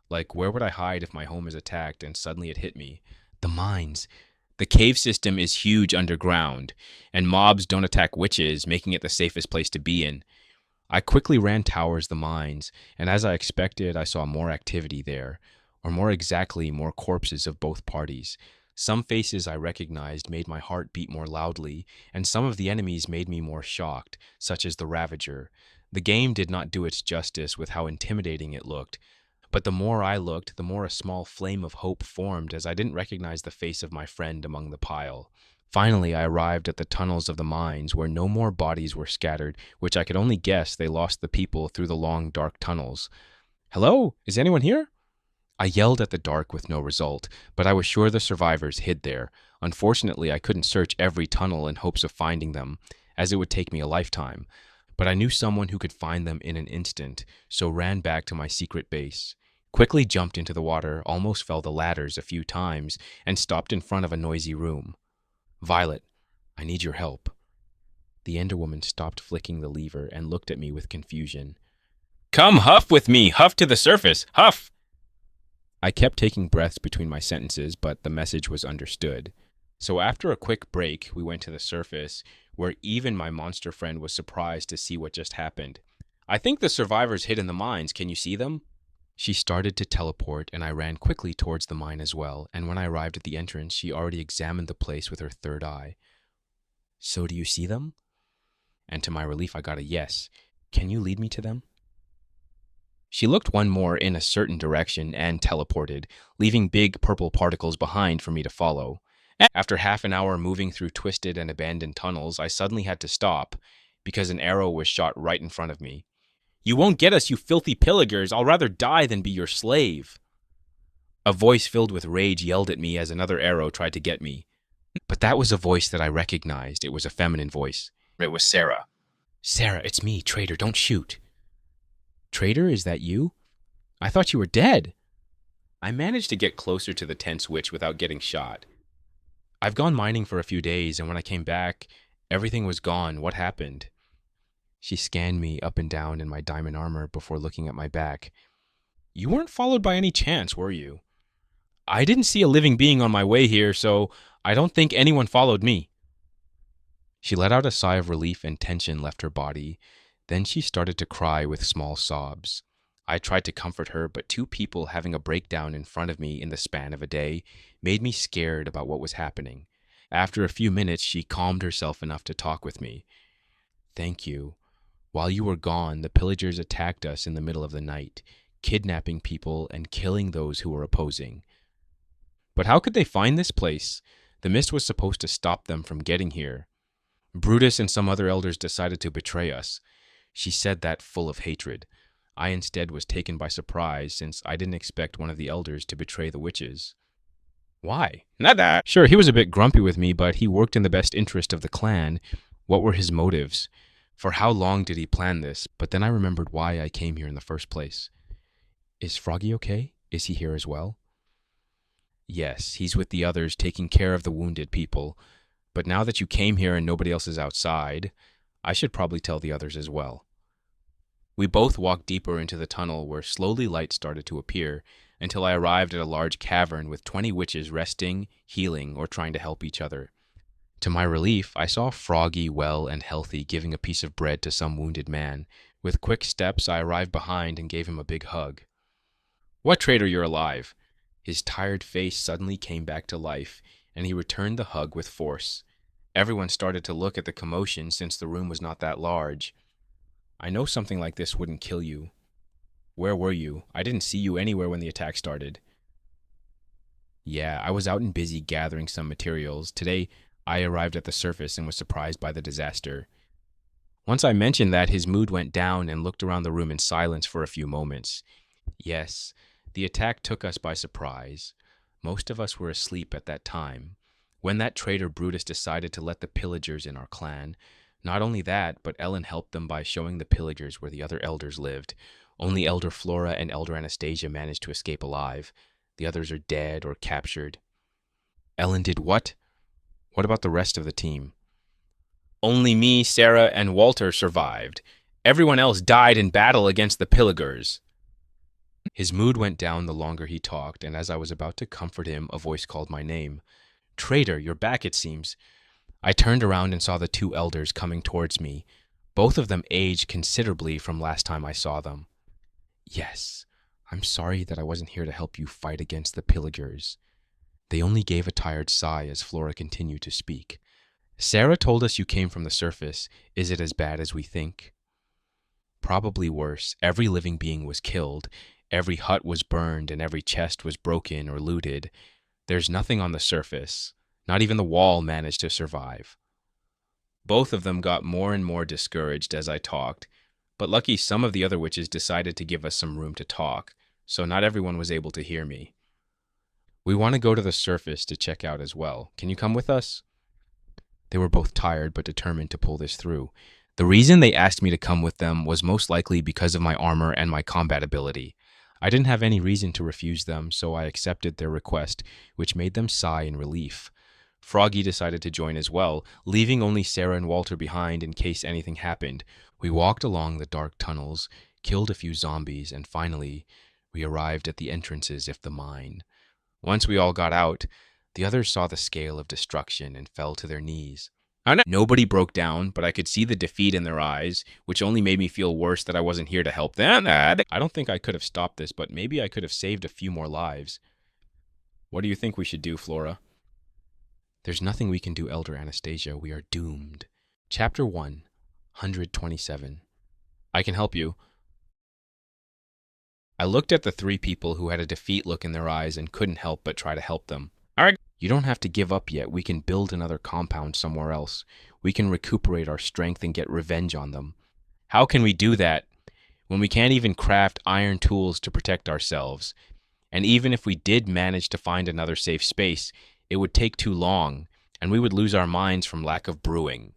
Like, where would I hide if my home is attacked? And suddenly it hit me. The mines. The cave system is huge underground, and mobs don't attack witches, making it the safest place to be in. I quickly ran towards the mines, and as I expected, I saw more activity there, or more exactly, more corpses of both parties. Some faces I recognized made my heart beat more loudly, and some of the enemies made me more shocked, such as the Ravager. The game did not do its justice with how intimidating it looked, but the more I looked, the more a small flame of hope formed as I didn't recognize the face of my friend among the pile. Finally, I arrived at the tunnels of the mines where no more bodies were scattered, which I could only guess they lost the people through the long, dark tunnels. Hello? Is anyone here? I yelled at the dark with no result, but I was sure the survivors hid there. Unfortunately, I couldn't search every tunnel in hopes of finding them, as it would take me a lifetime. But I knew someone who could find them in an instant, so ran back to my secret base. Quickly jumped into the water, almost fell the ladders a few times, and stopped in front of a noisy room. Violet, I need your help. The Enderwoman stopped flicking the lever and looked at me with confusion. Come huff with me, huff to the surface, huff! I kept taking breaths between my sentences, but the message was understood. So after a quick break, we went to the surface, where even my monster friend was surprised to see what just happened. I think the survivors hid in the mines. Can you see them? She started to teleport, and I ran quickly towards the mine as well, and when I arrived at the entrance, she already examined the place with her third eye. So do you see them? And to my relief, I got a yes. Can you lead me to them? She looked one more in a certain direction and teleported, leaving big purple particles behind for me to follow. After half an hour moving through twisted and abandoned tunnels, I suddenly had to stop, because an arrow was shot right in front of me. You won't get us, you filthy pillagers! I'll rather die than be your slave! A voice filled with rage yelled at me as another arrow tried to get me. But that was a voice that I recognized. It was a feminine voice. It was Sarah. Sarah, it's me, traitor, don't shoot. Traitor, is that you? I thought you were dead. I managed to get closer to the tense witch without getting shot. I've gone mining for a few days, and when I came back, everything was gone. What happened? She scanned me up and down in my diamond armor before looking at my back. You weren't followed by any chance, were you? I didn't see a living being on my way here, so I don't think anyone followed me. She let out a sigh of relief and tension left her body. Then she started to cry with small sobs. I tried to comfort her, but two people having a breakdown in front of me in the span of a day made me scared about what was happening. After a few minutes, she calmed herself enough to talk with me. Thank you. While you were gone, the pillagers attacked us in the middle of the night, kidnapping people and killing those who were opposing. But how could they find this place? The mist was supposed to stop them from getting here. Brutus and some other elders decided to betray us. She said that full of hatred. I instead was taken by surprise, since I didn't expect one of the elders to betray the witches. Why? Nada! Sure, he was a bit grumpy with me, but he worked in the best interest of the clan. What were his motives? For how long did he plan this? But then I remembered why I came here in the first place. Is Froggy okay? Is he here as well? Yes, he's with the others taking care of the wounded people. But now that you came here and nobody else is outside, I should probably tell the others as well. We both walked deeper into the tunnel where slowly light started to appear until I arrived at a large cavern with 20 witches resting, healing, or trying to help each other. To my relief, I saw Froggy well and healthy giving a piece of bread to some wounded man. With quick steps, I arrived behind and gave him a big hug. What traitor, you're alive? His tired face suddenly came back to life, and he returned the hug with force. Everyone started to look at the commotion since the room was not that large. I know something like this wouldn't kill you. Where were you? I didn't see you anywhere when the attack started. Yeah, I was out and busy gathering some materials. Today, I arrived at the surface and was surprised by the disaster. Once I mentioned that, his mood went down and looked around the room in silence for a few moments. Yes, the attack took us by surprise. Most of us were asleep at that time. When that traitor Brutus decided to let the pillagers in our clan, Not only that, but Ellen helped them by showing the pillagers where the other elders lived. Only Elder Flora and Elder Anastasia managed to escape alive. The others are dead or captured. Ellen did what? What about the rest of the team? Only me, Sarah, and Walter survived. Everyone else died in battle against the Viligers. His mood went down the longer he talked, and as I was about to comfort him, a voice called my name. Traitor, you're back, it seems. I turned around and saw the two elders coming towards me. Both of them aged considerably from last time I saw them. Yes, I'm sorry that I wasn't here to help you fight against the Viligers. They only gave a tired sigh as Flora continued to speak. Sarah told us you came from the surface. Is it as bad as we think? Probably worse. Every living being was killed. Every hut was burned and every chest was broken or looted. There's nothing on the surface. Not even the wall managed to survive. Both of them got more and more discouraged as I talked, but lucky some of the other witches decided to give us some room to talk, so not everyone was able to hear me. We want to go to the surface to check out as well. Can you come with us? They were both tired but determined to pull this through. The reason they asked me to come with them was most likely because of my armor and my combat ability. I didn't have any reason to refuse them, so I accepted their request, which made them sigh in relief. Froggy decided to join as well, leaving only Sarah and Walter behind in case anything happened. We walked along the dark tunnels, killed a few zombies, and finally, we arrived at the entrances of the mine. Once we all got out, the others saw the scale of destruction and fell to their knees. Nobody broke down, but I could see the defeat in their eyes, which only made me feel worse that I wasn't here to help them. I don't think I could have stopped this, but maybe I could have saved a few more lives. What do you think we should do, Flora? There's nothing we can do, Elder Anastasia. We are doomed. Chapter 1, 127. I can help you. I looked at the three people who had a defeat look in their eyes and couldn't help but try to help them. All right. You don't have to give up yet. We can build another compound somewhere else. We can recuperate our strength and get revenge on them. How can we do that when we can't even craft iron tools to protect ourselves? And even if we did manage to find another safe space, it would take too long, and we would lose our minds from lack of brewing.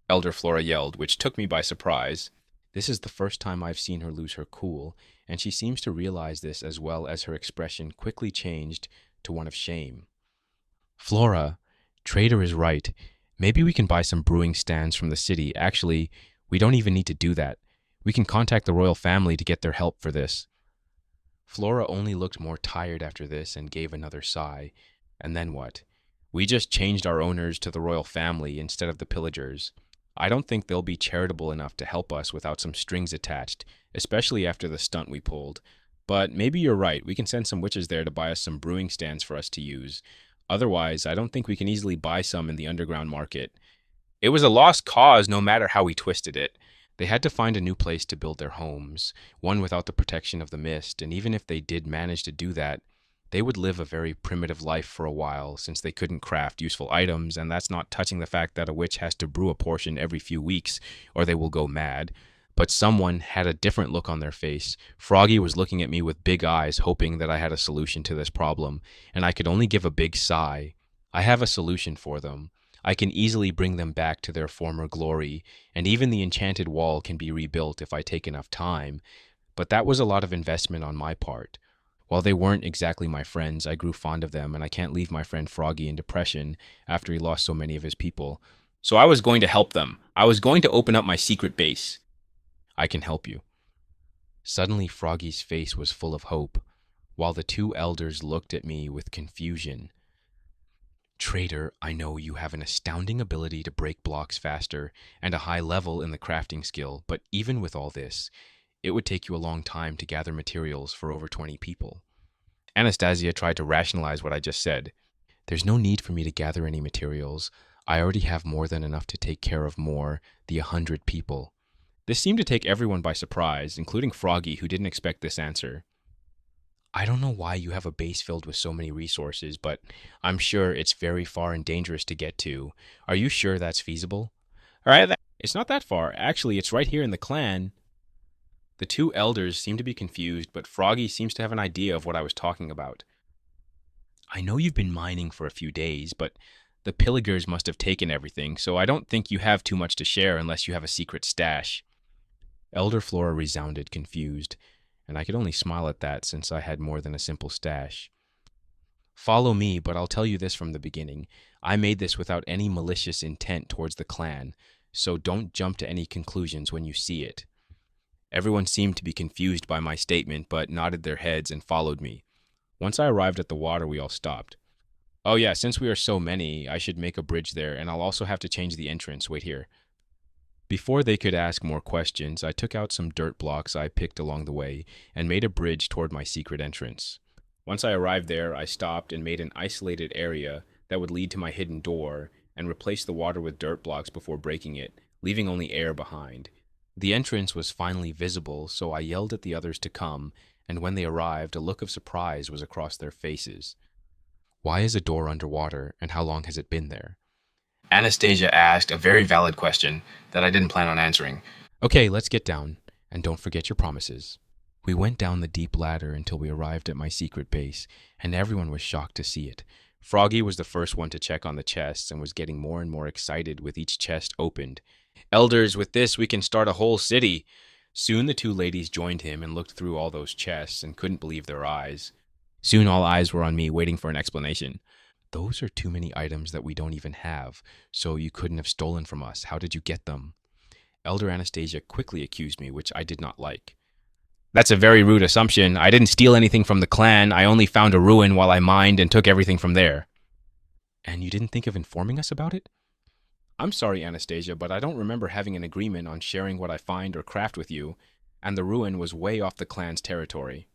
Elder Flora yelled, which took me by surprise. This is the first time I've seen her lose her cool, and she seems to realize this as well as her expression quickly changed to one of shame. Flora, Trader is right. Maybe we can buy some brewing stands from the city. Actually, we don't even need to do that. We can contact the royal family to get their help for this. Flora only looked more tired after this and gave another sigh. And then what? We just changed our owners to the royal family instead of the Viligers. I don't think they'll be charitable enough to help us without some strings attached, especially after the stunt we pulled. But maybe you're right. We can send some witches there to buy us some brewing stands for us to use. Otherwise, I don't think we can easily buy some in the underground market. It was a lost cause no matter how we twisted it. They had to find a new place to build their homes, one without the protection of the mist, and even if they did manage to do that, they would live a very primitive life for a while since they couldn't craft useful items, and that's not touching the fact that a witch has to brew a portion every few weeks or they will go mad. But someone had a different look on their face. Froggy was looking at me with big eyes, hoping that I had a solution to this problem, and I could only give a big sigh. I have a solution for them. I can easily bring them back to their former glory, and even the enchanted wall can be rebuilt if I take enough time. But that was a lot of investment on my part. While they weren't exactly my friends, I grew fond of them, and I can't leave my friend Froggy in depression after he lost so many of his people. So I was going to help them. I was going to open up my secret base. I can help you. Suddenly, Froggy's face was full of hope, while the two elders looked at me with confusion. Trader, I know you have an astounding ability to break blocks faster and a high level in the crafting skill, but even with all this, it would take you a long time to gather materials for over 20 people. Anastasia tried to rationalize what I just said. There's no need for me to gather any materials. I already have more than enough to take care of the 100 people. This seemed to take everyone by surprise, including Froggy, who didn't expect this answer. I don't know why you have a base filled with so many resources, but I'm sure it's very far and dangerous to get to. Are you sure that's feasible? All right, it's not that far. Actually, it's right here in the clan. The two elders seem to be confused, but Froggy seems to have an idea of what I was talking about. I know you've been mining for a few days, but The Piligers must have taken everything, so I don't think you have too much to share unless you have a secret stash. Elder Flora resounded, confused, and I could only smile at that since I had more than a simple stash. Follow me, but I'll tell you this from the beginning. I made this without any malicious intent towards the clan, so don't jump to any conclusions when you see it. Everyone seemed to be confused by my statement, but nodded their heads and followed me. Once I arrived at the water, we all stopped. Oh yeah, since we are so many, I should make a bridge there, and I'll also have to change the entrance. Wait here. Before they could ask more questions, I took out some dirt blocks I picked along the way and made a bridge toward my secret entrance. Once I arrived there, I stopped and made an isolated area that would lead to my hidden door and replaced the water with dirt blocks before breaking it, leaving only air behind. The entrance was finally visible, so I yelled at the others to come, and when they arrived, a look of surprise was across their faces. Why is a door underwater, and how long has it been there? Anastasia asked a very valid question that I didn't plan on answering. Okay, let's get down, and don't forget your promises. We went down the deep ladder until we arrived at my secret base, and everyone was shocked to see it. Froggy was the first one to check on the chests and was getting more and more excited with each chest opened. Elders, with this we can start a whole city. Soon the two ladies joined him and looked through all those chests and couldn't believe their eyes. Soon all eyes were on me, waiting for an explanation. Those are too many items that we don't even have, so you couldn't have stolen from us. How did you get them? Elder Anastasia quickly accused me, which I did not like. That's a very rude assumption. I didn't steal anything from the clan. I only found a ruin while I mined and took everything from there. And you didn't think of informing us about it? I'm sorry, Anastasia, but I don't remember having an agreement on sharing what I find or craft with you, and the ruin was way off the clan's territory.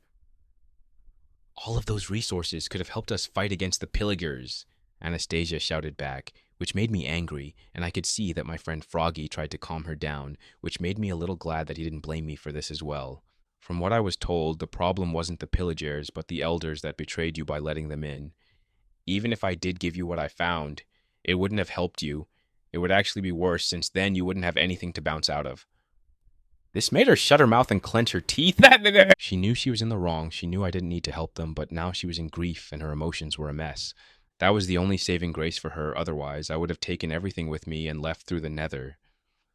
All of those resources could have helped us fight against the Viligers, Anastasia shouted back, which made me angry, and I could see that my friend Froggy tried to calm her down, which made me a little glad that he didn't blame me for this as well. From what I was told, the problem wasn't the Viligers, but the elders that betrayed you by letting them in. Even if I did give you what I found, it wouldn't have helped you. It would actually be worse, since then you wouldn't have anything to bounce out of. This made her shut her mouth and clench her teeth. She knew she was in the wrong. She knew I didn't need to help them, but now she was in grief and her emotions were a mess. That was the only saving grace for her. Otherwise, I would have taken everything with me and left through the nether.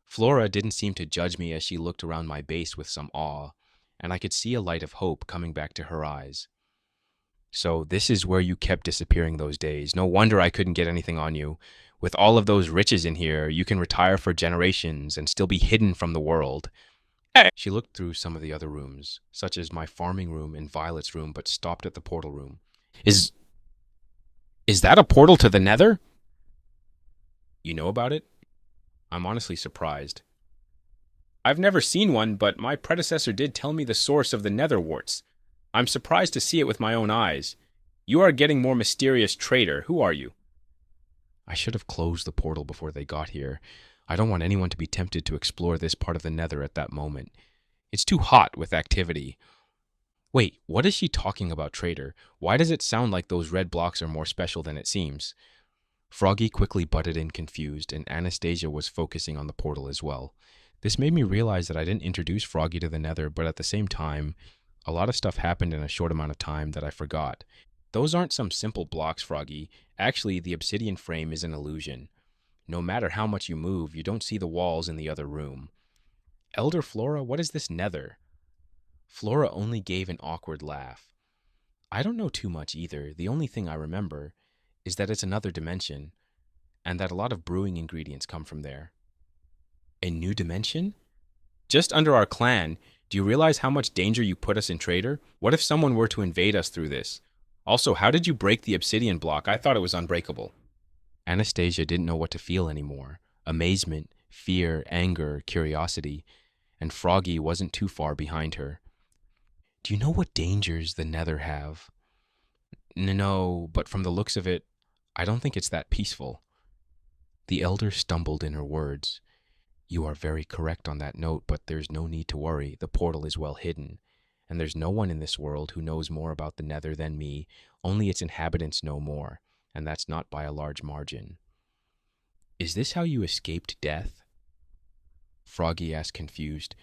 Flora didn't seem to judge me as she looked around my base with some awe, and I could see a light of hope coming back to her eyes. So this is where you kept disappearing those days. No wonder I couldn't get anything on you. With all of those riches in here, you can retire for generations and still be hidden from the world. She looked through some of the other rooms, such as my farming room and Violet's room, but stopped at the portal room. Is that a portal to the nether? You know about it? I'm honestly surprised. I've never seen one, but my predecessor did tell me the source of the nether warts. I'm surprised to see it with my own eyes. You are getting more mysterious, traitor. Who are you? I should have closed the portal before they got here. I don't want anyone to be tempted to explore this part of the nether at that moment. It's too hot with activity. Wait, what is she talking about, traitor? Why does it sound like those red blocks are more special than it seems? Froggy quickly butted in confused, and Anastasia was focusing on the portal as well. This made me realize that I didn't introduce Froggy to the nether, but at the same time, a lot of stuff happened in a short amount of time that I forgot. Those aren't some simple blocks, Froggy. Actually, the obsidian frame is an illusion. No matter how much you move, you don't see the walls in the other room. Elder Flora, what is this nether? Flora only gave an awkward laugh. I don't know too much either. The only thing I remember is that it's another dimension, and that a lot of brewing ingredients come from there. A new dimension? Just under our clan. Do you realize how much danger you put us in, traitor? What if someone were to invade us through this? Also, how did you break the obsidian block? I thought it was unbreakable. Anastasia didn't know what to feel anymore. Amazement, fear, anger, curiosity, and Froggy wasn't too far behind her. Do you know what dangers the nether have? No, but from the looks of it, I don't think it's that peaceful. The elder stumbled in her words. You are very correct on that note, but there's no need to worry. The portal is well hidden, and there's no one in this world who knows more about the nether than me. Only its inhabitants know more, and that's not by a large margin. Is this how you escaped death? Froggy asked, confused,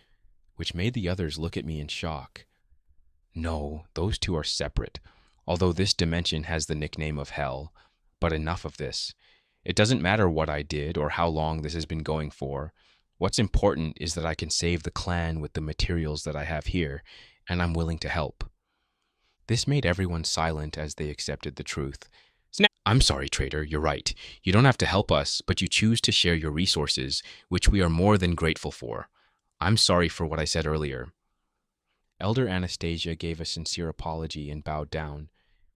which made the others look at me in shock. No, those two are separate, although this dimension has the nickname of Hell. But enough of this. It doesn't matter what I did or how long this has been going for. What's important is that I can save the clan with the materials that I have here, and I'm willing to help." This made everyone silent as they accepted the truth. "I'm sorry, trader, you're right. You don't have to help us, but you choose to share your resources, which we are more than grateful for. I'm sorry for what I said earlier." Elder Anastasia gave a sincere apology and bowed down,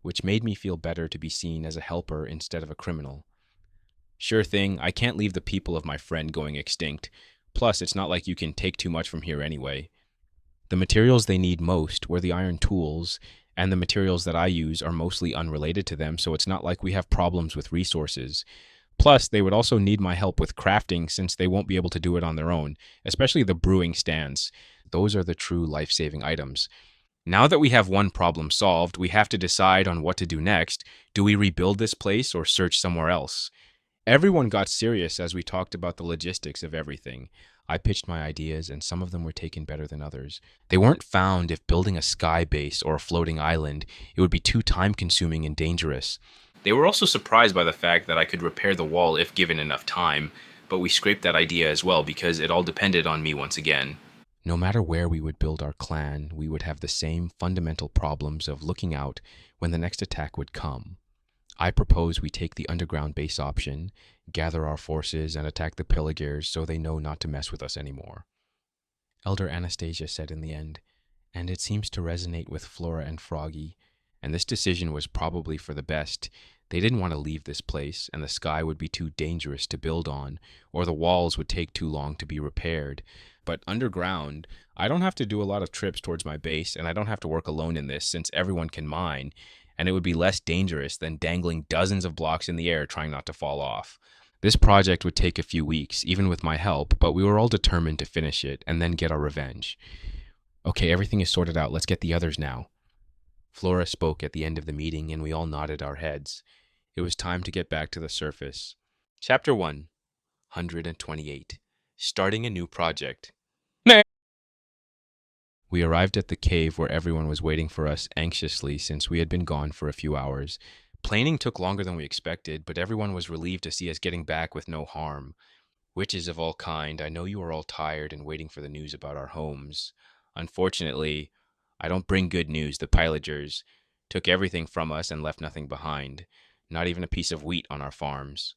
which made me feel better to be seen as a helper instead of a criminal. "Sure thing, I can't leave the people of my friend going extinct. Plus, it's not like you can take too much from here anyway. The materials they need most were the iron tools, and the materials that I use are mostly unrelated to them, so it's not like we have problems with resources. Plus, they would also need my help with crafting since they won't be able to do it on their own, especially the brewing stands. Those are the true life-saving items. Now that we have one problem solved, we have to decide on what to do next. Do we rebuild this place or search somewhere else?" Everyone got serious as we talked about the logistics of everything. I pitched my ideas, and some of them were taken better than others. They weren't found if building a sky base or a floating island, it would be too time-consuming and dangerous. They were also surprised by the fact that I could repair the wall if given enough time, but we scraped that idea as well because it all depended on me once again. No matter where we would build our clan, we would have the same fundamental problems of looking out when the next attack would come. I propose we take the underground base option, gather our forces, and attack the Viligers so they know not to mess with us anymore," Elder Anastasia said in the end, and it seems to resonate with Flora and Froggy, and this decision was probably for the best. They didn't want to leave this place, and the sky would be too dangerous to build on, or the walls would take too long to be repaired. But underground, I don't have to do a lot of trips towards my base, and I don't have to work alone in this since everyone can mine, and it would be less dangerous than dangling dozens of blocks in the air trying not to fall off. This project would take a few weeks, even with my help, but we were all determined to finish it and then get our revenge. "Okay, everything is sorted out. Let's get the others now." Flora spoke at the end of the meeting, and we all nodded our heads. It was time to get back to the surface. Chapter 128. Starting a new project. We arrived at the cave where everyone was waiting for us anxiously since we had been gone for a few hours. Planing took longer than we expected, but everyone was relieved to see us getting back with no harm. "Witches of all kind, I know you are all tired and waiting for the news about our homes. Unfortunately, I don't bring good news. The Viligers took everything from us and left nothing behind, not even a piece of wheat on our farms."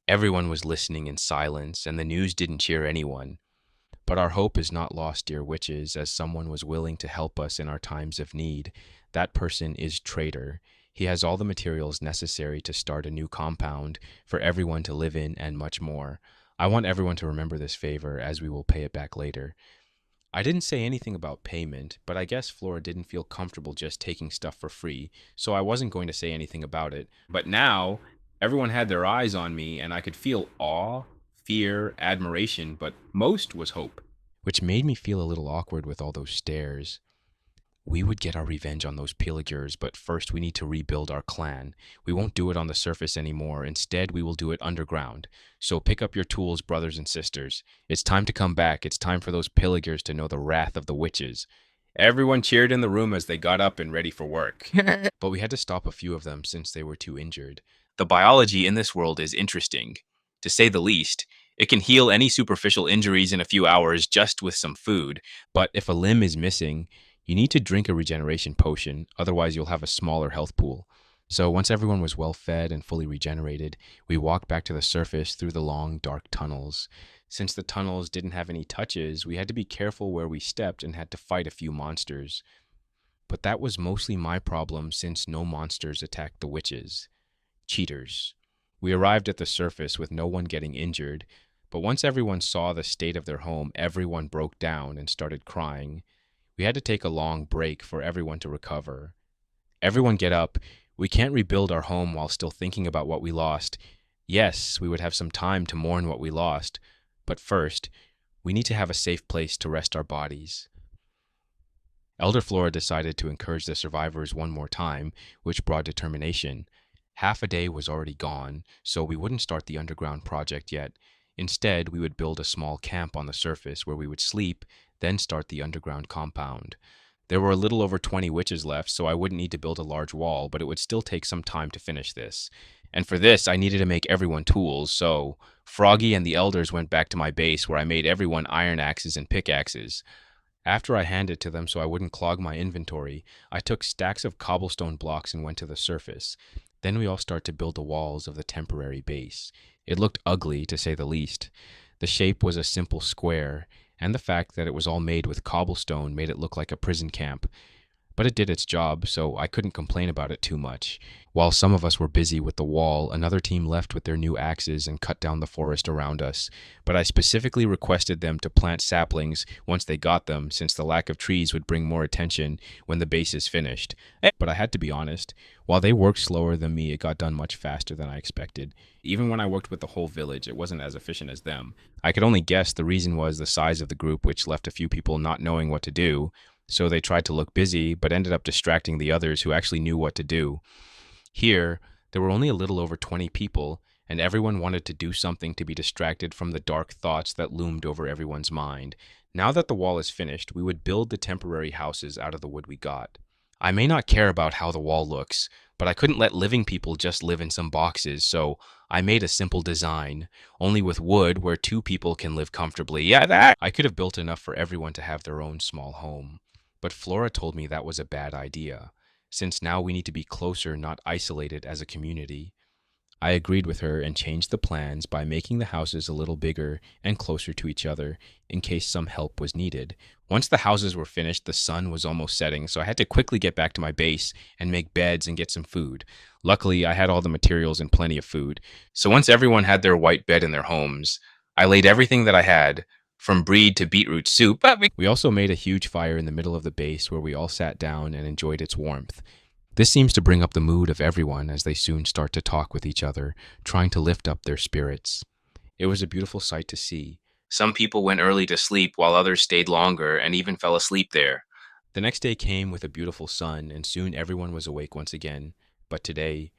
Everyone was listening in silence, and the news didn't cheer anyone. But our hope is not lost, dear witches, as someone was willing to help us in our times of need. That person is Trader. He has all the materials necessary to start a new compound for everyone to live in and much more. I want everyone to remember this favor, as we will pay it back later. I didn't say anything about payment, but I guess Flora didn't feel comfortable just taking stuff for free, so I wasn't going to say anything about it. But now, everyone had their eyes on me, and I could feel awe, fear, admiration, but most was hope, which made me feel a little awkward with all those stares. We would get our revenge on those pillagers, but first we need to rebuild our clan. We won't do it on the surface anymore. Instead, we will do it underground. So pick up your tools, brothers and sisters. It's time to come back. It's time for those pillagers to know the wrath of the witches. Everyone cheered in the room as they got up and ready for work. But we had to stop a few of them since they were too injured. The biology in this world is interesting, to say the least. It can heal any superficial injuries in a few hours just with some food. But if a limb is missing, you need to drink a regeneration potion, otherwise you'll have a smaller health pool. So once everyone was well fed and fully regenerated, we walked back to the surface through the long, dark tunnels. Since the tunnels didn't have any touches, we had to be careful where we stepped and had to fight a few monsters. But that was mostly my problem since no monsters attacked the witches. Cheaters. We arrived at the surface with no one getting injured, but once everyone saw the state of their home, everyone broke down and started crying. We had to take a long break for everyone to recover. "Everyone get up. We can't rebuild our home while still thinking about what we lost. Yes, we would have some time to mourn what we lost, but first, we need to have a safe place to rest our bodies." Elder Flora decided to encourage the survivors one more time, which brought determination. Half a day was already gone, so we wouldn't start the underground project yet. Instead, we would build a small camp on the surface where we would sleep, then start the underground compound. There were a little over 20 witches left, so I wouldn't need to build a large wall, but it would still take some time to finish this. And for this, I needed to make everyone tools, so Froggy and the elders went back to my base where I made everyone iron axes and pickaxes. After I handed it to them so I wouldn't clog my inventory, I took stacks of cobblestone blocks and went to the surface. Then we all start to build the walls of the temporary base. It looked ugly, to say the least. The shape was a simple square, and the fact that it was all made with cobblestone made it look like a prison camp. But it did its job, so I couldn't complain about it too much. While some of us were busy with the wall, another team left with their new axes and cut down the forest around us. But I specifically requested them to plant saplings once they got them, since the lack of trees would bring more attention when the base is finished. But I had to be honest, while they worked slower than me, it got done much faster than I expected. Even when I worked with the whole village, it wasn't as efficient as them. I could only guess the reason was the size of the group, which left a few people not knowing what to do. So they tried to look busy, but ended up distracting the others who actually knew what to do. Here, there were only a little over 20 people, and everyone wanted to do something to be distracted from the dark thoughts that loomed over everyone's mind. Now that the wall is finished, we would build the temporary houses out of the wood we got. I may not care about how the wall looks, but I couldn't let living people just live in some boxes, so I made a simple design, only with wood where 2 people can live comfortably. Yeah, that! I could have built enough for everyone to have their own small home. But Flora told me that was a bad idea, since now we need to be closer, not isolated as a community. I agreed with her and changed the plans by making the houses a little bigger and closer to each other in case some help was needed. Once the houses were finished, the sun was almost setting, so I had to quickly get back to my base and make beds and get some food. Luckily, I had all the materials and plenty of food. So once everyone had their white bed in their homes, I laid everything that I had, from bread to beetroot soup. We also made a huge fire in the middle of the base where we all sat down and enjoyed its warmth. This seems to bring up the mood of everyone as they soon start to talk with each other, trying to lift up their spirits. It was a beautiful sight to see. Some people went early to sleep while others stayed longer and even fell asleep there. The next day came with a beautiful sun, and soon everyone was awake once again. But today,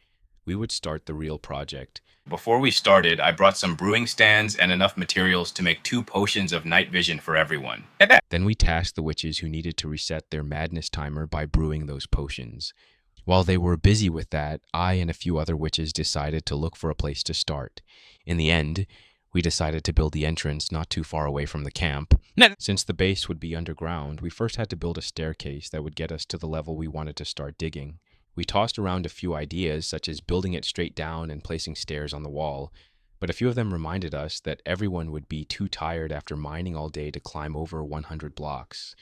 we would start the real project. Before we started, I brought some brewing stands and enough materials to make 2 potions of night vision for everyone. Then we tasked the witches who needed to reset their madness timer by brewing those potions. While they were busy with that, I and a few other witches decided to look for a place to start. In the end, we decided to build the entrance not too far away from the camp. Since the base would be underground, we first had to build a staircase that would get us to the level we wanted to start digging. We tossed around a few ideas, such as building it straight down and placing stairs on the wall, but a few of them reminded us that everyone would be too tired after mining all day to climb over 100 blocks,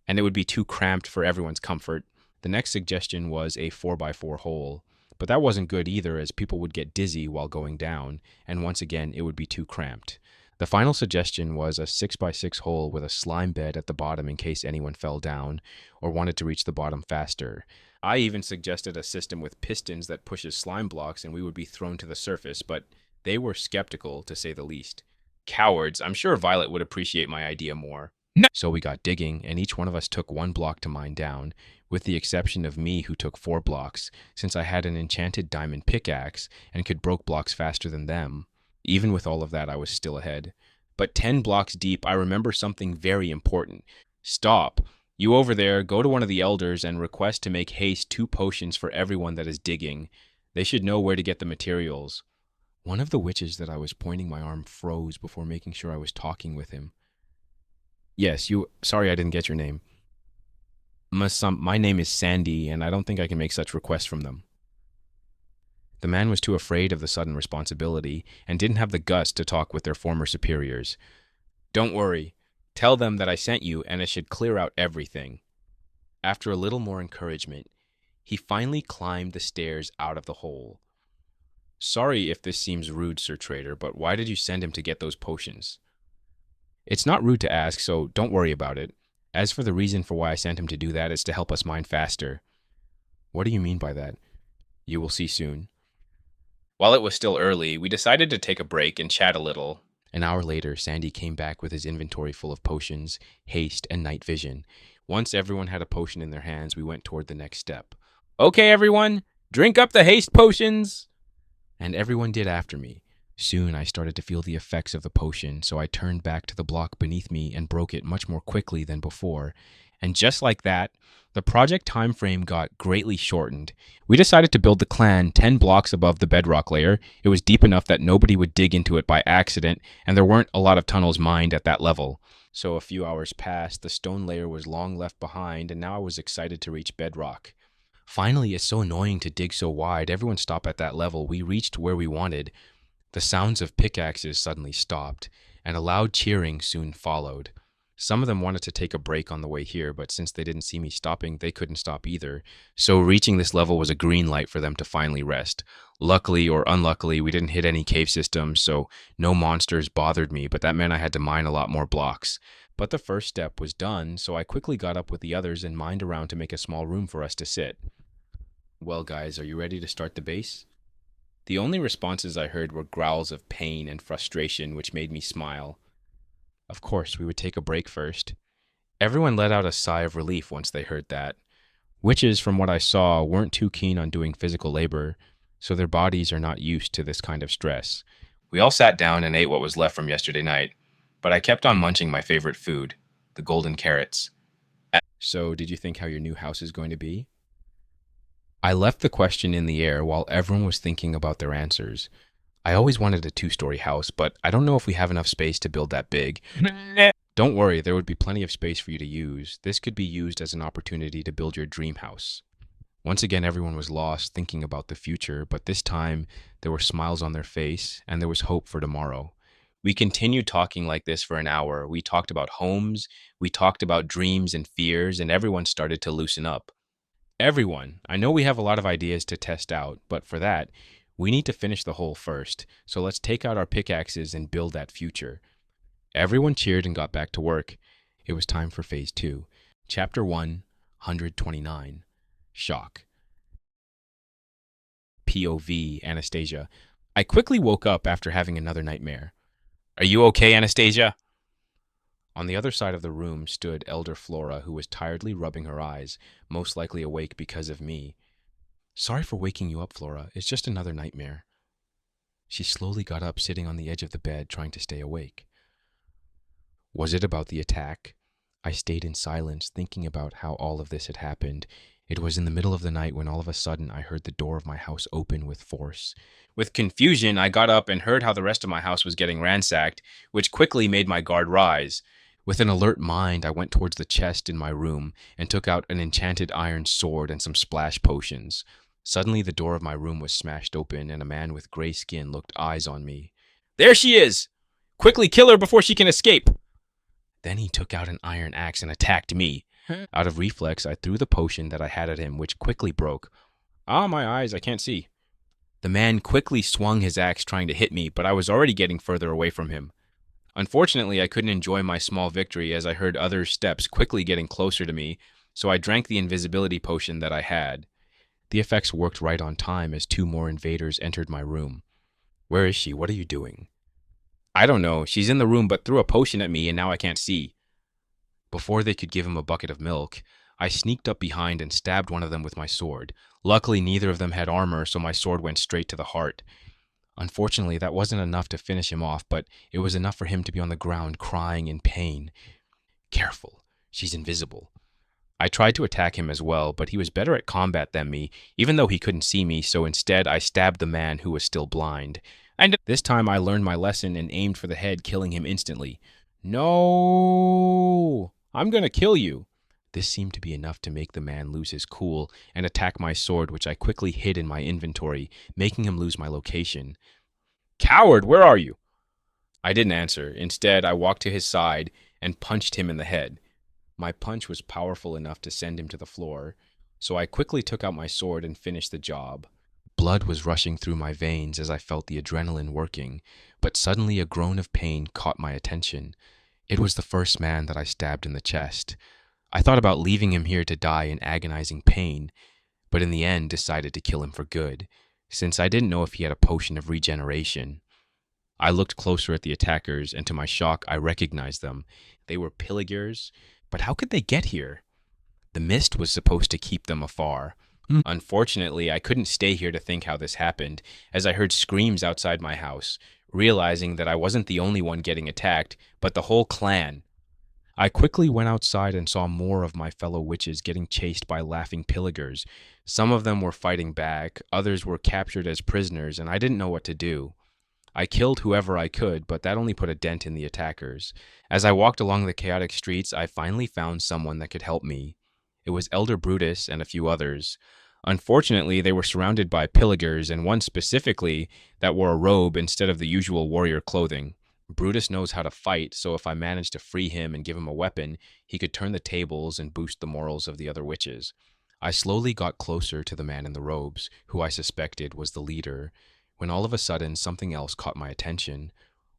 and it would be too cramped for everyone's comfort. The next suggestion was a 4x4 hole, but that wasn't good either, as people would get dizzy while going down, and once again it would be too cramped. The final suggestion was a 6x6 hole with a slime bed at the bottom in case anyone fell down or wanted to reach the bottom faster. I even suggested a system with pistons that pushes slime blocks and we would be thrown to the surface, but they were skeptical, to say the least. Cowards. I'm sure Violet would appreciate my idea more. No. So we got digging, and each one of us took 1 block to mine down, with the exception of me, who took 4 blocks, since I had an enchanted diamond pickaxe and could break blocks faster than them. Even with all of that, I was still ahead. But 10 blocks deep, I remember something very important. Stop. You over there, go to one of the elders and request to make haste 2 potions for everyone that is digging. They should know where to get the materials. One of the witches that I was pointing my arm froze before making sure I was talking with him. Yes, sorry I didn't get your name. My name is Sandy, and I don't think I can make such requests from them. The man was too afraid of the sudden responsibility and didn't have the guts to talk with their former superiors. Don't worry. Tell them that I sent you and it should clear out everything. After a little more encouragement, he finally climbed the stairs out of the hole. Sorry if this seems rude, Sir Trader, but why did you send him to get those potions? It's not rude to ask, so don't worry about it. As for the reason for why I sent him to do that, it's to help us mine faster. What do you mean by that? You will see soon. While it was still early, we decided to take a break and chat a little. An hour later, Sandy came back with his inventory full of potions, haste, and night vision. Once everyone had a potion in their hands, we went toward the next step. Okay, everyone, drink up the haste potions! And everyone did after me. Soon I started to feel the effects of the potion, so I turned back to the block beneath me and broke it much more quickly than before, And just like that, the project time frame got greatly shortened. We decided to build the clan 10 blocks above the bedrock layer. It was deep enough that nobody would dig into it by accident, and there weren't a lot of tunnels mined at that level. So a few hours passed, the stone layer was long left behind, and now I was excited to reach bedrock. Finally, it's so annoying to dig so wide. Everyone stopped at that level. We reached where we wanted. The sounds of pickaxes suddenly stopped, and a loud cheering soon followed. Some of them wanted to take a break on the way here, but since they didn't see me stopping, they couldn't stop either. So reaching this level was a green light for them to finally rest. Luckily or unluckily, we didn't hit any cave systems, so no monsters bothered me, but that meant I had to mine a lot more blocks. But the first step was done, so I quickly got up with the others and mined around to make a small room for us to sit. Well, guys, are you ready to start the base? The only responses I heard were growls of pain and frustration, which made me smile. Of course, we would take a break first. Everyone let out a sigh of relief once they heard that. Witches, from what I saw, weren't too keen on doing physical labor, so their bodies are not used to this kind of stress. We all sat down and ate what was left from yesterday night, but I kept on munching my favorite food, the golden carrots. So, did you think how your new house is going to be? I left the question in the air while everyone was thinking about their answers. I always wanted a 2-story house, but I don't know if we have enough space to build that big. Don't worry, there would be plenty of space for you to use. This could be used as an opportunity to build your dream house. Once again, everyone was lost, thinking about the future, but this time there were smiles on their face, and there was hope for tomorrow. We continued talking like this for an hour. We talked about homes, we talked about dreams and fears, and everyone started to loosen up. Everyone, I know we have a lot of ideas to test out, but for that, we need to finish the hole first, so let's take out our pickaxes and build that future. Everyone cheered and got back to work. It was time for Phase 2. Chapter 129. Shock. POV, Anastasia. I quickly woke up after having another nightmare. Are you okay, Anastasia? On the other side of the room stood Elder Flora, who was tiredly rubbing her eyes, most likely awake because of me. Sorry for waking you up, Flora. It's just another nightmare. She slowly got up, sitting on the edge of the bed, trying to stay awake. Was it about the attack? I stayed in silence, thinking about how all of this had happened. It was in the middle of the night when all of a sudden I heard the door of my house open with force. With confusion, I got up and heard how the rest of my house was getting ransacked, which quickly made my guard rise. With an alert mind, I went towards the chest in my room and took out an enchanted iron sword and some splash potions. Suddenly, the door of my room was smashed open, and a man with gray skin looked eyes on me. There she is! Quickly kill her before she can escape! Then he took out an iron axe and attacked me. Out of reflex, I threw the potion that I had at him, which quickly broke. Ah, my eyes, I can't see. The man quickly swung his axe trying to hit me, but I was already getting further away from him. Unfortunately, I couldn't enjoy my small victory as I heard other steps quickly getting closer to me, so I drank the invisibility potion that I had. The effects worked right on time as 2 more invaders entered my room. Where is she? What are you doing? I don't know. She's in the room but threw a potion at me and now I can't see. Before they could give him a bucket of milk, I sneaked up behind and stabbed one of them with my sword. Luckily, neither of them had armor, so my sword went straight to the heart. Unfortunately, that wasn't enough to finish him off, but it was enough for him to be on the ground crying in pain. Careful, she's invisible. I tried to attack him as well, but he was better at combat than me, even though he couldn't see me, so instead I stabbed the man who was still blind. And this time I learned my lesson and aimed for the head, killing him instantly. No! I'm gonna kill you! This seemed to be enough to make the man lose his cool and attack my sword, which I quickly hid in my inventory, making him lose my location. Coward, where are you? I didn't answer. Instead, I walked to his side and punched him in the head. My punch was powerful enough to send him to the floor, so I quickly took out my sword and finished the job. Blood was rushing through my veins as I felt the adrenaline working, but suddenly a groan of pain caught my attention. It was the first man that I stabbed in the chest. I thought about leaving him here to die in agonizing pain, but in the end decided to kill him for good, since I didn't know if he had a potion of regeneration. I looked closer at the attackers, and to my shock, I recognized them. They were Viligers, but how could they get here? The mist was supposed to keep them afar. Unfortunately, I couldn't stay here to think how this happened, as I heard screams outside my house, realizing that I wasn't the only one getting attacked, but the whole clan. I quickly went outside and saw more of my fellow witches getting chased by laughing Viligers. Some of them were fighting back, others were captured as prisoners, and I didn't know what to do. I killed whoever I could, but that only put a dent in the attackers. As I walked along the chaotic streets, I finally found someone that could help me. It was Elder Brutus and a few others. Unfortunately, they were surrounded by Viligers, and one specifically that wore a robe instead of the usual warrior clothing. Brutus knows how to fight, so if I managed to free him and give him a weapon, he could turn the tables and boost the morals of the other witches. I slowly got closer to the man in the robes, who I suspected was the leader, when all of a sudden something else caught my attention,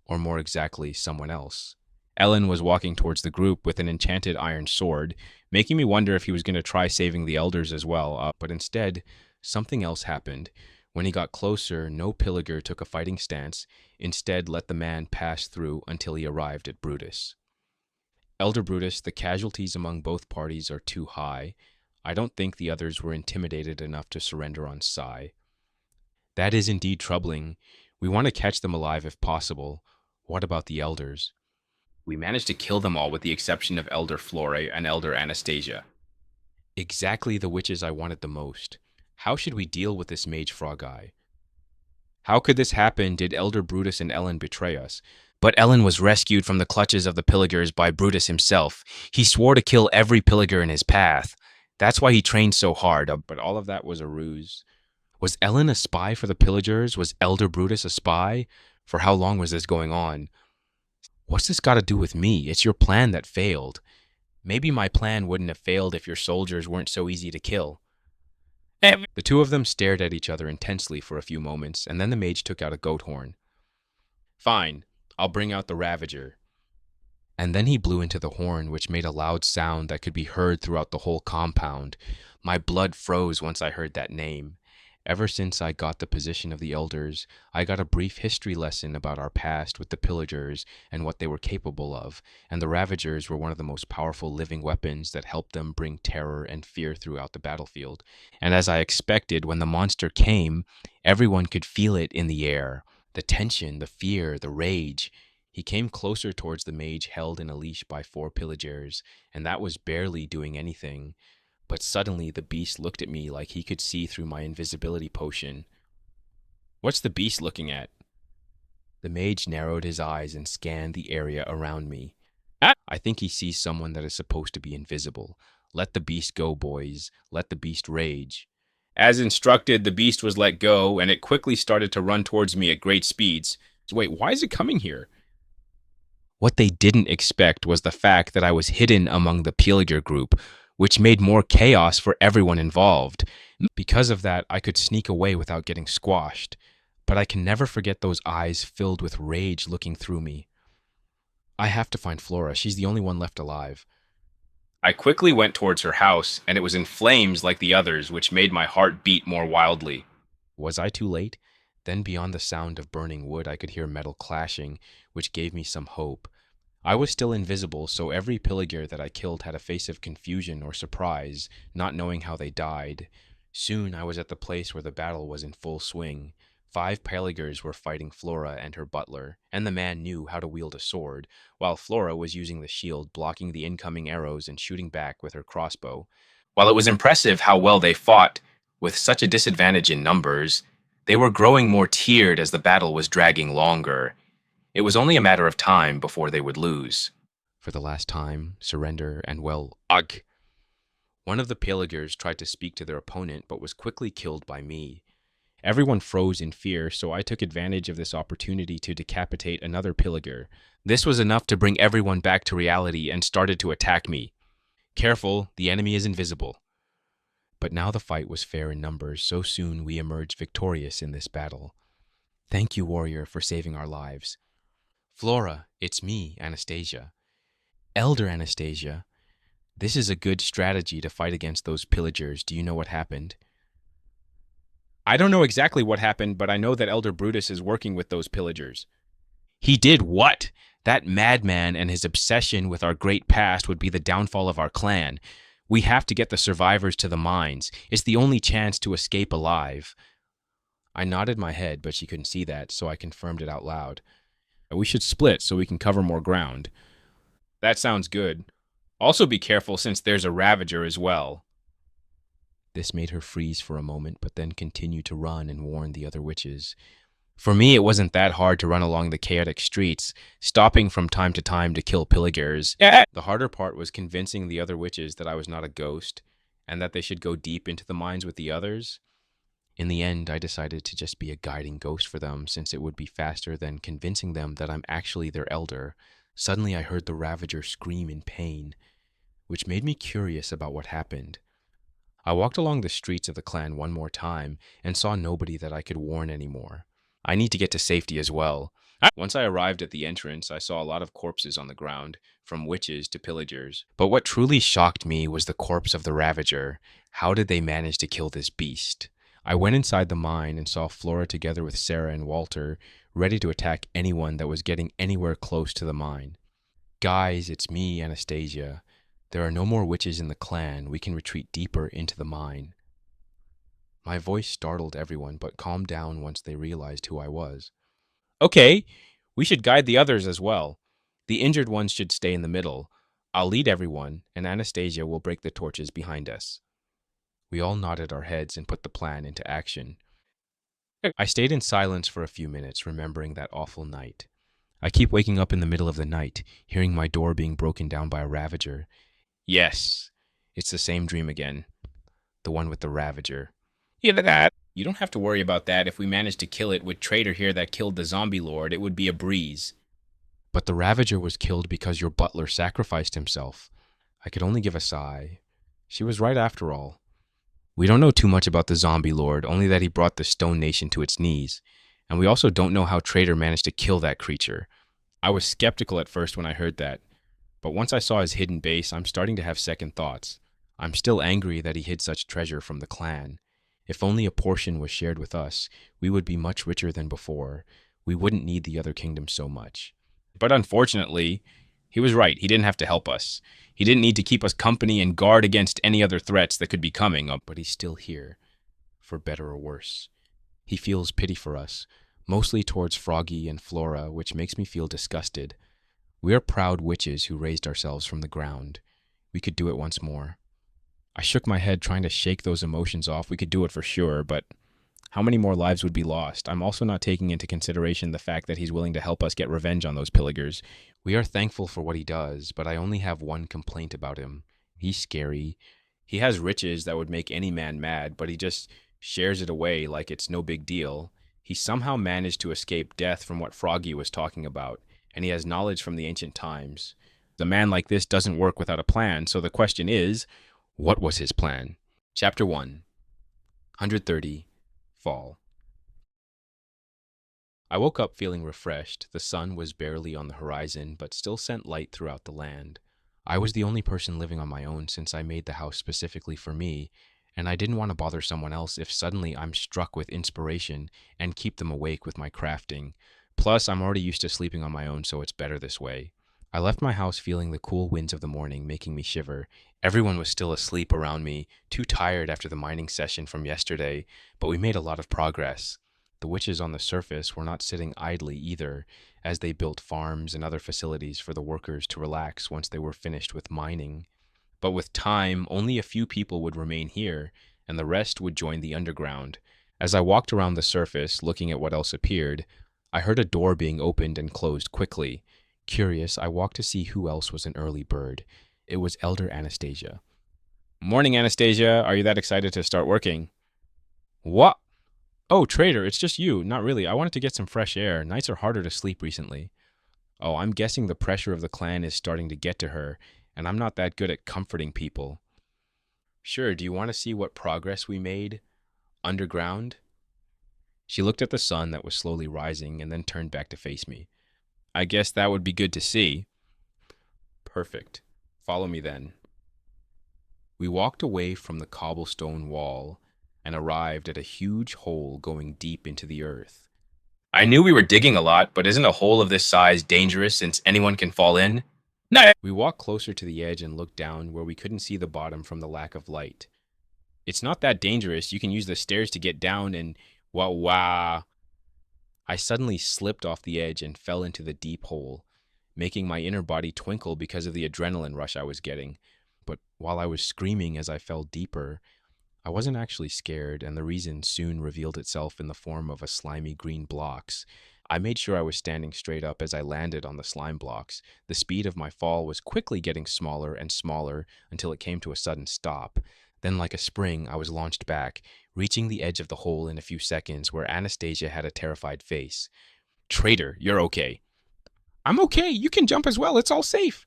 or more exactly, someone else. Ellen was walking towards the group with an enchanted iron sword, making me wonder if he was going to try saving the elders as well, but instead, something else happened. When he got closer, no Villager took a fighting stance, instead let the man pass through until he arrived at Brutus. Elder Brutus, the casualties among both parties are too high. I don't think the others were intimidated enough to surrender on Psy. That is indeed troubling. We want to catch them alive if possible. What about the elders? We managed to kill them all with the exception of Elder Flore and Elder Anastasia. Exactly the witches I wanted the most. How should we deal with this mage frog guy? How could this happen? Did Elder Brutus and Ellen betray us? But Ellen was rescued from the clutches of the Pilligers by Brutus himself. He swore to kill every Pillager in his path. That's why he trained so hard. But all of that was a ruse. Was Ellen a spy for the Pillagers? Was Elder Brutus a spy? For how long was this going on? What's this got to do with me? It's your plan that failed. Maybe my plan wouldn't have failed if your soldiers weren't so easy to kill. The two of them stared at each other intensely for a few moments, and then the mage took out a goat horn. Fine, I'll bring out the Ravager. And then he blew into the horn, which made a loud sound that could be heard throughout the whole compound. My blood froze once I heard that name. Ever since I got the position of the elders, I got a brief history lesson about our past with the Pillagers and what they were capable of, and the Ravagers were one of the most powerful living weapons that helped them bring terror and fear throughout the battlefield. And as I expected, when the monster came, everyone could feel it in the air. The tension, the fear, the rage. He came closer towards the mage held in a leash by 4 Pillagers, and that was barely doing anything. But suddenly the beast looked at me like he could see through my invisibility potion. What's the beast looking at? The mage narrowed his eyes and scanned the area around me. I think he sees someone that is supposed to be invisible. Let the beast go, boys. Let the beast rage. As instructed, the beast was let go, and it quickly started to run towards me at great speeds. Wait, why is it coming here? What they didn't expect was the fact that I was hidden among the Pillager group, which made more chaos for everyone involved. Because of that, I could sneak away without getting squashed. But I can never forget those eyes filled with rage looking through me. I have to find Flora. She's the only one left alive. I quickly went towards her house, and it was in flames like the others, which made my heart beat more wildly. Was I too late? Then beyond the sound of burning wood, I could hear metal clashing, which gave me some hope. I was still invisible, so every Pillager that I killed had a face of confusion or surprise, not knowing how they died. Soon I was at the place where the battle was in full swing. 5 Pilligers were fighting Flora and her butler, and the man knew how to wield a sword, while Flora was using the shield, blocking the incoming arrows and shooting back with her crossbow. While it was impressive how well they fought, with such a disadvantage in numbers, they were growing more tiered as the battle was dragging longer. It was only a matter of time before they would lose. For the last time, surrender, and well, ugh! One of the Pilligers tried to speak to their opponent, but was quickly killed by me. Everyone froze in fear, so I took advantage of this opportunity to decapitate another Pillager. This was enough to bring everyone back to reality and started to attack me. Careful, the enemy is invisible. But now the fight was fair in numbers, so soon we emerged victorious in this battle. Thank you, warrior, for saving our lives. Flora, it's me, Anastasia. Elder Anastasia, this is a good strategy to fight against those Pillagers. Do you know what happened? I don't know exactly what happened, but I know that Elder Brutus is working with those Pillagers. He did what? That madman and his obsession with our great past would be the downfall of our clan. We have to get the survivors to the mines. It's the only chance to escape alive. I nodded my head, but she couldn't see that, so I confirmed it out loud. We should split so we can cover more ground. That sounds good. Also be careful since there's a Ravager as well. This made her freeze for a moment, but then continue to run and warn the other witches. For me, it wasn't that hard to run along the chaotic streets, stopping from time to time to kill Viligers. The harder part was convincing the other witches that I was not a ghost, and that they should go deep into the mines with the others. In the end, I decided to just be a guiding ghost for them, since it would be faster than convincing them that I'm actually their elder. Suddenly, I heard the Ravager scream in pain, which made me curious about what happened. I walked along the streets of the clan one more time and saw nobody that I could warn anymore. I need to get to safety as well. Once I arrived at the entrance, I saw a lot of corpses on the ground, from witches to pillagers. But what truly shocked me was the corpse of the Ravager. How did they manage to kill this beast? I went inside the mine and saw Flora together with Sarah and Walter, ready to attack anyone that was getting anywhere close to the mine. Guys, it's me, Anastasia. There are no more witches in the clan. We can retreat deeper into the mine. My voice startled everyone, but calmed down once they realized who I was. Okay, we should guide the others as well. The injured ones should stay in the middle. I'll lead everyone, and Anastasia will break the torches behind us. We all nodded our heads and put the plan into action. I stayed in silence for a few minutes, remembering that awful night. I keep waking up in the middle of the night, hearing my door being broken down by a Ravager. Yes, it's the same dream again. The one with the Ravager. You don't have to worry about that. If we manage to kill it with Traitor here that killed the zombie lord, it would be a breeze. But the Ravager was killed because your butler sacrificed himself. I could only give a sigh. She was right after all. We don't know too much about the zombie lord, only that he brought the Stone Nation to its knees. And we also don't know how Traitor managed to kill that creature. I was skeptical at first when I heard that. But once I saw his hidden base, I'm starting to have second thoughts. I'm still angry that he hid such treasure from the clan. If only a portion was shared with us, we would be much richer than before. We wouldn't need the other kingdoms so much. But unfortunately, he was right. He didn't have to help us. He didn't need to keep us company and guard against any other threats that could be coming. But he's still here, for better or worse. He feels pity for us, mostly towards Froggy and Flora, which makes me feel disgusted. We are proud witches who raised ourselves from the ground. We could do it once more. I shook my head trying to shake those emotions off. We could do it for sure, but how many more lives would be lost? I'm also not taking into consideration the fact that he's willing to help us get revenge on those Viligers. We are thankful for what he does, but I only have one complaint about him. He's scary. He has riches that would make any man mad, but he just shares it away like it's no big deal. He somehow managed to escape death from what Froggy was talking about, and he has knowledge from the ancient times. A man like this doesn't work without a plan, so the question is, what was his plan? Chapter 1, 130, Fall. I woke up feeling refreshed. The sun was barely on the horizon, but still sent light throughout the land. I was the only person living on my own since I made the house specifically for me, and I didn't want to bother someone else if suddenly I'm struck with inspiration and keep them awake with my crafting. Plus, I'm already used to sleeping on my own, so it's better this way. I left my house feeling the cool winds of the morning making me shiver. Everyone was still asleep around me, too tired after the mining session from yesterday, but we made a lot of progress. The witches on the surface were not sitting idly either, as they built farms and other facilities for the workers to relax once they were finished with mining. But with time, only a few people would remain here, and the rest would join the underground. As I walked around the surface, looking at what else appeared, I heard a door being opened and closed quickly. Curious, I walked to see who else was an early bird. It was Elder Anastasia. Morning, Anastasia. Are you that excited to start working? What? Oh, Trader, it's just you. Not really. I wanted to get some fresh air. Nights are harder to sleep recently. Oh, I'm guessing the pressure of the clan is starting to get to her, and I'm not that good at comforting people. Sure, do you want to see what progress we made underground? She looked at the sun that was slowly rising and then turned back to face me. I guess that would be good to see. Perfect. Follow me then. We walked away from the cobblestone wall and arrived at a huge hole going deep into the earth. I knew we were digging a lot, but isn't a hole of this size dangerous since anyone can fall in? No. We walked closer to the edge and looked down where we couldn't see the bottom from the lack of light. It's not that dangerous. You can use the stairs to get down and wah. I suddenly slipped off the edge and fell into the deep hole. making my inner body twinkle because of the adrenaline rush I was getting. But while I was screaming as I fell deeper, I wasn't actually scared, and the reason soon revealed itself in the form of a slimy green blocks. I made sure I was standing straight up as I landed on the slime blocks. The speed of my fall was quickly getting smaller and smaller until it came to a sudden stop. Then, like a spring, I was launched back, reaching the edge of the hole in a few seconds where Anastasia had a terrified face. Traitor, you're okay. I'm okay. You can jump as well. It's all safe.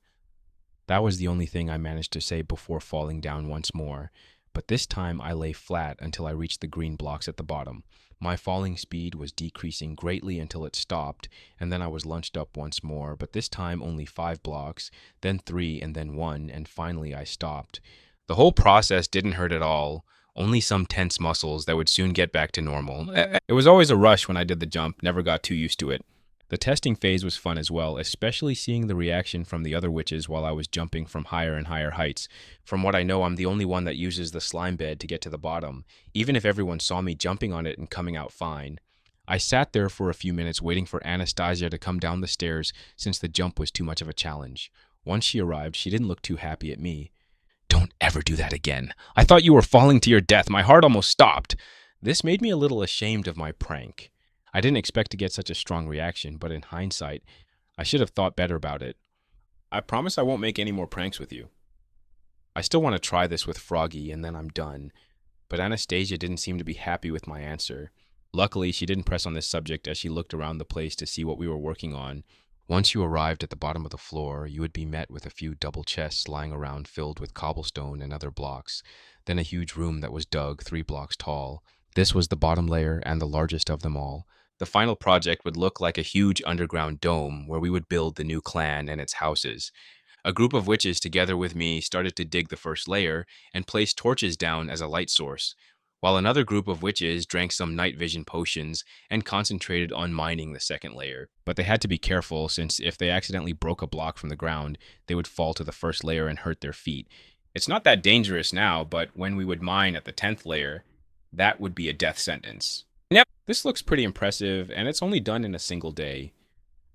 That was the only thing I managed to say before falling down once more. But this time I lay flat until I reached the green blocks at the bottom. My falling speed was decreasing greatly until it stopped, and then I was lunched up once more, but this time only 5 blocks, then 3, and then 1, and finally I stopped. The whole process didn't hurt at all, only some tense muscles that would soon get back to normal. It was always a rush when I did the jump, never got too used to it. The testing phase was fun as well, especially seeing the reaction from the other witches while I was jumping from higher and higher heights. From what I know, I'm the only one that uses the slime bed to get to the bottom, even if everyone saw me jumping on it and coming out fine. I sat there for a few minutes waiting for Anastasia to come down the stairs since the jump was too much of a challenge. Once she arrived, she didn't look too happy at me. Don't ever do that again. I thought you were falling to your death. My heart almost stopped. This made me a little ashamed of my prank. I didn't expect to get such a strong reaction, but in hindsight, I should have thought better about it. I promise I won't make any more pranks with you. I still want to try this with Froggy, and then I'm done. But Anastasia didn't seem to be happy with my answer. Luckily, she didn't press on this subject as she looked around the place to see what we were working on. Once you arrived at the bottom of the floor, you would be met with a few double chests lying around filled with cobblestone and other blocks, then a huge room that was dug 3 blocks tall. This was the bottom layer and the largest of them all. The final project would look like a huge underground dome where we would build the new clan and its houses. A group of witches, together with me, started to dig the first layer and place torches down as a light source, while another group of witches drank some night vision potions and concentrated on mining the second layer. But they had to be careful, since if they accidentally broke a block from the ground, they would fall to the first layer and hurt their feet. It's not that dangerous now, but when we would mine at the 10th layer, that would be a death sentence. Yep, this looks pretty impressive, and it's only done in a single day.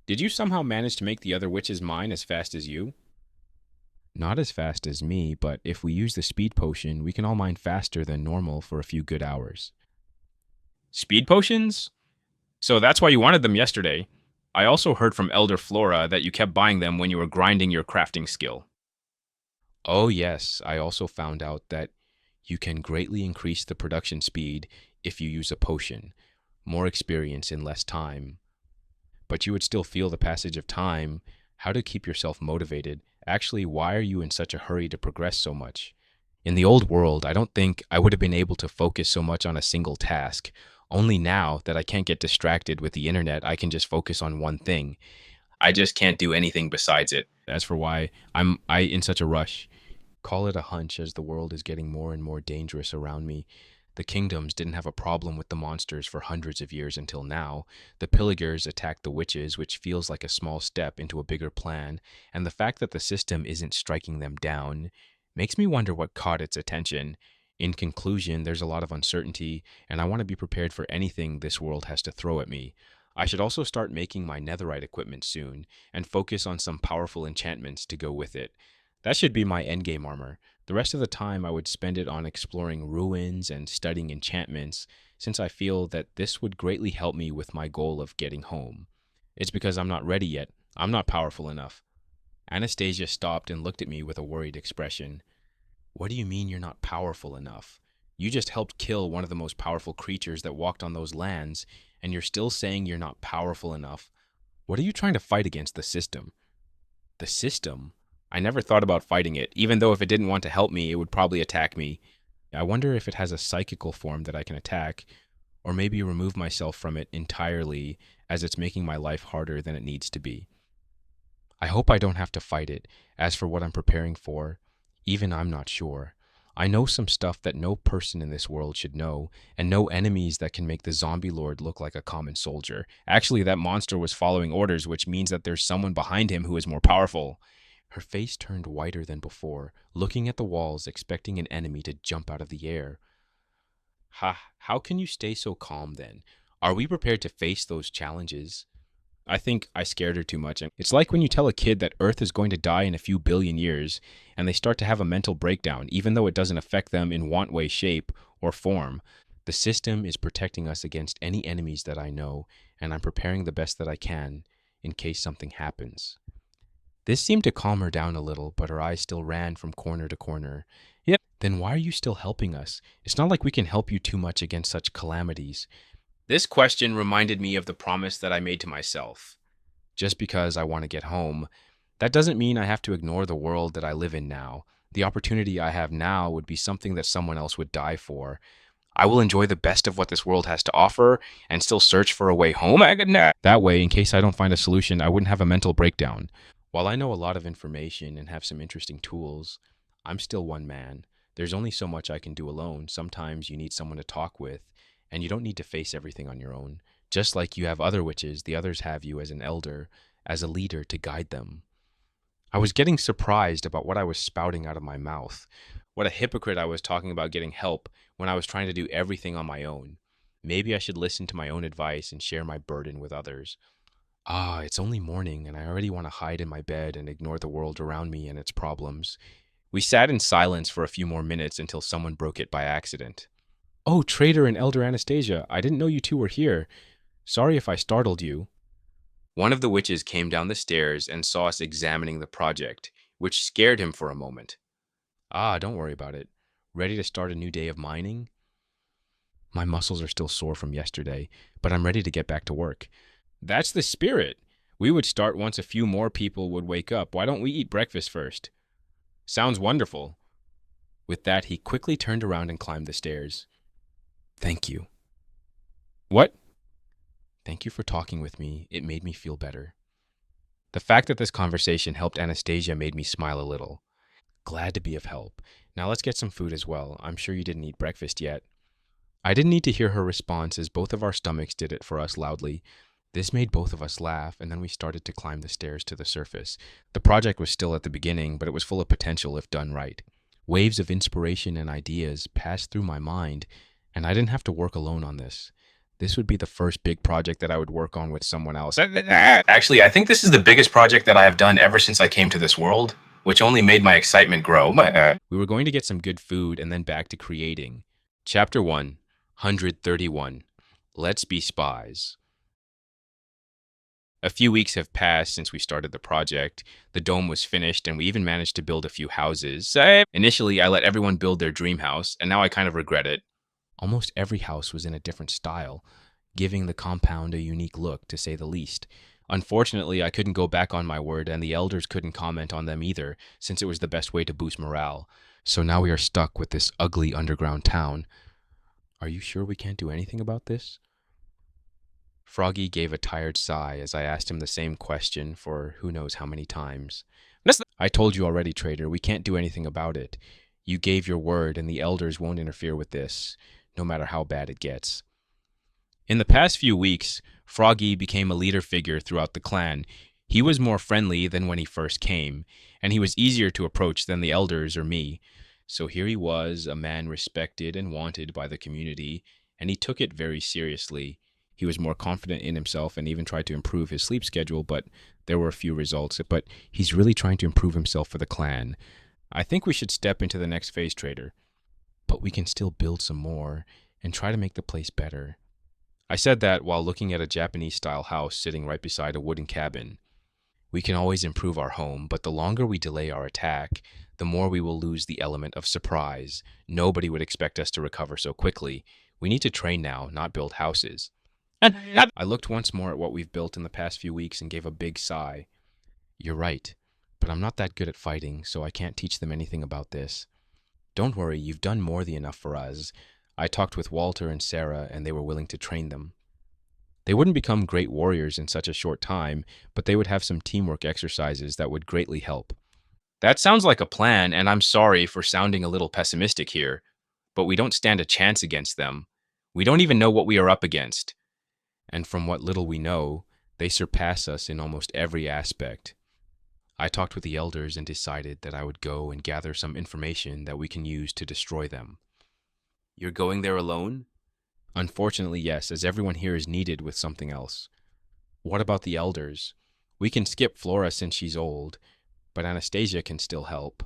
Did you somehow manage to make the other witches mine as fast as you? Not as fast as me, but if we use the speed potion, we can all mine faster than normal for a few good hours. Speed potions? So that's why you wanted them yesterday. I also heard from Elder Flora that you kept buying them when you were grinding your crafting skill. Oh yes, I also found out that you can greatly increase the production speed if you use a potion, more experience in less time. But you would still feel the passage of time. How to keep yourself motivated? Actually, why are you in such a hurry to progress so much? In the old world, I don't think I would have been able to focus so much on a single task. Only now that I can't get distracted with the internet, I can just focus on one thing. I just can't do anything besides it. As for why I in such a rush, call it a hunch as the world is getting more and more dangerous around me. The kingdoms didn't have a problem with the monsters for hundreds of years until now. The Viligers attacked the witches, which feels like a small step into a bigger plan, and the fact that the system isn't striking them down makes me wonder what caught its attention. In conclusion, there's a lot of uncertainty, and I want to be prepared for anything this world has to throw at me. I should also start making my netherite equipment soon, and focus on some powerful enchantments to go with it. That should be my endgame armor. The rest of the time I would spend it on exploring ruins and studying enchantments, since I feel that this would greatly help me with my goal of getting home. It's because I'm not ready yet. I'm not powerful enough. Anastasia stopped and looked at me with a worried expression. What do you mean you're not powerful enough? You just helped kill one of the most powerful creatures that walked on those lands, and you're still saying you're not powerful enough. What are you trying to fight against the system? The system? I never thought about fighting it, even though if it didn't want to help me, it would probably attack me. I wonder if it has a psychical form that I can attack, or maybe remove myself from it entirely, as it's making my life harder than it needs to be. I hope I don't have to fight it. As for what I'm preparing for, even I'm not sure. I know some stuff that no person in this world should know, and no enemies that can make the zombie lord look like a common soldier. Actually, that monster was following orders, which means that there's someone behind him who is more powerful. Her face turned whiter than before, looking at the walls, expecting an enemy to jump out of the air. How can you stay so calm then? Are we prepared to face those challenges? I think I scared her too much. It's like when you tell a kid that Earth is going to die in a few billion years, and they start to have a mental breakdown, even though it doesn't affect them in want, way, shape, or form. The system is protecting us against any enemies that I know, and I'm preparing the best that I can in case something happens. This seemed to calm her down a little, but her eyes still ran from corner to corner. Yep. Then why are you still helping us? It's not like we can help you too much against such calamities. This question reminded me of the promise that I made to myself. Just because I want to get home, that doesn't mean I have to ignore the world that I live in now. The opportunity I have now would be something that someone else would die for. I will enjoy the best of what this world has to offer and still search for a way home. That way, in case I don't find a solution, I wouldn't have a mental breakdown. While I know a lot of information and have some interesting tools, I'm still one man. There's only so much I can do alone. Sometimes you need someone to talk with, and you don't need to face everything on your own. Just like you have other witches, the others have you as an elder, as a leader to guide them. I was getting surprised about what I was spouting out of my mouth. What a hypocrite I was talking about getting help when I was trying to do everything on my own. Maybe I should listen to my own advice and share my burden with others. It's only morning, and I already want to hide in my bed and ignore the world around me and its problems. We sat in silence for a few more minutes until someone broke it by accident. Oh, Trader and Elder Anastasia, I didn't know you two were here. Sorry if I startled you. One of the witches came down the stairs and saw us examining the project, which scared him for a moment. Don't worry about it. Ready to start a new day of mining? My muscles are still sore from yesterday, but I'm ready to get back to work. That's the spirit. We would start once a few more people would wake up. Why don't we eat breakfast first? Sounds wonderful. With that, he quickly turned around and climbed the stairs. Thank you. What? Thank you for talking with me. It made me feel better. The fact that this conversation helped Anastasia made me smile a little. Glad to be of help. Now let's get some food as well. I'm sure you didn't eat breakfast yet. I didn't need to hear her response as both of our stomachs did it for us loudly. This made both of us laugh, and then we started to climb the stairs to the surface. The project was still at the beginning, but it was full of potential if done right. Waves of inspiration and ideas passed through my mind, and I didn't have to work alone on this. This would be the first big project that I would work on with someone else. Actually, I think this is the biggest project that I have done ever since I came to this world, which only made my excitement grow. We were going to get some good food and then back to creating. Chapter 1, 131. Let's be spies. A few weeks have passed since we started the project. The dome was finished, and we even managed to build a few houses. Initially, I let everyone build their dream house, and now I kind of regret it. Almost every house was in a different style, giving the compound a unique look, to say the least. Unfortunately, I couldn't go back on my word, and the elders couldn't comment on them either, since it was the best way to boost morale. So now we are stuck with this ugly underground town. Are you sure we can't do anything about this? Froggy gave a tired sigh as I asked him the same question for who knows how many times. I told you already, Trader, we can't do anything about it. You gave your word, and the elders won't interfere with this, no matter how bad it gets. In the past few weeks, Froggy became a leader figure throughout the clan. He was more friendly than when he first came, and he was easier to approach than the elders or me. So here he was, a man respected and wanted by the community, and he took it very seriously. He was more confident in himself and even tried to improve his sleep schedule, but there were a few results. But he's really trying to improve himself for the clan. I think we should step into the next phase, Trader. But we can still build some more and try to make the place better. I said that while looking at a Japanese-style house sitting right beside a wooden cabin. We can always improve our home, but the longer we delay our attack, the more we will lose the element of surprise. Nobody would expect us to recover so quickly. We need to train now, not build houses. I looked once more at what we've built in the past few weeks and gave a big sigh. You're right, but I'm not that good at fighting, so I can't teach them anything about this. Don't worry, you've done more than enough for us. I talked with Walter and Sarah, and they were willing to train them. They wouldn't become great warriors in such a short time, but they would have some teamwork exercises that would greatly help. That sounds like a plan, and I'm sorry for sounding a little pessimistic here, but we don't stand a chance against them. We don't even know what we are up against. And from what little we know, they surpass us in almost every aspect. I talked with the elders and decided that I would go and gather some information that we can use to destroy them. You're going there alone? Unfortunately, yes, as everyone here is needed with something else. What about the elders? We can skip Flora since she's old, but Anastasia can still help.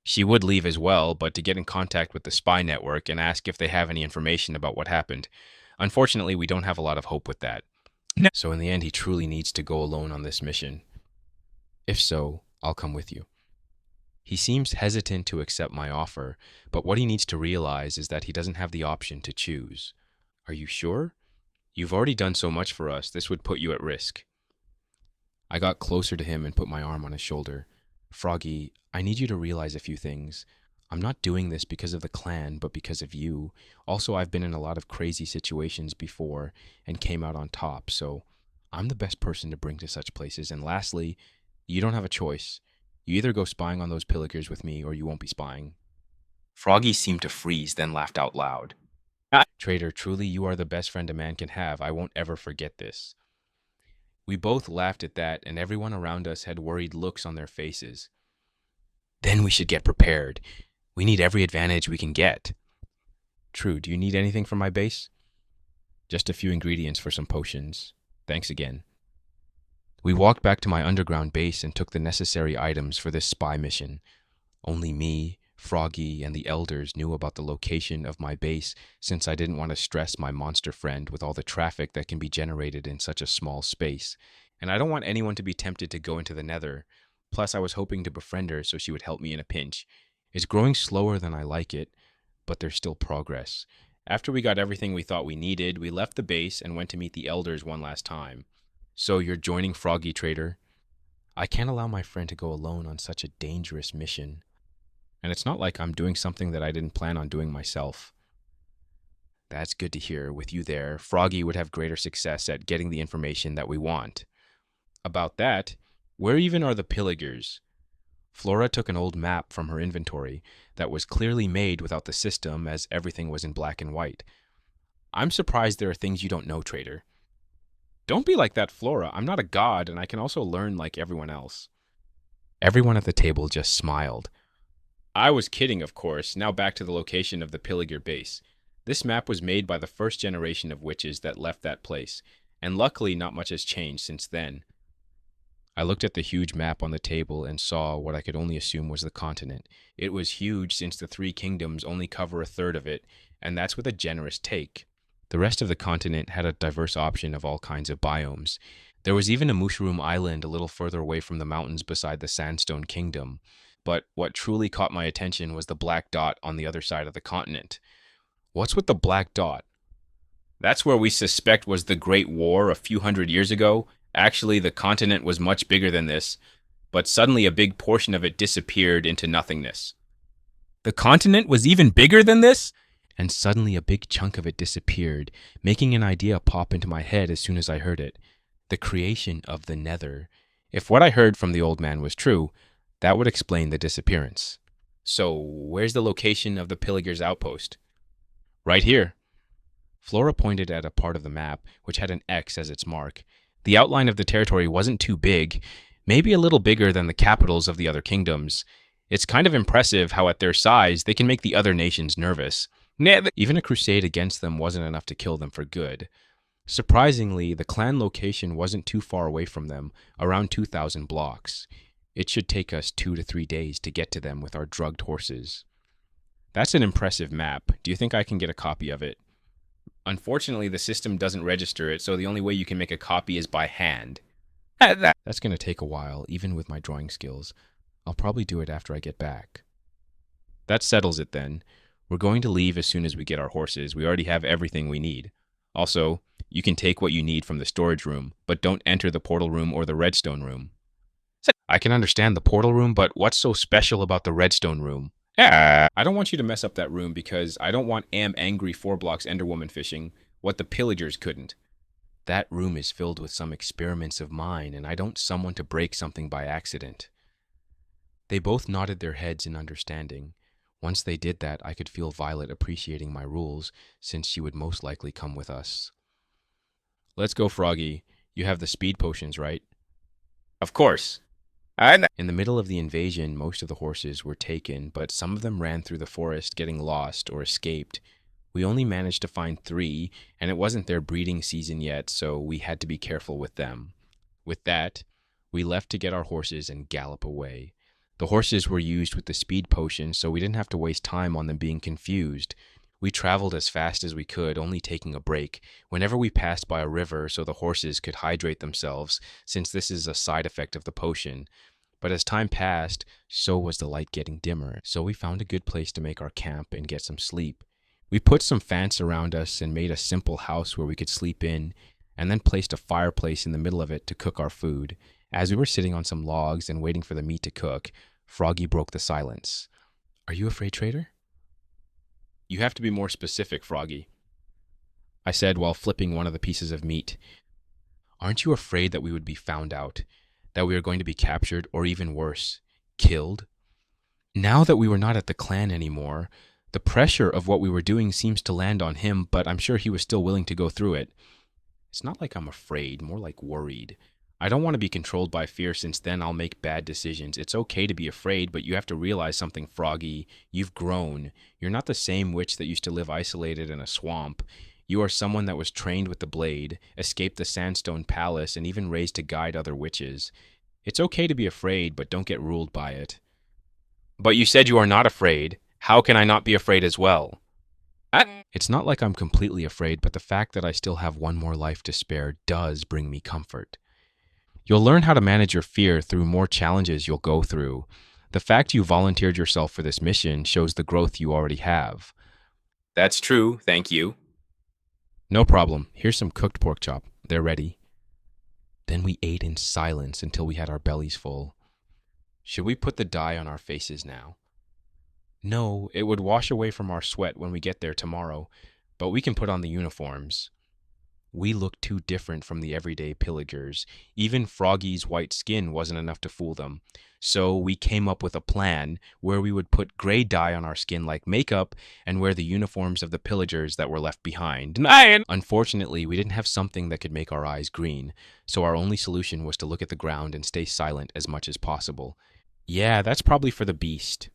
She would leave as well, but to get in contact with the spy network and ask if they have any information about what happened. Unfortunately, we don't have a lot of hope with that. So in the end, he truly needs to go alone on this mission. If so, I'll come with you. He seems hesitant to accept my offer, but what he needs to realize is that he doesn't have the option to choose. Are you sure? You've already done so much for us, this would put you at risk. I got closer to him and put my arm on his shoulder. Froggy, I need you to realize a few things. I'm not doing this because of the clan, but because of you. Also, I've been in a lot of crazy situations before and came out on top, so I'm the best person to bring to such places. And lastly, you don't have a choice. You either go spying on those Viligers with me, or you won't be spying. Froggy seemed to freeze, then laughed out loud. Traitor, truly you are the best friend a man can have. I won't ever forget this. We both laughed at that, and everyone around us had worried looks on their faces. Then we should get prepared. We need every advantage we can get. True, do you need anything from my base? Just a few ingredients for some potions. Thanks again. We walked back to my underground base and took the necessary items for this spy mission. Only me, Froggy, and the elders knew about the location of my base, since I didn't want to stress my monster friend with all the traffic that can be generated in such a small space. And I don't want anyone to be tempted to go into the nether. Plus, I was hoping to befriend her so she would help me in a pinch. It's growing slower than I like it, but there's still progress. After we got everything we thought we needed, we left the base and went to meet the elders one last time. So you're joining Froggy, Trader? I can't allow my friend to go alone on such a dangerous mission. And it's not like I'm doing something that I didn't plan on doing myself. That's good to hear. With you there, Froggy would have greater success at getting the information that we want. About that, where even are the Viligers? Flora took an old map from her inventory that was clearly made without the system, as everything was in black and white. I'm surprised there are things you don't know, Trader. Don't be like that, Flora. I'm not a god, and I can also learn like everyone else. Everyone at the table just smiled. I was kidding, of course. Now back to the location of the Villager base. This map was made by the first generation of witches that left that place, and luckily not much has changed since then. I looked at the huge map on the table and saw what I could only assume was the continent. It was huge since the three kingdoms only cover a third of it, and that's with a generous take. The rest of the continent had a diverse option of all kinds of biomes. There was even a mushroom island a little further away from the mountains beside the Sandstone Kingdom. But what truly caught my attention was the black dot on the other side of the continent. What's with the black dot? That's where we suspect was the Great War a few hundred years ago. Actually, the continent was much bigger than this, but suddenly a big portion of it disappeared into nothingness. The continent was even bigger than this? And suddenly a big chunk of it disappeared, making an idea pop into my head as soon as I heard it. The creation of the Nether. If what I heard from the old man was true, that would explain the disappearance. So, where's the location of the Viligers' outpost? Right here. Flora pointed at a part of the map, which had an X as its mark. The outline of the territory wasn't too big, maybe a little bigger than the capitals of the other kingdoms. It's kind of impressive how at their size, they can make the other nations nervous. Even a crusade against them wasn't enough to kill them for good. Surprisingly, the clan location wasn't too far away from them, around 2,000 blocks. It should take us 2 to 3 days to get to them with our drugged horses. That's an impressive map. Do you think I can get a copy of it? Unfortunately, the system doesn't register it, so the only way you can make a copy is by hand. That's going to take a while, even with my drawing skills. I'll probably do it after I get back. That settles it then. We're going to leave as soon as we get our horses. We already have everything we need. Also, you can take what you need from the storage room, but don't enter the portal room or the redstone room. I can understand the portal room, but what's so special about the redstone room? I don't want you to mess up that room because I don't want angry 4 blocks Enderwoman fishing what the Pillagers couldn't. That room is filled with some experiments of mine, and I don't someone to break something by accident. They both nodded their heads in understanding. Once they did that, I could feel Violet appreciating my rules, since she would most likely come with us. Let's go, Froggy. You have the speed potions, right? Of course. In the middle of the invasion, most of the horses were taken, but some of them ran through the forest, getting lost or escaped. We only managed to find 3, and it wasn't their breeding season yet, so we had to be careful with them. With that, we left to get our horses and gallop away. The horses were used with the speed potion, so we didn't have to waste time on them being confused. We traveled as fast as we could, only taking a break whenever we passed by a river so the horses could hydrate themselves, since this is a side effect of the potion. But as time passed, so was the light getting dimmer, so we found a good place to make our camp and get some sleep. We put some fans around us and made a simple house where we could sleep in, and then placed a fireplace in the middle of it to cook our food. As we were sitting on some logs and waiting for the meat to cook, Froggy broke the silence. Are you afraid, Trader? You have to be more specific, Froggy, I said while flipping one of the pieces of meat. Aren't you afraid that we would be found out? That we are going to be captured, or even worse, killed? Now that we were not at the clan anymore, the pressure of what we were doing seems to land on him, but I'm sure he was still willing to go through it. It's not like I'm afraid, more like worried. I don't want to be controlled by fear, since then I'll make bad decisions. It's okay to be afraid, but you have to realize something, Froggy. You've grown. You're not the same witch that used to live isolated in a swamp. You are someone that was trained with the blade, escaped the sandstone palace, and even raised to guide other witches. It's okay to be afraid, but don't get ruled by it. But you said you are not afraid. How can I not be afraid as well? It's not like I'm completely afraid, but the fact that I still have one more life to spare does bring me comfort. You'll learn how to manage your fear through more challenges you'll go through. The fact you volunteered yourself for this mission shows the growth you already have. That's true, thank you. No problem. Here's some cooked pork chop. They're ready. Then we ate in silence until we had our bellies full. Should we put the dye on our faces now? No, it would wash away from our sweat when we get there tomorrow, but we can put on the uniforms. We looked too different from the everyday pillagers. Even Froggy's white skin wasn't enough to fool them. So we came up with a plan where we would put gray dye on our skin like makeup and wear the uniforms of the pillagers that were left behind. Unfortunately, we didn't have something that could make our eyes green, so our only solution was to look at the ground and stay silent as much as possible. Yeah, that's probably for the beast.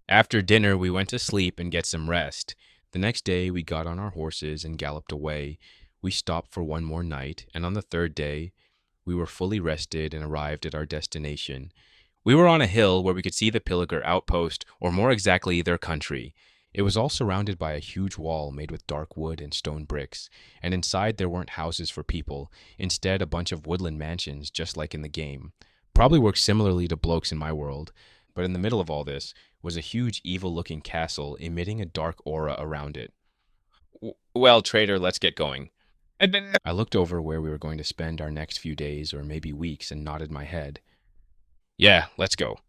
After dinner, we went to sleep and get some rest. The next day, we got on our horses and galloped away. We stopped for one more night, and on the third day, we were fully rested and arrived at our destination. We were on a hill where we could see the Pillager outpost, or more exactly, their country. It was all surrounded by a huge wall made with dark wood and stone bricks, and inside there weren't houses for people, instead a bunch of woodland mansions just like in the game. Probably works similarly to blokes in my world, but in the middle of all this was a huge evil-looking castle emitting a dark aura around it. Well, Trader, let's get going. I looked over where we were going to spend our next few days or maybe weeks and nodded my head. Yeah, let's go.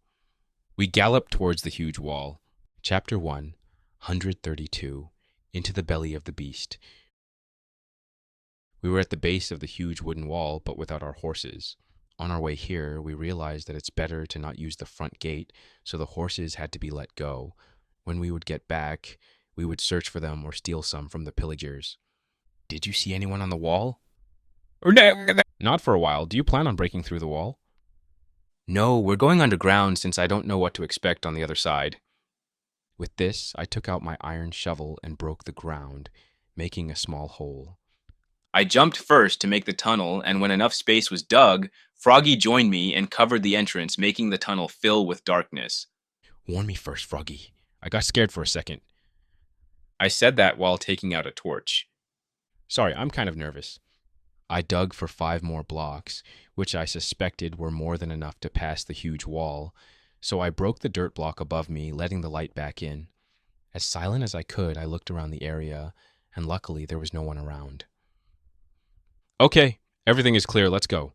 We galloped towards the huge wall. Chapter 1, 132, Into the Belly of the Beast. We were at the base of the huge wooden wall, but without our horses. On our way here, we realized that it's better to not use the front gate, so the horses had to be let go. When we would get back, we would search for them or steal some from the pillagers. Did you see anyone on the wall? Not for a while. Do you plan on breaking through the wall? No, we're going underground since I don't know what to expect on the other side. With this, I took out my iron shovel and broke the ground, making a small hole. I jumped first to make the tunnel, and when enough space was dug, Froggy joined me and covered the entrance, making the tunnel fill with darkness. Warn me first, Froggy. I got scared for a second. I said that while taking out a torch. Sorry, I'm kind of nervous. I dug for 5 more blocks, which I suspected were more than enough to pass the huge wall, so I broke the dirt block above me, letting the light back in. As silent as I could, I looked around the area, and luckily there was no one around. Okay, everything is clear, let's go.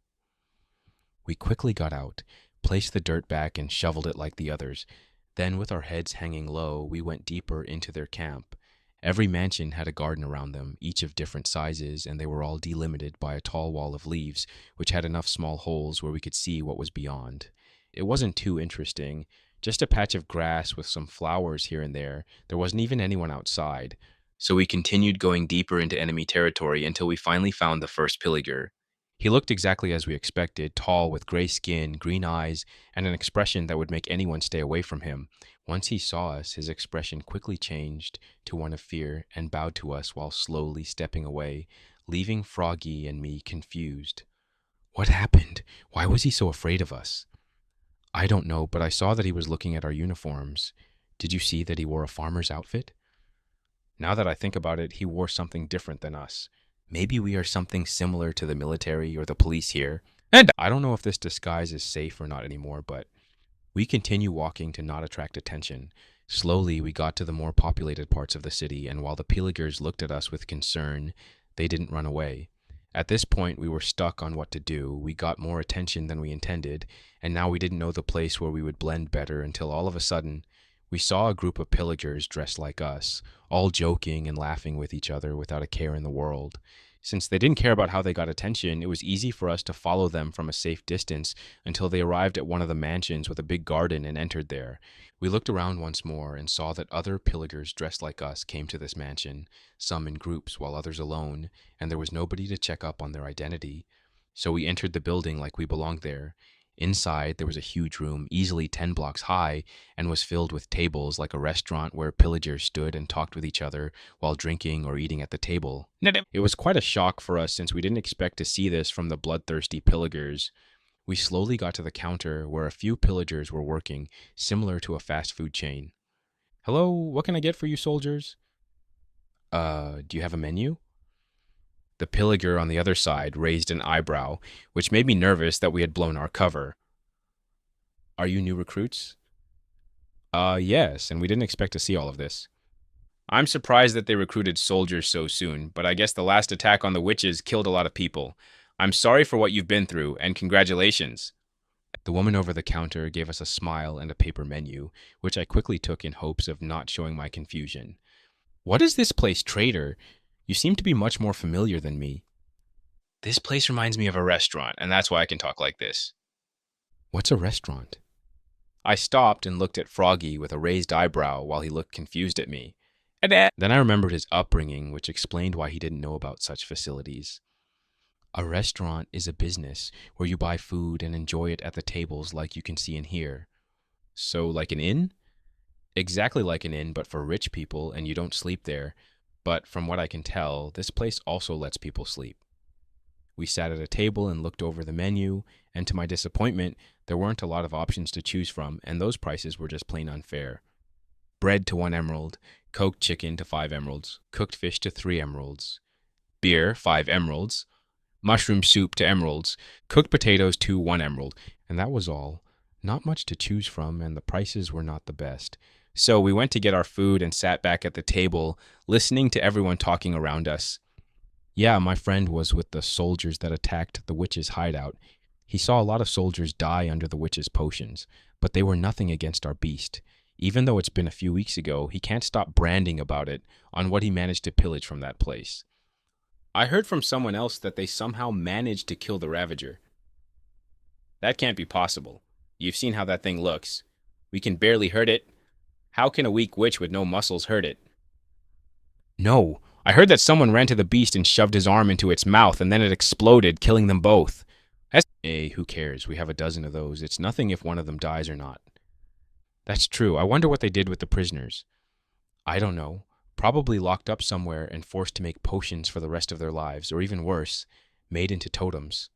We quickly got out, placed the dirt back, and shoveled it like the others. Then, with our heads hanging low, we went deeper into their camp. Every mansion had a garden around them, each of different sizes, and they were all delimited by a tall wall of leaves, which had enough small holes where we could see what was beyond. It wasn't too interesting, just a patch of grass with some flowers here and there. There wasn't even anyone outside. So we continued going deeper into enemy territory until we finally found the first pillager. He looked exactly as we expected, tall with gray skin, green eyes, and an expression that would make anyone stay away from him. Once he saw us, his expression quickly changed to one of fear and bowed to us while slowly stepping away, leaving Froggy and me confused. What happened? Why was he so afraid of us? I don't know, but I saw that he was looking at our uniforms. Did you see that he wore a farmer's outfit? Now that I think about it, he wore something different than us. Maybe we are something similar to the military or the police here. And I don't know if this disguise is safe or not anymore, but we continue walking to not attract attention. Slowly, we got to the more populated parts of the city, and while the Viligers looked at us with concern, they didn't run away. At this point, we were stuck on what to do. We got more attention than we intended, and now we didn't know the place where we would blend better until all of a sudden, we saw a group of Viligers dressed like us, all joking and laughing with each other without a care in the world. Since they didn't care about how they got attention, it was easy for us to follow them from a safe distance until they arrived at one of the mansions with a big garden and entered there. We looked around once more and saw that other Viligers dressed like us came to this mansion, some in groups while others alone, and there was nobody to check up on their identity. So we entered the building like we belonged there. Inside, there was a huge room, easily 10 blocks high, and was filled with tables like a restaurant where pillagers stood and talked with each other while drinking or eating at the table. It was quite a shock for us since we didn't expect to see this from the bloodthirsty pillagers. We slowly got to the counter where a few pillagers were working, similar to a fast food chain. Hello, what can I get for you soldiers? Do you have a menu? The pillager on the other side raised an eyebrow, which made me nervous that we had blown our cover. Are you new recruits? Yes, and we didn't expect to see all of this. I'm surprised that they recruited soldiers so soon, but I guess the last attack on the witches killed a lot of people. I'm sorry for what you've been through, and congratulations. The woman over the counter gave us a smile and a paper menu, which I quickly took in hopes of not showing my confusion. What is this place, traitor? You seem to be much more familiar than me. This place reminds me of a restaurant, and that's why I can talk like this. What's a restaurant? I stopped and looked at Froggy with a raised eyebrow while he looked confused at me. Then I remembered his upbringing, which explained why he didn't know about such facilities. A restaurant is a business where you buy food and enjoy it at the tables like you can see and hear. So, like an inn? Exactly like an inn, but for rich people, and you don't sleep there. But from what I can tell, this place also lets people sleep. We sat at a table and looked over the menu, and to my disappointment, there weren't a lot of options to choose from, and those prices were just plain unfair. Bread to 1 emerald, cooked chicken to 5 emeralds, cooked fish to 3 emeralds, beer, 5 emeralds, mushroom soup to emeralds, cooked potatoes to 1 emerald, and that was all. Not much to choose from, and the prices were not the best. So we went to get our food and sat back at the table, listening to everyone talking around us. Yeah, my friend was with the soldiers that attacked the witch's hideout. He saw a lot of soldiers die under the witch's potions, but they were nothing against our beast. Even though it's been a few weeks ago, he can't stop branding about it on what he managed to pillage from that place. I heard from someone else that they somehow managed to kill the Ravager. That can't be possible. You've seen how that thing looks. We can barely hurt it. How can a weak witch with no muscles hurt it? No, I heard that someone ran to the beast and shoved his arm into its mouth, and then it exploded, killing them both. Hey, who cares? We have a dozen of those. It's nothing if one of them dies or not. That's true. I wonder what they did with the prisoners. I don't know. Probably locked up somewhere and forced to make potions for the rest of their lives, or even worse, made into totems.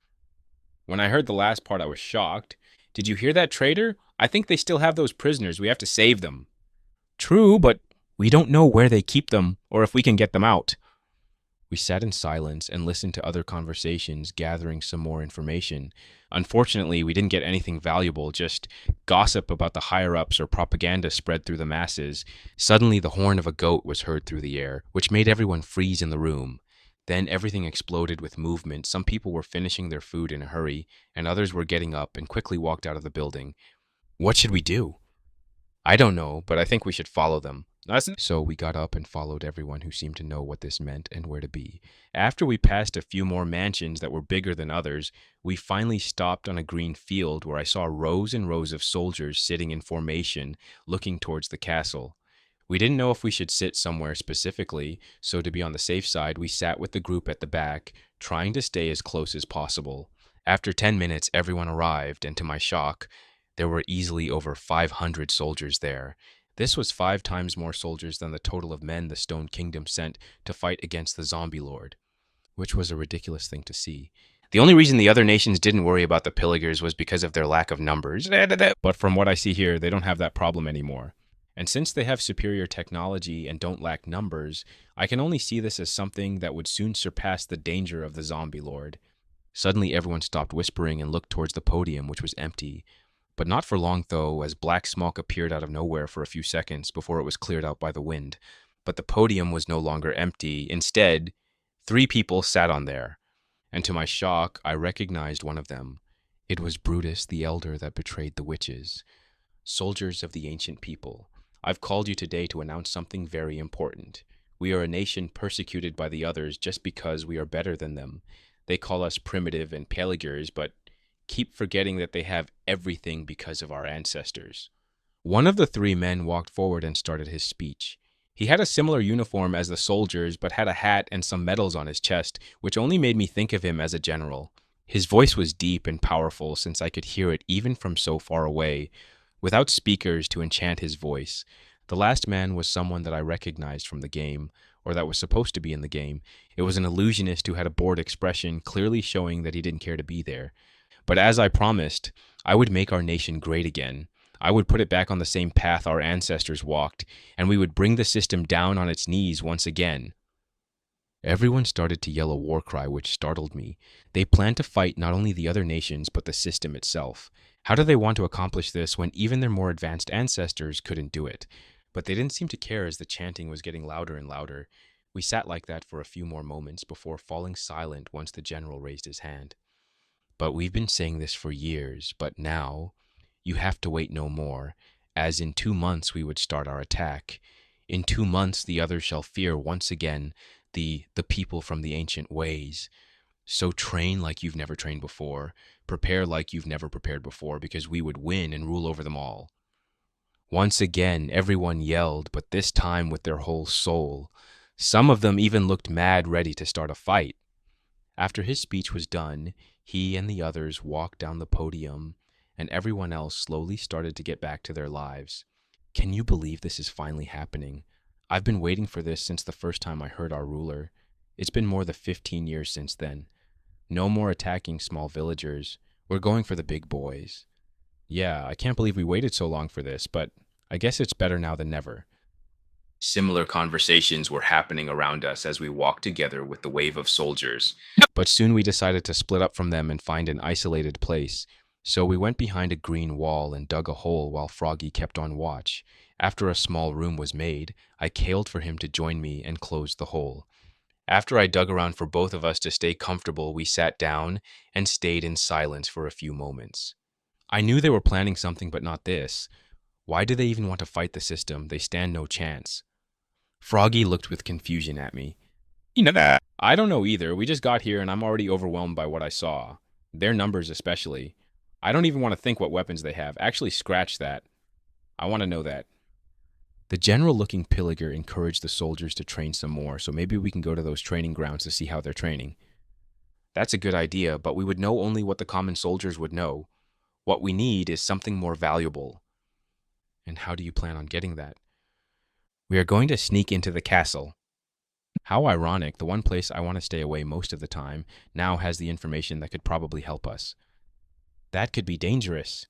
When I heard the last part, I was shocked. Did you hear that, traitor? I think they still have those prisoners. We have to save them. True, but we don't know where they keep them or if we can get them out. We sat in silence and listened to other conversations, gathering some more information. Unfortunately, we didn't get anything valuable, just gossip about the higher-ups or propaganda spread through the masses. Suddenly, the horn of a goat was heard through the air, which made everyone freeze in the room. Then everything exploded with movement. Some people were finishing their food in a hurry, and others were getting up and quickly walked out of the building. What should we do? I don't know, but I think we should follow them. So we got up and followed everyone who seemed to know what this meant and where to be. After we passed a few more mansions that were bigger than others, we finally stopped on a green field where I saw rows and rows of soldiers sitting in formation, looking towards the castle. We didn't know if we should sit somewhere specifically, so to be on the safe side, we sat with the group at the back, trying to stay as close as possible. After 10 minutes, everyone arrived, and to my shock, there were easily over 500 soldiers there. This was 5 times more soldiers than the total of men the Stone Kingdom sent to fight against the Zombie Lord, which was a ridiculous thing to see. The only reason the other nations didn't worry about the Viligers was because of their lack of numbers. But from what I see here, they don't have that problem anymore. And since they have superior technology and don't lack numbers, I can only see this as something that would soon surpass the danger of the Zombie Lord. Suddenly, everyone stopped whispering and looked towards the podium, which was empty. But not for long, though, as black smoke appeared out of nowhere for a few seconds before it was cleared out by the wind. But the podium was no longer empty. Instead, 3 people sat on there. And to my shock, I recognized one of them. It was Brutus, the elder that betrayed the witches. Soldiers of the ancient people, I've called you today to announce something very important. We are a nation persecuted by the others just because we are better than them. They call us primitive and Viligers, but keep forgetting that they have everything because of our ancestors. One of the 3 men walked forward and started his speech. He had a similar uniform as the soldiers, but had a hat and some medals on his chest, which only made me think of him as a general. His voice was deep and powerful, since I could hear it even from so far away, without speakers to enchant his voice. The last man was someone that I recognized from the game, or that was supposed to be in the game. It was an illusionist who had a bored expression, clearly showing that he didn't care to be there. But as I promised, I would make our nation great again. I would put it back on the same path our ancestors walked, and we would bring the system down on its knees once again. Everyone started to yell a war cry, which startled me. They planned to fight not only the other nations, but the system itself. How do they want to accomplish this when even their more advanced ancestors couldn't do it? But they didn't seem to care as the chanting was getting louder and louder. We sat like that for a few more moments before falling silent once the general raised his hand. But we've been saying this for years, but now you have to wait no more, as in 2 months we would start our attack. In 2 months the others shall fear once again the people from the ancient ways. So train like you've never trained before. Prepare like you've never prepared before, because we would win and rule over them all. Once again, everyone yelled, but this time with their whole soul. Some of them even looked mad, ready to start a fight. After his speech was done, he and the others walked down the podium, and everyone else slowly started to get back to their lives. Can you believe this is finally happening? I've been waiting for this since the first time I heard our ruler. It's been more than 15 years since then. No more attacking small villagers. We're going for the big boys. Yeah, I can't believe we waited so long for this, but I guess it's better now than never. Similar conversations were happening around us as we walked together with the wave of soldiers. But soon we decided to split up from them and find an isolated place. So we went behind a green wall and dug a hole while Froggy kept on watch. After a small room was made, I called for him to join me and closed the hole. After I dug around for both of us to stay comfortable, we sat down and stayed in silence for a few moments. I knew they were planning something, but not this. Why do they even want to fight the system? They stand no chance. Froggy looked with confusion at me. You know that? I don't know either. We just got here and I'm already overwhelmed by what I saw. Their numbers especially. I don't even want to think what weapons they have. Actually, scratch that. I want to know that. The general-looking Villager encouraged the soldiers to train some more, so maybe we can go to those training grounds to see how they're training. That's a good idea, but we would know only what the common soldiers would know. What we need is something more valuable. And how do you plan on getting that? We are going to sneak into the castle. How ironic, the one place I want to stay away most of the time now has the information that could probably help us. That could be dangerous.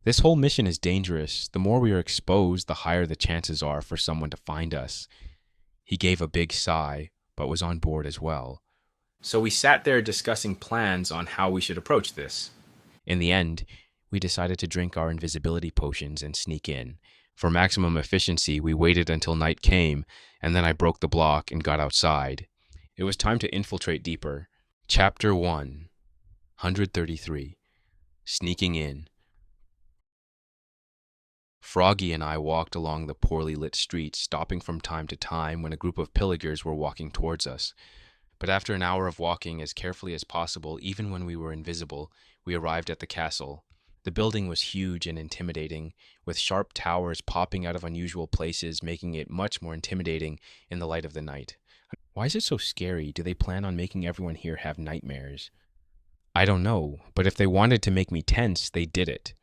This whole mission is dangerous. The more we are exposed, the higher the chances are for someone to find us. He gave a big sigh, but was on board as well. So we sat there discussing plans on how we should approach this. In the end, we decided to drink our invisibility potions and sneak in. For maximum efficiency, we waited until night came, and then I broke the block and got outside. It was time to infiltrate deeper. Chapter 1, 133. Sneaking in. Froggy and I walked along the poorly lit streets, stopping from time to time when a group of Viligers were walking towards us. But after an hour of walking as carefully as possible, even when we were invisible, we arrived at the castle. The building was huge and intimidating, with sharp towers popping out of unusual places, making it much more intimidating in the light of the night. Why is it so scary? Do they plan on making everyone here have nightmares? I don't know, but if they wanted to make me tense, they did it.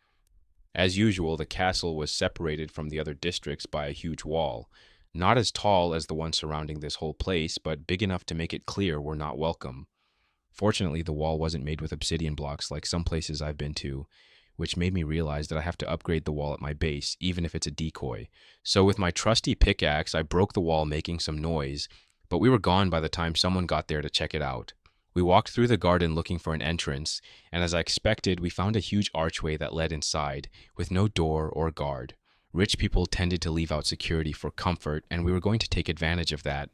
As usual, the castle was separated from the other districts by a huge wall. Not as tall as the one surrounding this whole place, but big enough to make it clear we're not welcome. Fortunately, the wall wasn't made with obsidian blocks like some places I've been to, which made me realize that I have to upgrade the wall at my base, even if it's a decoy. So with my trusty pickaxe, I broke the wall making some noise, but we were gone by the time someone got there to check it out. We walked through the garden looking for an entrance, and as I expected, we found a huge archway that led inside, with no door or guard. Rich people tended to leave out security for comfort, and we were going to take advantage of that.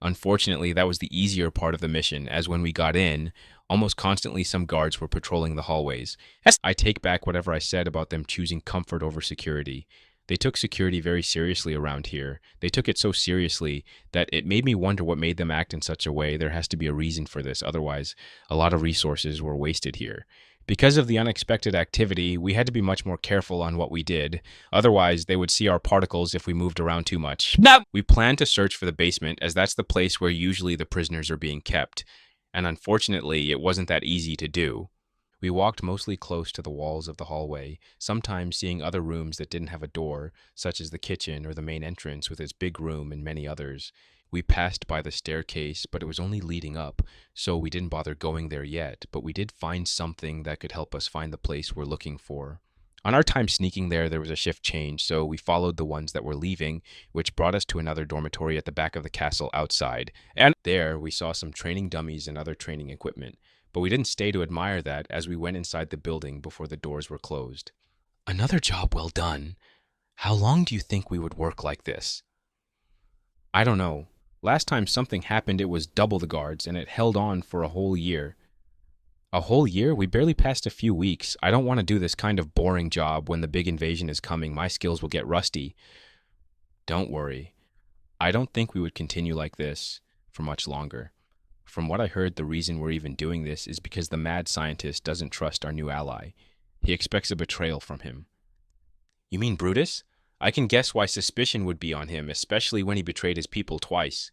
Unfortunately, that was the easier part of the mission, as when we got in, almost constantly some guards were patrolling the hallways. I take back whatever I said about them choosing comfort over security. They took security very seriously around here. They took it so seriously that it made me wonder what made them act in such a way. There has to be a reason for this, otherwise a lot of resources were wasted here. Because of the unexpected activity, we had to be much more careful on what we did. Otherwise, they would see our particles if we moved around too much. No! We planned to search for the basement, as that's the place where usually the prisoners are being kept. And unfortunately, it wasn't that easy to do. We walked mostly close to the walls of the hallway, sometimes seeing other rooms that didn't have a door, such as the kitchen or the main entrance with its big room and many others. We passed by the staircase, but it was only leading up, so we didn't bother going there yet, but we did find something that could help us find the place we're looking for. On our time sneaking there was a shift change, so we followed the ones that were leaving, which brought us to another dormitory at the back of the castle outside. And there we saw some training dummies and other training equipment, but we didn't stay to admire that as we went inside the building before the doors were closed. Another job well done. How long do you think we would work like this? I don't know. Last time something happened, it was double the guards, and it held on for a whole year. A whole year? We barely passed a few weeks. I don't want to do this kind of boring job when the big invasion is coming. My skills will get rusty. Don't worry. I don't think we would continue like this for much longer. From what I heard, the reason we're even doing this is because the mad scientist doesn't trust our new ally. He expects a betrayal from him. You mean Brutus? I can guess why suspicion would be on him, especially when he betrayed his people twice.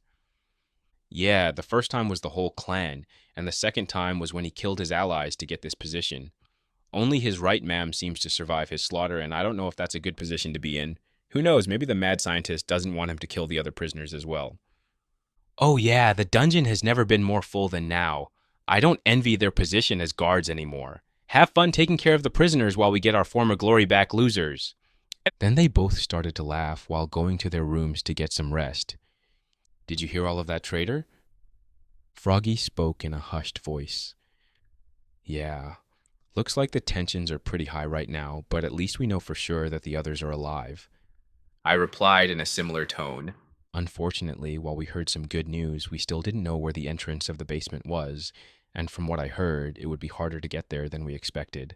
Yeah, the first time was the whole clan, and the second time was when he killed his allies to get this position. Only his right mam seems to survive his slaughter, and I don't know if that's a good position to be in. Who knows, maybe the mad scientist doesn't want him to kill the other prisoners as well. Oh yeah, the dungeon has never been more full than now. I don't envy their position as guards anymore. Have fun taking care of the prisoners while we get our former glory back, losers. Then they both started to laugh while going to their rooms to get some rest. Did you hear all of that, traitor? Froggy spoke in a hushed voice. Yeah, looks like the tensions are pretty high right now, but at least we know for sure that the others are alive. I replied in a similar tone. Unfortunately, while we heard some good news, we still didn't know where the entrance of the basement was, and from what I heard, it would be harder to get there than we expected.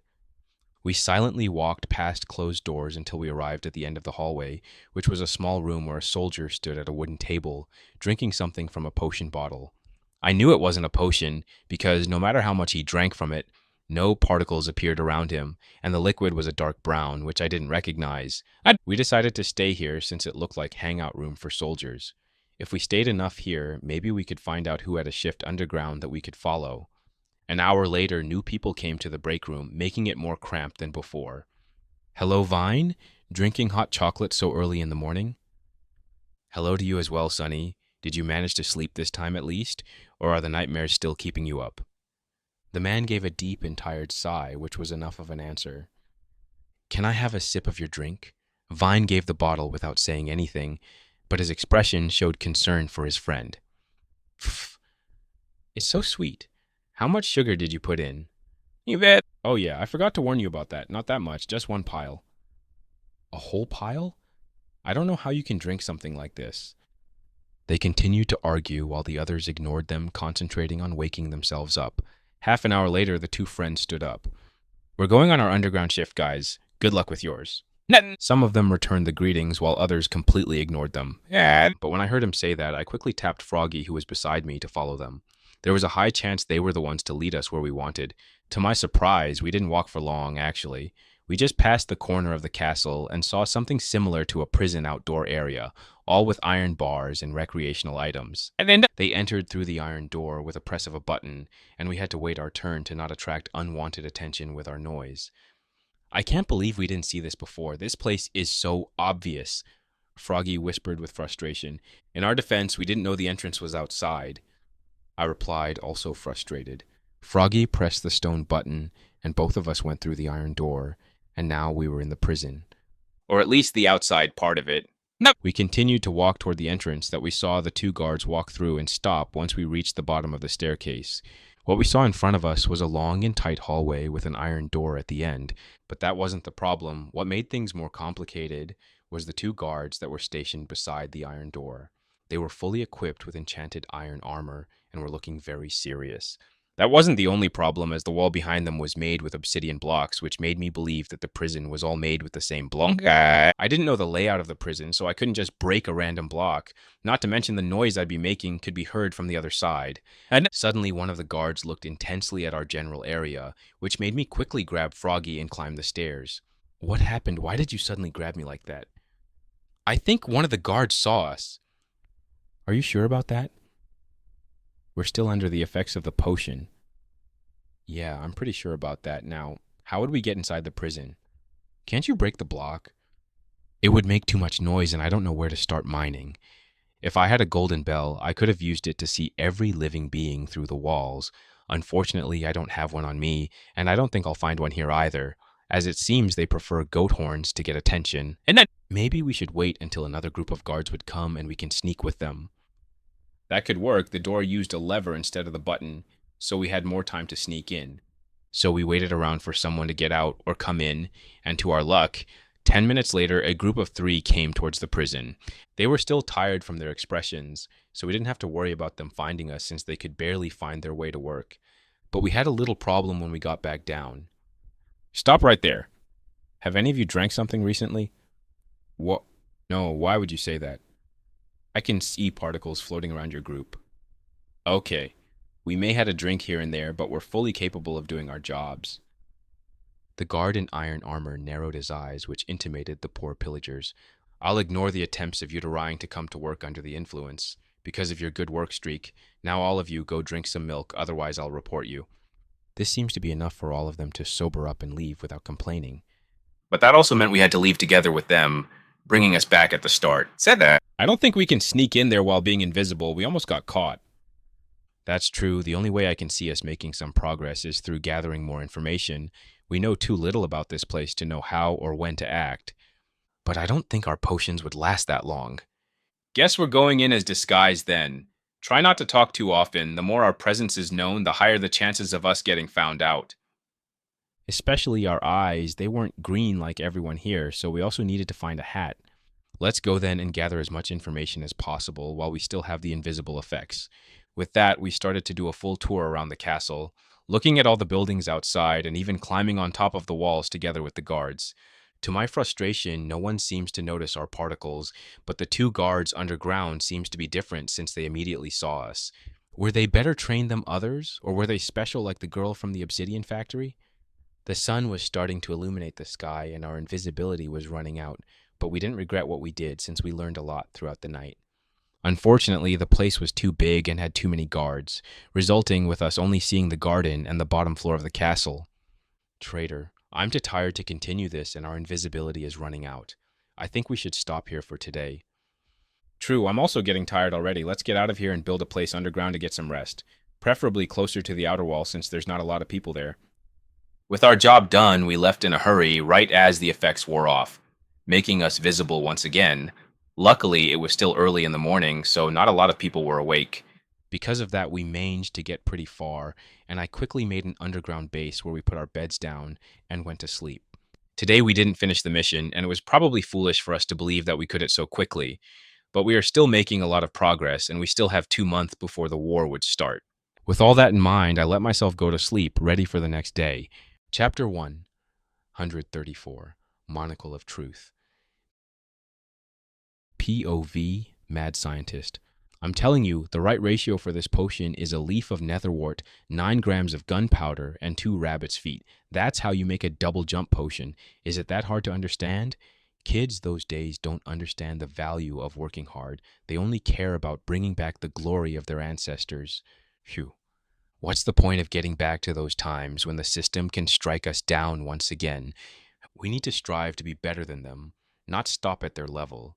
We silently walked past closed doors until we arrived at the end of the hallway, which was a small room where a soldier stood at a wooden table, drinking something from a potion bottle. I knew it wasn't a potion, because no matter how much he drank from it, no particles appeared around him, and the liquid was a dark brown, which I didn't recognize. We decided to stay here since it looked like hangout room for soldiers. If we stayed enough here, maybe we could find out who had a shift underground that we could follow. An hour later, new people came to the break room, making it more cramped than before. Hello, Vine? Drinking hot chocolate so early in the morning? Hello to you as well, Sonny. Did you manage to sleep this time at least, or are the nightmares still keeping you up? The man gave a deep and tired sigh, which was enough of an answer. Can I have a sip of your drink? Vine gave the bottle without saying anything, but his expression showed concern for his friend. Pfft. It's so sweet. How much sugar did you put in? You bet. Oh yeah, I forgot to warn you about that. Not that much, just one pile. A whole pile? I don't know how you can drink something like this. They continued to argue while the others ignored them, concentrating on waking themselves up. Half an hour later, the two friends stood up. We're going on our underground shift, guys. Good luck with yours. Nothing. Some of them returned the greetings while others completely ignored them. Yeah. But when I heard him say that, I quickly tapped Froggy, who was beside me, to follow them. There was a high chance they were the ones to lead us where we wanted. To my surprise, we didn't walk for long, actually. We just passed the corner of the castle and saw something similar to a prison outdoor area, all with iron bars and recreational items. They entered through the iron door with a press of a button, and we had to wait our turn to not attract unwanted attention with our noise. I can't believe we didn't see this before. This place is so obvious, Froggy whispered with frustration. In our defense, we didn't know the entrance was outside, I replied, also frustrated. Froggy pressed the stone button, and both of us went through the iron door, and now we were in the prison. Or at least the outside part of it. No. We continued to walk toward the entrance that we saw the two guards walk through and stop once we reached the bottom of the staircase. What we saw in front of us was a long and tight hallway with an iron door at the end, but that wasn't the problem. What made things more complicated was the two guards that were stationed beside the iron door. They were fully equipped with enchanted iron armor and were looking very serious. That wasn't the only problem, as the wall behind them was made with obsidian blocks, which made me believe that the prison was all made with the same block. I didn't know the layout of the prison, so I couldn't just break a random block. Not to mention the noise I'd be making could be heard from the other side. And suddenly, one of the guards looked intensely at our general area, which made me quickly grab Froggy and climb the stairs. What happened? Why did you suddenly grab me like that? I think one of the guards saw us. Are you sure about that? We're still under the effects of the potion. Yeah, I'm pretty sure about that. Now, how would we get inside the prison? Can't you break the block? It would make too much noise, and I don't know where to start mining. If I had a golden bell, I could have used it to see every living being through the walls. Unfortunately, I don't have one on me, and I don't think I'll find one here either, as it seems they prefer goat horns to get attention. And then maybe we should wait until another group of guards would come and we can sneak with them. That could work. The door used a lever instead of the button, so we had more time to sneak in. So we waited around for someone to get out or come in, and to our luck, 10 minutes later, a group of 3 came towards the prison. They were still tired from their expressions, so we didn't have to worry about them finding us since they could barely find their way to work. But we had a little problem when we got back down. Stop right there. Have any of you drank something recently? What? No, why would you say that? I can see particles floating around your group. Okay, we may have a drink here and there, but we're fully capable of doing our jobs. The guard in iron armor narrowed his eyes, which intimated the poor pillagers. I'll ignore the attempts of you trying to come to work under the influence. Because of your good work streak, now all of you go drink some milk, otherwise I'll report you. This seems to be enough for all of them to sober up and leave without complaining. But that also meant we had to leave together with them, bringing us back at the start. Said that. I don't think we can sneak in there while being invisible. We almost got caught. That's true. The only way I can see us making some progress is through gathering more information. We know too little about this place to know how or when to act. But I don't think our potions would last that long. Guess we're going in as disguised then. Try not to talk too often. The more our presence is known, the higher the chances of us getting found out. Especially our eyes. They weren't green like everyone here, so we also needed to find a hat. Let's go then and gather as much information as possible while we still have the invisible effects. With that, we started to do a full tour around the castle, looking at all the buildings outside and even climbing on top of the walls together with the guards. To my frustration, no one seems to notice our particles, but the 2 guards underground seems to be different since they immediately saw us. Were they better trained than others, or were they special like the girl from the obsidian factory? The sun was starting to illuminate the sky and our invisibility was running out, but we didn't regret what we did since we learned a lot throughout the night. Unfortunately, the place was too big and had too many guards, resulting with us only seeing the garden and the bottom floor of the castle. Traitor, I'm too tired to continue this and our invisibility is running out. I think we should stop here for today. True, I'm also getting tired already. Let's get out of here and build a place underground to get some rest, preferably closer to the outer wall since there's not a lot of people there. With our job done, we left in a hurry right as the effects wore off, making us visible once again. Luckily, it was still early in the morning, so not a lot of people were awake. Because of that, we managed to get pretty far, and I quickly made an underground base where we put our beds down and went to sleep. Today we didn't finish the mission, and it was probably foolish for us to believe that we could it so quickly, but we are still making a lot of progress, and we still have 2 months before the war would start. With all that in mind, I let myself go to sleep, ready for the next day. Chapter 1, 134, Monocle of Truth. POV, Mad Scientist. I'm telling you, the right ratio for this potion is a leaf of netherwort, 9 grams of gunpowder, and 2 rabbit's feet. That's how you make a double jump potion. Is it that hard to understand? Kids those days don't understand the value of working hard. They only care about bringing back the glory of their ancestors. Phew. What's the point of getting back to those times when the system can strike us down once again? We need to strive to be better than them, not stop at their level.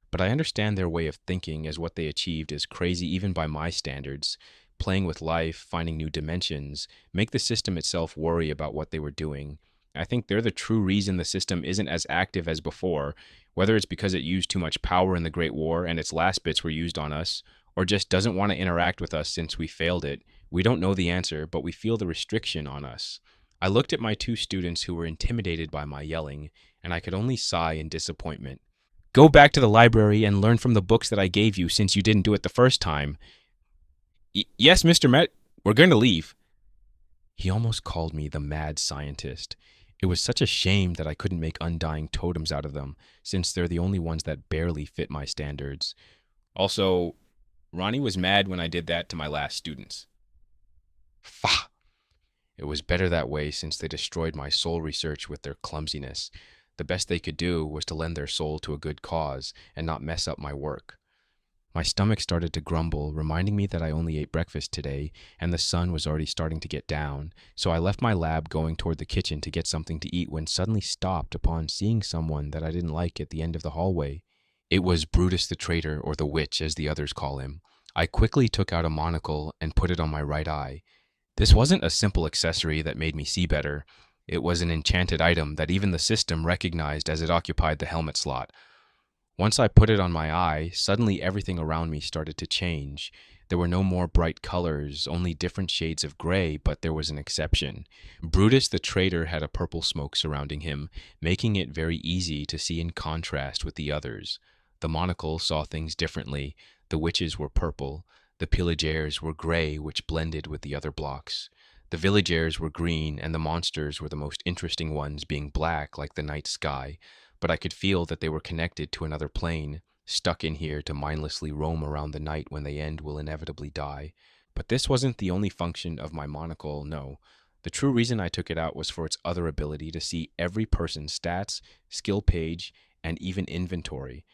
But I understand their way of thinking, as what they achieved is crazy even by my standards. Playing with life, finding new dimensions, make the system itself worry about what they were doing. I think they're the true reason the system isn't as active as before, whether it's because it used too much power in the Great War and its last bits were used on us, or just doesn't want to interact with us since we failed it. We don't know the answer, but we feel the restriction on us. I looked at my two students who were intimidated by my yelling, and I could only sigh in disappointment. Go back to the library and learn from the books that I gave you since you didn't do it the first time. Yes, Mr. Met, we're going to leave. He almost called me the mad scientist. It was such a shame that I couldn't make undying totems out of them, since they're the only ones that barely fit my standards. Also, Ronnie was mad when I did that to my last students. Fah! It was better that way since they destroyed my soul research with their clumsiness. The best they could do was to lend their soul to a good cause and not mess up my work. My stomach started to grumble, reminding me that I only ate breakfast today, and the sun was already starting to get down, so I left my lab going toward the kitchen to get something to eat when suddenly stopped upon seeing someone that I didn't like at the end of the hallway. It was Brutus the traitor, or the witch, as the others call him. I quickly took out a monocle and put it on my right eye. This wasn't a simple accessory that made me see better. It was an enchanted item that even the system recognized as it occupied the helmet slot. Once I put it on my eye, suddenly everything around me started to change. There were no more bright colors, only different shades of gray, but there was an exception. Brutus the traitor had a purple smoke surrounding him, making it very easy to see in contrast with the others. The monocle saw things differently. The witches were purple. The Viligers were gray, which blended with the other blocks. The Viligers were green, and the monsters were the most interesting ones, being black like the night sky. But I could feel that they were connected to another plane, stuck in here to mindlessly roam around the night when they end will inevitably die. But this wasn't the only function of my monocle, no. The true reason I took it out was for its other ability to see every person's stats, skill page, and even inventory.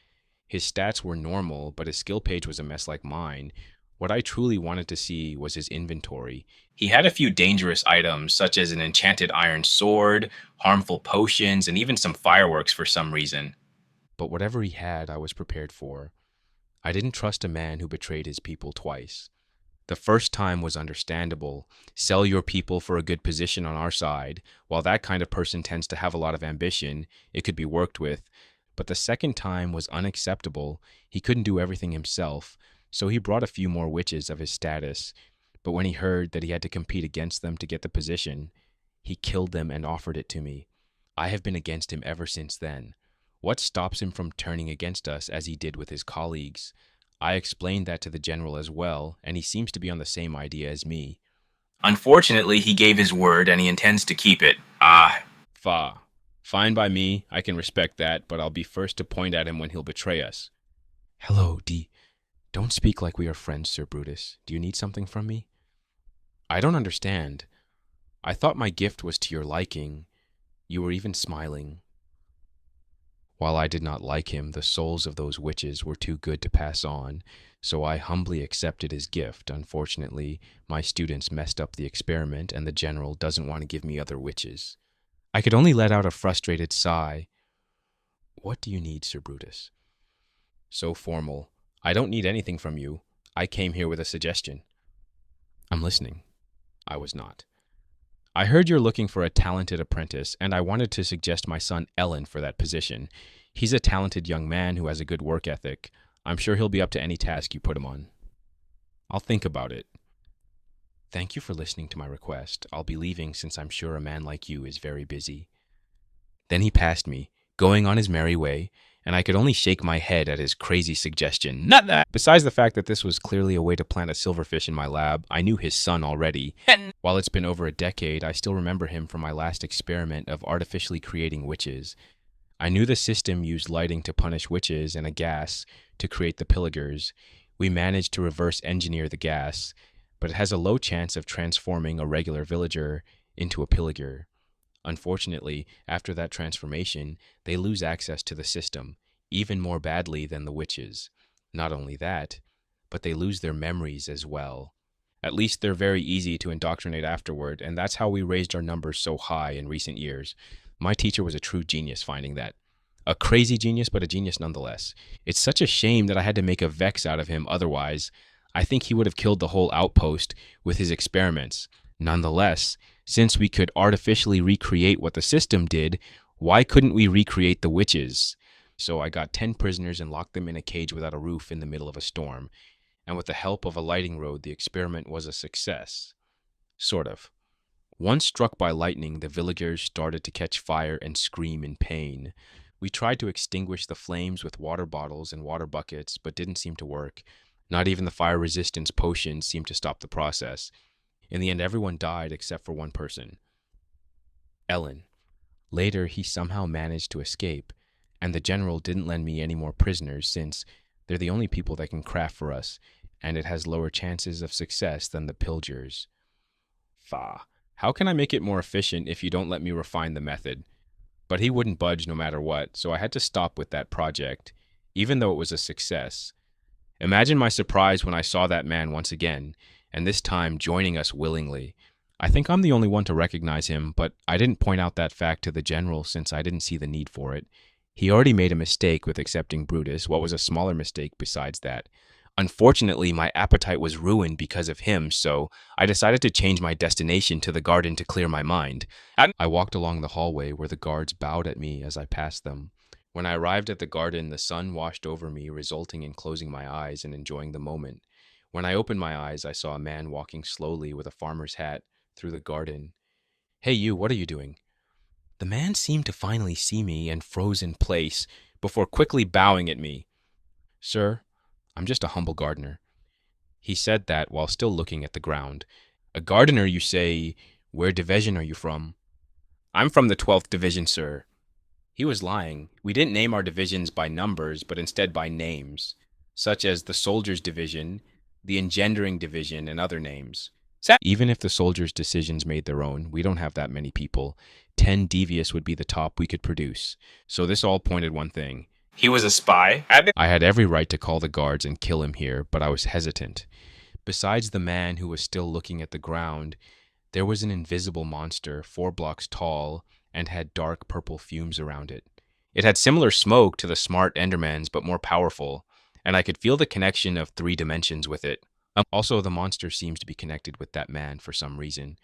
His stats were normal, but his skill page was a mess like mine. What I truly wanted to see was his inventory. He had a few dangerous items, such as an enchanted iron sword, harmful potions, and even some fireworks for some reason. But whatever he had, I was prepared for. I didn't trust a man who betrayed his people twice. The first time was understandable. Sell your people for a good position on our side. While that kind of person tends to have a lot of ambition, it could be worked with. But the second time was unacceptable. He couldn't do everything himself, so he brought a few more witches of his status. But when he heard that he had to compete against them to get the position, he killed them and offered it to me. I have been against him ever since then. What stops him from turning against us as he did with his colleagues? I explained that to the general as well, and he seems to be on the same idea as me. Unfortunately, he gave his word and he intends to keep it. Fa. Fine by me, I can respect that, but I'll be first to point at him when he'll betray us. Hello, D. Don't speak like we are friends, Sir Brutus. Do you need something from me? I don't understand. I thought my gift was to your liking. You were even smiling. While I did not like him, the souls of those witches were too good to pass on, so I humbly accepted his gift. Unfortunately, my students messed up the experiment, and the general doesn't want to give me other witches. I could only let out a frustrated sigh. What do you need, Sir Brutus? So formal. I don't need anything from you. I came here with a suggestion. I'm listening. I was not. I heard you're looking for a talented apprentice, and I wanted to suggest my son Ellen for that position. He's a talented young man who has a good work ethic. I'm sure he'll be up to any task you put him on. I'll think about it. Thank you for listening to my request. I'll be leaving since I'm sure a man like you is very busy. Then he passed me, going on his merry way, and I could only shake my head at his crazy suggestion. Not that! Besides the fact that this was clearly a way to plant a silverfish in my lab, I knew his son already. While it's been over a decade, I still remember him from my last experiment of artificially creating witches. I knew the system used lighting to punish witches and a gas to create the Viligers. We managed to reverse engineer the gas, but it has a low chance of transforming a regular villager into a Viliger. Unfortunately, after that transformation, they lose access to the system, even more badly than the witches. Not only that, but they lose their memories as well. At least they're very easy to indoctrinate afterward, and that's how we raised our numbers so high in recent years. My teacher was a true genius finding that. A crazy genius, but a genius nonetheless. It's such a shame that I had to make a Vex out of him otherwise. I think he would have killed the whole outpost with his experiments. Nonetheless, since we could artificially recreate what the system did, why couldn't we recreate the witches? So I got 10 prisoners and locked them in a cage without a roof in the middle of a storm. And with the help of a lighting rod, the experiment was a success. Sort of. Once struck by lightning, the Viligers started to catch fire and scream in pain. We tried to extinguish the flames with water bottles and water buckets, but didn't seem to work. Not even the fire resistance potions seemed to stop the process. In the end, everyone died except for one person. Ellen. Later, he somehow managed to escape, and the general didn't lend me any more prisoners since they're the only people that can craft for us, and it has lower chances of success than the pillagers. Fa. How can I make it more efficient if you don't let me refine the method? But he wouldn't budge no matter what, so I had to stop with that project, even though it was a success. Imagine my surprise when I saw that man once again, and this time joining us willingly. I think I'm the only one to recognize him, but I didn't point out that fact to the general since I didn't see the need for it. He already made a mistake with accepting Brutus. What was a smaller mistake besides that? Unfortunately, my appetite was ruined because of him, so I decided to change my destination to the garden to clear my mind. I walked along the hallway where the guards bowed at me as I passed them. When I arrived at the garden, the sun washed over me, resulting in closing my eyes and enjoying the moment. When I opened my eyes, I saw a man walking slowly with a farmer's hat through the garden. Hey, you, what are you doing? The man seemed to finally see me and froze in place before quickly bowing at me. Sir, I'm just a humble gardener. He said that while still looking at the ground. A gardener, you say? Where division are you from? I'm from the 12th Division, sir. He was lying. We didn't name our divisions by numbers, but instead by names, such as the Soldiers' Division, the Engendering Division, and other names. Even if the soldiers' decisions made their own, we don't have that many people. 10 devious would be the top we could produce. So this all pointed one thing. He was a spy? I had every right to call the guards and kill him here, but I was hesitant. Besides the man who was still looking at the ground, there was an invisible monster, 4 blocks tall, and had dark purple fumes around it. It had similar smoke to the smart Endermans, but more powerful, and I could feel the connection of 3 dimensions with it. Also, the monster seems to be connected with that man for some reason.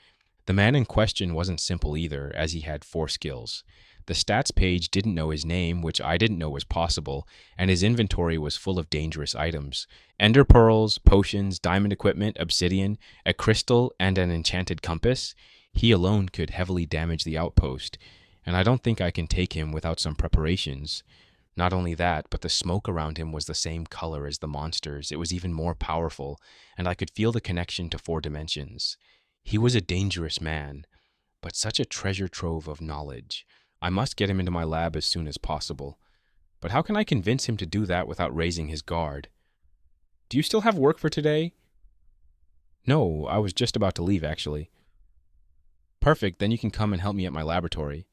The man in question wasn't simple either, as he had 4 skills. The stats page didn't know his name, which I didn't know was possible, and his inventory was full of dangerous items. Ender pearls, potions, diamond equipment, obsidian, a crystal, and an enchanted compass. He alone could heavily damage the outpost, and I don't think I can take him without some preparations. Not only that, but the smoke around him was the same color as the monsters. It was even more powerful, and I could feel the connection to 4 dimensions. He was a dangerous man, but such a treasure trove of knowledge. I must get him into my lab as soon as possible. But how can I convince him to do that without raising his guard? Do you still have work for today? No, I was just about to leave, actually. Perfect, then you can come and help me at my laboratory.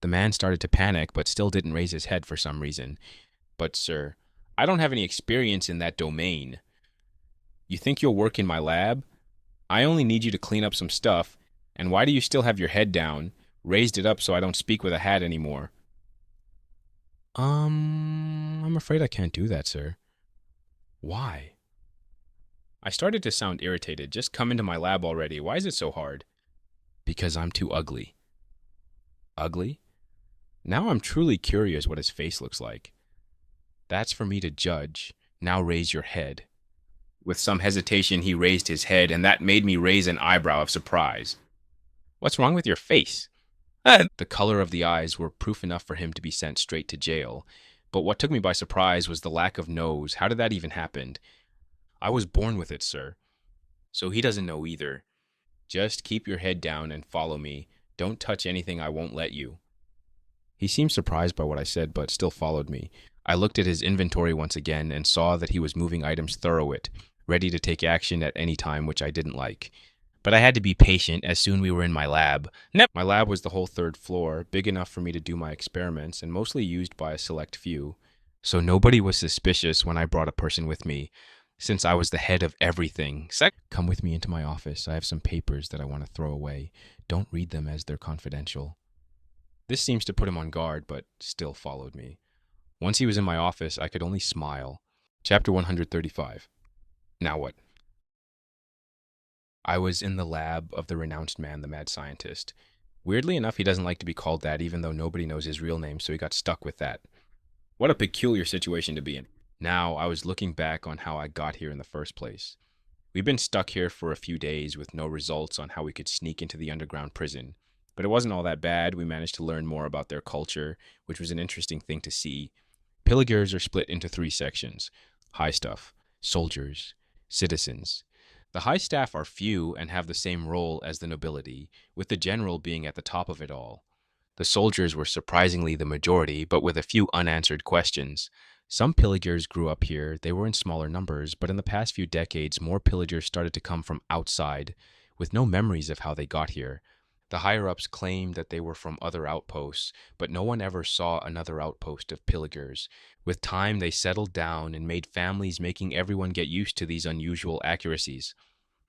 The man started to panic, but still didn't raise his head for some reason. But, sir, I don't have any experience in that domain. You think you'll work in my lab? I only need you to clean up some stuff. And why do you still have your head down? Raised it up so I don't speak with a hat anymore. I'm afraid I can't do that, sir. Why? I started to sound irritated. Just come into my lab already. Why is it so hard? Because I'm too ugly. Ugly? Now I'm truly curious what his face looks like. That's for me to judge. Now raise your head. With some hesitation, he raised his head, and that made me raise an eyebrow of surprise. What's wrong with your face? The color of the eyes were proof enough for him to be sent straight to jail. But what took me by surprise was the lack of nose. How did that even happen? I was born with it, sir. So he doesn't know either. Just keep your head down and follow me. Don't touch anything, I won't let you. He seemed surprised by what I said, but still followed me. I looked at his inventory once again and saw that he was moving items thorough it, ready to take action at any time, which I didn't like. But I had to be patient as soon we were in my lab. My lab was the whole third floor, big enough for me to do my experiments and mostly used by a select few. So nobody was suspicious when I brought a person with me, since I was the head of everything. Come with me into my office. I have some papers that I want to throw away. Don't read them as they're confidential. This seems to put him on guard, but still followed me. Once he was in my office, I could only smile. Chapter 135. Now what? I was in the lab of the renounced man, the mad scientist. Weirdly enough, he doesn't like to be called that, even though nobody knows his real name, so he got stuck with that. What a peculiar situation to be in. Now, I was looking back on how I got here in the first place. We've been stuck here for a few days with no results on how we could sneak into the underground prison. But it wasn't all that bad. We managed to learn more about their culture, which was an interesting thing to see. Viligers are split into 3 sections: high stuff, soldiers, citizens. The high staff are few and have the same role as the nobility, with the general being at the top of it all. The soldiers were surprisingly the majority, but with a few unanswered questions. Some pillagers grew up here. They were in smaller numbers, but in the past few decades, more pillagers started to come from outside, with no memories of how they got here. The higher-ups claimed that they were from other outposts, but no one ever saw another outpost of pillagers. With time, they settled down and made families, making everyone get used to these unusual accuracies.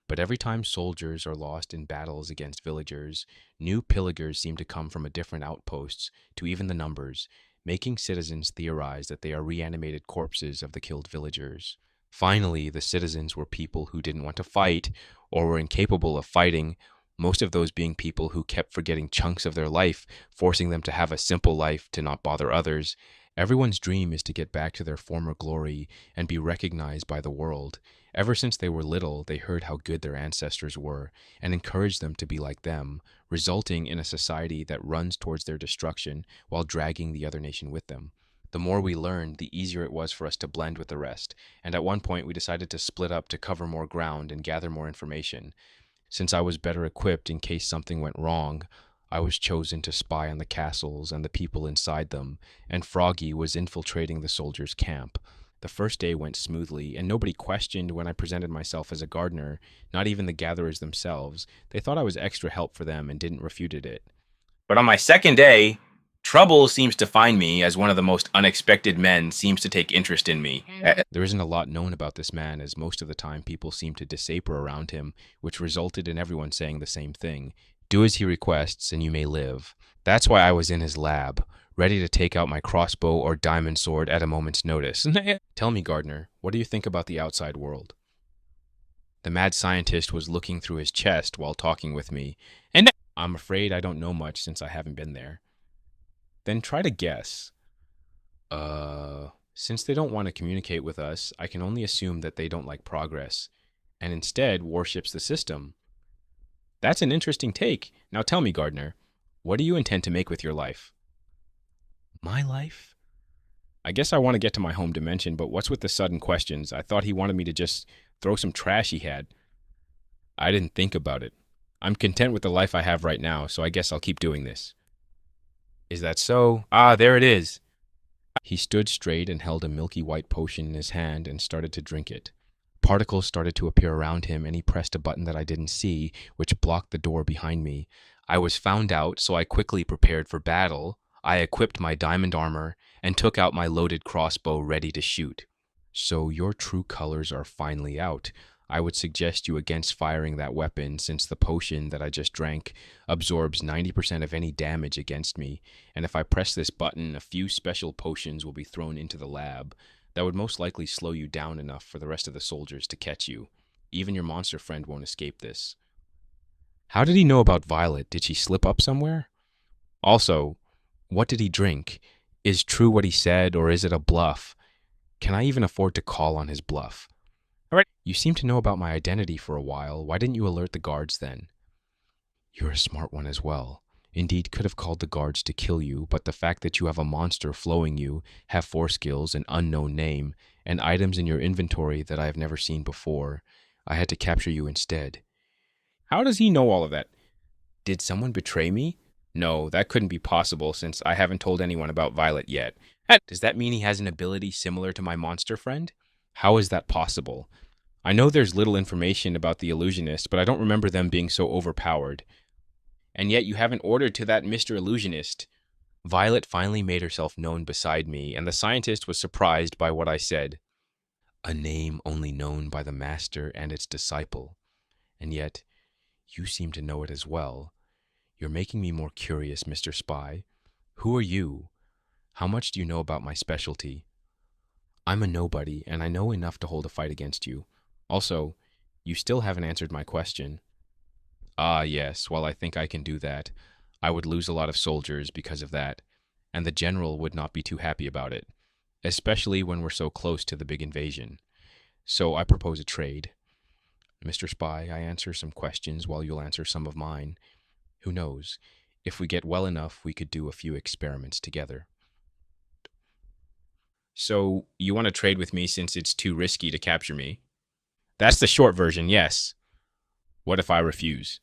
But every time soldiers are lost in battles against villagers, new pillagers seem to come from a different outposts to even the numbers, making citizens theorize that they are reanimated corpses of the killed villagers. Finally, the citizens were people who didn't want to fight or were incapable of fighting, most of those being people who kept forgetting chunks of their life, forcing them to have a simple life to not bother others. Everyone's dream is to get back to their former glory and be recognized by the world. Ever since they were little, they heard how good their ancestors were and encouraged them to be like them, resulting in a society that runs towards their destruction while dragging the other nation with them. The more we learned, the easier it was for us to blend with the rest, and at one point we decided to split up to cover more ground and gather more information. Since I was better equipped in case something went wrong, I was chosen to spy on the castles and the people inside them, and Froggy was infiltrating the soldiers' camp. The first day went smoothly, and nobody questioned when I presented myself as a gardener, not even the gatherers themselves. They thought I was extra help for them and didn't refute it. But on my second day, trouble seems to find me as one of the most unexpected men seems to take interest in me. There isn't a lot known about this man, as most of the time people seem to disaper around him, which resulted in everyone saying the same thing: do as he requests and you may live. That's why I was in his lab, ready to take out my crossbow or diamond sword at a moment's notice. Tell me, Gardner, what do you think about the outside world? The mad scientist was looking through his chest while talking with me, and I'm afraid I don't know much since I haven't been there. Then try to guess. Since they don't want to communicate with us, I can only assume that they don't like progress, and instead worships the system. That's an interesting take. Now tell me, Gardner, what do you intend to make with your life? My life? I guess I want to get to my home dimension, but what's with the sudden questions? I thought he wanted me to just throw some trash he had. I didn't think about it. I'm content with the life I have right now, so I guess I'll keep doing this. Is that so? Ah, there it is. He stood straight and held a milky white potion in his hand and started to drink it. Particles started to appear around him, and he pressed a button that I didn't see, which blocked the door behind me. I was found out, so I quickly prepared for battle. I equipped my diamond armor and took out my loaded crossbow ready to shoot. So your true colors are finally out. I would suggest you against firing that weapon, since the potion that I just drank absorbs 90% of any damage against me, and if I press this button, a few special potions will be thrown into the lab that would most likely slow you down enough for the rest of the soldiers to catch you. Even your monster friend won't escape this. How did he know about Violet? Did she slip up somewhere? Also, what did he drink? Is true what he said, or is it a bluff? Can I even afford to call on his bluff? All right. You seem to know about my identity for a while. Why didn't you alert the guards then? You're a smart one as well. Indeed, could have called the guards to kill you, but the fact that you have a monster flowing you, have 4 skills, an unknown name, and items in your inventory that I have never seen before, I had to capture you instead. How does he know all of that? Did someone betray me? No, that couldn't be possible since I haven't told anyone about Violet yet. Does that mean he has an ability similar to my monster friend? How is that possible? I know there's little information about the illusionist, but I don't remember them being so overpowered. And yet you haven't ordered to that Mr. Illusionist. Violet finally made herself known beside me, and the scientist was surprised by what I said. A name only known by the master and its disciple. And yet, you seem to know it as well. You're making me more curious, Mr. Spy. Who are you? How much do you know about my specialty? I'm a nobody, and I know enough to hold a fight against you. Also, you still haven't answered my question. Ah, yes, well, I think I can do that. I would lose a lot of soldiers because of that, and the general would not be too happy about it, especially when we're so close to the big invasion. So I propose a trade. Mr. Spy, I answer some questions while you'll answer some of mine. Who knows? If we get well enough, we could do a few experiments together. So, you want to trade with me since it's too risky to capture me? That's the short version, yes. What if I refuse?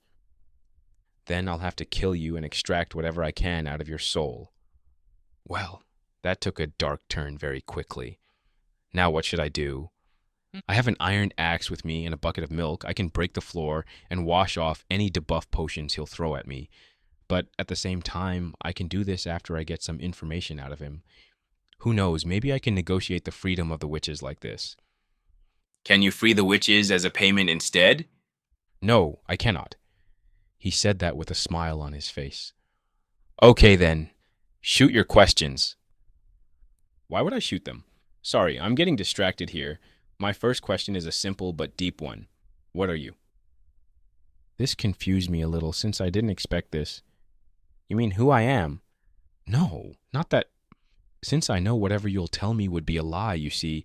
Then I'll have to kill you and extract whatever I can out of your soul. Well, that took a dark turn very quickly. Now what should I do? I have an iron axe with me and a bucket of milk. I can break the floor and wash off any debuff potions he'll throw at me. But at the same time, I can do this after I get some information out of him. Who knows, maybe I can negotiate the freedom of the witches like this. Can you free the witches as a payment instead? No, I cannot. He said that with a smile on his face. Okay then, shoot your questions. Why would I shoot them? Sorry, I'm getting distracted here. My first question is a simple but deep one. What are you? This confused me a little since I didn't expect this. You mean who I am? No, not that. Since I know whatever you'll tell me would be a lie, you see,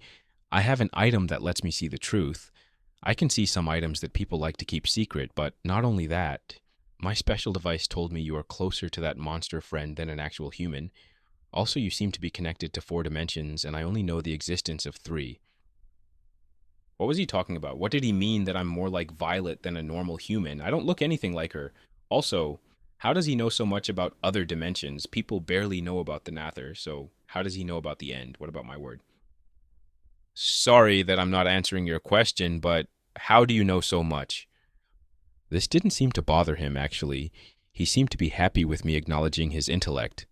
I have an item that lets me see the truth. I can see some items that people like to keep secret, but not only that. My special device told me you are closer to that monster friend than an actual human. Also, you seem to be connected to 4 dimensions, and I only know the existence of 3. What was he talking about? What did he mean that I'm more like Violet than a normal human? I don't look anything like her. Also, how does he know so much about other dimensions? People barely know about the Nather, so how does he know about the end? What about my word? Sorry that I'm not answering your question, but how do you know so much? This didn't seem to bother him, actually. He seemed to be happy with me acknowledging his intellect.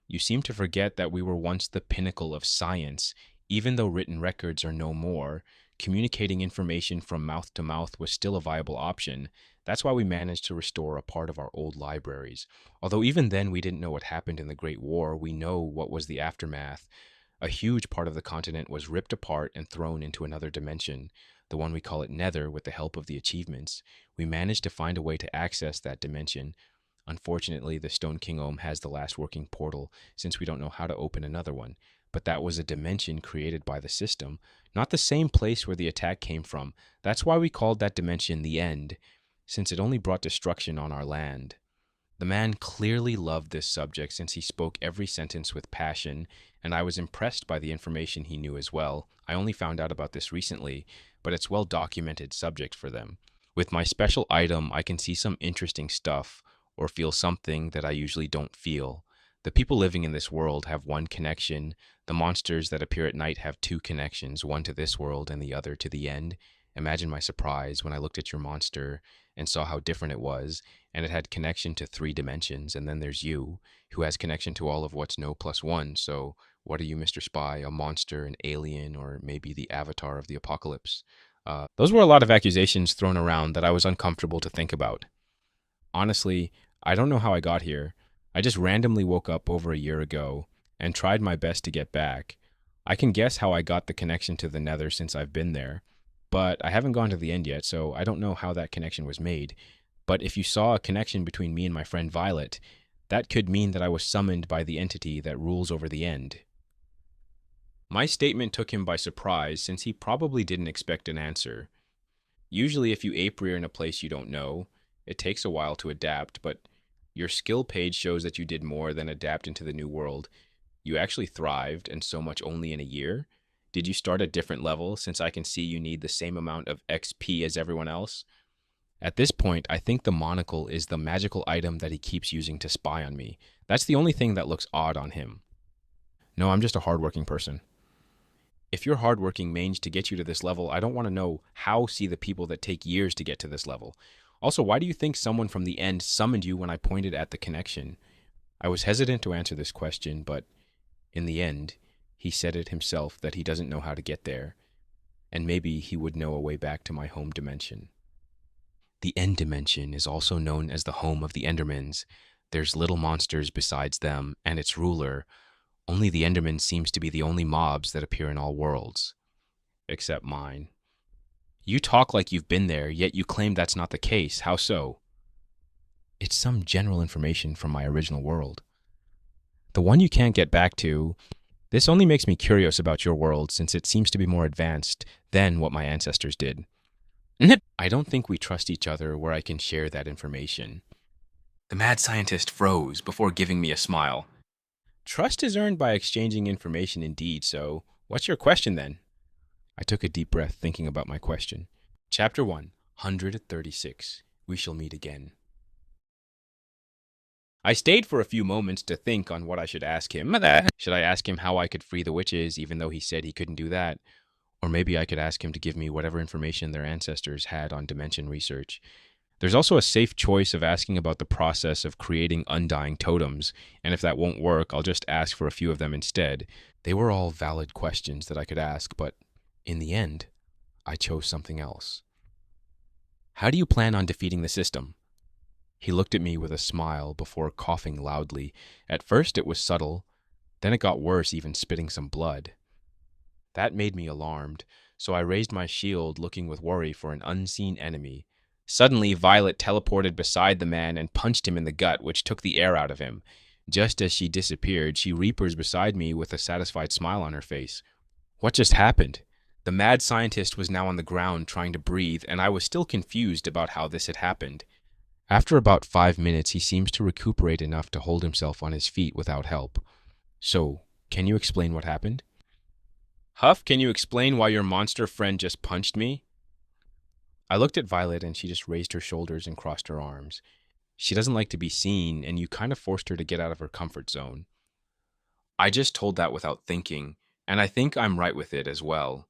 You seem to forget that we were once the pinnacle of science. Even though written records are no more, communicating information from mouth to mouth was still a viable option. That's why we managed to restore a part of our old libraries. Although even then we didn't know what happened in the Great War, we know what was the aftermath. A huge part of the continent was ripped apart and thrown into another dimension, the one we call it Nether, with the help of the achievements. We managed to find a way to access that dimension. Unfortunately, the Stone Kingdom has the last working portal, since we don't know how to open another one. But that was a dimension created by the system, not the same place where the attack came from. That's why we called that dimension the End, since it only brought destruction on our land. The man clearly loved this subject since he spoke every sentence with passion, and I was impressed by the information he knew as well. I only found out about this recently, but it's well-documented subject for them. With my special item, I can see some interesting stuff, or feel something that I usually don't feel. The people living in this world have one connection. The monsters that appear at night have 2 connections, one to this world and the other to the end. Imagine my surprise when I looked at your monster and saw how different it was, and it had connection to 3 dimensions, and then there's you, who has connection to all of what's no plus 1, so what are you, Mr. Spy, a monster, an alien, or maybe the avatar of the apocalypse? Those were a lot of accusations thrown around that I was uncomfortable to think about. Honestly, I don't know how I got here. I just randomly woke up over a year ago and tried my best to get back. I can guess how I got the connection to the Nether since I've been there, but I haven't gone to the end yet, so I don't know how that connection was made. But if you saw a connection between me and my friend Violet, that could mean that I was summoned by the entity that rules over the end. My statement took him by surprise since he probably didn't expect an answer. Usually if you ape-rear in a place you don't know, it takes a while to adapt, but your skill page shows that you did more than adapt into the new world. You actually thrived, and so much only in a year? Did you start at different level, since I can see you need the same amount of XP as everyone else? At this point, I think the monocle is the magical item that he keeps using to spy on me. That's the only thing that looks odd on him. No, I'm just a hardworking person. If you're hardworking mange to get you to this level, I don't want to know how see the people that take years to get to this level. Also, why do you think someone from the end summoned you when I pointed at the connection? I was hesitant to answer this question, but in the end, he said it himself that he doesn't know how to get there, and maybe he would know a way back to my home dimension. The end dimension is also known as the home of the Endermans. There's little monsters besides them, and its ruler. Only the Enderman seems to be the only mobs that appear in all worlds. Except mine. You talk like you've been there, yet you claim that's not the case. How so? It's some general information from my original world. The one you can't get back to. This only makes me curious about your world, since it seems to be more advanced than what my ancestors did. I don't think we trust each other where I can share that information. The mad scientist froze before giving me a smile. Trust is earned by exchanging information indeed, so what's your question then? I took a deep breath thinking about my question. Chapter 136. We shall meet again. I stayed for a few moments to think on what I should ask him. Should I ask him how I could free the witches, even though he said he couldn't do that? Or maybe I could ask him to give me whatever information their ancestors had on dimension research. There's also a safe choice of asking about the process of creating undying totems, and if that won't work, I'll just ask for a few of them instead. They were all valid questions that I could ask, but in the end, I chose something else. How do you plan on defeating the system? He looked at me with a smile before coughing loudly. At first it was subtle, then it got worse, even spitting some blood. That made me alarmed, so I raised my shield, looking with worry for an unseen enemy. Suddenly, Violet teleported beside the man and punched him in the gut, which took the air out of him. Just as she disappeared, she reapers beside me with a satisfied smile on her face. What just happened? The mad scientist was now on the ground trying to breathe, and I was still confused about how this had happened. After about 5 minutes, he seems to recuperate enough to hold himself on his feet without help. So, can you explain what happened? Huff, can you explain why your monster friend just punched me? I looked at Violet and she just raised her shoulders and crossed her arms. She doesn't like to be seen, and you kind of forced her to get out of her comfort zone. I just told that without thinking, and I think I'm right with it as well.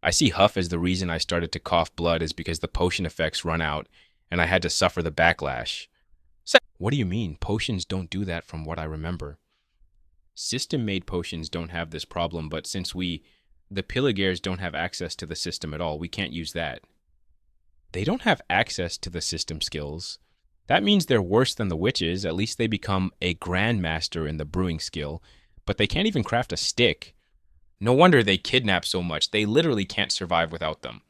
I see Huff as the reason I started to cough blood is because the potion effects run out, and I had to suffer the backlash. What do you mean? Potions don't do that from what I remember. System-made potions don't have this problem, but since the Viligers don't have access to the system at all, we can't use that. They don't have access to the system skills. That means they're worse than the witches. At least they become a grandmaster in the brewing skill, but they can't even craft a stick. No wonder they kidnap so much. They literally can't survive without them.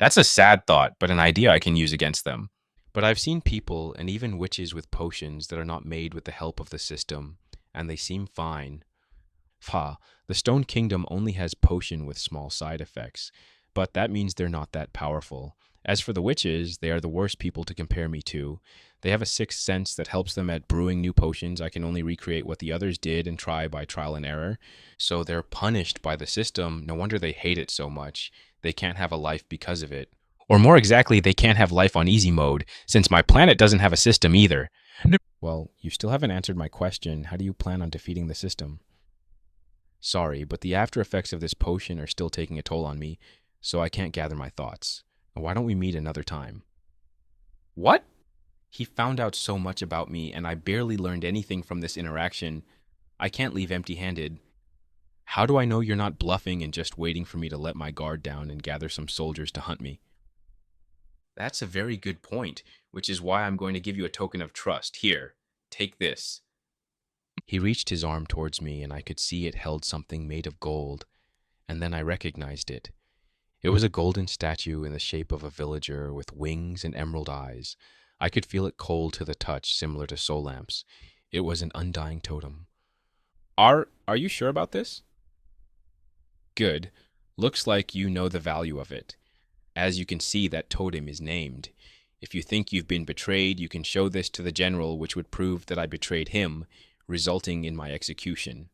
That's a sad thought, but an idea I can use against them. But I've seen people and even witches with potions that are not made with the help of the system, and they seem fine. The Stone Kingdom only has potion with small side effects, but that means they're not that powerful. As for the witches, they are the worst people to compare me to. They have a sixth sense that helps them at brewing new potions. I can only recreate what the others did and try by trial and error. So they're punished by the system. No wonder they hate it so much. They can't have a life because of it. Or more exactly, they can't have life on easy mode, since my planet doesn't have a system either. Well, you still haven't answered my question. How do you plan on defeating the system? Sorry, but the after effects of this potion are still taking a toll on me, so I can't gather my thoughts. Why don't we meet another time? What? He found out so much about me, and I barely learned anything from this interaction. I can't leave empty-handed. How do I know you're not bluffing and just waiting for me to let my guard down and gather some soldiers to hunt me? That's a very good point, which is why I'm going to give you a token of trust. Here, take this. He reached his arm towards me, and I could see it held something made of gold, and then I recognized it. It was a golden statue in the shape of a villager with wings and emerald eyes. I could feel it cold to the touch, similar to soul lamps. It was an undying totem. Are you sure about this? Good. Looks like you know the value of it. As you can see, that totem is named. If you think you've been betrayed, you can show this to the general, which would prove that I betrayed him, resulting in my execution.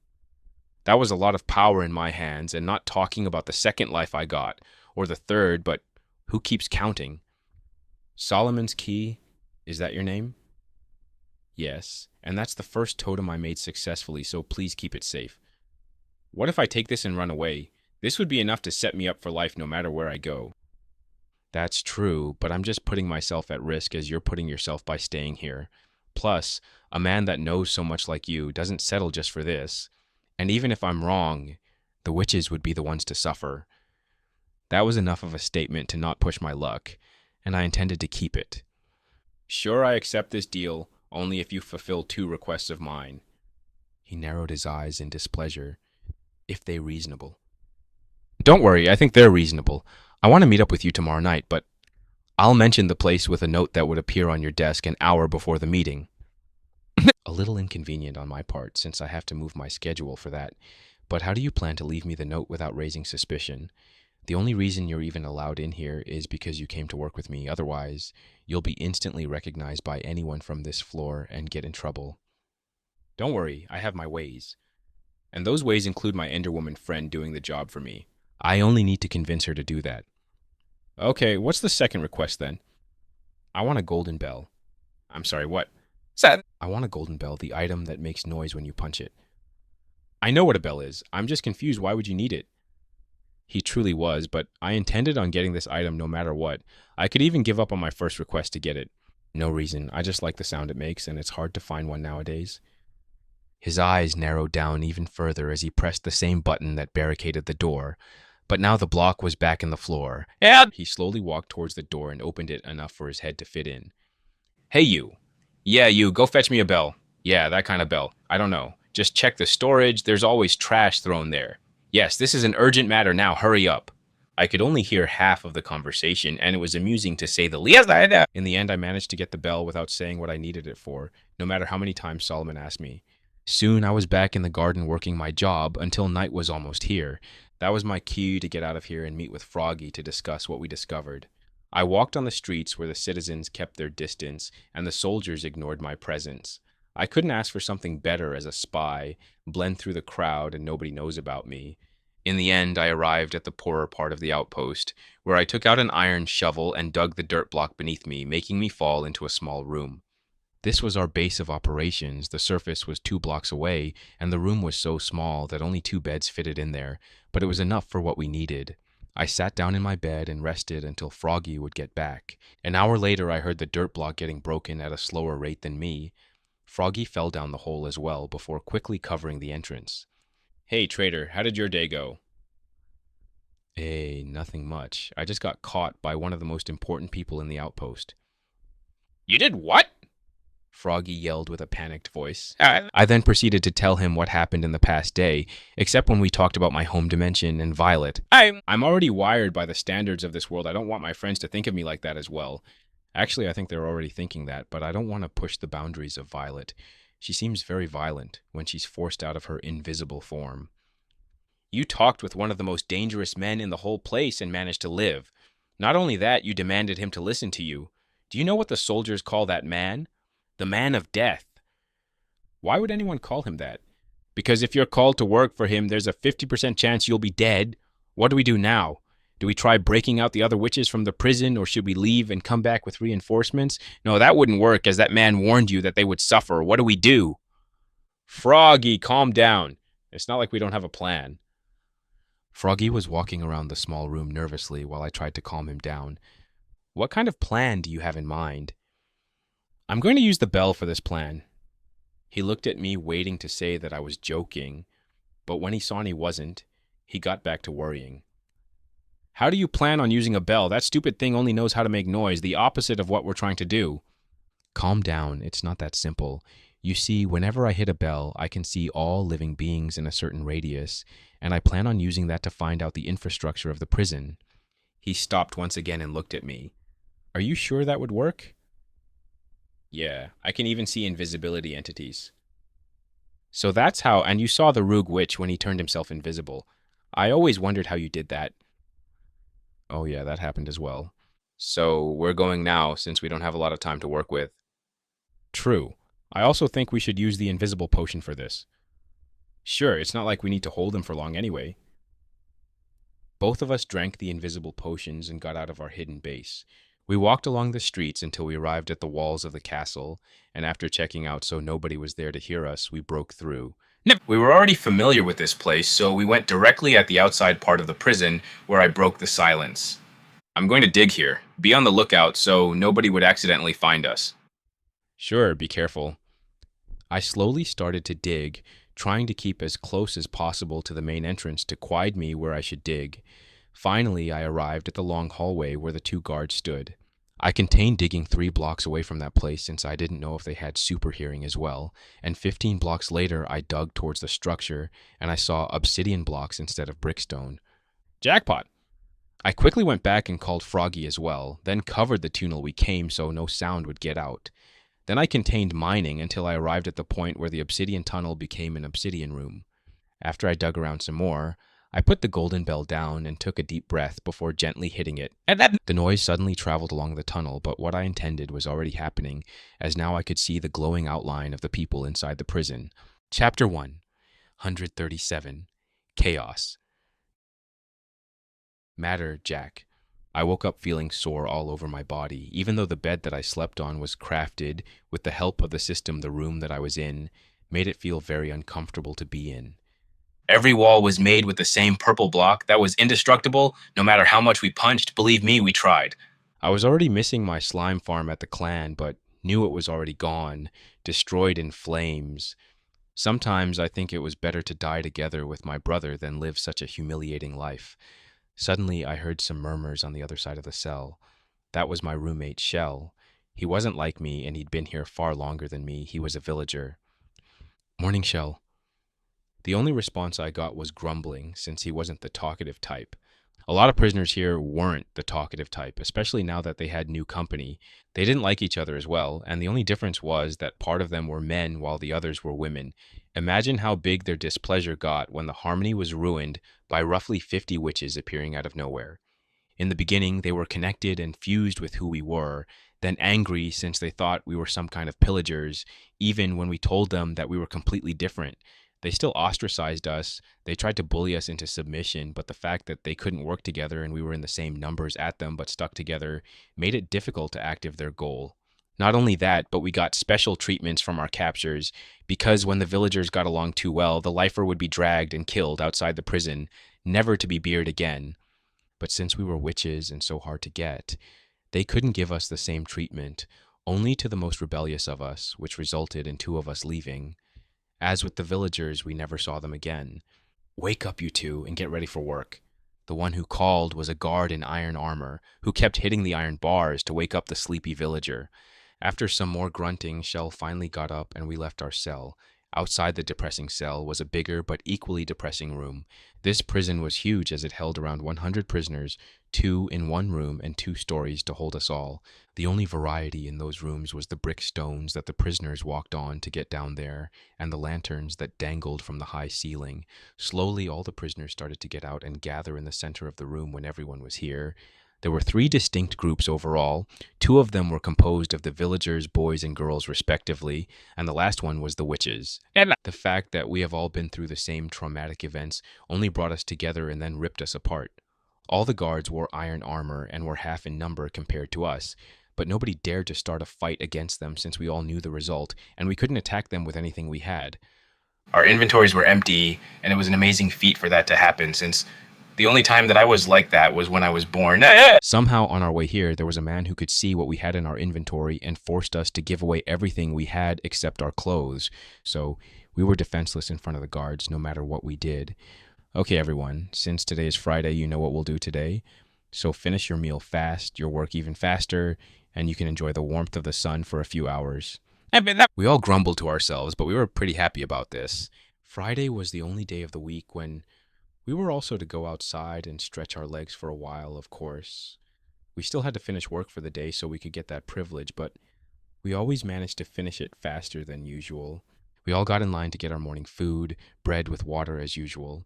That was a lot of power in my hands, and not talking about the second life I got, or the third, but who keeps counting? Solomon's Key, is that your name? Yes, and that's the first totem I made successfully, so please keep it safe. What if I take this and run away? This would be enough to set me up for life no matter where I go. That's true, but I'm just putting myself at risk as you're putting yourself by staying here. Plus, a man that knows so much like you doesn't settle just for this. And even if I'm wrong, the witches would be the ones to suffer. That was enough of a statement to not push my luck, and I intended to keep it. Sure, I accept this deal, only if you fulfill 2 requests of mine. He narrowed his eyes in displeasure. If they reasonable. Don't worry, I think they're reasonable. I want to meet up with you tomorrow night, but I'll mention the place with a note that would appear on your desk an hour before the meeting. A little inconvenient on my part, since I have to move my schedule for that. But how do you plan to leave me the note without raising suspicion? The only reason you're even allowed in here is because you came to work with me. Otherwise, you'll be instantly recognized by anyone from this floor and get in trouble. Don't worry, I have my ways. And those ways include my Enderwoman friend doing the job for me. I only need to convince her to do that. Okay, what's the second request then? I want a golden bell. I'm sorry, what? I want a golden bell, the item that makes noise when you punch it. I know what a bell is. I'm just confused. Why would you need it? He truly was, but I intended on getting this item no matter what. I could even give up on my first request to get it. No reason. I just like the sound it makes, and it's hard to find one nowadays. His eyes narrowed down even further as he pressed the same button that barricaded the door. But now the block was back in the floor. And he slowly walked towards the door and opened it enough for his head to fit in. Hey, you. Yeah, you. Go fetch me a bell. Yeah, that kind of bell. I don't know. Just check the storage. There's always trash thrown there. Yes, this is an urgent matter now. Hurry up. I could only hear half of the conversation, and it was amusing to say the least. In the end, I managed to get the bell without saying what I needed it for, no matter how many times Solomon asked me. Soon I was back in the garden working my job until night was almost here. That was my cue to get out of here and meet with Froggy to discuss what we discovered. I walked on the streets where the citizens kept their distance and the soldiers ignored my presence. I couldn't ask for something better as a spy, blend through the crowd and nobody knows about me. In the end, I arrived at the poorer part of the outpost, where I took out an iron shovel and dug the dirt block beneath me, making me fall into a small room. This was our base of operations. The surface was 2 blocks away, and the room was so small that only 2 beds fitted in there, but it was enough for what we needed. I sat down in my bed and rested until Froggy would get back. An hour later, I heard the dirt block getting broken at a slower rate than me. Froggy fell down the hole as well before quickly covering the entrance. Hey, trader, how did your day go? Nothing much. I just got caught by one of the most important people in the outpost. You did what? Froggy yelled with a panicked voice. I then proceeded to tell him what happened in the past day, except when we talked about my home dimension and Violet. I'm already wired by the standards of this world. I don't want my friends to think of me like that as well. Actually, I think they're already thinking that, but I don't want to push the boundaries of Violet. She seems very violent when she's forced out of her invisible form. You talked with one of the most dangerous men in the whole place and managed to live. Not only that, you demanded him to listen to you. Do you know what the soldiers call that man? The man of death. Why would anyone call him that? Because if you're called to work for him, there's a 50% chance you'll be dead. What do we do now? Do we try breaking out the other witches from the prison, or should we leave and come back with reinforcements? No, that wouldn't work, as that man warned you that they would suffer. What do we do? Froggy, calm down. It's not like we don't have a plan. Froggy was walking around the small room nervously while I tried to calm him down. What kind of plan do you have in mind? I'm going to use the bell for this plan. He looked at me, waiting to say that I was joking, but when he saw he wasn't, he got back to worrying. How do you plan on using a bell? That stupid thing only knows how to make noise, the opposite of what we're trying to do. Calm down, it's not that simple. You see, whenever I hit a bell, I can see all living beings in a certain radius, and I plan on using that to find out the infrastructure of the prison. He stopped once again and looked at me. Are you sure that would work? Yeah, I can even see invisibility entities. So that's how, and you saw the rogue witch when he turned himself invisible. I always wondered how you did that. Oh yeah, that happened as well. So we're going now, since we don't have a lot of time to work with. True. I also think we should use the invisible potion for this. Sure, it's not like we need to hold them for long anyway. Both of us drank the invisible potions and got out of our hidden base. We walked along the streets until we arrived at the walls of the castle, and after checking out so nobody was there to hear us, we broke through. We were already familiar with this place, so we went directly at the outside part of the prison where I broke the silence. I'm going to dig here. Be on the lookout so nobody would accidentally find us. Sure, be careful. I slowly started to dig, trying to keep as close as possible to the main entrance to guide me where I should dig. Finally, I arrived at the long hallway where the two guards stood. I contained digging 3 blocks away from that place since I didn't know if they had super hearing as well, and 15 blocks later I dug towards the structure and I saw obsidian blocks instead of brickstone. Jackpot! I quickly went back and called Froggy as well, then covered the tunnel we came so no sound would get out. Then I contained mining until I arrived at the point where the obsidian tunnel became an obsidian room. After I dug around some more, I put the golden bell down and took a deep breath before gently hitting it. And then the noise suddenly traveled along the tunnel, but what I intended was already happening, as now I could see the glowing outline of the people inside the prison. Chapter 1, 137, Chaos. Matter, Jack. I woke up feeling sore all over my body, even though the bed that I slept on was crafted with the help of the system the room that I was in made it feel very uncomfortable to be in. Every wall was made with the same purple block that was indestructible no matter how much we punched. Believe me, we tried. I was already missing my slime farm at the clan, but knew it was already gone, destroyed in flames. Sometimes I think it was better to die together with my brother than live such a humiliating life. Suddenly I heard some murmurs on the other side of the cell. That was my roommate, Shell. He wasn't like me, and he'd been here far longer than me. He was a villager. Morning, Shell. The only response I got was grumbling, since he wasn't the talkative type. A lot of prisoners here weren't the talkative type, especially now that they had new company. They didn't like each other as well, and the only difference was that part of them were men while the others were women. Imagine how big their displeasure got when the harmony was ruined by roughly 50 witches appearing out of nowhere. In the beginning, they were connected and fused with who we were, then angry since they thought we were some kind of pillagers, even when we told them that we were completely different. They still ostracized us. They tried to bully us into submission, but the fact that they couldn't work together and we were in the same numbers at them but stuck together made it difficult to active their goal. Not only that, but we got special treatments from our captures because when the villagers got along too well, the lifer would be dragged and killed outside the prison, never to be beard again. But since we were witches and so hard to get, they couldn't give us the same treatment, only to the most rebellious of us, which resulted in 2 of us leaving. As with the villagers, we never saw them again. Wake up, you two, and get ready for work. The one who called was a guard in iron armor, who kept hitting the iron bars to wake up the sleepy villager. After some more grunting, Shell finally got up and we left our cell. Outside the depressing cell was a bigger but equally depressing room. This prison was huge as it held around 100 prisoners, 2 in one room and 2 stories to hold us all. The only variety in those rooms was the brick stones that the prisoners walked on to get down there, and the lanterns that dangled from the high ceiling. Slowly, all the prisoners started to get out and gather in the center of the room when everyone was here. There were 3 distinct groups overall. 2 of them were composed of the villagers, boys, and girls, respectively, and the last one was the witches. And the fact that we have all been through the same traumatic events only brought us together and then ripped us apart. All the guards wore iron armor and were half in number compared to us, but nobody dared to start a fight against them since we all knew the result, and we couldn't attack them with anything we had. Our inventories were empty, and it was an amazing feat for that to happen, since the only time that I was like that was when I was born. Somehow, on our way here, there was a man who could see what we had in our inventory and forced us to give away everything we had except our clothes. So we were defenseless in front of the guards, no matter what we did. Okay, everyone, since today is Friday, you know what we'll do today. So finish your meal fast, your work even faster, and you can enjoy the warmth of the sun for a few hours. We all grumbled to ourselves, but we were pretty happy about this. Friday was the only day of the week when we were also to go outside and stretch our legs for a while, of course. We still had to finish work for the day so we could get that privilege, but we always managed to finish it faster than usual. We all got in line to get our morning food, bread with water as usual.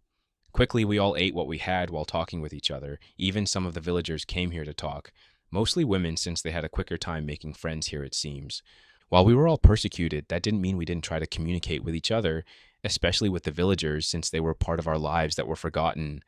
Quickly, we all ate what we had while talking with each other. Even some of the villagers came here to talk. Mostly women, since they had a quicker time making friends here, it seems. While we were all persecuted, that didn't mean we didn't try to communicate with each other, especially with the villagers, since they were part of our lives that were forgotten.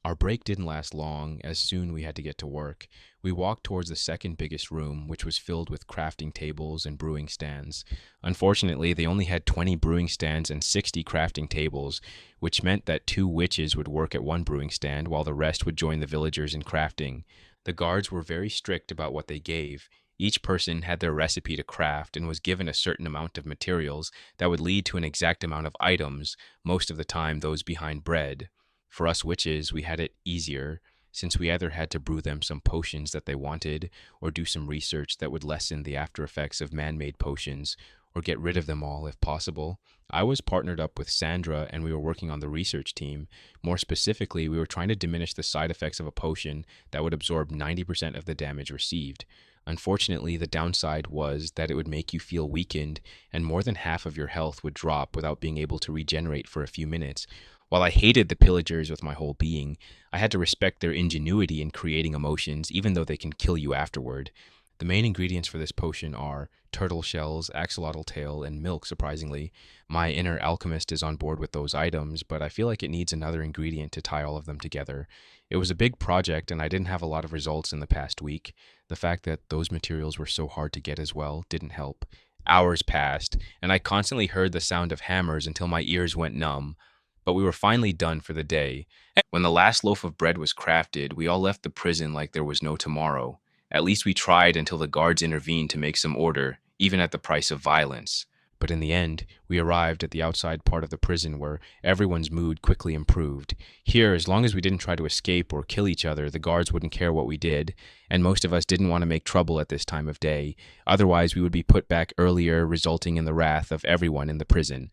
Our break didn't last long, as soon we had to get to work. We walked towards the second biggest room, which was filled with crafting tables and brewing stands. Unfortunately, they only had 20 brewing stands and 60 crafting tables, which meant that 2 witches would work at one brewing stand while the rest would join the villagers in crafting. The guards were very strict about what they gave. Each person had their recipe to craft and was given a certain amount of materials that would lead to an exact amount of items, most of the time those behind bread. For us witches, we had it easier, since we either had to brew them some potions that they wanted, or do some research that would lessen the after effects of man-made potions, or get rid of them all if possible. I was partnered up with Sandra, and we were working on the research team. More specifically, we were trying to diminish the side effects of a potion that would absorb 90% of the damage received. Unfortunately, the downside was that it would make you feel weakened, and more than half of your health would drop without being able to regenerate for a few minutes. While I hated the pillagers with my whole being, I had to respect their ingenuity in creating emotions, even though they can kill you afterward. The main ingredients for this potion are turtle shells, axolotl tail, and milk, surprisingly. My inner alchemist is on board with those items, but I feel like it needs another ingredient to tie all of them together. It was a big project, and I didn't have a lot of results in the past week. The fact that those materials were so hard to get as well didn't help. Hours passed, and I constantly heard the sound of hammers until my ears went numb. But we were finally done for the day. When the last loaf of bread was crafted, we all left the prison like there was no tomorrow. At least we tried until the guards intervened to make some order, even at the price of violence. But in the end, we arrived at the outside part of the prison where everyone's mood quickly improved. Here, as long as we didn't try to escape or kill each other, the guards wouldn't care what we did, and most of us didn't want to make trouble at this time of day. Otherwise, we would be put back earlier, resulting in the wrath of everyone in the prison.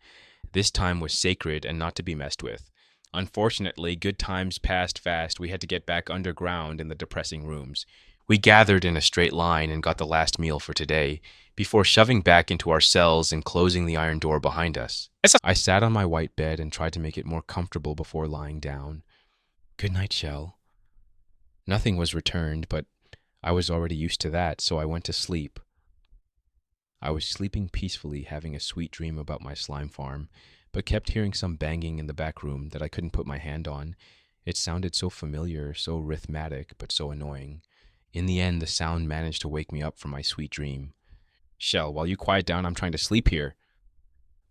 This time was sacred and not to be messed with. Unfortunately, good times passed fast. We had to get back underground in the depressing rooms. We gathered in a straight line and got the last meal for today, before shoving back into our cells and closing the iron door behind us. I sat on my white bed and tried to make it more comfortable before lying down. Good night, Shell. Nothing was returned, but I was already used to that, so I went to sleep. I was sleeping peacefully, having a sweet dream about my slime farm, but kept hearing some banging in the back room that I couldn't put my hand on. It sounded so familiar, so rhythmic, but so annoying. In the end, the sound managed to wake me up from my sweet dream. Shell, while you quiet down, I'm trying to sleep here.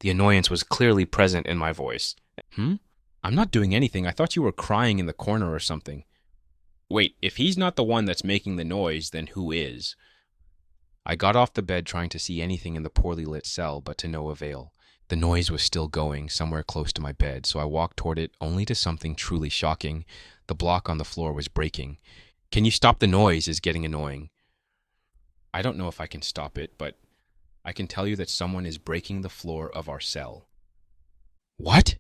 The annoyance was clearly present in my voice. I'm not doing anything. I thought you were crying in the corner or something. Wait, if he's not the one that's making the noise, then who is? I got off the bed trying to see anything in the poorly lit cell, but to no avail. The noise was still going, somewhere close to my bed, so I walked toward it, only to something truly shocking. The block on the floor was breaking. Can you stop the noise? Is getting annoying. I don't know if I can stop it, but I can tell you that someone is breaking the floor of our cell. What?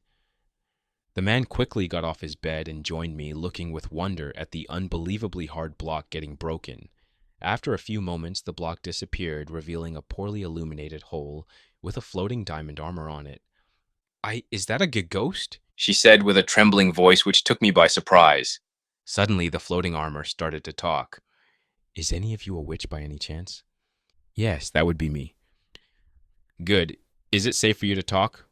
The man quickly got off his bed and joined me, looking with wonder at the unbelievably hard block getting broken. After a few moments, the block disappeared, revealing a poorly illuminated hole with a floating diamond armor on it. Is that a ghost? She said with a trembling voice which took me by surprise. Suddenly, the floating armor started to talk. Is any of you a witch by any chance? Yes, that would be me. Good. Is it safe for you to talk?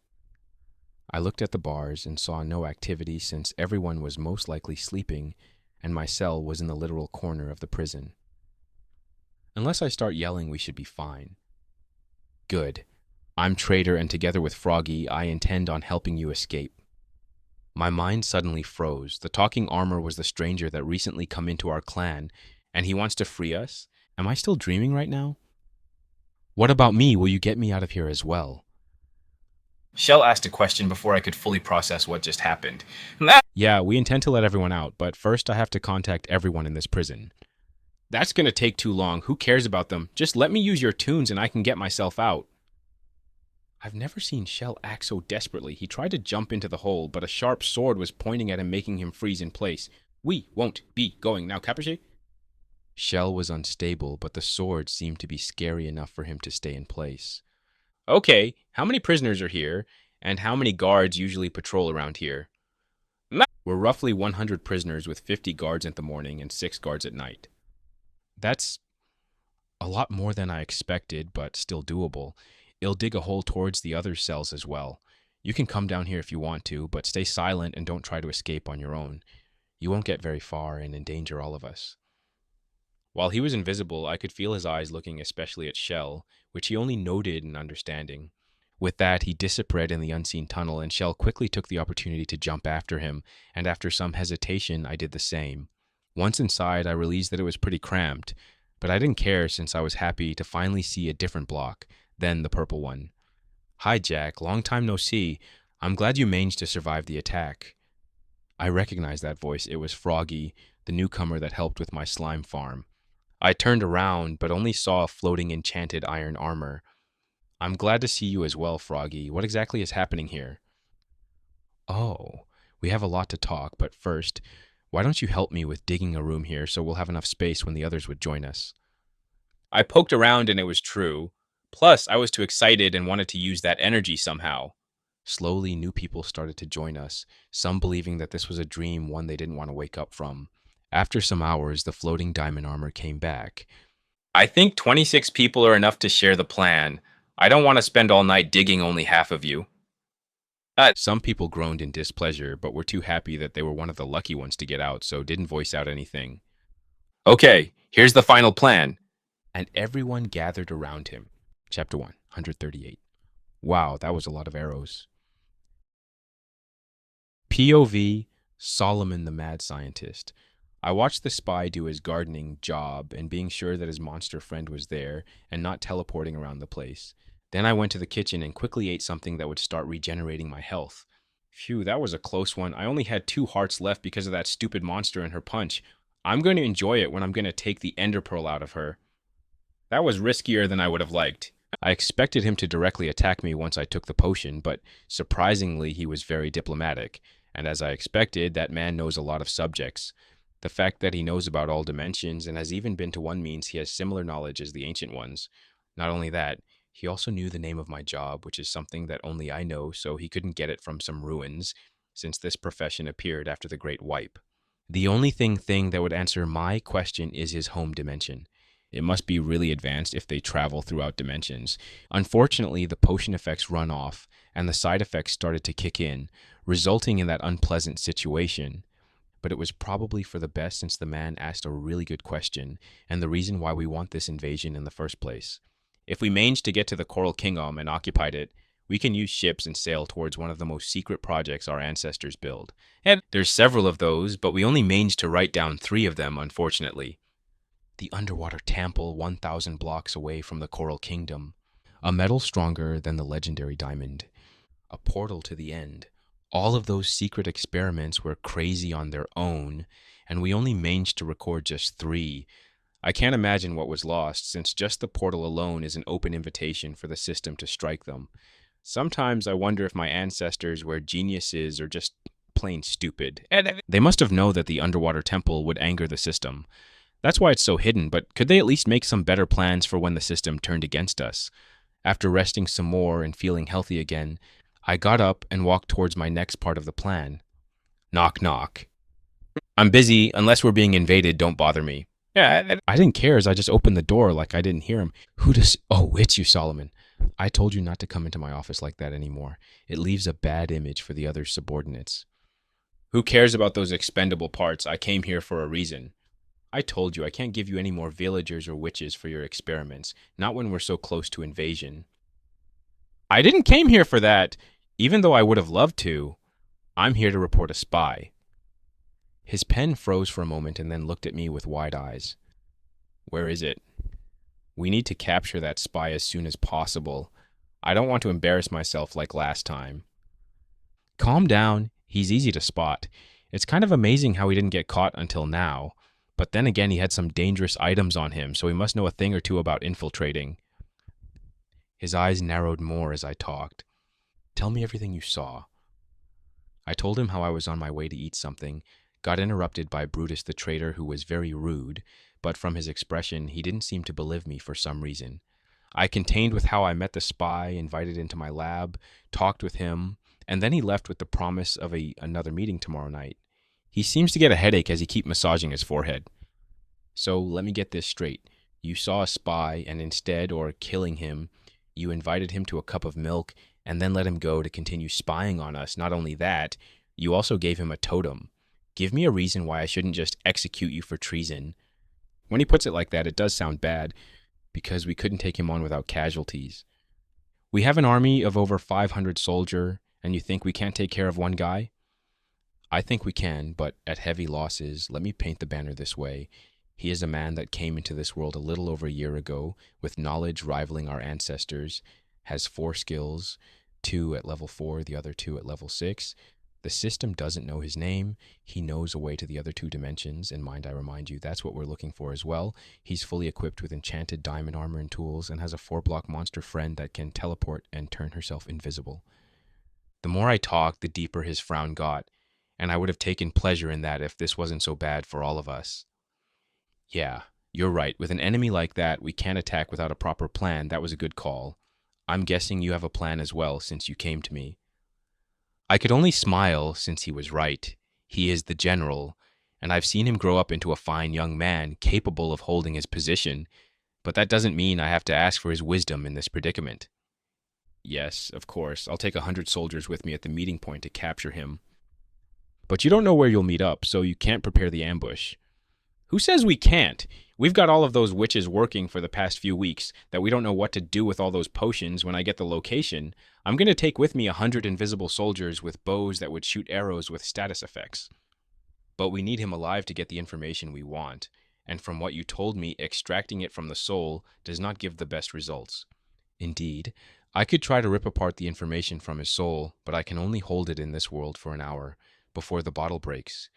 I looked at the bars and saw no activity since everyone was most likely sleeping, and my cell was in the literal corner of the prison. Unless I start yelling, we should be fine. Good. I'm Traitor, and together with Froggy, I intend on helping you escape. My mind suddenly froze. The talking armor was the stranger that recently come into our clan, and he wants to free us? Am I still dreaming right now? What about me? Will you get me out of here as well? Shell asked a question before I could fully process what just happened. Yeah, we intend to let everyone out, but first I have to contact everyone in this prison. That's gonna take too long. Who cares about them? Just let me use your tunes and I can get myself out. I've never seen Shell act so desperately. He tried to jump into the hole, but a sharp sword was pointing at him, making him freeze in place. We won't be going now, Capuchet? Shell was unstable, but the sword seemed to be scary enough for him to stay in place. Okay, how many prisoners are here, and how many guards usually patrol around here? We're roughly 100 prisoners with 50 guards in the morning and 6 guards at night. That's a lot more than I expected, but still doable. It'll dig a hole towards the other cells as well. You can come down here if you want to, but stay silent and don't try to escape on your own. You won't get very far and endanger all of us. While he was invisible, I could feel his eyes looking especially at Shell, which he only noted in understanding. With that, he disappeared in the unseen tunnel, and Shell quickly took the opportunity to jump after him, and after some hesitation, I did the same. Once inside, I realized that it was pretty cramped, but I didn't care since I was happy to finally see a different block, then the purple one. Hi, Jack. Long time no see. I'm glad you managed to survive the attack. I recognized that voice. It was Froggy, the newcomer that helped with my slime farm. I turned around, but only saw a floating enchanted iron armor. I'm glad to see you as well, Froggy. What exactly is happening here? Oh, we have a lot to talk, but first, why don't you help me with digging a room here so we'll have enough space when the others would join us? I poked around and it was true. Plus, I was too excited and wanted to use that energy somehow. Slowly, new people started to join us, some believing that this was a dream, one they didn't want to wake up from. After some hours, the floating diamond armor came back. I think 26 people are enough to share the plan. I don't want to spend all night digging only half of you. Some people groaned in displeasure, but were too happy that they were one of the lucky ones to get out, so didn't voice out anything. Okay, here's the final plan. And everyone gathered around him. Chapter 1, 138. Wow, that was a lot of arrows. POV, Solomon the Mad Scientist. I watched the spy do his gardening job and being sure that his monster friend was there and not teleporting around the place. Then I went to the kitchen and quickly ate something that would start regenerating my health. Phew, that was a close one. I only had 2 hearts left because of that stupid monster and her punch. I'm going to enjoy it when I'm going to take the ender pearl out of her. That was riskier than I would have liked. I expected him to directly attack me once I took the potion, but surprisingly he was very diplomatic. And as I expected, that man knows a lot of subjects. The fact that he knows about all dimensions and has even been to one means he has similar knowledge as the ancient ones. Not only that, he also knew the name of my job, which is something that only I know, so he couldn't get it from some ruins, since this profession appeared after the Great Wipe. The only thing that would answer my question is his home dimension. It must be really advanced if they travel throughout dimensions. Unfortunately, the potion effects run off, and the side effects started to kick in, resulting in that unpleasant situation. But it was probably for the best since the man asked a really good question, and the reason why we want this invasion in the first place. If we manage to get to the Coral Kingdom and occupied it, we can use ships and sail towards one of the most secret projects our ancestors build. And there's several of those, but we only managed to write down 3 of them, unfortunately. The underwater temple 1,000 blocks away from the Coral Kingdom. A metal stronger than the legendary diamond. A portal to the end. All of those secret experiments were crazy on their own, and we only managed to record just 3. I can't imagine what was lost, since just the portal alone is an open invitation for the system to strike them. Sometimes I wonder if my ancestors were geniuses or just plain stupid. They must have known that the underwater temple would anger the system. That's why it's so hidden, but could they at least make some better plans for when the system turned against us? After resting some more and feeling healthy again, I got up and walked towards my next part of the plan. Knock, knock. I'm busy. Unless we're being invaded, don't bother me. Yeah, I didn't care as I just opened the door like I didn't hear him. Who does... Oh, it's you, Solomon. I told you not to come into my office like that anymore. It leaves a bad image for the other subordinates. Who cares about those expendable parts? I came here for a reason. I told you I can't give you any more villagers or witches for your experiments, not when we're so close to invasion. I didn't came here for that, even though I would have loved to. I'm here to report a spy. His pen froze for a moment and then looked at me with wide eyes. Where is it? We need to capture that spy as soon as possible. I don't want to embarrass myself like last time. Calm down. He's easy to spot. It's kind of amazing how he didn't get caught until now. But then again, he had some dangerous items on him, so he must know a thing or two about infiltrating. His eyes narrowed more as I talked. Tell me everything you saw. I told him how I was on my way to eat something, got interrupted by Brutus the traitor, who was very rude, but from his expression, he didn't seem to believe me for some reason. I contained with how I met the spy, invited into my lab, talked with him, and then he left with the promise of another meeting tomorrow night. He seems to get a headache as he keeps massaging his forehead. So let me get this straight. You saw a spy, and instead, or killing him, you invited him to a cup of milk, and then let him go to continue spying on us. Not only that, you also gave him a totem. Give me a reason why I shouldn't just execute you for treason. When he puts it like that, it does sound bad, because we couldn't take him on without casualties. We have an army of over 500 soldier, and you think we can't take care of one guy? I think we can, but at heavy losses. Let me paint the banner this way. He is a man that came into this world a little over a year ago, with knowledge rivaling our ancestors, has 4 skills, 2 at level 4, the other 2 at level 6. The system doesn't know his name. He knows a way to the other 2 dimensions, and mind I remind you, that's what we're looking for as well. He's fully equipped with enchanted diamond armor and tools, and has a 4-block monster friend that can teleport and turn herself invisible. The more I talked, the deeper his frown got, and I would have taken pleasure in that if this wasn't so bad for all of us. Yeah, you're right. With an enemy like that, we can't attack without a proper plan. That was a good call. I'm guessing you have a plan as well, since you came to me. I could only smile, since he was right. He is the general, and I've seen him grow up into a fine young man, capable of holding his position, but that doesn't mean I have to ask for his wisdom in this predicament. Yes, of course, I'll take 100 soldiers with me at the meeting point to capture him. But you don't know where you'll meet up, so you can't prepare the ambush. Who says we can't? We've got all of those witches working for the past few weeks that we don't know what to do with all those potions when I get the location. I'm going to take with me 100 invisible soldiers with bows that would shoot arrows with status effects. But we need him alive to get the information we want, and from what you told me, extracting it from the soul does not give the best results. Indeed, I could try to rip apart the information from his soul, but I can only hold it in this world for an hour, before the bottle breaks.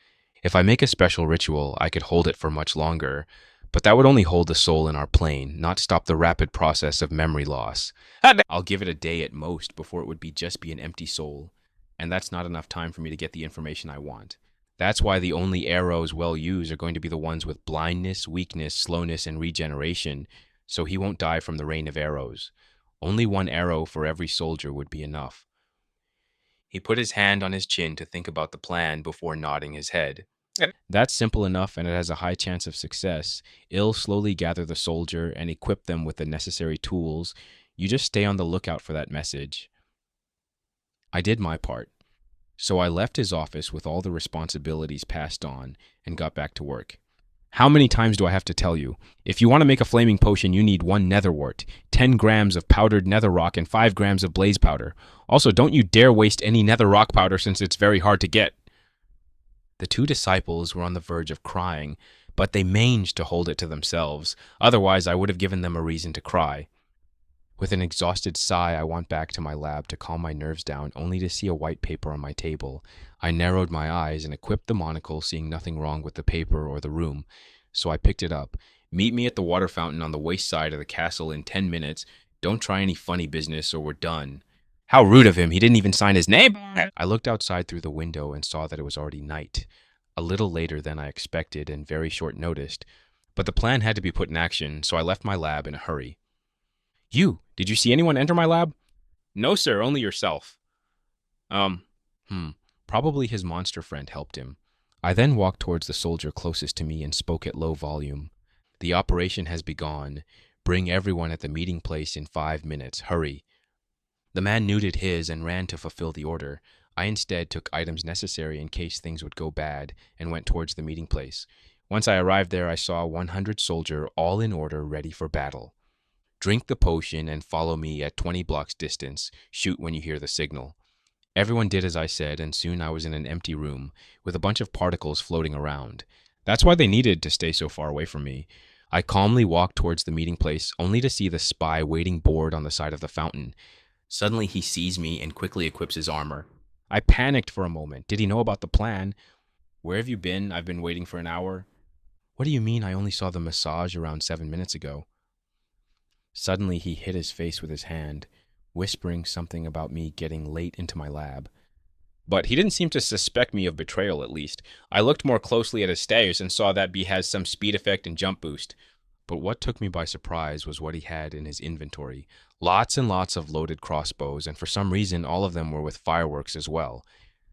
If I make a special ritual, I could hold it for much longer, but that would only hold the soul in our plane, not stop the rapid process of memory loss. I'll give it a day at most before it would just be an empty soul, and that's not enough time for me to get the information I want. That's why the only arrows well used are going to be the ones with blindness, weakness, slowness, and regeneration, so he won't die from the rain of arrows. Only 1 arrow for every soldier would be enough. He put his hand on his chin to think about the plan before nodding his head. That's simple enough, and it has a high chance of success. I'll slowly gather the soldier and equip them with the necessary tools. You just stay on the lookout for that message. I did my part. So I left his office with all the responsibilities passed on and got back to work. How many times do I have to tell you? If you want to make a flaming potion, you need 1 netherwort, 10 grams of powdered nether rock, and 5 grams of blaze powder. Also, don't you dare waste any nether rock powder since it's very hard to get. The 2 disciples were on the verge of crying, but they managed to hold it to themselves. Otherwise, I would have given them a reason to cry. With an exhausted sigh, I went back to my lab to calm my nerves down, only to see a white paper on my table. I narrowed my eyes and equipped the monocle, seeing nothing wrong with the paper or the room. So I picked it up. Meet me at the water fountain on the west side of the castle in 10 minutes. Don't try any funny business or we're done. How rude of him. He didn't even sign his name. I looked outside through the window and saw that it was already night. A little later than I expected and very short noticed. But the plan had to be put in action, so I left my lab in a hurry. Did you see anyone enter my lab? No, sir, only yourself. Probably his monster friend helped him. I then walked towards the soldier closest to me and spoke at low volume. The operation has begun. Bring everyone at the meeting place in 5 minutes. Hurry. The man neutered his and ran to fulfill the order. I instead took items necessary in case things would go bad and went towards the meeting place. Once I arrived there, I saw 100 soldier, all in order, ready for battle. Drink the potion and follow me at 20 blocks distance. Shoot when you hear the signal. Everyone did as I said, and soon I was in an empty room with a bunch of particles floating around. That's why they needed to stay so far away from me. I calmly walked towards the meeting place, only to see the spy waiting bored on the side of the fountain. Suddenly he sees me and quickly equips his armor. I panicked for a moment. Did he know about the plan? Where have you been? I've been waiting for an hour. What do you mean I only saw the massage around 7 minutes ago? Suddenly he hit his face with his hand, whispering something about me getting late into my lab. But he didn't seem to suspect me of betrayal, at least. I looked more closely at his status and saw that he has some speed effect and jump boost. But what took me by surprise was what he had in his inventory. Lots and lots of loaded crossbows, and for some reason all of them were with fireworks as well.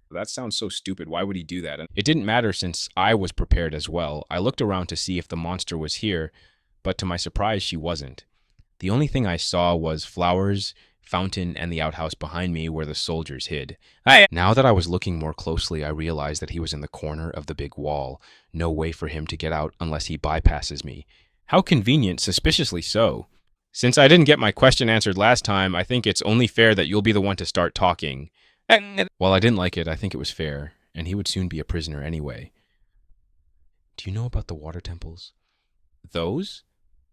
That sounds so stupid. Why would he do that? And it didn't matter since I was prepared as well. I looked around to see if the monster was here, but to my surprise she wasn't. The only thing I saw was flowers, fountain, and the outhouse behind me where the soldiers hid. Now that I was looking more closely, I realized that he was in the corner of the big wall. No way for him to get out unless he bypasses me. How convenient, suspiciously so. Since I didn't get my question answered last time, I think it's only fair that you'll be the one to start talking. While I didn't like it, I think it was fair, and he would soon be a prisoner anyway. Do you know about the water temples? Those?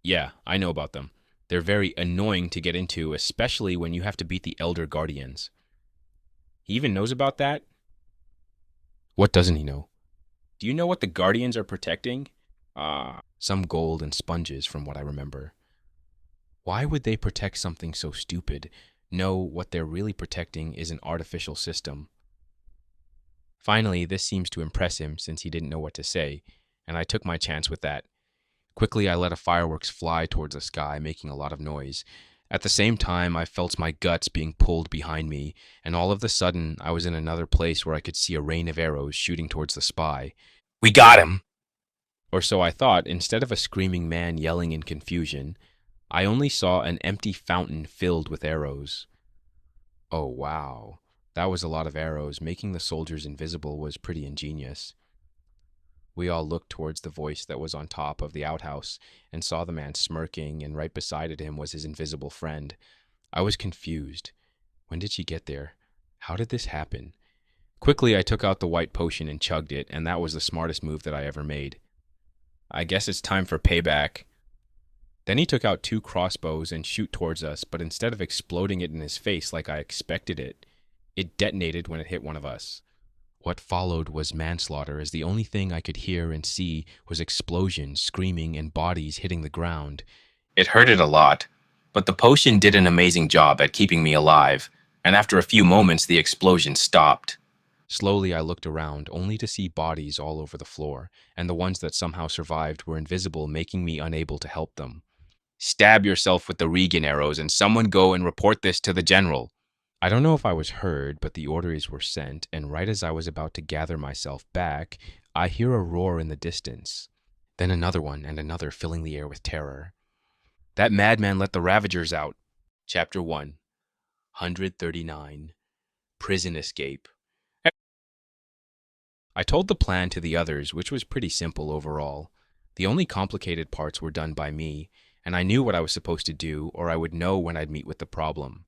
Yeah, I know about them. They're very annoying to get into, especially when you have to beat the Elder Guardians. He even knows about that? What doesn't he know? Do you know what the Guardians are protecting? Some gold and sponges, from what I remember. Why would they protect something so stupid? No, what they're really protecting is an artificial system. Finally, this seems to impress him since he didn't know what to say, and I took my chance with that. Quickly, I let a fireworks fly towards the sky, making a lot of noise. At the same time, I felt my guts being pulled behind me, and all of a sudden, I was in another place where I could see a rain of arrows shooting towards the spy. We got him! Or so I thought. Instead of a screaming man yelling in confusion, I only saw an empty fountain filled with arrows. Oh, wow. That was a lot of arrows. Making the soldiers invisible was pretty ingenious. We all looked towards the voice that was on top of the outhouse and saw the man smirking, and right beside him was his invisible friend. I was confused. When did she get there? How did this happen? Quickly, I took out the white potion and chugged it, and that was the smartest move that I ever made. I guess it's time for payback. Then he took out 2 crossbows and shoot towards us, but instead of exploding it in his face like I expected it detonated when it hit one of us. What followed was manslaughter, as the only thing I could hear and see was explosions, screaming, and bodies hitting the ground. It hurted a lot, but the potion did an amazing job at keeping me alive, and after a few moments the explosion stopped. Slowly I looked around, only to see bodies all over the floor, and the ones that somehow survived were invisible, making me unable to help them. Stab yourself with the Regan arrows, and someone go and report this to the general. I don't know if I was heard, but the orders were sent, and right as I was about to gather myself back, I hear a roar in the distance. Then another one and another, filling the air with terror. That madman let the Ravagers out. Chapter 1, 139. Prison Escape. I told the plan to the others, which was pretty simple overall. The only complicated parts were done by me, and I knew what I was supposed to do, or I would know when I'd meet with the problem.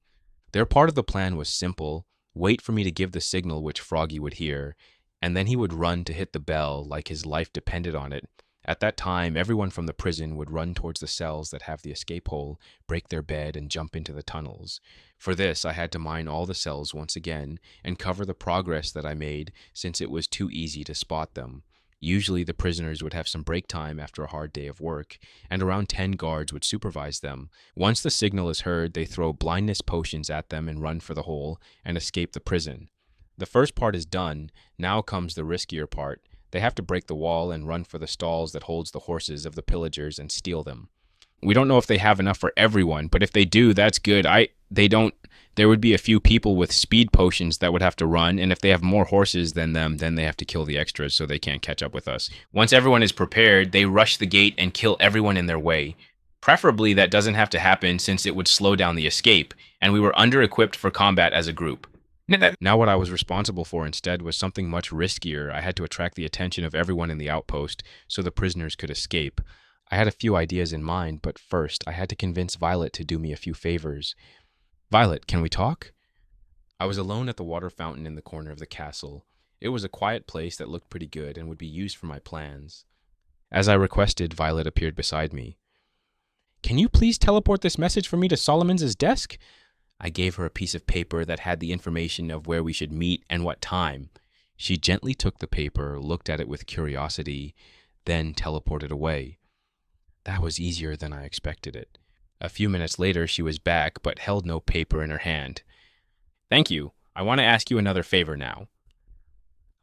Their part of the plan was simple: wait for me to give the signal which Froggy would hear, and then he would run to hit the bell like his life depended on it. At that time, everyone from the prison would run towards the cells that have the escape hole, break their bed, and jump into the tunnels. For this, I had to mine all the cells once again and cover the progress that I made, since it was too easy to spot them. Usually, the prisoners would have some break time after a hard day of work, and around 10 guards would supervise them. Once the signal is heard, they throw blindness potions at them and run for the hole and escape the prison. The first part is done. Now comes the riskier part. They have to break the wall and run for the stalls that holds the horses of the pillagers and steal them. We don't know if they have enough for everyone, but if they do, that's good. There would be a few people with speed potions that would have to run, and if they have more horses than them, then they have to kill the extras so they can't catch up with us. Once everyone is prepared, they rush the gate and kill everyone in their way. Preferably that doesn't have to happen, since it would slow down the escape, and we were under-equipped for combat as a group. Now what I was responsible for instead was something much riskier. I had to attract the attention of everyone in the outpost so the prisoners could escape. I had a few ideas in mind, but first I had to convince Violet to do me a few favors. Violet, can we talk? I was alone at the water fountain in the corner of the castle. It was a quiet place that looked pretty good and would be used for my plans. As I requested, Violet appeared beside me. Can you please teleport this message for me to Solomon's desk? I gave her a piece of paper that had the information of where we should meet and what time. She gently took the paper, looked at it with curiosity, then teleported away. That was easier than I expected it. A few minutes later, she was back, but held no paper in her hand. Thank you. I want to ask you another favor now.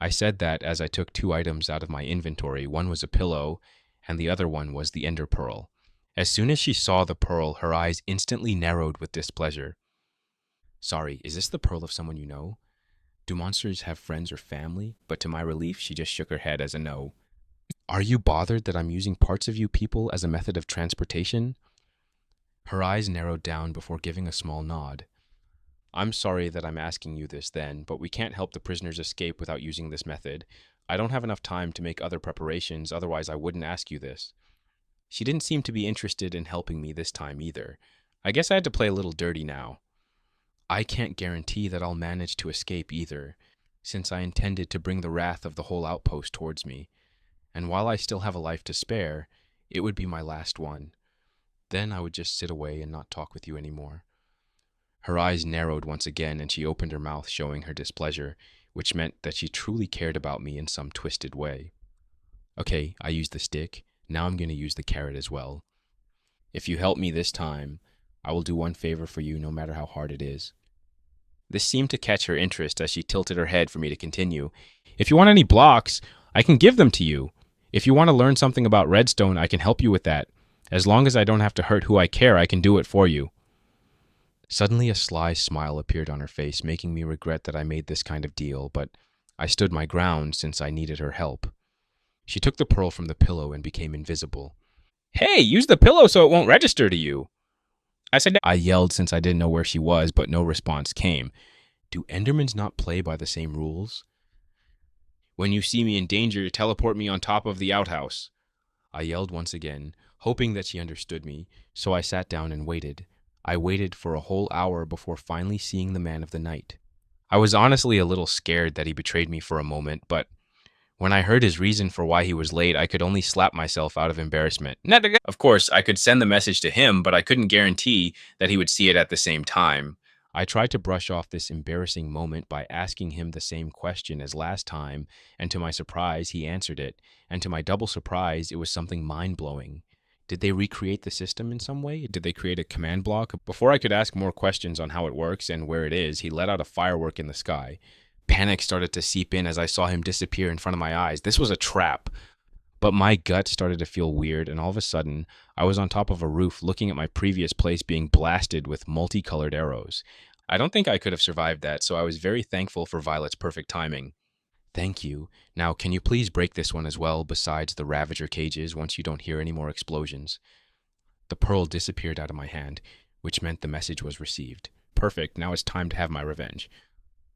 I said that as I took 2 items out of my inventory. One was a pillow, and the other one was the ender pearl. As soon as she saw the pearl, her eyes instantly narrowed with displeasure. Sorry, is this the pearl of someone you know? Do monsters have friends or family? But to my relief, she just shook her head as a no. Are you bothered that I'm using parts of you people as a method of transportation? Her eyes narrowed down before giving a small nod. I'm sorry that I'm asking you this then, but we can't help the prisoners escape without using this method. I don't have enough time to make other preparations, otherwise I wouldn't ask you this. She didn't seem to be interested in helping me this time either. I guess I had to play a little dirty now. I can't guarantee that I'll manage to escape either, since I intended to bring the wrath of the whole outpost towards me. And while I still have a life to spare, it would be my last one. Then I would just sit away and not talk with you anymore. Her eyes narrowed once again, and she opened her mouth, showing her displeasure, which meant that she truly cared about me in some twisted way. Okay, I used the stick. Now I'm going to use the carrot as well. If you help me this time, I will do one favor for you no matter how hard it is. This seemed to catch her interest as she tilted her head for me to continue. If you want any blocks, I can give them to you. If you want to learn something about redstone, I can help you with that. As long as I don't have to hurt who I care, I can do it for you. Suddenly a sly smile appeared on her face, making me regret that I made this kind of deal, but I stood my ground since I needed her help. She took the pearl from the pillow and became invisible. Hey, use the pillow so it won't register to you. I yelled since I didn't know where she was, but no response came. Do Endermans not play by the same rules? When you see me in danger, teleport me on top of the outhouse. I yelled once again, hoping that she understood me, so I sat down and waited. I waited for a whole hour before finally seeing the man of the night. I was honestly a little scared that he betrayed me for a moment, but when I heard his reason for why he was late, I could only slap myself out of embarrassment. Of course, I could send the message to him, but I couldn't guarantee that he would see it at the same time. I tried to brush off this embarrassing moment by asking him the same question as last time, and to my surprise, he answered it. And to my double surprise, it was something mind-blowing. Did they recreate the system in some way? Did they create a command block? Before I could ask more questions on how it works and where it is, he let out a firework in the sky. Panic started to seep in as I saw him disappear in front of my eyes. This was a trap. But my gut started to feel weird, and all of a sudden, I was on top of a roof looking at my previous place being blasted with multicolored arrows. I don't think I could have survived that, so I was very thankful for Violet's perfect timing. Thank you. Now, can you please break this one as well, besides the Ravager cages, once you don't hear any more explosions? The pearl disappeared out of my hand, which meant the message was received. Perfect, now it's time to have my revenge.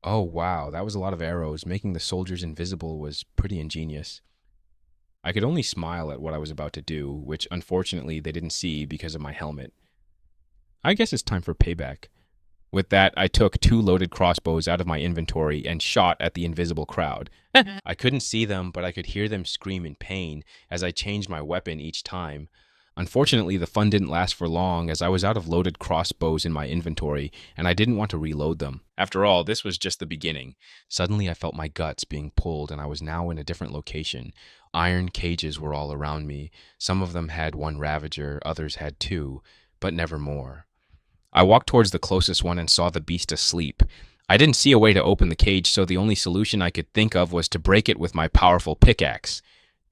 Oh wow, that was a lot of arrows. Making the soldiers invisible was pretty ingenious. I could only smile at what I was about to do, which unfortunately they didn't see because of my helmet. I guess it's time for payback. With that, I took 2 loaded crossbows out of my inventory and shot at the invisible crowd. I couldn't see them, but I could hear them scream in pain as I changed my weapon each time. Unfortunately, the fun didn't last for long as I was out of loaded crossbows in my inventory, and I didn't want to reload them. After all, this was just the beginning. Suddenly, I felt my guts being pulled, and I was now in a different location. Iron cages were all around me. Some of them had 1 Ravager, others had 2, but never more. I walked towards the closest one and saw the beast asleep. I didn't see a way to open the cage, so the only solution I could think of was to break it with my powerful pickaxe.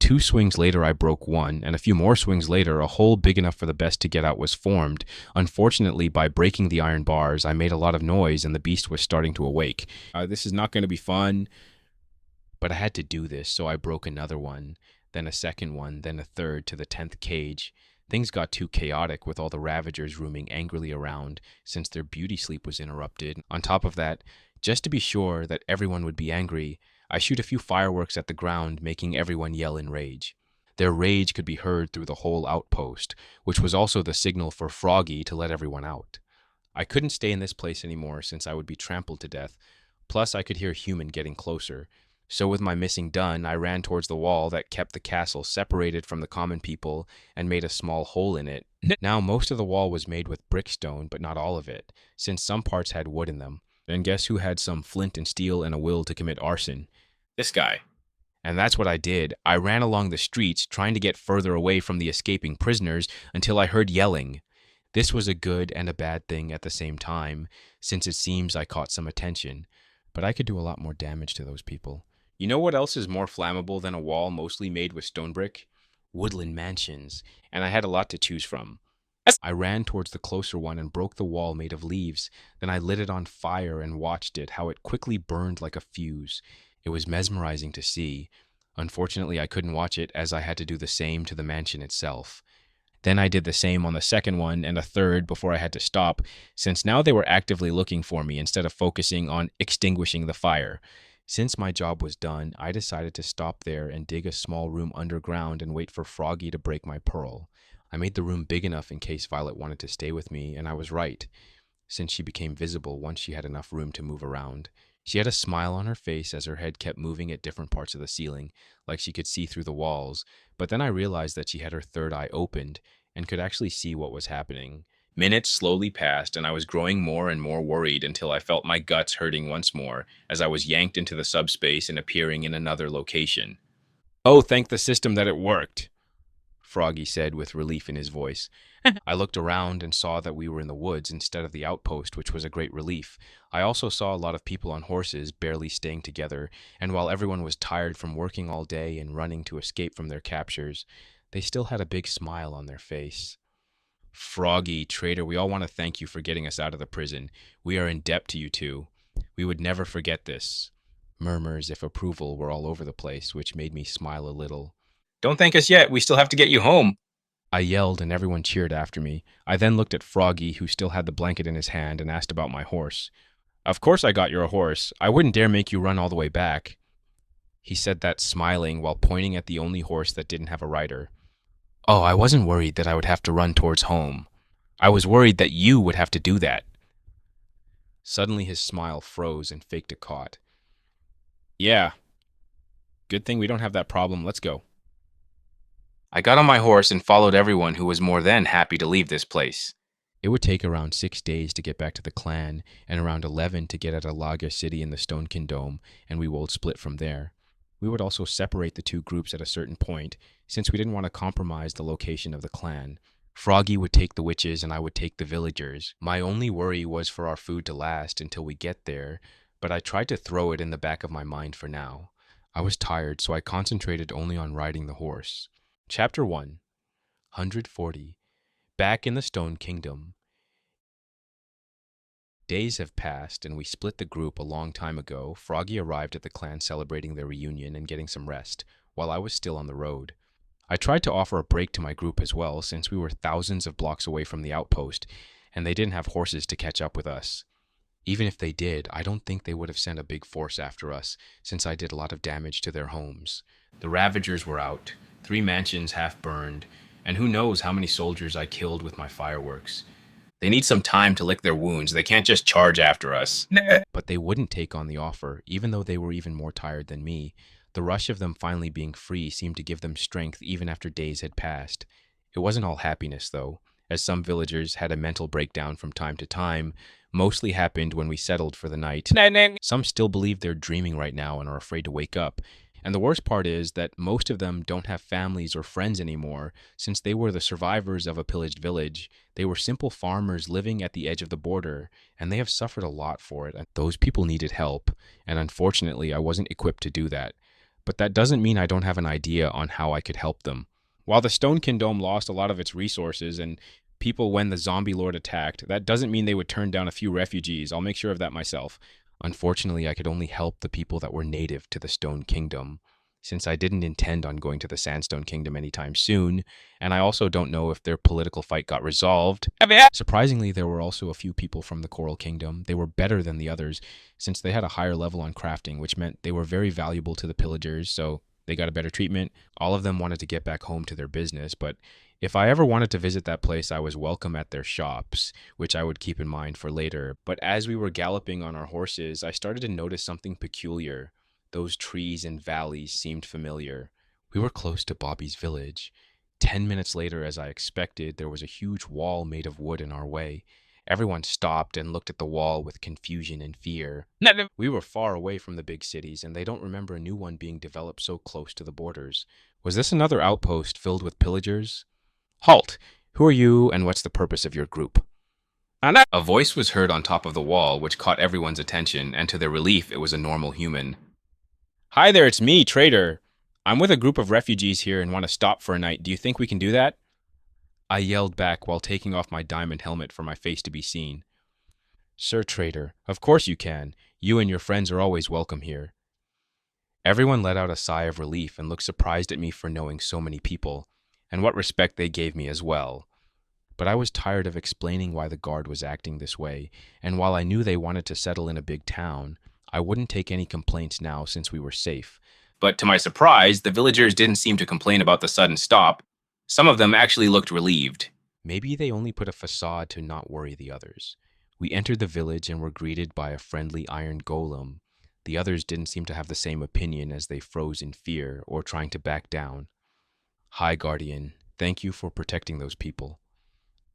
2 swings later, I broke one, and a few more swings later, a hole big enough for the best to get out was formed. Unfortunately, by breaking the iron bars, I made a lot of noise, and the beast was starting to awake. This is not going to be fun, but I had to do this, so I broke another one, then a second one, then a third to the 10th cage. Things got too chaotic with all the Ravagers roaming angrily around since their beauty sleep was interrupted. On top of that, just to be sure that everyone would be angry, I shoot a few fireworks at the ground, making everyone yell in rage. Their rage could be heard through the whole outpost, which was also the signal for Froggy to let everyone out. I couldn't stay in this place anymore since I would be trampled to death, plus I could hear Human getting closer. So with my missing done, I ran towards the wall that kept the castle separated from the common people and made a small hole in it. Now most of the wall was made with brickstone, but not all of it, since some parts had wood in them. And guess who had some flint and steel and a will to commit arson? This guy. And that's what I did. I ran along the streets, trying to get further away from the escaping prisoners until I heard yelling. This was a good and a bad thing at the same time, since it seems I caught some attention. But I could do a lot more damage to those people. You know what else is more flammable than a wall mostly made with stone brick? Woodland mansions, and I had a lot to choose from. I ran towards the closer one and broke the wall made of leaves. Then I lit it on fire and watched it, how it quickly burned like a fuse. It was mesmerizing to see. Unfortunately, I couldn't watch it as I had to do the same to the mansion itself. Then I did the same on the second one and a third before I had to stop, since now they were actively looking for me instead of focusing on extinguishing the fire. Since my job was done, I decided to stop there and dig a small room underground and wait for Froggy to break my pearl. I made the room big enough in case Violet wanted to stay with me, and I was right, since she became visible once she had enough room to move around. She had a smile on her face as her head kept moving at different parts of the ceiling, like she could see through the walls, but then I realized that she had her third eye opened and could actually see what was happening. Minutes slowly passed, and I was growing more and more worried until I felt my guts hurting once more as I was yanked into the subspace and appearing in another location. Oh, thank the system that it worked, Froggy said with relief in his voice. I looked around and saw that we were in the woods instead of the outpost, which was a great relief. I also saw a lot of people on horses, barely staying together, and while everyone was tired from working all day and running to escape from their captures, they still had a big smile on their face. Froggy, traitor, we all want to thank you for getting us out of the prison. We are in debt to you two. We would never forget this. Murmurs of approval were all over the place, which made me smile a little. Don't thank us yet. We still have to get you home. I yelled, and everyone cheered after me. I then looked at Froggy, who still had the blanket in his hand, and asked about my horse. Of course I got your horse. I wouldn't dare make you run all the way back. He said that smiling while pointing at the only horse that didn't have a rider. Oh, I wasn't worried that I would have to run towards home. I was worried that you would have to do that. Suddenly his smile froze and faked a caught. Yeah. Good thing we don't have that problem. Let's go. I got on my horse and followed everyone who was more than happy to leave this place. It would take around 6 days to get back to the clan, and around 11 to get at Alaga City in the Stone Kingdom, and we would split from there. We would also separate the two groups at a certain point, since we didn't want to compromise the location of the clan. Froggy would take the witches and I would take the villagers. My only worry was for our food to last until we get there, but I tried to throw it in the back of my mind for now. I was tired, so I concentrated only on riding the horse. Chapter 1, 140. Back in the Stone Kingdom. Days have passed, and we split the group a long time ago. Froggy arrived at the clan celebrating their reunion and getting some rest, while I was still on the road. I tried to offer a break to my group as well, since we were thousands of blocks away from the outpost, and they didn't have horses to catch up with us. Even if they did, I don't think they would have sent a big force after us, since I did a lot of damage to their homes. The Ravagers were out, 3 mansions half burned, and who knows how many soldiers I killed with my fireworks. They need some time to lick their wounds. They can't just charge after us. But they wouldn't take on the offer, even though they were even more tired than me. The rush of them finally being free seemed to give them strength even after days had passed. It wasn't all happiness, though, as some villagers had a mental breakdown from time to time. Mostly happened when we settled for the night. Some still believe they're dreaming right now and are afraid to wake up. And the worst part is that most of them don't have families or friends anymore, since they were the survivors of a pillaged village. They were simple farmers living at the edge of the border, and they have suffered a lot for it. And those people needed help, and unfortunately I wasn't equipped to do that. But that doesn't mean I don't have an idea on how I could help them. While the Stone Kingdom lost a lot of its resources and people when the zombie lord attacked, that doesn't mean they would turn down a few refugees. I'll make sure of that myself. Unfortunately, I could only help the people that were native to the Stone Kingdom, since I didn't intend on going to the Sandstone Kingdom anytime soon, and I also don't know if their political fight got resolved. Surprisingly, there were also a few people from the Coral Kingdom. They were better than the others, since they had a higher level on crafting, which meant they were very valuable to the pillagers, so they got a better treatment. All of them wanted to get back home to their business, but if I ever wanted to visit that place, I was welcome at their shops, which I would keep in mind for later. But as we were galloping on our horses, I started to notice something peculiar. Those trees and valleys seemed familiar. We were close to Bobby's village. 10 minutes later, as I expected, there was a huge wall made of wood in our way. Everyone stopped and looked at the wall with confusion and fear. We were far away from the big cities, and they don't remember a new one being developed so close to the borders. Was this another outpost filled with pillagers? Halt! Who are you, and what's the purpose of your group? A voice was heard on top of the wall, which caught everyone's attention, and to their relief, it was a normal human. Hi there, it's me, Trader. I'm with a group of refugees here and want to stop for a night. Do you think we can do that? I yelled back while taking off my diamond helmet for my face to be seen. Sir Trader, of course you can. You and your friends are always welcome here. Everyone let out a sigh of relief and looked surprised at me for knowing so many people. and what respect they gave me as well. But I was tired of explaining why the guard was acting this way, and while I knew they wanted to settle in a big town, I wouldn't take any complaints now since we were safe. But to my surprise, the villagers didn't seem to complain about the sudden stop. Some of them actually looked relieved. Maybe they only put a facade to not worry the others. We entered the village and were greeted by a friendly iron golem. The others didn't seem to have the same opinion as they froze in fear or trying to back down. Hi, Guardian. Thank you for protecting those people.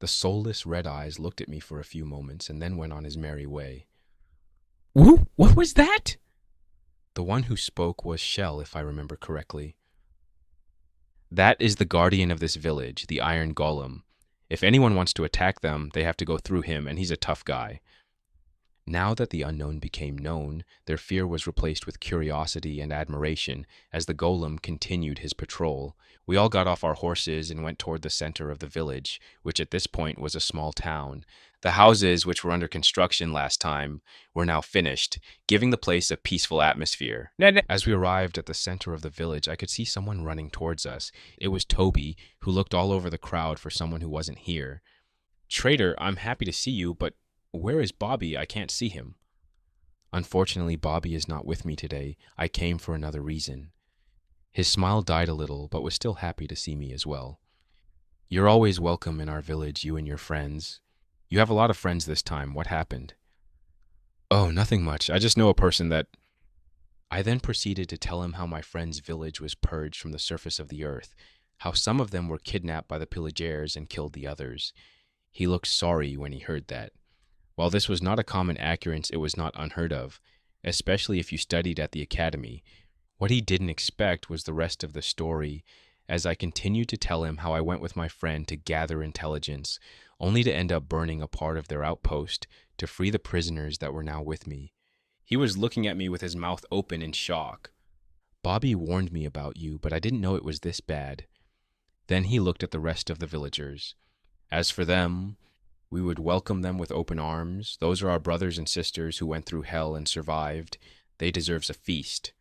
The soulless red eyes looked at me for a few moments and then went on his merry way. Woo! What was that? The one who spoke was Shell, if I remember correctly. That is the guardian of this village, the Iron Golem. If anyone wants to attack them, they have to go through him, and he's a tough guy. Now that the unknown became known, their fear was replaced with curiosity and admiration as the golem continued his patrol. We all got off our horses and went toward the center of the village, which at this point was a small town. The houses, which were under construction last time, were now finished, giving the place a peaceful atmosphere. As we arrived at the center of the village, I could see someone running towards us. It was Toby, who looked all over the crowd for someone who wasn't here. Trader, I'm happy to see you, but where is Bobby? I can't see him. Unfortunately, Bobby is not with me today. I came for another reason. His smile died a little, but was still happy to see me as well. You're always welcome in our village, you and your friends. You have a lot of friends this time. What happened? Oh, nothing much. I just know a person that... I then proceeded to tell him how my friend's village was purged from the surface of the earth, how some of them were kidnapped by the Viligers and killed the others. He looked sorry when he heard that. While this was not a common occurrence, it was not unheard of, especially if you studied at the academy. What he didn't expect was the rest of the story, as I continued to tell him how I went with my friend to gather intelligence, only to end up burning a part of their outpost to free the prisoners that were now with me. He was looking at me with his mouth open in shock. Bobby warned me about you, but I didn't know it was this bad. Then he looked at the rest of the villagers. As for them, we would welcome them with open arms. Those are our brothers and sisters who went through hell and survived. They deserve a feast.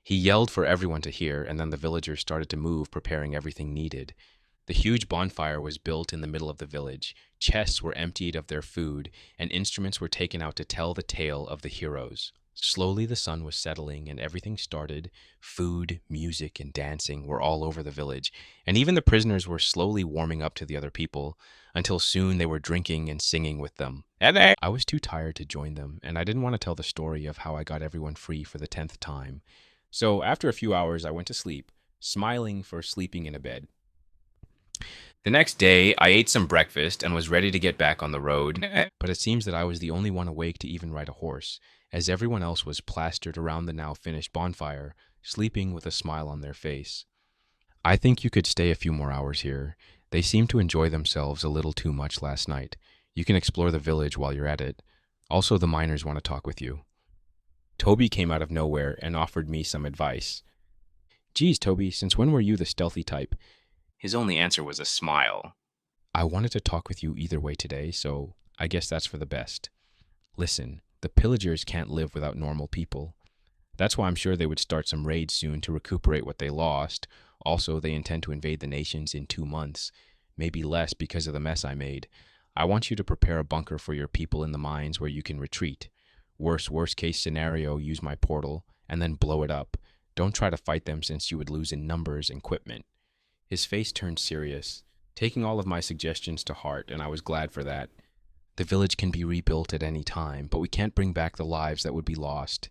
He yelled for everyone to hear, and then the villagers started to move, preparing everything needed. The huge bonfire was built in the middle of the village. Chests were emptied of their food, and instruments were taken out to tell the tale of the heroes. Slowly the sun was settling, and everything started. Food, music, and dancing were all over the village, and even the prisoners were slowly warming up to the other people, until soon they were drinking and singing with them. I was too tired to join them, and I didn't want to tell the story of how I got everyone free for the 10th time. So after a few hours, I went to sleep, smiling for sleeping in a bed. The next day, I ate some breakfast and was ready to get back on the road, but it seems that I was the only one awake to even ride a horse, as everyone else was plastered around the now finished bonfire, sleeping with a smile on their face. I think you could stay a few more hours here. They seem to enjoy themselves a little too much last night. You can explore the village while you're at it. Also, the miners want to talk with you. Toby came out of nowhere and offered me some advice. Geez, Toby, since when were you the stealthy type? His only answer was a smile. I wanted to talk with you either way today, so I guess that's for the best. Listen, the pillagers can't live without normal people. That's why I'm sure they would start some raids soon to recuperate what they lost. Also, they intend to invade the nations in 2 months, maybe less because of the mess I made. I want you to prepare a bunker for your people in the mines where you can retreat. Worst case scenario, use my portal, and then blow it up. Don't try to fight them since you would lose in numbers and equipment. His face turned serious, taking all of my suggestions to heart, and I was glad for that. The village can be rebuilt at any time, but we can't bring back the lives that would be lost.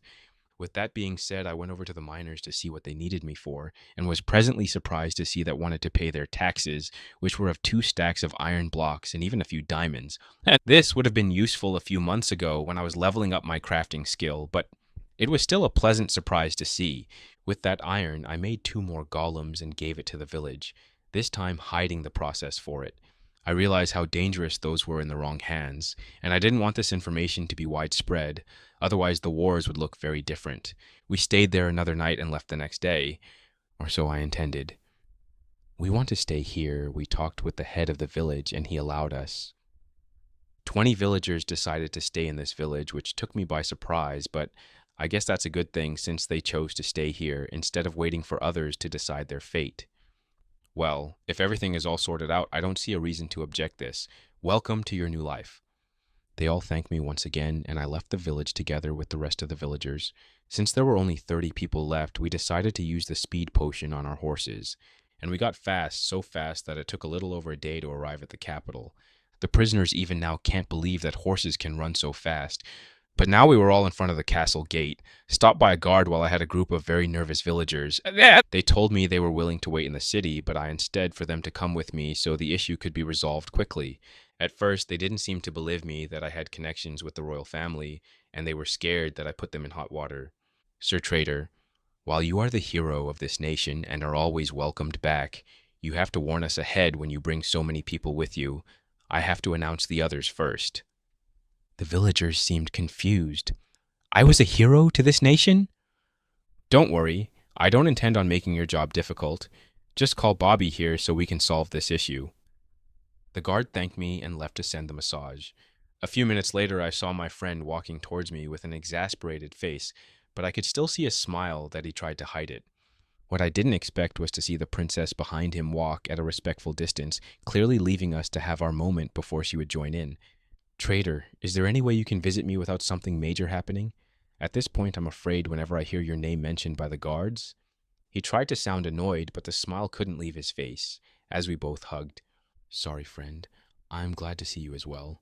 With that being said, I went over to the miners to see what they needed me for, and was pleasantly surprised to see that wanted to pay their taxes, which were of 2 stacks of iron blocks and even a few diamonds. And this would have been useful a few months ago when I was leveling up my crafting skill, but it was still a pleasant surprise to see. With that iron, I made 2 more golems and gave it to the village, this time hiding the process for it. I realized how dangerous those were in the wrong hands, and I didn't want this information to be widespread, otherwise the wars would look very different. We stayed there another night and left the next day, or so I intended. We want to stay here. We talked with the head of the village, and he allowed us. 20 villagers decided to stay in this village, which took me by surprise, but I guess that's a good thing since they chose to stay here instead of waiting for others to decide their fate. Well, if everything is all sorted out, I don't see a reason to object this. Welcome to your new life. They all thanked me once again, and I left the village together with the rest of the villagers. Since there were only 30 people left, we decided to use the speed potion on our horses, and we got fast, so fast that it took a little over a day to arrive at the capital. The prisoners even now can't believe that horses can run so fast. But now we were all in front of the castle gate, stopped by a guard while I had a group of very nervous villagers. They told me they were willing to wait in the city, but I instead for them to come with me so the issue could be resolved quickly. At first, they didn't seem to believe me that I had connections with the royal family, and they were scared that I put them in hot water. Sir Trader, while you are the hero of this nation and are always welcomed back, you have to warn us ahead when you bring so many people with you. I have to announce the others first. The villagers seemed confused. I was a hero to this nation? Don't worry, I don't intend on making your job difficult. Just call Bobby here so we can solve this issue. The guard thanked me and left to send the massage. A few minutes later, I saw my friend walking towards me with an exasperated face, but I could still see a smile that he tried to hide it. What I didn't expect was to see the princess behind him walk at a respectful distance, clearly leaving us to have our moment before she would join in. Trader, is there any way you can visit me without something major happening? At this point, I'm afraid whenever I hear your name mentioned by the guards. He tried to sound annoyed, but the smile couldn't leave his face, as we both hugged. Sorry, friend. I'm glad to see you as well.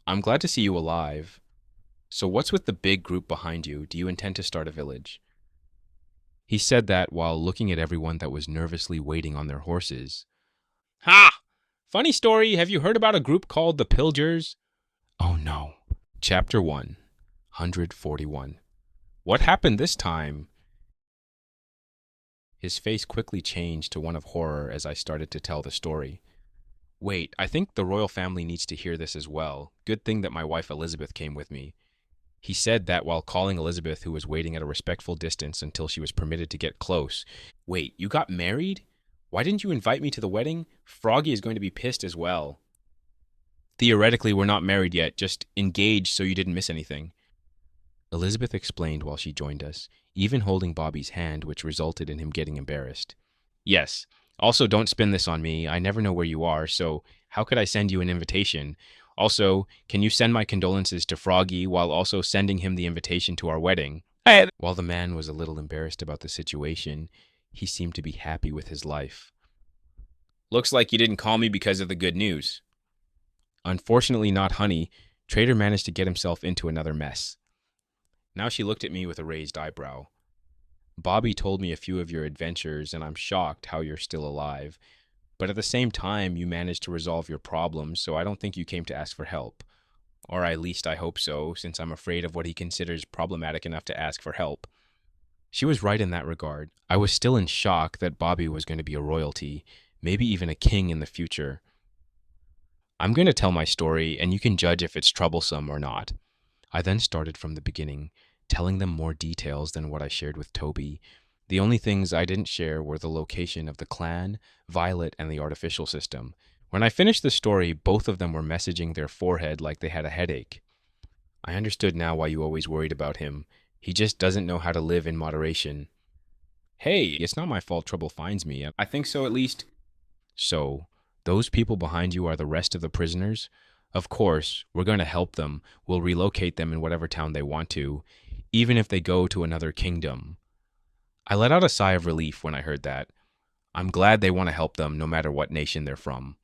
I'm glad to see you alive. So what's with the big group behind you? Do you intend to start a village? He said that while looking at everyone that was nervously waiting on their horses. Ha! Funny story, have you heard about a group called the Viligers? Oh no. Chapter 1, 141. What happened this time? His face quickly changed to one of horror as I started to tell the story. Wait, I think the royal family needs to hear this as well. Good thing that my wife Elizabeth came with me. He said that while calling Elizabeth, who was waiting at a respectful distance until she was permitted to get close. Wait, you got married? Why didn't you invite me to the wedding? Froggy is going to be pissed as well. Theoretically, we're not married yet, just engaged so you didn't miss anything. Elizabeth explained while she joined us, even holding Bobby's hand, which resulted in him getting embarrassed. Yes. Also, don't spin this on me. I never know where you are, so how could I send you an invitation? Also, can you send my condolences to Froggy while also sending him the invitation to our wedding? While the man was a little embarrassed about the situation, he seemed to be happy with his life. Looks like you didn't call me because of the good news. Unfortunately not, honey. Trader managed to get himself into another mess. Now she looked at me with a raised eyebrow. Bobby told me a few of your adventures, and I'm shocked how you're still alive. But at the same time, you managed to resolve your problems, so I don't think you came to ask for help. Or at least I hope so, since I'm afraid of what he considers problematic enough to ask for help. She was right in that regard. I was still in shock that Bobby was going to be a royalty, maybe even a king in the future. I'm going to tell my story, and you can judge if it's troublesome or not. I then started from the beginning, telling them more details than what I shared with Toby. The only things I didn't share were the location of the clan, Violet, and the artificial system. When I finished the story, both of them were messaging their forehead like they had a headache. I understood now why you always worried about him. He just doesn't know how to live in moderation. Hey, it's not my fault trouble finds me. I think so, at least. So, those people behind you are the rest of the prisoners? Of course, we're going to help them. We'll relocate them in whatever town they want to, even if they go to another kingdom. I let out a sigh of relief when I heard that. I'm glad they want to help them no matter what nation they're from.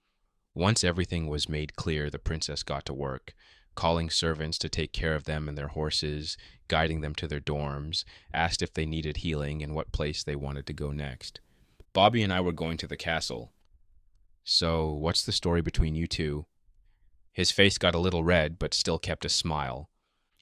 Once everything was made clear, the princess got to work, calling servants to take care of them and their horses, guiding them to their dorms, asked if they needed healing and what place they wanted to go next. Bobby and I were going to the castle. So, what's the story between you two? His face got a little red, but still kept a smile.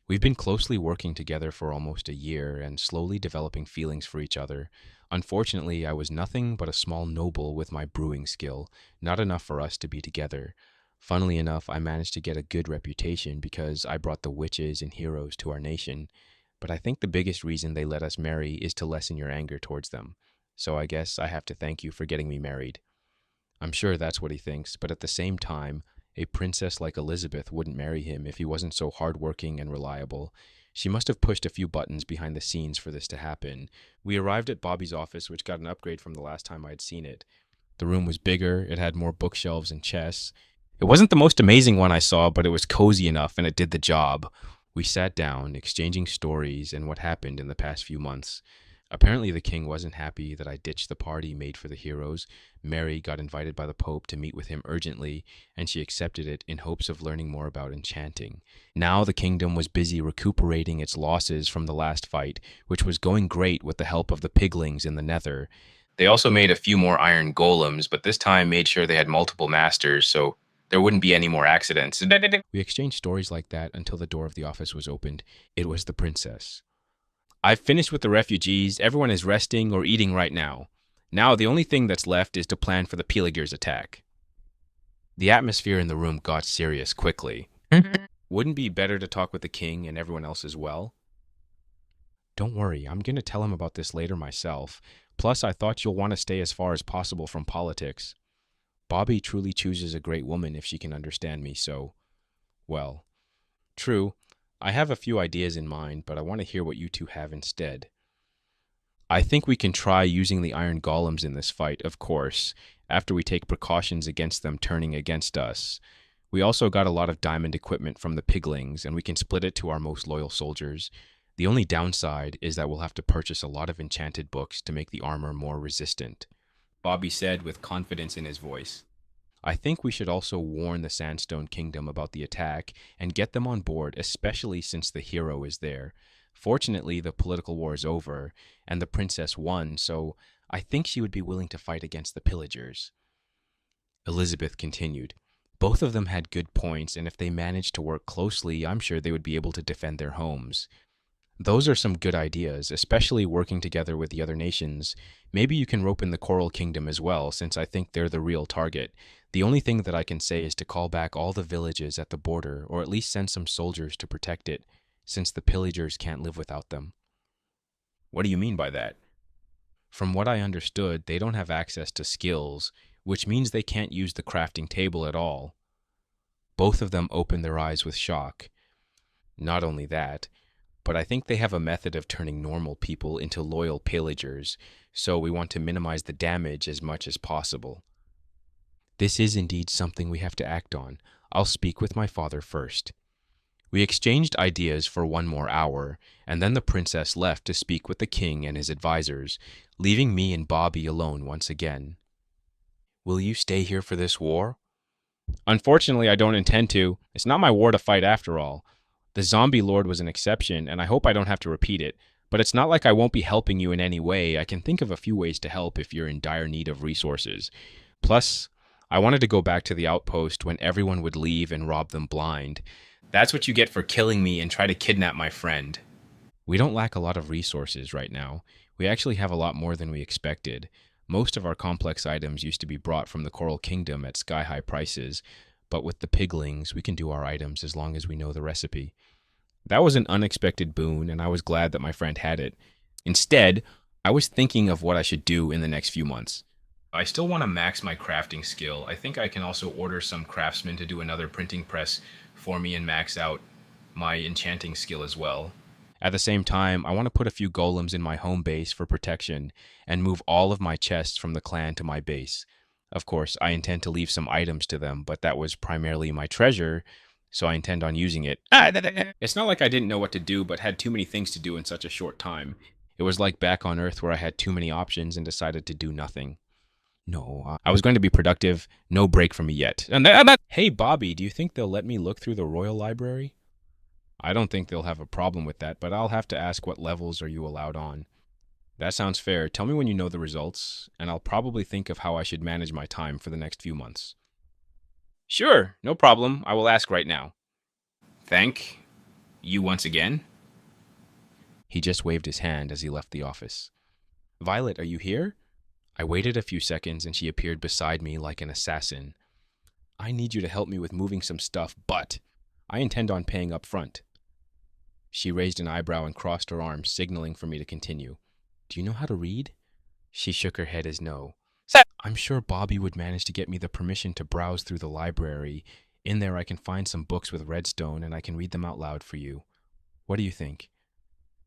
We've been closely working together for almost a year and slowly developing feelings for each other. Unfortunately, I was nothing but a small noble with my brewing skill, not enough for us to be together. Funnily enough, I managed to get a good reputation because I brought the witches and heroes to our nation, but I think the biggest reason they let us marry is to lessen your anger towards them. So I guess I have to thank you for getting me married. I'm sure that's what he thinks, but at the same time, a princess like Elizabeth wouldn't marry him if he wasn't so hardworking and reliable. She must have pushed a few buttons behind the scenes for this to happen. We arrived at Bobby's office, which got an upgrade from the last time I had seen it. The room was bigger, it had more bookshelves and chests. It wasn't the most amazing one I saw, but it was cozy enough and it did the job. We sat down, exchanging stories and what happened in the past few months. Apparently, the king wasn't happy that I ditched the party made for the heroes. Mary got invited by the Pope to meet with him urgently, and she accepted it in hopes of learning more about enchanting. Now the kingdom was busy recuperating its losses from the last fight, which was going great with the help of the piglings in the nether. They also made a few more iron golems, but this time made sure they had multiple masters, so there wouldn't be any more accidents. We exchanged stories like that until the door of the office was opened. It was the princess. I've finished with the refugees. Everyone is resting or eating right now. Now the only thing that's left is to plan for the Viligers attack. The atmosphere in the room got serious quickly. Wouldn't it be better to talk with the king and everyone else as well? Don't worry, I'm going to tell him about this later myself. Plus, I thought you'll want to stay as far as possible from politics. Bobby truly chooses a great woman if she can understand me, so... Well, true. I have a few ideas in mind, but I want to hear what you two have instead. I think we can try using the iron golems in this fight, of course, after we take precautions against them turning against us. We also got a lot of diamond equipment from the piglings, and we can split it to our most loyal soldiers. The only downside is that we'll have to purchase a lot of enchanted books to make the armor more resistant, Bobby said with confidence in his voice. I think we should also warn the Sandstone Kingdom about the attack and get them on board, especially since the hero is there. Fortunately, the political war is over, and the princess won, so I think she would be willing to fight against the pillagers. Elizabeth continued. Both of them had good points, and if they managed to work closely, I'm sure they would be able to defend their homes. Those are some good ideas, especially working together with the other nations. Maybe you can rope in the Coral Kingdom as well, since I think they're the real target. The only thing that I can say is to call back all the villages at the border, or at least send some soldiers to protect it, since the pillagers can't live without them. What do you mean by that? From what I understood, they don't have access to skills, which means they can't use the crafting table at all. Both of them opened their eyes with shock. Not only that, but I think they have a method of turning normal people into loyal pillagers, so we want to minimize the damage as much as possible. This is indeed something we have to act on. I'll speak with my father first. We exchanged ideas for 1 more hour, and then the princess left to speak with the king and his advisors, leaving me and Bobby alone once again. Will you stay here for this war? Unfortunately, I don't intend to. It's not my war to fight after all. The zombie lord was an exception, and I hope I don't have to repeat it. But it's not like I won't be helping you in any way. I can think of a few ways to help if you're in dire need of resources. Plus, I wanted to go back to the outpost when everyone would leave and rob them blind. That's what you get for killing me and try to kidnap my friend. We don't lack a lot of resources right now. We actually have a lot more than we expected. Most of our complex items used to be brought from the Coral Kingdom at sky-high prices, but with the piglings, we can do our items as long as we know the recipe. That was an unexpected boon, and I was glad that my friend had it. Instead, I was thinking of what I should do in the next few months. I still want to max my crafting skill. I think I can also order some craftsmen to do another printing press for me and max out my enchanting skill as well. At the same time, I want to put a few golems in my home base for protection and move all of my chests from the clan to my base. Of course, I intend to leave some items to them, but that was primarily my treasure, so I intend on using it. It's not like I didn't know what to do, but had too many things to do in such a short time. It was like back on Earth where I had too many options and decided to do nothing. No, I was going to be productive. No break for me yet. Hey, Bobby, do you think they'll let me look through the Royal Library? I don't think they'll have a problem with that, but I'll have to ask what levels are you allowed on. That sounds fair. Tell me when you know the results, and I'll probably think of how I should manage my time for the next few months. Sure, no problem. I will ask right now. Thank you once again. He just waved his hand as he left the office. Violet, are you here? I waited a few seconds and she appeared beside me like an assassin. I need you to help me with moving some stuff, but I intend on paying up front. She raised an eyebrow and crossed her arms, signaling for me to continue. Do you know how to read? She shook her head as no. I'm sure Bobby would manage to get me the permission to browse through the library. In there I can find some books with redstone and I can read them out loud for you. What do you think?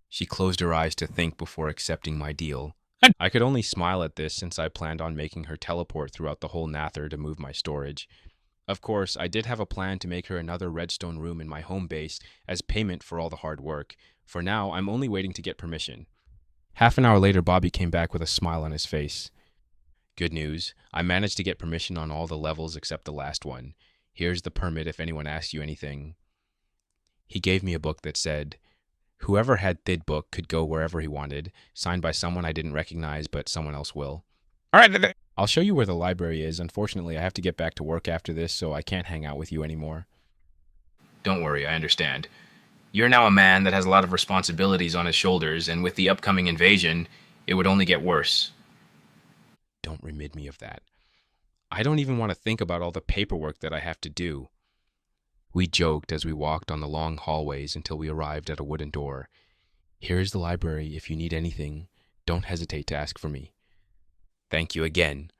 She closed her eyes to think before accepting my deal. I could only smile at this since I planned on making her teleport throughout the whole Nather to move my storage. Of course, I did have a plan to make her another redstone room in my home base as payment for all the hard work. For now, I'm only waiting to get permission. Half an hour later, Bobby came back with a smile on his face. Good news. I managed to get permission on all the levels except the last one. Here's the permit if anyone asks you anything. He gave me a book that said, whoever had Thid book could go wherever he wanted, signed by someone I didn't recognize, but someone else will. All right, I'll show you where the library is. Unfortunately, I have to get back to work after this, so I can't hang out with you anymore. Don't worry, I understand. You're now a man that has a lot of responsibilities on his shoulders, and with the upcoming invasion, it would only get worse. Don't remind me of that. I don't even want to think about all the paperwork that I have to do. We joked as we walked on the long hallways until we arrived at a wooden door. Here is the library if you need anything. Don't hesitate to ask for me. Thank you again.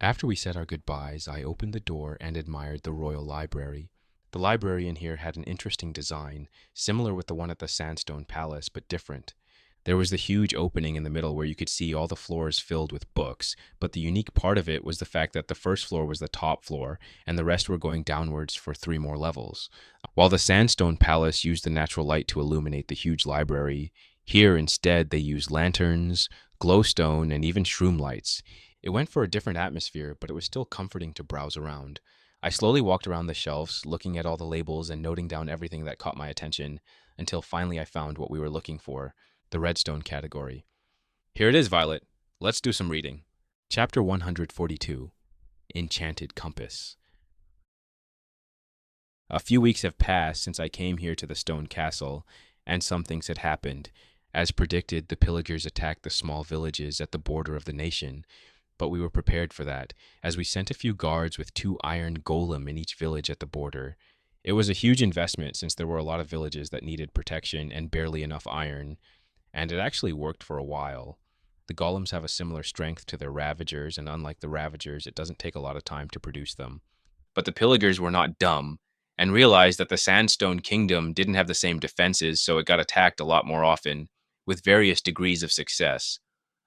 After we said our goodbyes, I opened the door and admired the Royal Library. The library in here had an interesting design, similar with the one at the Sandstone Palace, but different. There was the huge opening in the middle where you could see all the floors filled with books, but the unique part of it was the fact that the first floor was the top floor, and the rest were going downwards for 3 more levels. While the Sandstone Palace used the natural light to illuminate the huge library, here instead they used lanterns, glowstone, and even shroom lights. It went for a different atmosphere, but it was still comforting to browse around. I slowly walked around the shelves, looking at all the labels and noting down everything that caught my attention, until finally I found what we were looking for, the redstone category. Here it is, Violet. Let's do some reading. Chapter 142, Enchanted Compass. A few weeks have passed since I came here to the stone castle, and some things had happened. As predicted, the Viligers attacked the small villages at the border of the nation, but we were prepared for that, as we sent a few guards with 2 iron golem in each village at the border. It was a huge investment since there were a lot of villages that needed protection and barely enough iron, and it actually worked for a while. The golems have a similar strength to their ravagers, and unlike the ravagers, it doesn't take a lot of time to produce them. But the Viligers were not dumb, and realized that the Sandstone Kingdom didn't have the same defenses, so it got attacked a lot more often, with various degrees of success.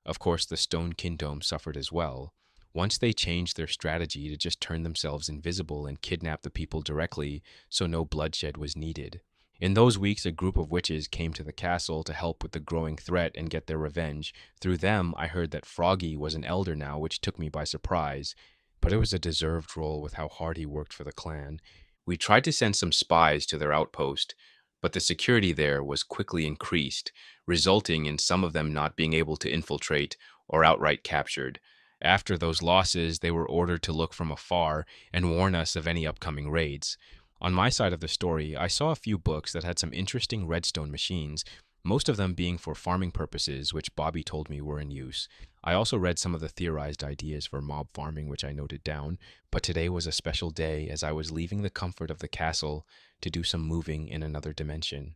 Of course, the Stone Kingdom suffered as well. Once they changed their strategy to just turn themselves invisible and kidnap the people directly, so no bloodshed was needed. In those weeks, a group of witches came to the castle to help with the growing threat and get their revenge. Through them, I heard that Froggy was an elder now, which took me by surprise. But it was a deserved role with how hard he worked for the clan. We tried to send some spies to their outpost, but the security there was quickly increased, resulting in some of them not being able to infiltrate or outright captured. After those losses, they were ordered to look from afar and warn us of any upcoming raids. On my side of the story, I saw a few books that had some interesting redstone machines, most of them being for farming purposes, which Bobby told me were in use. I also read some of the theorized ideas for mob farming, which I noted down, but today was a special day as I was leaving the comfort of the castle to do some moving in another dimension.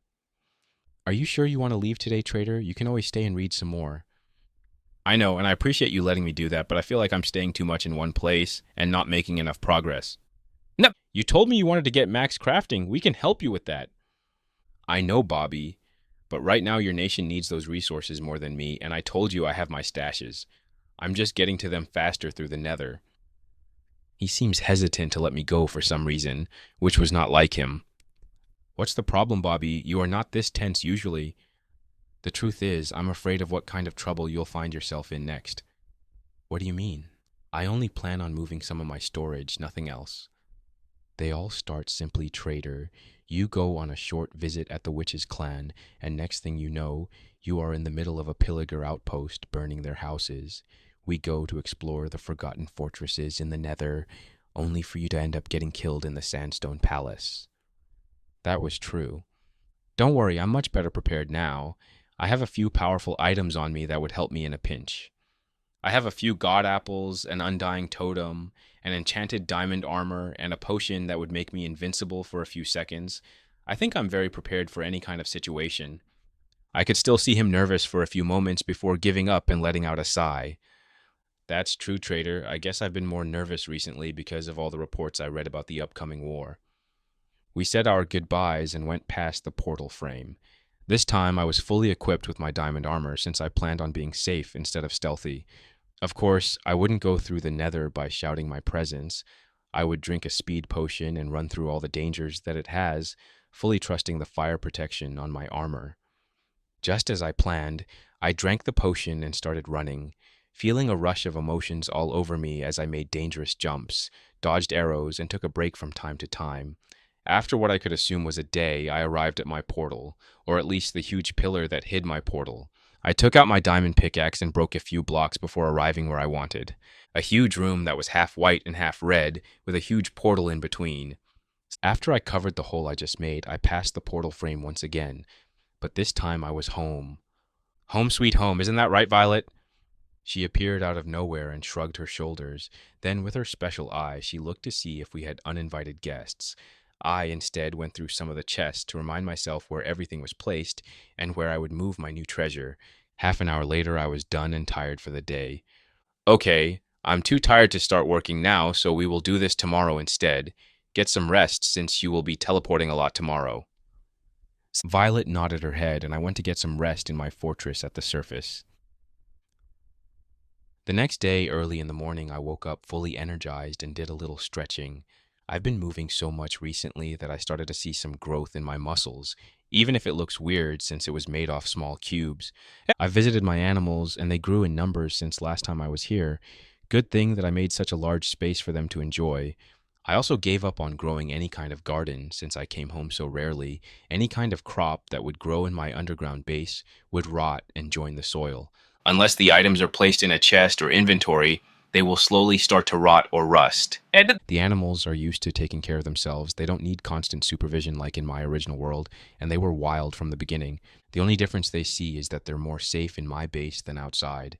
Are you sure you want to leave today, trader? You can always stay and read some more. I know, and I appreciate you letting me do that, but I feel like I'm staying too much in one place and not making enough progress. No, you told me you wanted to get max crafting. We can help you with that. I know, Bobby, but right now your nation needs those resources more than me, and I told you I have my stashes. I'm just getting to them faster through the nether. He seems hesitant to let me go for some reason, which was not like him. What's the problem, Bobby? You are not this tense usually. The truth is, I'm afraid of what kind of trouble you'll find yourself in next. What do you mean? I only plan on moving some of my storage, nothing else. They all start simply, trader. You go on a short visit at the witch's clan, and next thing you know, you are in the middle of a Villager outpost burning their houses. We go to explore the forgotten fortresses in the nether, only for you to end up getting killed in the Sandstone Palace. That was true. Don't worry, I'm much better prepared now. I have a few powerful items on me that would help me in a pinch. I have a few god apples, an undying totem, an enchanted diamond armor, and a potion that would make me invincible for a few seconds. I think I'm very prepared for any kind of situation. I could still see him nervous for a few moments before giving up and letting out a sigh. That's true, trader. I guess I've been more nervous recently because of all the reports I read about the upcoming war. We said our goodbyes and went past the portal frame. This time I was fully equipped with my diamond armor since I planned on being safe instead of stealthy. Of course, I wouldn't go through the nether by shouting my presence. I would drink a speed potion and run through all the dangers that it has, fully trusting the fire protection on my armor. Just as I planned, I drank the potion and started running, feeling a rush of emotions all over me as I made dangerous jumps, dodged arrows, and took a break from time to time. After what I could assume was a day, I arrived at my portal, or at least the huge pillar that hid my portal. I took out my diamond pickaxe and broke a few blocks before arriving where I wanted. A huge room that was half white and half red, with a huge portal in between. After I covered the hole I just made, I passed the portal frame once again, but this time I was home. Home sweet home, isn't that right, Violet? She appeared out of nowhere and shrugged her shoulders. Then, with her special eye, she looked to see if we had uninvited guests. I, instead, went through some of the chests to remind myself where everything was placed and where I would move my new treasure. Half an hour later, I was done and tired for the day. Okay, I'm too tired to start working now, so we will do this tomorrow instead. Get some rest since you will be teleporting a lot tomorrow. Violet nodded her head, and I went to get some rest in my fortress at the surface. The next day, early in the morning, I woke up fully energized and did a little stretching. I've been moving so much recently that I started to see some growth in my muscles, even if it looks weird since it was made off small cubes. I visited my animals, and they grew in numbers since last time I was here. Good thing that I made such a large space for them to enjoy. I also gave up on growing any kind of garden since I came home so rarely. Any kind of crop that would grow in my underground base would rot and join the soil. Unless the items are placed in a chest or inventory, they will slowly start to rot or rust. The animals are used to taking care of themselves. They don't need constant supervision like in my original world, and they were wild from the beginning. The only difference they see is that they're more safe in my base than outside.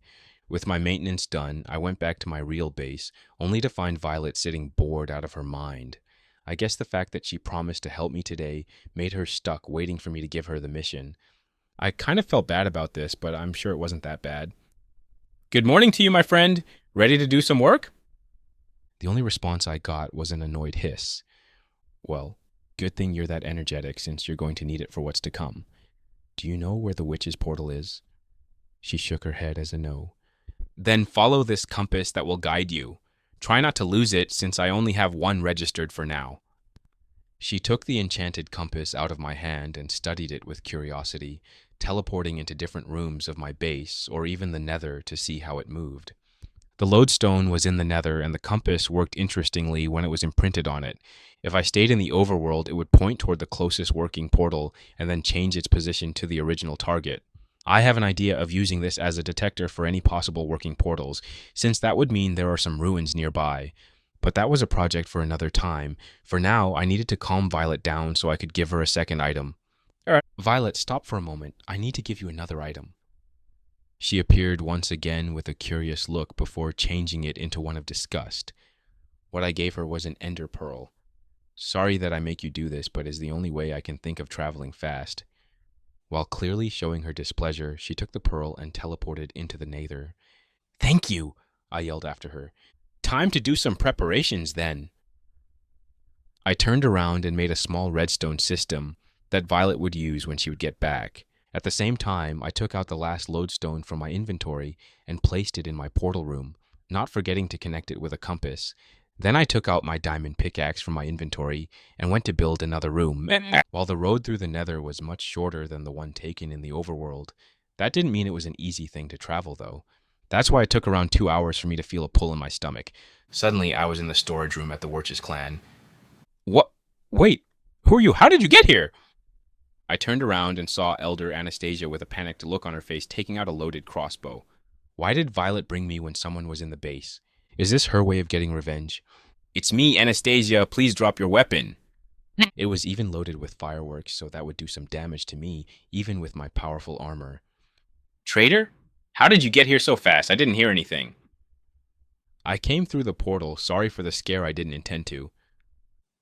With my maintenance done, I went back to my real base, only to find Violet sitting bored out of her mind. I guess the fact that she promised to help me today made her stuck waiting for me to give her the mission. I kind of felt bad about this, but I'm sure it wasn't that bad. Good morning to you, my friend. Ready to do some work? The only response I got was an annoyed hiss. Well, good thing you're that energetic since you're going to need it for what's to come. Do you know where the witch's portal is? She shook her head as a no. Then follow this compass that will guide you. Try not to lose it since I only have one registered for now. She took the enchanted compass out of my hand and studied it with curiosity, teleporting into different rooms of my base or even the nether to see how it moved. The lodestone was in the nether, and the compass worked interestingly when it was imprinted on it. If I stayed in the overworld, it would point toward the closest working portal and then change its position to the original target. I have an idea of using this as a detector for any possible working portals, since that would mean there are some ruins nearby. But that was a project for another time. For now, I needed to calm Violet down so I could give her a second item. All right. Violet, stop for a moment. I need to give you another item. She appeared once again with a curious look before changing it into one of disgust. What I gave her was an ender pearl. Sorry that I make you do this, but it's the only way I can think of traveling fast. While clearly showing her displeasure, she took the pearl and teleported into the nether. Thank you, I yelled after her. Time to do some preparations then. I turned around and made a small redstone system that Violet would use when she would get back. At the same time, I took out the last lodestone from my inventory and placed it in my portal room, not forgetting to connect it with a compass. Then I took out my diamond pickaxe from my inventory and went to build another room. While the road through the nether was much shorter than the one taken in the overworld, that didn't mean it was an easy thing to travel, though. That's why it took around 2 hours for me to feel a pull in my stomach. Suddenly, I was in the storage room at the Wirch's clan. What? Wait, who are you? How did you get here? I turned around and saw Elder Anastasia with a panicked look on her face taking out a loaded crossbow. Why did Violet bring me when someone was in the base? Is this her way of getting revenge? It's me, Anastasia. Please drop your weapon. It was even loaded with fireworks, so that would do some damage to me, even with my powerful armor. Traitor? How did you get here so fast? I didn't hear anything. I came through the portal. Sorry for the scare, I didn't intend to.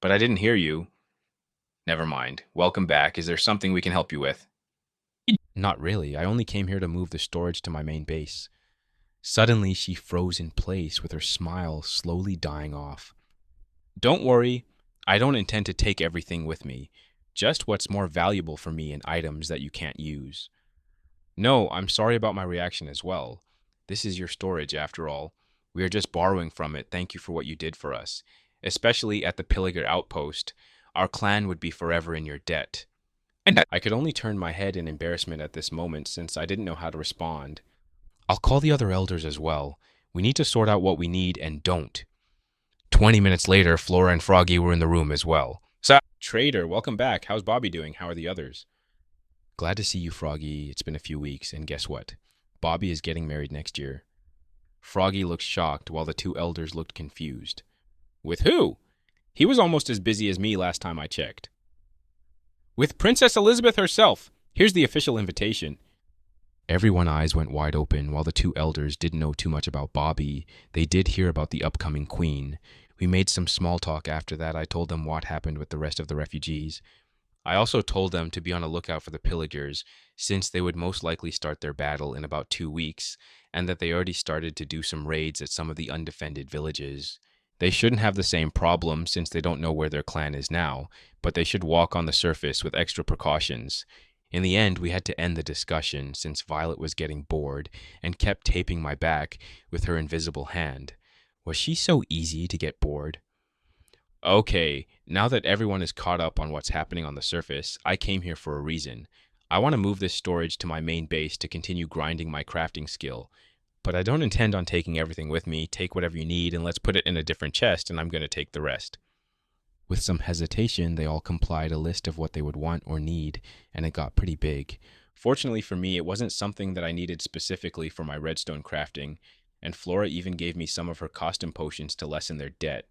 But I didn't hear you. Never mind. Welcome back. Is there something we can help you with? Not really. I only came here to move the storage to my main base. Suddenly, she froze in place with her smile slowly dying off. Don't worry. I don't intend to take everything with me, just what's more valuable for me and items that you can't use. No, I'm sorry about my reaction as well. This is your storage, after all. We are just borrowing from it. Thank you for what you did for us. Especially at the Viligers outpost. Our clan would be forever in your debt. And I could only turn my head in embarrassment at this moment since I didn't know how to respond. I'll call the other elders as well. We need to sort out what we need and don't. 20 minutes later, Flora and Froggy were in the room as well. Trader, welcome back. How's Bobby doing? How are the others? Glad to see you, Froggy. It's been a few weeks, and guess what? Bobby is getting married next year. Froggy looked shocked, while the two elders looked confused. With who? He was almost as busy as me last time I checked. With Princess Elizabeth herself. Here's the official invitation. Everyone's eyes went wide open. While the two elders didn't know too much about Bobby, they did hear about the upcoming queen. We made some small talk after that. I told them what happened with the rest of the refugees. I also told them to be on the lookout for the Viligers, since they would most likely start their battle in about 2 weeks, and that they already started to do some raids at some of the undefended villages. They shouldn't have the same problem since they don't know where their clan is now, but they should walk on the surface with extra precautions. In the end, we had to end the discussion since Violet was getting bored and kept taping my back with her invisible hand. Was she so easy to get bored? Okay, now that everyone is caught up on what's happening on the surface, I came here for a reason. I want to move this storage to my main base to continue grinding my crafting skill. But I don't intend on taking everything with me. Take whatever you need and let's put it in a different chest, and I'm going to take the rest. With some hesitation, they all complied a list of what they would want or need, and it got pretty big. Fortunately for me, it wasn't something that I needed specifically for my redstone crafting, and Flora even gave me some of her custom potions to lessen their debt.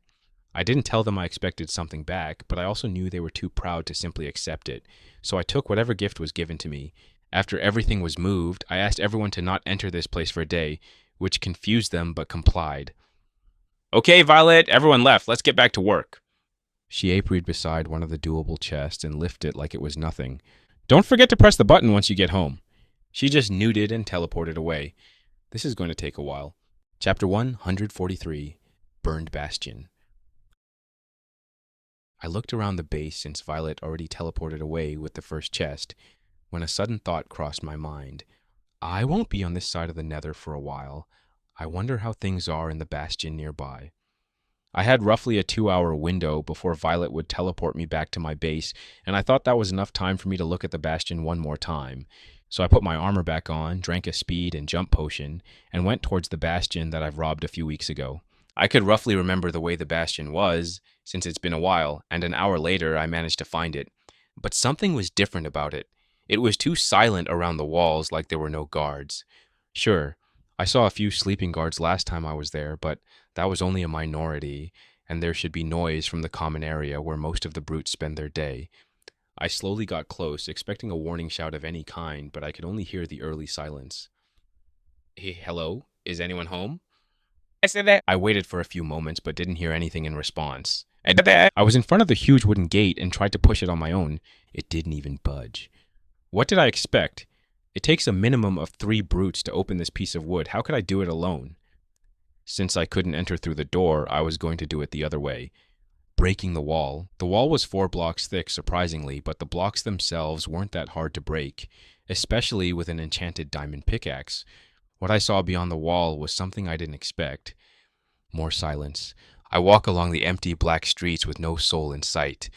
I didn't tell them I expected something back, but I also knew they were too proud to simply accept it, so I took whatever gift was given to me. After everything was moved, I asked everyone to not enter this place for a day, which confused them but complied. Okay, Violet, everyone left. Let's get back to work. She aproned beside one of the doable chests and lifted it like it was nothing. Don't forget to press the button once you get home. She just nuded and teleported away. This is going to take a while. Chapter 143, Burned Bastion. I looked around the base since Violet already teleported away with the first chest, when a sudden thought crossed my mind. I won't be on this side of the Nether for a while. I wonder how things are in the bastion nearby. I had roughly a 2-hour window before Violet would teleport me back to my base, and I thought that was enough time for me to look at the bastion one more time. So I put my armor back on, drank a speed and jump potion, and went towards the bastion that I've robbed a few weeks ago. I could roughly remember the way the bastion was, since it's been a while, and an hour later I managed to find it. But something was different about it. It was too silent around the walls, like there were no guards. Sure, I saw a few sleeping guards last time I was there, but that was only a minority, and there should be noise from the common area where most of the brutes spend their day. I slowly got close, expecting a warning shout of any kind, but I could only hear the early silence. Hey, hello? Is anyone home? I waited for a few moments, but didn't hear anything in response. I was in front of the huge wooden gate and tried to push it on my own. It didn't even budge. What did I expect? It takes a minimum of 3 brutes to open this piece of wood. How could I do it alone? Since I couldn't enter through the door, I was going to do it the other way. Breaking the wall. The wall was 4 blocks thick, surprisingly, but the blocks themselves weren't that hard to break, especially with an enchanted diamond pickaxe. What I saw beyond the wall was something I didn't expect. More silence. I walk along the empty black streets with no soul in sight.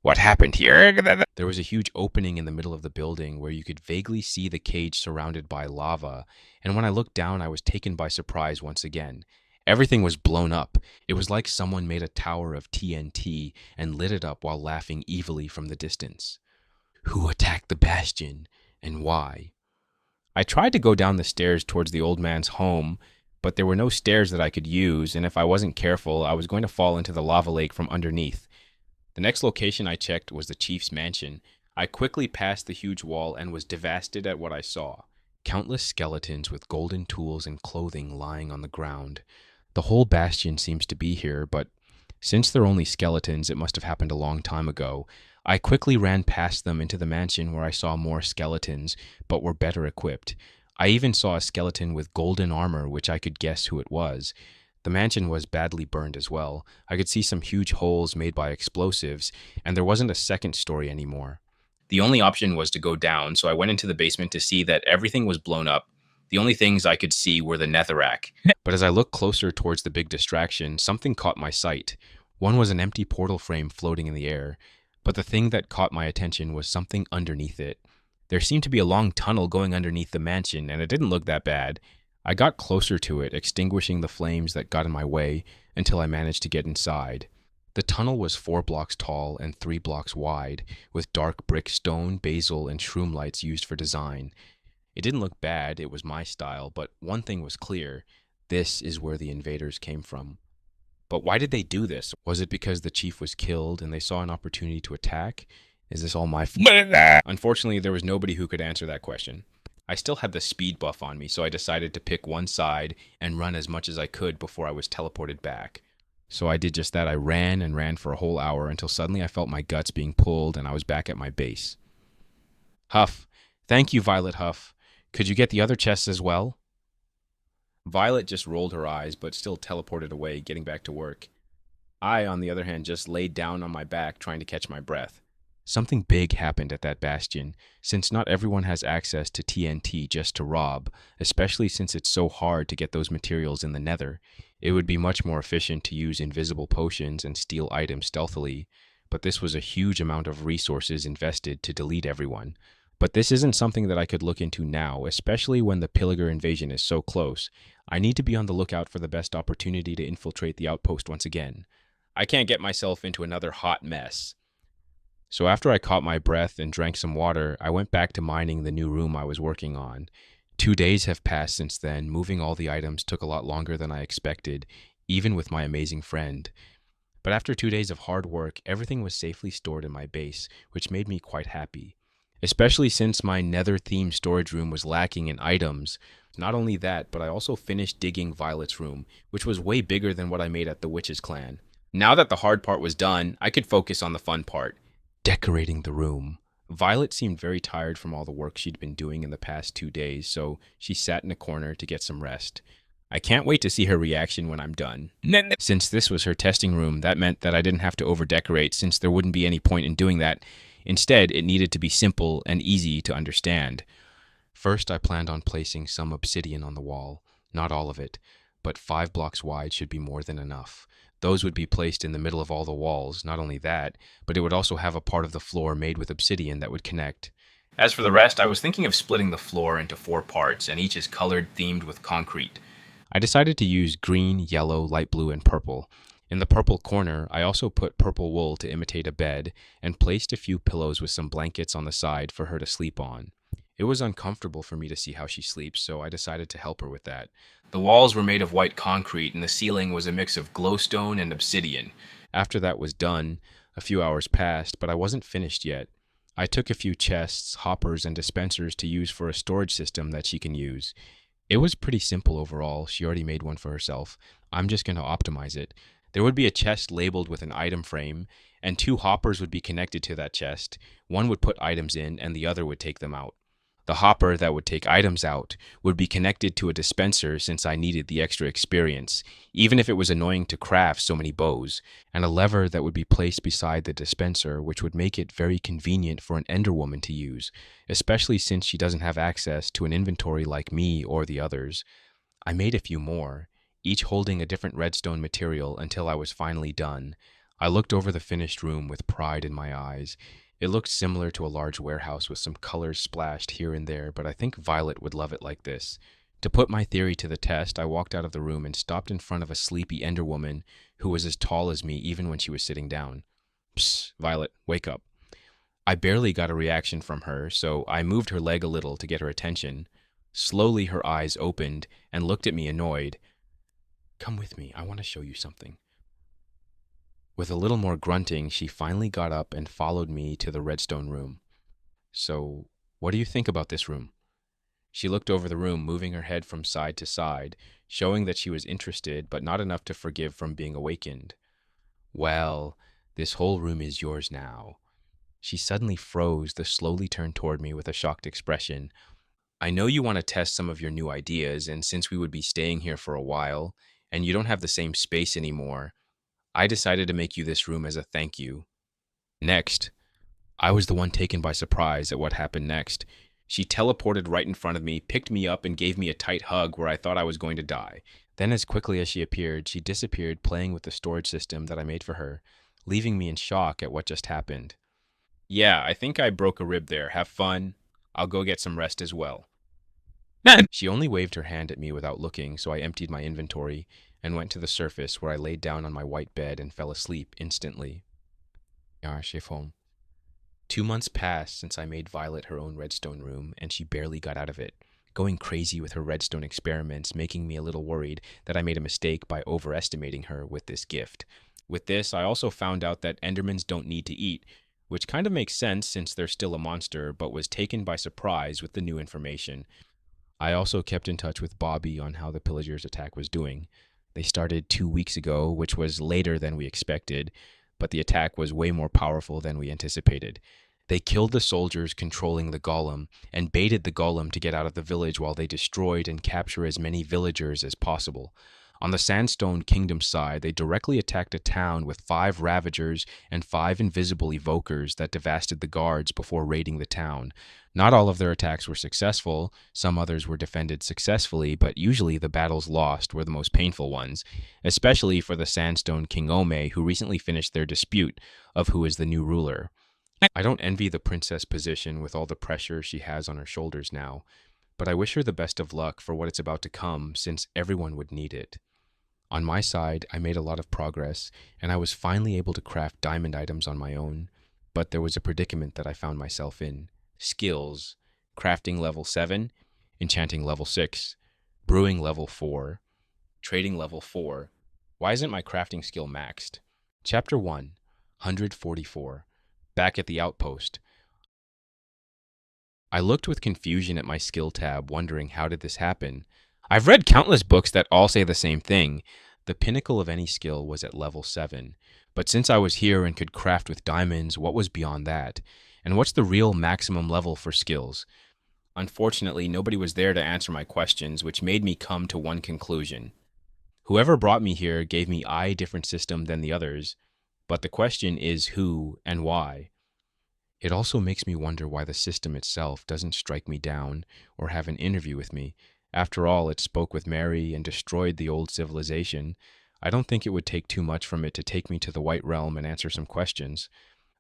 What happened here? There was a huge opening in the middle of the building where you could vaguely see the cage surrounded by lava, and when I looked down, I was taken by surprise once again. Everything was blown up. It was like someone made a tower of TNT and lit it up while laughing evilly from the distance. Who attacked the bastion, and why? I tried to go down the stairs towards the old man's home, but there were no stairs that I could use, and if I wasn't careful, I was going to fall into the lava lake from underneath. The next location I checked was the chief's mansion. I quickly passed the huge wall and was devastated at what I saw. Countless skeletons with golden tools and clothing lying on the ground. The whole bastion seems to be here, but since they're only skeletons, it must have happened a long time ago. I quickly ran past them into the mansion where I saw more skeletons, but were better equipped. I even saw a skeleton with golden armor, which I could guess who it was. The mansion was badly burned as well. I could see some huge holes made by explosives, and there wasn't a second story anymore. The only option was to go down, so I went into the basement to see that everything was blown up. The only things I could see were the netherrack. But as I looked closer towards the big distraction, something caught my sight. One was an empty portal frame floating in the air, but the thing that caught my attention was something underneath it. There seemed to be a long tunnel going underneath the mansion, and it didn't look that bad. I got closer to it, extinguishing the flames that got in my way until I managed to get inside. The tunnel was 4 blocks tall and 3 blocks wide, with dark brick stone, basil, and shroom lights used for design. It didn't look bad, it was my style, but one thing was clear. This is where the invaders came from. But why did they do this? Was it because the chief was killed and they saw an opportunity to attack? Is this all my fault? Unfortunately, there was nobody who could answer that question. I still had the speed buff on me, so I decided to pick one side and run as much as I could before I was teleported back. So I did just that. I ran and ran for a whole hour until suddenly I felt my guts being pulled and I was back at my base. Huff. Thank you, Violet Huff. Could you get the other chests as well? Violet just rolled her eyes, but still teleported away, getting back to work. I, on the other hand, just laid down on my back, trying to catch my breath. Something big happened at that bastion, since not everyone has access to TNT just to rob, especially since it's so hard to get those materials in the nether. It would be much more efficient to use invisible potions and steal items stealthily, but this was a huge amount of resources invested to delete everyone. But this isn't something that I could look into now, especially when the Viligers invasion is so close. I need to be on the lookout for the best opportunity to infiltrate the outpost once again. I can't get myself into another hot mess. So after I caught my breath and drank some water, I went back to mining the new room I was working on. 2 days have passed since then. Moving all the items took a lot longer than I expected, even with my amazing friend. But after 2 days of hard work, everything was safely stored in my base, which made me quite happy. Especially since my nether-themed storage room was lacking in items. Not only that, but I also finished digging Violet's room, which was way bigger than what I made at the Witch's Clan. Now that the hard part was done, I could focus on the fun part. Decorating the room. Violet seemed very tired from all the work she'd been doing in the past 2 days, so she sat in a corner to get some rest. I can't wait to see her reaction when I'm done. Since this was her testing room, that meant that I didn't have to over-decorate, since there wouldn't be any point in doing that. Instead, it needed to be simple and easy to understand. First, I planned on placing some obsidian on the wall. Not all of it, but 5 blocks wide should be more than enough. Those would be placed in the middle of all the walls. Not only that, but it would also have a part of the floor made with obsidian that would connect. As for the rest, I was thinking of splitting the floor into 4 parts, and each is colored themed with concrete. I decided to use green, yellow, light blue, and purple. In the purple corner, I also put purple wool to imitate a bed, and placed a few pillows with some blankets on the side for her to sleep on. It was uncomfortable for me to see how she sleeps, so I decided to help her with that. The walls were made of white concrete, and the ceiling was a mix of glowstone and obsidian. After that was done, a few hours passed, but I wasn't finished yet. I took a few chests, hoppers, and dispensers to use for a storage system that she can use. It was pretty simple overall. She already made one for herself. I'm just going to optimize it. There would be a chest labeled with an item frame, and 2 hoppers would be connected to that chest. One would put items in, and the other would take them out. The hopper that would take items out would be connected to a dispenser since I needed the extra experience, even if it was annoying to craft so many bows, and a lever that would be placed beside the dispenser, which would make it very convenient for an Enderwoman to use, especially since she doesn't have access to an inventory like me or the others. I made a few more, each holding a different redstone material until I was finally done. I looked over the finished room with pride in my eyes. It looked similar to a large warehouse with some colors splashed here and there, but I think Violet would love it like this. To put my theory to the test, I walked out of the room and stopped in front of a sleepy Enderwoman who was as tall as me even when she was sitting down. Psst, Violet, wake up. I barely got a reaction from her, so I moved her leg a little to get her attention. Slowly her eyes opened and looked at me annoyed. Come with me, I want to show you something. With a little more grunting, she finally got up and followed me to the redstone room. So, what do you think about this room? She looked over the room, moving her head from side to side, showing that she was interested, but not enough to forgive from being awakened. Well, this whole room is yours now. She suddenly froze, then slowly turned toward me with a shocked expression. I know you want to test some of your new ideas, and since we would be staying here for a while, and you don't have the same space anymore. I decided to make you this room as a thank you. Next, I was the one taken by surprise at what happened next. She teleported right in front of me, picked me up, and gave me a tight hug where I thought I was going to die. Then, as quickly as she appeared, she disappeared playing with the storage system that I made for her, leaving me in shock at what just happened. Yeah, I think I broke a rib there. Have fun. I'll go get some rest as well. She only waved her hand at me without looking, so I emptied my inventory and went to the surface where I laid down on my white bed and fell asleep instantly. Ja, chef home. 2 months passed since I made Violet her own redstone room, and she barely got out of it, going crazy with her redstone experiments, making me a little worried that I made a mistake by overestimating her with this gift. With this, I also found out that Endermans don't need to eat, which kind of makes sense since they're still a monster, but was taken by surprise with the new information. I also kept in touch with Bobby on how the Pillagers' attack was doing. They started 2 weeks ago, which was later than we expected, but the attack was way more powerful than we anticipated. They killed the soldiers controlling the golem and baited the golem to get out of the village while they destroyed and captured as many villagers as possible. On the Sandstone Kingdom side, they directly attacked a town with 5 Ravagers and 5 invisible evokers that devastated the guards before raiding the town. Not all of their attacks were successful, some others were defended successfully, but usually the battles lost were the most painful ones, especially for the Sandstone King Ome, who recently finished their dispute of who is the new ruler. I don't envy the princess position with all the pressure she has on her shoulders now, but I wish her the best of luck for what it's about to come, since everyone would need it. On my side, I made a lot of progress, and I was finally able to craft diamond items on my own, but there was a predicament that I found myself in. Skills: crafting level 7, enchanting level 6, brewing level 4, trading level 4. Why isn't my crafting skill maxed? Chapter 1, 144. Back at the outpost. I looked with confusion at my skill tab, wondering how did this happen. I've read countless books that all say the same thing. The pinnacle of any skill was at level 7. But since I was here and could craft with diamonds, what was beyond that? And what's the real maximum level for skills? Unfortunately, nobody was there to answer my questions, which made me come to one conclusion. Whoever brought me here gave me a different system than the others, but the question is who and why. It also makes me wonder why the system itself doesn't strike me down or have an interview with me. After all, it spoke with Mary and destroyed the old civilization. I don't think it would take too much from it to take me to the White Realm and answer some questions.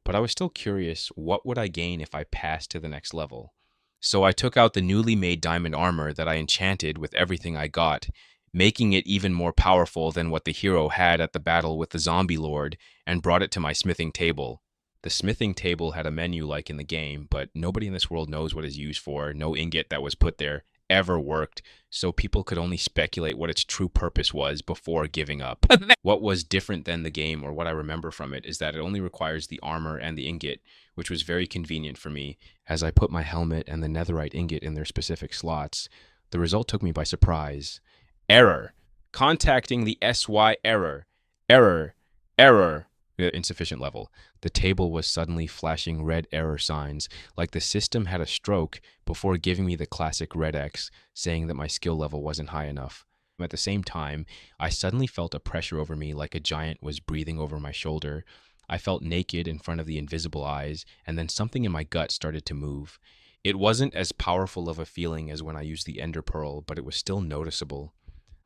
But I was still curious, what would I gain if I passed to the next level? So I took out the newly made diamond armor that I enchanted with everything I got, making it even more powerful than what the hero had at the battle with the zombie lord, and brought it to my smithing table. The smithing table had a menu like in the game, but nobody in this world knows what it's used for. No ingot that was put there ever worked, so people could only speculate what its true purpose was before giving up. What was different than the game, or what I remember from it, is that it only requires the armor and the ingot, which was very convenient for me, as I put my helmet and the netherite ingot in their specific slots. The result took me by surprise. Error. Contacting the SY error. Error. Error. Insufficient level. The table was suddenly flashing red error signs, like the system had a stroke, before giving me the classic red X, saying that my skill level wasn't high enough. At the same time, I suddenly felt a pressure over me like a giant was breathing over my shoulder. I felt naked in front of the invisible eyes, and then something in my gut started to move. It wasn't as powerful of a feeling as when I used the Ender Pearl, but it was still noticeable.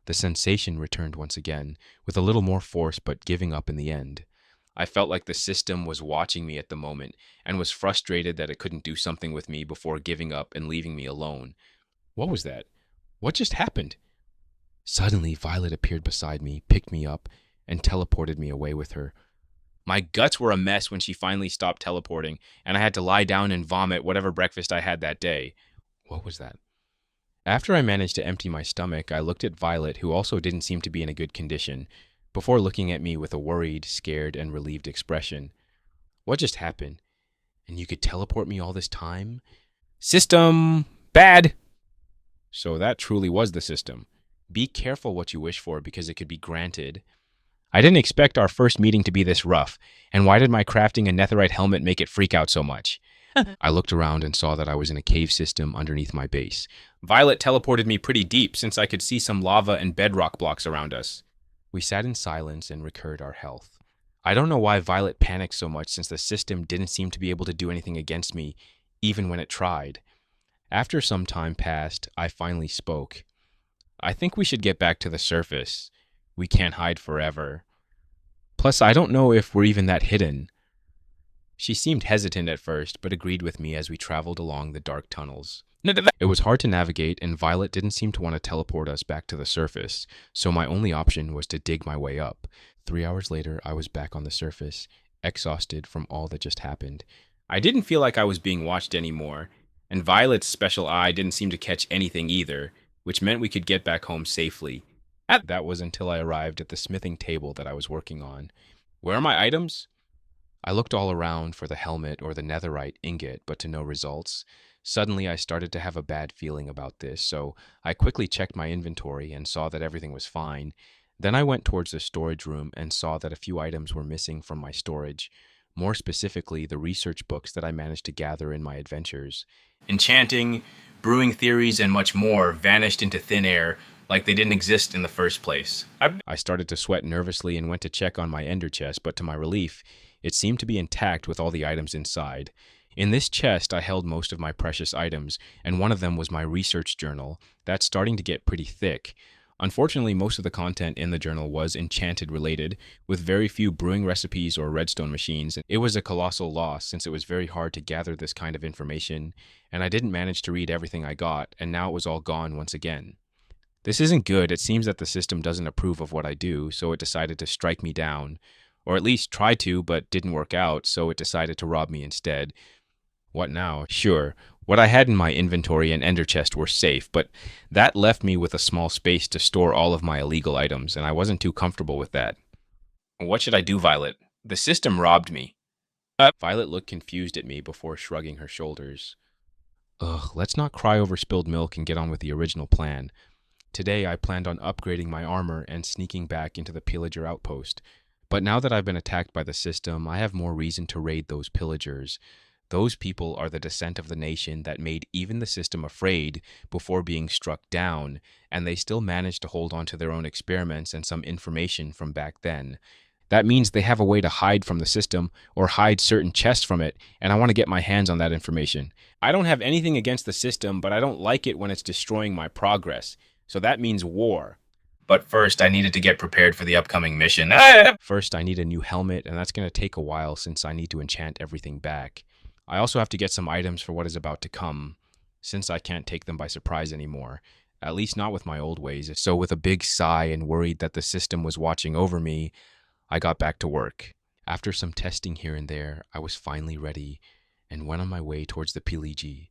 The sensation returned once again, with a little more force, but giving up in the end. I felt like the system was watching me at the moment and was frustrated that it couldn't do something with me before giving up and leaving me alone. What was that? What just happened? Suddenly, Violet appeared beside me, picked me up, and teleported me away with her. My guts were a mess when she finally stopped teleporting, and I had to lie down and vomit whatever breakfast I had that day. What was that? After I managed to empty my stomach, I looked at Violet, who also didn't seem to be in a good condition, before looking at me with a worried, scared, and relieved expression. What just happened? And you could teleport me all this time? System bad! So that truly was the system. Be careful what you wish for, because it could be granted. I didn't expect our first meeting to be this rough, and why did my crafting a netherite helmet make it freak out so much? I looked around and saw that I was in a cave system underneath my base. Violet teleported me pretty deep, since I could see some lava and bedrock blocks around us. We sat in silence and recurred our health. I don't know why Violet panicked so much since the system didn't seem to be able to do anything against me, even when it tried. After some time passed, I finally spoke. I think we should get back to the surface. We can't hide forever. Plus, I don't know if we're even that hidden. She seemed hesitant at first, but agreed with me as we traveled along the dark tunnels. It was hard to navigate, and Violet didn't seem to want to teleport us back to the surface, so my only option was to dig my way up. 3 hours later, I was back on the surface, exhausted from all that just happened. I didn't feel like I was being watched anymore, and Violet's special eye didn't seem to catch anything either, which meant we could get back home safely. That was until I arrived at the smithing table that I was working on. Where are my items? I looked all around for the helmet or the netherite ingot, but to no results. Suddenly, I started to have a bad feeling about this, so I quickly checked my inventory and saw that everything was fine. Then I went towards the storage room and saw that a few items were missing from my storage. More specifically, the research books that I managed to gather in my adventures. Enchanting, brewing theories, and much more vanished into thin air like they didn't exist in the first place. I started to sweat nervously and went to check on my ender chest, but to my relief, it seemed to be intact with all the items inside. In this chest, I held most of my precious items, and one of them was my research journal. That's starting to get pretty thick. Unfortunately, most of the content in the journal was enchanted related, with very few brewing recipes or redstone machines. It was a colossal loss since it was very hard to gather this kind of information, and I didn't manage to read everything I got, and now it was all gone once again. This isn't good. It seems that the system doesn't approve of what I do, so it decided to strike me down. Or at least tried to, but didn't work out, so it decided to rob me instead. What now? Sure, what I had in my inventory and ender chest were safe, but that left me with a small space to store all of my illegal items, and I wasn't too comfortable with that. What should I do, Violet? The system robbed me. Violet looked confused at me before shrugging her shoulders. Ugh, let's not cry over spilled milk and get on with the original plan. Today I planned on upgrading my armor and sneaking back into the pillager outpost. But now that I've been attacked by the system, I have more reason to raid those pillagers. Those people are the descent of the nation that made even the system afraid before being struck down, and they still managed to hold on to their own experiments and some information from back then. That means they have a way to hide from the system or hide certain chests from it, and I want to get my hands on that information. I don't have anything against the system, but I don't like it when it's destroying my progress. So that means war. But first, I needed to get prepared for the upcoming mission. First, I need a new helmet, and that's going to take a while since I need to enchant everything back. I also have to get some items for what is about to come, since I can't take them by surprise anymore, at least not with my old ways. So with a big sigh and worried that the system was watching over me, I got back to work. After some testing here and there, I was finally ready and went on my way towards the Piligi,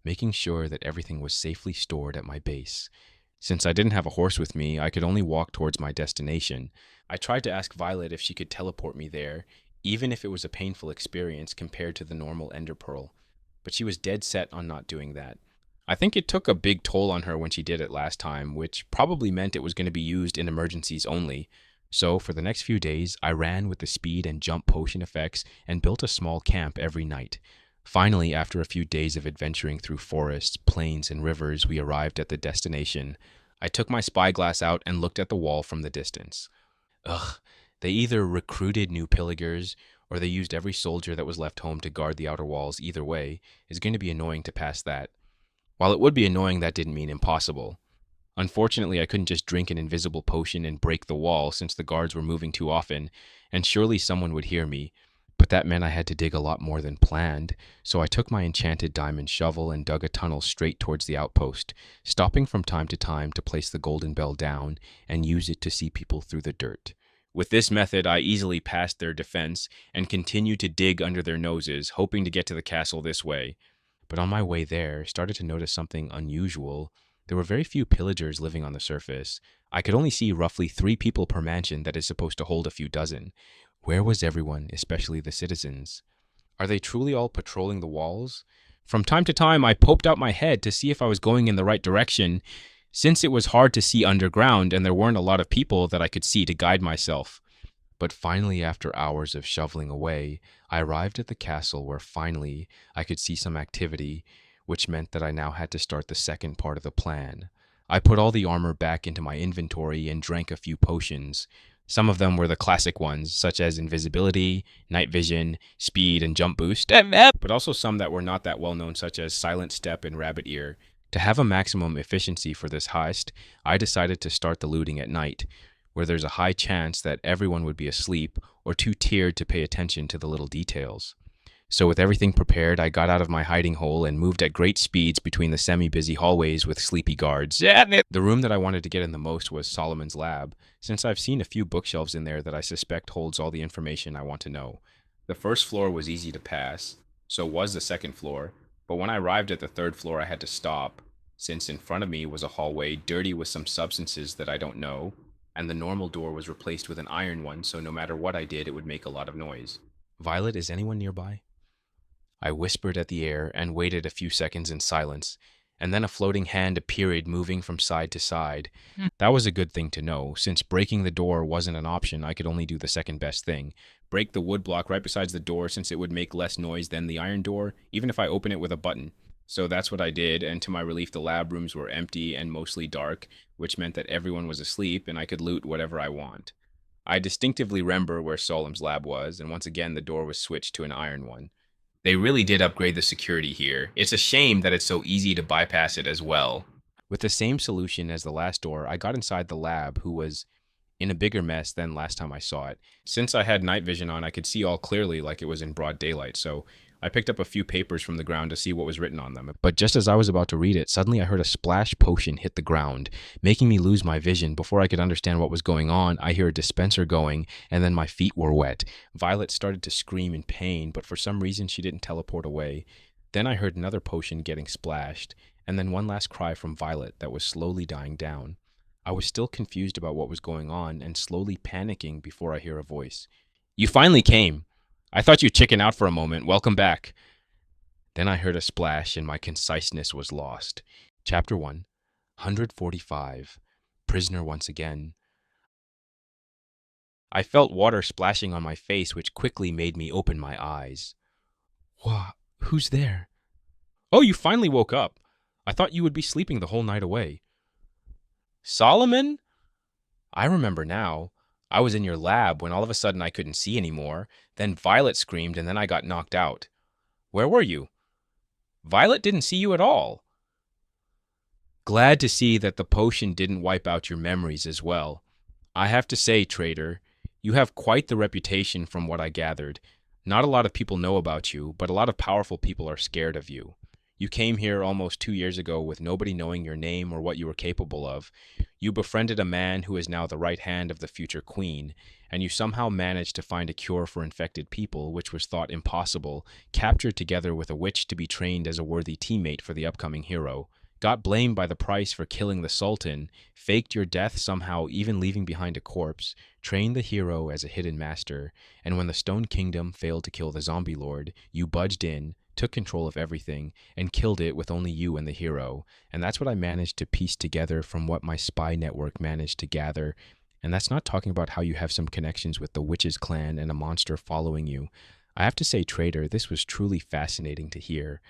making sure that everything was safely stored at my base. Since I didn't have a horse with me, I could only walk towards my destination. I tried to ask Violet if she could teleport me there, even if it was a painful experience compared to the normal Ender Pearl, but she was dead set on not doing that. I think it took a big toll on her when she did it last time, which probably meant it was going to be used in emergencies only. So for the next few days, I ran with the speed and jump potion effects and built a small camp every night. Finally, after a few days of adventuring through forests, plains, and rivers, we arrived at the destination. I took my spyglass out and looked at the wall from the distance. Ugh, they either recruited new pillagers, or they used every soldier that was left home to guard the outer walls. Either way, it's going to be annoying to pass that. While it would be annoying, that didn't mean impossible. Unfortunately, I couldn't just drink an invisible potion and break the wall since the guards were moving too often, and surely someone would hear me. But that meant I had to dig a lot more than planned, so I took my enchanted diamond shovel and dug a tunnel straight towards the outpost, stopping from time to place the golden bell down and use it to see people through the dirt. With this method, I easily passed their defense and continued to dig under their noses, hoping to get to the castle this way. But on my way there, started to notice something unusual. There were very few pillagers living on the surface. I could only see roughly 3 people per mansion that is supposed to hold a few dozen. Where was everyone, especially the citizens? Are they truly all patrolling the walls? From time to time, I poked out my head to see if I was going in the right direction, since it was hard to see underground and there weren't a lot of people that I could see to guide myself. But finally, after hours of shoveling away, I arrived at the castle where finally I could see some activity, which meant that I now had to start the second part of the plan. I put all the armor back into my inventory and drank a few potions. Some of them were the classic ones, such as invisibility, night vision, speed, and jump boost, but also some that were not that well known, such as silent step and rabbit ear. To have a maximum efficiency for this heist, I decided to start the looting at night, where there's a high chance that everyone would be asleep or too tired to pay attention to the little details. So, with everything prepared, I got out of my hiding hole and moved at great speeds between the semi busy hallways with sleepy guards. The room that I wanted to get in the most was Solomon's lab, since I've seen a few bookshelves in there that I suspect holds all the information I want to know. The first floor was easy to pass, so was the second floor, but when I arrived at the third floor, I had to stop, since in front of me was a hallway dirty with some substances that I don't know, and the normal door was replaced with an iron one, so no matter what I did, it would make a lot of noise. Violet, is anyone nearby? I whispered at the air and waited a few seconds in silence, and then a floating hand appeared moving from side to side. That was a good thing to know, since breaking the door wasn't an option. I could only do the second best thing. Break the wood block right beside the door, since it would make less noise than the iron door, even if I open it with a button. So that's what I did, and to my relief, the lab rooms were empty and mostly dark, which meant that everyone was asleep and I could loot whatever I want. I distinctively remember where Solemn's lab was, and once again the door was switched to an iron one. They really did upgrade the security here. It's a shame that it's so easy to bypass it as well. With the same solution as the last door, I got inside the lab, who was in a bigger mess than last time I saw it. Since I had night vision on, I could see all clearly like it was in broad daylight, so I picked up a few papers from the ground to see what was written on them. But just as I was about to read it, suddenly I heard a splash potion hit the ground, making me lose my vision. Before I could understand what was going on, I hear a dispenser going, and then my feet were wet. Violet started to scream in pain, but for some reason she didn't teleport away. Then I heard another potion getting splashed, and then one last cry from Violet that was slowly dying down. I was still confused about what was going on and slowly panicking before I hear a voice. "You finally came. I thought you'd chicken out for a moment. Welcome back." Then I heard a splash and my conciseness was lost. Chapter 1, 145. Prisoner once again. I felt water splashing on my face, which quickly made me open my eyes. Who's there? Oh, you finally woke up. I thought you would be sleeping the whole night away. Solomon? I remember now. I was in your lab when all of a sudden I couldn't see anymore. Then Violet screamed and then I got knocked out. Where were you? Violet didn't see you at all. Glad to see that the potion didn't wipe out your memories as well. I have to say, traitor, you have quite the reputation from what I gathered. Not a lot of people know about you, but a lot of powerful people are scared of you. You came here almost 2 years ago with nobody knowing your name or what you were capable of. You befriended a man who is now the right hand of the future queen, and you somehow managed to find a cure for infected people, which was thought impossible, captured together with a witch to be trained as a worthy teammate for the upcoming hero. Got blamed by the price for killing the Sultan, faked your death somehow, even leaving behind a corpse, trained the hero as a hidden master, and when the Stone Kingdom failed to kill the zombie lord, you budged in, took control of everything, and killed it with only you and the hero. And that's what I managed to piece together from what my spy network managed to gather. And that's not talking about how you have some connections with the Witches clan and a monster following you. I have to say, traitor, this was truly fascinating to hear.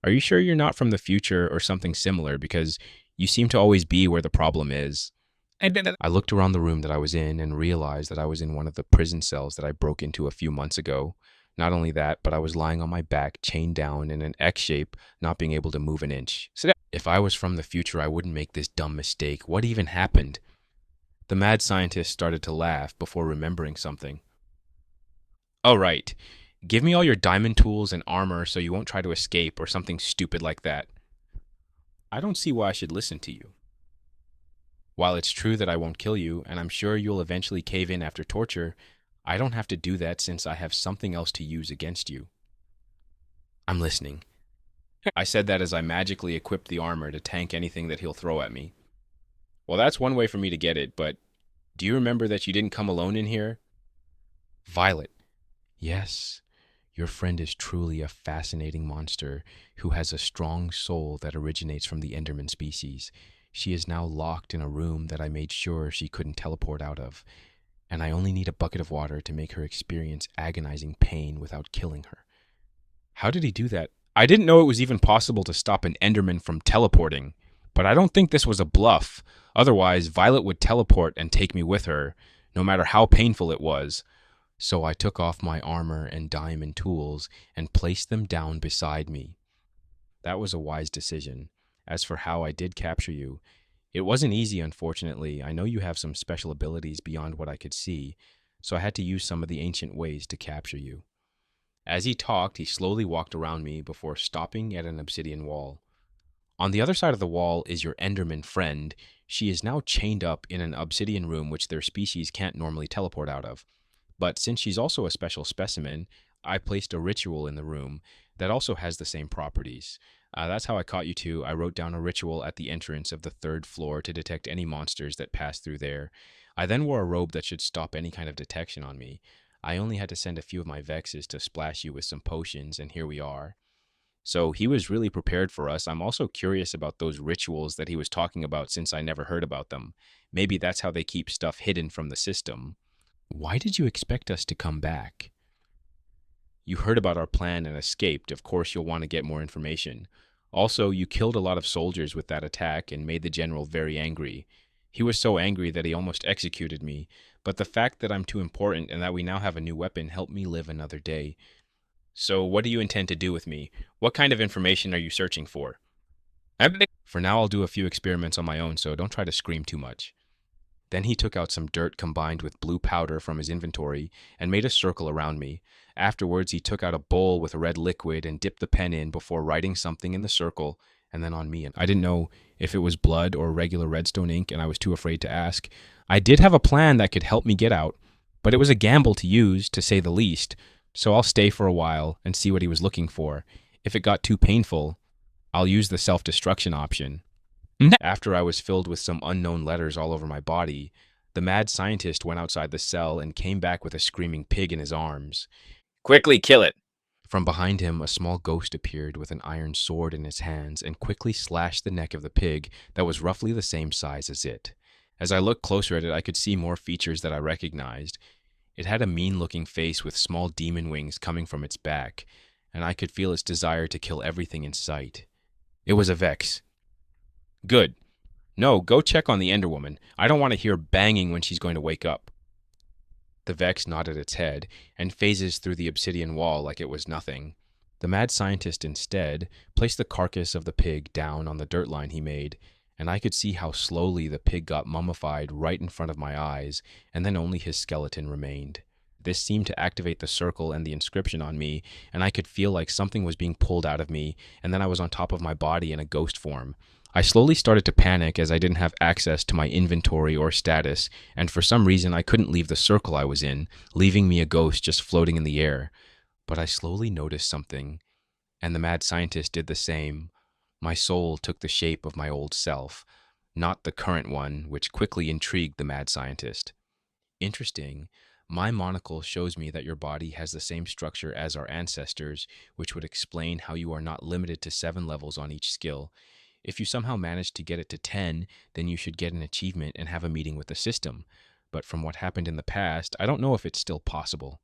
Are you sure you're not from the future or something similar? Because you seem to always be where the problem is. I looked around the room that I was in and realized that I was in one of the prison cells that I broke into a few months ago. Not only that, but I was lying on my back, chained down in an X shape, not being able to move an inch. If I was from the future, I wouldn't make this dumb mistake. What even happened? The mad scientist started to laugh before remembering something. Oh, right. Give me all your diamond tools and armor so you won't try to escape or something stupid like that. I don't see why I should listen to you. While it's true that I won't kill you, and I'm sure you'll eventually cave in after torture, I don't have to do that since I have something else to use against you. I'm listening. I said that as I magically equipped the armor to tank anything that he'll throw at me. Well, that's one way for me to get it, but do you remember that you didn't come alone in here? Violet. Yes, your friend is truly a fascinating monster who has a strong soul that originates from the Enderman species. She is now locked in a room that I made sure she couldn't teleport out of, and I only need a bucket of water to make her experience agonizing pain without killing her. How did he do that? I didn't know it was even possible to stop an Enderman from teleporting. But I don't think this was a bluff. Otherwise, Violet would teleport and take me with her, no matter how painful it was. So I took off my armor and diamond tools and placed them down beside me. That was a wise decision. As for how I did capture you, it wasn't easy, unfortunately. I know you have some special abilities beyond what I could see, so I had to use some of the ancient ways to capture you. As he talked, he slowly walked around me before stopping at an obsidian wall. On the other side of the wall is your Enderman friend. She is now chained up in an obsidian room which their species can't normally teleport out of. But since she's also a special specimen, I placed a ritual in the room that also has the same properties. That's how I caught you two. I wrote down a ritual at the entrance of the 3rd floor to detect any monsters that passed through there. I then wore a robe that should stop any kind of detection on me. I only had to send a few of my vexes to splash you with some potions, and here we are. So he was really prepared for us. I'm also curious about those rituals that he was talking about since I never heard about them. Maybe that's how they keep stuff hidden from the system. Why did you expect us to come back? You heard about our plan and escaped. Of course, you'll want to get more information. Also, you killed a lot of soldiers with that attack and made the general very angry. He was so angry that he almost executed me, but the fact that I'm too important and that we now have a new weapon helped me live another day. So, what do you intend to do with me? What kind of information are you searching for? For now, I'll do a few experiments on my own, so don't try to scream too much. Then he took out some dirt combined with blue powder from his inventory and made a circle around me. Afterwards, he took out a bowl with a red liquid and dipped the pen in before writing something in the circle and then on me. I didn't know if it was blood or regular redstone ink, and I was too afraid to ask. I did have a plan that could help me get out, but it was a gamble to use, to say the least, so I'll stay for a while and see what he was looking for. If it got too painful, I'll use the self-destruction option. After I was filled with some unknown letters all over my body, the mad scientist went outside the cell and came back with a screaming pig in his arms. Quickly kill it! From behind him, a small ghost appeared with an iron sword in his hands and quickly slashed the neck of the pig that was roughly the same size as it. As I looked closer at it, I could see more features that I recognized. It had a mean-looking face with small demon wings coming from its back, and I could feel its desire to kill everything in sight. It was a Vex. Good. No, go check on the Enderwoman. I don't want to hear banging when she's going to wake up. The Vex nodded its head and phases through the obsidian wall like it was nothing. The mad scientist instead placed the carcass of the pig down on the dirt line he made, and I could see how slowly the pig got mummified right in front of my eyes, and then only his skeleton remained. This seemed to activate the circle and the inscription on me, and I could feel like something was being pulled out of me, and then I was on top of my body in a ghost form. I slowly started to panic as I didn't have access to my inventory or status, and for some reason I couldn't leave the circle I was in, leaving me a ghost just floating in the air. But I slowly noticed something, and the mad scientist did the same. My soul took the shape of my old self, not the current one, which quickly intrigued the mad scientist. Interesting. My monocle shows me that your body has the same structure as our ancestors, which would explain how you are not limited to 7 levels on each skill. If you somehow manage to get it to 10, then you should get an achievement and have a meeting with the system. But from what happened in the past, I don't know if it's still possible.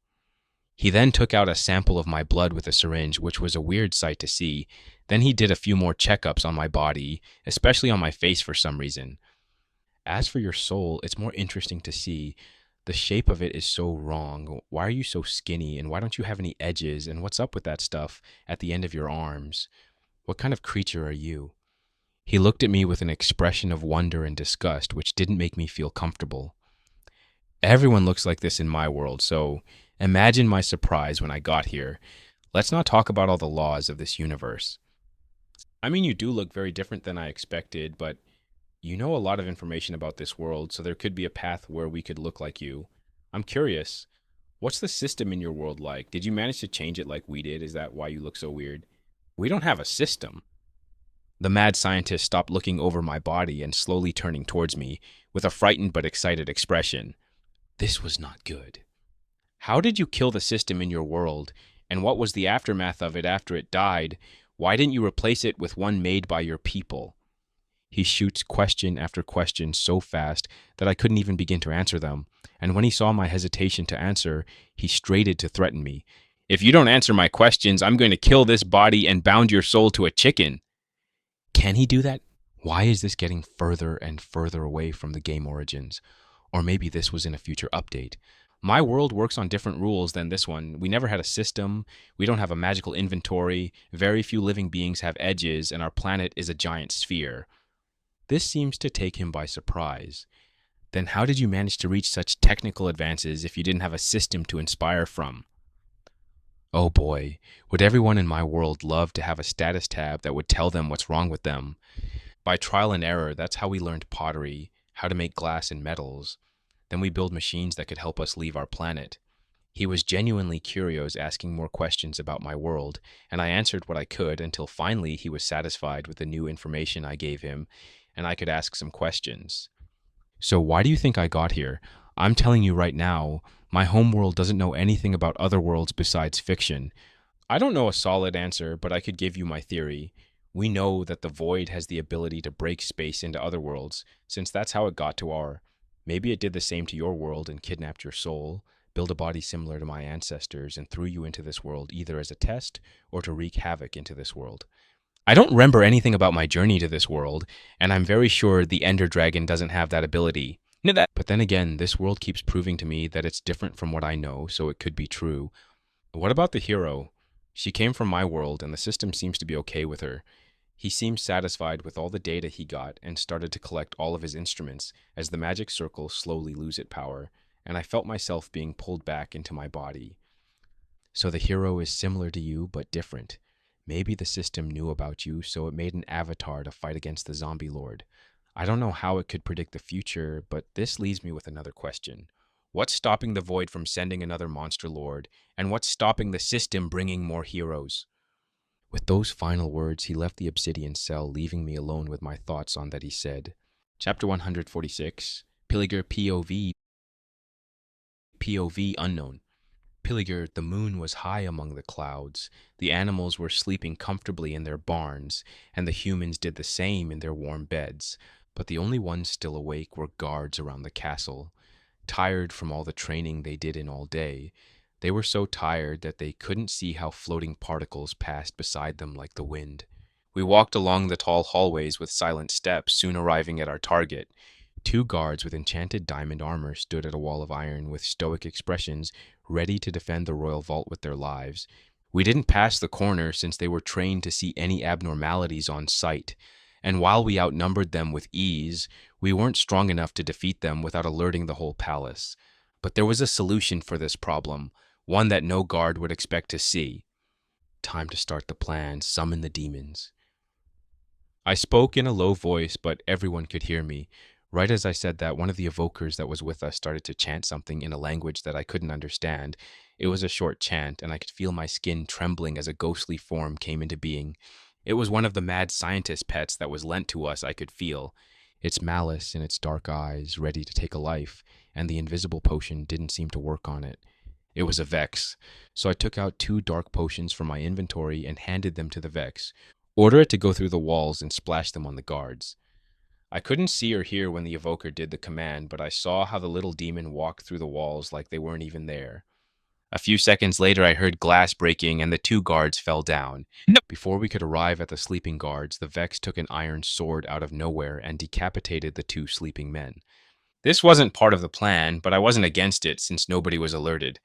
He then took out a sample of my blood with a syringe, which was a weird sight to see. Then he did a few more checkups on my body, especially on my face for some reason. As for your soul, it's more interesting to see. The shape of it is so wrong. Why are you so skinny, and why don't you have any edges, and what's up with that stuff at the end of your arms? What kind of creature are you? He looked at me with an expression of wonder and disgust, which didn't make me feel comfortable. Everyone looks like this in my world, so imagine my surprise when I got here. Let's not talk about all the laws of this universe. I mean, you do look very different than I expected, but you know a lot of information about this world, so there could be a path where we could look like you. I'm curious, what's the system in your world like? Did you manage to change it like we did? Is that why you look so weird? We don't have a system. The mad scientist stopped looking over my body and slowly turning towards me with a frightened but excited expression. This was not good. How did you kill the system in your world, and what was the aftermath of it after it died? Why didn't you replace it with one made by your people? He shoots question after question so fast that I couldn't even begin to answer them, and when he saw my hesitation to answer, he straighted to threaten me. If you don't answer my questions, I'm going to kill this body and bound your soul to a chicken. Can he do that? Why is this getting further and further away from the game origins? Or maybe this was in a future update. My world works on different rules than this one. We never had a system, we don't have a magical inventory, very few living beings have edges, and our planet is a giant sphere. This seems to take him by surprise. Then how did you manage to reach such technical advances if you didn't have a system to inspire from? Oh boy, would everyone in my world love to have a status tab that would tell them what's wrong with them? By trial and error, that's how we learned pottery, how to make glass and metals. Then we build machines that could help us leave our planet. He was genuinely curious, asking more questions about my world, and I answered what I could until finally he was satisfied with the new information I gave him, and I could ask some questions. So why do you think I got here? I'm telling you right now, my homeworld doesn't know anything about other worlds besides fiction. I don't know a solid answer, but I could give you my theory. We know that the void has the ability to break space into other worlds, since that's how it got to our. Maybe it did the same to your world and kidnapped your soul, built a body similar to my ancestors, and threw you into this world either as a test or to wreak havoc into this world. I don't remember anything about my journey to this world, and I'm very sure the Ender Dragon doesn't have that ability. But then again, this world keeps proving to me that it's different from what I know, so it could be true. What about the hero? She came from my world, and the system seems to be okay with her. He seemed satisfied with all the data he got and started to collect all of his instruments as the magic circle slowly lose its power, and I felt myself being pulled back into my body. So the hero is similar to you, but different. Maybe the system knew about you, so it made an avatar to fight against the zombie lord. I don't know how it could predict the future, but this leaves me with another question. What's stopping the void from sending another monster lord, and what's stopping the system bringing more heroes? With those final words, he left the obsidian cell, leaving me alone with my thoughts on that he said. Chapter 146, Viligers POV unknown. Viligers, the moon was high among the clouds, the animals were sleeping comfortably in their barns, and the humans did the same in their warm beds, but the only ones still awake were guards around the castle. Tired from all the training they did in all day, they were so tired that they couldn't see how floating particles passed beside them like the wind. We walked along the tall hallways with silent steps, soon arriving at our target. Two guards with enchanted diamond armor stood at a wall of iron with stoic expressions, ready to defend the royal vault with their lives. We didn't pass the corner since they were trained to see any abnormalities on sight, and while we outnumbered them with ease, we weren't strong enough to defeat them without alerting the whole palace. But there was a solution for this problem, one that no guard would expect to see. Time to start the plan, summon the demons. I spoke in a low voice, but everyone could hear me. Right as I said that, one of the evokers that was with us started to chant something in a language that I couldn't understand. It was a short chant, and I could feel my skin trembling as a ghostly form came into being. It was one of the mad scientist pets that was lent to us, I could feel. Its malice in its dark eyes, ready to take a life, and the invisible potion didn't seem to work on it. It was a Vex, so I took out 2 dark potions from my inventory and handed them to the Vex. Order it to go through the walls and splash them on the guards. I couldn't see or hear when the evoker did the command, but I saw how the little demon walked through the walls like they weren't even there. A few seconds later, I heard glass breaking and the 2 guards fell down. Before we could arrive at the sleeping guards, the Vex took an iron sword out of nowhere and decapitated the 2 sleeping men. This wasn't part of the plan, but I wasn't against it since nobody was alerted.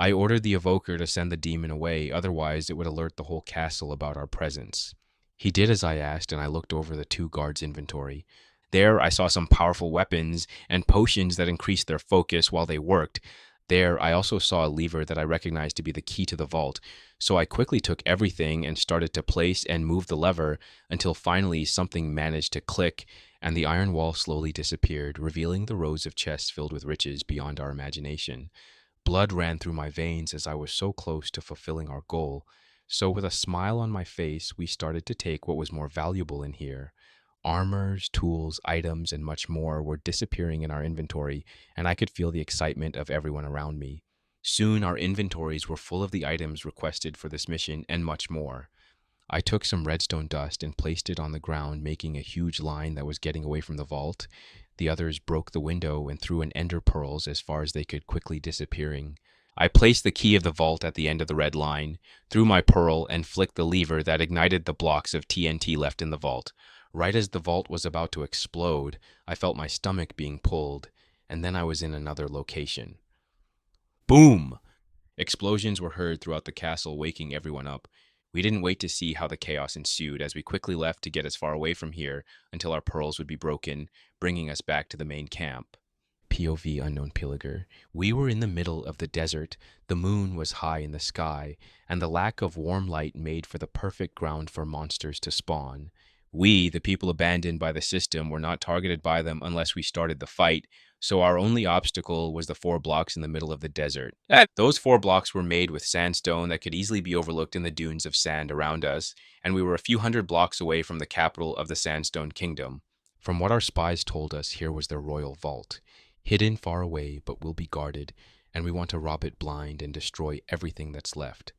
I ordered the evoker to send the demon away, otherwise it would alert the whole castle about our presence. He did as I asked, and I looked over the 2 guards' inventory. There I saw some powerful weapons and potions that increased their focus while they worked. There I also saw a lever that I recognized to be the key to the vault, so I quickly took everything and started to place and move the lever until finally something managed to click, and the iron wall slowly disappeared, revealing the rows of chests filled with riches beyond our imagination. Blood ran through my veins as I was so close to fulfilling our goal. So with a smile on my face, we started to take what was more valuable in here. Armors, tools, items, and much more were disappearing in our inventory, and I could feel the excitement of everyone around me. Soon our inventories were full of the items requested for this mission and much more. I took some redstone dust and placed it on the ground, making a huge line that was getting away from the vault. The others broke the window and threw in ender pearls as far as they could, quickly disappearing. I placed the key of the vault at the end of the red line, threw my pearl, and flicked the lever that ignited the blocks of TNT left in the vault. Right as the vault was about to explode, I felt my stomach being pulled, and then I was in another location. Boom! Explosions were heard throughout the castle, waking everyone up. We didn't wait to see how the chaos ensued, as we quickly left to get as far away from here until our pearls would be broken, bringing us back to the main camp. POV unknown pillager. We were in the middle of the desert, the moon was high in the sky, and the lack of warm light made for the perfect ground for monsters to spawn. We, the people abandoned by the system, were not targeted by them unless we started the fight, so our only obstacle was the 4 blocks in the middle of the desert. Those 4 blocks were made with sandstone that could easily be overlooked in the dunes of sand around us, and we were a few hundred blocks away from the capital of the Sandstone Kingdom. From what our spies told us, here was their royal vault. Hidden far away, but will be guarded, and we want to rob it blind and destroy everything that's left.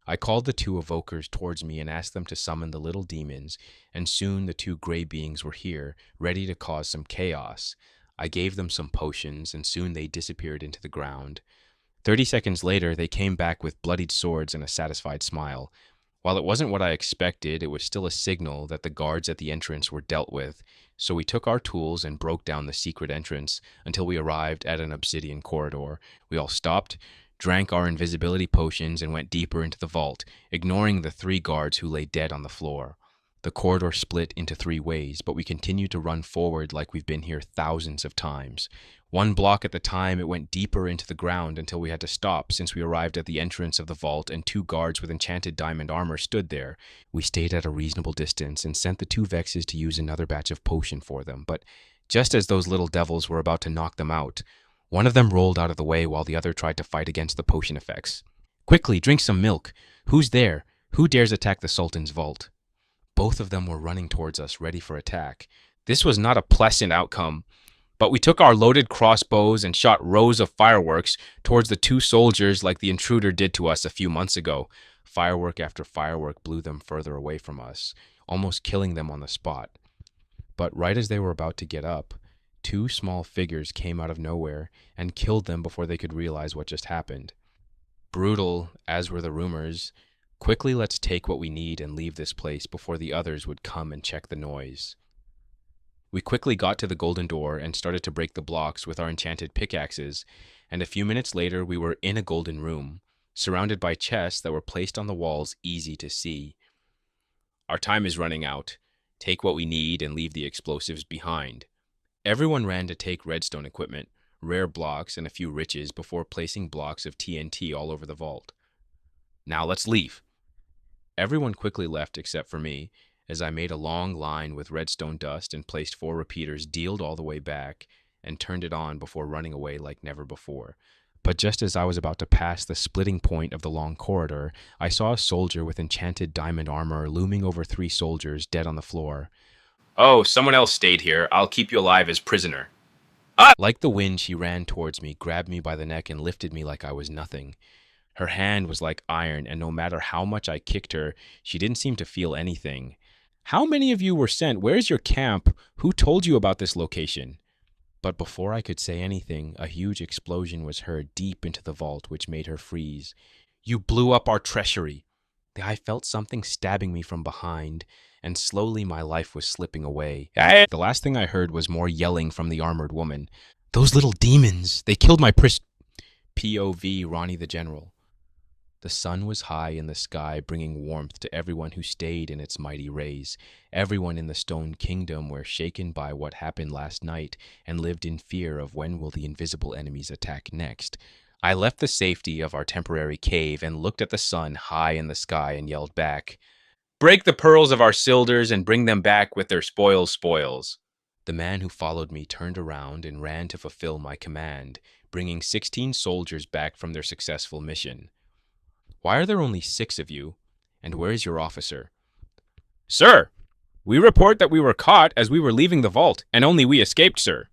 I called the 2 evokers towards me and asked them to summon the little demons, and soon the 2 gray beings were here, ready to cause some chaos. I gave them some potions, and soon they disappeared into the ground. 30 seconds later, they came back with bloodied swords and a satisfied smile. While it wasn't what I expected, it was still a signal that the guards at the entrance were dealt with, so we took our tools and broke down the secret entrance until we arrived at an obsidian corridor. We all stopped, drank our invisibility potions, and went deeper into the vault, ignoring the 3 guards who lay dead on the floor. The corridor split into 3 ways, but we continued to run forward like we've been here thousands of times. 1 block at the time, it went deeper into the ground until we had to stop since we arrived at the entrance of the vault and 2 guards with enchanted diamond armor stood there. We stayed at a reasonable distance and sent the 2 Vexes to use another batch of potion for them, but just as those little devils were about to knock them out, one of them rolled out of the way while the other tried to fight against the potion effects. Quickly, drink some milk. Who's there? Who dares attack the Sultan's vault? Both of them were running towards us, ready for attack. This was not a pleasant outcome, but we took our loaded crossbows and shot rows of fireworks towards the 2 soldiers like the intruder did to us a few months ago. Firework after firework blew them further away from us, almost killing them on the spot. But right as they were about to get up, 2 small figures came out of nowhere and killed them before they could realize what just happened. Brutal, as were the rumors. Quickly, let's take what we need and leave this place before the others would come and check the noise. We quickly got to the golden door and started to break the blocks with our enchanted pickaxes, and a few minutes later we were in a golden room, surrounded by chests that were placed on the walls, easy to see. Our time is running out. Take what we need and leave the explosives behind. Everyone ran to take redstone equipment, rare blocks, and a few riches before placing blocks of TNT all over the vault. Now let's leave. Everyone quickly left except for me, as I made a long line with redstone dust and placed 4 repeaters dealed all the way back and turned it on before running away like never before. But just as I was about to pass the splitting point of the long corridor, I saw a soldier with enchanted diamond armor looming over 3 soldiers dead on the floor. Oh, someone else stayed here. I'll keep you alive as prisoner. Like the wind, she ran towards me, grabbed me by the neck, and lifted me like I was nothing. Her hand was like iron, and no matter how much I kicked her, she didn't seem to feel anything. How many of you were sent? Where's your camp? Who told you about this location? But before I could say anything, a huge explosion was heard deep into the vault, which made her freeze. You blew up our treasury. I felt something stabbing me from behind, and slowly my life was slipping away. The last thing I heard was more yelling from the armored woman. Those little demons! They killed my POV Ronnie the General. The sun was high in the sky, bringing warmth to everyone who stayed in its mighty rays. Everyone in the Stone Kingdom were shaken by what happened last night and lived in fear of when will the invisible enemies attack next. I left the safety of our temporary cave and looked at the sun high in the sky and yelled back, "Break the pearls of our Silders and bring them back with their spoils." The man who followed me turned around and ran to fulfill my command, bringing 16 soldiers back from their successful mission. Why are there only 6 of you? And where is your officer? Sir, we report that we were caught as we were leaving the vault, and only we escaped, sir.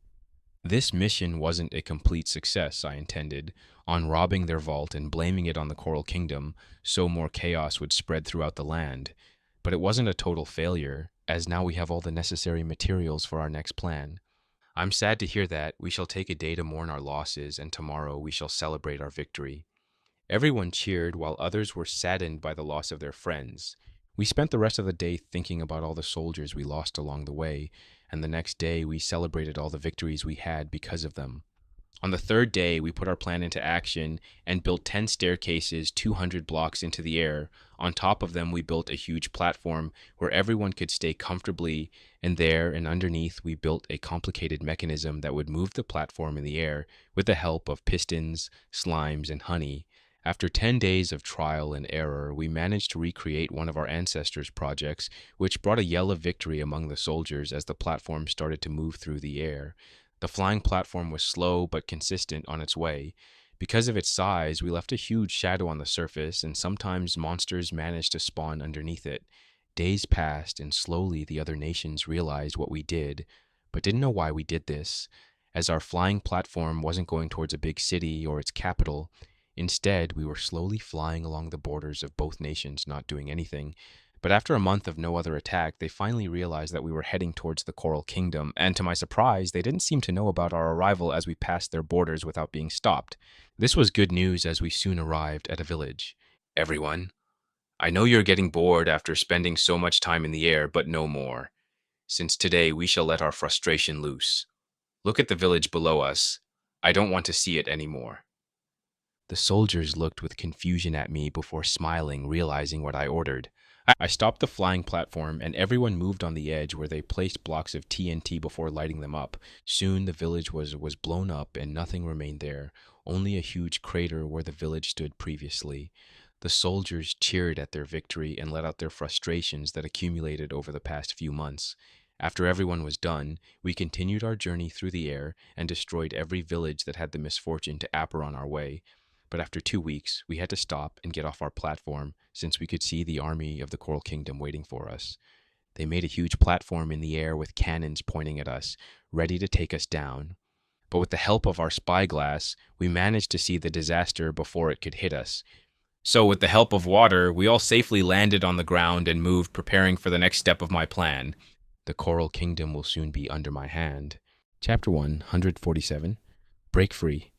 This mission wasn't a complete success, I intended, on robbing their vault and blaming it on the Coral Kingdom, so more chaos would spread throughout the land. But it wasn't a total failure, as now we have all the necessary materials for our next plan. I'm sad to hear that. We shall take a day to mourn our losses, and tomorrow we shall celebrate our victory. Everyone cheered while others were saddened by the loss of their friends. We spent the rest of the day thinking about all the soldiers we lost along the way, and the next day we celebrated all the victories we had because of them. On the third day, we put our plan into action and built 10 staircases 200 blocks into the air. On top of them, we built a huge platform where everyone could stay comfortably, and there and underneath, we built a complicated mechanism that would move the platform in the air with the help of pistons, slimes, and honey. After 10 days of trial and error, we managed to recreate one of our ancestors' projects, which brought a yell of victory among the soldiers as the platform started to move through the air. The flying platform was slow but consistent on its way. Because of its size, we left a huge shadow on the surface, and sometimes monsters managed to spawn underneath it. Days passed, and slowly the other nations realized what we did, but didn't know why we did this, as our flying platform wasn't going towards a big city or its capital. Instead, we were slowly flying along the borders of both nations, not doing anything. But after a month of no other attack, they finally realized that we were heading towards the Coral Kingdom, and to my surprise, they didn't seem to know about our arrival as we passed their borders without being stopped. This was good news as we soon arrived at a village. Everyone, I know you're getting bored after spending so much time in the air, but no more. Since today we shall let our frustration loose. Look at the village below us. I don't want to see it anymore. The soldiers looked with confusion at me before smiling, realizing what I ordered. I stopped the flying platform, and everyone moved on the edge where they placed blocks of TNT before lighting them up. Soon the village was blown up, and nothing remained there, only a huge crater where the village stood previously. The soldiers cheered at their victory and let out their frustrations that accumulated over the past few months. After everyone was done, we continued our journey through the air and destroyed every village that had the misfortune to appear on our way. But after 2 weeks, we had to stop and get off our platform since we could see the army of the Coral Kingdom waiting for us. They made a huge platform in the air with cannons pointing at us, ready to take us down. But with the help of our spyglass, we managed to see the disaster before it could hit us. So with the help of water, we all safely landed on the ground and moved, preparing for the next step of my plan. The Coral Kingdom will soon be under my hand. Chapter 147. Break Free.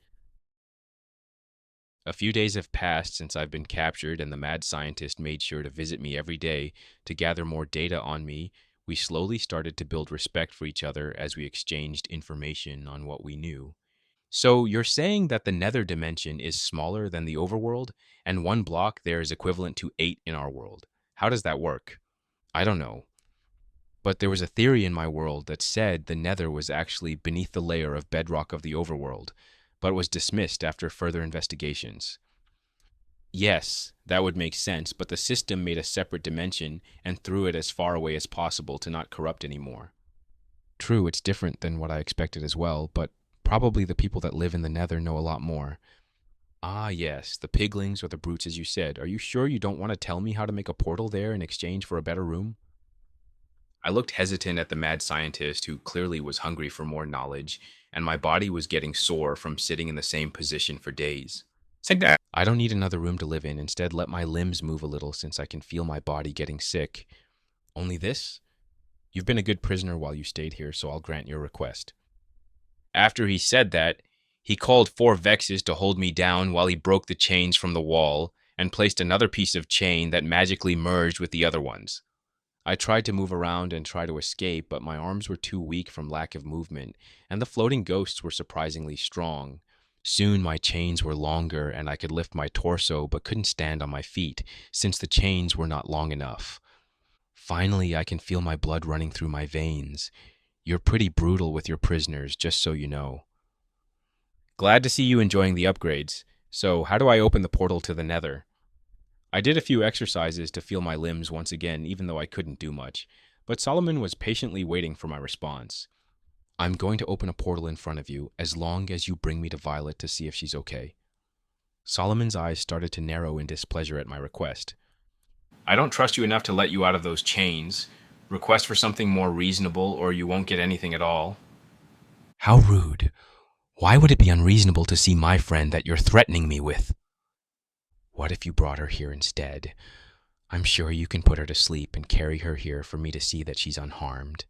A few days have passed since I've been captured, and the mad scientist made sure to visit me every day to gather more data on me. We slowly started to build respect for each other as we exchanged information on what we knew. So you're saying that the nether dimension is smaller than the overworld, and one block there is equivalent to 8 in our world. How does that work? I don't know. But there was a theory in my world that said the nether was actually beneath the layer of bedrock of the overworld, but was dismissed after further investigations. Yes, that would make sense, but the system made a separate dimension and threw it as far away as possible to not corrupt anymore. True, it's different than what I expected as well, but probably the people that live in the nether know a lot more. Ah, yes, the piglings or the brutes, as you said. Are you sure you don't want to tell me how to make a portal there in exchange for a better room? I looked hesitant at the mad scientist who clearly was hungry for more knowledge, and my body was getting sore from sitting in the same position for days. I don't need another room to live in. Instead, let my limbs move a little since I can feel my body getting sick. Only this? You've been a good prisoner while you stayed here, so I'll grant your request. After he said that, he called 4 Vexes to hold me down while he broke the chains from the wall and placed another piece of chain that magically merged with the other ones. I tried to move around and try to escape, but my arms were too weak from lack of movement, and the floating ghosts were surprisingly strong. Soon my chains were longer, and I could lift my torso but couldn't stand on my feet, since the chains were not long enough. Finally, I can feel my blood running through my veins. You're pretty brutal with your prisoners, just so you know. Glad to see you enjoying the upgrades. So, how do I open the portal to the nether? I did a few exercises to feel my limbs once again, even though I couldn't do much, but Solomon was patiently waiting for my response. I'm going to open a portal in front of you, as long as you bring me to Violet to see if she's okay. Solomon's eyes started to narrow in displeasure at my request. I don't trust you enough to let you out of those chains. Request for something more reasonable, or you won't get anything at all. How rude. Why would it be unreasonable to see my friend that you're threatening me with? What if you brought her here instead? I'm sure you can put her to sleep and carry her here for me to see that she's unharmed.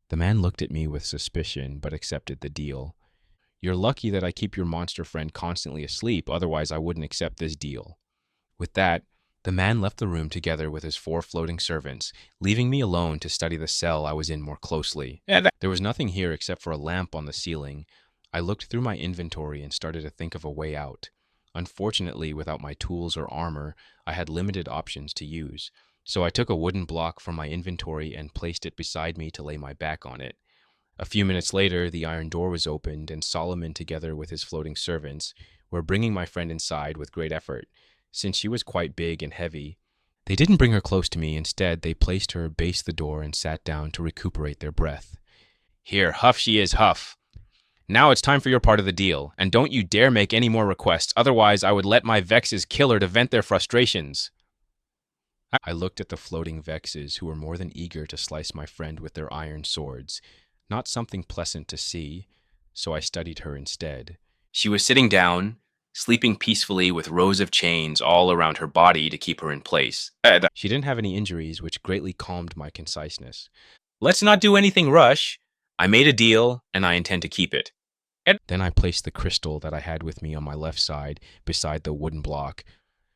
The man looked at me with suspicion, but accepted the deal. You're lucky that I keep your monster friend constantly asleep, otherwise I wouldn't accept this deal. With that, The man left the room together with his 4 floating servants, leaving me alone to study the cell I was in more closely. There was nothing here except for a lamp on the ceiling. I looked through my inventory and started to think of a way out. Unfortunately, without my tools or armor, I had limited options to use. So I took a wooden block from my inventory and placed it beside me to lay my back on it. A few minutes later, the iron door was opened, and Solomon, together with his floating servants, were bringing my friend inside with great effort. Since she was quite big and heavy, they didn't bring her close to me. Instead, they placed her base the door and sat down to recuperate their breath. "Here, huff she is, huff. Now it's time for your part of the deal, and don't you dare make any more requests, otherwise I would let my Vexes kill her to vent their frustrations." I looked at the floating Vexes, who were more than eager to slice my friend with their iron swords. Not something pleasant to see, so I studied her instead. She was sitting down, sleeping peacefully with rows of chains all around her body to keep her in place. She didn't have any injuries, which greatly calmed my conciseness. "Let's not do anything rush. I made a deal, and I intend to keep it." Then I placed the crystal that I had with me on my left side beside the wooden block,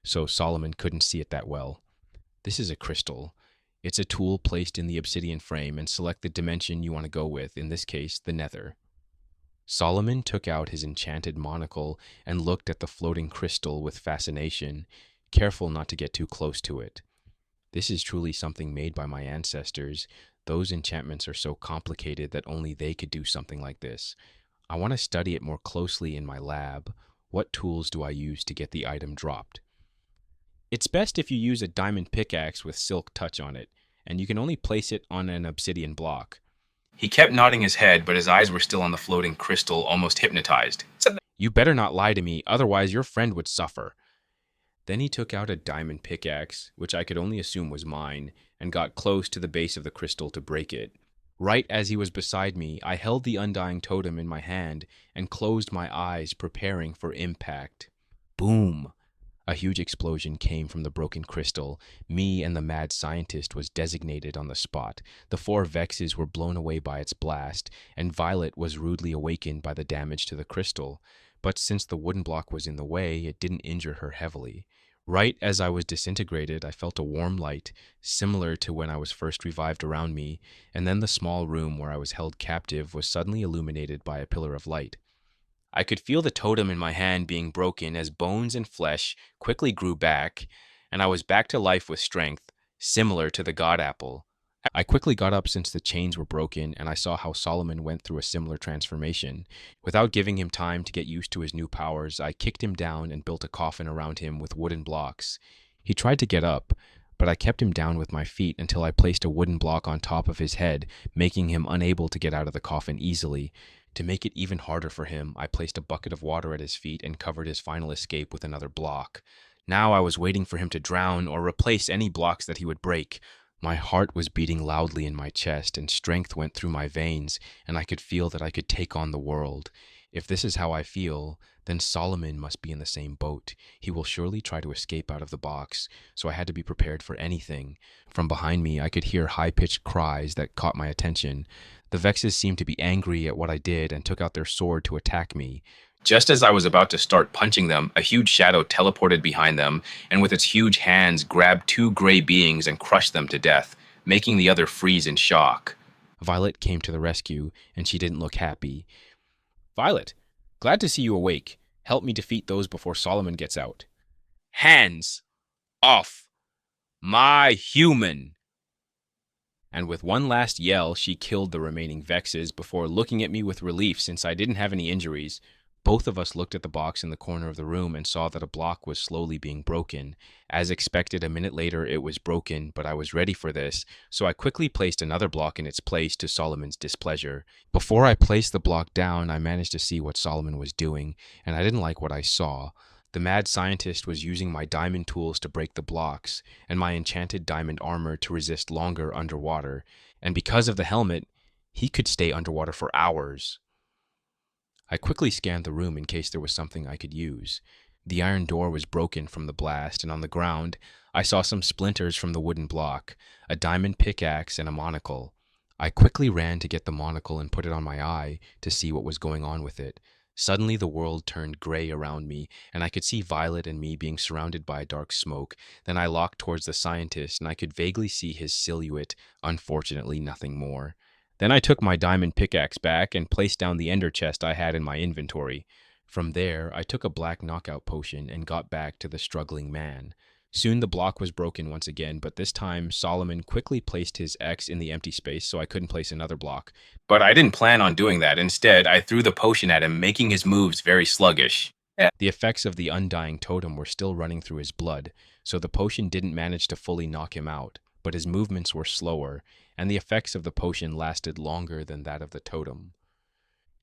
so Solomon couldn't see it that well. This is a crystal. It's a tool placed in the obsidian frame, and select the dimension you want to go with, in this case, the nether. Solomon took out his enchanted monocle and looked at the floating crystal with fascination, careful not to get too close to it. This is truly something made by my ancestors. Those enchantments are so complicated that only they could do something like this. I want to study it more closely in my lab. What tools do I use to get the item dropped? It's best if you use a diamond pickaxe with silk touch on it, and you can only place it on an obsidian block. He kept nodding his head, but his eyes were still on the floating crystal, almost hypnotized. "You better not lie to me, otherwise your friend would suffer." Then he took out a diamond pickaxe, which I could only assume was mine, and got close to the base of the crystal to break it. Right as he was beside me, I held the undying totem in my hand and closed my eyes, preparing for impact. Boom! A huge explosion came from the broken crystal. Me and the mad scientist was designated on the spot. The 4 Vexes were blown away by its blast, and Violet was rudely awakened by the damage to the crystal. But since the wooden block was in the way, it didn't injure her heavily. Right as I was disintegrated, I felt a warm light, similar to when I was first revived around me, and then the small room where I was held captive was suddenly illuminated by a pillar of light. I could feel the totem in my hand being broken as bones and flesh quickly grew back, and I was back to life with strength, similar to the God Apple. I quickly got up since the chains were broken, and I saw how Solomon went through a similar transformation. Without giving him time to get used to his new powers, I kicked him down and built a coffin around him with wooden blocks. He tried to get up, but I kept him down with my feet until I placed a wooden block on top of his head, making him unable to get out of the coffin easily. To make it even harder for him, I placed a bucket of water at his feet and covered his final escape with another block. Now I was waiting for him to drown or replace any blocks that he would break. My heart was beating loudly in my chest, and strength went through my veins, and I could feel that I could take on the world. If this is how I feel, then Solomon must be in the same boat. He will surely try to escape out of the box, so I had to be prepared for anything. From behind me, I could hear high-pitched cries that caught my attention. The Vexes seemed to be angry at what I did and took out their sword to attack me. Just as I was about to start punching them, a huge shadow teleported behind them, and with its huge hands grabbed 2 gray beings and crushed them to death, making the other freeze in shock. Violet came to the rescue, and she didn't look happy. "Violet, glad to see you awake. Help me defeat those before Solomon gets out." "Hands off my human!" And with one last yell, she killed the remaining Vexes before looking at me with relief since I didn't have any injuries. Both of us looked at the box in the corner of the room and saw that a block was slowly being broken. As expected, a minute later it was broken, but I was ready for this, so I quickly placed another block in its place to Solomon's displeasure. Before I placed the block down, I managed to see what Solomon was doing, and I didn't like what I saw. The mad scientist was using my diamond tools to break the blocks, and my enchanted diamond armor to resist longer underwater, and because of the helmet, he could stay underwater for hours. I quickly scanned the room in case there was something I could use. The iron door was broken from the blast, and on the ground, I saw some splinters from the wooden block, a diamond pickaxe, and a monocle. I quickly ran to get the monocle and put it on my eye to see what was going on with it. Suddenly, the world turned gray around me, and I could see Violet and me being surrounded by dark smoke. Then I locked towards the scientist, and I could vaguely see his silhouette, unfortunately, nothing more. Then I took my diamond pickaxe back and placed down the ender chest I had in my inventory. From there, I took a black knockout potion and got back to the struggling man. Soon the block was broken once again, but this time Solomon quickly placed his X in the empty space so I couldn't place another block. But I didn't plan on doing that. Instead, I threw the potion at him, making his moves very sluggish. The effects of the undying totem were still running through his blood, so the potion didn't manage to fully knock him out, but his movements were slower, and the effects of the potion lasted longer than that of the totem.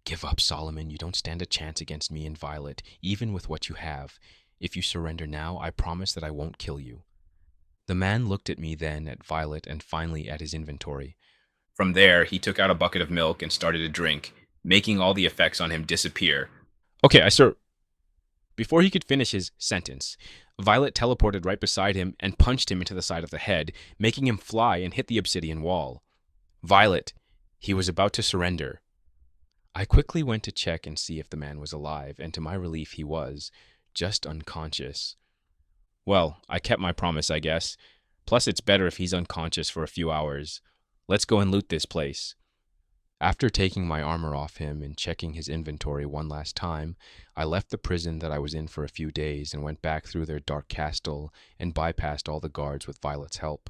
Give up, Solomon. You don't stand a chance against me and Violet, even with what you have. If you surrender now, I promise that I won't kill you. The man looked at me then, at Violet, and finally at his inventory. From there, he took out a bucket of milk and started to drink, making all the effects on him disappear. Okay, Before he could finish his sentence, Violet teleported right beside him and punched him into the side of the head, making him fly and hit the obsidian wall. Violet, he was about to surrender. I quickly went to check and see if the man was alive, and to my relief he was, just unconscious. Well, I kept my promise, I guess. Plus, it's better if he's unconscious for a few hours. Let's go and loot this place. After taking my armor off him and checking his inventory one last time, I left the prison that I was in for a few days and went back through their dark castle and bypassed all the guards with Violet's help.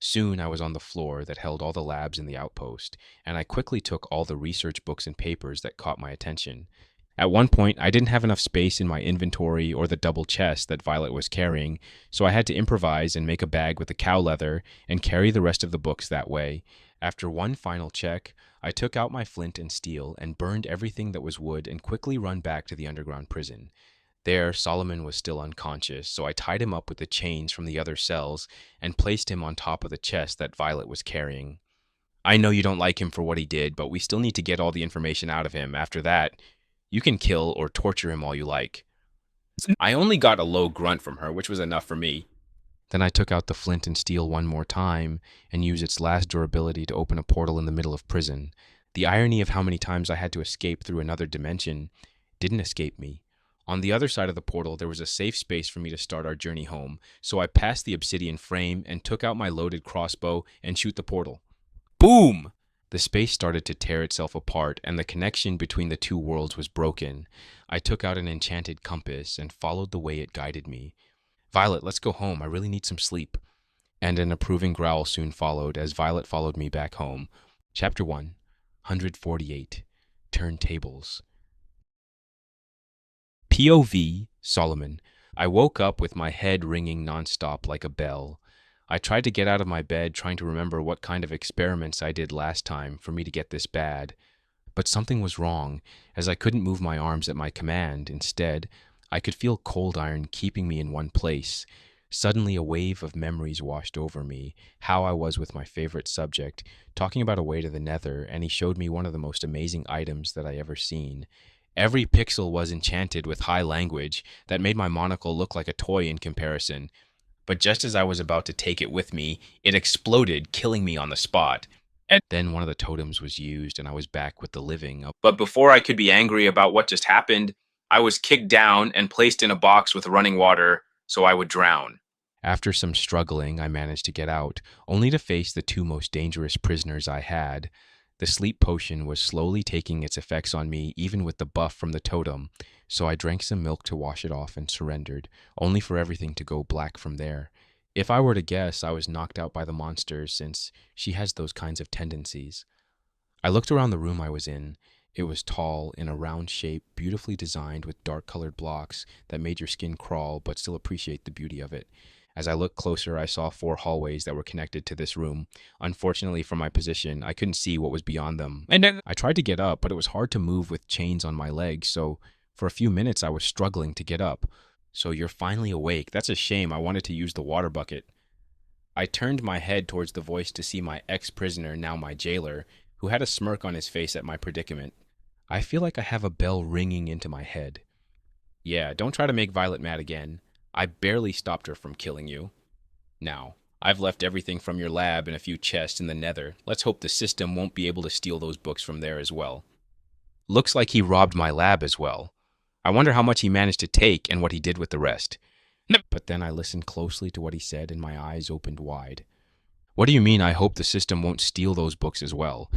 Soon I was on the floor that held all the labs in the outpost, and I quickly took all the research books and papers that caught my attention. At one point, I didn't have enough space in my inventory or the double chest that Violet was carrying, so I had to improvise and make a bag with the cow leather and carry the rest of the books that way. After one final check, I took out my flint and steel and burned everything that was wood and quickly run back to the underground prison. There, Solomon was still unconscious, so I tied him up with the chains from the other cells and placed him on top of the chest that Violet was carrying. I know you don't like him for what he did, but we still need to get all the information out of him. After that, you can kill or torture him all you like. I only got a low grunt from her, which was enough for me. Then I took out the flint and steel one more time and used its last durability to open a portal in the middle of prison. The irony of how many times I had to escape through another dimension didn't escape me. On the other side of the portal, there was a safe space for me to start our journey home, so I passed the obsidian frame and took out my loaded crossbow and shoot the portal. Boom! The space started to tear itself apart, and the connection between the two worlds was broken. I took out an enchanted compass and followed the way it guided me. Violet, let's go home. I really need some sleep. And an approving growl soon followed as Violet followed me back home. Chapter 1, 148, Turntables. POV, Solomon. I woke up with my head ringing nonstop like a bell. I tried to get out of my bed, trying to remember what kind of experiments I did last time for me to get this bad. But something was wrong, as I couldn't move my arms at my command. Instead, I could feel cold iron keeping me in one place. Suddenly, a wave of memories washed over me, how I was with my favorite subject, talking about a way to the nether, and he showed me one of the most amazing items that I ever seen. Every pixel was enchanted with high language that made my monocle look like a toy in comparison. But just as I was about to take it with me, it exploded, killing me on the spot. And then one of the totems was used, and I was back with the living. But before I could be angry about what just happened, I was kicked down and placed in a box with running water so I would drown. After some struggling, I managed to get out, only to face the two most dangerous prisoners I had. The sleep potion was slowly taking its effects on me, even with the buff from the totem, so I drank some milk to wash it off and surrendered, only for everything to go black from there. If I were to guess, I was knocked out by the monster, since she has those kinds of tendencies. I looked around the room I was in. It was tall, in a round shape, beautifully designed with dark-colored blocks that made your skin crawl but still appreciate the beauty of it. As I looked closer, I saw 4 hallways that were connected to this room. Unfortunately, from my position, I couldn't see what was beyond them. And then I tried to get up, but it was hard to move with chains on my legs, so for a few minutes I was struggling to get up. So you're finally awake. That's a shame. I wanted to use the water bucket. I turned my head towards the voice to see my ex-prisoner, now my jailer, who had a smirk on his face at my predicament. I feel like I have a bell ringing into my head. Yeah, don't try to make Violet mad again. I barely stopped her from killing you. Now, I've left everything from your lab and a few chests in the nether. Let's hope the system won't be able to steal those books from there as well. Looks like he robbed my lab as well. I wonder how much he managed to take and what he did with the rest. But then I listened closely to what he said and my eyes opened wide. What do you mean I hope the system won't steal those books as well?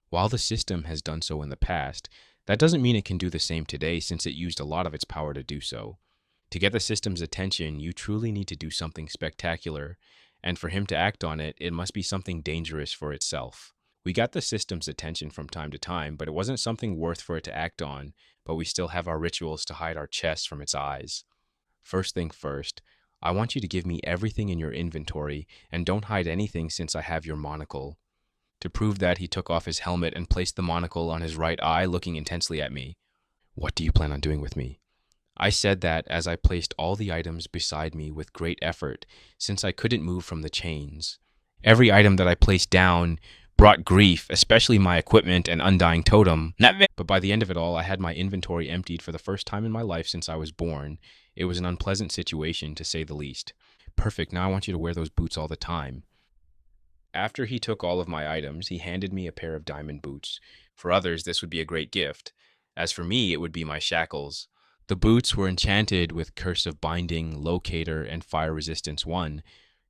While the system has done so in the past, that doesn't mean it can do the same today since it used a lot of its power to do so. To get the system's attention, you truly need to do something spectacular, and for him to act on it, it must be something dangerous for itself. We got the system's attention from time to time, but it wasn't something worth for it to act on, but we still have our rituals to hide our chests from its eyes. First thing first, I want you to give me everything in your inventory, and don't hide anything since I have your monocle. To prove that, he took off his helmet and placed the monocle on his right eye, looking intensely at me. What do you plan on doing with me? I said that as I placed all the items beside me with great effort, since I couldn't move from the chains. Every item that I placed down brought grief, especially my equipment and undying totem. But by the end of it all, I had my inventory emptied for the first time in my life since I was born. It was an unpleasant situation, to say the least. Perfect, now I want you to wear those boots all the time. After he took all of my items, he handed me a pair of diamond boots. For others, this would be a great gift. As for me, it would be my shackles. The boots were enchanted with Curse of Binding, Locator, and Fire Resistance 1.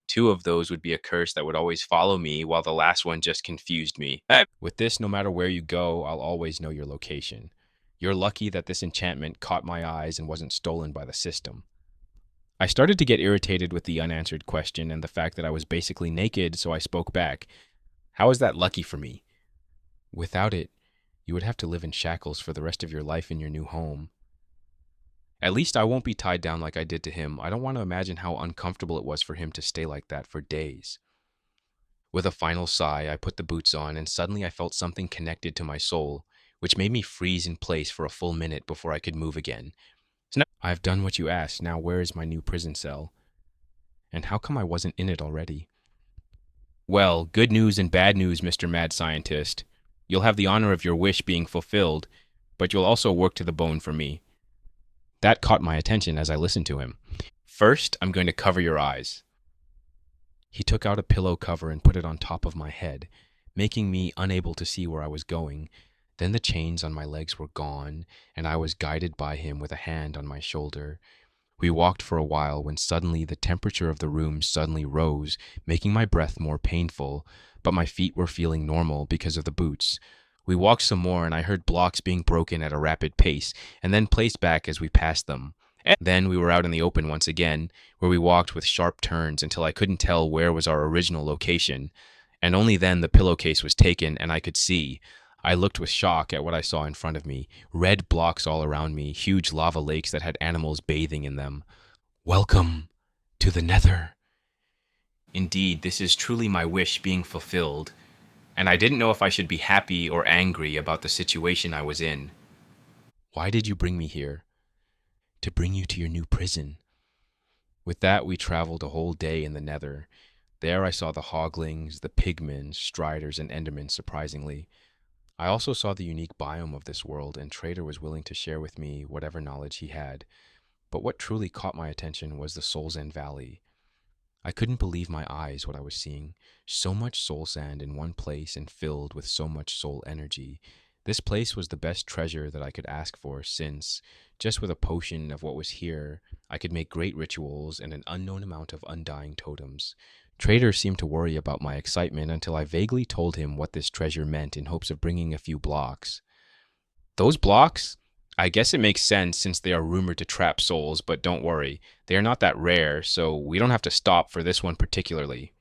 Two of those would be a curse that would always follow me, while the last one just confused me. With this, no matter where you go, I'll always know your location. You're lucky that this enchantment caught my eyes and wasn't stolen by the system. I started to get irritated with the unanswered question and the fact that I was basically naked, so I spoke back. How is that lucky for me? Without it, you would have to live in shackles for the rest of your life in your new home. At least I won't be tied down like I did to him. I don't want to imagine how uncomfortable it was for him to stay like that for days. With a final sigh, I put the boots on, and suddenly I felt something connected to my soul, which made me freeze in place for a full minute before I could move again. I've done what you asked. Now where is my new prison cell? And how come I wasn't in it already? Well, good news and bad news, Mr. Mad Scientist. You'll have the honor of your wish being fulfilled, but you'll also work to the bone for me. That caught my attention as I listened to him. First, I'm going to cover your eyes. He took out a pillow cover and put it on top of my head, making me unable to see where I was going. Then the chains on my legs were gone, and I was guided by him with a hand on my shoulder. We walked for a while when suddenly the temperature of the room suddenly rose, making my breath more painful, but my feet were feeling normal because of the boots. We walked some more, and I heard blocks being broken at a rapid pace, and then placed back as we passed them. And then we were out in the open once again, where we walked with sharp turns until I couldn't tell where was our original location. And only then the pillowcase was taken, and I could see. I looked with shock at what I saw in front of me. Red blocks all around me, huge lava lakes that had animals bathing in them. Welcome to the Nether. Indeed, this is truly my wish being fulfilled, and I didn't know if I should be happy or angry about the situation I was in. Why did you bring me here? To bring you to your new prison. With that, we traveled a whole day in the Nether. There I saw the Hoglings, the Pigmen, Striders, and Endermen, surprisingly. I also saw the unique biome of this world, and Trader was willing to share with me whatever knowledge he had. But what truly caught my attention was the Soul's End Valley. I couldn't believe my eyes what I was seeing. So much soul sand in one place and filled with so much soul energy. This place was the best treasure that I could ask for, since, just with a potion of what was here, I could make great rituals and an unknown amount of undying totems. Trader seemed to worry about my excitement until I vaguely told him what this treasure meant in hopes of bringing a few blocks. Those blocks? I guess it makes sense since they are rumored to trap souls, but don't worry, they are not that rare, so we don't have to stop for this one particularly.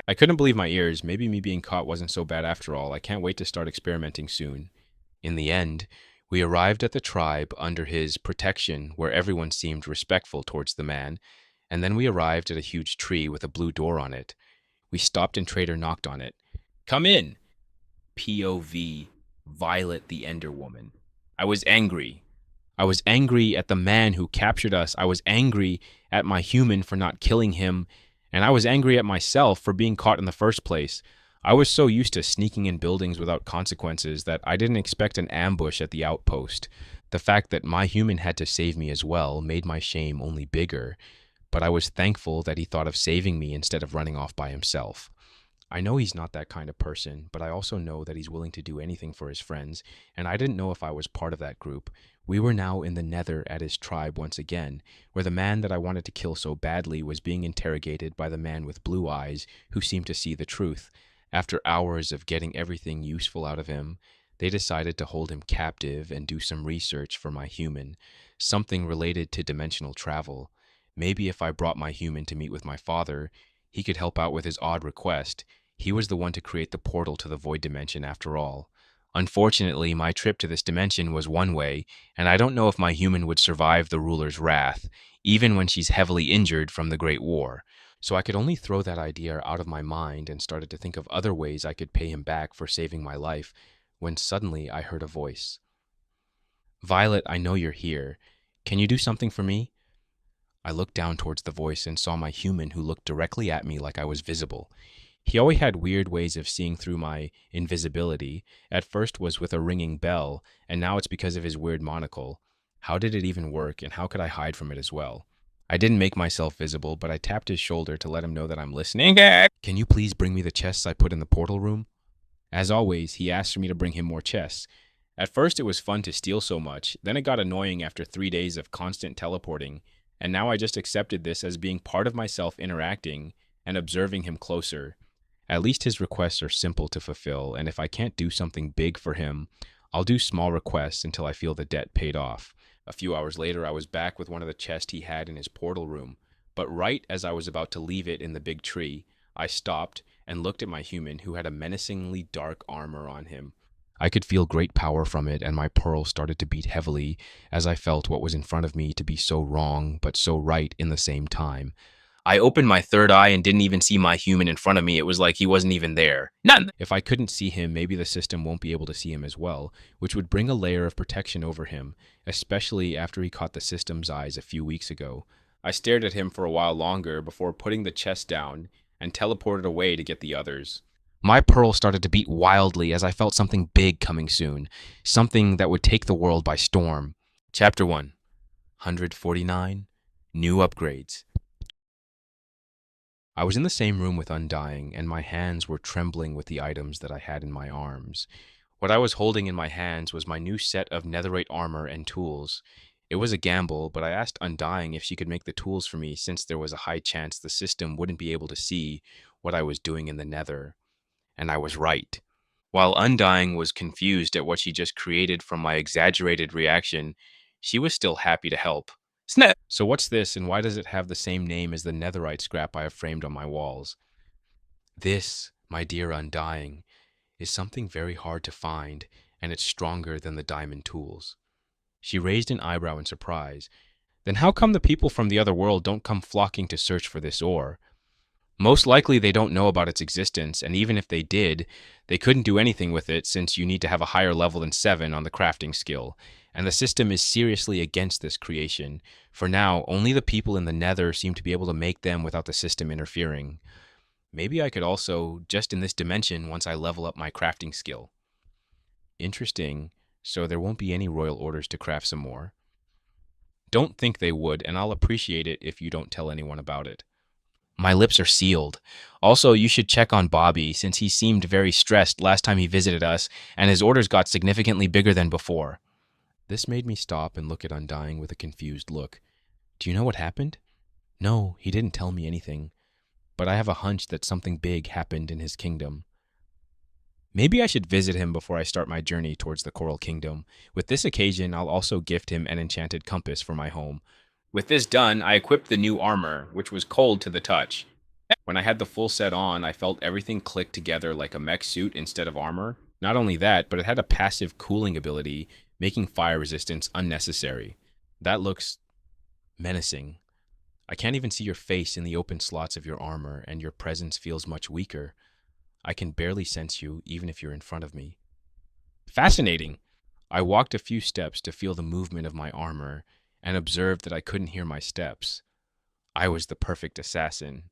I couldn't believe my ears. Maybe me being caught wasn't so bad after all. I can't wait to start experimenting soon. In the end, we arrived at the tribe under his protection, where everyone seemed respectful towards the man, and then we arrived at a huge tree with a blue door on it. We stopped and Trader knocked on it. Come in! POV, Violet the Ender Woman. I was angry. I was angry at the man who captured us. I was angry at my human for not killing him, and I was angry at myself for being caught in the first place. I was so used to sneaking in buildings without consequences that I didn't expect an ambush at the outpost. The fact that my human had to save me as well made my shame only bigger, but I was thankful that he thought of saving me instead of running off by himself. I know he's not that kind of person, but I also know that he's willing to do anything for his friends, and I didn't know if I was part of that group. We were now in the nether at his tribe once again, where the man that I wanted to kill so badly was being interrogated by the man with blue eyes who seemed to see the truth. After hours of getting everything useful out of him, they decided to hold him captive and do some research for my human, something related to dimensional travel. Maybe if I brought my human to meet with my father, he could help out with his odd request. He was the one to create the portal to the void dimension after all. Unfortunately, my trip to this dimension was one way, and I don't know if my human would survive the ruler's wrath, even when she's heavily injured from the Great War. So I could only throw that idea out of my mind and started to think of other ways I could pay him back for saving my life, when suddenly I heard a voice. Violet, I know you're here. Can you do something for me? I looked down towards the voice and saw my human who looked directly at me like I was visible. He always had weird ways of seeing through my invisibility. At first was with a ringing bell, and now it's because of his weird monocle. How did it even work, and how could I hide from it as well? I didn't make myself visible, but I tapped his shoulder to let him know that I'm listening. Can you please bring me the chests I put in the portal room? As always, he asked for me to bring him more chests. At first it was fun to steal so much, then it got annoying after 3 days of constant teleporting, and now I just accepted this as being part of myself interacting and observing him closer. At least his requests are simple to fulfill, and if I can't do something big for him, I'll do small requests until I feel the debt paid off. A few hours later, I was back with one of the chests he had in his portal room, but right as I was about to leave it in the big tree, I stopped and looked at my human who had a menacingly dark armor on him. I could feel great power from it, and my pearl started to beat heavily as I felt what was in front of me to be so wrong but so right in the same time. I opened my third eye and didn't even see my human in front of me. It was like he wasn't even there. None. If I couldn't see him, maybe the system won't be able to see him as well, which would bring a layer of protection over him, especially after he caught the system's eyes a few weeks ago. I stared at him for a while longer before putting the chest down and teleported away to get the others. My pearl started to beat wildly as I felt something big coming soon, something that would take the world by storm. Chapter 1, 149, New Upgrades. I was in the same room with Undying, and my hands were trembling with the items that I had in my arms. What I was holding in my hands was my new set of netherite armor and tools. It was a gamble, but I asked Undying if she could make the tools for me since there was a high chance the system wouldn't be able to see what I was doing in the nether. And I was right. While Undying was confused at what she just created from my exaggerated reaction, she was still happy to help. Snap! So what's this, and why does it have the same name as the netherite scrap I have framed on my walls? This, my dear Undying, is something very hard to find, and it's stronger than the diamond tools. She raised an eyebrow in surprise. Then how come the people from the other world don't come flocking to search for this ore? Most likely they don't know about its existence, and even if they did, they couldn't do anything with it since you need to have a higher level than 7 on the crafting skill, and the system is seriously against this creation. For now, only the people in the nether seem to be able to make them without the system interfering. Maybe I could also, just in this dimension, once I level up my crafting skill. Interesting, so there won't be any royal orders to craft some more. Don't think they would, and I'll appreciate it if you don't tell anyone about it. My lips are sealed. Also, you should check on Bobby, since he seemed very stressed last time he visited us, and his orders got significantly bigger than before. This made me stop and look at Undying with a confused look. Do you know what happened? No, he didn't tell me anything, but I have a hunch that something big happened in his kingdom. Maybe I should visit him before I start my journey towards the Coral Kingdom. With this occasion, I'll also gift him an enchanted compass for my home. With this done, I equipped the new armor, which was cold to the touch. When I had the full set on, I felt everything click together like a mech suit instead of armor. Not only that, but it had a passive cooling ability, making fire resistance unnecessary. That looks menacing. I can't even see your face in the open slots of your armor, and your presence feels much weaker. I can barely sense you, even if you're in front of me. Fascinating! I walked a few steps to feel the movement of my armor, and observed that I couldn't hear my steps. I was the perfect assassin.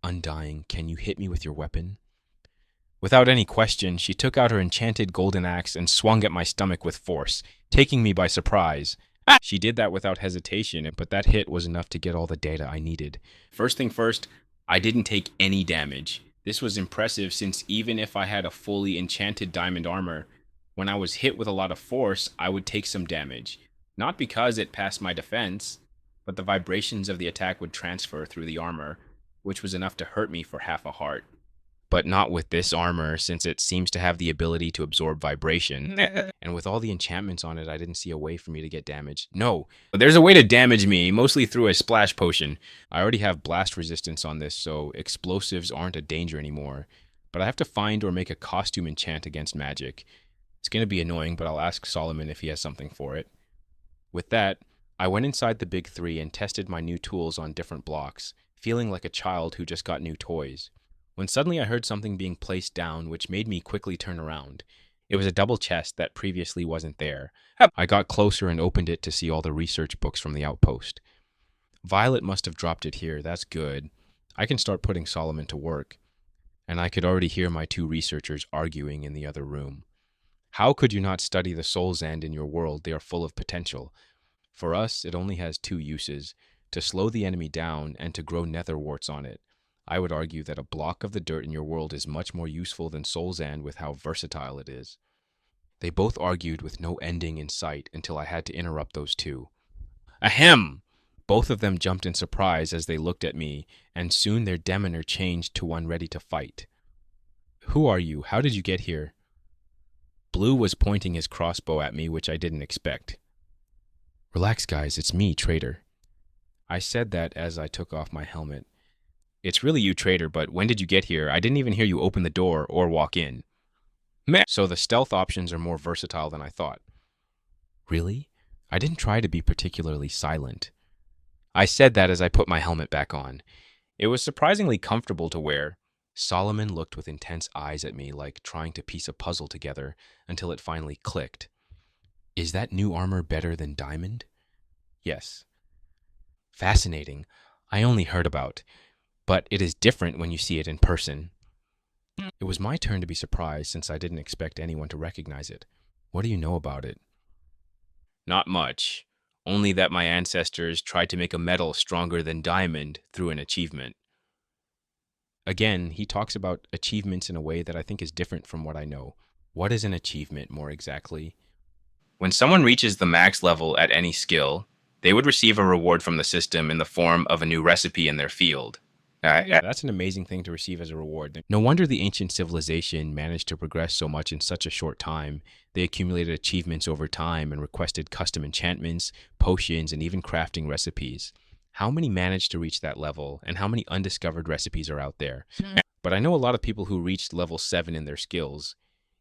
Undying, can you hit me with your weapon? Without any question, she took out her enchanted golden axe and swung at my stomach with force, taking me by surprise. She did that without hesitation, but that hit was enough to get all the data I needed. First thing first, I didn't take any damage. This was impressive since even if I had a fully enchanted diamond armor, when I was hit with a lot of force, I would take some damage. Not because it passed my defense, but the vibrations of the attack would transfer through the armor, which was enough to hurt me for half a heart. But not with this armor, since it seems to have the ability to absorb vibration. And with all the enchantments on it, I didn't see a way for me to get damaged. No, but there's a way to damage me, mostly through a splash potion. I already have blast resistance on this, so explosives aren't a danger anymore. But I have to find or make a costume enchant against magic. It's going to be annoying, but I'll ask Solomon if he has something for it. With that, I went inside the big three and tested my new tools on different blocks, feeling like a child who just got new toys. When suddenly I heard something being placed down, which made me quickly turn around. It was a double chest that previously wasn't there. I got closer and opened it to see all the research books from the outpost. Violet must have dropped it here, that's good. I can start putting Solomon to work. And I could already hear my two researchers arguing in the other room. How could you not study the soul's end in your world? They are full of potential. For us, it only has two uses, to slow the enemy down and to grow nether warts on it. I would argue that a block of the dirt in your world is much more useful than Soul's End with how versatile it is. They both argued with no ending in sight until I had to interrupt those two. Ahem! Both of them jumped in surprise as they looked at me, and soon their demeanor changed to one ready to fight. Who are you? How did you get here? Blue was pointing his crossbow at me, which I didn't expect. Relax, guys, it's me, Traitor. I said that as I took off my helmet. It's really you, Traitor, but when did you get here? I didn't even hear you open the door or walk in. Meh. So the stealth options are more versatile than I thought. Really? I didn't try to be particularly silent. I said that as I put my helmet back on. It was surprisingly comfortable to wear. Solomon looked with intense eyes at me like trying to piece a puzzle together until it finally clicked. Is that new armor better than diamond? Yes. Fascinating. I only heard about. But it is different when you see it in person. It was my turn to be surprised since I didn't expect anyone to recognize it. What do you know about it? Not much. Only that my ancestors tried to make a metal stronger than diamond through an achievement. Again, he talks about achievements in a way that I think is different from what I know. What is an achievement more exactly? When someone reaches the max level at any skill, they would receive a reward from the system in the form of a new recipe in their field. That's an amazing thing to receive as a reward. No wonder the ancient civilization managed to progress so much in such a short time. They accumulated achievements over time and requested custom enchantments, potions, and even crafting recipes. How many managed to reach that level, and how many undiscovered recipes are out there? But I know a lot of people who reached level 7 in their skills.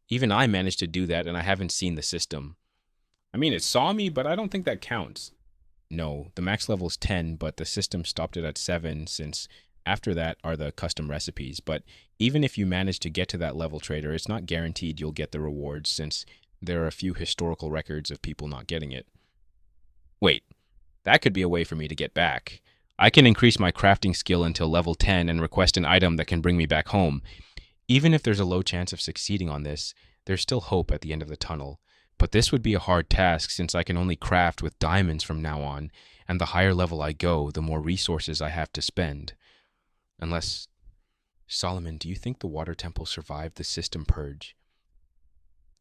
Even I managed to do that, and I haven't seen the system. I mean, it saw me, but I don't think that counts. No, the max level is 10, but the system stopped it at 7 since after that are the custom recipes. But even if you manage to get to that level, Trader, it's not guaranteed you'll get the rewards since there are a few historical records of people not getting it. Wait, that could be a way for me to get back. I can increase my crafting skill until level 10 and request an item that can bring me back home. Even if there's a low chance of succeeding on this, there's still hope at the end of the tunnel. But this would be a hard task since I can only craft with diamonds from now on, and the higher level I go, the more resources I have to spend. Unless... Solomon, do you think the water temple survived the system purge?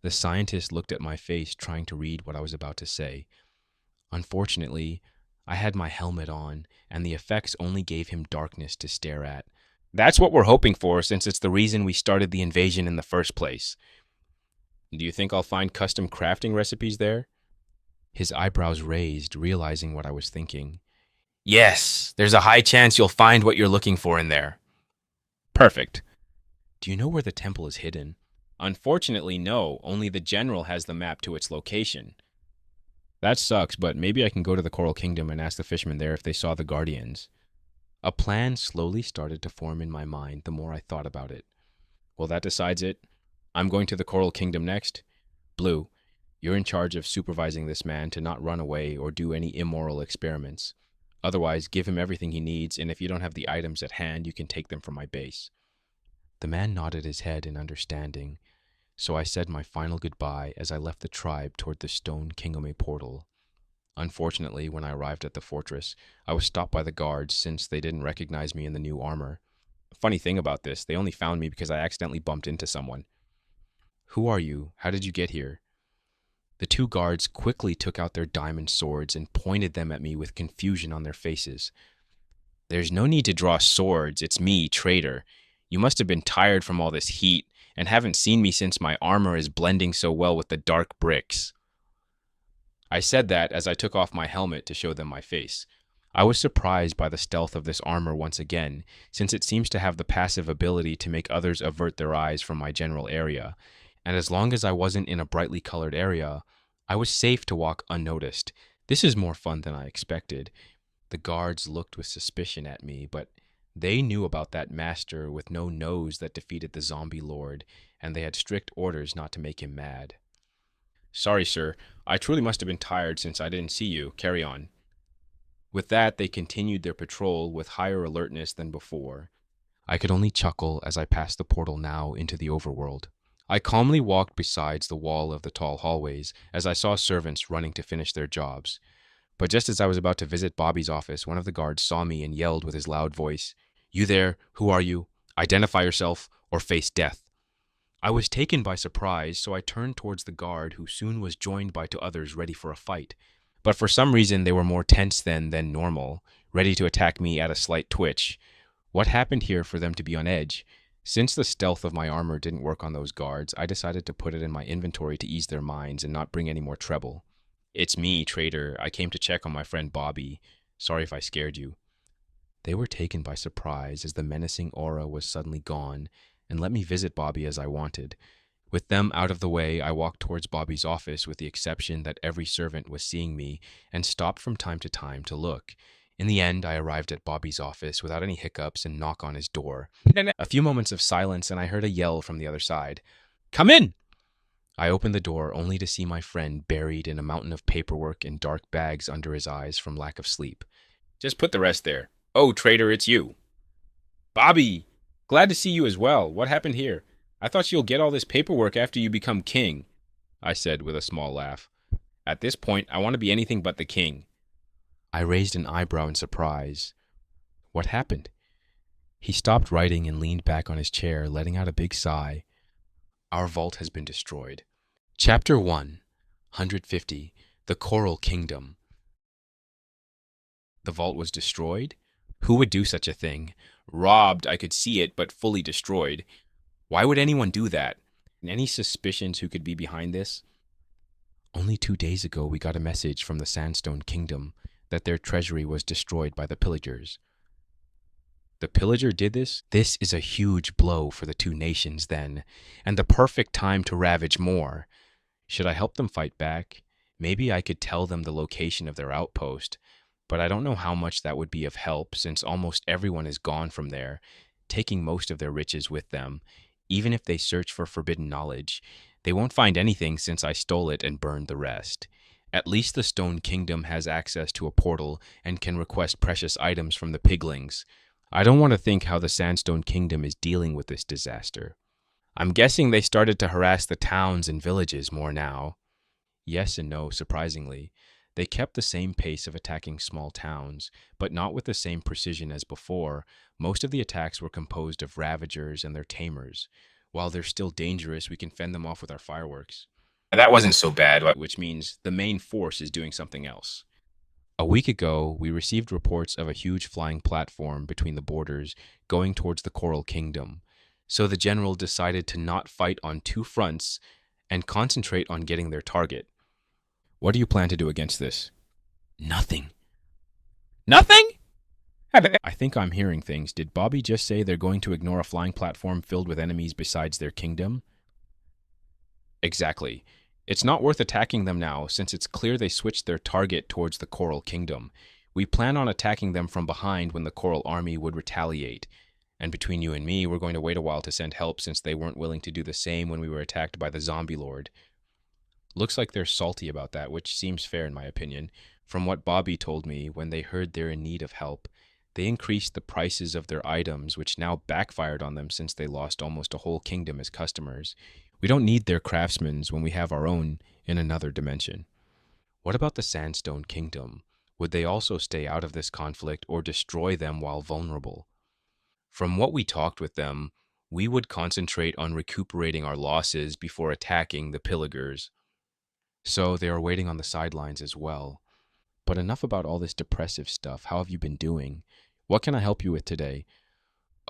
The scientist looked at my face, trying to read what I was about to say. Unfortunately, I had my helmet on, and the effects only gave him darkness to stare at. That's what we're hoping for, since it's the reason we started the invasion in the first place. Do you think I'll find custom crafting recipes there? His eyebrows raised, realizing what I was thinking. Yes, there's a high chance you'll find what you're looking for in there. Perfect. Do you know where the temple is hidden? Unfortunately, no. Only the general has the map to its location. That sucks, but maybe I can go to the Coral Kingdom and ask the fishermen there if they saw the Guardians. A plan slowly started to form in my mind the more I thought about it. Well, that decides it. I'm going to the Coral Kingdom next. Blue, you're in charge of supervising this man to not run away or do any immoral experiments. Otherwise, give him everything he needs, and if you don't have the items at hand, you can take them from my base. The man nodded his head in understanding, so I said my final goodbye as I left the tribe toward the stone Kingome portal. Unfortunately, when I arrived at the fortress, I was stopped by the guards since they didn't recognize me in the new armor. Funny thing about this, they only found me because I accidentally bumped into someone. Who are you? How did you get here? The two guards quickly took out their diamond swords and pointed them at me with confusion on their faces. There's no need to draw swords. It's me, traitor. You must have been tired from all this heat and haven't seen me since my armor is blending so well with the dark bricks. I said that as I took off my helmet to show them my face. I was surprised by the stealth of this armor once again, since it seems to have the passive ability to make others avert their eyes from my general area, and as long as I wasn't in a brightly colored area, I was safe to walk unnoticed. This is more fun than I expected. The guards looked with suspicion at me, but they knew about that master with no nose that defeated the zombie lord, and they had strict orders not to make him mad. Sorry, sir. I truly must have been tired since I didn't see you. Carry on. With that, they continued their patrol with higher alertness than before. I could only chuckle as I passed the portal now into the overworld. I calmly walked besides the wall of the tall hallways as I saw servants running to finish their jobs. But just as I was about to visit Bobby's office, one of the guards saw me and yelled with his loud voice, "You there? Who are you? Identify yourself or face death." I was taken by surprise, so I turned towards the guard, who soon was joined by two others ready for a fight. But for some reason, they were more tense than normal, ready to attack me at a slight twitch. What happened here for them to be on edge? Since the stealth of my armor didn't work on those guards, I decided to put it in my inventory to ease their minds and not bring any more trouble. "It's me, traitor. I came to check on my friend Bobby. Sorry if I scared you." They were taken by surprise as the menacing aura was suddenly gone, and let me visit Bobby as I wanted. With them out of the way, I walked towards Bobby's office with the exception that every servant was seeing me and stopped from time to time to look. In the end, I arrived at Bobby's office without any hiccups and knock on his door. A few moments of silence and I heard a yell from the other side. "Come in!" I opened the door only to see my friend buried in a mountain of paperwork and dark bags under his eyes from lack of sleep. "Just put the rest there. Oh, traitor, it's you." "Bobby! Glad to see you as well. What happened here? I thought you'll get all this paperwork after you become king," I said with a small laugh. "At this point, I want to be anything but the king." I raised an eyebrow in surprise. What happened? He stopped writing and leaned back on his chair, letting out a big sigh. "Our vault has been destroyed." Chapter 1, 150, The Coral Kingdom. The vault was destroyed? Who would do such a thing? Robbed, I could see it, but fully destroyed. Why would anyone do that? Any suspicions who could be behind this? Only 2 days ago we got a message from the Sandstone Kingdom that their treasury was destroyed by the Pillagers. The Pillager did this? This is a huge blow for the two nations then, and the perfect time to ravage more. Should I help them fight back? Maybe I could tell them the location of their outpost, but I don't know how much that would be of help since almost everyone is gone from there, taking most of their riches with them. Even if they search for forbidden knowledge, they won't find anything since I stole it and burned the rest. At least the Stone Kingdom has access to a portal and can request precious items from the piglings. I don't want to think how the Sandstone Kingdom is dealing with this disaster. I'm guessing they started to harass the towns and villages more now. Yes and no, surprisingly. They kept the same pace of attacking small towns, but not with the same precision as before. Most of the attacks were composed of ravagers and their tamers. While they're still dangerous, we can fend them off with our fireworks. That wasn't so bad, which means the main force is doing something else. A week ago, we received reports of a huge flying platform between the borders going towards the Coral Kingdom. So the general decided to not fight on two fronts and concentrate on getting their target. What do you plan to do against this? Nothing. Nothing? I think I'm hearing things. Did Bobby just say they're going to ignore a flying platform filled with enemies besides their kingdom? Exactly. It's not worth attacking them now, since it's clear they switched their target towards the Coral Kingdom. We plan on attacking them from behind when the Coral Army would retaliate. And between you and me, we're going to wait a while to send help since they weren't willing to do the same when we were attacked by the Zombie Lord. Looks like they're salty about that, which seems fair in my opinion. From what Bobby told me, when they heard they're in need of help, they increased the prices of their items, which now backfired on them since they lost almost a whole kingdom as customers. We don't need their craftsmen when we have our own in another dimension. What about the Sandstone Kingdom? Would they also stay out of this conflict or destroy them while vulnerable? From what we talked with them, we would concentrate on recuperating our losses before attacking the Viligers. So they are waiting on the sidelines as well. But enough about all this depressive stuff. How have you been doing? What can I help you with today?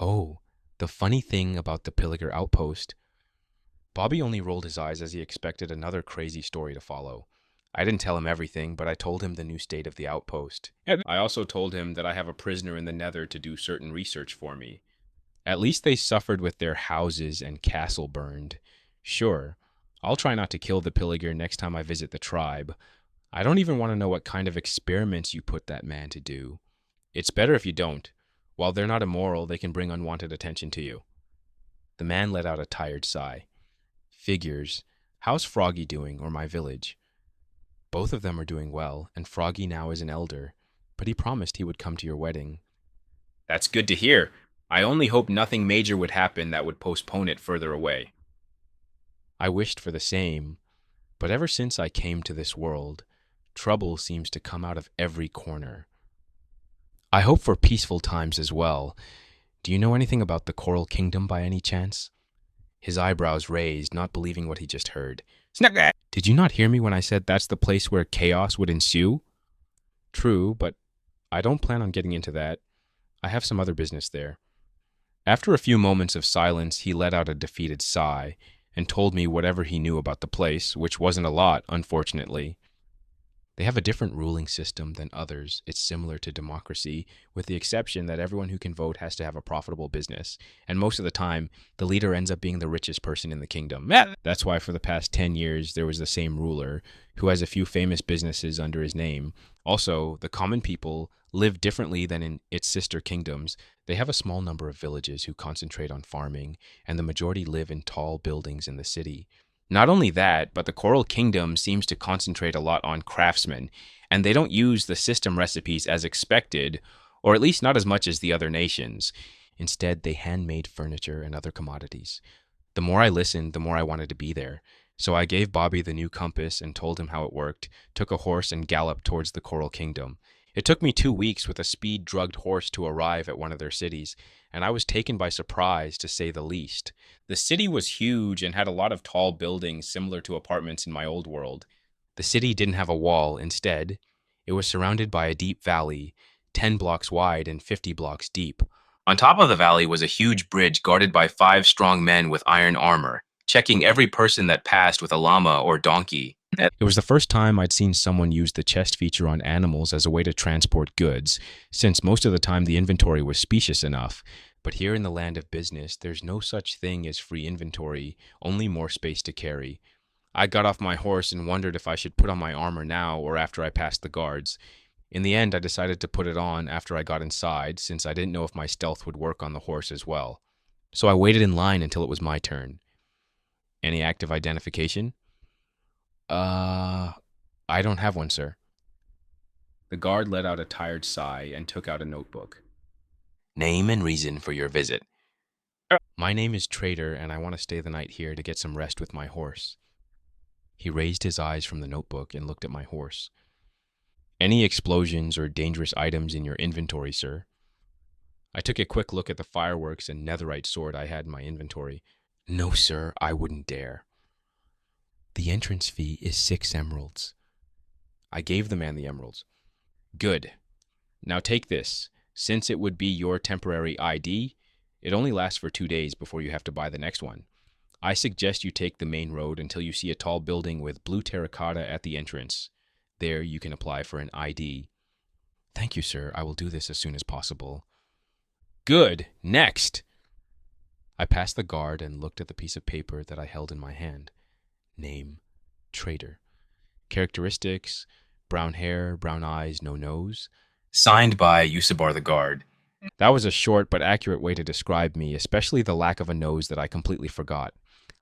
Oh, the funny thing about the Villager outpost. Bobby only rolled his eyes as he expected another crazy story to follow. I didn't tell him everything, but I told him the new state of the outpost. I also told him that I have a prisoner in the Nether to do certain research for me. At least they suffered with their houses and castle burned. Sure, I'll try not to kill the Villager next time I visit the tribe. I don't even want to know what kind of experiments you put that man to do. It's better if you don't. While they're not immoral, they can bring unwanted attention to you. The man let out a tired sigh. Figures. How's Froggy doing, or my village? Both of them are doing well, and Froggy now is an elder, but he promised he would come to your wedding. That's good to hear. I only hope nothing major would happen that would postpone it further away. I wished for the same, but ever since I came to this world, trouble seems to come out of every corner. I hope for peaceful times as well. Do you know anything about the Coral Kingdom by any chance? His eyebrows raised, not believing what he just heard. Did you not hear me when I said that's the place where chaos would ensue? True, but I don't plan on getting into that. I have some other business there. After a few moments of silence, he let out a defeated sigh and told me whatever he knew about the place, which wasn't a lot, unfortunately. They have a different ruling system than others. It's similar to democracy, with the exception that everyone who can vote has to have a profitable business. And most of the time, the leader ends up being the richest person in the kingdom. That's why for the past 10 years, there was the same ruler, who has a few famous businesses under his name. Also, the common people live differently than in its sister kingdoms. They have a small number of villages who concentrate on farming, and the majority live in tall buildings in the city. Not only that, but the Coral Kingdom seems to concentrate a lot on craftsmen, and they don't use the system recipes as expected, or at least not as much as the other nations. Instead, they handmade furniture and other commodities. The more I listened, the more I wanted to be there. So I gave Bobby the new compass and told him how it worked, took a horse and galloped towards the Coral Kingdom. It took me 2 weeks with a speed-drugged horse to arrive at one of their cities, and I was taken by surprise, to say the least. The city was huge and had a lot of tall buildings similar to apartments in my old world. The city didn't have a wall. Instead, it was surrounded by a deep valley, 10 blocks wide and 50 blocks deep. On top of the valley was a huge bridge guarded by 5 strong men with iron armor, checking every person that passed with a llama or donkey. It was the first time I'd seen someone use the chest feature on animals as a way to transport goods, since most of the time the inventory was spacious enough. But here in the land of business, there's no such thing as free inventory, only more space to carry. I got off my horse and wondered if I should put on my armor now or after I passed the guards. In the end, I decided to put it on after I got inside, since I didn't know if my stealth would work on the horse as well. So I waited in line until it was my turn. Any active identification? I don't have one, sir. The guard let out a tired sigh and took out a notebook. Name and reason for your visit. My name is Trader, and I want to stay the night here to get some rest with my horse. He raised his eyes from the notebook and looked at my horse. Any explosions or dangerous items in your inventory, sir? I took a quick look at the fireworks and netherite sword I had in my inventory. No, sir, I wouldn't dare. The entrance fee is 6 emeralds. I gave the man the emeralds. Good. Now take this. Since it would be your temporary ID, it only lasts for 2 days before you have to buy the next one. I suggest you take the main road until you see a tall building with blue terracotta at the entrance. There you can apply for an ID. Thank you, sir. I will do this as soon as possible. Good. Next. I passed the guard and looked at the piece of paper that I held in my hand. Name, Trader. Characteristics, brown hair, brown eyes, no nose. Signed by Yusabar the guard. That was a short but accurate way to describe me, especially the lack of a nose that I completely forgot.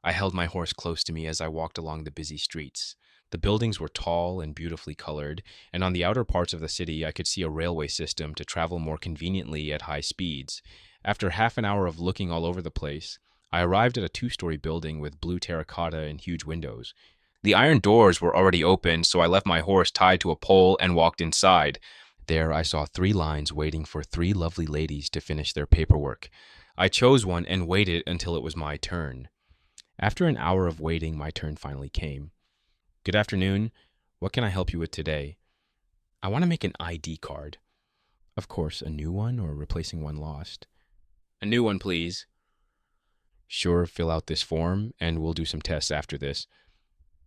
I held my horse close to me as I walked along the busy streets. The buildings were tall and beautifully colored, and on the outer parts of the city I could see a railway system to travel more conveniently at high speeds. After half an hour of looking all over the place, I arrived at a 2-story building with blue terracotta and huge windows. The iron doors were already open, so I left my horse tied to a pole and walked inside. There I saw 3 lines waiting for 3 lovely ladies to finish their paperwork. I chose one and waited until it was my turn. After an hour of waiting, my turn finally came. Good afternoon. What can I help you with today? I want to make an ID card. Of course, a new one or replacing one lost? A new one, please. Sure, fill out this form and we'll do some tests after this.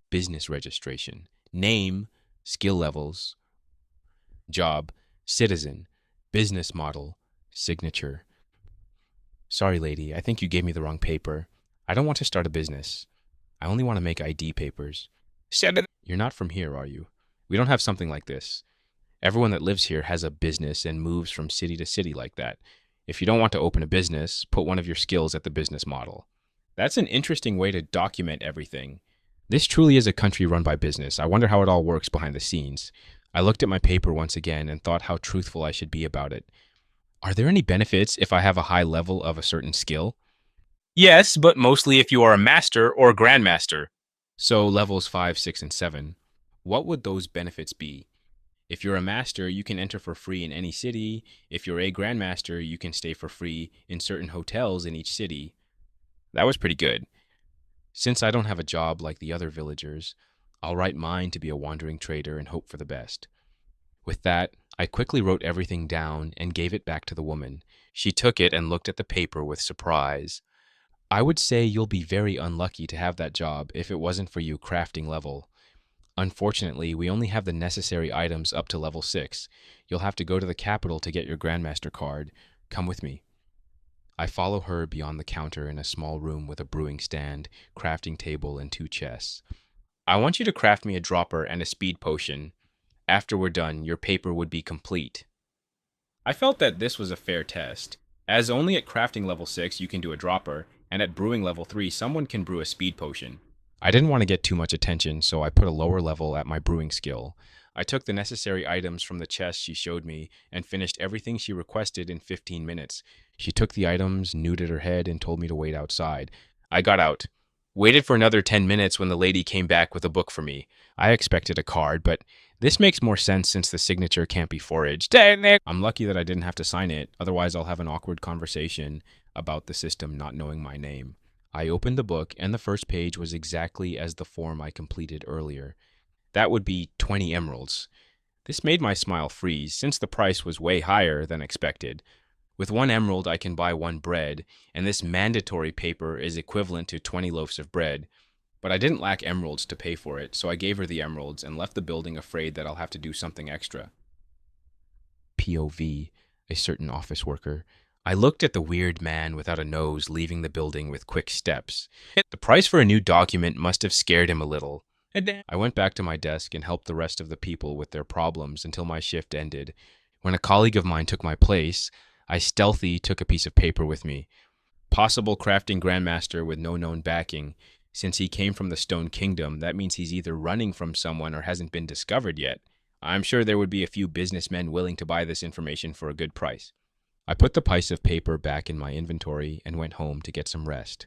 Business registration. Name, skill levels, job, citizen, business model, signature. Sorry, lady, I think you gave me the wrong paper. I don't want to start a business. I only want to make ID papers. You're not from here, are you? We don't have something like this. Everyone that lives here has a business and moves from city to city like that. If you don't want to open a business, put one of your skills at the business model. That's an interesting way to document everything. This truly is a country run by business. I wonder how it all works behind the scenes. I looked at my paper once again and thought how truthful I should be about it. Are there any benefits if I have a high level of a certain skill? Yes, but mostly if you are a master or grandmaster. So levels 5, 6, and 7. What would those benefits be? If you're a master, you can enter for free in any city. If you're a grandmaster, you can stay for free in certain hotels in each city. That was pretty good. Since I don't have a job like the other villagers, I'll write mine to be a wandering trader and hope for the best. With that, I quickly wrote everything down and gave it back to the woman. She took it and looked at the paper with surprise. I would say you'll be very unlucky to have that job if it wasn't for you crafting level. Unfortunately, we only have the necessary items up to level 6. You'll have to go to the capital to get your Grandmaster card. Come with me. I follow her beyond the counter in a small room with a brewing stand, crafting table, and 2 chests. I want you to craft me a dropper and a speed potion. After we're done, your paper would be complete. I felt that this was a fair test, as only at crafting level 6 you can do a dropper, and at brewing level 3 someone can brew a speed potion. I didn't want to get too much attention, so I put a lower level at my brewing skill. I took the necessary items from the chest she showed me and finished everything she requested in 15 minutes. She took the items, nodded her head, and told me to wait outside. I got out. Waited for another 10 minutes when the lady came back with a book for me. I expected a card, but this makes more sense since the signature can't be forged. I'm lucky that I didn't have to sign it, otherwise I'll have an awkward conversation about the system not knowing my name. I opened the book, and the first page was exactly as the form I completed earlier. That would be 20 emeralds. This made my smile freeze, since the price was way higher than expected. With 1 emerald, I can buy 1 bread, and this mandatory paper is equivalent to 20 loaves of bread. But I didn't lack emeralds to pay for it, so I gave her the emeralds and left the building afraid that I'll have to do something extra. POV, a certain office worker. I looked at the weird man without a nose leaving the building with quick steps. The price for a new document must have scared him a little. I went back to my desk and helped the rest of the people with their problems until my shift ended. When a colleague of mine took my place, I stealthily took a piece of paper with me. Possible crafting grandmaster with no known backing. Since he came from the Stone Kingdom, that means he's either running from someone or hasn't been discovered yet. I'm sure there would be a few businessmen willing to buy this information for a good price. I put the piece of paper back in my inventory and went home to get some rest.